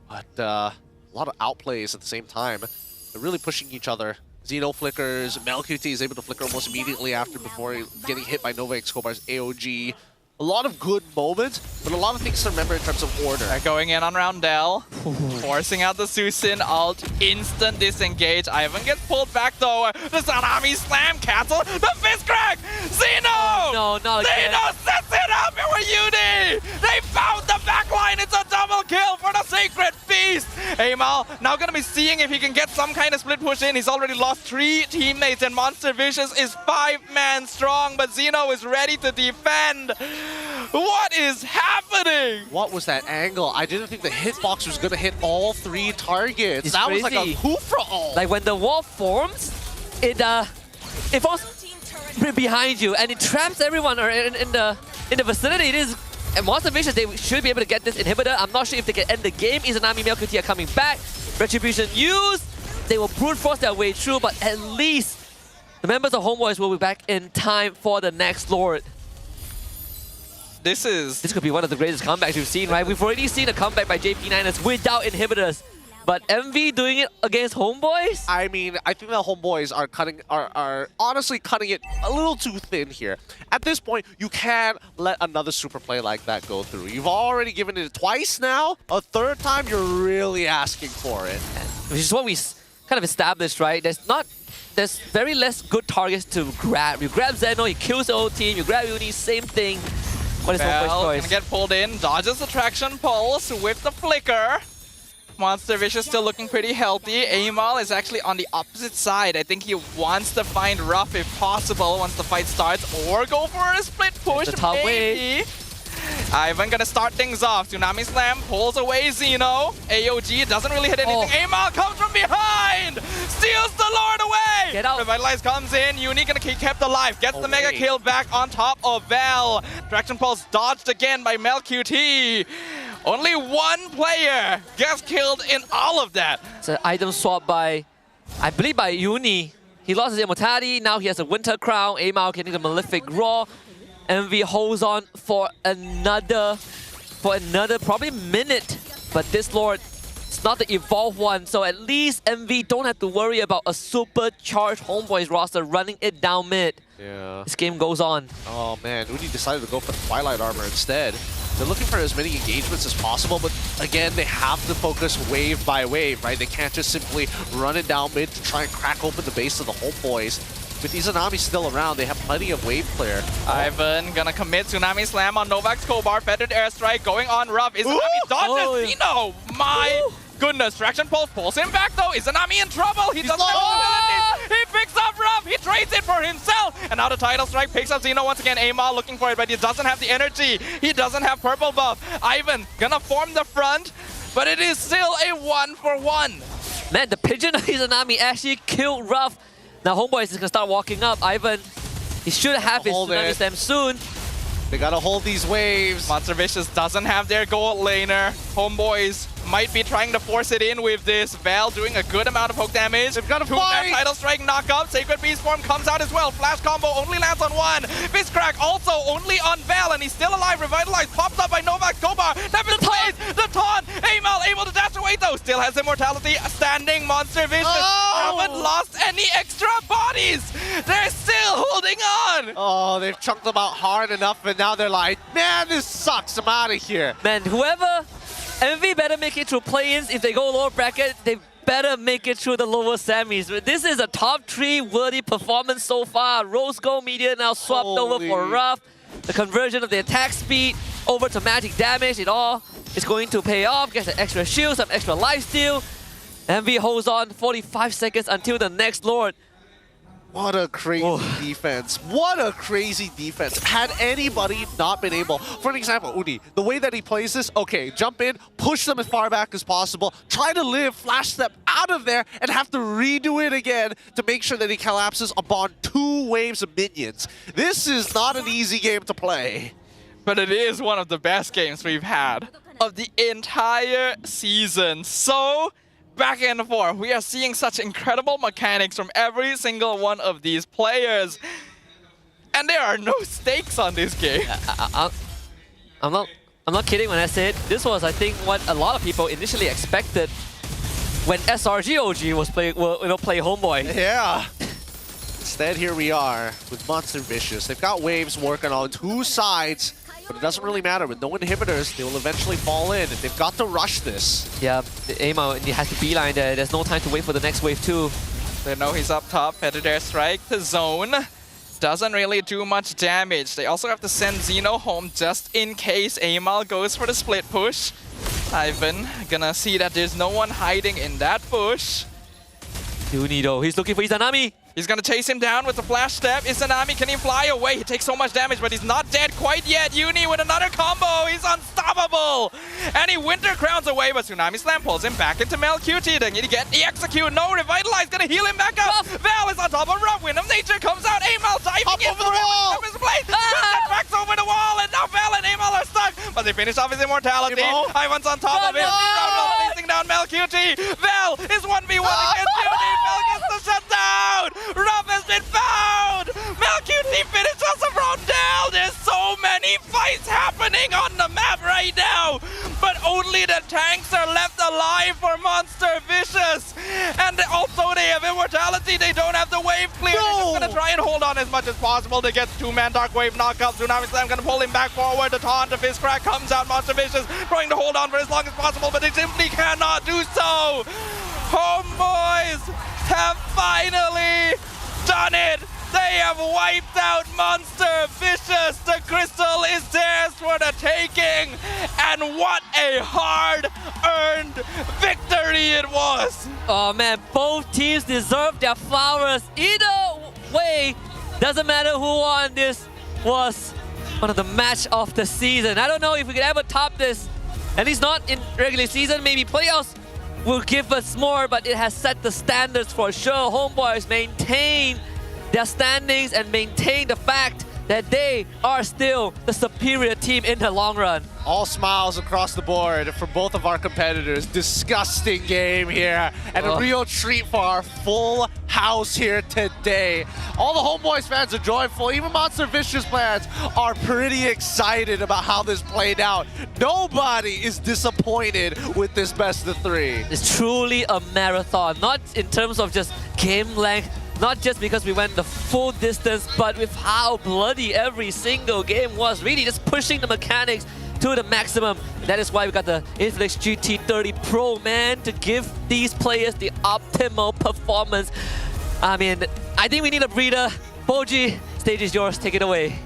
but a lot of outplays at the same time. They're really pushing each other. Xeno flickers, MelQT is able to flicker almost immediately after before getting hit by Nova Escobar's AOG. A lot of good moments, but a lot of things to remember in terms of order. Going in on Roundel, forcing out the Susin ult, instant disengage. Ivan gets pulled back though. The Tsunami Slam cancel, the Fist Crack! Xeno! No, not again. Xeno sets it up for Uni! They found the backline, it's a double kill for the Sacred Feast! Amal now gonna be seeing if he can get some kind of split push in. He's already lost 3 teammates and Monster Vicious is 5-man strong, but Xeno is ready to defend. What is happening? What was that angle? I didn't think the hitbox was going to hit all 3 targets. That was like a hoop-for-all. Like when the wall forms, it falls behind you and it traps everyone in the vicinity. It is. And Monster Vicious, they should be able to get this inhibitor. I'm not sure if they can end the game. Izanami and MelQT are coming back. Retribution used. They will brute force their way through, but at least the members of HomeBois will be back in time for the next Lord. This could be one of the greatest comebacks we've seen, right? We've already seen a comeback by JP9ers without inhibitors. But MV doing it against HomeBois? I mean, I think the HomeBois are honestly cutting it a little too thin here. At this point, you can't let another super play like that go through. You've already given it twice now. A third time, you're really asking for it. Which is what we kind of established, right? There's very less good targets to grab. You grab Zeno, he kills the whole team. You grab Uni, same thing. What is HomeBois' choice? Gonna get pulled in, dodges the traction pulse with the flicker. Monster Vicious still looking pretty healthy. Amal is actually on the opposite side. I think he wants to find Ruff if possible once the fight starts, or go for a split push, maybe. Ivan gonna start things off. Tsunami Slam pulls away Xeno. AOG doesn't really hit anything. Amal comes from behind! Steals the Lord away! Get out. Revitalize comes in. Uni gonna keep kept alive. Gets the Mega Kill back on top of Val. Traction Pulse dodged again by MelQT. Only one player gets killed in all of that. It's an item swap by I believe by Uni. He lost his immortality, now he has a Winter Crown, Amao getting the Malefic Roar. MV holds on for another probably minute. But this Lord, it's not the evolved one, so at least MV don't have to worry about a supercharged HomeBois roster running it down mid. Yeah. This game goes on. Oh man, Uni decided to go for the Twilight Armor instead. They're looking for as many engagements as possible, but again, they have to focus wave by wave, right? They can't just simply run it down mid to try and crack open the base of the HomeBois. With Izanami still around, they have plenty of wave clear. Ivan gonna commit Tsunami Slam on Novak's Kobar. Feathered Airstrike going on rough. Izanami dodges Zeno! My goodness, Traction Pulse pulls him back though. Izanami in trouble. He doesn't have abilities. He picks up rough. He trades it for himself. And now the Tidal Strike picks up Zeno once again. Amal looking for it, but he doesn't have the energy. He doesn't have purple buff. Ivan gonna form the front, but it is still a 1-for-1. Man, the Pigeon of Izanami actually killed Ruff. Now HomeBois is going to start walking up. Ivan, he should have his Tsunami Slam soon. They gotta hold these waves. Monster Vicious doesn't have their gold laner. HomeBois might be trying to force it in with this. Val doing a good amount of poke damage. They've got a fight! Tidal Strike knock up. Sacred Beast Form comes out as well. Flash combo only lands on one. Fist Crack also only on Val, and he's still alive. Revitalized, popped up by Novak Kobar. Nevis plays the taunt. Amal able to dash away though. Still has immortality. Standing Monster Vicious. Haven't lost any extra bodies. They're still holding on. Oh, they've chunked them out hard enough, and now they're like, man, this sucks. I'm out of here. Man, whoever... MV better make it through play-ins. If they go lower bracket, they better make it through the lower semis. But this is a top 3 worthy performance so far. Rose Gold Media now swapped over for Ruff. The conversion of the attack speed over to magic damage, it all is going to pay off. Gets an extra shield, some extra lifesteal. MV holds on 45 seconds until the next Lord. What a crazy defense. What a crazy defense. Had anybody not been able, for an example, Uni, the way that he plays this, okay, jump in, push them as far back as possible, try to live, flash step out of there, and have to redo it again to make sure that he collapses upon 2 waves of minions. This is not an easy game to play. But it is one of the best games we've had of the entire season. So, back and forth. We are seeing such incredible mechanics from every single one of these players. And there are no stakes on this game. I'm not kidding when I said this was, I think, what a lot of people initially expected when SRGOG was play HomeBois. Yeah. Instead, here we are with Monster Vicious. They've got waves working on 2 sides. But it doesn't really matter. With no inhibitors, they will eventually fall in. They've got to rush this. Yeah, the Amal has to beeline there. There's no time to wait for the next wave too. They know he's up top. Feathered Airstrike, the zone. Doesn't really do much damage. They also have to send Zeno home just in case Amal goes for the split push. Ivan gonna see that there's no one hiding in that bush. Uni though, he's looking for Izanami. He's gonna chase him down with the flash step. Izanami, can he fly away? He takes so much damage, but he's not dead quite yet. Uni with another combo. He's unstoppable. And he Winter Crowns away, but Tsunami Slam pulls him back into Melcuti. Then he get the execute. No, Revitalize gonna heal him back up. Val is on top of Ruff. Wind of Nature comes out. Amal diving into the wall. Backs over the wall, and now Val and Amal are stuck. But they finish off his immortality. Ivan's on top of him. Facing down Melcuti. Val is 1v1 against Uni. Val gets the shutdown. Ruff has been found! Melcuti finishes the Rondell! There's so many fights happening on the map right now! But only the tanks are left alive for Monster Vicious! And also they have immortality, they don't have the wave clear! They're just gonna try and hold on as much as possible to get 2-man Dark Wave knockup. Tsunami Slam gonna pull him back forward, the taunt of Fist Crack comes out, Monster Vicious trying to hold on for as long as possible, but they simply cannot do so! HomeBois have finally done it! They have wiped out Monster Vicious! The crystal is theirs for the taking! And what a hard-earned victory it was! Oh man, both teams deserve their flowers. Either way, doesn't matter who won, this was one of the match of the season. I don't know if we could ever top this. At least not in regular season, maybe playoffs will give us more, but it has set the standards for sure. HomeBois maintain their standings and maintain the fact that they are still the superior team in the long run. All smiles across the board for both of our competitors. Disgusting game here, and a real treat for our full house here today. All the HomeBois fans are joyful. Even Monster Vicious fans are pretty excited about how this played out. Nobody is disappointed with this best of 3. It's truly a marathon, not in terms of just game length, not just because we went the full distance, but with how bloody every single game was. Really just pushing the mechanics to the maximum. That is why we got the Infinix GT30 Pro, man, to give these players the optimal performance. I mean, I think we need a breather. Boji, stage is yours. Take it away.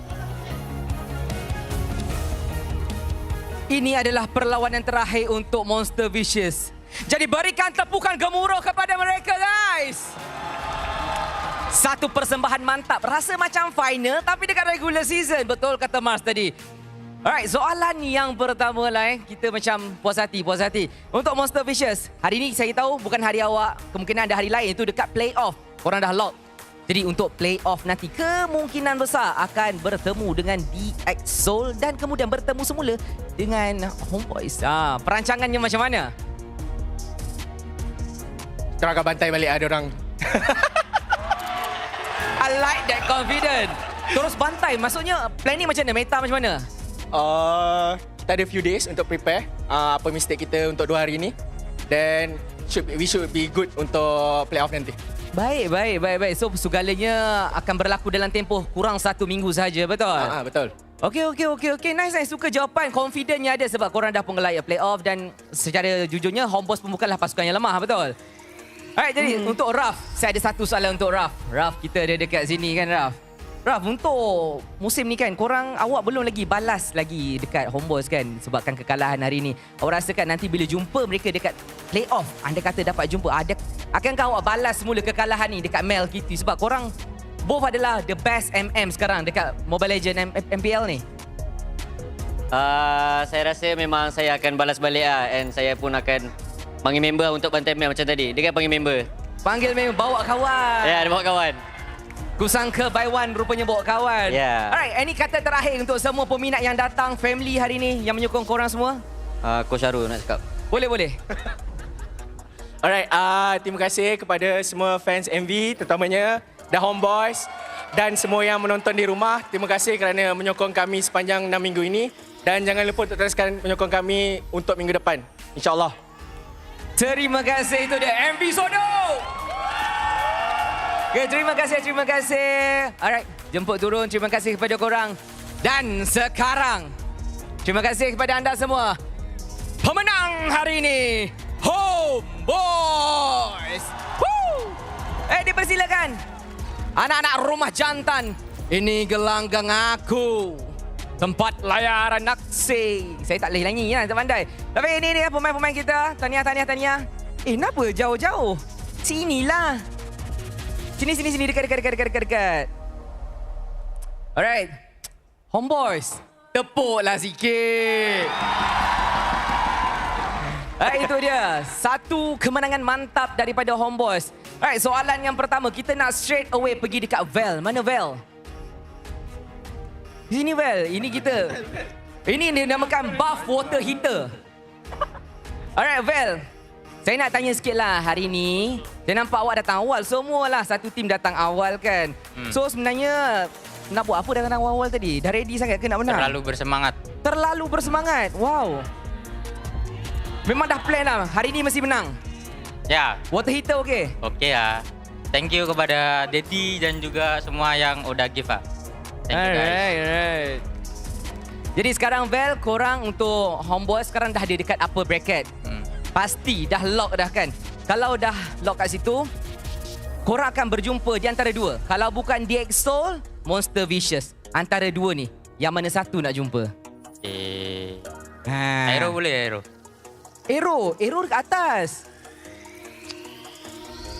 Ini adalah perlawanan terakhir untuk Monster Vicious. Jadi berikan tepukan gemuruh kepada mereka, guys. Satu persembahan mantap. Rasa macam final tapi dekat regular season. Betul kata Mars tadi. Alright, soalan yang pertama lah kita macam puas hati. Untuk Monster Vicious, hari ni saya tahu bukan hari awak, kemungkinan ada hari lain, itu dekat playoff. Korang dah lock. Jadi untuk playoff nanti, kemungkinan besar akan bertemu dengan DX Soul dan kemudian bertemu semula dengan HomeBois. Perancangannya macam mana? Korang akan bantai balik ada orang. I like that confident. Terus bantai, maksudnya planning macam mana? Meta macam mana? Kita ada few days untuk prepare apa mistake kita untuk 2 hari ni. Then we should be good untuk playoff nanti. Baik. So segalanya akan berlaku dalam tempoh kurang 1 minggu sahaja, betul? Betul. Okey. Nice. Suka jawapan. Confidentnya ada sebab korang dah pun layak playoff dan secara jujurnya HomeBois pun bukanlah pasukan yang lemah, betul? Alright, jadi untuk Raf, saya ada satu soalan untuk Raf. Raf, kita ada dekat sini kan, Raf? Raf, untuk musim ni kan, awak belum lagi balas lagi dekat HomeBois kan sebabkan kekalahan hari ni. Awak rasakan nanti bila jumpa mereka dekat playoff, anda kata dapat jumpa, akankah awak balas semula kekalahan ni dekat Mel gitu? Sebab korang both adalah the best MM sekarang dekat Mobile Legends MPL ni. Saya rasa memang saya akan balas balik and saya pun akan panggil member untuk bantai Mel macam tadi. Dia kan panggil member. Panggil member, bawa kawan. Ya, dia bawa kawan. Kusangka by one rupanya bawa kawan. Ya. Alright, ini kata terakhir untuk semua peminat yang datang, family hari ni yang menyokong korang semua. Coach Aru nak cakap. Boleh. Alright, terima kasih kepada semua fans MV, terutamanya The HomeBois dan semua yang menonton di rumah. Terima kasih kerana menyokong kami sepanjang 6 minggu ini. Dan jangan lupa untuk teruskan menyokong kami untuk minggu depan. InsyaAllah. Terima kasih, itu dia MV Sodo. Okay, terima kasih. Alright, jemput turun. Terima kasih kepada korang. Dan sekarang, terima kasih kepada anda semua. Pemenang hari ini, HomeBois. Dipersilakan. Anak-anak rumah jantan, ini gelanggang aku. Tempat layaran naksi. Saya tak boleh nyanyi lah, tak pandai. Tapi ini dia pemain-pemain kita. Tahniah. Kenapa jauh-jauh? Sinilah. Sini, dekat. Alright. HomeBois, tepuklah sikit. Itu dia. Satu kemenangan mantap daripada HomeBois. Alright, soalan yang pertama. Kita nak straight away pergi dekat Val. Mana Val? Di sini Val. Ini kita. Ini dinamakan buff water heater. Alright Val. Saya nak tanya sikit lah hari ni. Saya nampak awak datang awal. Semualah satu tim datang awal kan. So sebenarnya nak buat apa datang awal tadi? Dah ready sangat ke nak menang? Terlalu bersemangat. Wow. Memang dah plan lah. Hari ni mesti menang. Ya. Water heater okey? Okey lah. Thank you kepada Daddy dan juga semua yang udah give lah. Thank you guys. Alright. Jadi sekarang Val, korang untuk HomeBois sekarang dah ada dekat upper bracket. Pasti dah lock dah kan. Kalau dah lock kat situ, korang akan berjumpa di antara dua. Kalau bukan DX Soul, Monster Vicious. Antara dua ni, yang mana satu nak jumpa? AERO boleh, AERO dekat atas.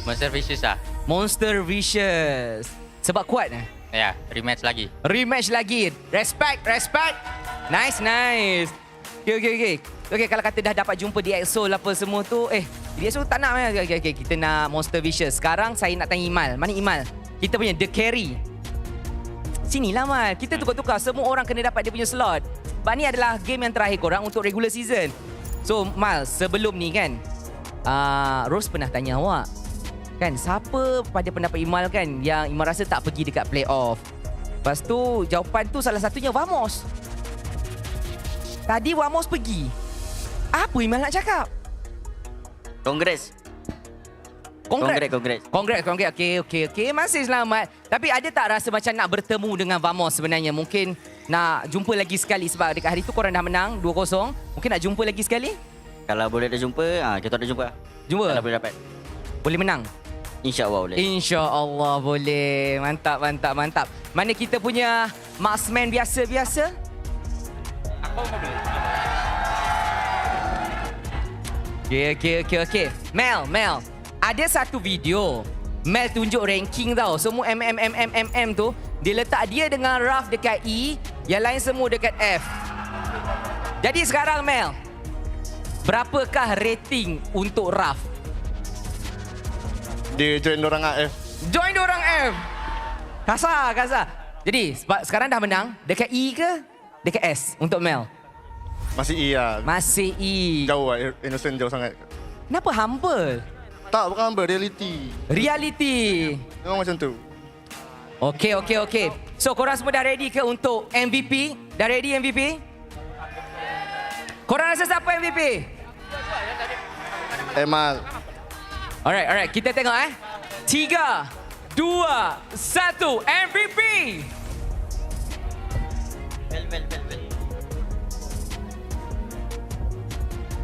Monster Vicious lah. Monster Vicious. Sebab kuat lah. Ya, rematch lagi. Respect. Nice. Okay, kalau kata dah dapat jumpa DX Soul apa semua tu, DX Soul tak nak. Okay, kita nak Monster Vicious. Sekarang saya nak tanya Imal. Mana Imal? Kita punya The Carry. Sinilah Mal. Kita tukar-tukar. Semua orang kena dapat dia punya slot. Sebab ni adalah game yang terakhir korang untuk regular season. So Mal, sebelum ni kan, Rose pernah tanya awak. Kan, siapa pada pendapat Imal kan yang Imal rasa tak pergi dekat playoff? Lepas tu, jawapan tu salah satunya Vamos. Tadi Vamos pergi. Apa Imal nak cakap? Congrats. Okey. Masih selamat. Tapi ada tak rasa macam nak bertemu dengan Vamos sebenarnya? Mungkin nak jumpa lagi sekali sebab dekat hari tu korang dah menang 2-0. Mungkin nak jumpa lagi sekali? Kalau boleh dah jumpa, kita dah jumpa. Jumpa? Kalau boleh dapat. Boleh menang? InsyaAllah boleh. InsyaAllah boleh. Mantap. Mana kita punya marksman biasa-biasa? Okey. Mel. Ada satu video. Mel tunjuk ranking tau. Semua MM tu. Dia letak dia dengan Raf dekat E. Yang lain semua dekat F. Jadi sekarang Mel, berapakah rating untuk Raf? Dia join dorang F. Join dorang F. Kasar. Jadi sekarang dah menang. Dekat E ke? Dekat S untuk Mel? Masih E lah. Masih E. Jauh lah. Innocent jauh sangat. Kenapa humble? Tak, bukan humble. Reality. Memang macam tu. Okey. So korang semua dah ready ke untuk MVP? Dah ready MVP? Korang rasa siapa MVP? Emal. Alright. Kita tengok 3, 2, 1, MVP!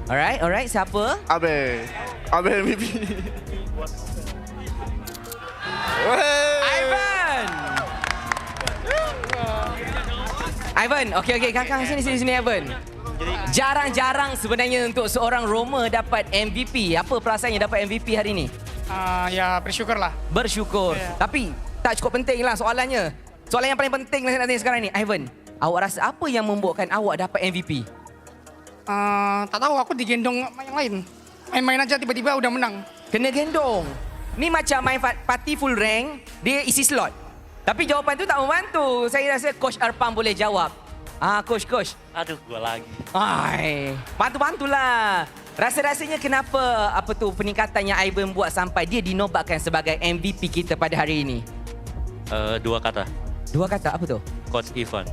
Alright. Siapa? Abe MVP. Ivan, okey, kakak sini Ivan. Jarang-jarang sebenarnya untuk seorang Roma dapat MVP. Apa perasaannya dapat MVP hari ini? Ya, bersyukur lah. Bersyukur. Yeah. Tapi tak cukup penting lah soalannya. Soalan yang paling penting lah nak tanya sekarang ni. Ivan, awak rasa apa yang membuatkan awak dapat MVP? Tak tahu, aku digendong yang lain. Main-main aja tiba-tiba udah menang. Kena gendong. Ni macam main party full rank, dia isi slot. Tapi jawapan tu tak membantu. Saya rasa Coach Arpam boleh jawab. Coach. Aduh, gua lagi. Bantulah. Rasa-rasanya kenapa peningkatan yang Ivan buat sampai dia dinobatkan sebagai MVP kita pada hari ini? 2 kata. 2 kata, apa tu? Coach Ivan.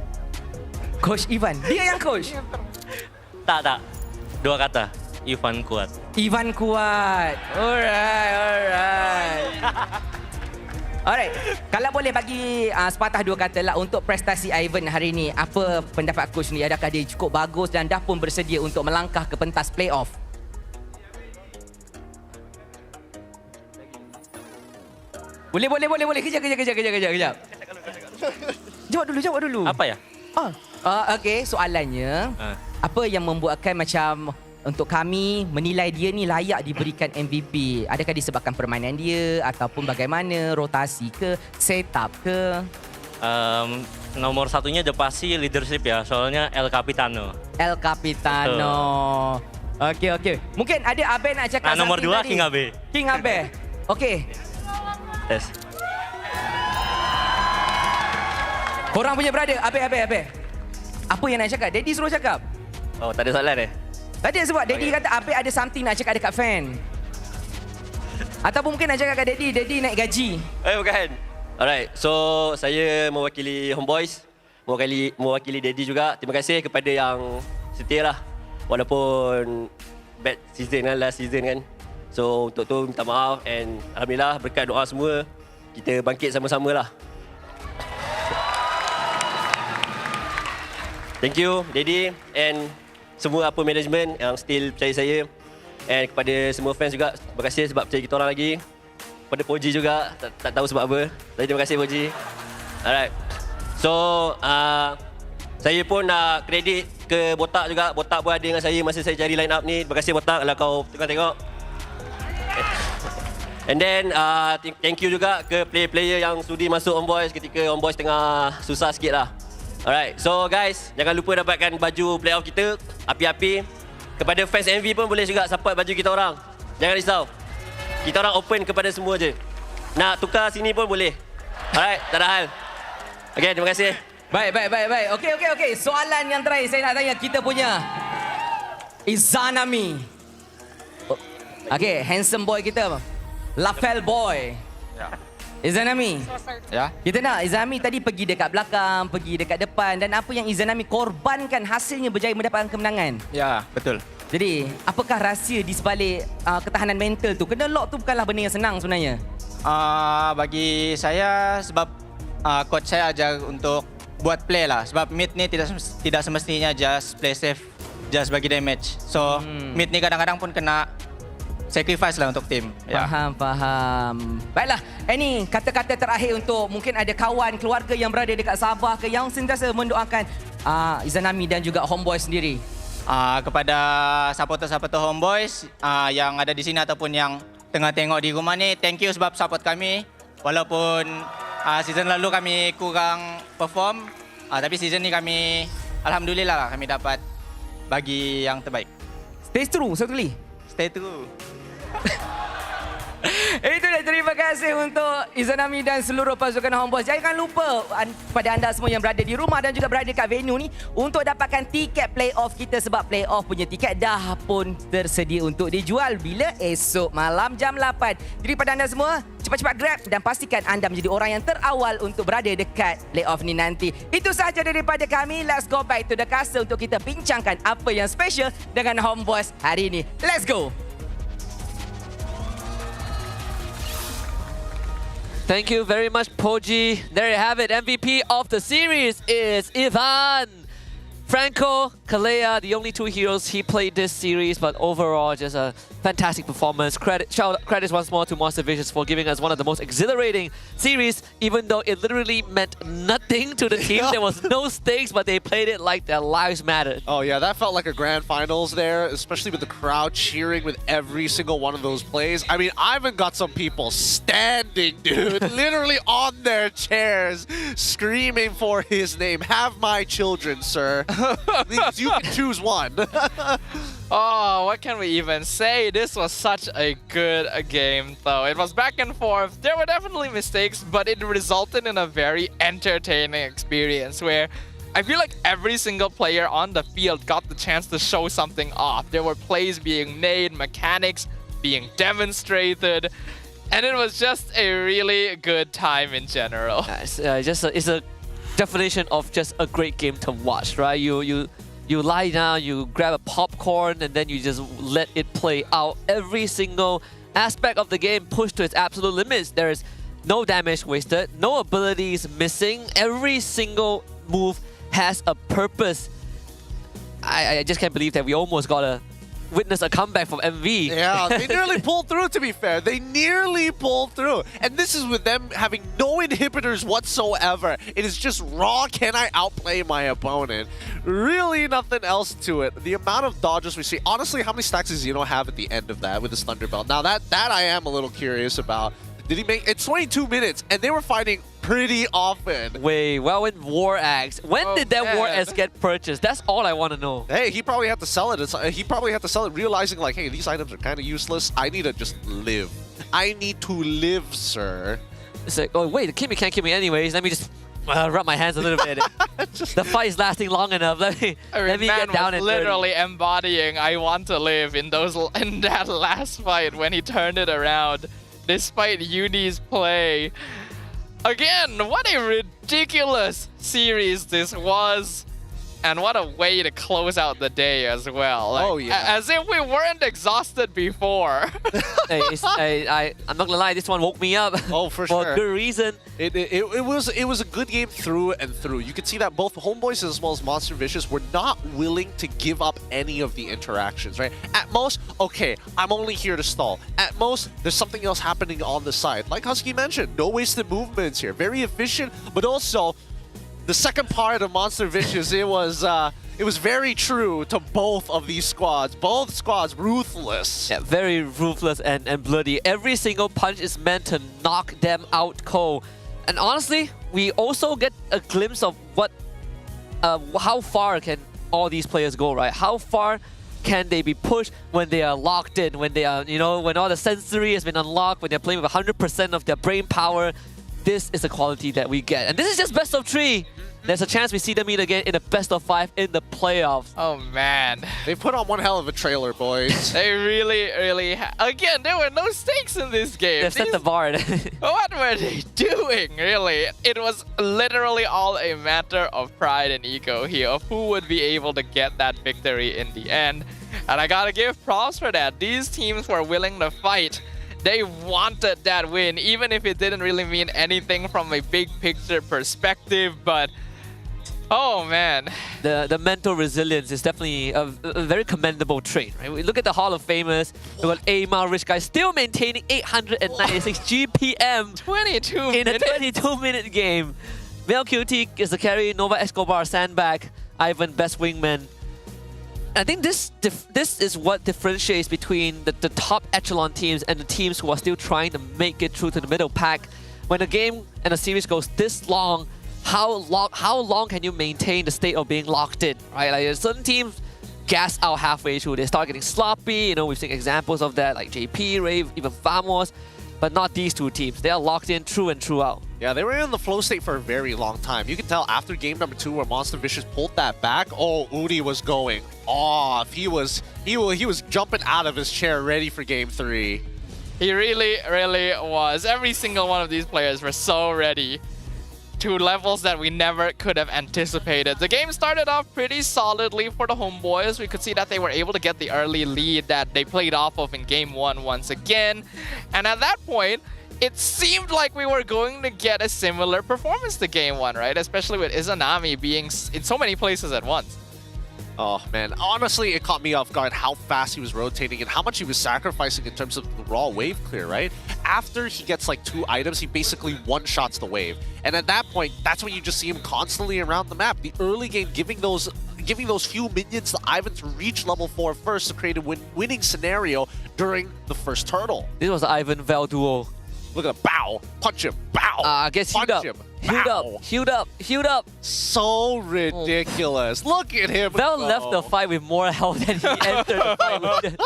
Coach Ivan? Dia yang coach? Tak. 2 kata. Ivan kuat. Alright. Kalau boleh bagi sepatah 2 kata lah untuk prestasi Ivan hari ini. Apa pendapat coach ni? Adakah dia cukup bagus dan dah pun bersedia untuk melangkah ke pentas playoff? Boleh. Kejap. Jawab dulu. Apa ya? Okey, soalannya apa yang membuatkan macam untuk kami menilai dia ni layak diberikan MVP? Adakah disebabkan permainan dia ataupun bagaimana, rotasi ke, setup ke? Nomor satunya dia pasti leadership ya, soalnya El Capitano. Okey. Mungkin ada Abe nak cakap nomor 2 tadi. King Abe. Okey. Tes. Korang punya brother, Abe. Apa yang nak cakap? Daddy suruh cakap. Tak ada soalan Tadi sebab Daddy kata Abe ada something nak cakap dekat fan. Ataupun mungkin nak cakap kat Daddy naik gaji. Bukan. Alright, so saya mewakili HomeBois, mewakili Daddy juga. Terima kasih kepada yang setia lah. Walaupun bad season kan, last season kan. So untuk tu minta maaf and Alhamdulillah berkat doa semua, kita bangkit sama-sama lah. Thank you Daddy and semua management yang still percaya saya. And kepada semua fans juga, terima kasih sebab percaya kita orang lagi. Kepada Poji juga, tak tahu sebab apa. Tapi terima kasih Poji. Alright. So, saya pun nak kredit ke Botak juga. Botak pun ada dengan saya masa saya cari line up ni. Terima kasih Botak kalau kau tengok. And then, thank you juga ke player-player yang sudi masuk HomeBois ketika HomeBois tengah susah sikit lah. Alright, so guys, jangan lupa dapatkan baju playoff kita, api-api. Kepada fans MV pun boleh juga support baju kita orang. Jangan risau. Kita orang open kepada semua je. Nak tukar sini pun boleh. Alright, tak ada hal. Okay, terima kasih. Baik. Okey. Soalan yang terakhir saya nak tanya kita punya Izanami. Okey, handsome boy kita. Lafel boy. Ya. Izanami. Ya. Kita nak Izanami tadi pergi dekat belakang, pergi dekat depan dan apa yang Izanami korbankan hasilnya berjaya mendapatkan kemenangan. Ya, betul. Jadi, apakah rahsia di sebalik ketahanan mental tu? Kena lock tu bukanlah benda yang senang sebenarnya. Bagi saya sebab coach saya ajar untuk buat play lah. Sebab mid ni tidak semestinya just play safe, just bagi damage. So mid ni kadang-kadang pun kena sacrifice lah untuk tim. Faham. Baiklah, ini kata-kata terakhir untuk mungkin ada kawan, keluarga yang berada dekat Sabah ke yang sentiasa mendoakan Izanami dan juga HomeBois sendiri. Kepada supporter-supporter HomeBois yang ada di sini ataupun yang tengah tengok di rumah ni, thank you sebab support kami. Walaupun season lalu kami kurang perform, tapi season ni kami alhamdulillah lah kami dapat bagi yang terbaik. Stay true, satu kali. Stay true. Itulah, terima kasih untuk Izanami dan seluruh pasukan HomeBois. Jangan lupa pada anda semua yang berada di rumah dan juga berada kat venue ni untuk dapatkan tiket playoff kita sebab playoff punya tiket dah pun tersedia untuk dijual bila esok malam jam 8. Jadi pada anda semua, cepat-cepat grab dan pastikan anda menjadi orang yang terawal untuk berada dekat playoff ni nanti. Itu sahaja daripada kami. Let's go back to the castle untuk kita bincangkan apa yang special dengan HomeBois hari ini. Let's go! Thank you very much, Poji. There you have it. MVP of the series is Ivan. Franco, Kalea, the only two heroes he played this series, but overall just a fantastic performance. Credits once more to Monster Vicious for giving us one of the most exhilarating series, even though it literally meant nothing to the team. There was no stakes, but they played it like their lives mattered. Oh yeah, that felt like a grand finals there, especially with the crowd cheering with every single one of those plays. I mean, Ivan got some people standing, dude, literally on their chairs, screaming for his name. Have my children, sir. Please, you can choose one. Oh, what can we even say? This was such a good game, though. It was back and forth. There were definitely mistakes, but it resulted in a very entertaining experience where I feel like every single player on the field got the chance to show something off. There were plays being made, mechanics being demonstrated, and it was just a really good time in general. It's a definition of just a great game to watch, right? You lie down, you grab a popcorn, and then you just let it play out. Every single aspect of the game pushed to its absolute limits. There is no damage wasted, no abilities missing. Every single move has a purpose. I just can't believe that we almost got a witness a comeback from MV. Yeah, they nearly pulled through, to be fair. They nearly pulled through. And this is with them having no inhibitors whatsoever. It is just raw, can I outplay my opponent? Really nothing else to it. The amount of dodges we see. Honestly, how many stacks does Xeno have at the end of that with his Thunderbelt? Now that I am a little curious about. Did he make... It's 22 minutes, and they were fighting pretty often. Wait, well, in War Axe. When did that War Axe get purchased? That's all I want to know. Hey, he probably had to sell it. He probably had to sell it, realizing like, hey, these items are kind of useless. I need to just live. I need to live, sir. It's like, oh wait, the Kimmy can't kill me anyways. Let me just rub my hands a little bit. The fight is lasting long enough. Let me get down and literally embodying "I want to live" in that last fight when he turned it around, despite Uni's play. Again, what a ridiculous series this was. And what a way to close out the day as well. Like, oh, yeah. As if we weren't exhausted before. I'm not gonna lie, this one woke me up. Oh, for sure. For a good reason. It was a good game through and through. You could see that both HomeBois as well as Monster Vicious were not willing to give up any of the interactions, right? At most, okay, I'm only here to stall. At most, there's something else happening on the side. Like Husky mentioned, no wasted movements here. Very efficient, but also the second part of Monster Vicious, it was very true to both of these squads. Both squads ruthless. Yeah, very ruthless and bloody. Every single punch is meant to knock them out cold. And honestly, we also get a glimpse of how far can all these players go, right? How far can they be pushed when they are locked in, when they are, when all the sensory has been unlocked, when they're playing with 100% of their brain power. this is the quality that we get. And this is just best of 3. There's a chance we see them meet again in the best of 5 in the playoffs. Oh man. They put on one hell of a trailer, boys. They really again, there were no stakes in this game. They've set the bar. What were they doing, really? It was literally all a matter of pride and ego here of who would be able to get that victory in the end. And I gotta give props for that. These teams were willing to fight. They wanted that win, even if it didn't really mean anything from a big picture perspective, but oh man. The mental resilience is definitely a very commendable trait, right? We look at the Hall of Famers. We got AERO Rich Guy still maintaining 896 GPM 22 in a 22-minute game. Mel QT is the carry, Nova Escobar sandbag, Ivan best wingman. I think this is what differentiates between the top echelon teams and the teams who are still trying to make it through to the middle pack. When a game and a series goes this long, how long can you maintain the state of being locked in, right? Like certain teams gas out halfway through. They start getting sloppy. You know, we've seen examples of that, like JP, Rave, even Famos. But not these two teams. They are locked in through and throughout. Yeah, they were in the flow state for a very long time. You can tell after game number 2 where Monster Vicious pulled that back, oh, Udi was going off. He was jumping out of his chair ready for game 3. He really was. Every single one of these players were so ready to levels that we never could have anticipated. The game started off pretty solidly for the HomeBois. We could see that they were able to get the early lead that they played off of in game 1 once again. And at that point, it seemed like we were going to get a similar performance to game 1, right? Especially with Izanami being in so many places at once. Oh man, honestly, it caught me off guard how fast he was rotating and how much he was sacrificing in terms of the raw wave clear, right? After he gets like 2 items, he basically one-shots the wave. And at that point, that's when you just see him constantly around the map. The early game giving those few minions to Ivan to reach level 4 first to create a winning scenario during the first turtle. This was the Ivan Vel duo. Look at him, bow, punch him, bow, gets healed up. Healed up. So ridiculous. Look at him. Vel left the fight with more health than he entered the fight with.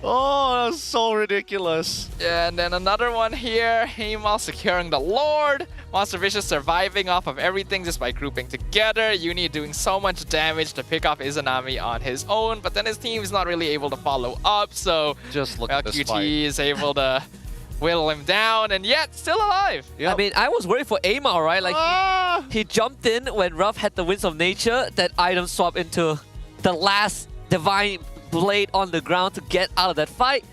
Oh, that's so ridiculous. Yeah, and then another one here. Heimal securing the Lord. Monster Vicious surviving off of everything just by grouping together. Uni doing so much damage to pick off Izanami on his own, but then his team is not really able to follow up, so just look at this QT fight. is able to whittle him down, and yet still alive. Yep. I mean, I was worried for Aimal, right? Like he jumped in when Ruff had the Winds of Nature, that item swap into the last Divine Blade on the ground to get out of that fight.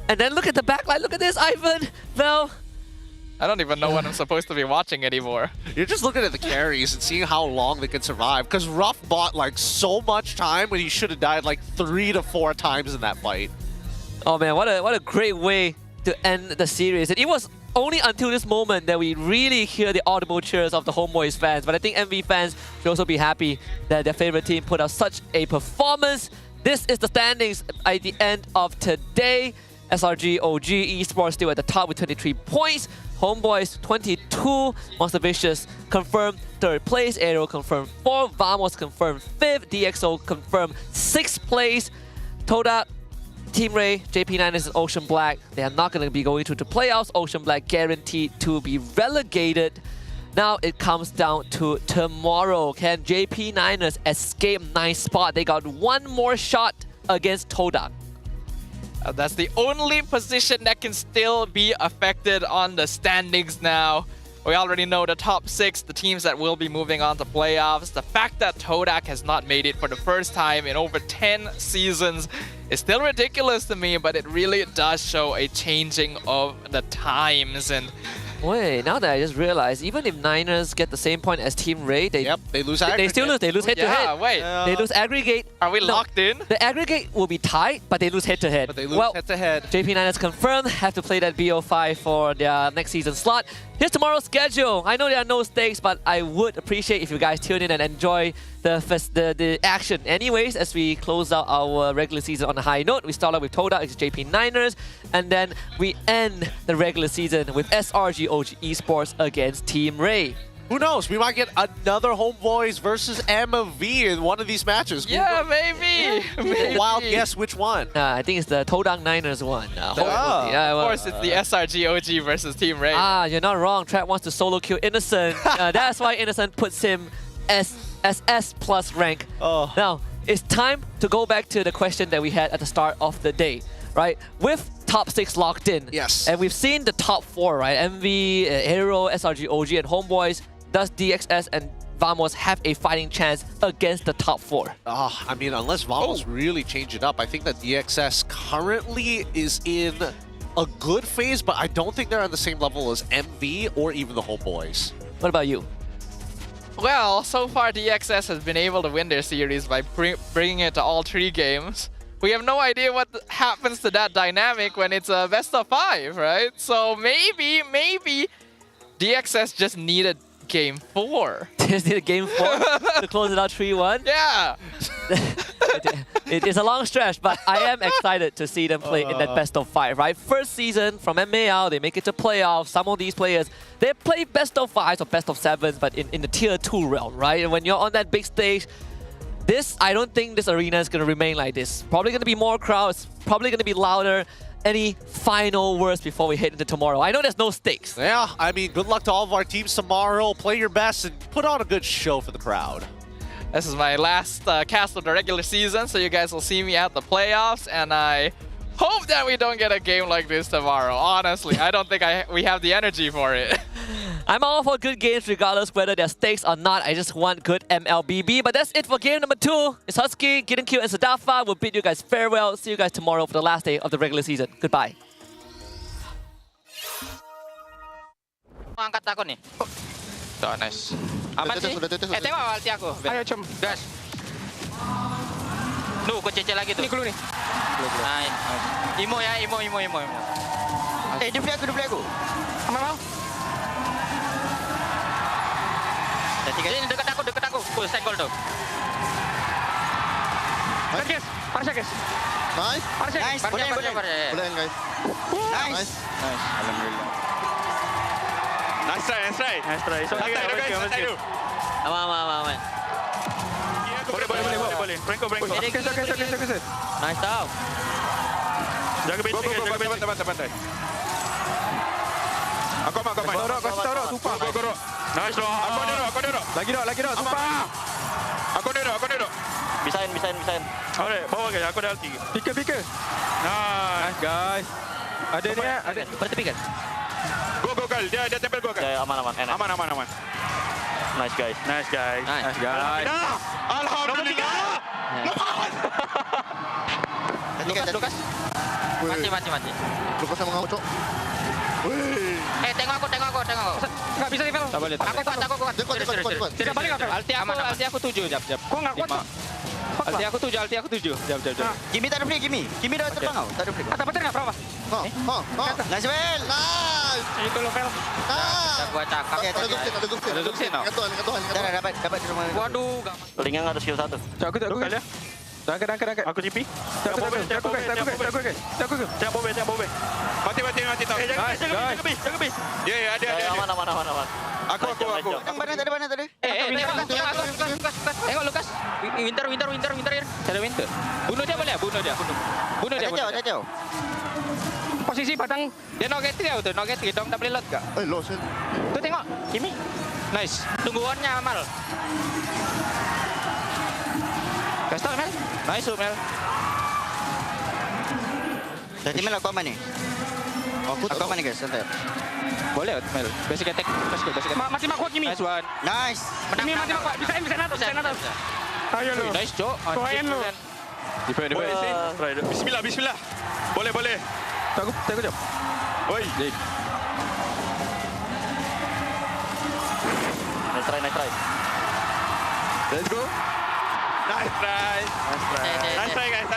And then look at the backline. Look at this, Ivan, Vel. I don't even know what I'm supposed to be watching anymore. You're just looking at the carries and seeing how long they can survive, because Ruff bought like so much time when he should have died like 3 to 4 times in that fight. Oh man, what a great way to end the series. And it was only until this moment that we really hear the audible cheers of the HomeBois fans. But I think MV fans should also be happy that their favorite team put out such a performance. This is the standings at the end of today. SRG OG Esports still at the top with 23 points. HomeBois 22. Monster Vicious confirmed 3rd place. AERO confirmed 4th. Vamos confirmed 5th. DxO confirmed 6th place. Todak, Team Ray, JP9 and Ocean Black, they are not going to be going through the playoffs. Ocean Black guaranteed to be relegated. Now it comes down to tomorrow. Can JP9ers escape 9th spot? They got one more shot against Todak. That's the only position that can still be affected on the standings now. We already know the top 6, the teams that will be moving on to playoffs. The fact that Todak has not made it for the first time in over 10 seasons is still ridiculous to me, but it really does show a changing of the times. And wait, now that I just realized, even if Niners get the same point as Team Ray, they lose aggregate. They still lose. They lose head-to-head. Yeah, wait. They lose aggregate. Are we locked in? The aggregate will be tied, but they lose head-to-head. But they lose head-to-head. JP9ers confirmed have to play that BO5 for their next season slot. Here's tomorrow's schedule. I know there are no stakes, but I would appreciate if you guys tune in and enjoy the action. Anyways, as we close out our regular season on a high note, we start out with Todak, it's JP9ers, and then we end the regular season with SRG OG Esports against Team Ray. Who knows? We might get another HomeBois versus MV in one of these matches. Yeah, maybe. Maybe. Wild guess which one. I think it's the Todang Niners one. Of course, it's the SRG OG versus Team Ray. You're not wrong. Trap wants to solo kill Innocent. That's why Innocent puts him as S plus rank. Now, it's time to go back to the question that we had at the start of the day, right? With top 6 locked in. Yes. And we've seen the top 4, right? MV, AERO, SRG, OG, and HomeBois. Does DXS and Vamos have a fighting chance against the top 4? I mean, unless Vamos really change it up, I think that DXS currently is in a good phase, but I don't think they're on the same level as MV or even the HomeBois. What about you? Well, so far DXS has been able to win their series by bringing it to all 3 games. We have no idea what happens to that dynamic when it's a best of 5, right? So maybe DXS just needed Game 4. Just need a Game 4 to close it out 3-1? Yeah! It is a long stretch, but I am excited to see them play in that best of 5, right? First season from MPL, they make it to playoffs. Some of these players, they play best of 5s or best of 7s, but in the tier 2 realm, right? And when you're on that big stage, I don't think this arena is going to remain like this. Probably going to be more crowds, probably going to be louder. Any final words before we head into tomorrow? I know there's no stakes. Yeah, I mean, good luck to all of our teams tomorrow. Play your best and put on a good show for the crowd. This is my last cast of the regular season, so you guys will see me at the playoffs, and I hope that we don't get a game like this tomorrow. Honestly, I don't think we have the energy for it. I'm all for good games regardless whether there's stakes or not. I just want good MLBB. But that's it for game number 2. It's Husky, Gideon Q, and Sadafa. We'll bid you guys farewell. See you guys tomorrow for the last day of the regular season. Goodbye. Angkat aku nih. Tuh, nice. Aman sih? Tengok ulti aku. Ayo, Cem. Gas. Duh, kau cecek lagi tuh. Ini dulu nih. Nice. Imo ya, imo. Dia play aku. Aman mau? Ini dekat aku. Full stand goal tuh. Guys, parasnya guys. Nice. Nice. Boleh guys. Nice. Alhamdulillah. Nice try. Santai dulu. Aman. Boleh. Franco. Geser. Nice tau. Jaga base. Bantai. Aku aman. Kasih tumpah. Go. Nice dong. Aku duduk. Lagi dok, tumpah. Aku duduk. Bisain. Alright, bawa guys. Aku ada ulti. Pikir. Nice guys. Ada ni ada. Bertepi kan? Go kal. Dia tempel go kal. Ya, aman. Aman. Nice guys. Alhamdulillah. Lukas. Mati. Lukas sama ngau, Cok. Tengok aku. Enggak bisa level. Tak boleh. Aku kuat. Cepat. Tidak balik enggak? Alti aku 7. Jap. Kok enggak kuat? Alti aku 7. Jap. Kimi tak ada free, Kimi dah terbang kau. Tak ada free. Kata betul enggak berapa? Nice well. Nice. Itu level. Tak gua cakap. Ada Zuksin. Tuhan. Dah dapat di rumah. Waduh, Telinga ada skill 1. Aku ya. Angkat. Aku GP. Aku. Jangan bobe. Mati tau. Jaga base. Ya, ada. Aman. Aku. Yang mana tadi? Tengok Lukas. Winter. Ada Winter. Bunuh dia boleh? Bunuh dia. Jauh. Posisi batang. Dia no get 3 tu. No get 3. Dong tak boleh lot ke? Lost. Tu tengok. Kimi. Nice. Tunggu on-nya Amal. Kasih tau Mel. Nice Mel. Jadi Mel aku aman ni? Aku aman ni guys. Santai. Boleh Mel. Basic attack. Mati mak kuat Kimi. Nice one. Nice. Kimi mati mak kuat. Bisa atas. Ayo lu. Nice Cok. Koen lu. Defend. Bismillah. Boleh. Tengok jap. Oi. Nice try. Let's go. Nice try guys.